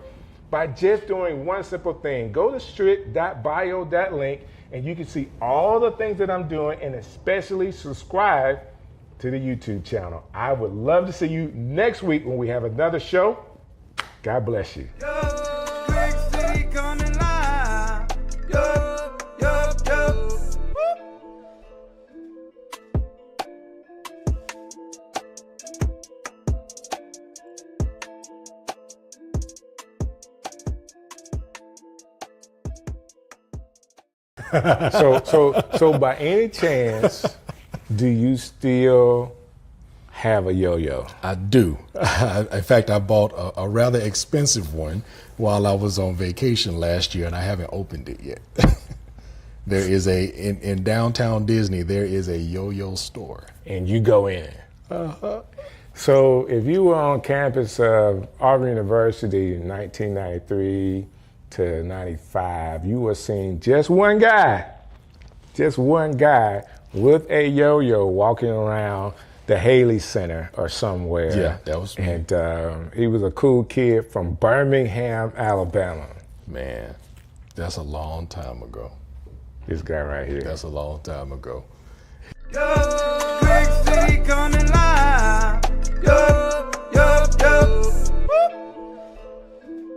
Speaker 1: by just doing one simple thing. Go to strick.bio.link and you can see all the things that I'm doing, and especially subscribe to the YouTube channel. I would love to see you next week when we have another show. God bless you.
Speaker 4: Strick City coming live. Yo, yo, yo.
Speaker 1: So by any chance, do you still have a yo-yo?
Speaker 13: I do. In fact, I bought a rather expensive one while I was on vacation last year, and I haven't opened it yet. There is in downtown Disney, there is a yo-yo store.
Speaker 1: And you go in. Uh-huh. So if you were on campus of Auburn University in 1993 to 95, you were seeing just one guy with a yo-yo walking around the Haley Center or somewhere.
Speaker 13: Yeah, that was me.
Speaker 1: And he was a cool kid from Birmingham, Alabama.
Speaker 13: Man, that's a long time ago.
Speaker 1: This guy right here.
Speaker 13: That's a long time ago.
Speaker 4: Yo, Strick City coming live. Yo, yo, yo.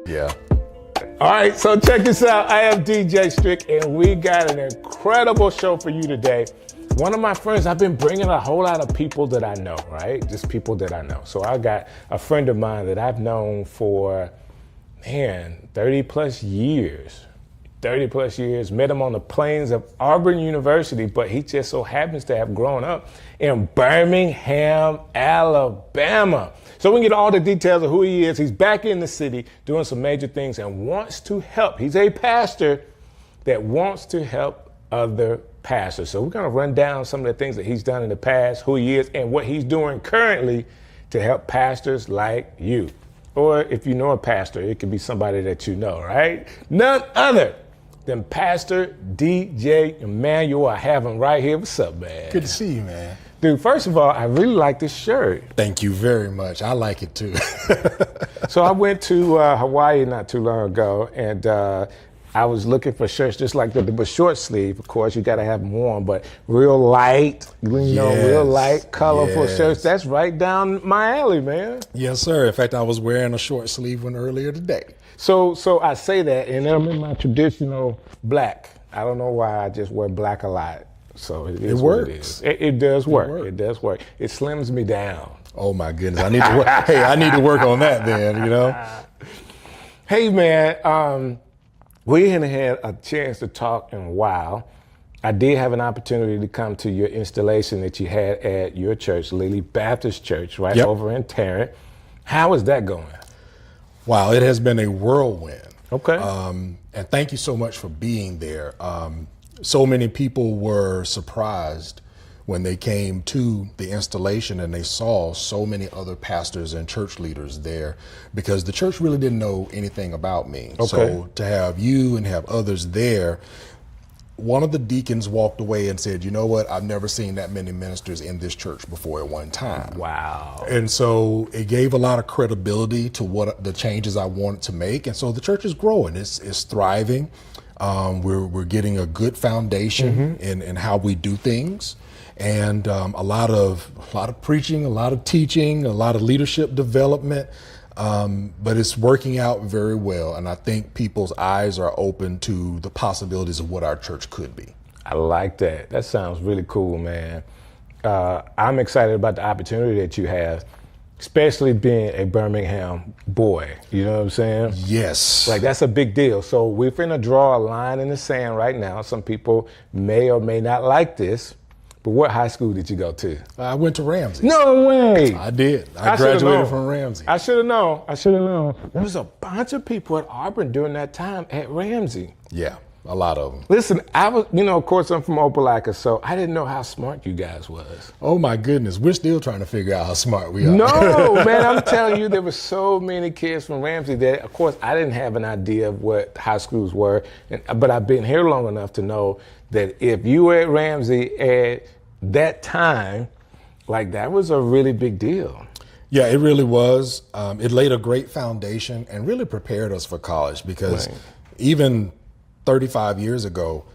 Speaker 13: Yeah.
Speaker 1: All right, so check this out. I am DJ Strick, and we got an incredible show for you today. one of my friends, I've been bringing a whole lot of people that I know, right? Just people that I know. So I got a friend of mine that I've known for, 30 plus years. 30 plus years, met him on the plains of Auburn University, but he just so happens to have grown up in Birmingham, Alabama. So we can get all the details of who he is. He's back in the city doing some major things and wants to help. He's a pastor that wants to help other pastors. So we're gonna run down some of the things that he's done in the past, who he is, and what he's doing currently to help pastors like you. Or if you know a pastor, it could be somebody that you know, right? None other than Pastor DJ Emmanuel. I have him right here. What's up, man?
Speaker 13: Good to see you, man.
Speaker 1: Dude, first of all, I really like this shirt.
Speaker 13: Thank you very much. I like it too.
Speaker 1: So I went to Hawaii not too long ago, and I was looking for shirts just like that, but short sleeve. Of course, you got to have them warm, but real light, real light, colorful shirts. That's right down my alley, man.
Speaker 13: Yes, sir. In fact, I was wearing a short sleeve one earlier today.
Speaker 1: So I say that, and I'm in my traditional black. I don't know why I just wear black a lot. So it works. It does work. It does work. It slims me down.
Speaker 13: Oh my goodness! I need to work. Hey, I need to work on that then. You know.
Speaker 1: Hey man, we hadn't had a chance to talk in a while. I did have an opportunity to come to your installation that you had at your church, Lily Baptist Church, right over in Tarrant. How is that going?
Speaker 13: Wow, it has been a whirlwind.
Speaker 1: Okay.
Speaker 13: And thank you so much for being there. So many people were surprised when they came to the installation and they saw so many other pastors and church leaders there, because the church really didn't know anything about me.
Speaker 1: Okay.
Speaker 13: So to have you and have others there, one of the deacons walked away and said, you know what, I've never seen that many ministers in this church before at one time.
Speaker 1: Wow.
Speaker 13: And so it gave a lot of credibility to what the changes I wanted to make. And so the church is growing, it's thriving. We're getting a good foundation in how we do things. And a lot of preaching, a lot of teaching, a lot of leadership development, but it's working out very well. And I think people's eyes are open to the possibilities of what our church could be.
Speaker 1: I like that. That sounds really cool, man. I'm excited about the opportunity that you have, especially being a Birmingham boy. You know what I'm saying?
Speaker 13: Yes.
Speaker 1: Like, that's a big deal. So we're finna draw a line in the sand right now. Some people may or may not like this. But what high school did you go to?
Speaker 13: I went to Ramsey.
Speaker 1: No way.
Speaker 13: I did. I graduated from Ramsey.
Speaker 1: I should have known. There was a bunch of people at Auburn during that time at Ramsey.
Speaker 13: Yeah, a lot of them.
Speaker 1: Listen, I was, of course I'm from Opelika, so I didn't know how smart you guys was.
Speaker 13: Oh my goodness, we're still trying to figure out how smart we are.
Speaker 1: No, man, I'm telling you, there were so many kids from Ramsey that, of course, I didn't have an idea of what high schools were, but I've been here long enough to know that if you were at Ramsey at that time, like, that was a really big deal.
Speaker 13: Yeah, it really was. It laid a great foundation and really prepared us for college, because even 35 years ago,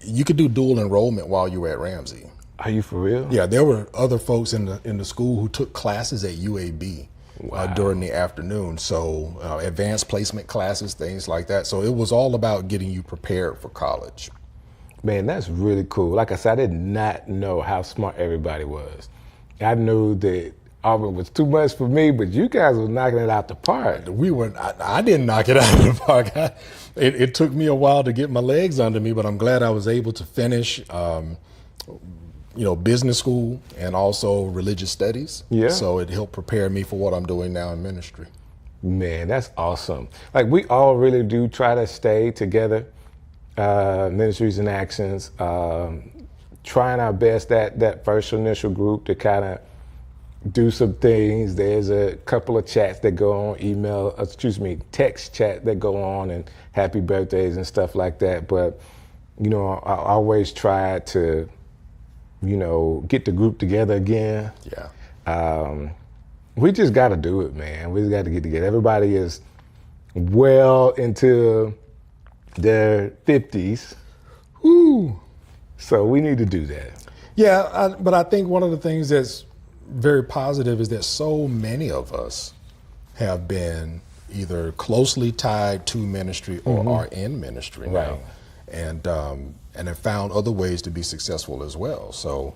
Speaker 13: you could do dual enrollment while you were at Ramsey.
Speaker 1: Are you for real?
Speaker 13: Yeah, there were other folks in the school who took classes at UAB during the afternoon. So advanced placement classes, things like that. So it was all about getting you prepared for college.
Speaker 1: Man, that's really cool. Like I said, I did not know how smart everybody was. I knew that Auburn was too much for me, but you guys were knocking it out the park.
Speaker 13: I didn't knock it out of the park. It took me a while to get my legs under me, but I'm glad I was able to finish, business school and also religious studies.
Speaker 1: Yeah.
Speaker 13: So it helped prepare me for what I'm doing now in ministry.
Speaker 1: Man, that's awesome. Like, we all really do try to stay together. Ministries in Actions, trying our best, that first initial group, to kind of do some things. There's a couple of chats that go on, text chat that go on, and happy birthdays and stuff like that. But, I always try to, get the group together again.
Speaker 13: Yeah.
Speaker 1: We just got to do it, man. We just got to get together. Everybody is well into their 50s.
Speaker 13: Woo.
Speaker 1: So we need to do that.
Speaker 13: Yeah, but I think one of the things that's very positive is that so many of us have been either closely tied to ministry or are in ministry now. and have found other ways to be successful as well. So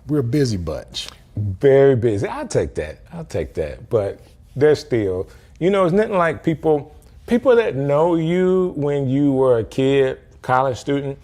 Speaker 13: we're a busy bunch.
Speaker 1: Very busy. I'll take that. But there's still, it's nothing like people that know you when you were a kid, college student.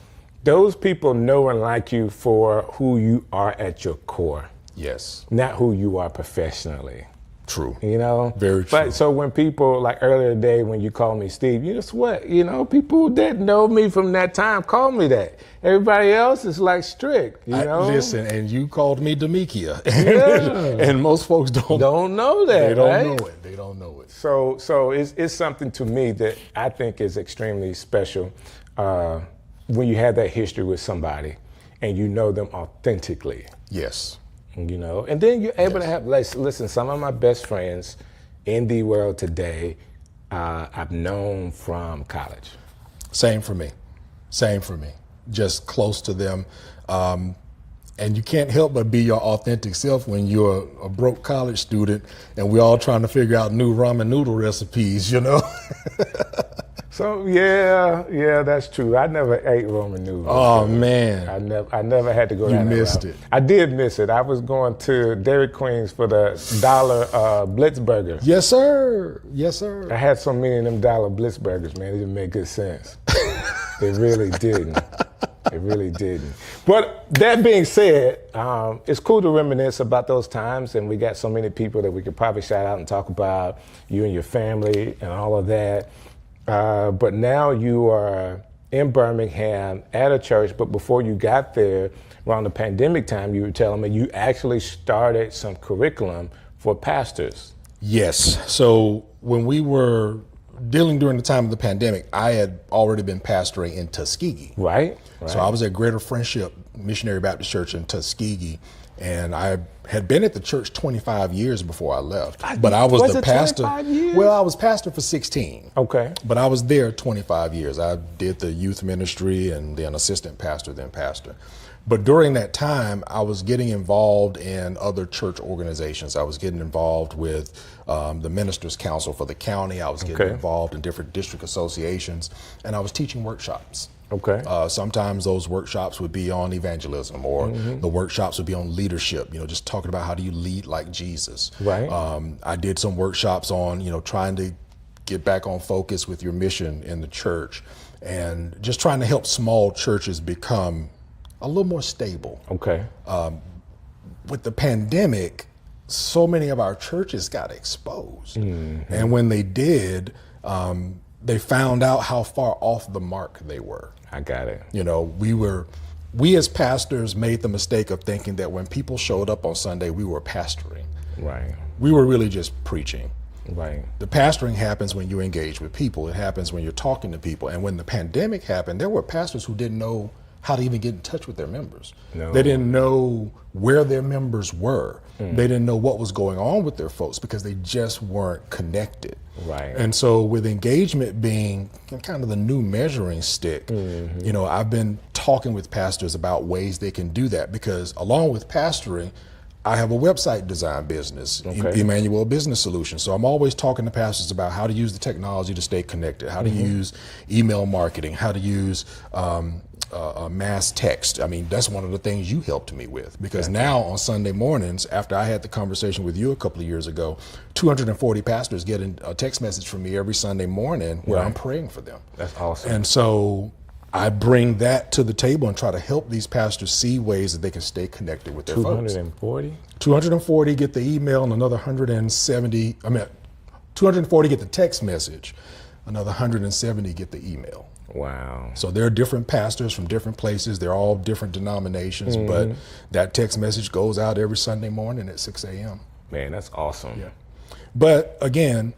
Speaker 1: Those people know and like you for who you are at your core.
Speaker 13: Yes.
Speaker 1: Not who you are professionally.
Speaker 13: True.
Speaker 1: Very true. But so when people, like earlier today when you called me Steve, guess what? People that know me from that time call me that. Everybody else is like Strick,
Speaker 13: Listen, and you called me Demekia.
Speaker 1: Yeah.
Speaker 13: And most folks don't
Speaker 1: know that.
Speaker 13: They don't
Speaker 1: right?
Speaker 13: know it. They don't know it.
Speaker 1: So it's something to me that I think is extremely special when you have that history with somebody and you know them authentically.
Speaker 13: Yes.
Speaker 1: And then you're able to have, listen, some of my best friends in the world today, I've known from college.
Speaker 13: Same for me. Just close to them. And you can't help but be your authentic self when you're a broke college student and we're all trying to figure out new ramen noodle recipes,
Speaker 1: So yeah, that's true. I never ate Roman noodles.
Speaker 13: Oh man,
Speaker 1: I never had to go.
Speaker 13: You missed it.
Speaker 1: I did miss it. I was going to Dairy Queen's for the $1 Blitz burger.
Speaker 13: Yes, sir. Yes, sir.
Speaker 1: I had so many of them $1 Blitz burgers, man. It didn't make good sense. It really didn't. It really didn't. But that being said, it's cool to reminisce about those times, and we got so many people that we could probably shout out and talk about you and your family and all of that. But now you are in Birmingham at a church, but before you got there, around the pandemic time, you were telling me you actually started some curriculum for pastors.
Speaker 13: Yes. So when we were dealing during the time of the pandemic, I had already been pastoring in Tuskegee.
Speaker 1: Right.
Speaker 13: So I was at Greater Friendship Missionary Baptist Church in Tuskegee, and I had been at the church 25 years before I left. But I was the pastor.
Speaker 1: 25 years?
Speaker 13: Well, I was pastor for 16.
Speaker 1: Okay.
Speaker 13: But I was there 25 years. I did the youth ministry and then assistant pastor, then pastor. But during that time, I was getting involved in other church organizations. I was getting involved with the Ministers' Council for the county. I was getting involved in different district associations, and I was teaching workshops.
Speaker 1: Okay.
Speaker 13: Sometimes those workshops would be on evangelism, or the workshops would be on leadership, just talking about how do you lead like Jesus.
Speaker 1: Right.
Speaker 13: I did some workshops on, trying to get back on focus with your mission in the church, and just trying to help small churches become a little more stable.
Speaker 1: Okay.
Speaker 13: With the pandemic, so many of our churches got exposed. And when they did, they found out how far off the mark they were.
Speaker 1: I got it.
Speaker 13: We as pastors made the mistake of thinking that when people showed up on Sunday, we were pastoring.
Speaker 1: Right.
Speaker 13: We were really just preaching.
Speaker 1: Right.
Speaker 13: The pastoring happens when you engage with people. It happens when you're talking to people. And when the pandemic happened, there were pastors who didn't know how to even get in touch with their members.
Speaker 1: No.
Speaker 13: They didn't know where their members were. They didn't know what was going on with their folks because they just weren't connected.
Speaker 1: Right.
Speaker 13: And so with engagement being kind of the new measuring stick, I've been talking with pastors about ways they can do that, because along with pastoring, I have a website design business, Emmanuel Business Solutions. So I'm always talking to pastors about how to use the technology to stay connected, how to use email marketing, how to use mass text. I mean, that's one of the things you helped me with, because now on Sunday mornings, after I had the conversation with you a couple of years ago, 240 pastors get a text message from me every Sunday morning where I'm praying for them.
Speaker 1: That's awesome.
Speaker 13: And so I bring that to the table and try to help these pastors see ways that they can stay connected with their folks. 240 get the email, and another 240 get the text message, another 170 get the email.
Speaker 1: Wow.
Speaker 13: So there are different pastors from different places. They're all different denominations, but that text message goes out every Sunday morning at 6 a.m.
Speaker 1: Man, that's awesome.
Speaker 13: Yeah. But again,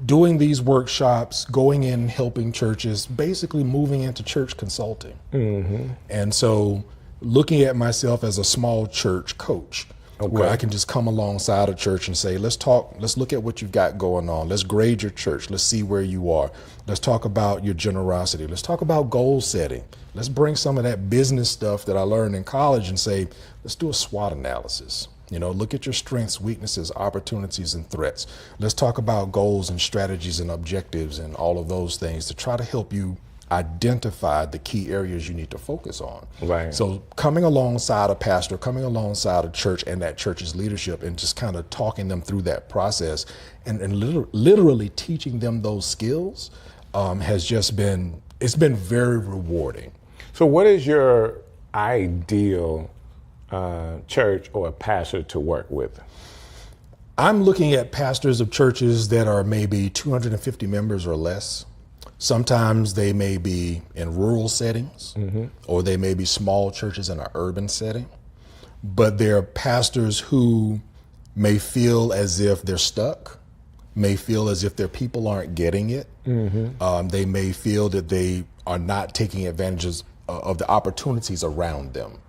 Speaker 13: doing these workshops, going in, helping churches, basically moving into church consulting. And so looking at myself as a small church coach, where I can just come alongside a church and say, let's look at what you've got going on. Let's grade your church. Let's see where you are. Let's talk about your generosity. Let's talk about goal setting. Let's bring some of that business stuff that I learned in college and say, let's do a SWOT analysis. Look at your strengths, weaknesses, opportunities, and threats. Let's talk about goals and strategies and objectives and all of those things to try to help you identified the key areas you need to focus on.
Speaker 1: Right.
Speaker 13: So coming alongside a pastor, coming alongside a church and that church's leadership, and just kind of talking them through that process and literally teaching them those skills has just been, it's been very rewarding.
Speaker 1: So what is your ideal church or pastor to work with?
Speaker 13: I'm looking at pastors of churches that are maybe 250 members or less. Sometimes they may be in rural settings, or they may be small churches in an urban setting. But they're pastors who may feel as if they're stuck, may feel as if their people aren't getting it. They may feel that they are not taking advantages of the opportunities around them.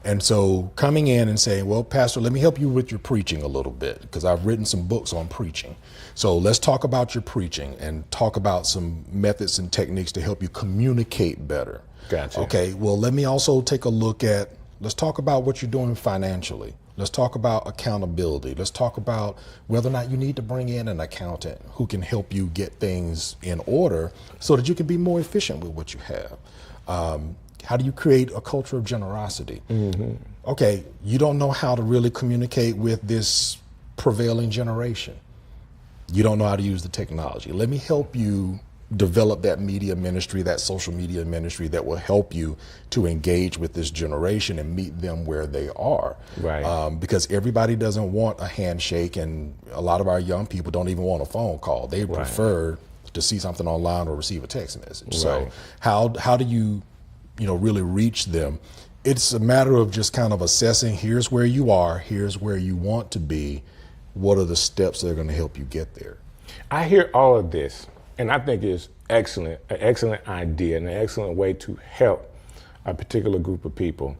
Speaker 13: And so coming in and saying, well, Pastor, let me help you with your preaching a little bit, because I've written some books on preaching. So let's talk about your preaching and talk about some methods and techniques to help you communicate better.
Speaker 1: Gotcha.
Speaker 13: Okay, well, let me also take a look at, let's talk about what you're doing financially. Let's talk about accountability. Let's talk about whether or not you need to bring in an accountant who can help you get things in order so that you can be more efficient with what you have. How do you create a culture of generosity? Okay, you don't know how to really communicate with this prevailing generation. You don't know how to use the technology. Let me help you develop that media ministry, that social media ministry that will help you to engage with this generation and meet them where they are.
Speaker 1: Right.
Speaker 13: Because everybody doesn't want a handshake, and a lot of our young people don't even want a phone call. They prefer to see something online or receive a text message. So how do you really reach them? It's a matter of just kind of assessing, here's where you are, here's where you want to be. What are the steps that are going to help you get there?
Speaker 1: I hear all of this, and I think it's excellent, an excellent idea and an excellent way to help a particular group of people.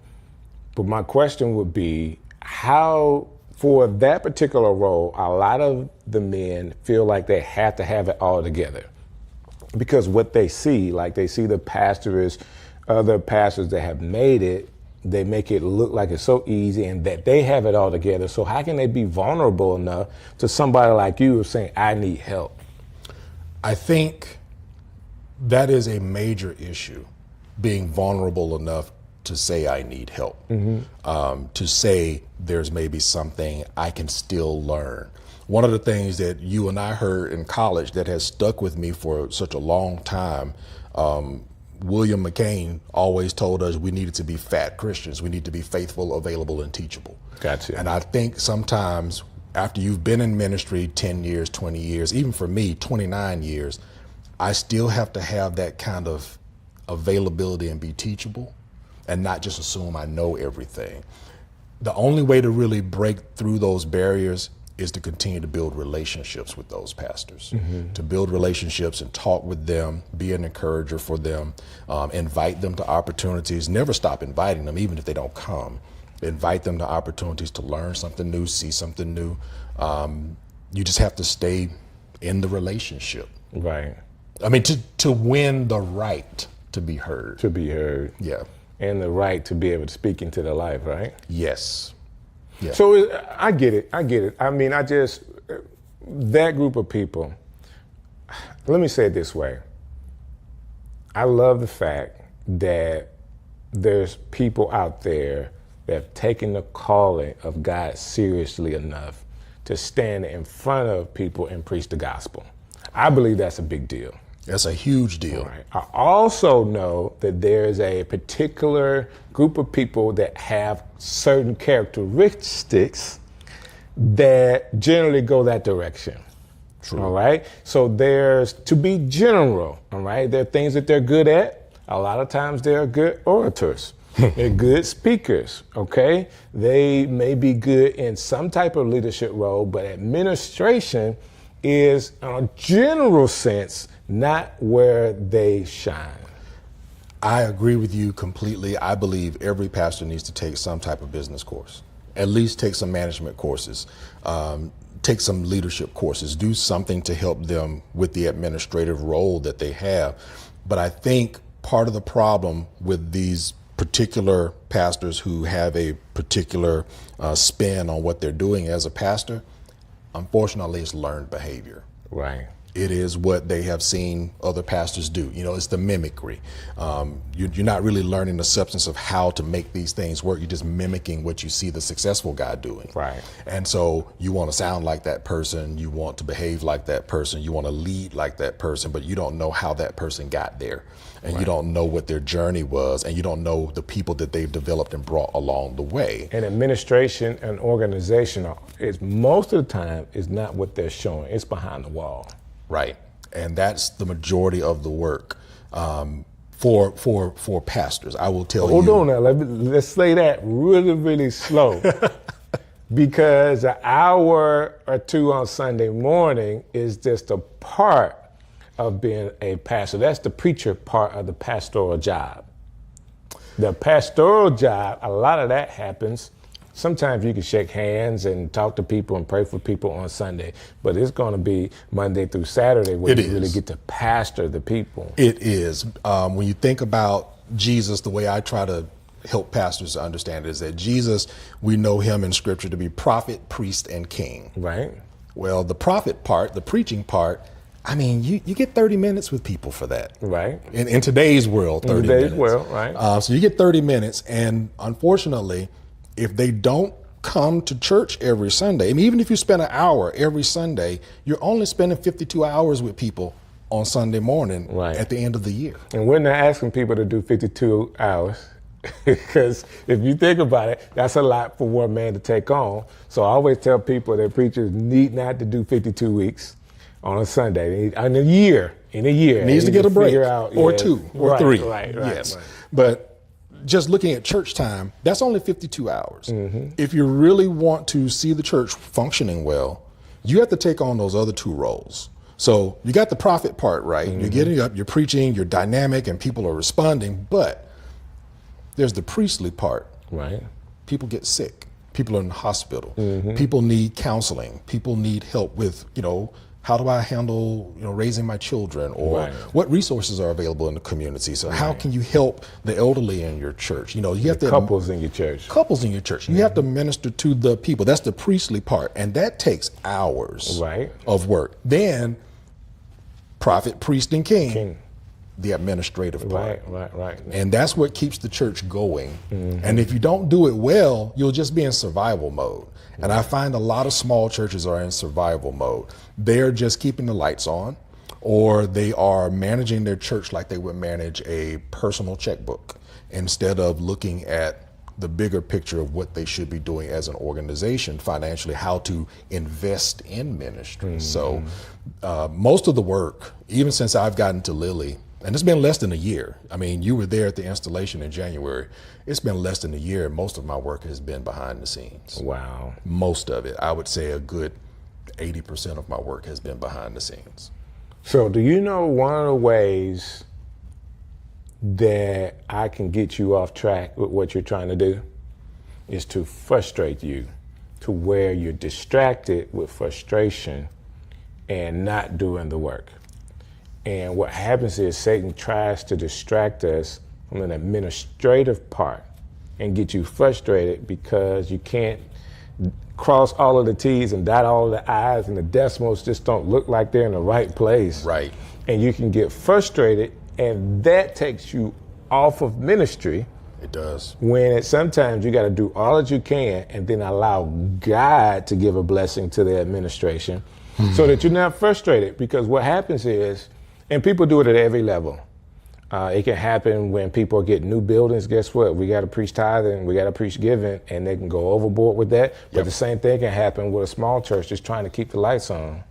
Speaker 1: But my question would be, how, for that particular role, a lot of the men feel like they have to have it all together. Because what they see, like they see the pastors, other pastors that have made it, they make it look like it's so easy and that they have it all together. So how can they be vulnerable enough to somebody like you saying, I need help?
Speaker 13: I think that is a major issue, being vulnerable enough to say I need help, to say there's maybe something I can still learn. One of the things that you and I heard in college that has stuck with me for such a long time, William McCain always told us we needed to be fat Christians. We need to be faithful, available, and teachable.
Speaker 1: Gotcha.
Speaker 13: And I think sometimes after you've been in ministry 10 years, 20 years, even for me, 29 years, I still have to have that kind of availability and be teachable and not just assume I know everything. The only way to really break through those barriers is to continue to build relationships with those pastors, to build relationships and talk with them, be an encourager for them, invite them to opportunities, never stop inviting them, even if they don't come. Invite them to opportunities to learn something new, see something new. You just have to stay in the relationship.
Speaker 1: Right.
Speaker 13: I mean, to win the right to be heard.
Speaker 1: To be heard.
Speaker 13: Yeah.
Speaker 1: And the right to be able to speak into their life, right?
Speaker 13: Yes. Yeah.
Speaker 1: So I get it. I mean, that group of people, let me say it this way. I love the fact that there's people out there that have taken the calling of God seriously enough to stand in front of people and preach the gospel. I believe that's a big deal.
Speaker 13: That's a huge deal.
Speaker 1: Right. I also know that there's a particular group of people that have certain characteristics that generally go that direction.
Speaker 13: True.
Speaker 1: All right. So there's, to be general, all right, there are things that they're good at. A lot of times they're good orators. They're good speakers, okay? They may be good in some type of leadership role, but administration is, in a general sense, not where they shine.
Speaker 13: I agree with you completely. I believe every pastor needs to take some type of business course, at least take some management courses, take some leadership courses, do something to help them with the administrative role that they have. But I think part of the problem with these particular pastors who have a particular spin on what they're doing as a pastor, unfortunately, it's learned behavior.
Speaker 1: Right.
Speaker 13: It is what they have seen other pastors do. You know, it's the mimicry. You're not really learning the substance of how to make these things work. You're just mimicking what you see the successful guy doing.
Speaker 1: Right.
Speaker 13: And so you want to sound like that person. You want to behave like that person. You want to lead like that person, but you don't know how that person got there. And you don't know what their journey was, and you don't know the people that they've developed and brought along the way.
Speaker 1: And administration and organization is most of the time is not what they're showing. It's behind the wall.
Speaker 13: Right. And that's the majority of the work for pastors. I will tell you.
Speaker 1: Hold on now. Let's say that really, really slow. Because an hour or two on Sunday morning is just a part of being a pastor. That's the preacher part of the pastoral job. The pastoral job, a lot of that happens. Sometimes you can shake hands and talk to people and pray for people on Sunday, but it's going to be Monday through Saturday where you really get to pastor the people.
Speaker 13: It is. When you think about Jesus, the way I try to help pastors to understand it is that Jesus, we know him in scripture to be prophet, priest, and king.
Speaker 1: Right.
Speaker 13: Well, the prophet part, the preaching part, I mean, you get 30 minutes with people for that.
Speaker 1: Right.
Speaker 13: In today's world, 30 minutes.
Speaker 1: In today's world, right.
Speaker 13: So you get 30 minutes, and unfortunately, if they don't come to church every Sunday, I mean, even if you spend an hour every Sunday, you're only spending 52 hours with people on Sunday morning at the end of the year.
Speaker 1: And we're not asking people to do 52 hours. Because if you think about it, that's a lot for one man to take on. So I always tell people that preachers need not to do 52 weeks on a Sunday. In a year.
Speaker 13: Needs to get a break, or two, or three.
Speaker 1: Right.
Speaker 13: Yes. But just looking at church time, that's only 52 hours.
Speaker 1: Mm-hmm.
Speaker 13: If you really want to see the church functioning well, you have to take on those other two roles. So you got the prophet part, right?
Speaker 1: Mm-hmm.
Speaker 13: You're getting up, you're preaching, you're dynamic, and people are responding, but there's the priestly part.
Speaker 1: Right.
Speaker 13: People get sick. People are in the hospital.
Speaker 1: Mm-hmm.
Speaker 13: People need counseling. People need help with, how do I handle, raising my children, or what resources are available in the community? So how can you help the elderly in your church? You have to
Speaker 1: couples in your church.
Speaker 13: Couples in your church. You have to minister to the people. That's the priestly part, and that takes hours of work. Then prophet, priest, and king. The administrative part.
Speaker 1: Right.
Speaker 13: And that's what keeps the church going.
Speaker 1: Mm-hmm.
Speaker 13: And if you don't do it well, you'll just be in survival mode. And I find a lot of small churches are in survival mode. They're just keeping the lights on, or they are managing their church like they would manage a personal checkbook, instead of looking at the bigger picture of what they should be doing as an organization financially, how to invest in ministry.
Speaker 1: Mm-hmm.
Speaker 13: So most of the work, even since I've gotten to Lilly, and it's been less than a year. I mean, you were there at the installation in January. It's been less than a year. Most of my work has been behind the scenes.
Speaker 1: Wow.
Speaker 13: Most of it. I would say a good 80% of my work has been behind the scenes.
Speaker 1: So do you know one of the ways that I can get you off track with what you're trying to do is to frustrate you to where you're distracted with frustration and not doing the work. And what happens is Satan tries to distract us from an administrative part and get you frustrated because you can't cross all of the T's and dot all of the I's, and the decimals just don't look like they're in the right place.
Speaker 13: Right.
Speaker 1: And you can get frustrated, and that takes you off of ministry.
Speaker 13: It does.
Speaker 1: When sometimes you got to do all that you can and then allow God to give a blessing to the administration so that you're not frustrated. Because what happens is, and people do it at every level. It can happen when people get new buildings. Guess what? We got to preach tithing, we got to preach giving, and they can go overboard with that. But the same thing can happen with a small church just trying to keep the lights on.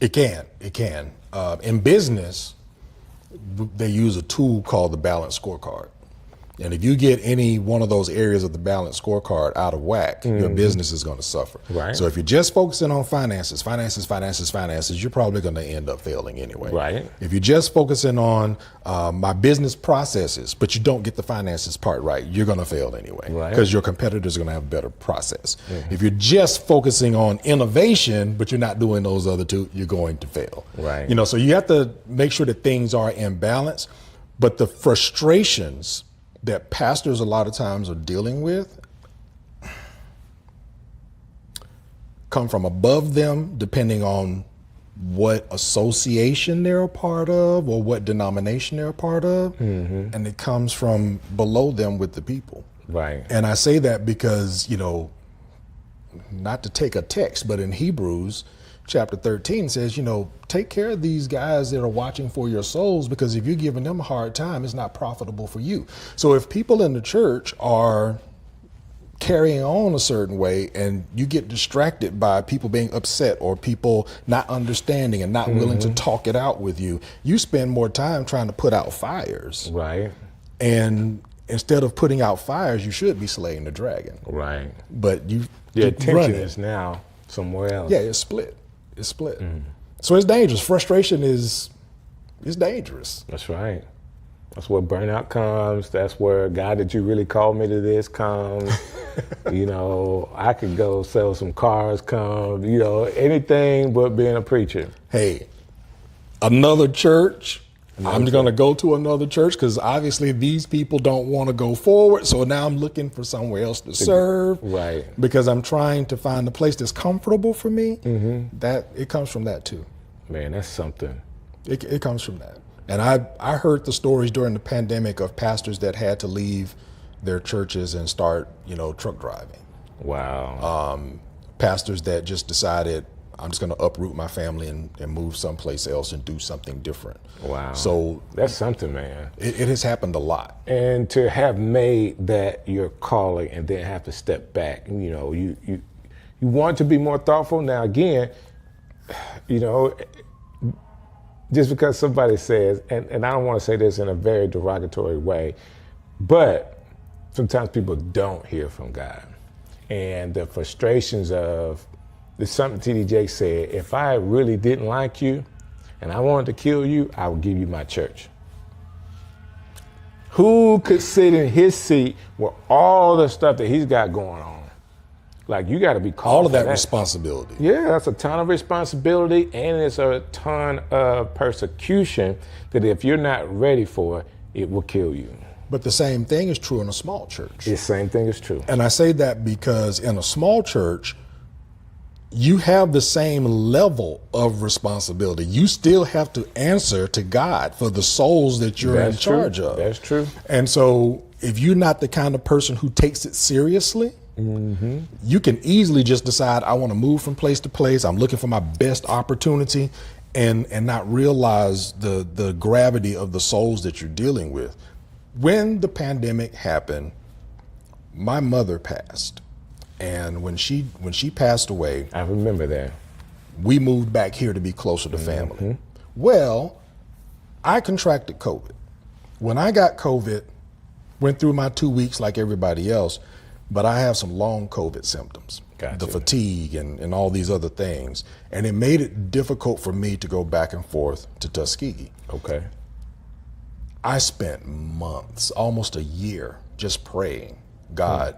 Speaker 13: It can. In business, they use a tool called the balanced scorecard. And if you get any one of those areas of the balanced scorecard out of whack, your business is going to suffer.
Speaker 1: Right.
Speaker 13: So if you're just focusing on finances, you're probably going to end up failing anyway.
Speaker 1: Right.
Speaker 13: If you're just focusing on my business processes, but you don't get the finances part right, you're going to fail anyway.
Speaker 1: Right.
Speaker 13: Because your competitors are going to have a better process. If you're just focusing on innovation, but you're not doing those other two, you're going to fail.
Speaker 1: Right.
Speaker 13: So you have to make sure that things are in balance, but the frustrations that pastors a lot of times are dealing with come from above them, depending on what association they're a part of or what denomination they're a part of, and it comes from below them with the people.
Speaker 1: Right.
Speaker 13: And I say that because, you know, not to take a text, but in Hebrews chapter 13 says, you know, take care of these guys that are watching for your souls, because if you're giving them a hard time, it's not profitable for you. So if people in the church are carrying on a certain way and you get distracted by people being upset or people not understanding and not willing to talk it out with you, you spend more time trying to put out fires.
Speaker 1: Right.
Speaker 13: And instead of putting out fires, you should be slaying the dragon.
Speaker 1: Right.
Speaker 13: But
Speaker 1: Your
Speaker 13: keep
Speaker 1: attention
Speaker 13: running.
Speaker 1: is now somewhere else.
Speaker 13: Yeah, it's split. It's split. So it's dangerous. Frustration is dangerous.
Speaker 1: That's right. That's where burnout comes. That's where God, did you really call me to this comes. You know, I could go sell some cars come, you know, anything but being a preacher.
Speaker 13: Hey, another church. I'm going to go to another church because obviously these people don't want to go forward. So now I'm looking for somewhere else to serve.
Speaker 1: Right.
Speaker 13: Because I'm trying to find a place that's comfortable for me. That it comes from that too.
Speaker 1: Man, that's something.
Speaker 13: It comes from that. And I heard the stories during the pandemic of pastors that had to leave their churches and start, you know, truck driving.
Speaker 1: Wow.
Speaker 13: Pastors that just decided, I'm just going to uproot my family and move someplace else and do something different.
Speaker 1: Wow.
Speaker 13: So
Speaker 1: that's something, man.
Speaker 13: It has happened a lot.
Speaker 1: And to have made that your calling and then have to step back, you know, you want to be more thoughtful. Now, again, you know, just because somebody says, and I don't want to say this in a very derogatory way, but sometimes people don't hear from God. And the frustrations of, there's something T.D. Jakes said, if I really didn't like you and I wanted to kill you, I would give you my church. Who could sit in his seat with all the stuff that he's got going on? Like, you got to be called
Speaker 13: All of
Speaker 1: for
Speaker 13: that responsibility.
Speaker 1: Yeah, that's a ton of responsibility, and it's a ton of persecution that if you're not ready for, it will kill you.
Speaker 13: But the same thing is true in a small church.
Speaker 1: The same thing is true.
Speaker 13: And I say that because in a small church, you have the same level of responsibility. You still have to answer to God for the souls that you're in charge of.
Speaker 1: That's true.
Speaker 13: And so if you're not the kind of person who takes it seriously, you can easily just decide, I want to move from place to place. I'm looking for my best opportunity and not realize the gravity of the souls that you're dealing with. When the pandemic happened, my mother passed. And when she passed away,
Speaker 1: I remember that.
Speaker 13: We moved back here to be closer to family. Well, I contracted COVID. When I got COVID, went through my 2 weeks like everybody else, but I have some long COVID symptoms, the fatigue and all these other things. And it made it difficult for me to go back and forth to Tuskegee.
Speaker 1: Okay.
Speaker 13: I spent months, almost a year, just praying, God,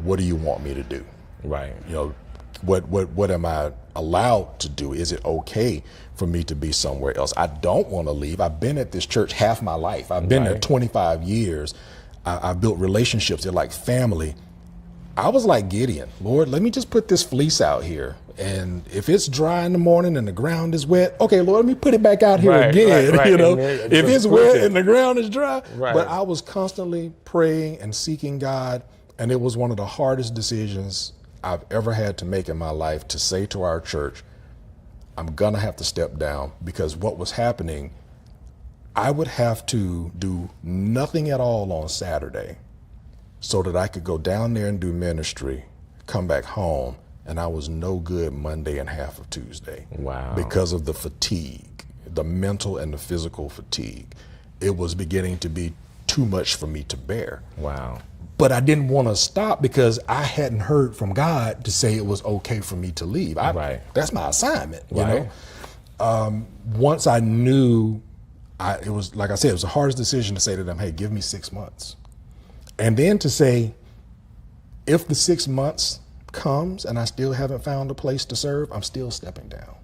Speaker 13: what do you want me to do?
Speaker 1: Right.
Speaker 13: You know, what am I allowed to do? Is it okay for me to be somewhere else? I don't want to leave. I've been at this church half my life. I've been there 25 years. I built relationships. They're like family. I was like Gideon, Lord, let me just put this fleece out here. And if it's dry in the morning and the ground is wet, okay, Lord, let me put it back out here again.
Speaker 1: Right.
Speaker 13: You know, if it's wet and the ground is dry.
Speaker 1: Right.
Speaker 13: But I was constantly praying and seeking God. And it was one of the hardest decisions I've ever had to make in my life, to say to our church, I'm gonna have to step down, because what was happening, I would have to do nothing at all on Saturday so that I could go down there and do ministry, come back home, and I was no good Monday and half of Tuesday.
Speaker 1: Wow.
Speaker 13: Because of the fatigue, the mental and the physical fatigue. It was beginning to be too much for me to bear.
Speaker 1: Wow.
Speaker 13: But I didn't want to stop because I hadn't heard from God to say it was okay for me to leave. That's my assignment, you know? Once I knew, it was, like I said, it was the hardest decision to say to them, hey, give me 6 months. And then to say, if the 6 months comes and I still haven't found a place to serve, I'm still stepping down.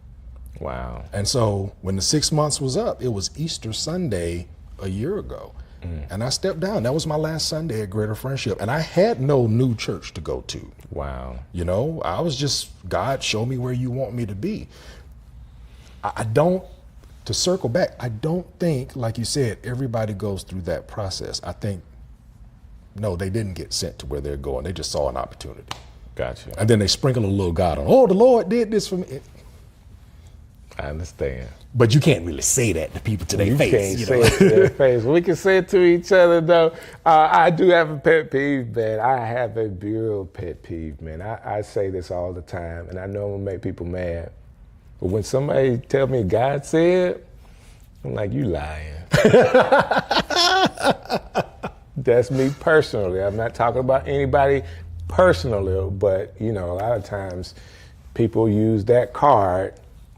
Speaker 1: Wow.
Speaker 13: And so when the 6 months was up, it was Easter Sunday a year ago. And I stepped down. That was my last Sunday at Greater Friendship. And I had no new church to go to.
Speaker 1: Wow.
Speaker 13: You know, I was just, God, show me where you want me to be. I don't, to circle back, I don't think, like you said, everybody goes through that process. I think, no, they didn't get sent to where they're going. They just saw an opportunity.
Speaker 1: Gotcha.
Speaker 13: And then they sprinkle a little God on, oh, the Lord did this for me.
Speaker 1: I understand.
Speaker 13: But you can't really say that to people to their face.
Speaker 1: Can't say it to their face. We can say it to each other, though. I do have a pet peeve, man. I have a real pet peeve, man. I say this all the time, and I know I'm going to make people mad. But when somebody tell me God said, I'm like, you lying. That's me personally. I'm not talking about anybody personally, but, you know, a lot of times people use that card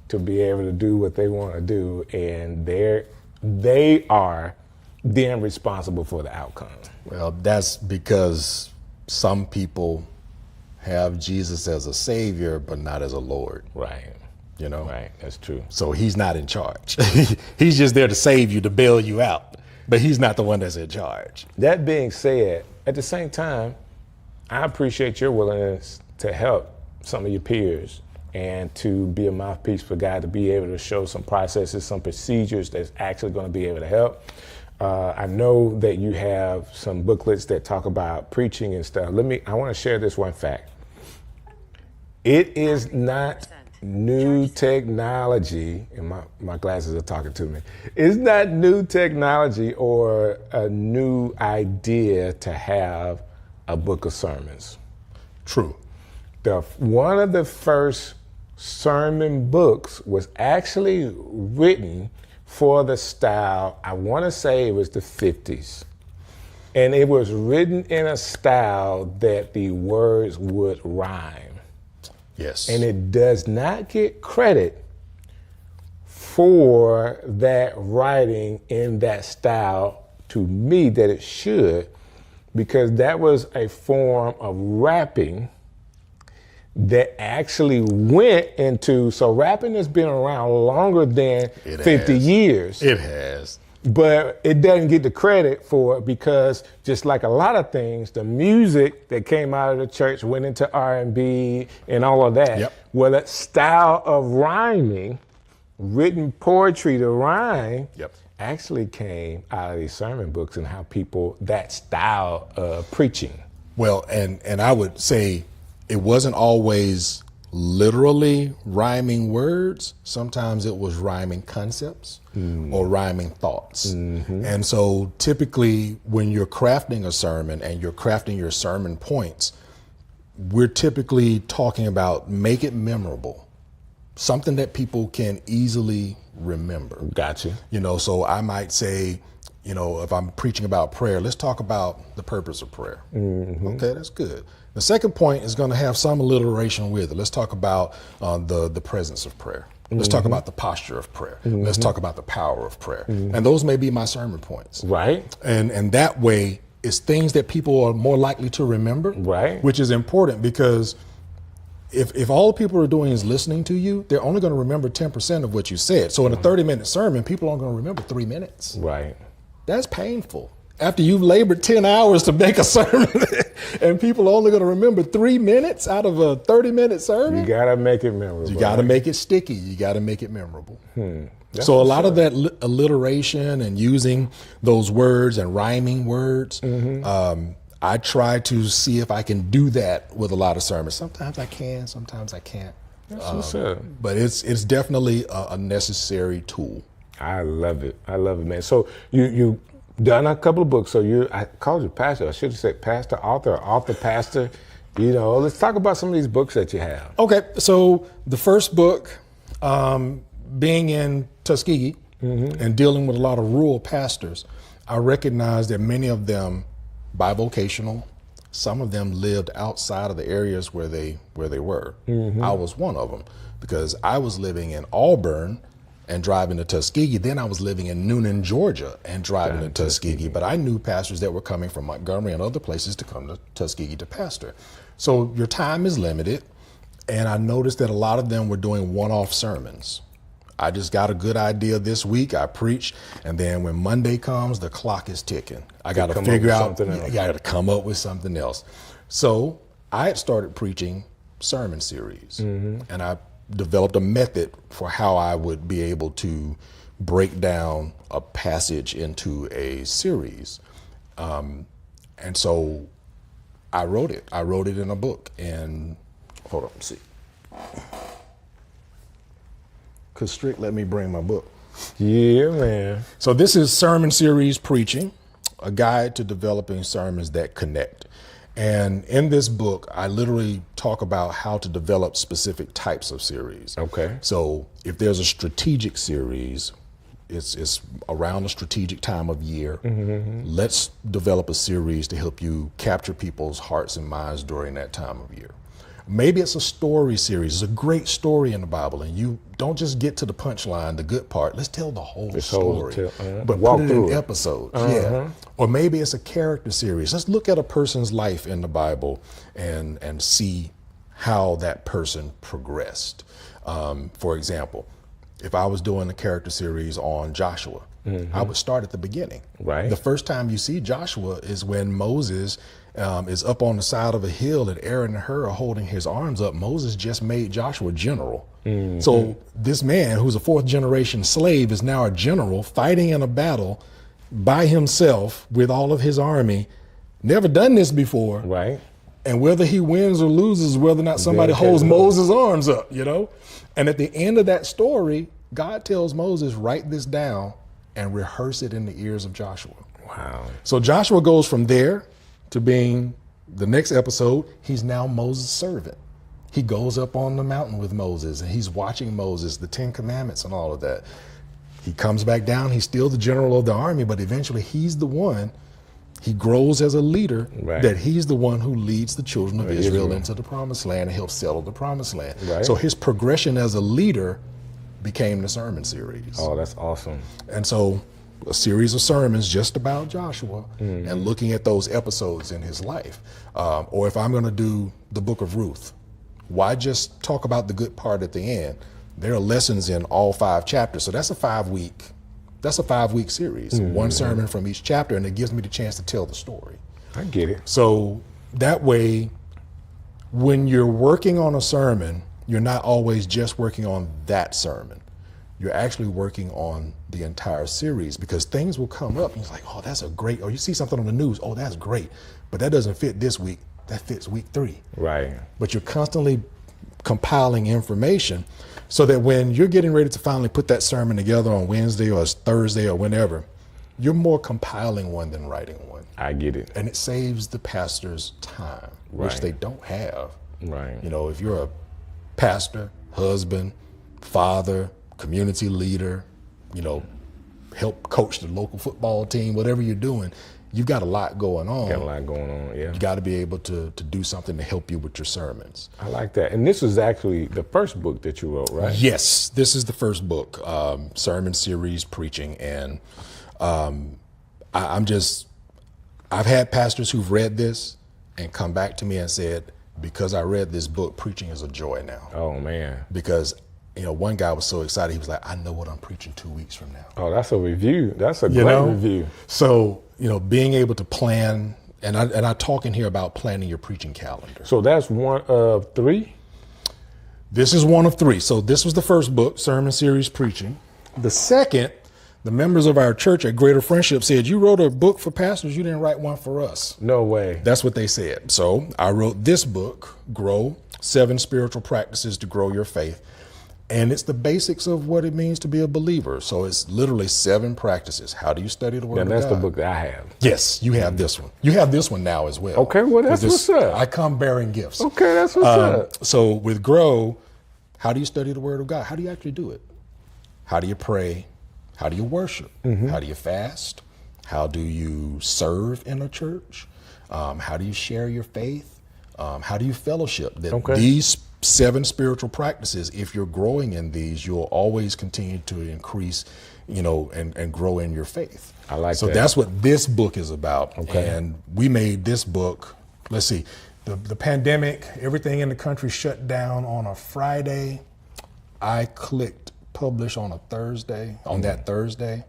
Speaker 1: to be able to do what they want to do, and they are then responsible for the outcome.
Speaker 13: Well, that's because some people have Jesus as a savior, but not as a Lord.
Speaker 1: Right.
Speaker 13: You know?
Speaker 1: Right, that's true.
Speaker 13: So he's not in charge. He's just there to save you, to bail you out, but he's not the one that's in charge.
Speaker 1: That being said, at the same time, I appreciate your willingness to help some of your peers and to be a mouthpiece for God, to be able to show some processes, some procedures that's actually going to be able to help. I know that you have some booklets that talk about preaching and stuff. I want to share this one fact. It is not new technology, and my glasses are talking to me. It's not new technology or a new idea to have a book of sermons.
Speaker 13: True.
Speaker 1: One of the first sermon books was actually written for the style, I want to say it was the 50s. And it was written in a style that the words would rhyme.
Speaker 13: Yes.
Speaker 1: And it does not get credit for that writing in that style, to me, that it should, because that was a form of rapping that actually went into, so rapping has been around longer than 50 years.
Speaker 13: It has.
Speaker 1: But it doesn't get the credit for it because, just like a lot of things, the music that came out of the church went into R&B and all of that.
Speaker 13: Yep.
Speaker 1: Well, that style of rhyming, written poetry to rhyme, actually came out of these sermon books and how people, that style of preaching.
Speaker 13: Well, and I would say it wasn't always literally rhyming words. Sometimes it was rhyming concepts or rhyming thoughts. And so typically when you're crafting a sermon and you're crafting your sermon points, we're typically talking about make it memorable, something that people can easily remember.
Speaker 1: Gotcha.
Speaker 13: You know, so I might say, you know, if I'm preaching about prayer, let's talk about the purpose of prayer. Okay, that's good. The second point is going to have some alliteration with it. Let's talk about the presence of prayer. Let's talk about the posture of prayer. Let's talk about the power of prayer. And those may be my sermon points.
Speaker 1: Right.
Speaker 13: And that way, it's things that people are more likely to remember.
Speaker 1: Right.
Speaker 13: Which is important because if all the people are doing is listening to you, they're only going to remember 10% of what you said. So in a 30-minute sermon, people aren't going to remember 3 minutes.
Speaker 1: Right.
Speaker 13: That's painful. After you've labored 10 hours to make a sermon and people are only going to remember 3 minutes out of a 30-minute sermon.
Speaker 1: You got to make it memorable.
Speaker 13: You got to make it sticky. You got to make it memorable. So a lot of that alliteration and using those words and rhyming words, I try to see if I can do that with a lot of sermons. Sometimes I can, sometimes I can't.
Speaker 1: That's what's up.
Speaker 13: But it's definitely a necessary tool.
Speaker 1: I love it. I love it, man. So you done a couple of books. So I called you pastor. I should have said pastor, author, pastor. You know, let's talk about some of these books that you have.
Speaker 13: Okay, so the first book, being in Tuskegee and dealing with a lot of rural pastors, I recognized that many of them bivocational. Some of them lived outside of the areas where they were. I was one of them because I was living in Auburn and driving to Tuskegee. Then I was living in Noonan, Georgia and driving to Tuskegee. But I knew pastors that were coming from Montgomery and other places to come to Tuskegee to pastor. So your time is limited. And I noticed that a lot of them were doing one-off sermons. I just got a good idea this week. I preach, and then when Monday comes, the clock is ticking. I got to figure out, I got to come up with something else. So I had started preaching sermon series, and I developed a method for how I would be able to break down a passage into a series. And so I wrote it. I wrote it in a book. And hold on, let's see. Cause Strick let me bring my book.
Speaker 1: Yeah, man.
Speaker 13: So this is Sermon Series Preaching, a guide to developing sermons that connect. And in this book, I literally talk about how to develop specific types of series.
Speaker 1: Okay.
Speaker 13: So if there's a strategic series, it's around a strategic time of year. Let's develop a series to help you capture people's hearts and minds during that time of year. Maybe it's a story series. It's a great story in the Bible, and you don't just get to the punchline, the good part. Let's tell the whole story, but
Speaker 1: walk
Speaker 13: put it
Speaker 1: through
Speaker 13: in
Speaker 1: it.
Speaker 13: episodes. Yeah. Or maybe it's a character series. Let's look at a person's life in the Bible and see how that person progressed. For example, if I was doing a character series on Joshua, I would start at the beginning.
Speaker 1: Right.
Speaker 13: The first time you see Joshua is when Moses is up on the side of a hill and Aaron and Hur are holding his arms up. Moses just made Joshua general. So this man who's a fourth generation slave is now a general fighting in a battle by himself with all of his army. Never done this before.
Speaker 1: Right.
Speaker 13: And whether he wins or loses, whether or not somebody holds Moses' arms up, you know? And at the end of that story, God tells Moses, write this down and rehearse it in the ears of Joshua.
Speaker 1: Wow.
Speaker 13: So Joshua goes from there to being, the next episode, he's now Moses' servant. He goes up on the mountain with Moses and he's watching Moses, the 10 Commandments and all of that. He comes back down, he's still the general of the army, but eventually he's the one, he grows as a leader, that he's the one who leads the children of Israel into the promised land and helps settle the promised land.
Speaker 1: Right.
Speaker 13: So his progression as a leader became the sermon series.
Speaker 1: Oh, that's awesome.
Speaker 13: And so a series of sermons just about Joshua and looking at those episodes in his life. Or if I'm going to do the book of Ruth, why just talk about the good part at the end? There are lessons in all 5 chapters. So that's a 5-week series, one sermon from each chapter, and it gives me the chance to tell the story.
Speaker 1: I get it.
Speaker 13: So that way, when you're working on a sermon, you're not always just working on that sermon. You're actually working on the entire series, because things will come up and it's like, oh, that's a great, or you see something on the news, oh, that's great, but that doesn't fit this week, that fits week 3.
Speaker 1: Right.
Speaker 13: But you're constantly compiling information so that when you're getting ready to finally put that sermon together on Wednesday or Thursday or whenever, you're more compiling one than writing one.
Speaker 1: I get it.
Speaker 13: And it saves the pastors time, which they don't have.
Speaker 1: Right.
Speaker 13: You know, if you're a pastor, husband, father, community leader, you know, help coach the local football team, whatever you're doing, you've got a lot going on.
Speaker 1: Got a lot going on, yeah.
Speaker 13: You got to be able to do something to help you with your sermons.
Speaker 1: I like that. And this was actually the first book that you wrote, right?
Speaker 13: Yes, this is the first book, sermon series preaching. And I've had pastors who've read this and come back to me and said, because I read this book, preaching is a joy now.
Speaker 1: Oh, man.
Speaker 13: Because, you know, one guy was so excited, he was like, I know what I'm preaching 2 weeks from now.
Speaker 1: Oh, that's a review. That's a great review.
Speaker 13: So, you know, being able to plan, and I talk in here about planning your preaching calendar.
Speaker 1: So that's one of 3?
Speaker 13: This is one of 3. So this was the first book, Sermon Series Preaching. The second, the members of our church at Greater Friendship said, you wrote a book for pastors, you didn't write one for us.
Speaker 1: No way.
Speaker 13: That's what they said. So I wrote this book, Grow, 7 Spiritual Practices to Grow Your Faith. And it's the basics of what it means to be a believer. So it's literally 7 practices. How do you study the Word of God?
Speaker 1: And that's the book that I have.
Speaker 13: Yes, you have this one. You have this one now as well.
Speaker 1: Okay, well, that's what's up.
Speaker 13: I come bearing gifts.
Speaker 1: Okay, that's what's up.
Speaker 13: So with Grow, how do you study the Word of God? How do you actually do it? How do you pray? How do you worship? How do you fast? How do you serve in a church? How do you share your faith? How do you fellowship? These 7 spiritual practices, if you're growing in these, you'll always continue to increase, you know, and grow in your faith.
Speaker 1: I like that.
Speaker 13: So that's what this book is about.
Speaker 1: Okay.
Speaker 13: And we made this book, let's see, the pandemic, everything in the country shut down on a Friday. I clicked publish on a Thursday, on that Thursday.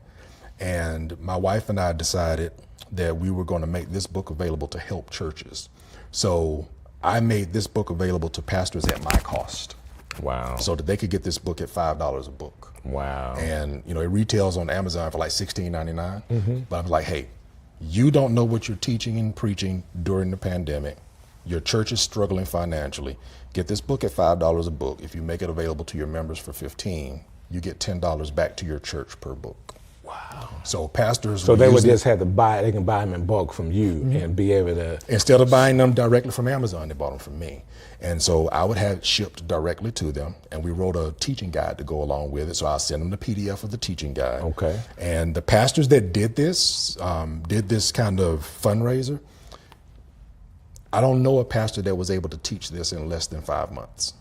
Speaker 13: And my wife and I decided that we were going to make this book available to help churches. So I made this book available to pastors at my cost.
Speaker 1: Wow.
Speaker 13: So that they could get this book at $5 a book.
Speaker 1: Wow.
Speaker 13: And it retails on Amazon for like $16.99. But I'm like, hey, you don't know what you're teaching and preaching during the pandemic. Your church is struggling financially. Get this book at $5 a book. If you make it available to your members for $15, you get $10 back to your church per book.
Speaker 1: Wow.
Speaker 13: So pastors.
Speaker 1: So they would just have to buy. They can buy them in bulk from you and be able to.
Speaker 13: Instead of buying them directly from Amazon, they bought them from me. And so I would have it shipped directly to them. And we wrote a teaching guide to go along with it. So I'll send them the PDF of the teaching guide.
Speaker 1: Okay.
Speaker 13: And the pastors that did this kind of fundraiser, I don't know a pastor that was able to teach this in less than 5 months.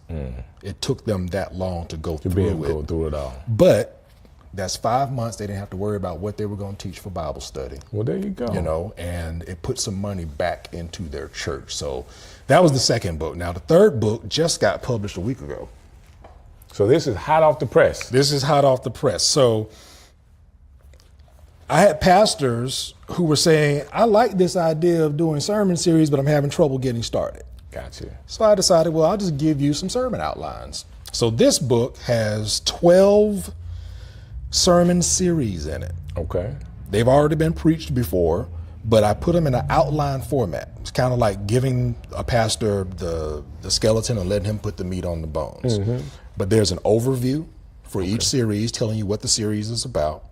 Speaker 13: It took them that long to go through
Speaker 1: it all.
Speaker 13: But that's 5 months. They didn't have to worry about what they were going to teach for Bible study.
Speaker 1: Well, there you go.
Speaker 13: And it put some money back into their church. So that was the second book. Now, the third book just got published a week ago.
Speaker 1: So this is hot off the press.
Speaker 13: This is hot off the press. So I had pastors who were saying, I like this idea of doing sermon series, but I'm having trouble getting started.
Speaker 1: Gotcha.
Speaker 13: So I decided, well, I'll just give you some sermon outlines. So this book has 12 sermon series in it.
Speaker 1: Okay.
Speaker 13: They've already been preached before, but I put them in an outline format. It's kind of like giving a pastor the skeleton and letting him put the meat on the bones. But there's an overview for each series telling you what the series is about.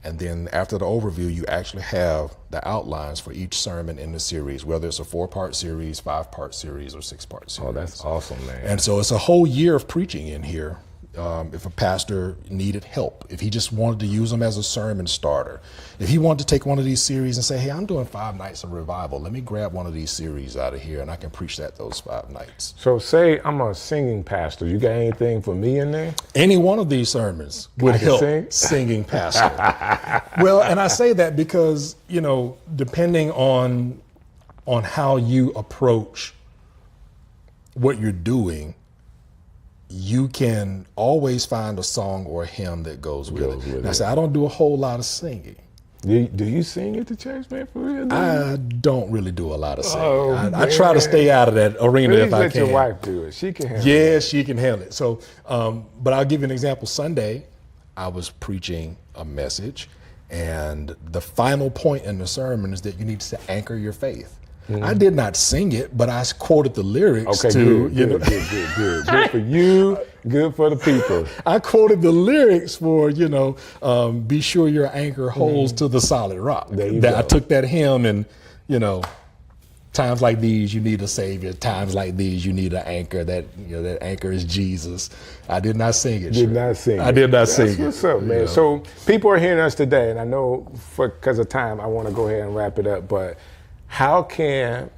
Speaker 13: And then after the overview, you actually have the outlines for each sermon in the series, whether it's a 4-part series, 5-part series, or 6-part series.
Speaker 1: Oh, that's awesome, man.
Speaker 13: And so it's a whole year of preaching in here. If a pastor needed help, if he just wanted to use them as a sermon starter, if he wanted to take one of these series and say, hey, I'm doing 5 nights of revival, let me grab one of these series out of here and I can preach those 5 nights.
Speaker 1: So say I'm a singing pastor. You got anything for me in there?
Speaker 13: Any one of these sermons would help singing pastor. Well, and I say that because, depending on how you approach what you're doing, you can always find a song or a hymn that goes with it. And I say, I don't do a whole lot of singing.
Speaker 1: Do you sing at the church, man, for real?
Speaker 13: I don't really do a lot of singing. I try to stay out of that arena if I can.
Speaker 1: Let your wife do it. She can handle it.
Speaker 13: Yeah, she can handle it. So, but I'll give you an example. Sunday, I was preaching a message, and the final point in the sermon is that you need to anchor your faith. I did not sing it, but I quoted the lyrics
Speaker 1: good for you, good for the people.
Speaker 13: I quoted the lyrics for, be sure your anchor holds to the solid rock. I took that hymn and, times like these, you need a savior. Times like these, you need an anchor. That anchor is Jesus. I did not sing it. I did not sing it.
Speaker 1: What's up, man? So people are hearing us today, and I know because of time, I want to go ahead and wrap it up, but how can,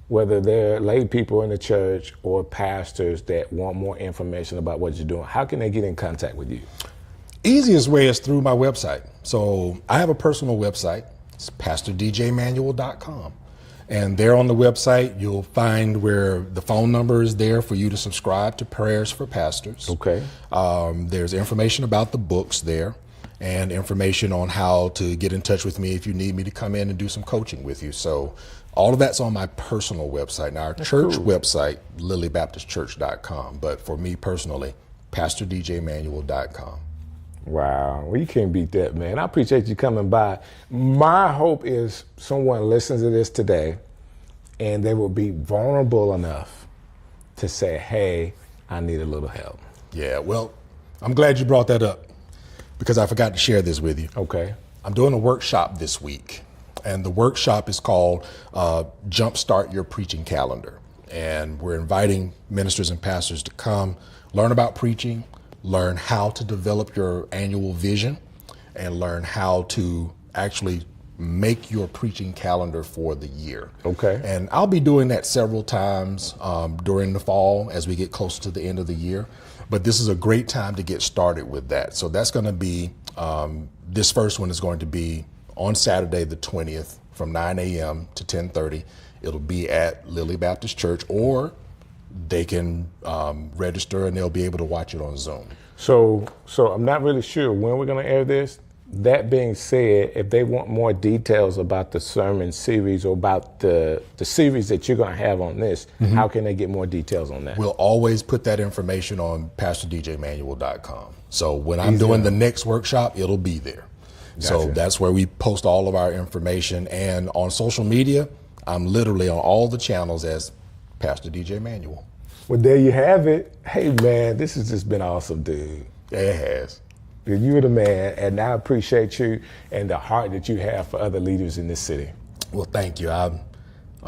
Speaker 1: whether they're lay people in the church or pastors that want more information about what you're doing, how can they get in contact with you?
Speaker 13: Easiest way is through my website. So I have a personal website. It's pastordjmanuel.com. And there on the website, you'll find where the phone number is there for you to subscribe to Prayers for Pastors.
Speaker 1: Okay.
Speaker 13: There's information about the books there, and information on how to get in touch with me if you need me to come in and do some coaching with you. So all of that's on my personal website. Now, our church website, lilybaptistchurch.com, but for me personally, pastordjmanuel.com.
Speaker 1: Wow, well, you can't beat that, man. I appreciate you coming by. My hope is someone listens to this today and they will be vulnerable enough to say, hey, I need a little help.
Speaker 13: Yeah, well, I'm glad you brought that up, because I forgot to share this with you.
Speaker 1: Okay.
Speaker 13: I'm doing a workshop this week, and the workshop is called Jumpstart Your Preaching Calendar. And we're inviting ministers and pastors to come learn about preaching, learn how to develop your annual vision, and learn how to actually make your preaching calendar for the year.
Speaker 1: Okay.
Speaker 13: And I'll be doing that several times during the fall as we get closer to the end of the year. But this is a great time to get started with that. So that's going to be, this first one is going to be on Saturday the 20th from 9 a.m. to 10:30. It'll be at Lily Baptist Church, or they can register and they'll be able to watch it on Zoom.
Speaker 1: So I'm not really sure when we're going to air this. That being said, if they want more details about the sermon series or about the series that you're going to have on this, how can they get more details on that?
Speaker 13: We'll always put that information on PastorDJManuel.com. So when I'm doing the next workshop, it'll be there. Gotcha. So that's where we post all of our information. And on social media, I'm literally on all the channels as Pastor DJ Manuel.
Speaker 1: Well, there you have it. Hey, man, this has just been awesome, dude.
Speaker 13: Yeah, it has.
Speaker 1: You're the man, and I appreciate you and the heart that you have for other leaders in this city.
Speaker 13: Well, thank you. I'm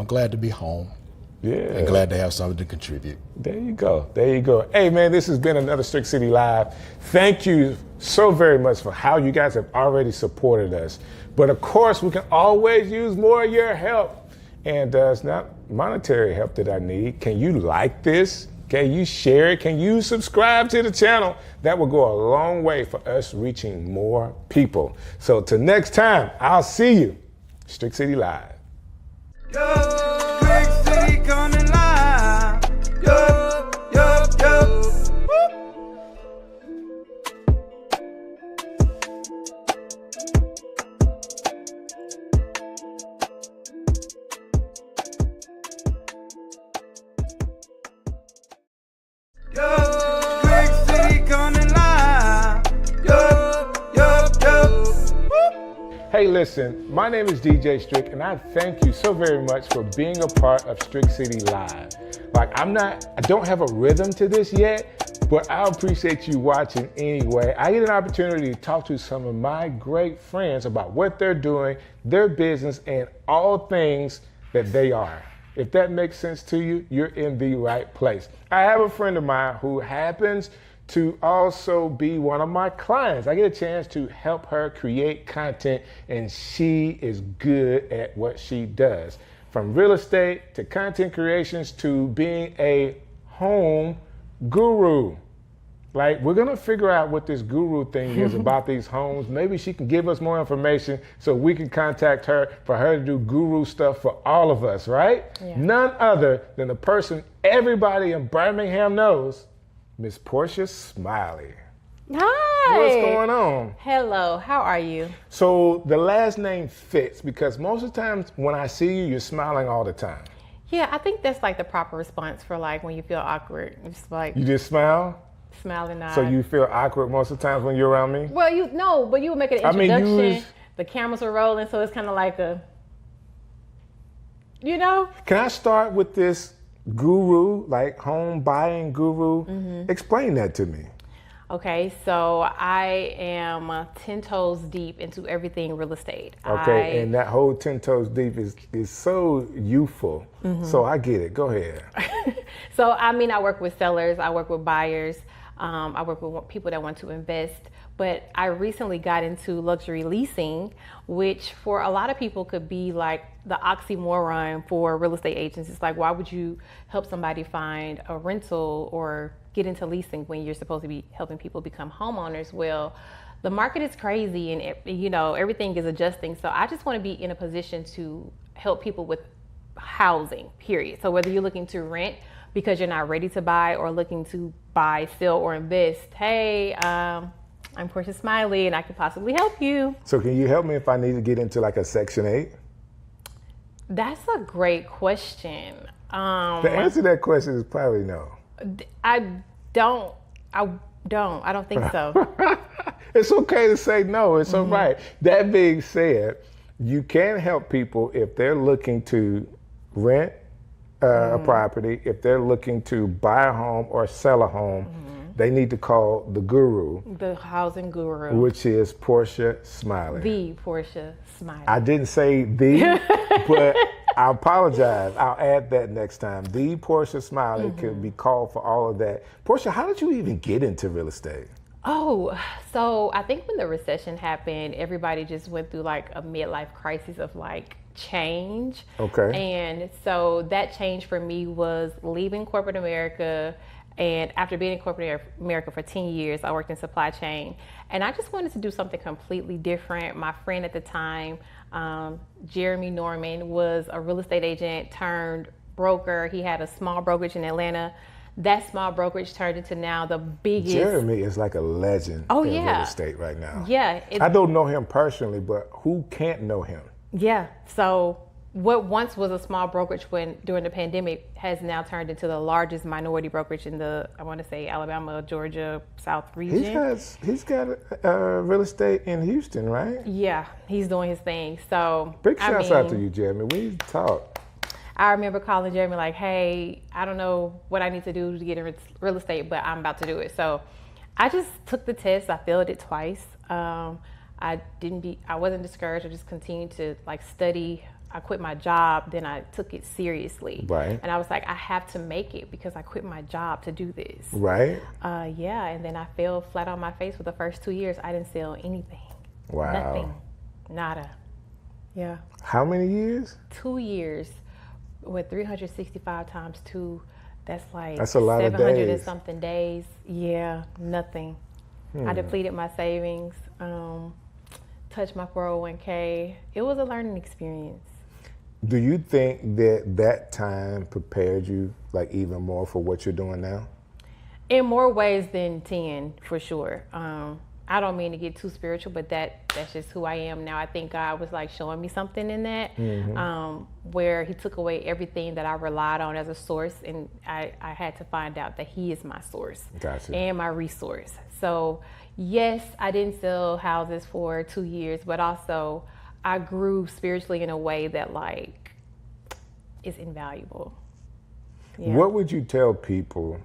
Speaker 13: glad to be home.
Speaker 1: Yeah.
Speaker 13: And glad to have something to contribute.
Speaker 1: There you go. There you go. Hey, man, this has been another Strick City Live. Thank you so very much for how you guys have already supported us. But of course, we can always use more of your help. And it's not monetary help that I need. Can you like this? Can you share it? Can you subscribe to the channel? That will go a long way for us reaching more people. So till next time, I'll see you. Strick City Live.
Speaker 4: Yo, Strick City coming live. Yo, yo, yo. Yo, Strick City coming live. Yo, yo, yo.
Speaker 1: Hey, listen, my name is DJ Strick, and I thank you so very much for being a part of Strick City Live. Like, I don't have a rhythm to this yet, but I appreciate you watching anyway. I get an opportunity to talk to some of my great friends about what they're doing, their business, and all things that they are. If that makes sense to you, you're in the right place. I have a friend of mine who happens to also be one of my clients. I get a chance to help her create content, and she is good at what she does. From real estate to content creations to being a home guru. Like, we're gonna figure out what this guru thing is about these homes. Maybe she can give us more information so we can contact her for her to do guru stuff for all of us, right? Yeah. None other than the person everybody in Birmingham knows, Miss Portia Smiley.
Speaker 14: Hi.
Speaker 1: What's going on?
Speaker 14: Hello, how are you?
Speaker 1: So the last name fits because most of the times when I see you, you're smiling all the time.
Speaker 14: Yeah, I think that's like the proper response for like when you feel awkward. It's like
Speaker 1: you just smile?
Speaker 14: Smile and nod.
Speaker 1: So you feel awkward most of the times when you're around me?
Speaker 14: Well, but you would make an introduction. The cameras are rolling, so it's kind of like a,
Speaker 1: Can I start with this guru, like home buying guru? Mm-hmm. Explain that to me.
Speaker 14: Okay, so I am 10 toes deep into everything real estate.
Speaker 1: Okay, and that whole 10 toes deep is so youthful. Mm-hmm. So I get it. Go ahead.
Speaker 14: So, I work with sellers. I work with buyers. I work with people that want to invest. But I recently got into luxury leasing, which for a lot of people could be like the oxymoron for real estate agents. It's like, why would you help somebody find a rental or get into leasing when you're supposed to be helping people become homeowners? Well, the market is crazy and everything is adjusting. So I just want to be in a position to help people with housing, period. So whether you're looking to rent because you're not ready to buy or looking to buy, sell, or invest, hey, I'm Portia Smiley and I can possibly help you.
Speaker 1: So can you help me if I need to get into like a Section 8?
Speaker 14: That's a great question.
Speaker 1: The answer to that question is probably no.
Speaker 14: I don't think so.
Speaker 1: It's okay to say no. It's all right. That being said, you can help people if they're looking to rent a property, if they're looking to buy a home or sell a home. They need to call the guru.
Speaker 14: The housing guru.
Speaker 1: Which is Portia Smiley.
Speaker 14: The Portia Smiley.
Speaker 1: I didn't say the, but I apologize. I'll add that next time. The Portia Smiley can be called for all of that. Portia, how did you even get into real estate?
Speaker 14: Oh, so I think when the recession happened, everybody just went through like a midlife crisis of like change. Okay. And so that change for me was leaving corporate America. And after being in corporate America for 10 years, I worked in supply chain. And I just wanted to do something completely different. My friend at the time, Jeremy Norman, was a real estate agent turned broker. He had a small brokerage in Atlanta that small brokerage turned into now the biggest.
Speaker 1: Jeremy is like a legend in real estate right now.
Speaker 14: Yeah.
Speaker 1: I don't know him personally, but who can't know him?
Speaker 14: Yeah. So what once was a small brokerage during the pandemic has now turned into the largest minority brokerage in the, I want to say, Alabama, Georgia, South region.
Speaker 1: He's got real estate in Houston, right?
Speaker 14: Yeah, he's doing his thing. So
Speaker 1: big shouts out to you, Jeremy. We talk.
Speaker 14: I remember calling Jeremy like, hey, I don't know what I need to do to get in real estate, but I'm about to do it. So I just took the test. I failed it twice. I wasn't discouraged. I just continued to like study. I quit my job, then I took it seriously.
Speaker 1: Right.
Speaker 14: And I was like, I have to make it because I quit my job to do this.
Speaker 1: Right.
Speaker 14: Yeah, and then I fell flat on my face for the first 2 years. I didn't sell anything.
Speaker 1: Wow.
Speaker 14: Nothing. Nada. Yeah.
Speaker 1: How many years?
Speaker 14: 2 years with 365 times 2. That's
Speaker 1: a lot of
Speaker 14: 700
Speaker 1: days.
Speaker 14: and something days. Yeah, nothing. I depleted my savings, touched my 401k. It was a learning experience.
Speaker 1: Do you think that time prepared you like even more for what you're doing now?
Speaker 14: In more ways than 10, for sure. I don't mean to get too spiritual, but that's just who I am now. I think God was like showing me something in that, where he took away everything that I relied on as a source, and I had to find out that he is my source.
Speaker 1: Gotcha.
Speaker 14: And my resource. So yes, I didn't sell houses for 2 years, but also I grew spiritually in a way that like is invaluable. Yeah.
Speaker 1: What would you tell people,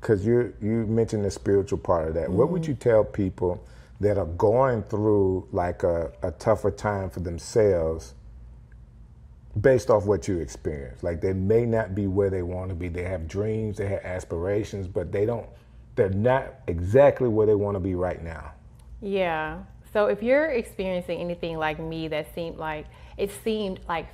Speaker 1: because you mentioned the spiritual part of that, what would you tell people that are going through like a tougher time for themselves based off what you experienced? Like they may not be where they want to be. They have dreams, they have aspirations, but they're not exactly where they want to be right now.
Speaker 14: Yeah. So if you're experiencing anything like me that seemed like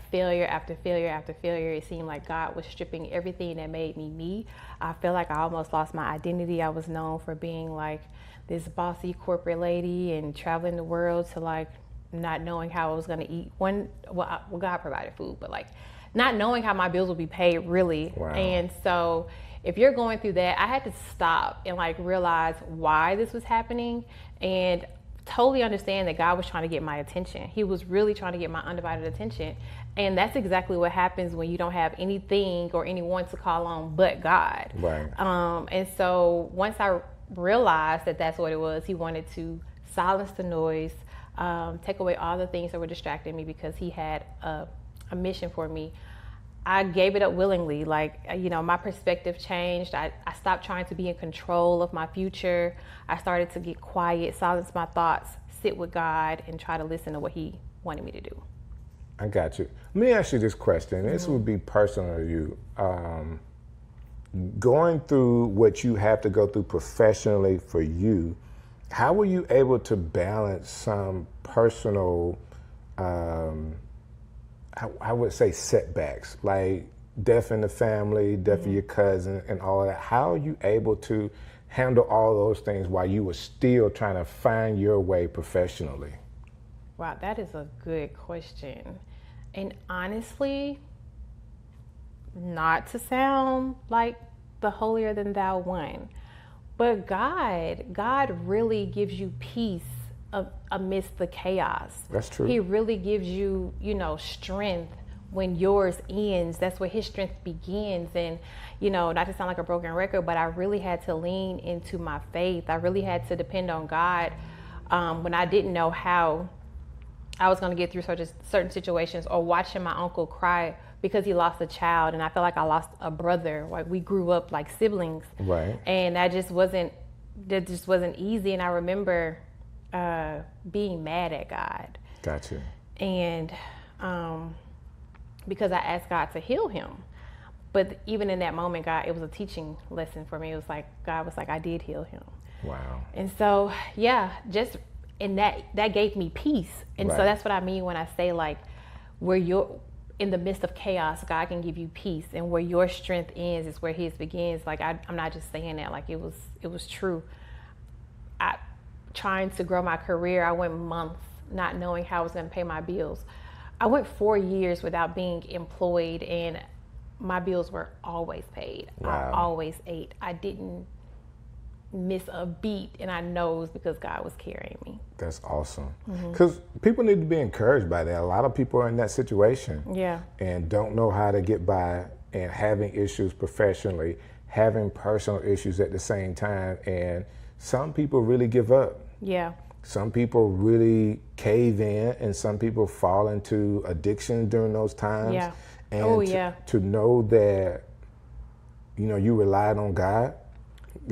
Speaker 14: failure after failure after failure, it seemed like God was stripping everything that made me me. I feel like I almost lost my identity. I was known for being like this bossy corporate lady and traveling the world to like not knowing how I was going to eat. Well, God provided food, but like not knowing how my bills would be paid really.
Speaker 1: Wow.
Speaker 14: And so if you're going through that, I had to stop and like realize why this was happening and totally understand that God was trying to get my attention. He was really trying to get my undivided attention. And that's exactly what happens when you don't have anything or anyone to call on but God.
Speaker 1: Right.
Speaker 14: And so once I realized that that's what it was, he wanted to silence the noise, take away all the things that were distracting me because he had a mission for me. I gave it up willingly. Like, my perspective changed. I stopped trying to be in control of my future. I started to get quiet, silence my thoughts, sit with God, and try to listen to what he wanted me to do.
Speaker 1: I got you. Let me ask you this question. This would be personal to you. Going through what you have to go through professionally for you, how were you able to balance some personal I would say setbacks, like death in the family, death of your cousin and all that? How are you able to handle all those things while you were still trying to find your way professionally?
Speaker 14: Wow, that is a good question. And honestly, not to sound like the holier than thou one, but God really gives you peace amidst the chaos.
Speaker 1: That's true.
Speaker 14: He really gives you, strength when yours ends. That's where his strength begins. And, not to sound like a broken record, but I really had to lean into my faith. I really had to depend on God when I didn't know how I was going to get through certain situations, or watching my uncle cry because he lost a child. And I felt like I lost a brother. Like we grew up like siblings.
Speaker 1: Right.
Speaker 14: And that just wasn't easy. And I remember being mad at God.
Speaker 1: Gotcha.
Speaker 14: And because I asked God to heal him. But even in that moment, God, it was a teaching lesson for me. It was like, God was like, I did heal him.
Speaker 1: Wow.
Speaker 14: And so, and that gave me peace. And so that's what I mean when I say like, where you're in the midst of chaos, God can give you peace. And where your strength ends is where his begins. Like, I'm not just saying that, like it was true. Trying to grow my career, I went months not knowing how I was going to pay my bills. I went 4 years without being employed, and my bills were always paid.
Speaker 1: Wow.
Speaker 14: I always ate. I didn't miss a beat, and I know it was because God was carrying me.
Speaker 1: That's awesome. Because people need to be encouraged by that. A lot of people are in that situation and don't know how to get by, and having issues professionally, having personal issues at the same time, and some people really give up.
Speaker 14: Yeah.
Speaker 1: Some people really cave in, and some people fall into addiction during those times.
Speaker 14: Yeah.
Speaker 1: And to know that, you know, you relied on God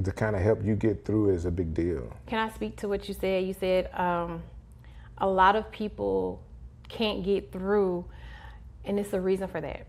Speaker 1: to kind of help you get through is a big deal.
Speaker 14: Can I speak to what you said? You said a lot of people can't get through, and it's a reason for that.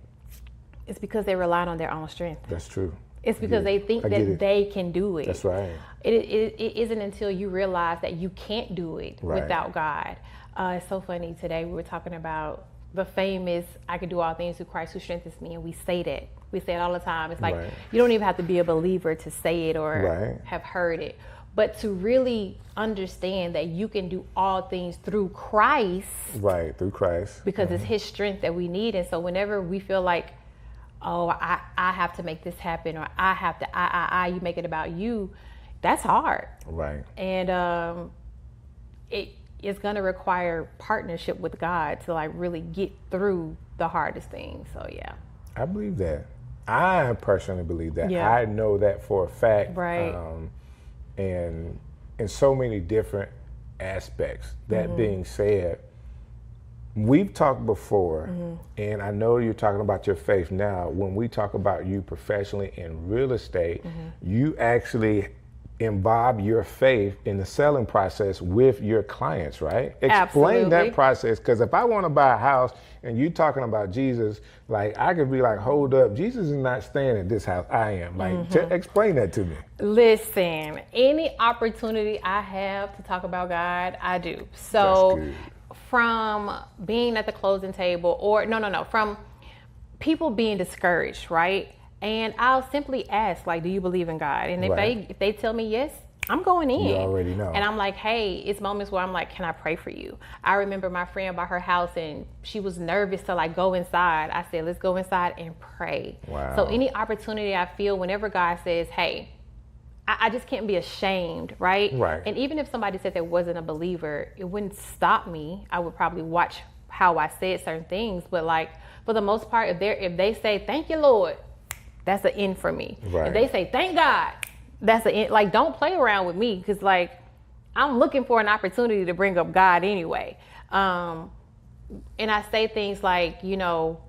Speaker 14: It's because they relied on their own strength.
Speaker 1: That's true.
Speaker 14: It's because they think that they can do it.
Speaker 1: That's right.
Speaker 14: It isn't until you realize that you can't do it without God. It's so funny. Today we were talking about the famous, I can do all things through Christ who strengthens me, and we say that. We say it all the time. It's like, you don't even have to be a believer to say it or have heard it. But to really understand that you can do all things through Christ.
Speaker 1: Right, through Christ.
Speaker 14: Because it's his strength that we need. And so whenever we feel like, oh, I have to make this happen, or I have to, you make it about you, that's hard.
Speaker 1: Right.
Speaker 14: And it's going to require partnership with God to like really get through the hardest things. So yeah.
Speaker 1: I believe that. I personally believe that.
Speaker 14: Yeah.
Speaker 1: I know that for a fact.
Speaker 14: Right.
Speaker 1: And in so many different aspects. That being said, we've talked before, and I know you're talking about your faith now. When we talk about you professionally in real estate, you actually involve your faith in the selling process with your clients, right? Explain that process, because if I want to buy a house and you talking about Jesus, like I could be like, hold up, Jesus is not staying at this house. I am. Like, explain that to me.
Speaker 14: Listen, any opportunity I have to talk about God, I do. So from being at the closing table, or from people being discouraged, right? And I'll simply ask, like, do you believe in God? And if they tell me yes, I'm going in.
Speaker 1: You already know.
Speaker 14: And I'm like, hey, it's moments where I'm like, can I pray for you? I remember my friend bought her house and she was nervous to like go inside. I said, let's go inside and pray.
Speaker 1: Wow.
Speaker 14: So any opportunity I feel, whenever God says, hey, I just can't be ashamed, right?
Speaker 1: Right.
Speaker 14: And even if somebody said they wasn't a believer, it wouldn't stop me. I would probably watch how I said certain things. But like, for the most part, if they say, thank you, Lord, that's an end for me.
Speaker 1: Right.
Speaker 14: If they say, thank God, that's an end. Like, don't play around with me, because like, I'm looking for an opportunity to bring up God anyway. And I say things like, you know,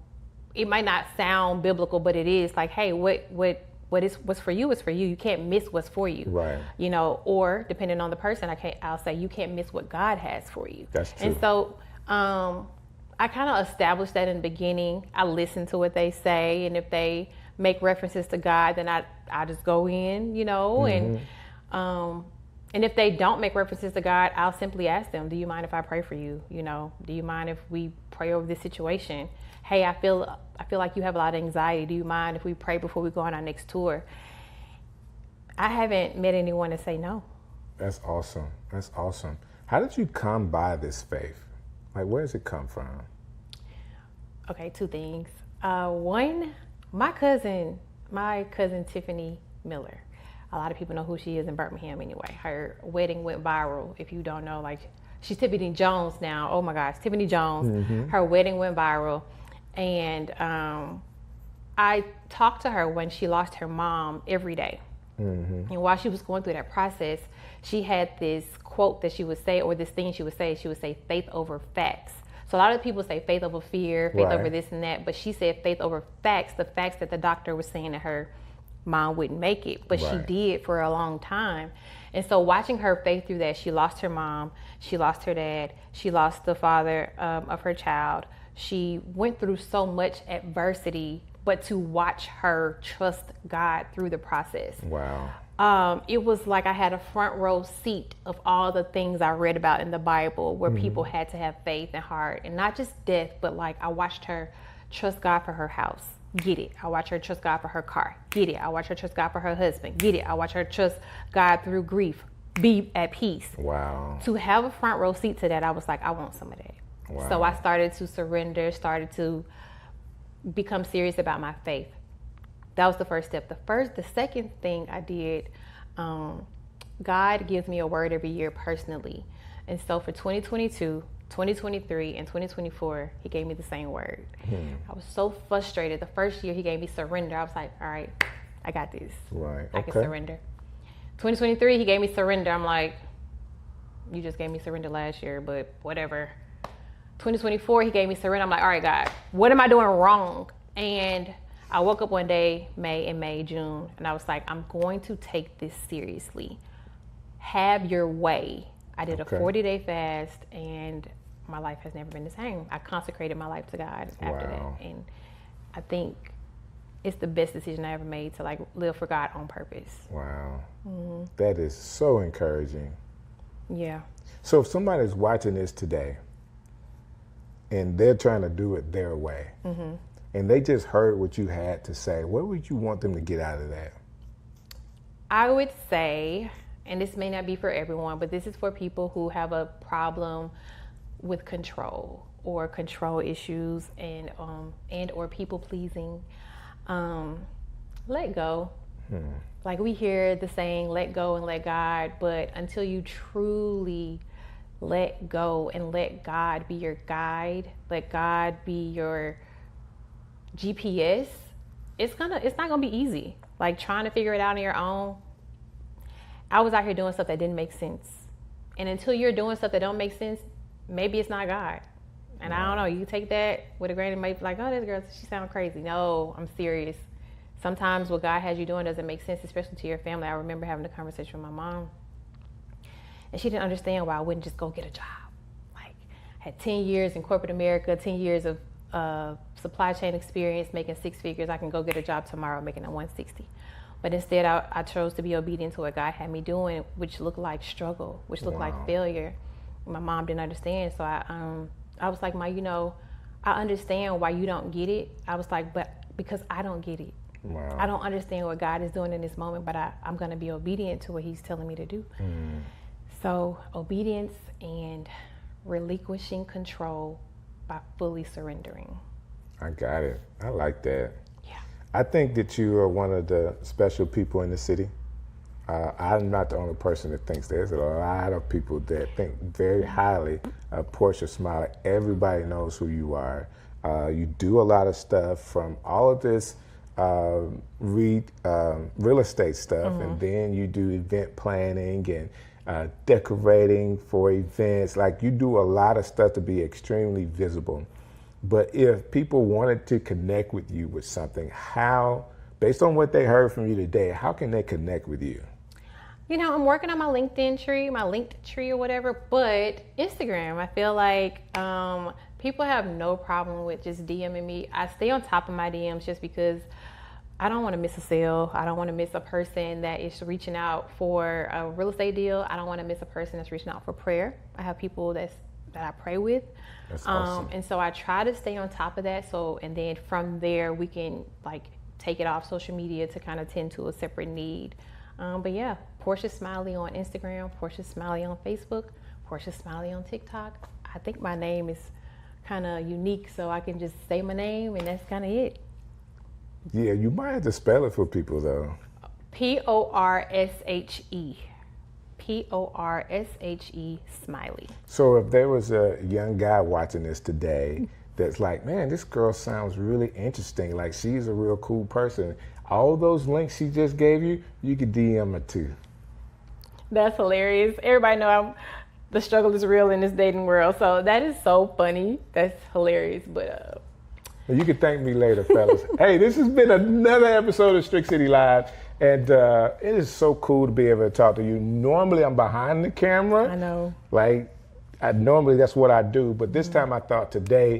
Speaker 14: it might not sound biblical, but it is like, hey, what's for you is for you. You can't miss what's for you.
Speaker 1: Right.
Speaker 14: You know, or depending on the person, I'll say you can't miss what God has for you.
Speaker 1: That's true.
Speaker 14: And so I kind of established that in the beginning. I listen to what they say, and if they make references to God, then I just go in, you know, and if they don't make references to God, I'll simply ask them, do you mind if I pray for you? You know, do you mind if we pray over this situation? Hey, I feel like you have a lot of anxiety. Do you mind if we pray before we go on our next tour? I haven't met anyone to say no.
Speaker 1: That's awesome. That's awesome. How did you come by this faith? Like, where does it come from?
Speaker 14: Okay, two things. One, my cousin Tiffany Miller. A lot of people know who she is in Birmingham anyway. Her wedding went viral. If you don't know, like, she's Tiffany Jones now. Oh my gosh, Tiffany Jones. Her wedding went viral. And I talked to her when she lost her mom every day. And while she was going through that process, she had this quote that she would say, or this thing she would say, faith over facts. So a lot of people say faith over fear, faith over this and that, but she said faith over facts, the facts that the doctor was saying that her mom wouldn't make it, but she did for a long time. And so watching her faith through that, she lost her mom, she lost her dad, she lost the father of her child. She went through so much adversity, but to watch her trust God through the process.
Speaker 1: Wow.
Speaker 14: It was like I had a front row seat of all the things I read about in the Bible where people had to have faith and heart, and not just death, but like I watched her trust God for her house. Get it. I watched her trust God for her car. Get it. I watched her trust God for her husband. Get it. I watched her trust God through grief. Be at peace.
Speaker 1: Wow.
Speaker 14: To have a front row seat to that, I was like, I want some of that. Wow. So I started to surrender, started to become serious about my faith. That was the first step. The second thing I did, God gives me a word every year personally. And so for 2022, 2023, and 2024, he gave me the same word. I was so frustrated. The first year he gave me surrender. I was like, all right, I got this.
Speaker 1: Right.
Speaker 14: I can surrender. 2023, he gave me surrender. I'm like, you just gave me surrender last year, but whatever. 2024, he gave me surrender. I'm like, all right, God, what am I doing wrong? And I woke up one day, May, June, and I was like, I'm going to take this seriously. Have your way. I did a 40-day fast, and my life has never been the same. I consecrated my life to God after that. And I think it's the best decision I ever made to like live for God on purpose.
Speaker 1: Wow. That is so encouraging.
Speaker 14: Yeah.
Speaker 1: So if somebody's watching this today and they're trying to do it their way, and they just heard what you had to say, what would you want them to get out of that?
Speaker 14: I would say, and this may not be for everyone, but this is for people who have a problem with control or control issues and or people pleasing. Let go. Like we hear the saying, let go and let God, but until you truly let go and let God be your guide, let God be your GPS, it's not gonna be easy. Like trying to figure it out on your own. I was out here doing stuff that didn't make sense. And until you're doing stuff that don't make sense, maybe it's not God. And I don't know, you take that with a grain of salt, like, oh, this girl, she sounds crazy. No, I'm serious. Sometimes what God has you doing doesn't make sense, especially to your family. I remember having a conversation with my mom, and she didn't understand why I wouldn't just go get a job. Like, I had 10 years in corporate America, 10 years of supply chain experience, making 6 figures. I can go get a job tomorrow making a 160. But instead, I chose to be obedient to what God had me doing, which looked like struggle, which looked like failure. My mom didn't understand, so I was like, Ma, you know, I understand why you don't get it. I was like, but because I don't get it.
Speaker 1: Wow.
Speaker 14: I don't understand what God is doing in this moment, but I'm going to be obedient to what he's telling me to do. So obedience and relinquishing control by fully surrendering.
Speaker 1: I got it. I like that.
Speaker 14: Yeah.
Speaker 1: I think that you are one of the special people in the city. I'm not the only person that thinks there's a lot of people that think very highly of Portia Smiley. Everybody knows who you are. You do a lot of stuff, from all of this real estate stuff, and then you do event planning and decorating for events. Like, you do a lot of stuff to be extremely visible. But if people wanted to connect with you with something, how, based on what they heard from you today, how can they connect with you?
Speaker 14: You know, I'm working on my linked tree or whatever, but Instagram, I feel like people have no problem with just DMing me. I stay on top of my DMs just because I don't want to miss a sale. I don't want to miss a person that is reaching out for a real estate deal. I don't want to miss a person that's reaching out for prayer. I have people that I pray with.
Speaker 1: That's awesome.
Speaker 14: And so I try to stay on top of that. So, and then from there, we can like take it off social media to kind of tend to a separate need. But yeah, Portia Smiley on Instagram, Portia Smiley on Facebook, Portia Smiley on TikTok. I think my name is kind of unique, so I can just say my name and that's kind of it.
Speaker 1: Yeah, you might have to spell it for people though.
Speaker 14: P-O-R-S-H-E. P-O-R-S-H-E Smiley.
Speaker 1: So if there was a young guy watching this today that's like, man, this girl sounds really interesting, like she's a real cool person, all those links she just gave you, you could DM her too.
Speaker 14: That's hilarious. Everybody know the struggle is real in this dating world, so that is so funny. That's hilarious, but
Speaker 1: you can thank me later, fellas. Hey, this has been another episode of Strick City Live, and it is so cool to be able to talk to you. Normally, I'm behind the camera.
Speaker 14: I know.
Speaker 1: Like, normally that's what I do, but this time I thought today